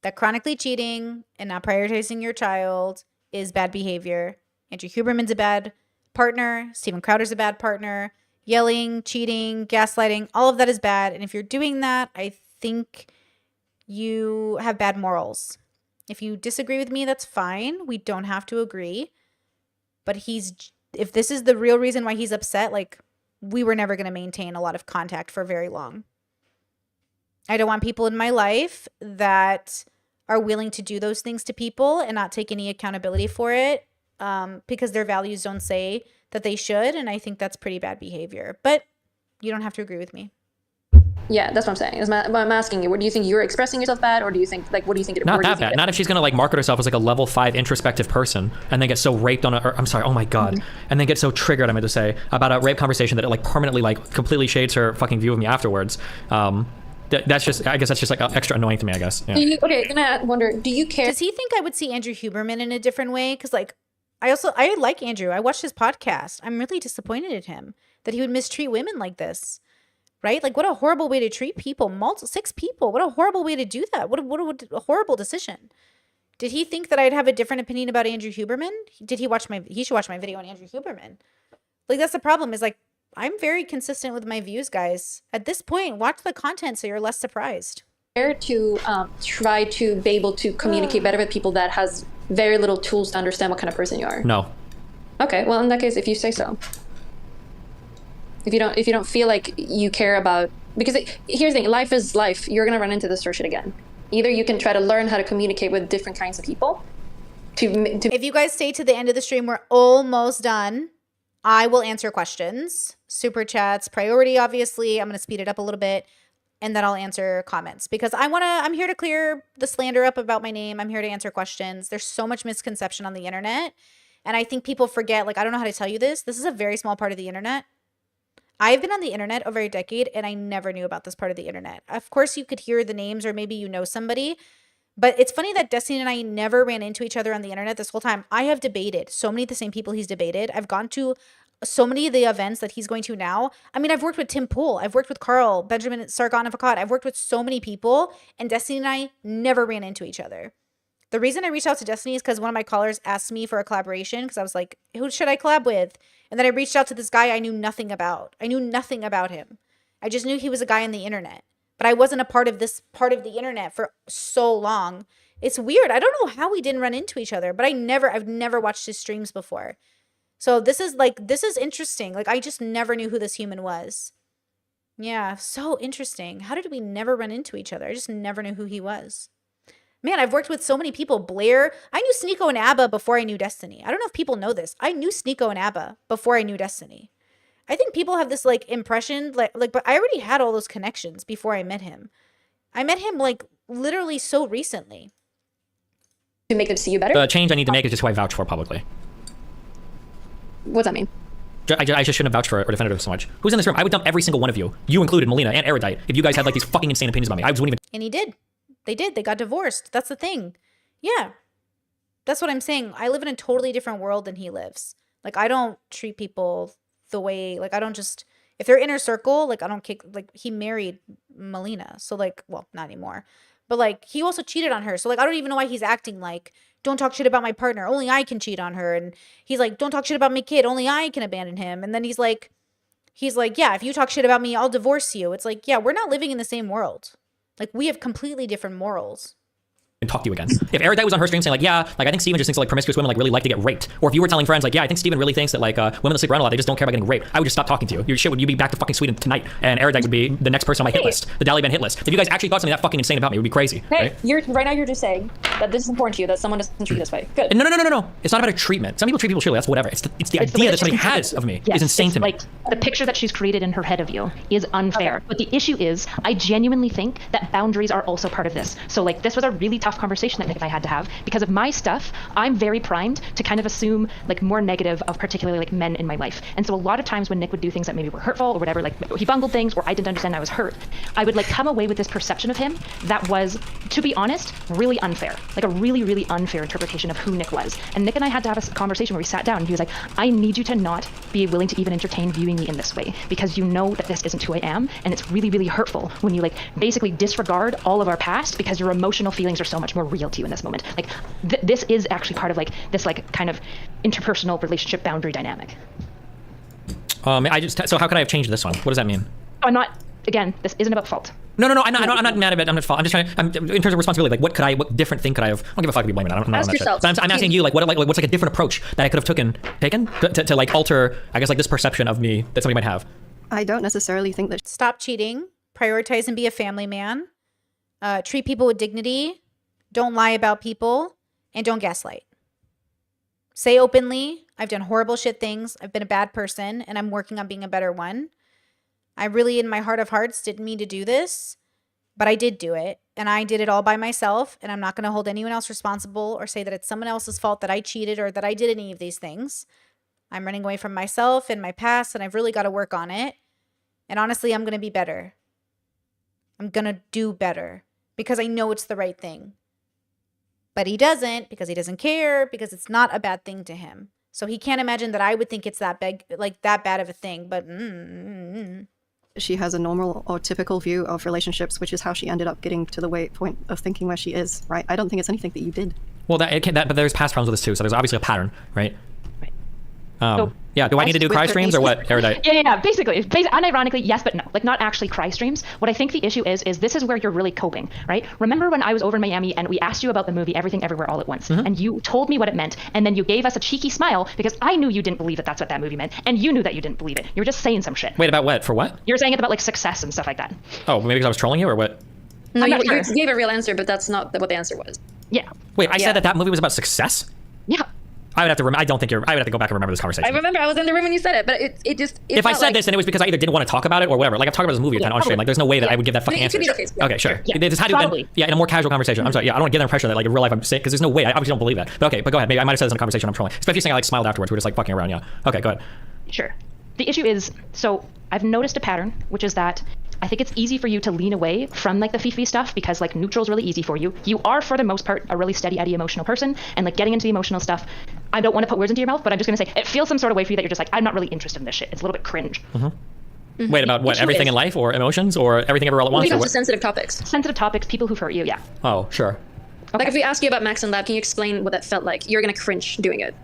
That chronically cheating and not prioritizing your child is bad behavior. Andrew Huberman's a bad partner. Steven Crowder's a bad partner. Yelling, cheating, gaslighting, all of that is bad. And if you're doing that, I think you have bad morals. If you disagree with me, that's fine. We don't have to agree. But if this is the real reason why he's upset, like, we were never going to maintain a lot of contact for very long. I don't want people in my life that are willing to do those things to people and not take any accountability for it, because their values don't say that they should, and I think that's pretty bad behavior. But you don't have to agree with me. Yeah, that's what I'm saying. I'm asking you, what do you think, you're expressing yourself bad, or do you think, like, what do you think? Not that bad. Not if she's gonna like market herself as like a level 5 introspective person, and then get so raped on I'm sorry, oh my god, and then get so triggered, I meant to say, about a rape conversation that it like permanently like completely shades her fucking view of me afterwards. That's just, I guess that's just like extra annoying to me, I guess. Yeah. Okay, then I wonder, do you care? Does he think I would see Andrew Huberman in a different way? Because like, I like Andrew. I watched his podcast. I'm really disappointed in him that he would mistreat women like this, right? Like, what a horrible way to treat people. 6 people. What a horrible way to do that. What a horrible decision. Did he think that I'd have a different opinion about Andrew Huberman? He should watch my video on Andrew Huberman. Like, that's the problem, is like, I'm very consistent with my views, guys. At this point, watch the content so you're less surprised. To try to be able to communicate better with people that has very little tools to understand what kind of person you are? No. Okay, well, in that case, if you say so. If you don't feel like you care about, because here's the thing, life is life. You're gonna run into this sort of shit again. Either you can try to learn how to communicate with different kinds of people. If you guys stay to the end of the stream, we're almost done. I will answer questions, super chats, priority, obviously. I'm going to speed it up a little bit, and then I'll answer comments, because I'm here to clear the slander up about my name. I'm here to answer questions. There's so much misconception on the internet, And I think people forget, like, I don't know how to tell you this. This is a very small part of the internet. I've been on the internet over a decade, and I never knew about this part of the internet. Of course, you could hear the names, or maybe you know somebody. But it's funny that Destiny and I never ran into each other on the internet this whole time. I have debated so many of the same people he's debated. I've gone to so many of the events that he's going to now. I mean, I've worked with Tim Pool. I've worked with Carl, Benjamin Sargon of Akkad. I've worked with so many people, and Destiny and I never ran into each other. The reason I reached out to Destiny is because one of my callers asked me for a collaboration because I was like, who should I collab with? And then I reached out to this guy I knew nothing about. I knew nothing about him. I just knew he was a guy on the internet. But I wasn't a part of this part of the internet for so long. It's weird. I don't know how we didn't run into each other, but I've never watched his streams before. So this is interesting. Like, I just never knew who this human was. Yeah, so interesting. How did we never run into each other? I just never knew who he was. Man, I've worked with so many people. Blair. I knew Sneeko and Abba before I knew Destiny. I don't know if people know this. I knew Sneeko and Abba before I knew Destiny. I think people have this like impression, but I already had all those connections before I met him. I met him like literally so recently. To make them see you better? The change I need to make is just who I vouch for publicly. What's that mean? I just shouldn't have vouched for or defended her so much. Who's in this room? I would dump every single one of you included, Melina and Erudite, if you guys had like these fucking insane opinions about me. I just wouldn't even. And he did. They did. They got divorced. That's the thing. Yeah. That's what I'm saying. I live in a totally different world than he lives. Like, I don't treat people the way, like, I don't just, if they're inner circle, like, I don't kick, like, he married Melina. So, like, well, not anymore. But, like, he also cheated on her. So, like, I don't even know why he's acting like, don't talk shit about my partner. Only I can cheat on her. And he's like, don't talk shit about my kid. Only I can abandon him. And then he's like, yeah, if you talk shit about me, I'll divorce you. It's like, yeah, we're not living in the same world. Like, we have completely different morals. And talk to you again. If Erudite was on her stream saying like, yeah, like I think Steven just thinks that like promiscuous women like really like to get raped, or if you were telling friends like, yeah, I think Steven really thinks that like women that sleep around a lot, they just don't care about getting raped, I would just stop talking to you. Your shit would, you'd be back to fucking Sweden tonight, and Erudite would be the next person on my hit list, the Daliban hit list. If you guys actually thought something that fucking insane about me, it would be crazy. Hey, right? Right now you're just saying that this is important to you, that someone doesn't treat you this way. Good. No. It's not about a treatment. Some people treat people shitty. That's whatever. It's the idea that somebody has of me is insane to me. Like the picture that she's created in her head of you is unfair. Okay. But the issue is, I genuinely think that boundaries are also part of this. So like this was a really tough conversation that Nick and I had to have because of my stuff. I'm very primed to kind of assume like more negative of particularly like men in my life. And so a lot of times when Nick would do things that maybe were hurtful or whatever, like he bungled things or I didn't understand I was hurt, I would like come away with this perception of him that was, to be honest, really unfair. Like a really, really unfair interpretation of who Nick was. And Nick and I had to have a conversation where we sat down and he was like, I need you to not be willing to even entertain viewing me in this way because you know that this isn't who I am, and it's really, really hurtful when you like basically disregard all of our past because your emotional feelings are so much more real to you in this moment. Like this is actually part of like this like kind of interpersonal relationship boundary dynamic. So how could I have changed this one? What does that mean? I'm not, again, this isn't about fault. No, I'm not mad about it. I'm not fault. I'm just trying. In terms of responsibility, like what different thing could I have? I don't give a fuck if you blame it. I don't know. Ask yourself. But I'm asking you, like, what's like a different approach that I could have taken to like alter, I guess, like this perception of me that somebody might have. I don't necessarily think that. Stop cheating. Prioritize and be a family man. Treat people with dignity. Don't lie about people, and don't gaslight. Say openly, I've done horrible shit things. I've been a bad person, and I'm working on being a better one. I really, in my heart of hearts, didn't mean to do this, but I did do it, and I did it all by myself, and I'm not going to hold anyone else responsible or say that it's someone else's fault that I cheated or that I did any of these things. I'm running away from myself and my past, and I've really got to work on it. And honestly, I'm going to be better. I'm going to do better because I know it's the right thing. But he doesn't because he doesn't care, because it's not a bad thing to him. So he can't imagine that I would think it's that big, like that bad of a thing, but She has a normal or typical view of relationships, which is how she ended up getting to the point of thinking where she is, right? I don't think it's anything that you did. Well, but there's past problems with this too, so there's obviously a pattern, right? Yeah, do I need to do cry streams or what, Erudite? Yeah, basically, unironically, yes, but no. Like, not actually cry streams. What I think the issue is this is where you're really coping, right? Remember when I was over in Miami and we asked you about the movie Everything Everywhere All at Once, and you told me what it meant, and then you gave us a cheeky smile because I knew you didn't believe that that's what that movie meant, and you knew that you didn't believe it. You were just saying some shit. Wait, about what? For what? You were saying it about, like, success and stuff like that. Oh, maybe because I was trolling you or what? No, you gave a real answer, but that's not what the answer was. Yeah. Wait, I said that movie was about success? Yeah. I would have to. I don't think you're. I would have to go back and remember this conversation. I remember I was in the room when you said it, but it just. If I said this, then it was because I either didn't want to talk about it or whatever. Like I'm talking about this movie on stream. Like there's no way that I would give that fucking answer. It could be the case, yeah. Okay, sure. Yeah, This had to have been, in a more casual conversation. I'm sorry. Yeah, I don't want to get the impression that like in real life I'm sick because there's no way. I obviously don't believe that. But okay, but go ahead. Maybe I might have said this in a conversation. I'm trolling. Especially if you're saying I like smiled afterwards. We're just like fucking around. Yeah. Okay, go ahead. Sure. The issue is, so I've noticed a pattern, which is that I think it's easy for you to lean away from like the Fifi stuff because like neutral is really easy for you. You are for the most part a really steady Eddie emotional person, and like getting into the emotional stuff, I don't want to put words into your mouth, but I'm just gonna say it feels some sort of way for you that you're just like, I'm not really interested in this shit. It's a little bit cringe. Wait, about what? Everything in life or emotions or everything ever all at once? When it Or comes what? to sensitive topics. Sensitive topics, people who've hurt you, yeah. Oh, sure. Like if we ask you about Max and Lab, can you explain what that felt like? You're gonna cringe doing it.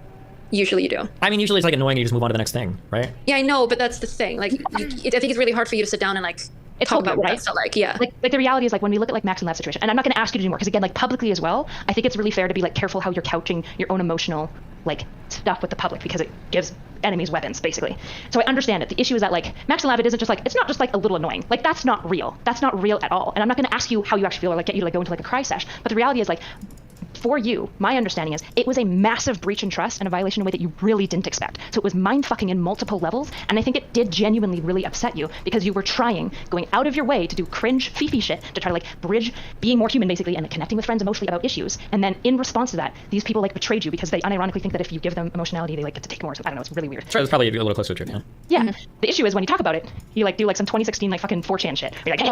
Usually you do. I mean, usually it's like annoying. You just move on to the next thing, right? Yeah, I know, but that's the thing. Like, I think it's really hard for you to sit down and like talk about what that felt like. Yeah. Like the reality is like when we look at like Max and Lab situation, and I'm not going to ask you to do more because again, like publicly as well, I think it's really fair to be like careful how you're couching your own emotional like stuff with the public because it gives enemies weapons basically. So I understand it. The issue is that like Max and Lab, it's not just like a little annoying. Like that's not real. That's not real at all. And I'm not going to ask you how you actually feel or like get you to like go into like a cry sesh. But the reality is like, for you, my understanding is it was a massive breach in trust and a violation in a way that you really didn't expect. So it was mind-fucking in multiple levels, and I think it did genuinely really upset you because you were going out of your way to do cringe Fifi shit to try to like bridge being more human basically and connecting with friends emotionally about issues. And then in response to that, these people like betrayed you because they unironically think that if you give them emotionality, they like get to take more. So I don't know, it's really weird. Sure, it's probably a little closer to it, yeah. Yeah. The issue is when you talk about it, you like do like some 2016 like fucking 4chan shit. You're like,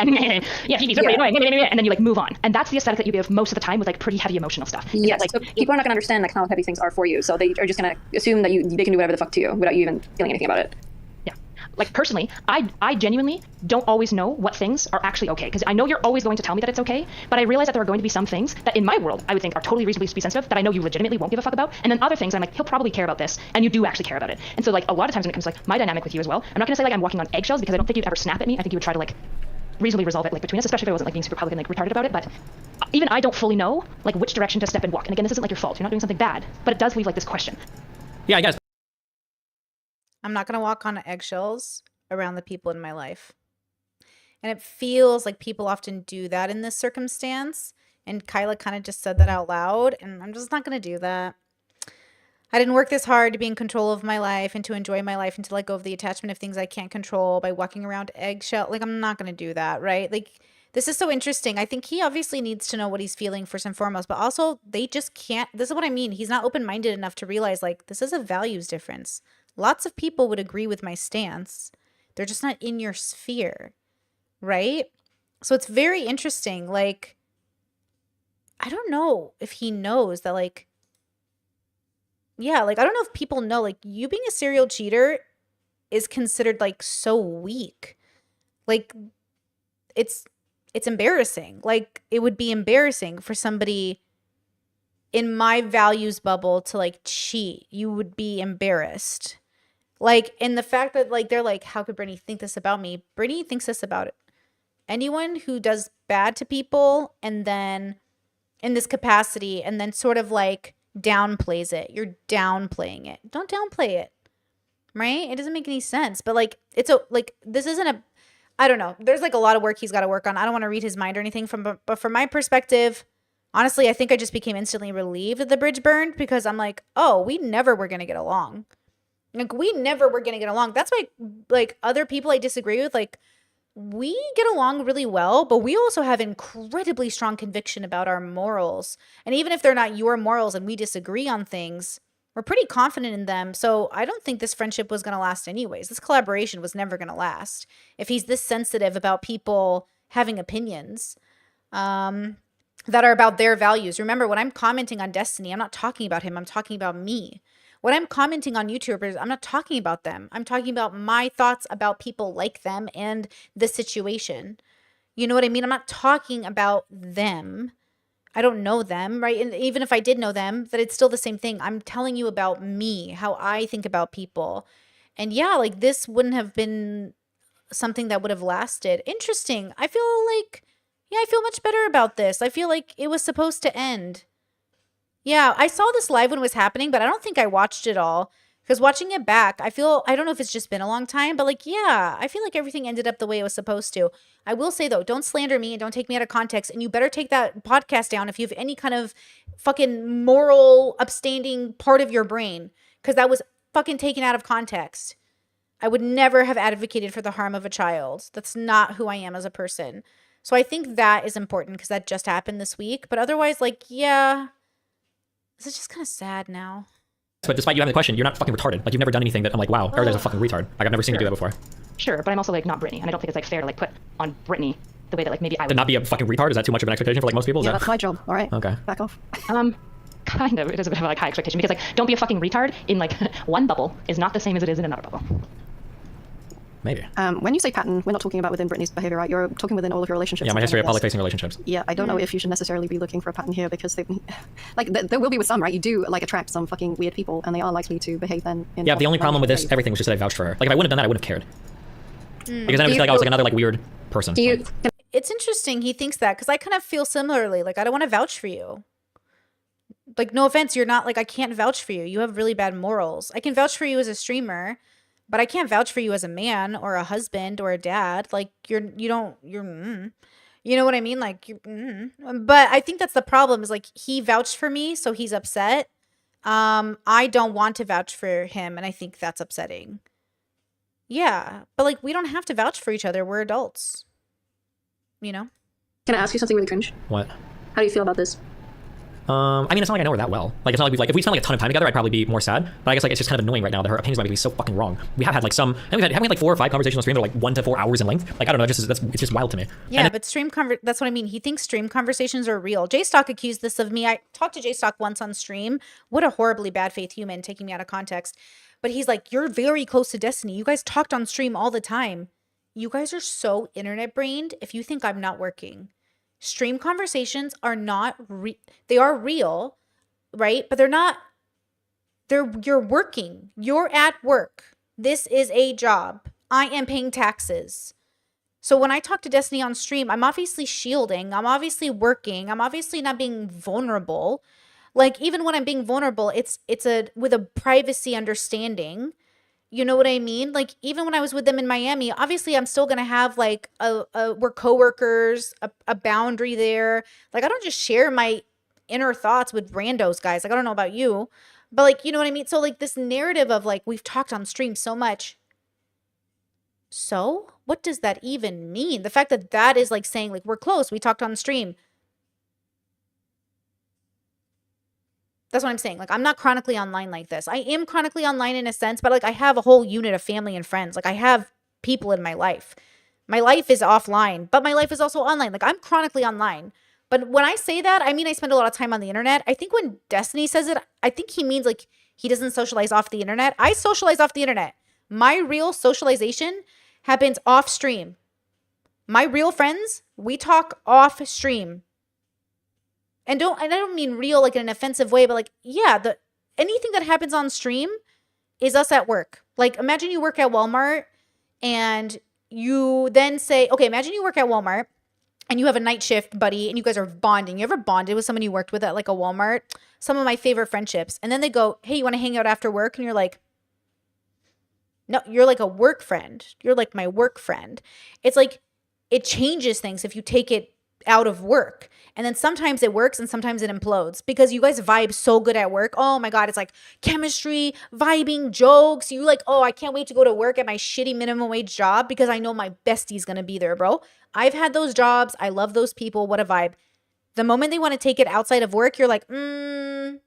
yeah, Fifi's really annoying, and then you like move on. And that's the aesthetic that you give most of the time with like pretty heavy emotional stuff. Yes. Like, So people are not going to understand like how heavy things are for you, so they are just going to assume that they can do whatever the fuck to you without you even feeling anything about it. Yeah. Like personally, I genuinely don't always know what things are actually okay because I know you're always going to tell me that it's okay, but I realize that there are going to be some things that in my world I would think are totally reasonably to be sensitive that I know you legitimately won't give a fuck about, and then other things I'm like, he'll probably care about this, and you do actually care about it. And so like a lot of times when it comes to like my dynamic with you as well, I'm not going to say like I'm walking on eggshells because I don't think you'd ever snap at me. I think you would try to like reasonably resolve it like between us, especially if I wasn't like being super public and like retarded about it. But even I don't fully know like which direction to step and walk. And again, this isn't like your fault. You're not doing something bad, but it does leave like this question. Yeah, I guess. I'm not going to walk on eggshells around the people in my life. And it feels like people often do that in this circumstance. And Kyla kind of just said that out loud. And I'm just not going to do that. I didn't work this hard to be in control of my life and to enjoy my life and to let go of the attachment of things I can't control by walking around eggshell. Like, I'm not going to do that, right? Like, this is so interesting. I think he obviously needs to know what he's feeling first and foremost, but also they just can't. This is what I mean. He's not open-minded enough to realize, like, this is a values difference. Lots of people would agree with my stance. They're just not in your sphere, right? So it's very interesting. Like, I don't know if he knows that, like, yeah, like, I don't know if people know, like, you being a serial cheater is considered, like, so weak. Like, it's embarrassing. Like, it would be embarrassing for somebody in my values bubble to, like, cheat. You would be embarrassed. Like, and the fact that, like, they're like, how could Brittany think this about me? Brittany thinks this about it. Anyone who does bad to people and then in this capacity and then sort of, like, downplays it. You're downplaying it. Don't downplay it. Right? It doesn't make any sense. But like this isn't a, I don't know. There's like a lot of work he's got to work on. I don't want to read his mind or anything but from my perspective, honestly, I think I just became instantly relieved that the bridge burned because I'm like, oh, we never were going to get along. Like, we never were going to get along. That's why, like, other people I disagree with, like, we get along really well, but we also have incredibly strong conviction about our morals. And even if they're not your morals and we disagree on things, we're pretty confident in them. So I don't think this friendship was going to last anyways. This collaboration was never going to last. If he's this sensitive about people having opinions that are about their values. Remember, when I'm commenting on Destiny, I'm not talking about him. I'm talking about me. When I'm commenting on YouTubers, I'm not talking about them. I'm talking about my thoughts about people like them and the situation. You know what I mean? I'm not talking about them. I don't know them, right? And even if I did know them, that it's still the same thing. I'm telling you about me, how I think about people. And yeah, like, this wouldn't have been something that would have lasted. Interesting. I feel like, yeah, I feel much better about this. I feel like it was supposed to end. Yeah, I saw this live when it was happening, but I don't think I watched it all Because watching it back, I don't know if it's just been a long time, but like, yeah, I feel like everything ended up the way it was supposed to. I will say though, don't slander me and don't take me out of context. And you better take that podcast down if you have any kind of fucking moral upstanding part of your brain. Because that was fucking taken out of context. I would never have advocated for the harm of a child. That's not who I am as a person. So I think that is important because that just happened this week. But otherwise, like, yeah, this is just kind of sad now. But despite you having the question, you're not fucking retarded. Like, you've never done anything that I'm like, wow, Paradise is a fucking retard. Like, I've never seen you do that before. Sure, but I'm also like not Brittany, and I don't think it's like fair to like put on Brittany the way that like maybe I would. To not be a fucking retard, is that too much of an expectation for like most people? Is Yeah, that... that's my job. All right. Okay. Back off. Kind of. It is a bit of like high expectation because like don't be a fucking retard in like one bubble is not the same as it is in another bubble. Maybe. When you say pattern, we're not talking about within Brittany's behavior, right? You're talking within all of your relationships. Yeah, my history of public-facing relationships. Yeah, I don't know if you should necessarily be looking for a pattern here because they, like, there will be with some, right? You do like attract some fucking weird people, and they are likely to behave then. Yeah, the only problem with this everything was just that I vouched for her. Like, if I wouldn't have done that, I wouldn't have cared. Because then I was like, I was like another like weird person. It's interesting he thinks that because I kind of feel similarly. Like, I don't want to vouch for you. Like, no offense, you're not like, I can't vouch for you. You have really bad morals. I can vouch for you as a streamer, but I can't vouch for you as a man or a husband or a dad. Like, you know what I mean? Like, but I think that's the problem is like, he vouched for me, so he's upset. I don't want to vouch for him, and I think that's upsetting. Yeah, but like, we don't have to vouch for each other. We're adults. You know? Can I ask you something really cringe? What? How do you feel about this? I mean, it's not like I know her that well. Like, it's not like if we spent like a ton of time together, I'd probably be more sad. But I guess like it's just kind of annoying right now that her opinions might be so fucking wrong. We have had like haven't we had like 4 or 5 conversations on stream that are like 1 to 4 hours in length. Like, I don't know, it's just wild to me. Yeah, but that's what I mean. He thinks stream conversations are real. J-Stock accused this of me. I talked to J-Stock once on stream. What a horribly bad faith human, taking me out of context. But he's like, you're very close to Destiny. You guys talked on stream all the time. You guys are so internet brained if you think I'm not working. Stream conversations are not they are real, right? But you're working. You're at work. This is a job. I am paying taxes. So when I talk to Destiny on stream, I'm obviously shielding. I'm obviously working. I'm obviously not being vulnerable. Like, even when I'm being vulnerable, it's with a privacy understanding. You know what I mean? Like, even when I was with them in Miami, obviously I'm still going to have like we're coworkers, a boundary there. Like, I don't just share my inner thoughts with randos, guys. Like, I don't know about you, but like, you know what I mean? So like this narrative of like, we've talked on stream so much. So what does that even mean? The fact that that is like saying like, we're close, we talked on stream. That's what I'm saying. Like, I'm not chronically online like this. I am chronically online in a sense, but like, I have a whole unit of family and friends. Like, I have people in my life. My life is offline, but my life is also online. Like, I'm chronically online. But when I say that, I mean, I spend a lot of time on the internet. I think when Destiny says it, I think he means like he doesn't socialize off the internet. I socialize off the internet. My real socialization happens off stream. My real friends, we talk off stream. And I don't mean real like in an offensive way, but like, yeah, anything that happens on stream is us at work. Like, imagine you work at Walmart and you then say, okay, imagine you work at Walmart and you have a night shift buddy and you guys are bonding. You ever bonded with someone you worked with at like a Walmart? Some of my favorite friendships. And then they go, hey, you want to hang out after work? And you're like, no, you're like a work friend. You're like my work friend. It's like, it changes things if you take it out of work. And then sometimes it works and sometimes it implodes because you guys vibe so good at work. Oh my God, it's like chemistry, vibing, jokes. You like, oh, I can't wait to go to work at my shitty minimum wage job because I know my bestie's gonna be there, bro. I've had those jobs. I love those people. What a vibe. The moment they want to take it outside of work, you're like, we're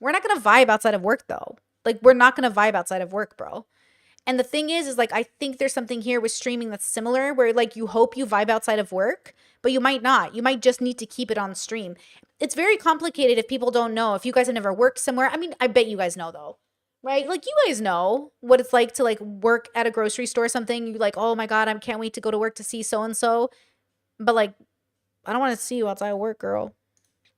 not gonna vibe outside of work though. Like, we're not gonna vibe outside of work, bro. And the thing is like, I think there's something here with streaming that's similar where like you hope you vibe outside of work, but you might not. You might just need to keep it on stream. It's very complicated if people don't know. If you guys have never worked somewhere, I mean, I bet you guys know though, right? Like, you guys know what it's like to like work at a grocery store or something. You're like, oh my God, I can't wait to go to work to see so-and-so. But like, I don't want to see you outside of work, girl.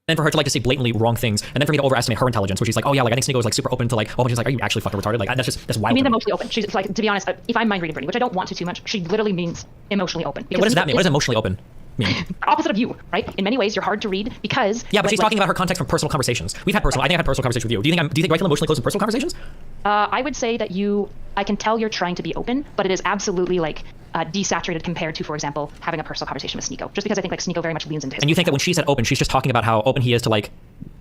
And for her to like to say blatantly wrong things, and then for me to overestimate her intelligence, where she's like, oh yeah, like I think Sneeko is like super open to like, oh, but she's like, are you actually fucking retarded? Like, that's wild. I mean, they're mostly open. She's like, to be honest, if I'm mind reading Brittany, which I don't want to too much, she literally means emotionally open. What does that mean? What does emotionally open mean? Opposite of you, right? In many ways, you're hard to read because yeah, but she's talking about her context from personal conversations. I think I've had personal conversations with you. Do you think do I feel emotionally close in personal conversations? I would say that I can tell you're trying to be open, but it is absolutely like desaturated compared to, for example, having a personal conversation with Sneeko. Just because I think like Sneeko very much leans into his. And you think that when she said open, she's just talking about how open he is to like.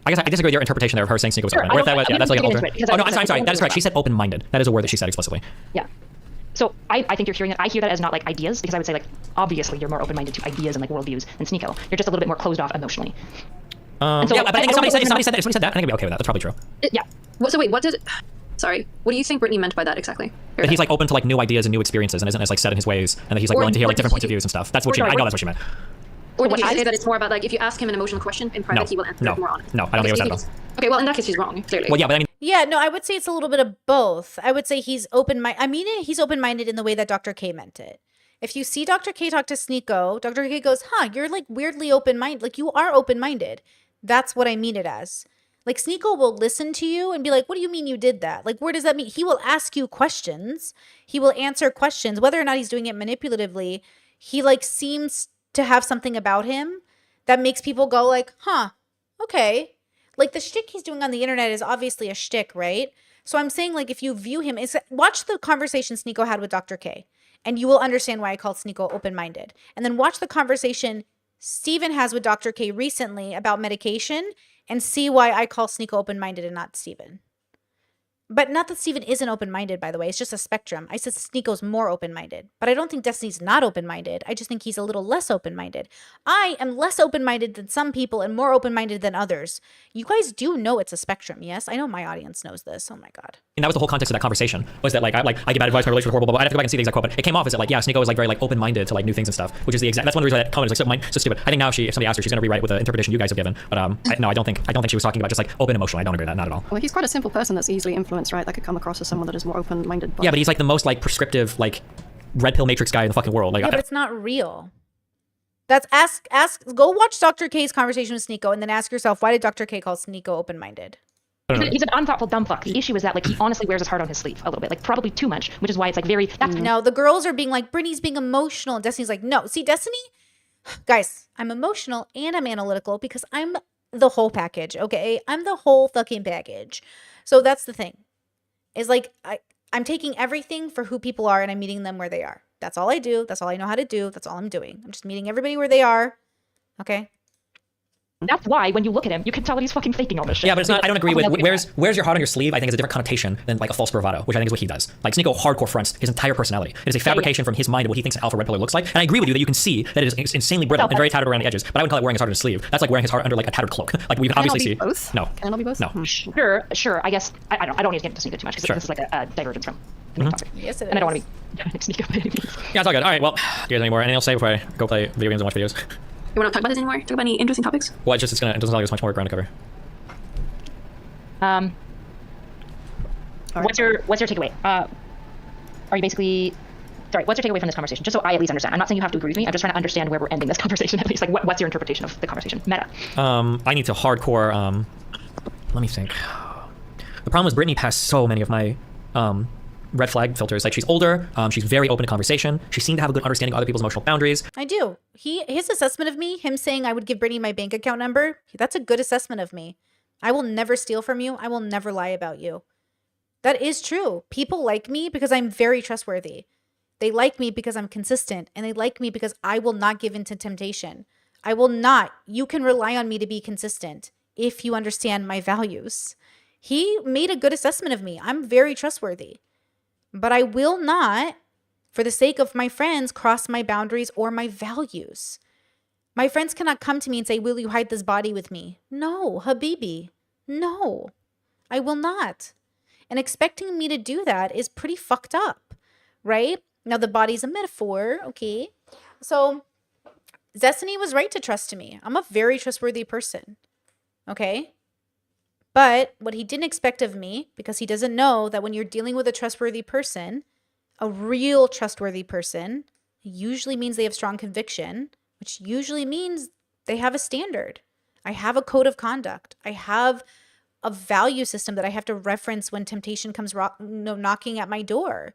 I guess I disagree with your interpretation there of her saying Sneeko was open. Or if that was, yeah, that's like an older. Oh no, I'm sorry. That is correct. She said open-minded. That is a word that she said explicitly. Yeah. So I think you're hearing it. I hear that as not like ideas, because I would say like obviously you're more open-minded to ideas and like worldviews than Sneeko. You're just a little bit more closed off emotionally. So, yeah, but I think somebody said that. If somebody said that, I think I'd be okay with that. That's probably true. Yeah. So wait, what did? Sorry, what do you think Brittany meant by that exactly? That he's like open to like new ideas and new experiences and isn't as like set in his ways, and that he's like willing to hear like different points of views and stuff. That's what she meant. I know that's what she meant. Or did you say that it's more about like if you ask him an emotional question in private, he will answer it more on it? No, I don't think it was that at all. Okay, well in that case he's wrong, clearly. Well, yeah, but I mean. Yeah, no, I would say it's a little bit of both. I would say he's open-minded. I mean, he's open-minded in the way that Dr. K meant it. If you see Dr. K talk to Sneeko, Dr. K goes, huh, you're like weirdly open-minded. Like you are open-minded. That's what I mean it as. Like Sneeko will listen to you and be like, what do you mean you did that? Like, where does that mean? He will ask you questions. He will answer questions. Whether or not he's doing it manipulatively, he like seems to have something about him that makes people go like, huh, okay. Like the shtick he's doing on the internet is obviously a shtick, right? So I'm saying like if you view him, watch the conversation Sneeko had with Dr. K and you will understand why I called Sneeko open-minded. And then watch the conversation Steven has with Dr. K recently about medication and see why I call Sneeko open-minded and not Steven. But not that Steven isn't open-minded, by the way. It's just a spectrum. I said Sneeko's more open-minded. But I don't think Destiny's not open-minded. I just think he's a little less open-minded. I am less open-minded than some people and more open-minded than others. You guys do know it's a spectrum, yes? I know my audience knows this. Oh my God. And that was the whole context of that conversation, was that like I give bad advice, my relationship with horrible, but I'd have to go back and see the exact quote, but it came off as that like, yeah, Sneeko was like very like open-minded to like new things and stuff, which is the exact, that's one of the reasons that comment is like so stupid. I think now if somebody asks her, she's going to rewrite with the interpretation you guys have given, but I don't think she was talking about just like open emotional. I don't agree with that, not at all. Well, he's quite a simple person that's easily influenced, right? That could come across as someone that is more open-minded. Yeah, but he's like the most like prescriptive, like red pill matrix guy in the fucking world. Like, yeah, but it's not real. That's go watch Dr. K's conversation with Sneeko and then ask yourself, why did Dr. K call Sneeko open-minded? He's an unthoughtful dumb fuck. The issue is that like he honestly wears his heart on his sleeve a little bit, like probably too much, which is why it's like very. No, the girls are being like, Brittany's being emotional, and Destiny's like, no. See, Destiny, guys, I'm emotional and I'm analytical because I'm the whole package. Okay, I'm the whole fucking package. So that's the thing, is like I'm taking everything for who people are and I'm meeting them where they are. That's all I do. That's all I know how to do. That's all I'm doing. I'm just meeting everybody where they are. Okay. That's why when you look at him, you can tell that he's fucking faking all this shit. Yeah, but it's not. I don't agree with where's your heart on your sleeve. I think is a different connotation than like a false bravado, which I think is what he does. Like Sneeko hardcore fronts his entire personality. It is a fabrication from his mind of what he thinks an alpha red pillar looks like. And I agree with you that you can see that it is insanely brittle and very tattered around the edges. But I wouldn't call it wearing his heart on his sleeve. That's like wearing his heart under like a tattered cloak. Like we can obviously see. Both? No. Can it be both? No. Sure. I guess I don't need to get into Sneeko too much because this is like a divergence from the main topic. Yes, it is. And I don't want to be Sneeko by any means. Yeah, it's all good. All right. Well, do you guys any more? Anything else to say before I go play video games and watch videos? You want to talk about this anymore? Talk about any interesting topics? Well, it doesn't sound like there's much more ground to cover. What's your takeaway? Are you basically what's your takeaway from this conversation? Just so I at least understand. I'm not saying you have to agree with me. I'm just trying to understand where we're ending this conversation at least. Like what's your interpretation of the conversation? Meta. I need to hardcore let me think. The problem is Brittany passed so many of my red flag filters. Like she's older, she's very open to conversation. She seemed to have a good understanding of other people's emotional boundaries. I do. His assessment of me, him saying I would give Brittany my bank account number, that's a good assessment of me. I will never steal from you. I will never lie about you. That is true. People like me because I'm very trustworthy. They like me because I'm consistent, and they like me because I will not give in to temptation. I will not. You can rely on me to be consistent if you understand my values. He made a good assessment of me. I'm very trustworthy. But I will not, for the sake of my friends, cross my boundaries or my values. My friends cannot come to me and say, will you hide this body with me? No, Habibi. No, I will not. And expecting me to do that is pretty fucked up, right? Now, the body's a metaphor, okay? So Destiny was right to trust me. I'm a very trustworthy person, okay? But what he didn't expect of me, because he doesn't know that when you're dealing with a trustworthy person, a real trustworthy person, usually means they have strong conviction, which usually means they have a standard. I have a code of conduct. I have a value system that I have to reference when temptation comes knocking at my door.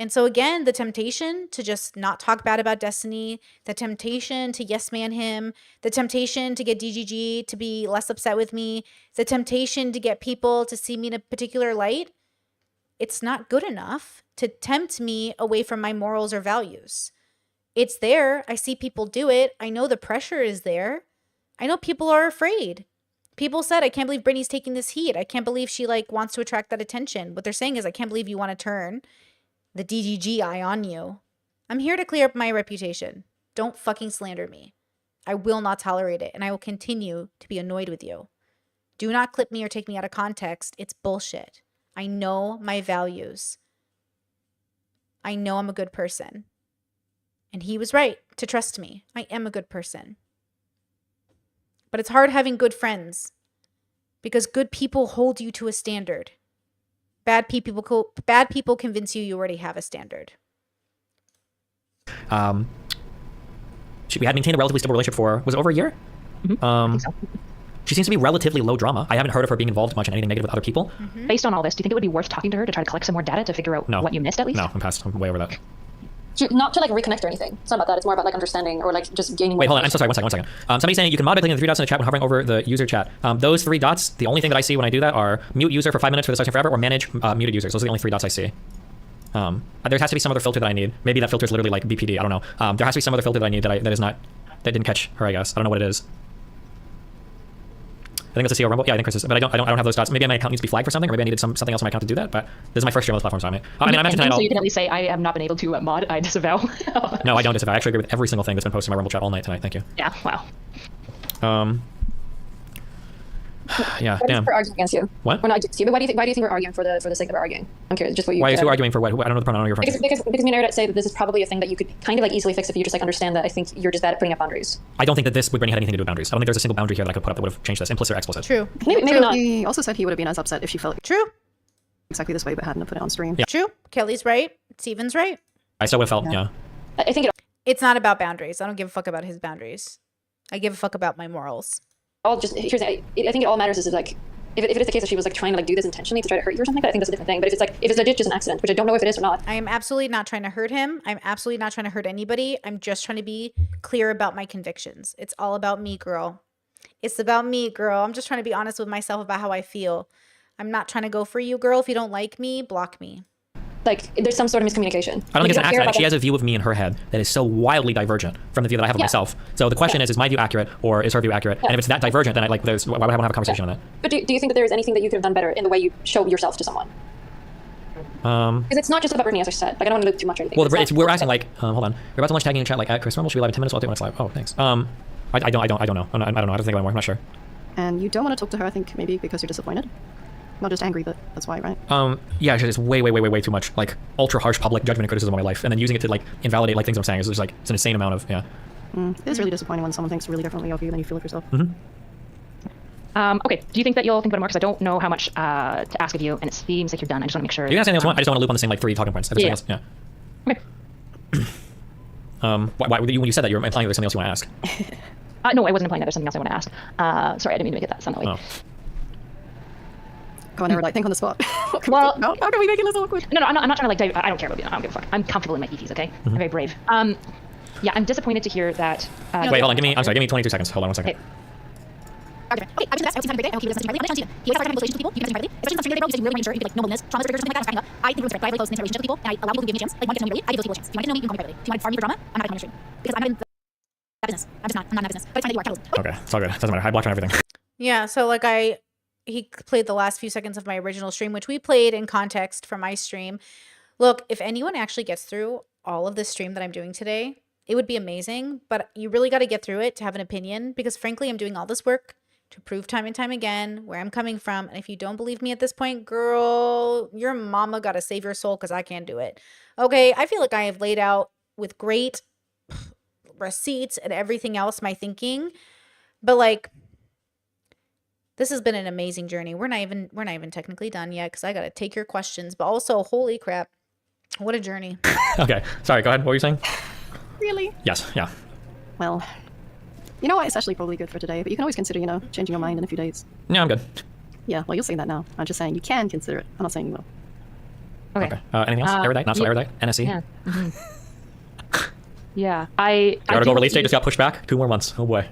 And so again, the temptation to just not talk bad about Destiny, the temptation to yes man him, the temptation to get DGG to be less upset with me, the temptation to get people to see me in a particular light, it's not good enough to tempt me away from my morals or values. It's there. I see people do it. I know the pressure is there. I know people are afraid. People said, I can't believe Brittany's taking this heat. I can't believe she like wants to attract that attention. What they're saying is, I can't believe you want to turn the DGG eye on you. I'm here to clear up my reputation. Don't fucking slander me. I will not tolerate it, and I will continue to be annoyed with you. Do not clip me or take me out of context. It's bullshit. I know my values. I know I'm a good person. And he was right to trust me. I am a good person. But it's hard having good friends because good people hold you to a standard. Bad people convince you already have a standard. We had maintained a relatively stable relationship for, was it over a year? I think so. She seems to be relatively low drama. I haven't heard of her being involved much in anything negative with other people. Based on all this, do you think it would be worth talking to her to try to collect some more data to figure out what you missed at least? No, I'm way over that. Not to like reconnect or anything. It's not about that. It's more about like understanding or like just gaining. Wait, hold on. I'm so sorry. One second. Somebody's saying you can mod by clicking the 3 dots in the chat when hovering over the user chat. Those 3 dots, the only thing that I see when I do that are mute user for 5 minutes for the session forever or manage muted users. Those are the only 3 dots I see. There has to be some other filter that I need. Maybe that filter is literally like BPD. I don't know. There has to be some other filter that I need that didn't catch her, I guess. I don't know what it is. I think it's a CO Rumble. Yeah, I think Chris is, but I don't have those dots. Maybe my account needs to be flagged for something, or maybe I needed something else on my account to do that. But this is my first stream on this platform, so I imagine tonight. So you can at least say I have not been able to mod. I disavow. No, I don't disavow. I actually agree with every single thing that's been posted in my Rumble chat all night tonight. Thank you. Yeah. Wow. Yeah. Why Damn. we're arguing against you? What? We're not against you, but why do you think we're arguing for the sake of arguing? I'm curious, just what you. Why is who arguing for what? I don't know the pronoun you're referring to. Because me and Eric say that this is probably a thing that you could kind of like easily fix if you just like understand that I think you're just bad at putting up boundaries. I don't think that this would bring anything to do with boundaries. I don't think there's a single boundary here that I could put up that would have changed this, implicit or explicit. True. Maybe not. He also said he would have been as upset if she felt True. exactly this way, but hadn't put it on stream. Yeah. True. Kelly's right. Steven's right. I still would have felt, yeah. I think it's not about boundaries. I don't give a fuck about his boundaries. I give a fuck about my morals. I think it all matters is like if it is the case that she was like trying to like do this intentionally to try to hurt you or something, I think that's a different thing. But if it's legit just an accident, which I don't know if it is or not. I am absolutely not trying to hurt him. I'm absolutely not trying to hurt anybody. I'm just trying to be clear about my convictions. It's all about me, girl. It's about me, girl. I'm just trying to be honest with myself about how I feel. I'm not trying to go for you, girl. If you don't like me, block me. Like there's some sort of miscommunication. I don't think it's an accident. She has a view of me in her head that is so wildly divergent from the view that I have of myself. So the question is my view accurate or is her view accurate? And if it's that divergent, then why would I want to have a conversation on that? But do you think that there is anything that you could have done better in the way you show yourself to someone? Because it's not just about Brittany, as I said. Like I don't want to loop too much or anything. Well, we're asking like, hold on. We're about to launch tagging in chat like at Chris Rumble should be live in 10 minutes. I'll do it when it's live. Oh, thanks. I don't know. I don't know. I don't know. I have to think about it more. I'm not sure. And you don't want to talk to her, I think, maybe because you're disappointed. Not just angry, but that's why, right? Yeah, it's just way too much like ultra harsh public judgment and criticism of my life, and then using it to like invalidate like things I'm saying is just like it's an insane amount of It is really disappointing when someone thinks really differently of you than you feel of yourself. Okay. Do you think that you'll think about it more? Because I don't know how much to ask of you, and it seems like you're done. I just want to make sure. You can ask anything else you want. I just don't want to loop on the same like 3 talking points. Yeah. Else. Yeah. Okay. Why when you said that, you're implying there's something else you want to ask. No, I wasn't implying that. There's something else I want to ask. Sorry, I didn't mean to make it that sound that way. Go on, like think on the spot. Well, how can we make it less awkward? No, I'm not trying to like. I don't care about you. I don't give a fuck. I'm comfortable in my ETs. Okay, I'm very brave. Yeah, I'm disappointed to hear that. Wait, hold on. Give me 22 seconds. Hold on 1 second. Okay, I mentioned this. I was I hope you listen to me privately. He always talks about relations with people. You can privately, especially on stream, you really want to make sure. You'd be like nobleness, traumas, triggers, or something like that. I think we're very close in relationship with people, and I allow people to give me a chance. Like one gets to know me really, I give those people a chance. If you want to know me, you can call me privately. If you want to farm me for drama, I'm not gonna come on your stream because I'm not in that business. I'm not in that business. But it's fine that you are. Capitalism. Okay, it's all good. It doesn't matter. I blocked on everything. Yeah, so like he played the last few seconds of my original stream, which we played in context for my stream. Look, if anyone actually gets through all of this stream that I'm doing today, it would be amazing, but you really got to get through it to have an opinion because frankly, I'm doing all this work to prove time and time again where I'm coming from. And if you don't believe me at this point, girl, your mama got to save your soul because I can't do it. Okay, I feel like I have laid out with great receipts and everything else my thinking, but like this has been an amazing journey. We're not even technically done yet because I got to take your questions, but also holy crap, what a journey. Okay, sorry, go ahead. What were you saying? Really? Yes, yeah. Well, you know what? It's actually probably good for today, but you can always consider, changing your mind in a few days. Yeah, I'm good. Yeah, well, you'll say that now. I'm just saying you can consider it. I'm not saying you will. Okay. Anything else? Erudite? Not so erudite? NSE? Yeah. Yeah. The article release date just got pushed back 2 more months. Oh boy.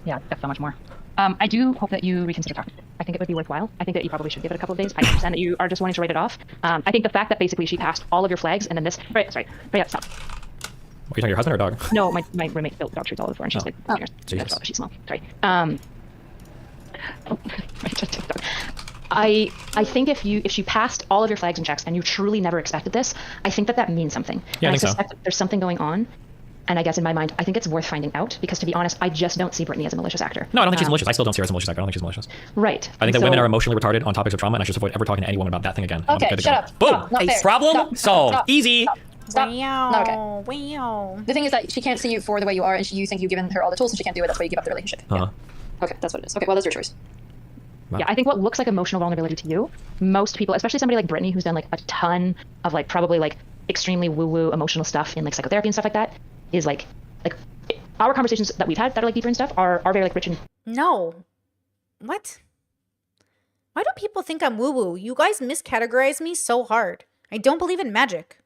Yeah, that's so much more. I do hope that you reconsider talking. I think it would be worthwhile. I think that you probably should give it a couple of days. I understand that you are just wanting to write it off. I think the fact that basically she passed all of your flags and then this. Right, sorry. Right, stop. Are you talking to your husband or dog? No, my roommate built dog treats all over, and she's like, oh, Jesus. she's small. Sorry. I think if she passed all of your flags and checks and you truly never expected this, I think that means something. Yeah, and I think suspect that there's something going on. And I guess in my mind, I think it's worth finding out because, to be honest, I just don't see Brittany as a malicious actor. No, I don't think she's malicious. I still don't see her as a malicious actor. I don't think she's malicious. Right. I think that women are emotionally retarded on topics of trauma, and I should avoid ever talking to any woman about that thing again. Okay, shut up. Boom. Stop. Not fair. Problem solved. Stop. Easy. Stop. Not okay. Wow. The thing is that she can't see you for the way you are, and you think you've given her all the tools, and she can't do it. That's why you give up the relationship. Uh-huh. Okay, that's what it is. Okay, well, that's your choice. Wow. Yeah, I think what looks like emotional vulnerability to you, most people, especially somebody like Brittany, who's done like a ton of like probably like extremely woo-woo emotional stuff in like psychotherapy and stuff like that, is like our conversations that we've had that are like deeper and stuff are very like rich and. No. What? Why do people think I'm woo-woo? You guys miscategorize me so hard. I don't believe in magic.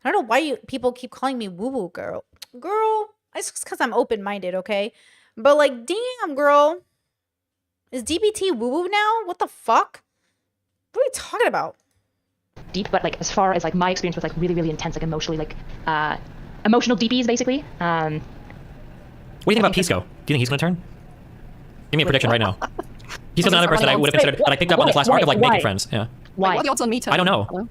I don't know why people keep calling me woo-woo girl. Girl, it's just because I'm open-minded, okay? But like, damn, girl. Is DBT woo-woo now? What the fuck? What are we talking about? Deep, but like as far as like my experience with like really, really intense, like emotionally like emotional DPs basically. What do you think about Pisco? Do you think he's going to turn? Give me a prediction right now. Pisco's another person that I would have considered, that I picked up on this last arc of like making friends. Yeah. Why? What are the odds on me I don't know.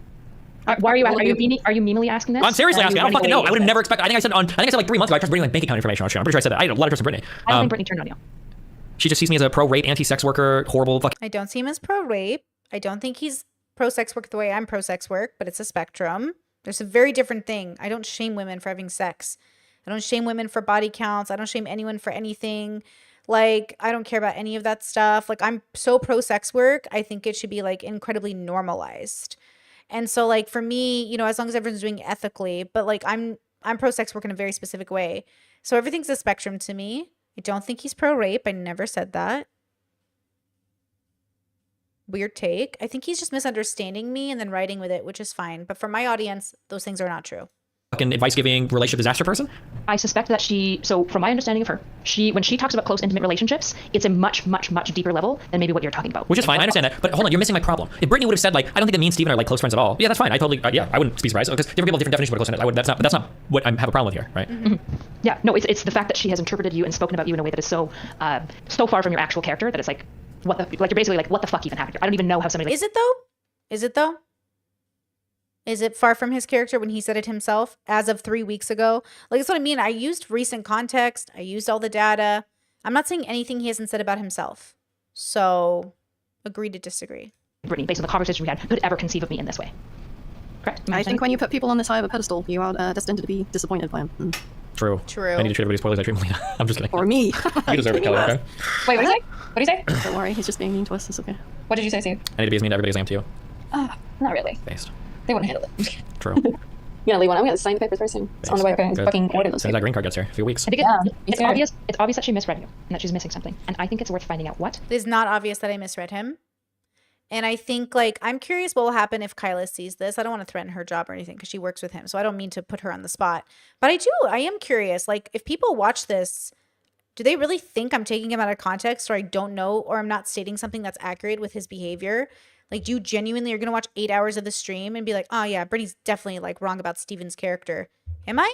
Why are you asking? Are you memeally asking this? I'm seriously asking. I don't fucking know. I would have never expected. I think I said like 3 months ago I tried bringing like bank account information on stream. I'm pretty sure I said that. I had a lot of trust in Brittany. I don't think Brittany turned on you. She just sees me as a pro-rape, anti-sex worker, horrible fuck. I don't see him as pro-rape. I don't think he's pro-sex work the way I'm pro-sex work, but it's a spectrum. There's a very different thing. I don't shame women for having sex. I don't shame women for body counts. I don't shame anyone for anything. Like, I don't care about any of that stuff. Like, I'm so pro-sex work. I think it should be, like, incredibly normalized. And so, like, for me, you know, as long as everyone's doing ethically, but, like, I'm pro-sex work in a very specific way. So everything's a spectrum to me. I don't think he's pro-rape. I never said that. Weird take. I think he's just misunderstanding me and then writing with it, which is fine. But for my audience, those things are not true. Fucking advice-giving relationship disaster person? I suspect that so from my understanding of her, when she talks about close, intimate relationships, it's a much, much, much deeper level than maybe what you're talking about. Which is fine, I understand that. But hold on, you're missing my problem. If Brittany would have said, like, I don't think that me and Steven are, like, close friends at all. Yeah, that's fine. I totally, I wouldn't be surprised. Because different people have different definitions of what a close friend is. That's not what I have a problem with here, right? Mm-hmm. Yeah, no, it's the fact that she has interpreted you and spoken about you in a way that is so far from your actual character that it's like, you're basically like, what the fuck even happened here? I don't even know how somebody. Is it though? Is it far from his character when he said it himself as of 3 weeks ago? Like, that's what I mean. I used recent context. I used all the data. I'm not saying anything he hasn't said about himself. So, agree to disagree. Brittany, based on the conversation we had, could ever conceive of me in this way. Correct? I think when you put people on this high of a pedestal, you are destined to be disappointed by them. True. True. I need to treat everybody spoilers I treat Melina. I'm just kidding. Or me. You deserve it, Kelly, okay? Wait, what do you say? Don't worry, he's just being mean to us. It's okay. What did you say, Steve? I need to be as mean to everybody as I am to you. Not really. Based. They wouldn't handle it. True. Yeah, Lee, I'm gonna sign the papers very soon. It's on the way. Okay, Good. fucking order those. As soon as that green card gets here, a few weeks. I think it's obvious. It's obvious that she misread you and that she's missing something. And I think it's worth finding out what. It is not obvious that I misread him. And I think, like, I'm curious what will happen if Kyla sees this. I don't want to threaten her job or anything because she works with him. So I don't mean to put her on the spot. But I am curious. Like, if people watch this, do they really think I'm taking him out of context, or I don't know, or I'm not stating something that's accurate with his behavior? Like, do you genuinely are going to watch 8 hours of the stream and be like, oh yeah, Brittany's definitely like wrong about Steven's character? Am I?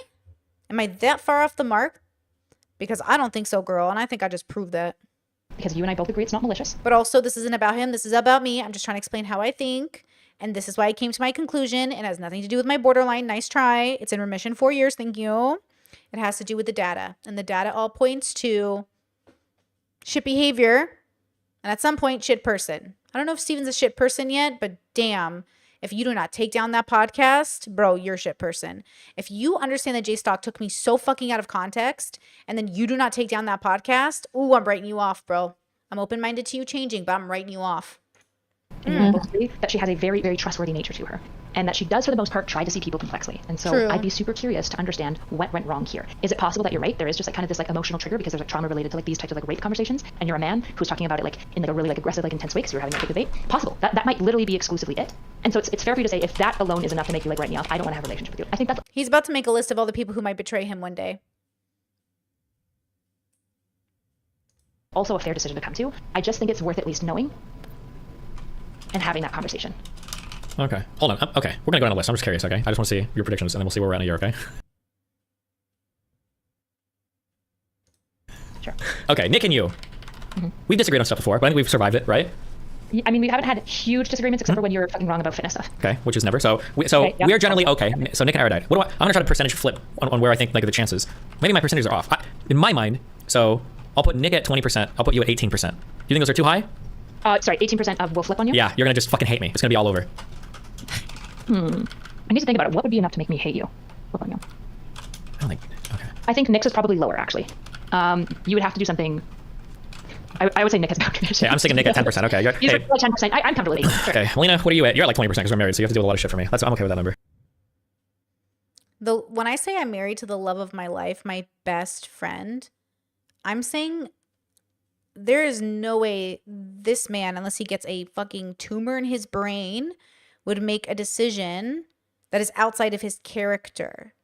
Am I that far off the mark? Because I don't think so, girl. And I think I just proved that. Because you and I both agree it's not malicious. But also, this isn't about him. This is about me. I'm just trying to explain how I think. And this is why I came to my conclusion. It has nothing to do with my borderline. Nice try. It's in remission 4 years. Thank you. It has to do with the data. And the data all points to shit behavior. And at some point, shit person. I don't know if Steven's a shit person yet, but damn, if you do not take down that podcast, bro, you're a shit person. If you understand that J-Stock took me so fucking out of context, and then you do not take down that podcast, ooh, I'm writing you off, bro. I'm open-minded to you changing, but I'm writing you off. And you both agree that she has a very, very trustworthy nature to her. And that she does, for the most part, try to see people complexly. And so True. I'd be super curious to understand what went wrong here. Is it possible that you're right? There is just like kind of this like emotional trigger because there's like trauma related to like these types of like rape conversations, and you're a man who's talking about it like in like a really like aggressive, like intense way because you're having a big debate. Possible. That might literally be exclusively it. And so it's fair for you to say if that alone is enough to make you like write me off, I don't want to have a relationship with you. I think that's He's about to make a list of all the people who might betray him one day. also a fair decision to come to. I just think it's worth at least knowing and having that conversation. Okay, hold on. Okay, we're gonna go down the list. I'm just curious. Okay, I just want to see your predictions, and then we'll see where we're at in a year. Okay. Sure. Okay, Nick and you. We've disagreed on stuff before, but I think we've survived it, right? I mean, we haven't had huge disagreements except for when you were fucking wrong about fitness stuff. Okay, which is never. So we are generally okay. So Nick and Erudite. What do I'm gonna try to percentage flip on where I think like the chances. Maybe my percentages are off. In my mind, so I'll put Nick at 20%. I'll put you at 18%. Do you think those are too high? Sorry, 18% of will flip on you? Yeah, you're gonna just fucking hate me. It's gonna be all over. I need to think about it. What would be enough to make me hate you? Flip on you. I don't think. Okay. I think Nick's is probably lower, actually. You would have to do something. I would say Nick has boundaries. Yeah, I'm thinking Nick at 10%. Okay. You're like 10%. I'm comfortable with 18. Okay, Melina, what are you at? You're at like 20% because we're married, so you have to do a lot of shit for me. I'm okay with that number. When I say I'm married to the love of my life, my best friend, I'm saying there is no way this man, unless he gets a fucking tumor in his brain, would make a decision that is outside of his character.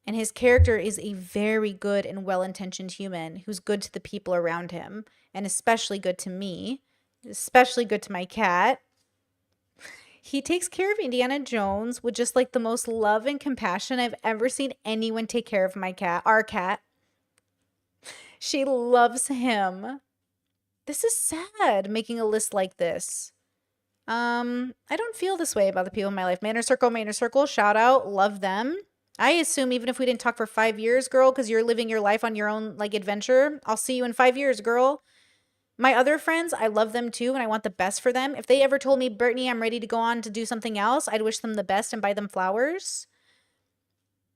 And his character is a very good and well-intentioned human who's good to the people around him, and especially good to me, especially good to my cat. He takes care of Indiana Jones with just like the most love and compassion I've ever seen anyone take care of my cat, our cat. She loves him. This is sad, making a list like this. I don't feel this way about the people in my life. Manor Circle, shout out, love them. I assume even if we didn't talk for 5 years, girl, because you're living your life on your own like adventure, I'll see you in 5 years, girl. My other friends, I love them too, and I want the best for them. If they ever told me, Brittany, I'm ready to go on to do something else, I'd wish them the best and buy them flowers.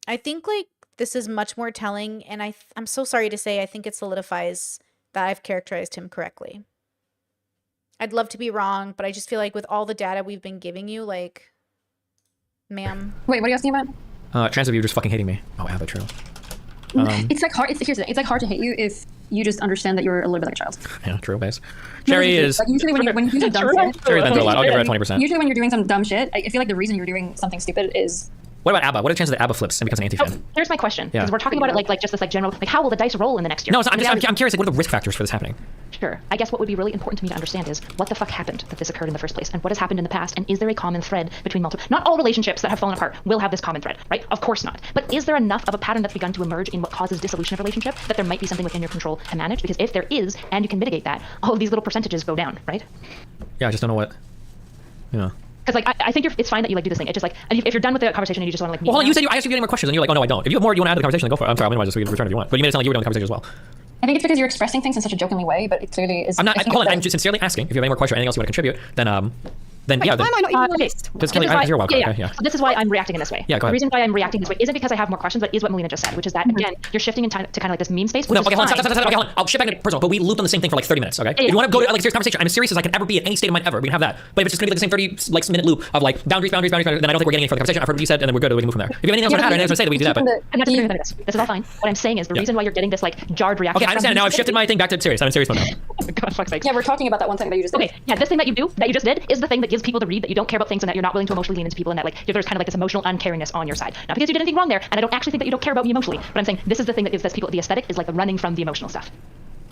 I think like this is much more telling, and I'm so sorry to say, I think it solidifies that I've characterized him correctly. I'd love to be wrong, but I just feel like with all the data we've been giving you, like, ma'am. Wait, what are you asking about? Chance of you just fucking hating me. Oh, yeah, that's true. It's like hard. Here's the thing. It's like hard to hate you if you just understand that you're a little bit like a child. Yeah, true, base. Cherry is. Like usually when you do some dumb shit. Cherry then do a lot. I'll give her a 20%. Usually when you're doing some dumb shit, I feel like the reason you're doing something stupid is. What about ABBA? What are the chances that ABBA flips and becomes an anti-fan? Here's my question, Yeah. because we're talking about it like just this like general, like how will the dice roll in the next year? No, I'm curious. Like, what are the risk factors for this happening? Sure. I guess what would be really important to me to understand is what the fuck happened that this occurred in the first place, and what has happened in the past, and is there a common thread between multiple? Not all relationships that have fallen apart will have this common thread, right? Of course not. But is there enough of a pattern that's begun to emerge in what causes dissolution of relationship that there might be something within your control to manage? Because if there is, and you can mitigate that, all of these little percentages go down, right? Yeah, I just don't know what. Yeah. Because like I think it's fine that you like do this thing. It's just like, and if you're done with the conversation and you just want to like. Well, hold on. You said I asked you any more questions, and you're like, oh no, I don't. If you have more, you want to add to the conversation, then go for it. I'm sorry, I'll minimize this so we can return if you want. But you made it sound like you were doing the conversation as well. I think it's because you're expressing things in such a jokingly way, but it clearly is. I'm not. Hold on. I'm just sincerely asking if you have any more questions or anything else you want to contribute. Then yeah. Why am I not even on the list? Because Kelly, you're welcome. Yeah. Okay, yeah. So this is why I'm reacting in this way. Yeah, go ahead. The reason why I'm reacting this way isn't because I have more questions, but is what Melina just said, which is that again you're shifting into kind of like this meme space. Which No, is okay, hold on, fine. stop. Okay, hold on. I'll shift back into personal, but we looped on the same thing for like 30 minutes, okay? Yeah, if you want to go yeah. to like a serious conversation, I'm as serious as I can ever be in any state of mind ever. We can have that. But if it's just gonna be like the same 30 minute loop of like boundaries, then I don't think we're getting any further conversation. I've heard what you said, and then we're good. We can move from there. If you have anything else to add or anything else to say, then we can do that. But I'm not disagreeing with this. This is all fine. What I'm saying is the reason why you're getting this like jarred reaction. Okay, I understand. Now I've shifted my thing back to serious. I'm in serious mode now. God, fuck's sake. Yeah, we're talking about that one thing that you just did. Okay, yeah, this thing that you just did is the thing that gives people the read that you don't care about things and that you're not willing to emotionally lean into people and that like there's kind of like this emotional uncaringness on your side. Not because you did anything wrong there, and I don't actually think that you don't care about me emotionally, but I'm saying this is the thing that gives this people the aesthetic is like the running from the emotional stuff.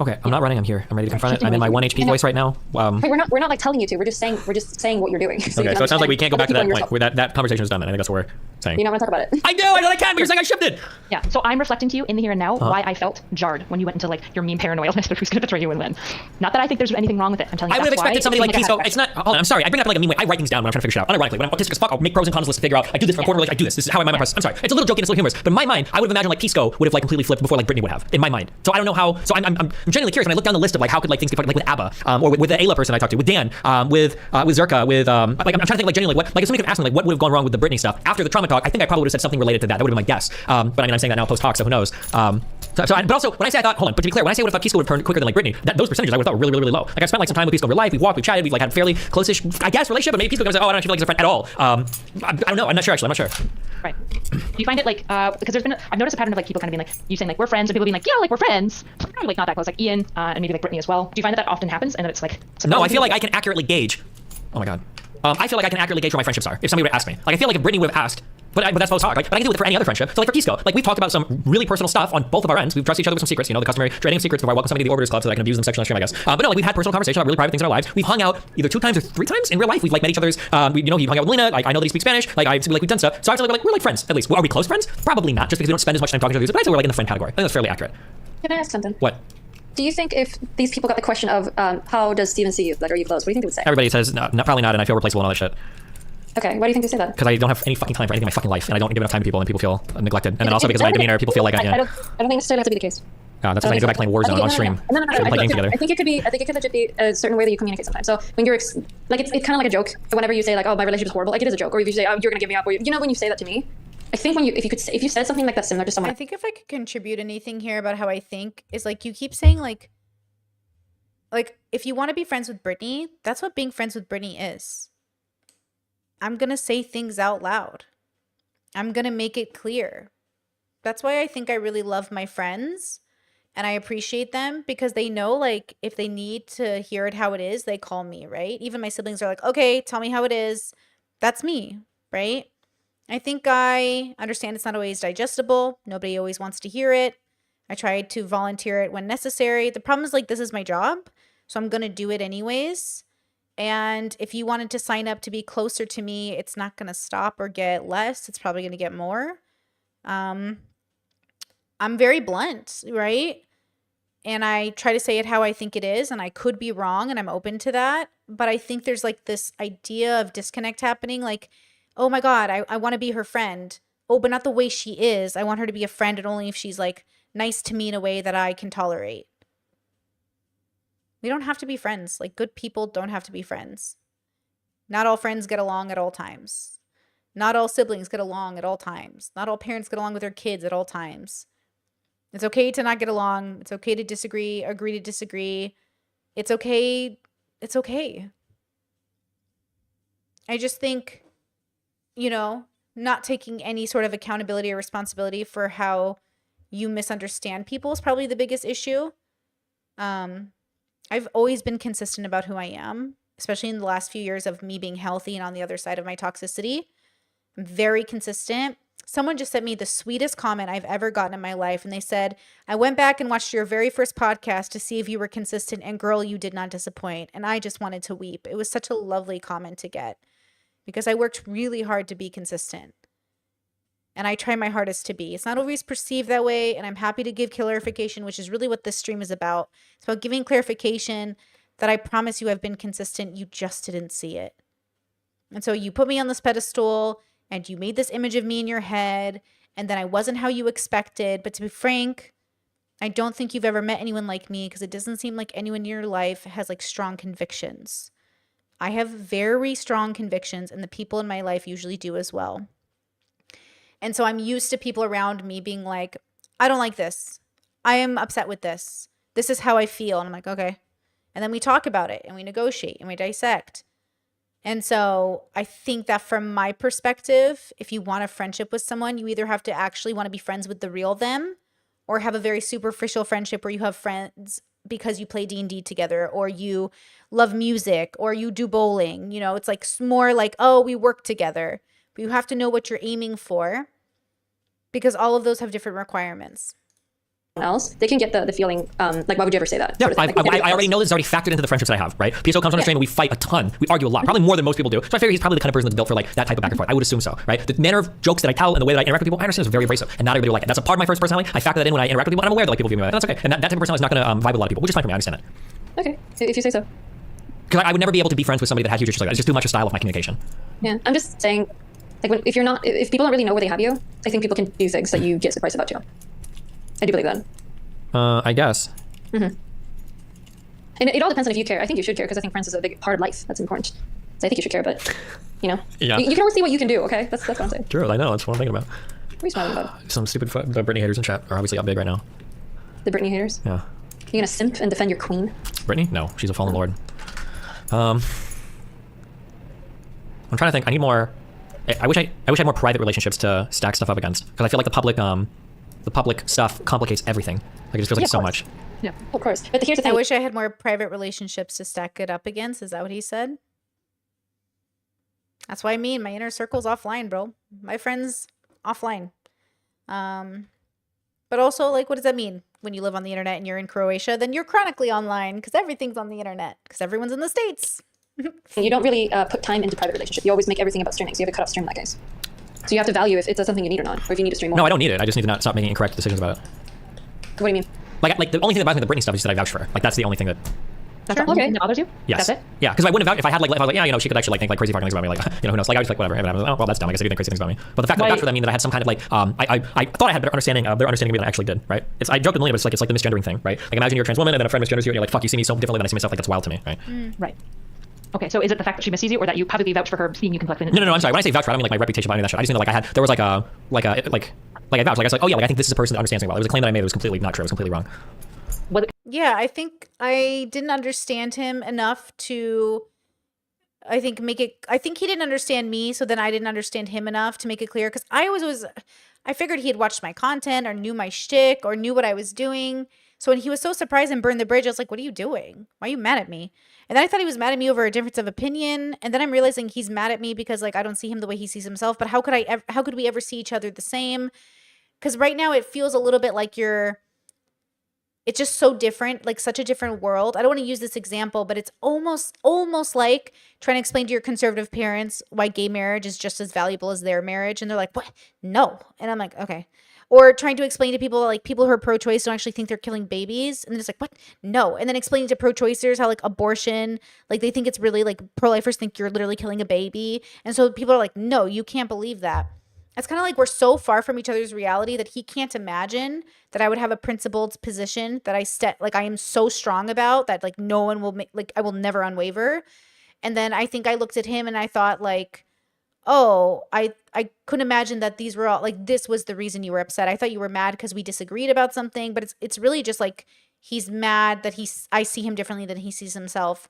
Okay, I'm not running. I'm here. I'm ready to confront it. I'm in my 1 HP voice right now. Hey, we're not like telling you to. We're just saying what you're doing. Okay, so it sounds like we can't go back to that point. Where that conversation is done. Then I think that's what we're saying. You don't want to talk about it. I do. I know I can. But you're saying I shifted. Yeah. So I'm reflecting to you in the here and now why I felt jarred when you went into like your meme paranoidness of who's going to betray you and when. Not that I think there's anything wrong with it. I'm telling you. I would have expected somebody like Pisco. It's It's not. Hold on. I'm sorry. I bring up like a meme way. I write things down when I'm trying to figure shit out. Unironically, when I'm autistic as fuck, I'll make pros and cons lists to figure out. I do this for a quarter relation. I do this. This is how I mind my process. I'm sorry. It's a little joking. It's a little humorous. But in my mind, I would have imagined like Pisco would have like completely flipped before like Brittany would have. In my mind. So I don't know how. So I'm genuinely curious when I look down the list of like how could like things get like with ABBA or with the Ayla person I talked to, with Dan, with Zerka, with like I'm trying to think like genuinely what like if somebody could ask me like what would have gone wrong with the Britney stuff after the trauma talk. I think I probably would have said something related to that. That would have been my guess. But I mean I'm saying that now post talk, so who knows? But also when I say I thought, hold on, but to be clear, when I say I would have thought Pisco would have turned quicker than like Britney, those percentages I would have thought were really low. Like I spent like some time with Pisco in real life. We walked, we chatted, we like had a fairly close-ish, I guess, relationship. But maybe Pisco comes like, oh, I don't feel like he's a friend at all. I don't know. I'm not sure actually. I'm not sure. Right. Do you find it like because I've noticed a pattern of like people kind of being like you saying like we're friends and people being like yeah like we're friends, probably like not that close, like Ian and maybe like Brittany as well. Do you find that often happens and that it's like no, I feel like I can accurately gauge. Oh my god. I feel like I can accurately gauge where my friendships are if somebody would ask me. Like, I feel like if Brittany would have asked, but that's post talk. Like, but I can do it for any other friendship. So like for Kisco, like we've talked about some really personal stuff on both of our ends. We've trusted each other with some secrets, you know, the customary trading of secrets before I welcome somebody to the Orbiters Club so that I can abuse them sexually on stream, I guess. But no, like we've had personal conversations about really private things in our lives. We've hung out either 2 times or 3 times in real life. We've like met each other's, he hung out with Lena. Like I know that he speaks Spanish. Like we've done stuff. So I feel like we're like friends at least. Well, are we close friends? Probably not, just because we don't spend as much time talking to each other. But I'd say we're like in the friend category. I think that's fairly accurate. Can I ask something? What? Do you think if these people got the question of how does Steven see you? Like, are you close? What do you think they would say? Everybody says no, probably not, and I feel replaceable and all that shit. Okay, why do you think they say that? Because I don't have any fucking time for anything in my fucking life, and I don't give enough time to people, and people feel neglected. And then also because of my demeanor, people feel like I don't think necessarily have to be the case. That's why I need to go back playing Warzone on stream. No. So we can play games together. I think it could legit be a certain way that you communicate sometimes. So when you're like, it's kind of like a joke. Whenever you say like, oh, my relationship is horrible, like it is a joke. Or if you say, oh, you're gonna give me up, or you know, when you say that to me, I think if you said something like that similar to someone. I think if I could contribute anything here about how I think is like you keep saying like if you want to be friends with Brittany, that's what being friends with Brittany is. I'm going to say things out loud. I'm going to make it clear. That's why I think I really love my friends and I appreciate them because they know like if they need to hear it how it is, they call me, right? Even my siblings are like, okay, tell me how it is. That's me, right? I think I understand it's not always digestible. Nobody always wants to hear it. I try to volunteer it when necessary. The problem is like this is my job, so I'm going to do it anyways. And if you wanted to sign up to be closer to me, it's not going to stop or get less. It's probably going to get more. I'm very blunt, right? And I try to say it how I think it is, and I could be wrong, and I'm open to that. But I think there's like this idea of disconnect happening, like, oh my God, I want to be her friend. Oh, but not the way she is. I want her to be a friend, and only if she's like nice to me in a way that I can tolerate. We don't have to be friends. Like, good people don't have to be friends. Not all friends get along at all times. Not all siblings get along at all times. Not all parents get along with their kids at all times. It's okay to not get along. It's okay to disagree, agree to disagree. It's okay. It's okay. I just think, you know, not taking any sort of accountability or responsibility for how you misunderstand people is probably the biggest issue. I've always been consistent about who I am, especially in the last few years of me being healthy and on the other side of my toxicity. I'm very consistent. Someone just sent me the sweetest comment I've ever gotten in my life. And they said, I went back and watched your very first podcast to see if you were consistent, and girl, you did not disappoint. And I just wanted to weep. It was such a lovely comment to get because I worked really hard to be consistent. And I try my hardest to be. It's not always perceived that way, and I'm happy to give clarification, which is really what this stream is about. It's about giving clarification that I promise you I've been consistent. You just didn't see it. And so you put me on this pedestal, and you made this image of me in your head, and then I wasn't how you expected. But to be frank, I don't think you've ever met anyone like me because it doesn't seem like anyone in your life has like strong convictions. I have very strong convictions, and the people in my life usually do as well. And so I'm used to people around me being like, I don't like this. I am upset with this. This is how I feel. And I'm like, okay. And then we talk about it and we negotiate and we dissect. And so I think that from my perspective, if you want a friendship with someone, you either have to actually want to be friends with the real them or have a very superficial friendship where you have friends because you play D&D together or you love music or you do bowling. You know, it's like more like, oh, we work together. But you have to know what you're aiming for because all of those have different requirements. Else, they can get the feeling, like, why would you ever say that? Yeah, I already know this is already factored into the friendships that I have, right? PSO comes on a stream and we fight a ton. We argue a lot, probably more than most people do. So I figure he's probably the kind of person that's built for like that type of back and forth. I would assume so, right? The manner of jokes that I tell and the way that I interact with people, I understand is very abrasive and not everybody will like it. That's a part of my first personality. I factor that in when I interact with people and I'm aware that like people view me like that. That's okay. And that type of personality is not going to vibe with a lot of people, which is fine for me. I understand that. Okay, if you say so. Because I would never be able to be friends with somebody that has huge issues like that. It's just too much a style of my communication. Yeah, I'm just saying, like, if people don't really know where they have you, I think people can do things that you get surprised about too. I do believe that. I guess. Mm-hmm. And it all depends on if you care. I think you should care because I think friends is a big part of life. That's important. So I think you should care, but, you know, yeah. You can only see what you can do, okay? That's what I'm saying. True, I know. That's what I'm thinking about. What are you smiling about? Some stupid Brittany haters in chat are obviously up big right now. The Brittany haters? Yeah. You gonna simp and defend your queen? Brittany? No, she's a fallen lord. I'm trying to think. I need more. I wish I had more private relationships to stack stuff up against because I feel like the public stuff complicates everything. Like it just feels like so much. Yeah, of course. But here's the thing. I wish I had more private relationships to stack it up against. Is that what he said? That's why me and my inner circle's offline, bro. My friends offline. But also, like, what does that mean? When you live on the internet and you're in Croatia, then you're chronically online because everything's on the internet because everyone's in the States. You don't really put time into private relationship. You always make everything about streaming, so you have a cut-off stream that guys. So you have to value if it's something you need or not, or if you need to stream more. No, I don't need it. I just need to not stop making incorrect decisions about it. What do you mean? Like the only thing that bothers me with the Britney stuff is that I vouch for her. Like that's the only thing that. That's the only thing that bothers you? Yes. That's it? Yeah, because I wouldn't have, if I had like, if I was like, yeah, you know, she could actually like think like crazy fucking things about me, like, you know, who knows? Like I was like, whatever. And I was like, oh, well, that's dumb. I guess if you think crazy things about me. But the fact that I vouched for them mean that I had some kind of like, I thought I had better understanding of their understanding of me than I actually did, right? I joked with Melina, but it's like the misgendering thing, right? Like imagine you're a trans woman and then a friend misgenders you and you're like, fuck, you see me so differently than I see myself. Like that's wild to me, right? Right. Okay, so is it the fact that she missees you, or that you publicly vouch for her seeing you completely? No, I'm sorry. When I say vouch for, I don't mean like my reputation behind that shit. I just mean that like I had, there was like I vouched. Like I was like, oh yeah, like I think this is a person that understands me well. It was a claim that I made. It was completely not true. It was completely wrong. Yeah, I think I didn't understand him enough to, I think he didn't understand me, so then I didn't understand him enough to make it clear, because I figured he had watched my content or knew my shtick or knew what I was doing. So when he was so surprised and burned the bridge, I was like, what are you doing? Why are you mad at me? And then I thought he was mad at me over a difference of opinion. And then I'm realizing he's mad at me because like I don't see him the way he sees himself. But how could we ever see each other the same? Because right now it feels a little bit like it's just so different, like such a different world. I don't want to use this example, but it's almost like trying to explain to your conservative parents why gay marriage is just as valuable as their marriage. And they're like, what? No. And I'm like, okay. Or trying to explain to people, like people who are pro-choice don't actually think they're killing babies. And they're just like, what? No. And then explaining to pro-choicers how like abortion, like they think it's really like pro-lifers think you're literally killing a baby. And so people are like, no, you can't believe that. It's kind of like we're so far from each other's reality that he can't imagine that I would have a principled position that I am so strong about that like no one will make, like I will never unwaver. And then I think I looked at him and I thought like, oh, I couldn't imagine that these were all like, this was the reason you were upset. I thought you were mad because we disagreed about something, but it's really just like he's mad that I see him differently than he sees himself,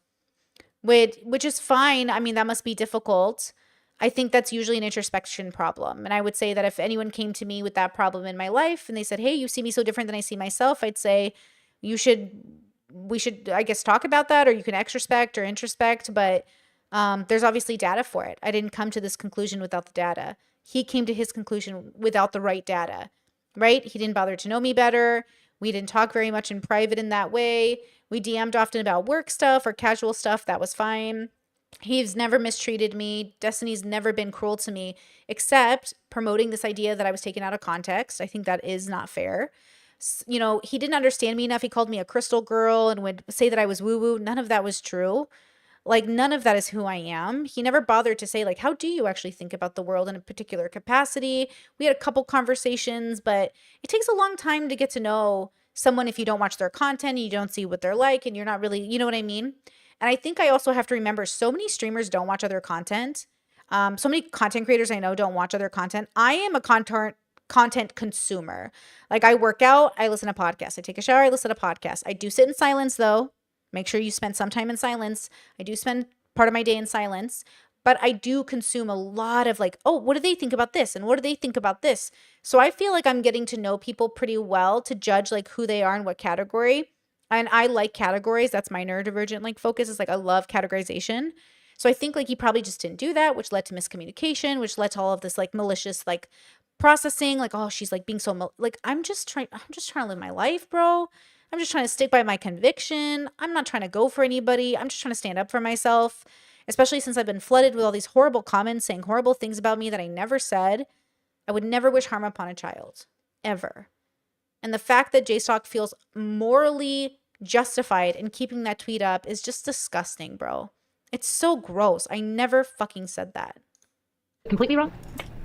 which is fine. I mean, that must be difficult. I think that's usually an introspection problem. And I would say that if anyone came to me with that problem in my life and they said, hey, you see me so different than I see myself, I'd say we should, I guess, talk about that, or you can extrospect or introspect, but there's obviously data for it. I didn't come to this conclusion without the data. He came to his conclusion without the right data, right? He didn't bother to know me better. We didn't talk very much in private in that way. We DM'd often about work stuff or casual stuff. That was fine. He's never mistreated me. Destiny's never been cruel to me, except promoting this idea that I was taken out of context. I think that is not fair. You know, he didn't understand me enough. He called me a crystal girl and would say that I was woo-woo. None of that was true. Like, none of that is who I am. He never bothered to say, like, how do you actually think about the world in a particular capacity? We had a couple conversations, but it takes a long time to get to know someone if you don't watch their content and you don't see what they're like and you're not really, you know what I mean? And I think I also have to remember so many streamers don't watch other content. So many content creators I know don't watch other content. I am a content consumer. Like I work out, I listen to podcasts. I take a shower, I listen to podcasts. I do sit in silence though. Make sure you spend some time in silence. I do spend part of my day in silence. But I do consume a lot of like, oh, what do they think about this? And what do they think about this? So I feel like I'm getting to know people pretty well to judge like who they are in what category. And I like categories. That's my neurodivergent like focus is like I love categorization. So I think like he probably just didn't do that, which led to miscommunication, which led to all of this like malicious like processing. Like, oh, she's like being so like I'm just trying to live my life, bro. I'm just trying to stick by my conviction. I'm not trying to go for anybody. I'm just trying to stand up for myself, especially since I've been flooded with all these horrible comments saying horrible things about me that I never said. I would never wish harm upon a child, ever. And the fact that JStock feels morally justified in keeping that tweet up is just disgusting, bro. It's so gross. I never fucking said that. Completely wrong?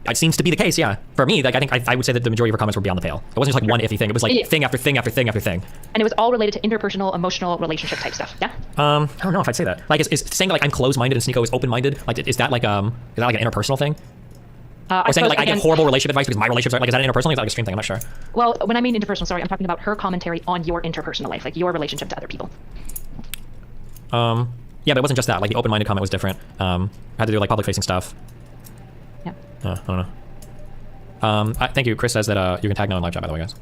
It seems to be the case, yeah. For me, like I think I would say that the majority of her comments were beyond the pale. It wasn't just like one iffy thing. It was like thing after thing after thing after thing. And it was all related to interpersonal, emotional, relationship type stuff. Yeah. I don't know if I'd say that. Like, is saying that, like I'm closed-minded and Sneeko is open-minded? Like, is that like an interpersonal thing? Or saying like I give horrible relationship advice because my relationships are like, is that an interpersonal thing? Is that like a extreme thing? I'm not sure. Well, when I mean interpersonal, sorry, I'm talking about her commentary on your interpersonal life, like your relationship to other people. Yeah, but it wasn't just that. Like the open-minded comment was different. Had to do like public-facing stuff. Yeah. I don't know. Thank you. Chris says that you can tag now in live chat, by the way, guys.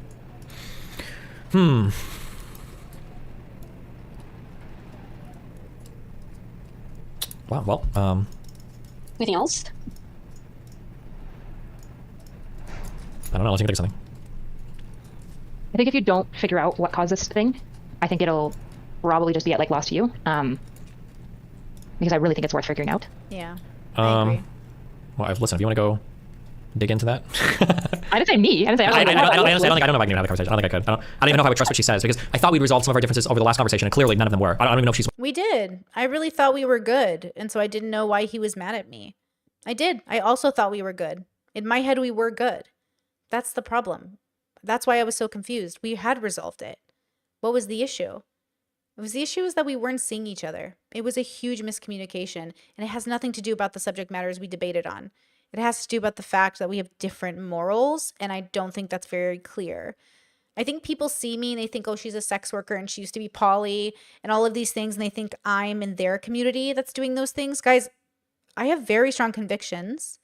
Wow. Well. Anything else? I don't know. Let's think of something. I think if you don't figure out what caused this thing, I think it'll probably just be lost to you. Because I really think it's worth figuring out. Yeah. Well, listen, if you want to go dig into that. I didn't say me. I didn't say I don't know I don't know if I can even have the conversation. I don't think I could. I don't even know if I would trust what she says, because I thought we'd resolved some of our differences over the last conversation, and clearly none of them were. I don't even know if she's. We did. I really thought we were good, and so I didn't know why he was mad at me. I did. I also thought we were good. In my head, we were good. That's the problem. That's why I was so confused. We had resolved it. What was the issue? The issue is that we weren't seeing each other. It was a huge miscommunication, and it has nothing to do about the subject matters we debated on. It has to do about the fact that we have different morals, and I don't think that's very clear. I think people see me and they think, oh, she's a sex worker and she used to be poly and all of these things, and they think I'm in their community that's doing those things. Guys, I have very strong convictions,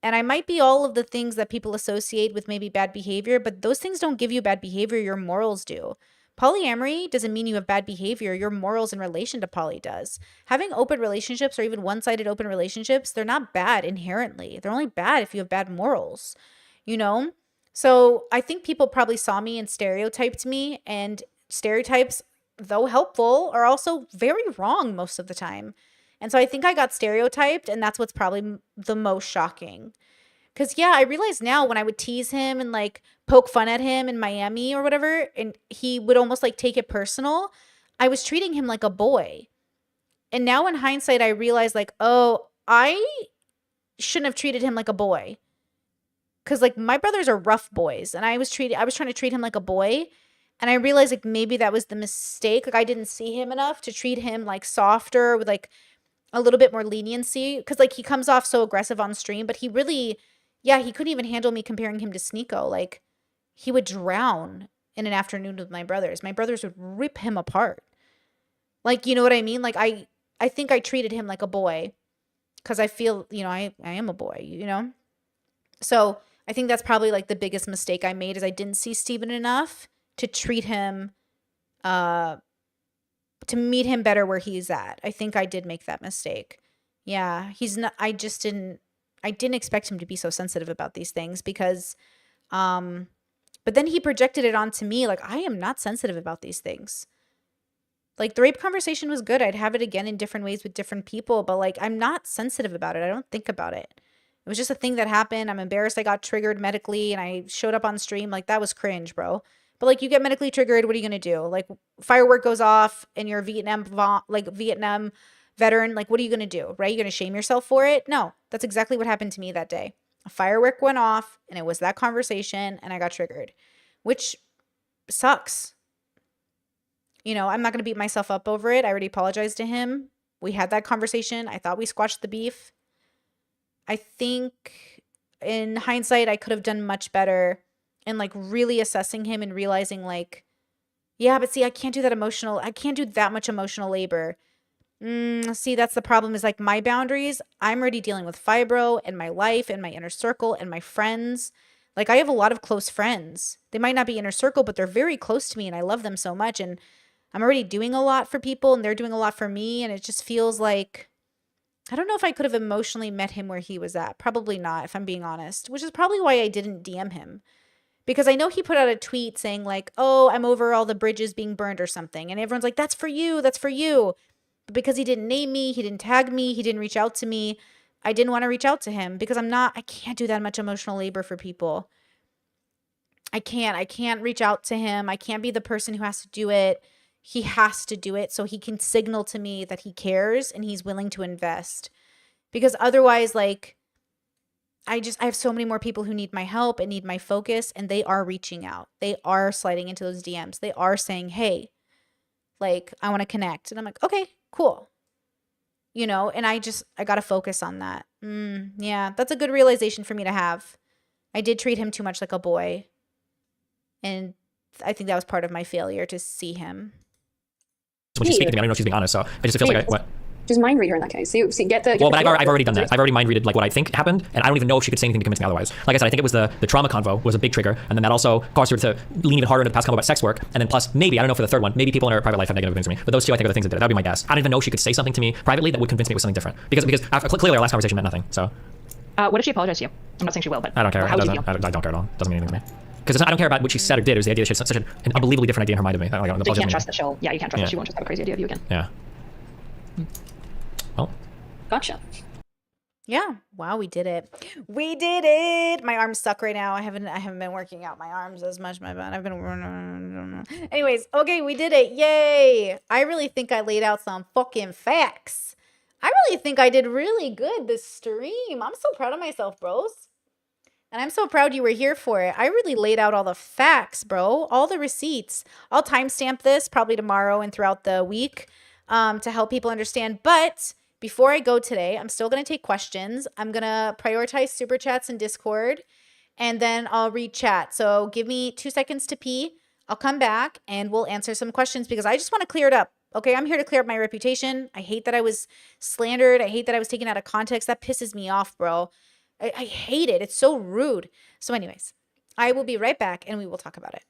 and I might be all of the things that people associate with maybe bad behavior, but those things don't give you bad behavior. Your morals do. Polyamory doesn't mean you have bad behavior. Your morals in relation to poly does. Having open relationships, or even one-sided open relationships, they're not bad inherently. They're only bad if you have bad morals, you know? So I think people probably saw me and stereotyped me, and stereotypes, though helpful, are also very wrong most of the time. And so I think I got stereotyped, and that's what's probably the most shocking. Because, yeah, I realize now when I would tease him and, like, poke fun at him in Miami or whatever, and he would almost, like, take it personal, I was treating him like a boy. And now in hindsight, I realize, like, oh, I shouldn't have treated him like a boy. Because, like, my brothers are rough boys, and I was trying to treat him like a boy. And I realized, like, maybe that was the mistake. Like, I didn't see him enough to treat him, like, softer with, like, a little bit more leniency. Because, like, he comes off so aggressive on stream, but he really... Yeah, he couldn't even handle me comparing him to Sneeko. Like, he would drown in an afternoon with my brothers. My brothers would rip him apart. Like, you know what I mean? Like, I think I treated him like a boy because I feel, you know, I am a boy, you know? So I think that's probably, like, the biggest mistake I made is I didn't see Steven enough to treat him, to meet him better where he's at. I think I did make that mistake. Yeah, he's not, I didn't expect him to be so sensitive about these things because, but then he projected it onto me. Like, I am not sensitive about these things. Like, the rape conversation was good. I'd have it again in different ways with different people, but, like, I'm not sensitive about it. I don't think about it. It was just a thing that happened. I'm embarrassed I got triggered medically and I showed up on stream. Like, that was cringe, bro. But, like, you get medically triggered. What are you going to do? Like, firework goes off and you're a Vietnam veteran, like, what are you going to do, right? You're going to shame yourself for it? No, that's exactly what happened to me that day. A firework went off and it was that conversation and I got triggered, which sucks. You know, I'm not going to beat myself up over it. I already apologized to him. We had that conversation. I thought we squashed the beef. I think in hindsight, I could have done much better in, like, really assessing him and realizing, like, yeah, but see, I can't do that much emotional labor. See, that's the problem is, like, my boundaries, I'm already dealing with fibro and my life and my inner circle and my friends. Like, I have a lot of close friends. They might not be inner circle, but they're very close to me and I love them so much. And I'm already doing a lot for people and they're doing a lot for me. And it just feels like, I don't know if I could have emotionally met him where he was at. Probably not, if I'm being honest, which is probably why I didn't DM him. Because I know he put out a tweet saying, like, oh, I'm over all the bridges being burned or something. And everyone's like, that's for you. That's for you. Because he didn't name me, he didn't tag me, he didn't reach out to me, I didn't want to reach out to him because I can't do that much emotional labor for people. I can't reach out to him. I can't be the person who has to do it. He has to do it so he can signal to me that he cares and he's willing to invest. Because otherwise, like, I have so many more people who need my help and need my focus, and they are reaching out. They are sliding into those DMs. They are saying, hey, like, I want to connect. And I'm like, okay, cool. You know, and I got to focus on that. Yeah, that's a good realization for me to have. I did treat him too much like a boy. And I think that was part of my failure to see him. When she's speaking to me, I don't know if she's being honest, so it just feels like what? Just mind read her in that case. See, get the. Well, but I've already done that. I've already mind readed like what I think happened, and I don't even know if she could say anything to convince me otherwise. Like I said, I think it was the trauma convo was a big trigger, and then that also caused her to lean even harder into the past convo about sex work, and then plus maybe, I don't know for the third one, maybe people in her private life have negative opinions of me, but those two I think are the things that did it. That'd be my guess. I don't even know if she could say something to me privately that would convince me it was something different, because clearly our last conversation meant nothing. So. What if she apologized to you? I'm not saying she will, but I don't care. How would you feel? I don't care at all. It doesn't mean anything to me. Because I don't care about what she said or did. It was the idea that she had such an unbelievably different idea in her mind of me. So you can't trust that she'll. Yeah, you can't trust that she won't just have a crazy idea of you again. Yeah. Well. Gotcha. Yeah. Wow, we did it. We did it. My arms suck right now. I haven't been working out my arms as much. My bad. I've been. Anyways, okay, we did it. Yay! I really think I laid out some fucking facts. I really think I did really good this stream. I'm so proud of myself, bros. And I'm so proud you were here for it. I really laid out all the facts, bro. All the receipts. I'll timestamp this probably tomorrow and throughout the week to help people understand. But before I go today, I'm still going to take questions. I'm going to prioritize Super Chats and Discord, and then I'll read chat. So give me 2 seconds to pee. I'll come back, and we'll answer some questions because I just want to clear it up. Okay, I'm here to clear up my reputation. I hate that I was slandered. I hate that I was taken out of context. That pisses me off, bro. I hate it. It's so rude. So anyways, I will be right back and we will talk about it.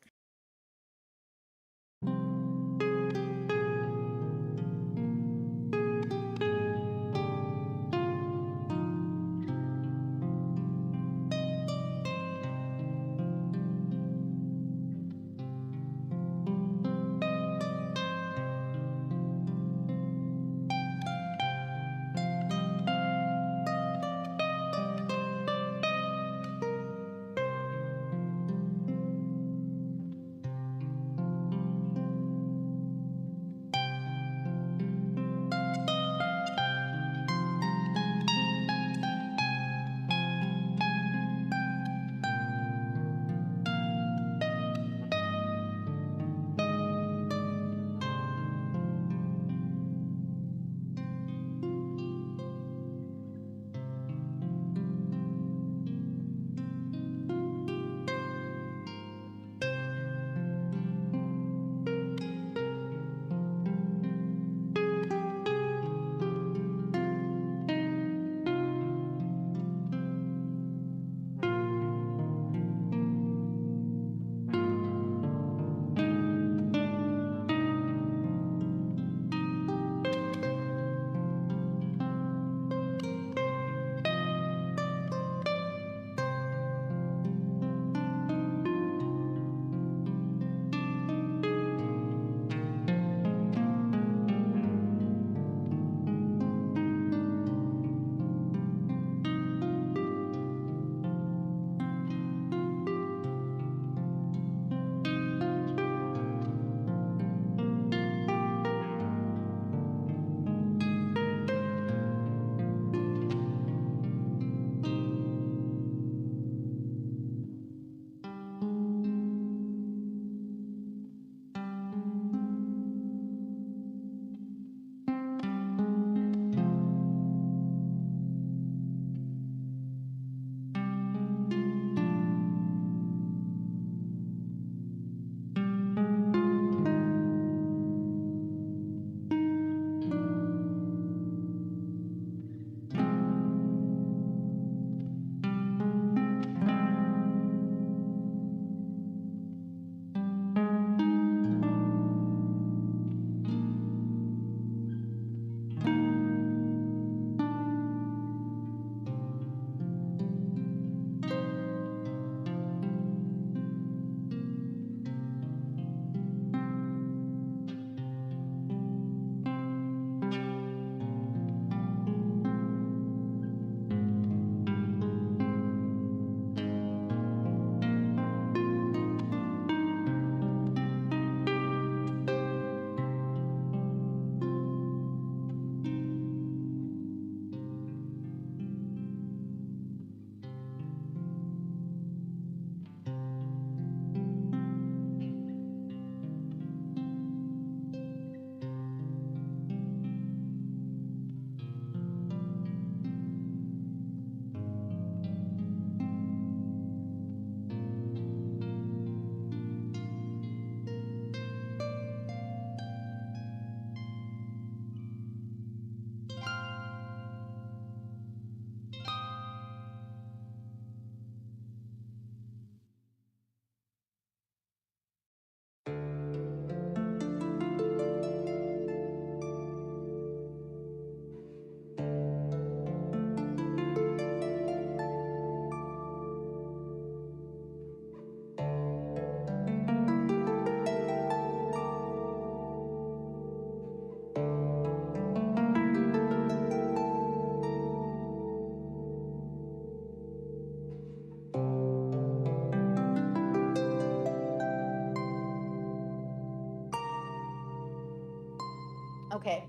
Okay.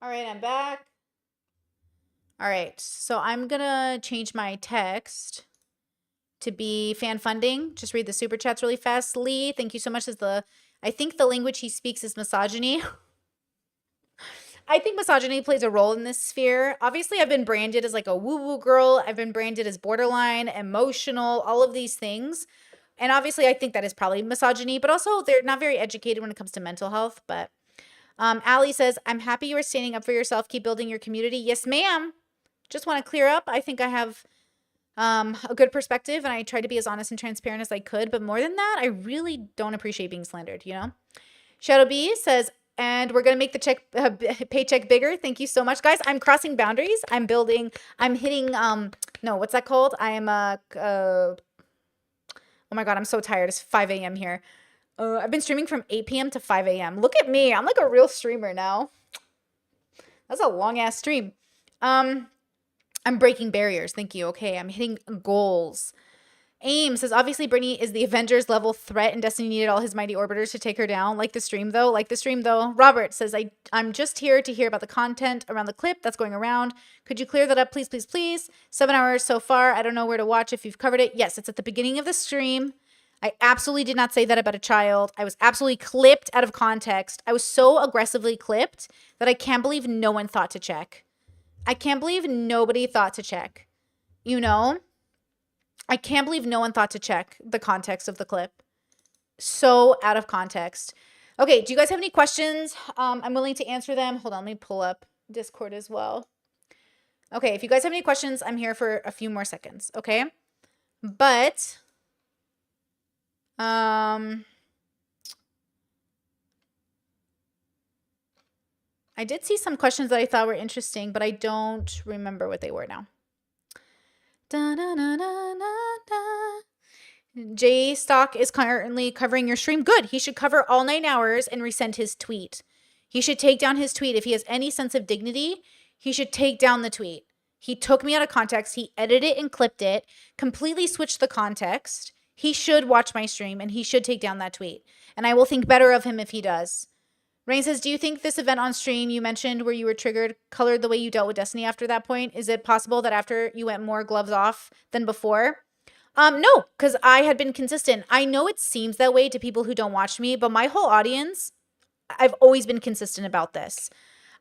All right, I'm back. All right, so I'm gonna change my text to be fan funding. Just read the super chats really fast. Lee, thank you so much. I think the language he speaks is misogyny. I think misogyny plays a role in this sphere. Obviously, I've been branded as like a woo-woo girl. I've been branded as borderline, emotional, all of these things. And obviously, I think that is probably misogyny, but also they're not very educated when it comes to mental health. But Allie says, I'm happy you are standing up for yourself. Keep building your community. Yes, ma'am. Just want to clear up. I think I have a good perspective, and I tried to be as honest and transparent as I could. But more than that, I really don't appreciate being slandered, you know? Shadow B says, and we're going to make the paycheck bigger. Thank you so much, guys. I'm crossing boundaries. I'm hitting, no, what's that called? I am, oh my God, I'm so tired. It's 5 a.m. here. I've been streaming from 8 p.m. to 5 a.m. Look at me. I'm like a real streamer now. That's a long ass stream. I'm breaking barriers. Thank you. Okay, I'm hitting goals. Aim says, obviously, Brittany is the Avengers level threat, and Destiny needed all his mighty orbiters to take her down. Like the stream, though. Robert says, I'm just here to hear about the content around the clip that's going around. Could you clear that up, please, please, please? 7 hours so far. I don't know where to watch if you've covered it. Yes, it's at the beginning of the stream. I absolutely did not say that about a child. I was absolutely clipped out of context. I was so aggressively clipped that I can't believe no one thought to check. I can't believe nobody thought to check. You know? I can't believe no one thought to check the context of the clip. So out of context. Okay, do you guys have any questions? I'm willing to answer them. Hold on, let me pull up Discord as well. Okay, if you guys have any questions, I'm here for a few more seconds, okay? But I did see some questions that I thought were interesting, but I don't remember what they were now. J Stock is currently covering your stream. Good. He should cover all 9 hours and resend his tweet. He should take down his tweet. If he has any sense of dignity, he should take down the tweet. He took me out of context. He edited it and clipped it, completely switched the context. He should watch my stream and he should take down that tweet. And I will think better of him if he does. Rain says, do you think this event on stream you mentioned where you were triggered colored the way you dealt with Destiny after that point? Is it possible that after you went more gloves off than before? No, because I had been consistent. I know it seems that way to people who don't watch me, but my whole audience, I've always been consistent about this.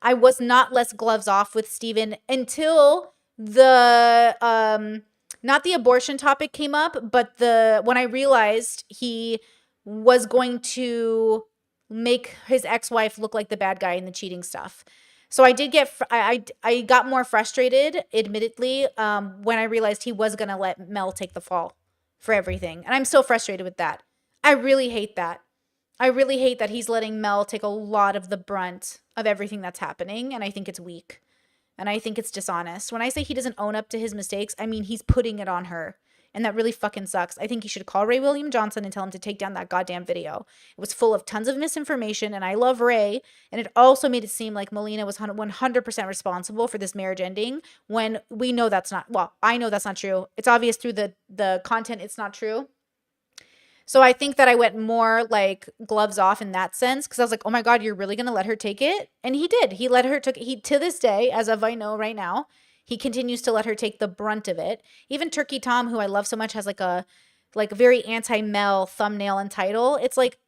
I was not less gloves off with Steven until the, not the abortion topic came up, but when I realized he was going to make his ex-wife look like the bad guy in the cheating stuff. So I did I got more frustrated, admittedly, when I realized he was going to let Mel take the fall for everything. And I'm still frustrated with that. I really hate that. I really hate that he's letting Mel take a lot of the brunt of everything that's happening. And I think it's weak. And I think it's dishonest. When I say he doesn't own up to his mistakes, I mean he's putting it on her. And that really fucking sucks. I think you should call Ray William Johnson and tell him to take down that goddamn video. It was full of tons of misinformation, and I love Ray. And it also made it seem like Melina was 100% responsible for this marriage ending when we know that's not, well, I know that's not true. It's obvious through the content it's not true. So I think that I went more like gloves off in that sense because I was like, oh my God, you're really going to let her take it? And he did. He let her take it. To this day, as of I know right now, he continues to let her take the brunt of it. Even Turkey Tom, who I love so much, has like a very anti-Mel thumbnail and title. It's like,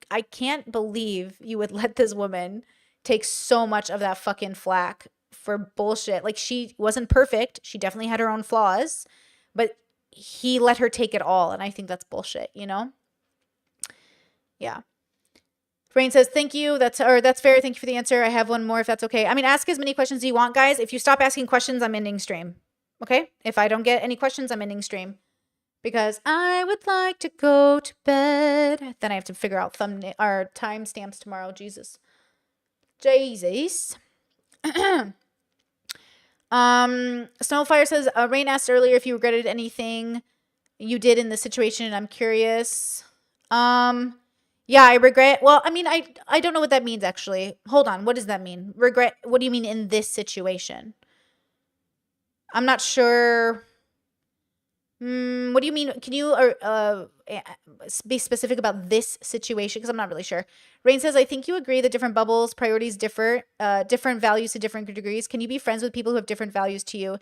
I can't believe you would let this woman take so much of that fucking flack for bullshit. Like, she wasn't perfect. She definitely had her own flaws, but he let her take it all. And I think that's bullshit, you know? Yeah. Rain says, thank you. That's fair. Thank you for the answer. I have one more if that's okay. I mean, ask as many questions as you want, guys. If you stop asking questions, I'm ending stream. Okay? If I don't get any questions, I'm ending stream. Because I would like to go to bed. Then I have to figure out thumbnail or timestamps tomorrow. Jesus. Snowfire says, Rain asked earlier if you regretted anything you did in this situation, and I'm curious. Yeah, I regret. Well, I mean, I don't know what that means, actually. Hold on. What does that mean? Regret. What do you mean in this situation? I'm not sure. What do you mean? Can you be specific about this situation because I'm not really sure. Rain says, I think you agree that different bubbles, priorities differ, different values to different degrees. Can you be friends with people who have different values to you?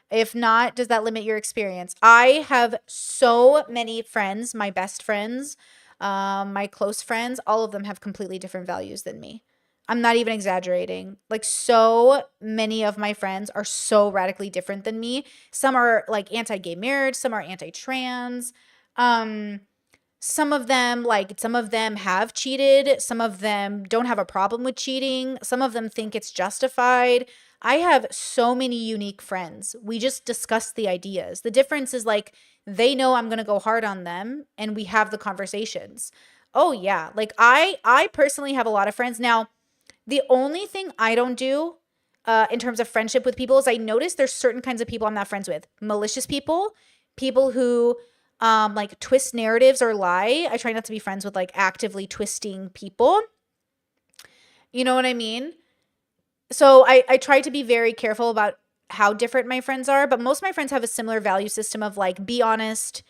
If not, does that limit your experience? I have so many friends, my best friends, my close friends, all of them have completely different values than me. I'm not even exaggerating. Like, so many of my friends are so radically different than me. Some are like anti-gay marriage, some are anti-trans. Some of them have cheated, some of them don't have a problem with cheating, some of them think it's justified. I have so many unique friends. We just discuss the ideas. The difference is like they know I'm going to go hard on them and we have the conversations. Oh yeah, like I personally have a lot of friends. Now, the only thing I don't do in terms of friendship with people is I notice there's certain kinds of people I'm not friends with. Malicious people, people who like twist narratives or lie. I try not to be friends with like actively twisting people. You know what I mean? So I try to be very careful about how different my friends are, but most of my friends have a similar value system of like, be honest,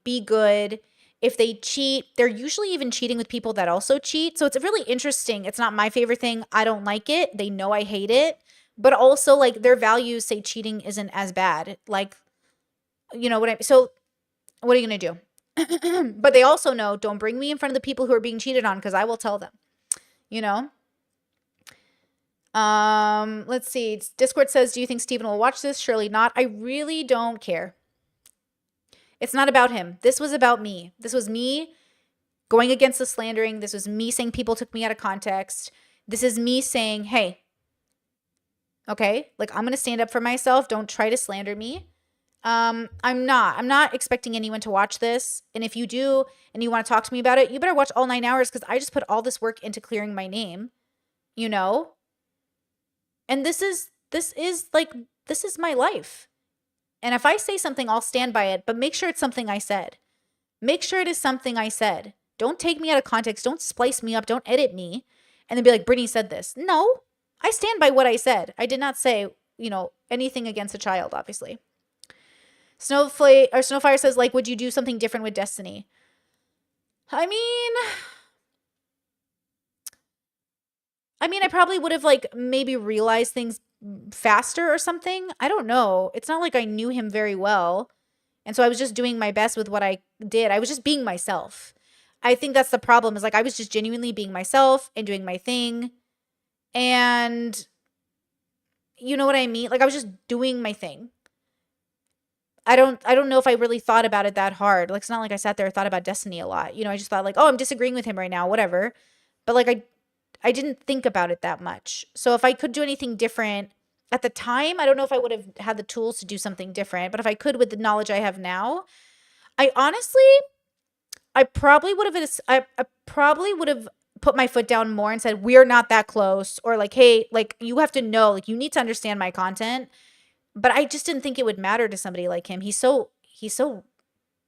be good. If they cheat, they're usually even cheating with people that also cheat. So it's really interesting. It's not my favorite thing. I don't like it. They know I hate it. But also, like, their values say cheating isn't as bad. Like, you know what so what are you going to do? But they also know, don't bring me in front of the people who are being cheated on because I will tell them, you know? Let's see. Discord says, do you think Steven will watch this? Surely not. I really don't care. It's not about him. This was about me. This was me going against the slandering. This was me saying people took me out of context. This is me saying, hey, okay, like I'm going to stand up for myself. Don't try to slander me. I'm not expecting anyone to watch this. And if you do, and you want to talk to me about it, you better watch all 9 hours because I just put all this work into clearing my name, you know? And this is my life. And if I say something, I'll stand by it, but make sure it's something I said. Make sure it is something I said. Don't take me out of context. Don't splice me up. Don't edit me. And then be like, Brittany said this. No, I stand by what I said. I did not say, you know, anything against a child, obviously. Snowfire says, like, would you do something different with Destiny? I mean, I probably would have like maybe realized things faster or something. I don't know. It's not like I knew him very well. And so I was just doing my best with what I did. I was just being myself. I think that's the problem is like I was just genuinely being myself and doing my thing. And you know what I mean? Like I was just doing my thing. I don't know if I really thought about it that hard. Like it's not like I sat there and thought about Destiny a lot. You know, I just thought like, oh, I'm disagreeing with him right now, whatever. But like I didn't think about it that much. So if I could do anything different at the time, I don't know if I would have had the tools to do something different. But if I could with the knowledge I have now, I probably would have put my foot down more and said, we're not that close. Or like, hey, like you have to know, like you need to understand my content. But I just didn't think it would matter to somebody like him. He's so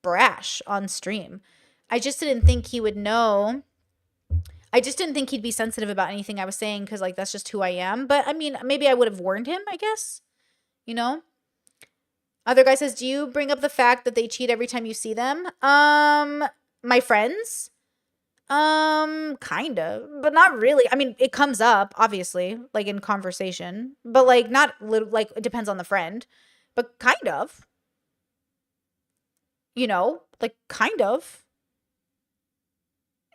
brash on stream. I just didn't think he would know. I just didn't think he'd be sensitive about anything I was saying because, like, that's just who I am. But, I mean, maybe I would have warned him, I guess. You know? Other guy says, do you bring up the fact that they cheat every time you see them? My friends? Kind of. But not really. I mean, it comes up, obviously, like, in conversation. But, like, not, like, it depends on the friend. But kind of. You know? Like, kind of.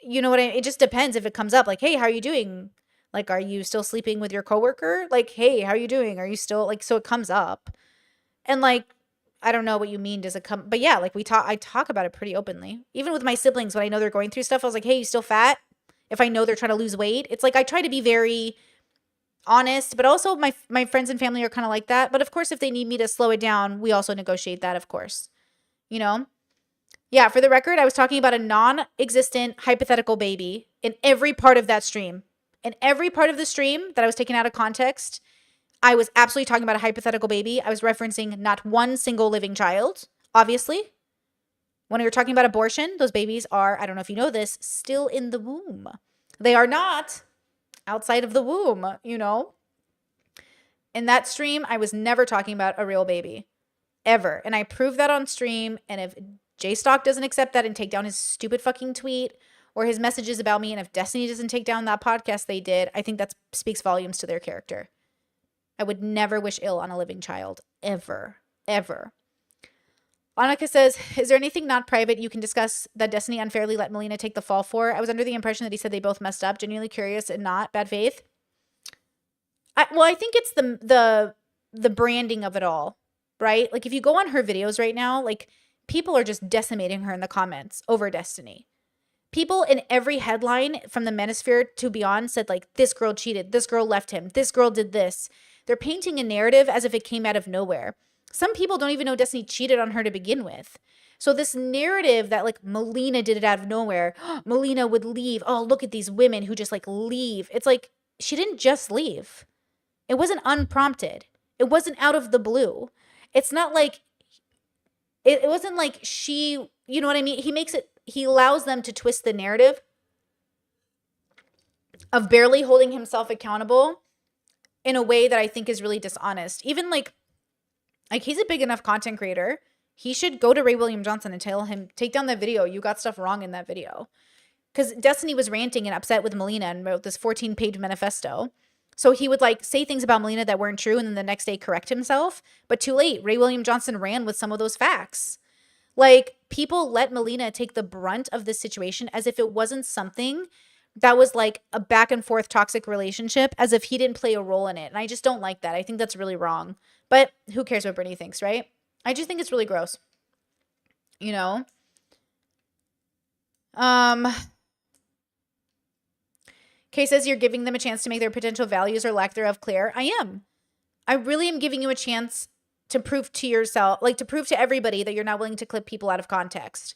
You know what I mean? It just depends if it comes up like, hey, how are you doing? Like, are you still sleeping with your coworker? Like, hey, how are you doing? Are you still like, so it comes up and like, I don't know what you mean. Does it come? But yeah, like I talk about it pretty openly, even with my siblings. When I know they're going through stuff, I was like, hey, you still fat? If I know they're trying to lose weight, it's like, I try to be very honest, but also my friends and family are kind of like that. But of course, if they need me to slow it down, we also negotiate that, of course, you know? Yeah, for the record, I was talking about a non-existent hypothetical baby in every part of that stream. In every part of the stream that I was taking out of context, I was absolutely talking about a hypothetical baby. I was referencing not one single living child, obviously. When you're talking about abortion, those babies are, I don't know if you know this, still in the womb. They are not outside of the womb, you know? In that stream, I was never talking about a real baby. Ever. And I proved that on stream, and if J-Stock doesn't accept that and take down his stupid fucking tweet or his messages about me, and if Destiny doesn't take down that podcast they did, I think that speaks volumes to their character. I would never wish ill on a living child. Ever. Ever. Annika says, is there anything not private you can discuss that Destiny unfairly let Melina take the fall for? I was under the impression that he said they both messed up. Genuinely curious and not bad faith. I think it's the branding of it all, right? Like, if you go on her videos right now, like, people are just decimating her in the comments over Destiny. People in every headline from the Manosphere to beyond said, like, this girl cheated, this girl left him, this girl did this. They're painting a narrative as if it came out of nowhere. Some people don't even know Destiny cheated on her to begin with. So this narrative that, like, Melina did it out of nowhere, Melina would leave, oh, look at these women who just, like, leave. It's like, she didn't just leave. It wasn't unprompted. It wasn't out of the blue. It's not like, it wasn't like she, you know what I mean? He allows them to twist the narrative of barely holding himself accountable in a way that I think is really dishonest. Even like he's a big enough content creator. He should go to Ray William Johnson and tell him, take down that video. You got stuff wrong in that video. Because Destiny was ranting and upset with Melina and wrote this 14-page manifesto. So he would like say things about Melina that weren't true and then the next day correct himself. But too late. Ray William Johnson ran with some of those facts. Like, people let Melina take the brunt of this situation as if it wasn't something that was like a back and forth toxic relationship, as if he didn't play a role in it. And I just don't like that. I think that's really wrong. But who cares what Brittany thinks, right? I just think it's really gross. You know? Kay says you're giving them a chance to make their potential values or lack thereof clear. I am. I really am giving you a chance to prove to yourself, like to prove to everybody that you're not willing to clip people out of context.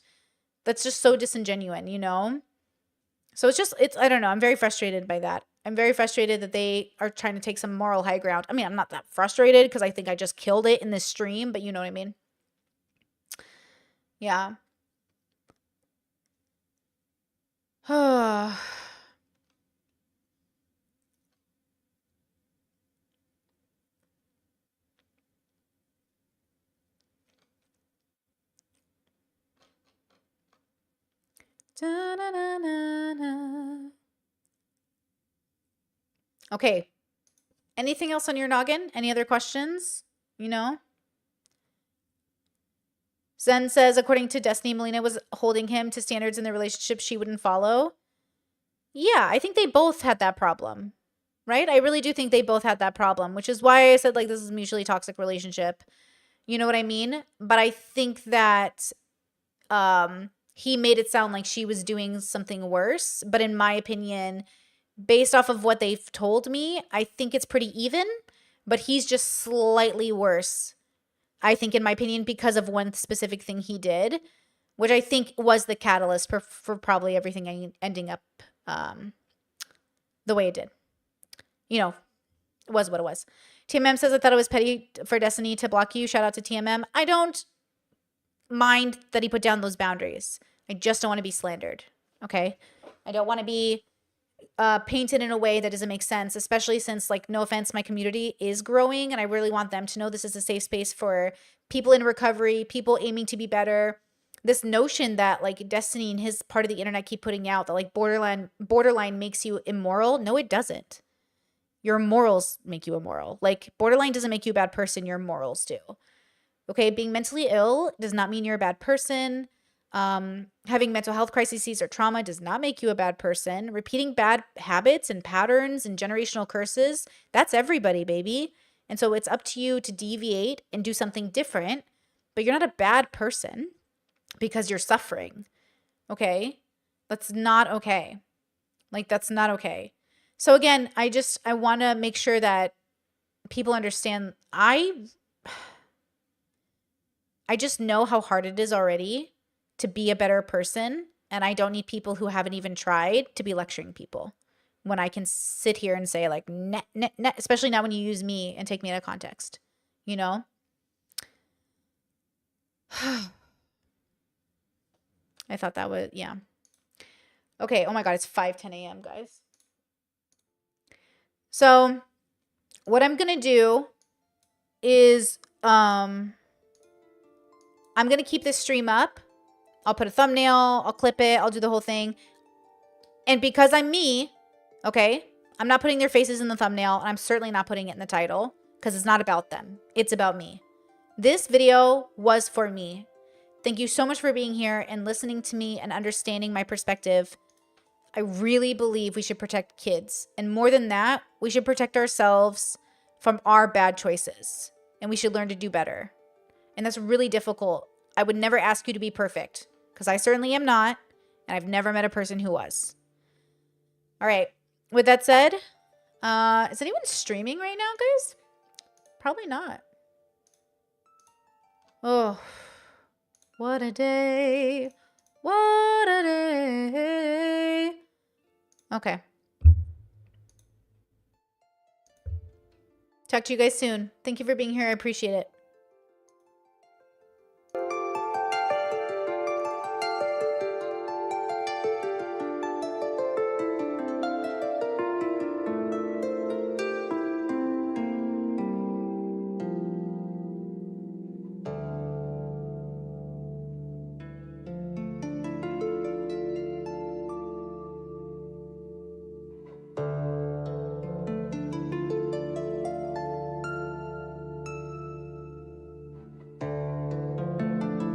That's just so disingenuous, you know? So I don't know. I'm very frustrated by that. I'm very frustrated that they are trying to take some moral high ground. I mean, I'm not that frustrated because I think I just killed it in this stream, but you know what I mean? Yeah. Okay. Anything else on your noggin? Any other questions? You know? Zen says, according to Destiny, Melina was holding him to standards in the relationship she wouldn't follow. Yeah, I think they both had that problem, right? I really do think they both had that problem, which is why I said, like, this is a mutually toxic relationship. You know what I mean? But I think that he made it sound like she was doing something worse. But in my opinion, based off of what they've told me, I think it's pretty even. But he's just slightly worse, I think, in my opinion, because of one specific thing he did, which I think was the catalyst for probably everything ending up the way it did. You know, it was what it was. TMM says, I thought it was petty for Destiny to block you. Shout out to TMM. I don't mind that he put down those boundaries. I just don't want to be slandered. Okay? I don't want to be painted in a way that doesn't make sense, especially since, like, no offense, my community is growing and I really want them to know this is a safe space for people in recovery, people aiming to be better. This notion that, like, Destiny and his part of the internet keep putting out that, like, borderline makes you immoral. No, it doesn't. Your morals make you immoral. Like, borderline doesn't make you a bad person. Your morals do. Okay? Being mentally ill does not mean you're a bad person. Having mental health crises or trauma does not make you a bad person. Repeating bad habits and patterns and generational curses, that's everybody, baby. And so it's up to you to deviate and do something different, but you're not a bad person because you're suffering. Okay? That's not okay. Like, that's not okay. So again, I want to make sure that people understand I just know how hard it is already to be a better person, and I don't need people who haven't even tried to be lecturing people when I can sit here and say, like, net, especially not when you use me and take me out of context, you know? I thought that was, yeah. Okay, oh my God, it's 5:10 a.m., guys. So what I'm going to do is I'm going to keep this stream up I'll put a thumbnail, I'll clip it, I'll do the whole thing. And because I'm me, okay, I'm not putting their faces in the thumbnail, and I'm certainly not putting it in the title because it's not about them. It's about me. This video was for me. Thank you so much for being here and listening to me and understanding my perspective. I really believe we should protect kids. And more than that, we should protect ourselves from our bad choices. And we should learn to do better. And that's really difficult. I would never ask you to be perfect because I certainly am not. And I've never met a person who was. All right. With that said, is anyone streaming right now, guys? Probably not. Oh, what a day. What a day. Okay. Talk to you guys soon. Thank you for being here. I appreciate it.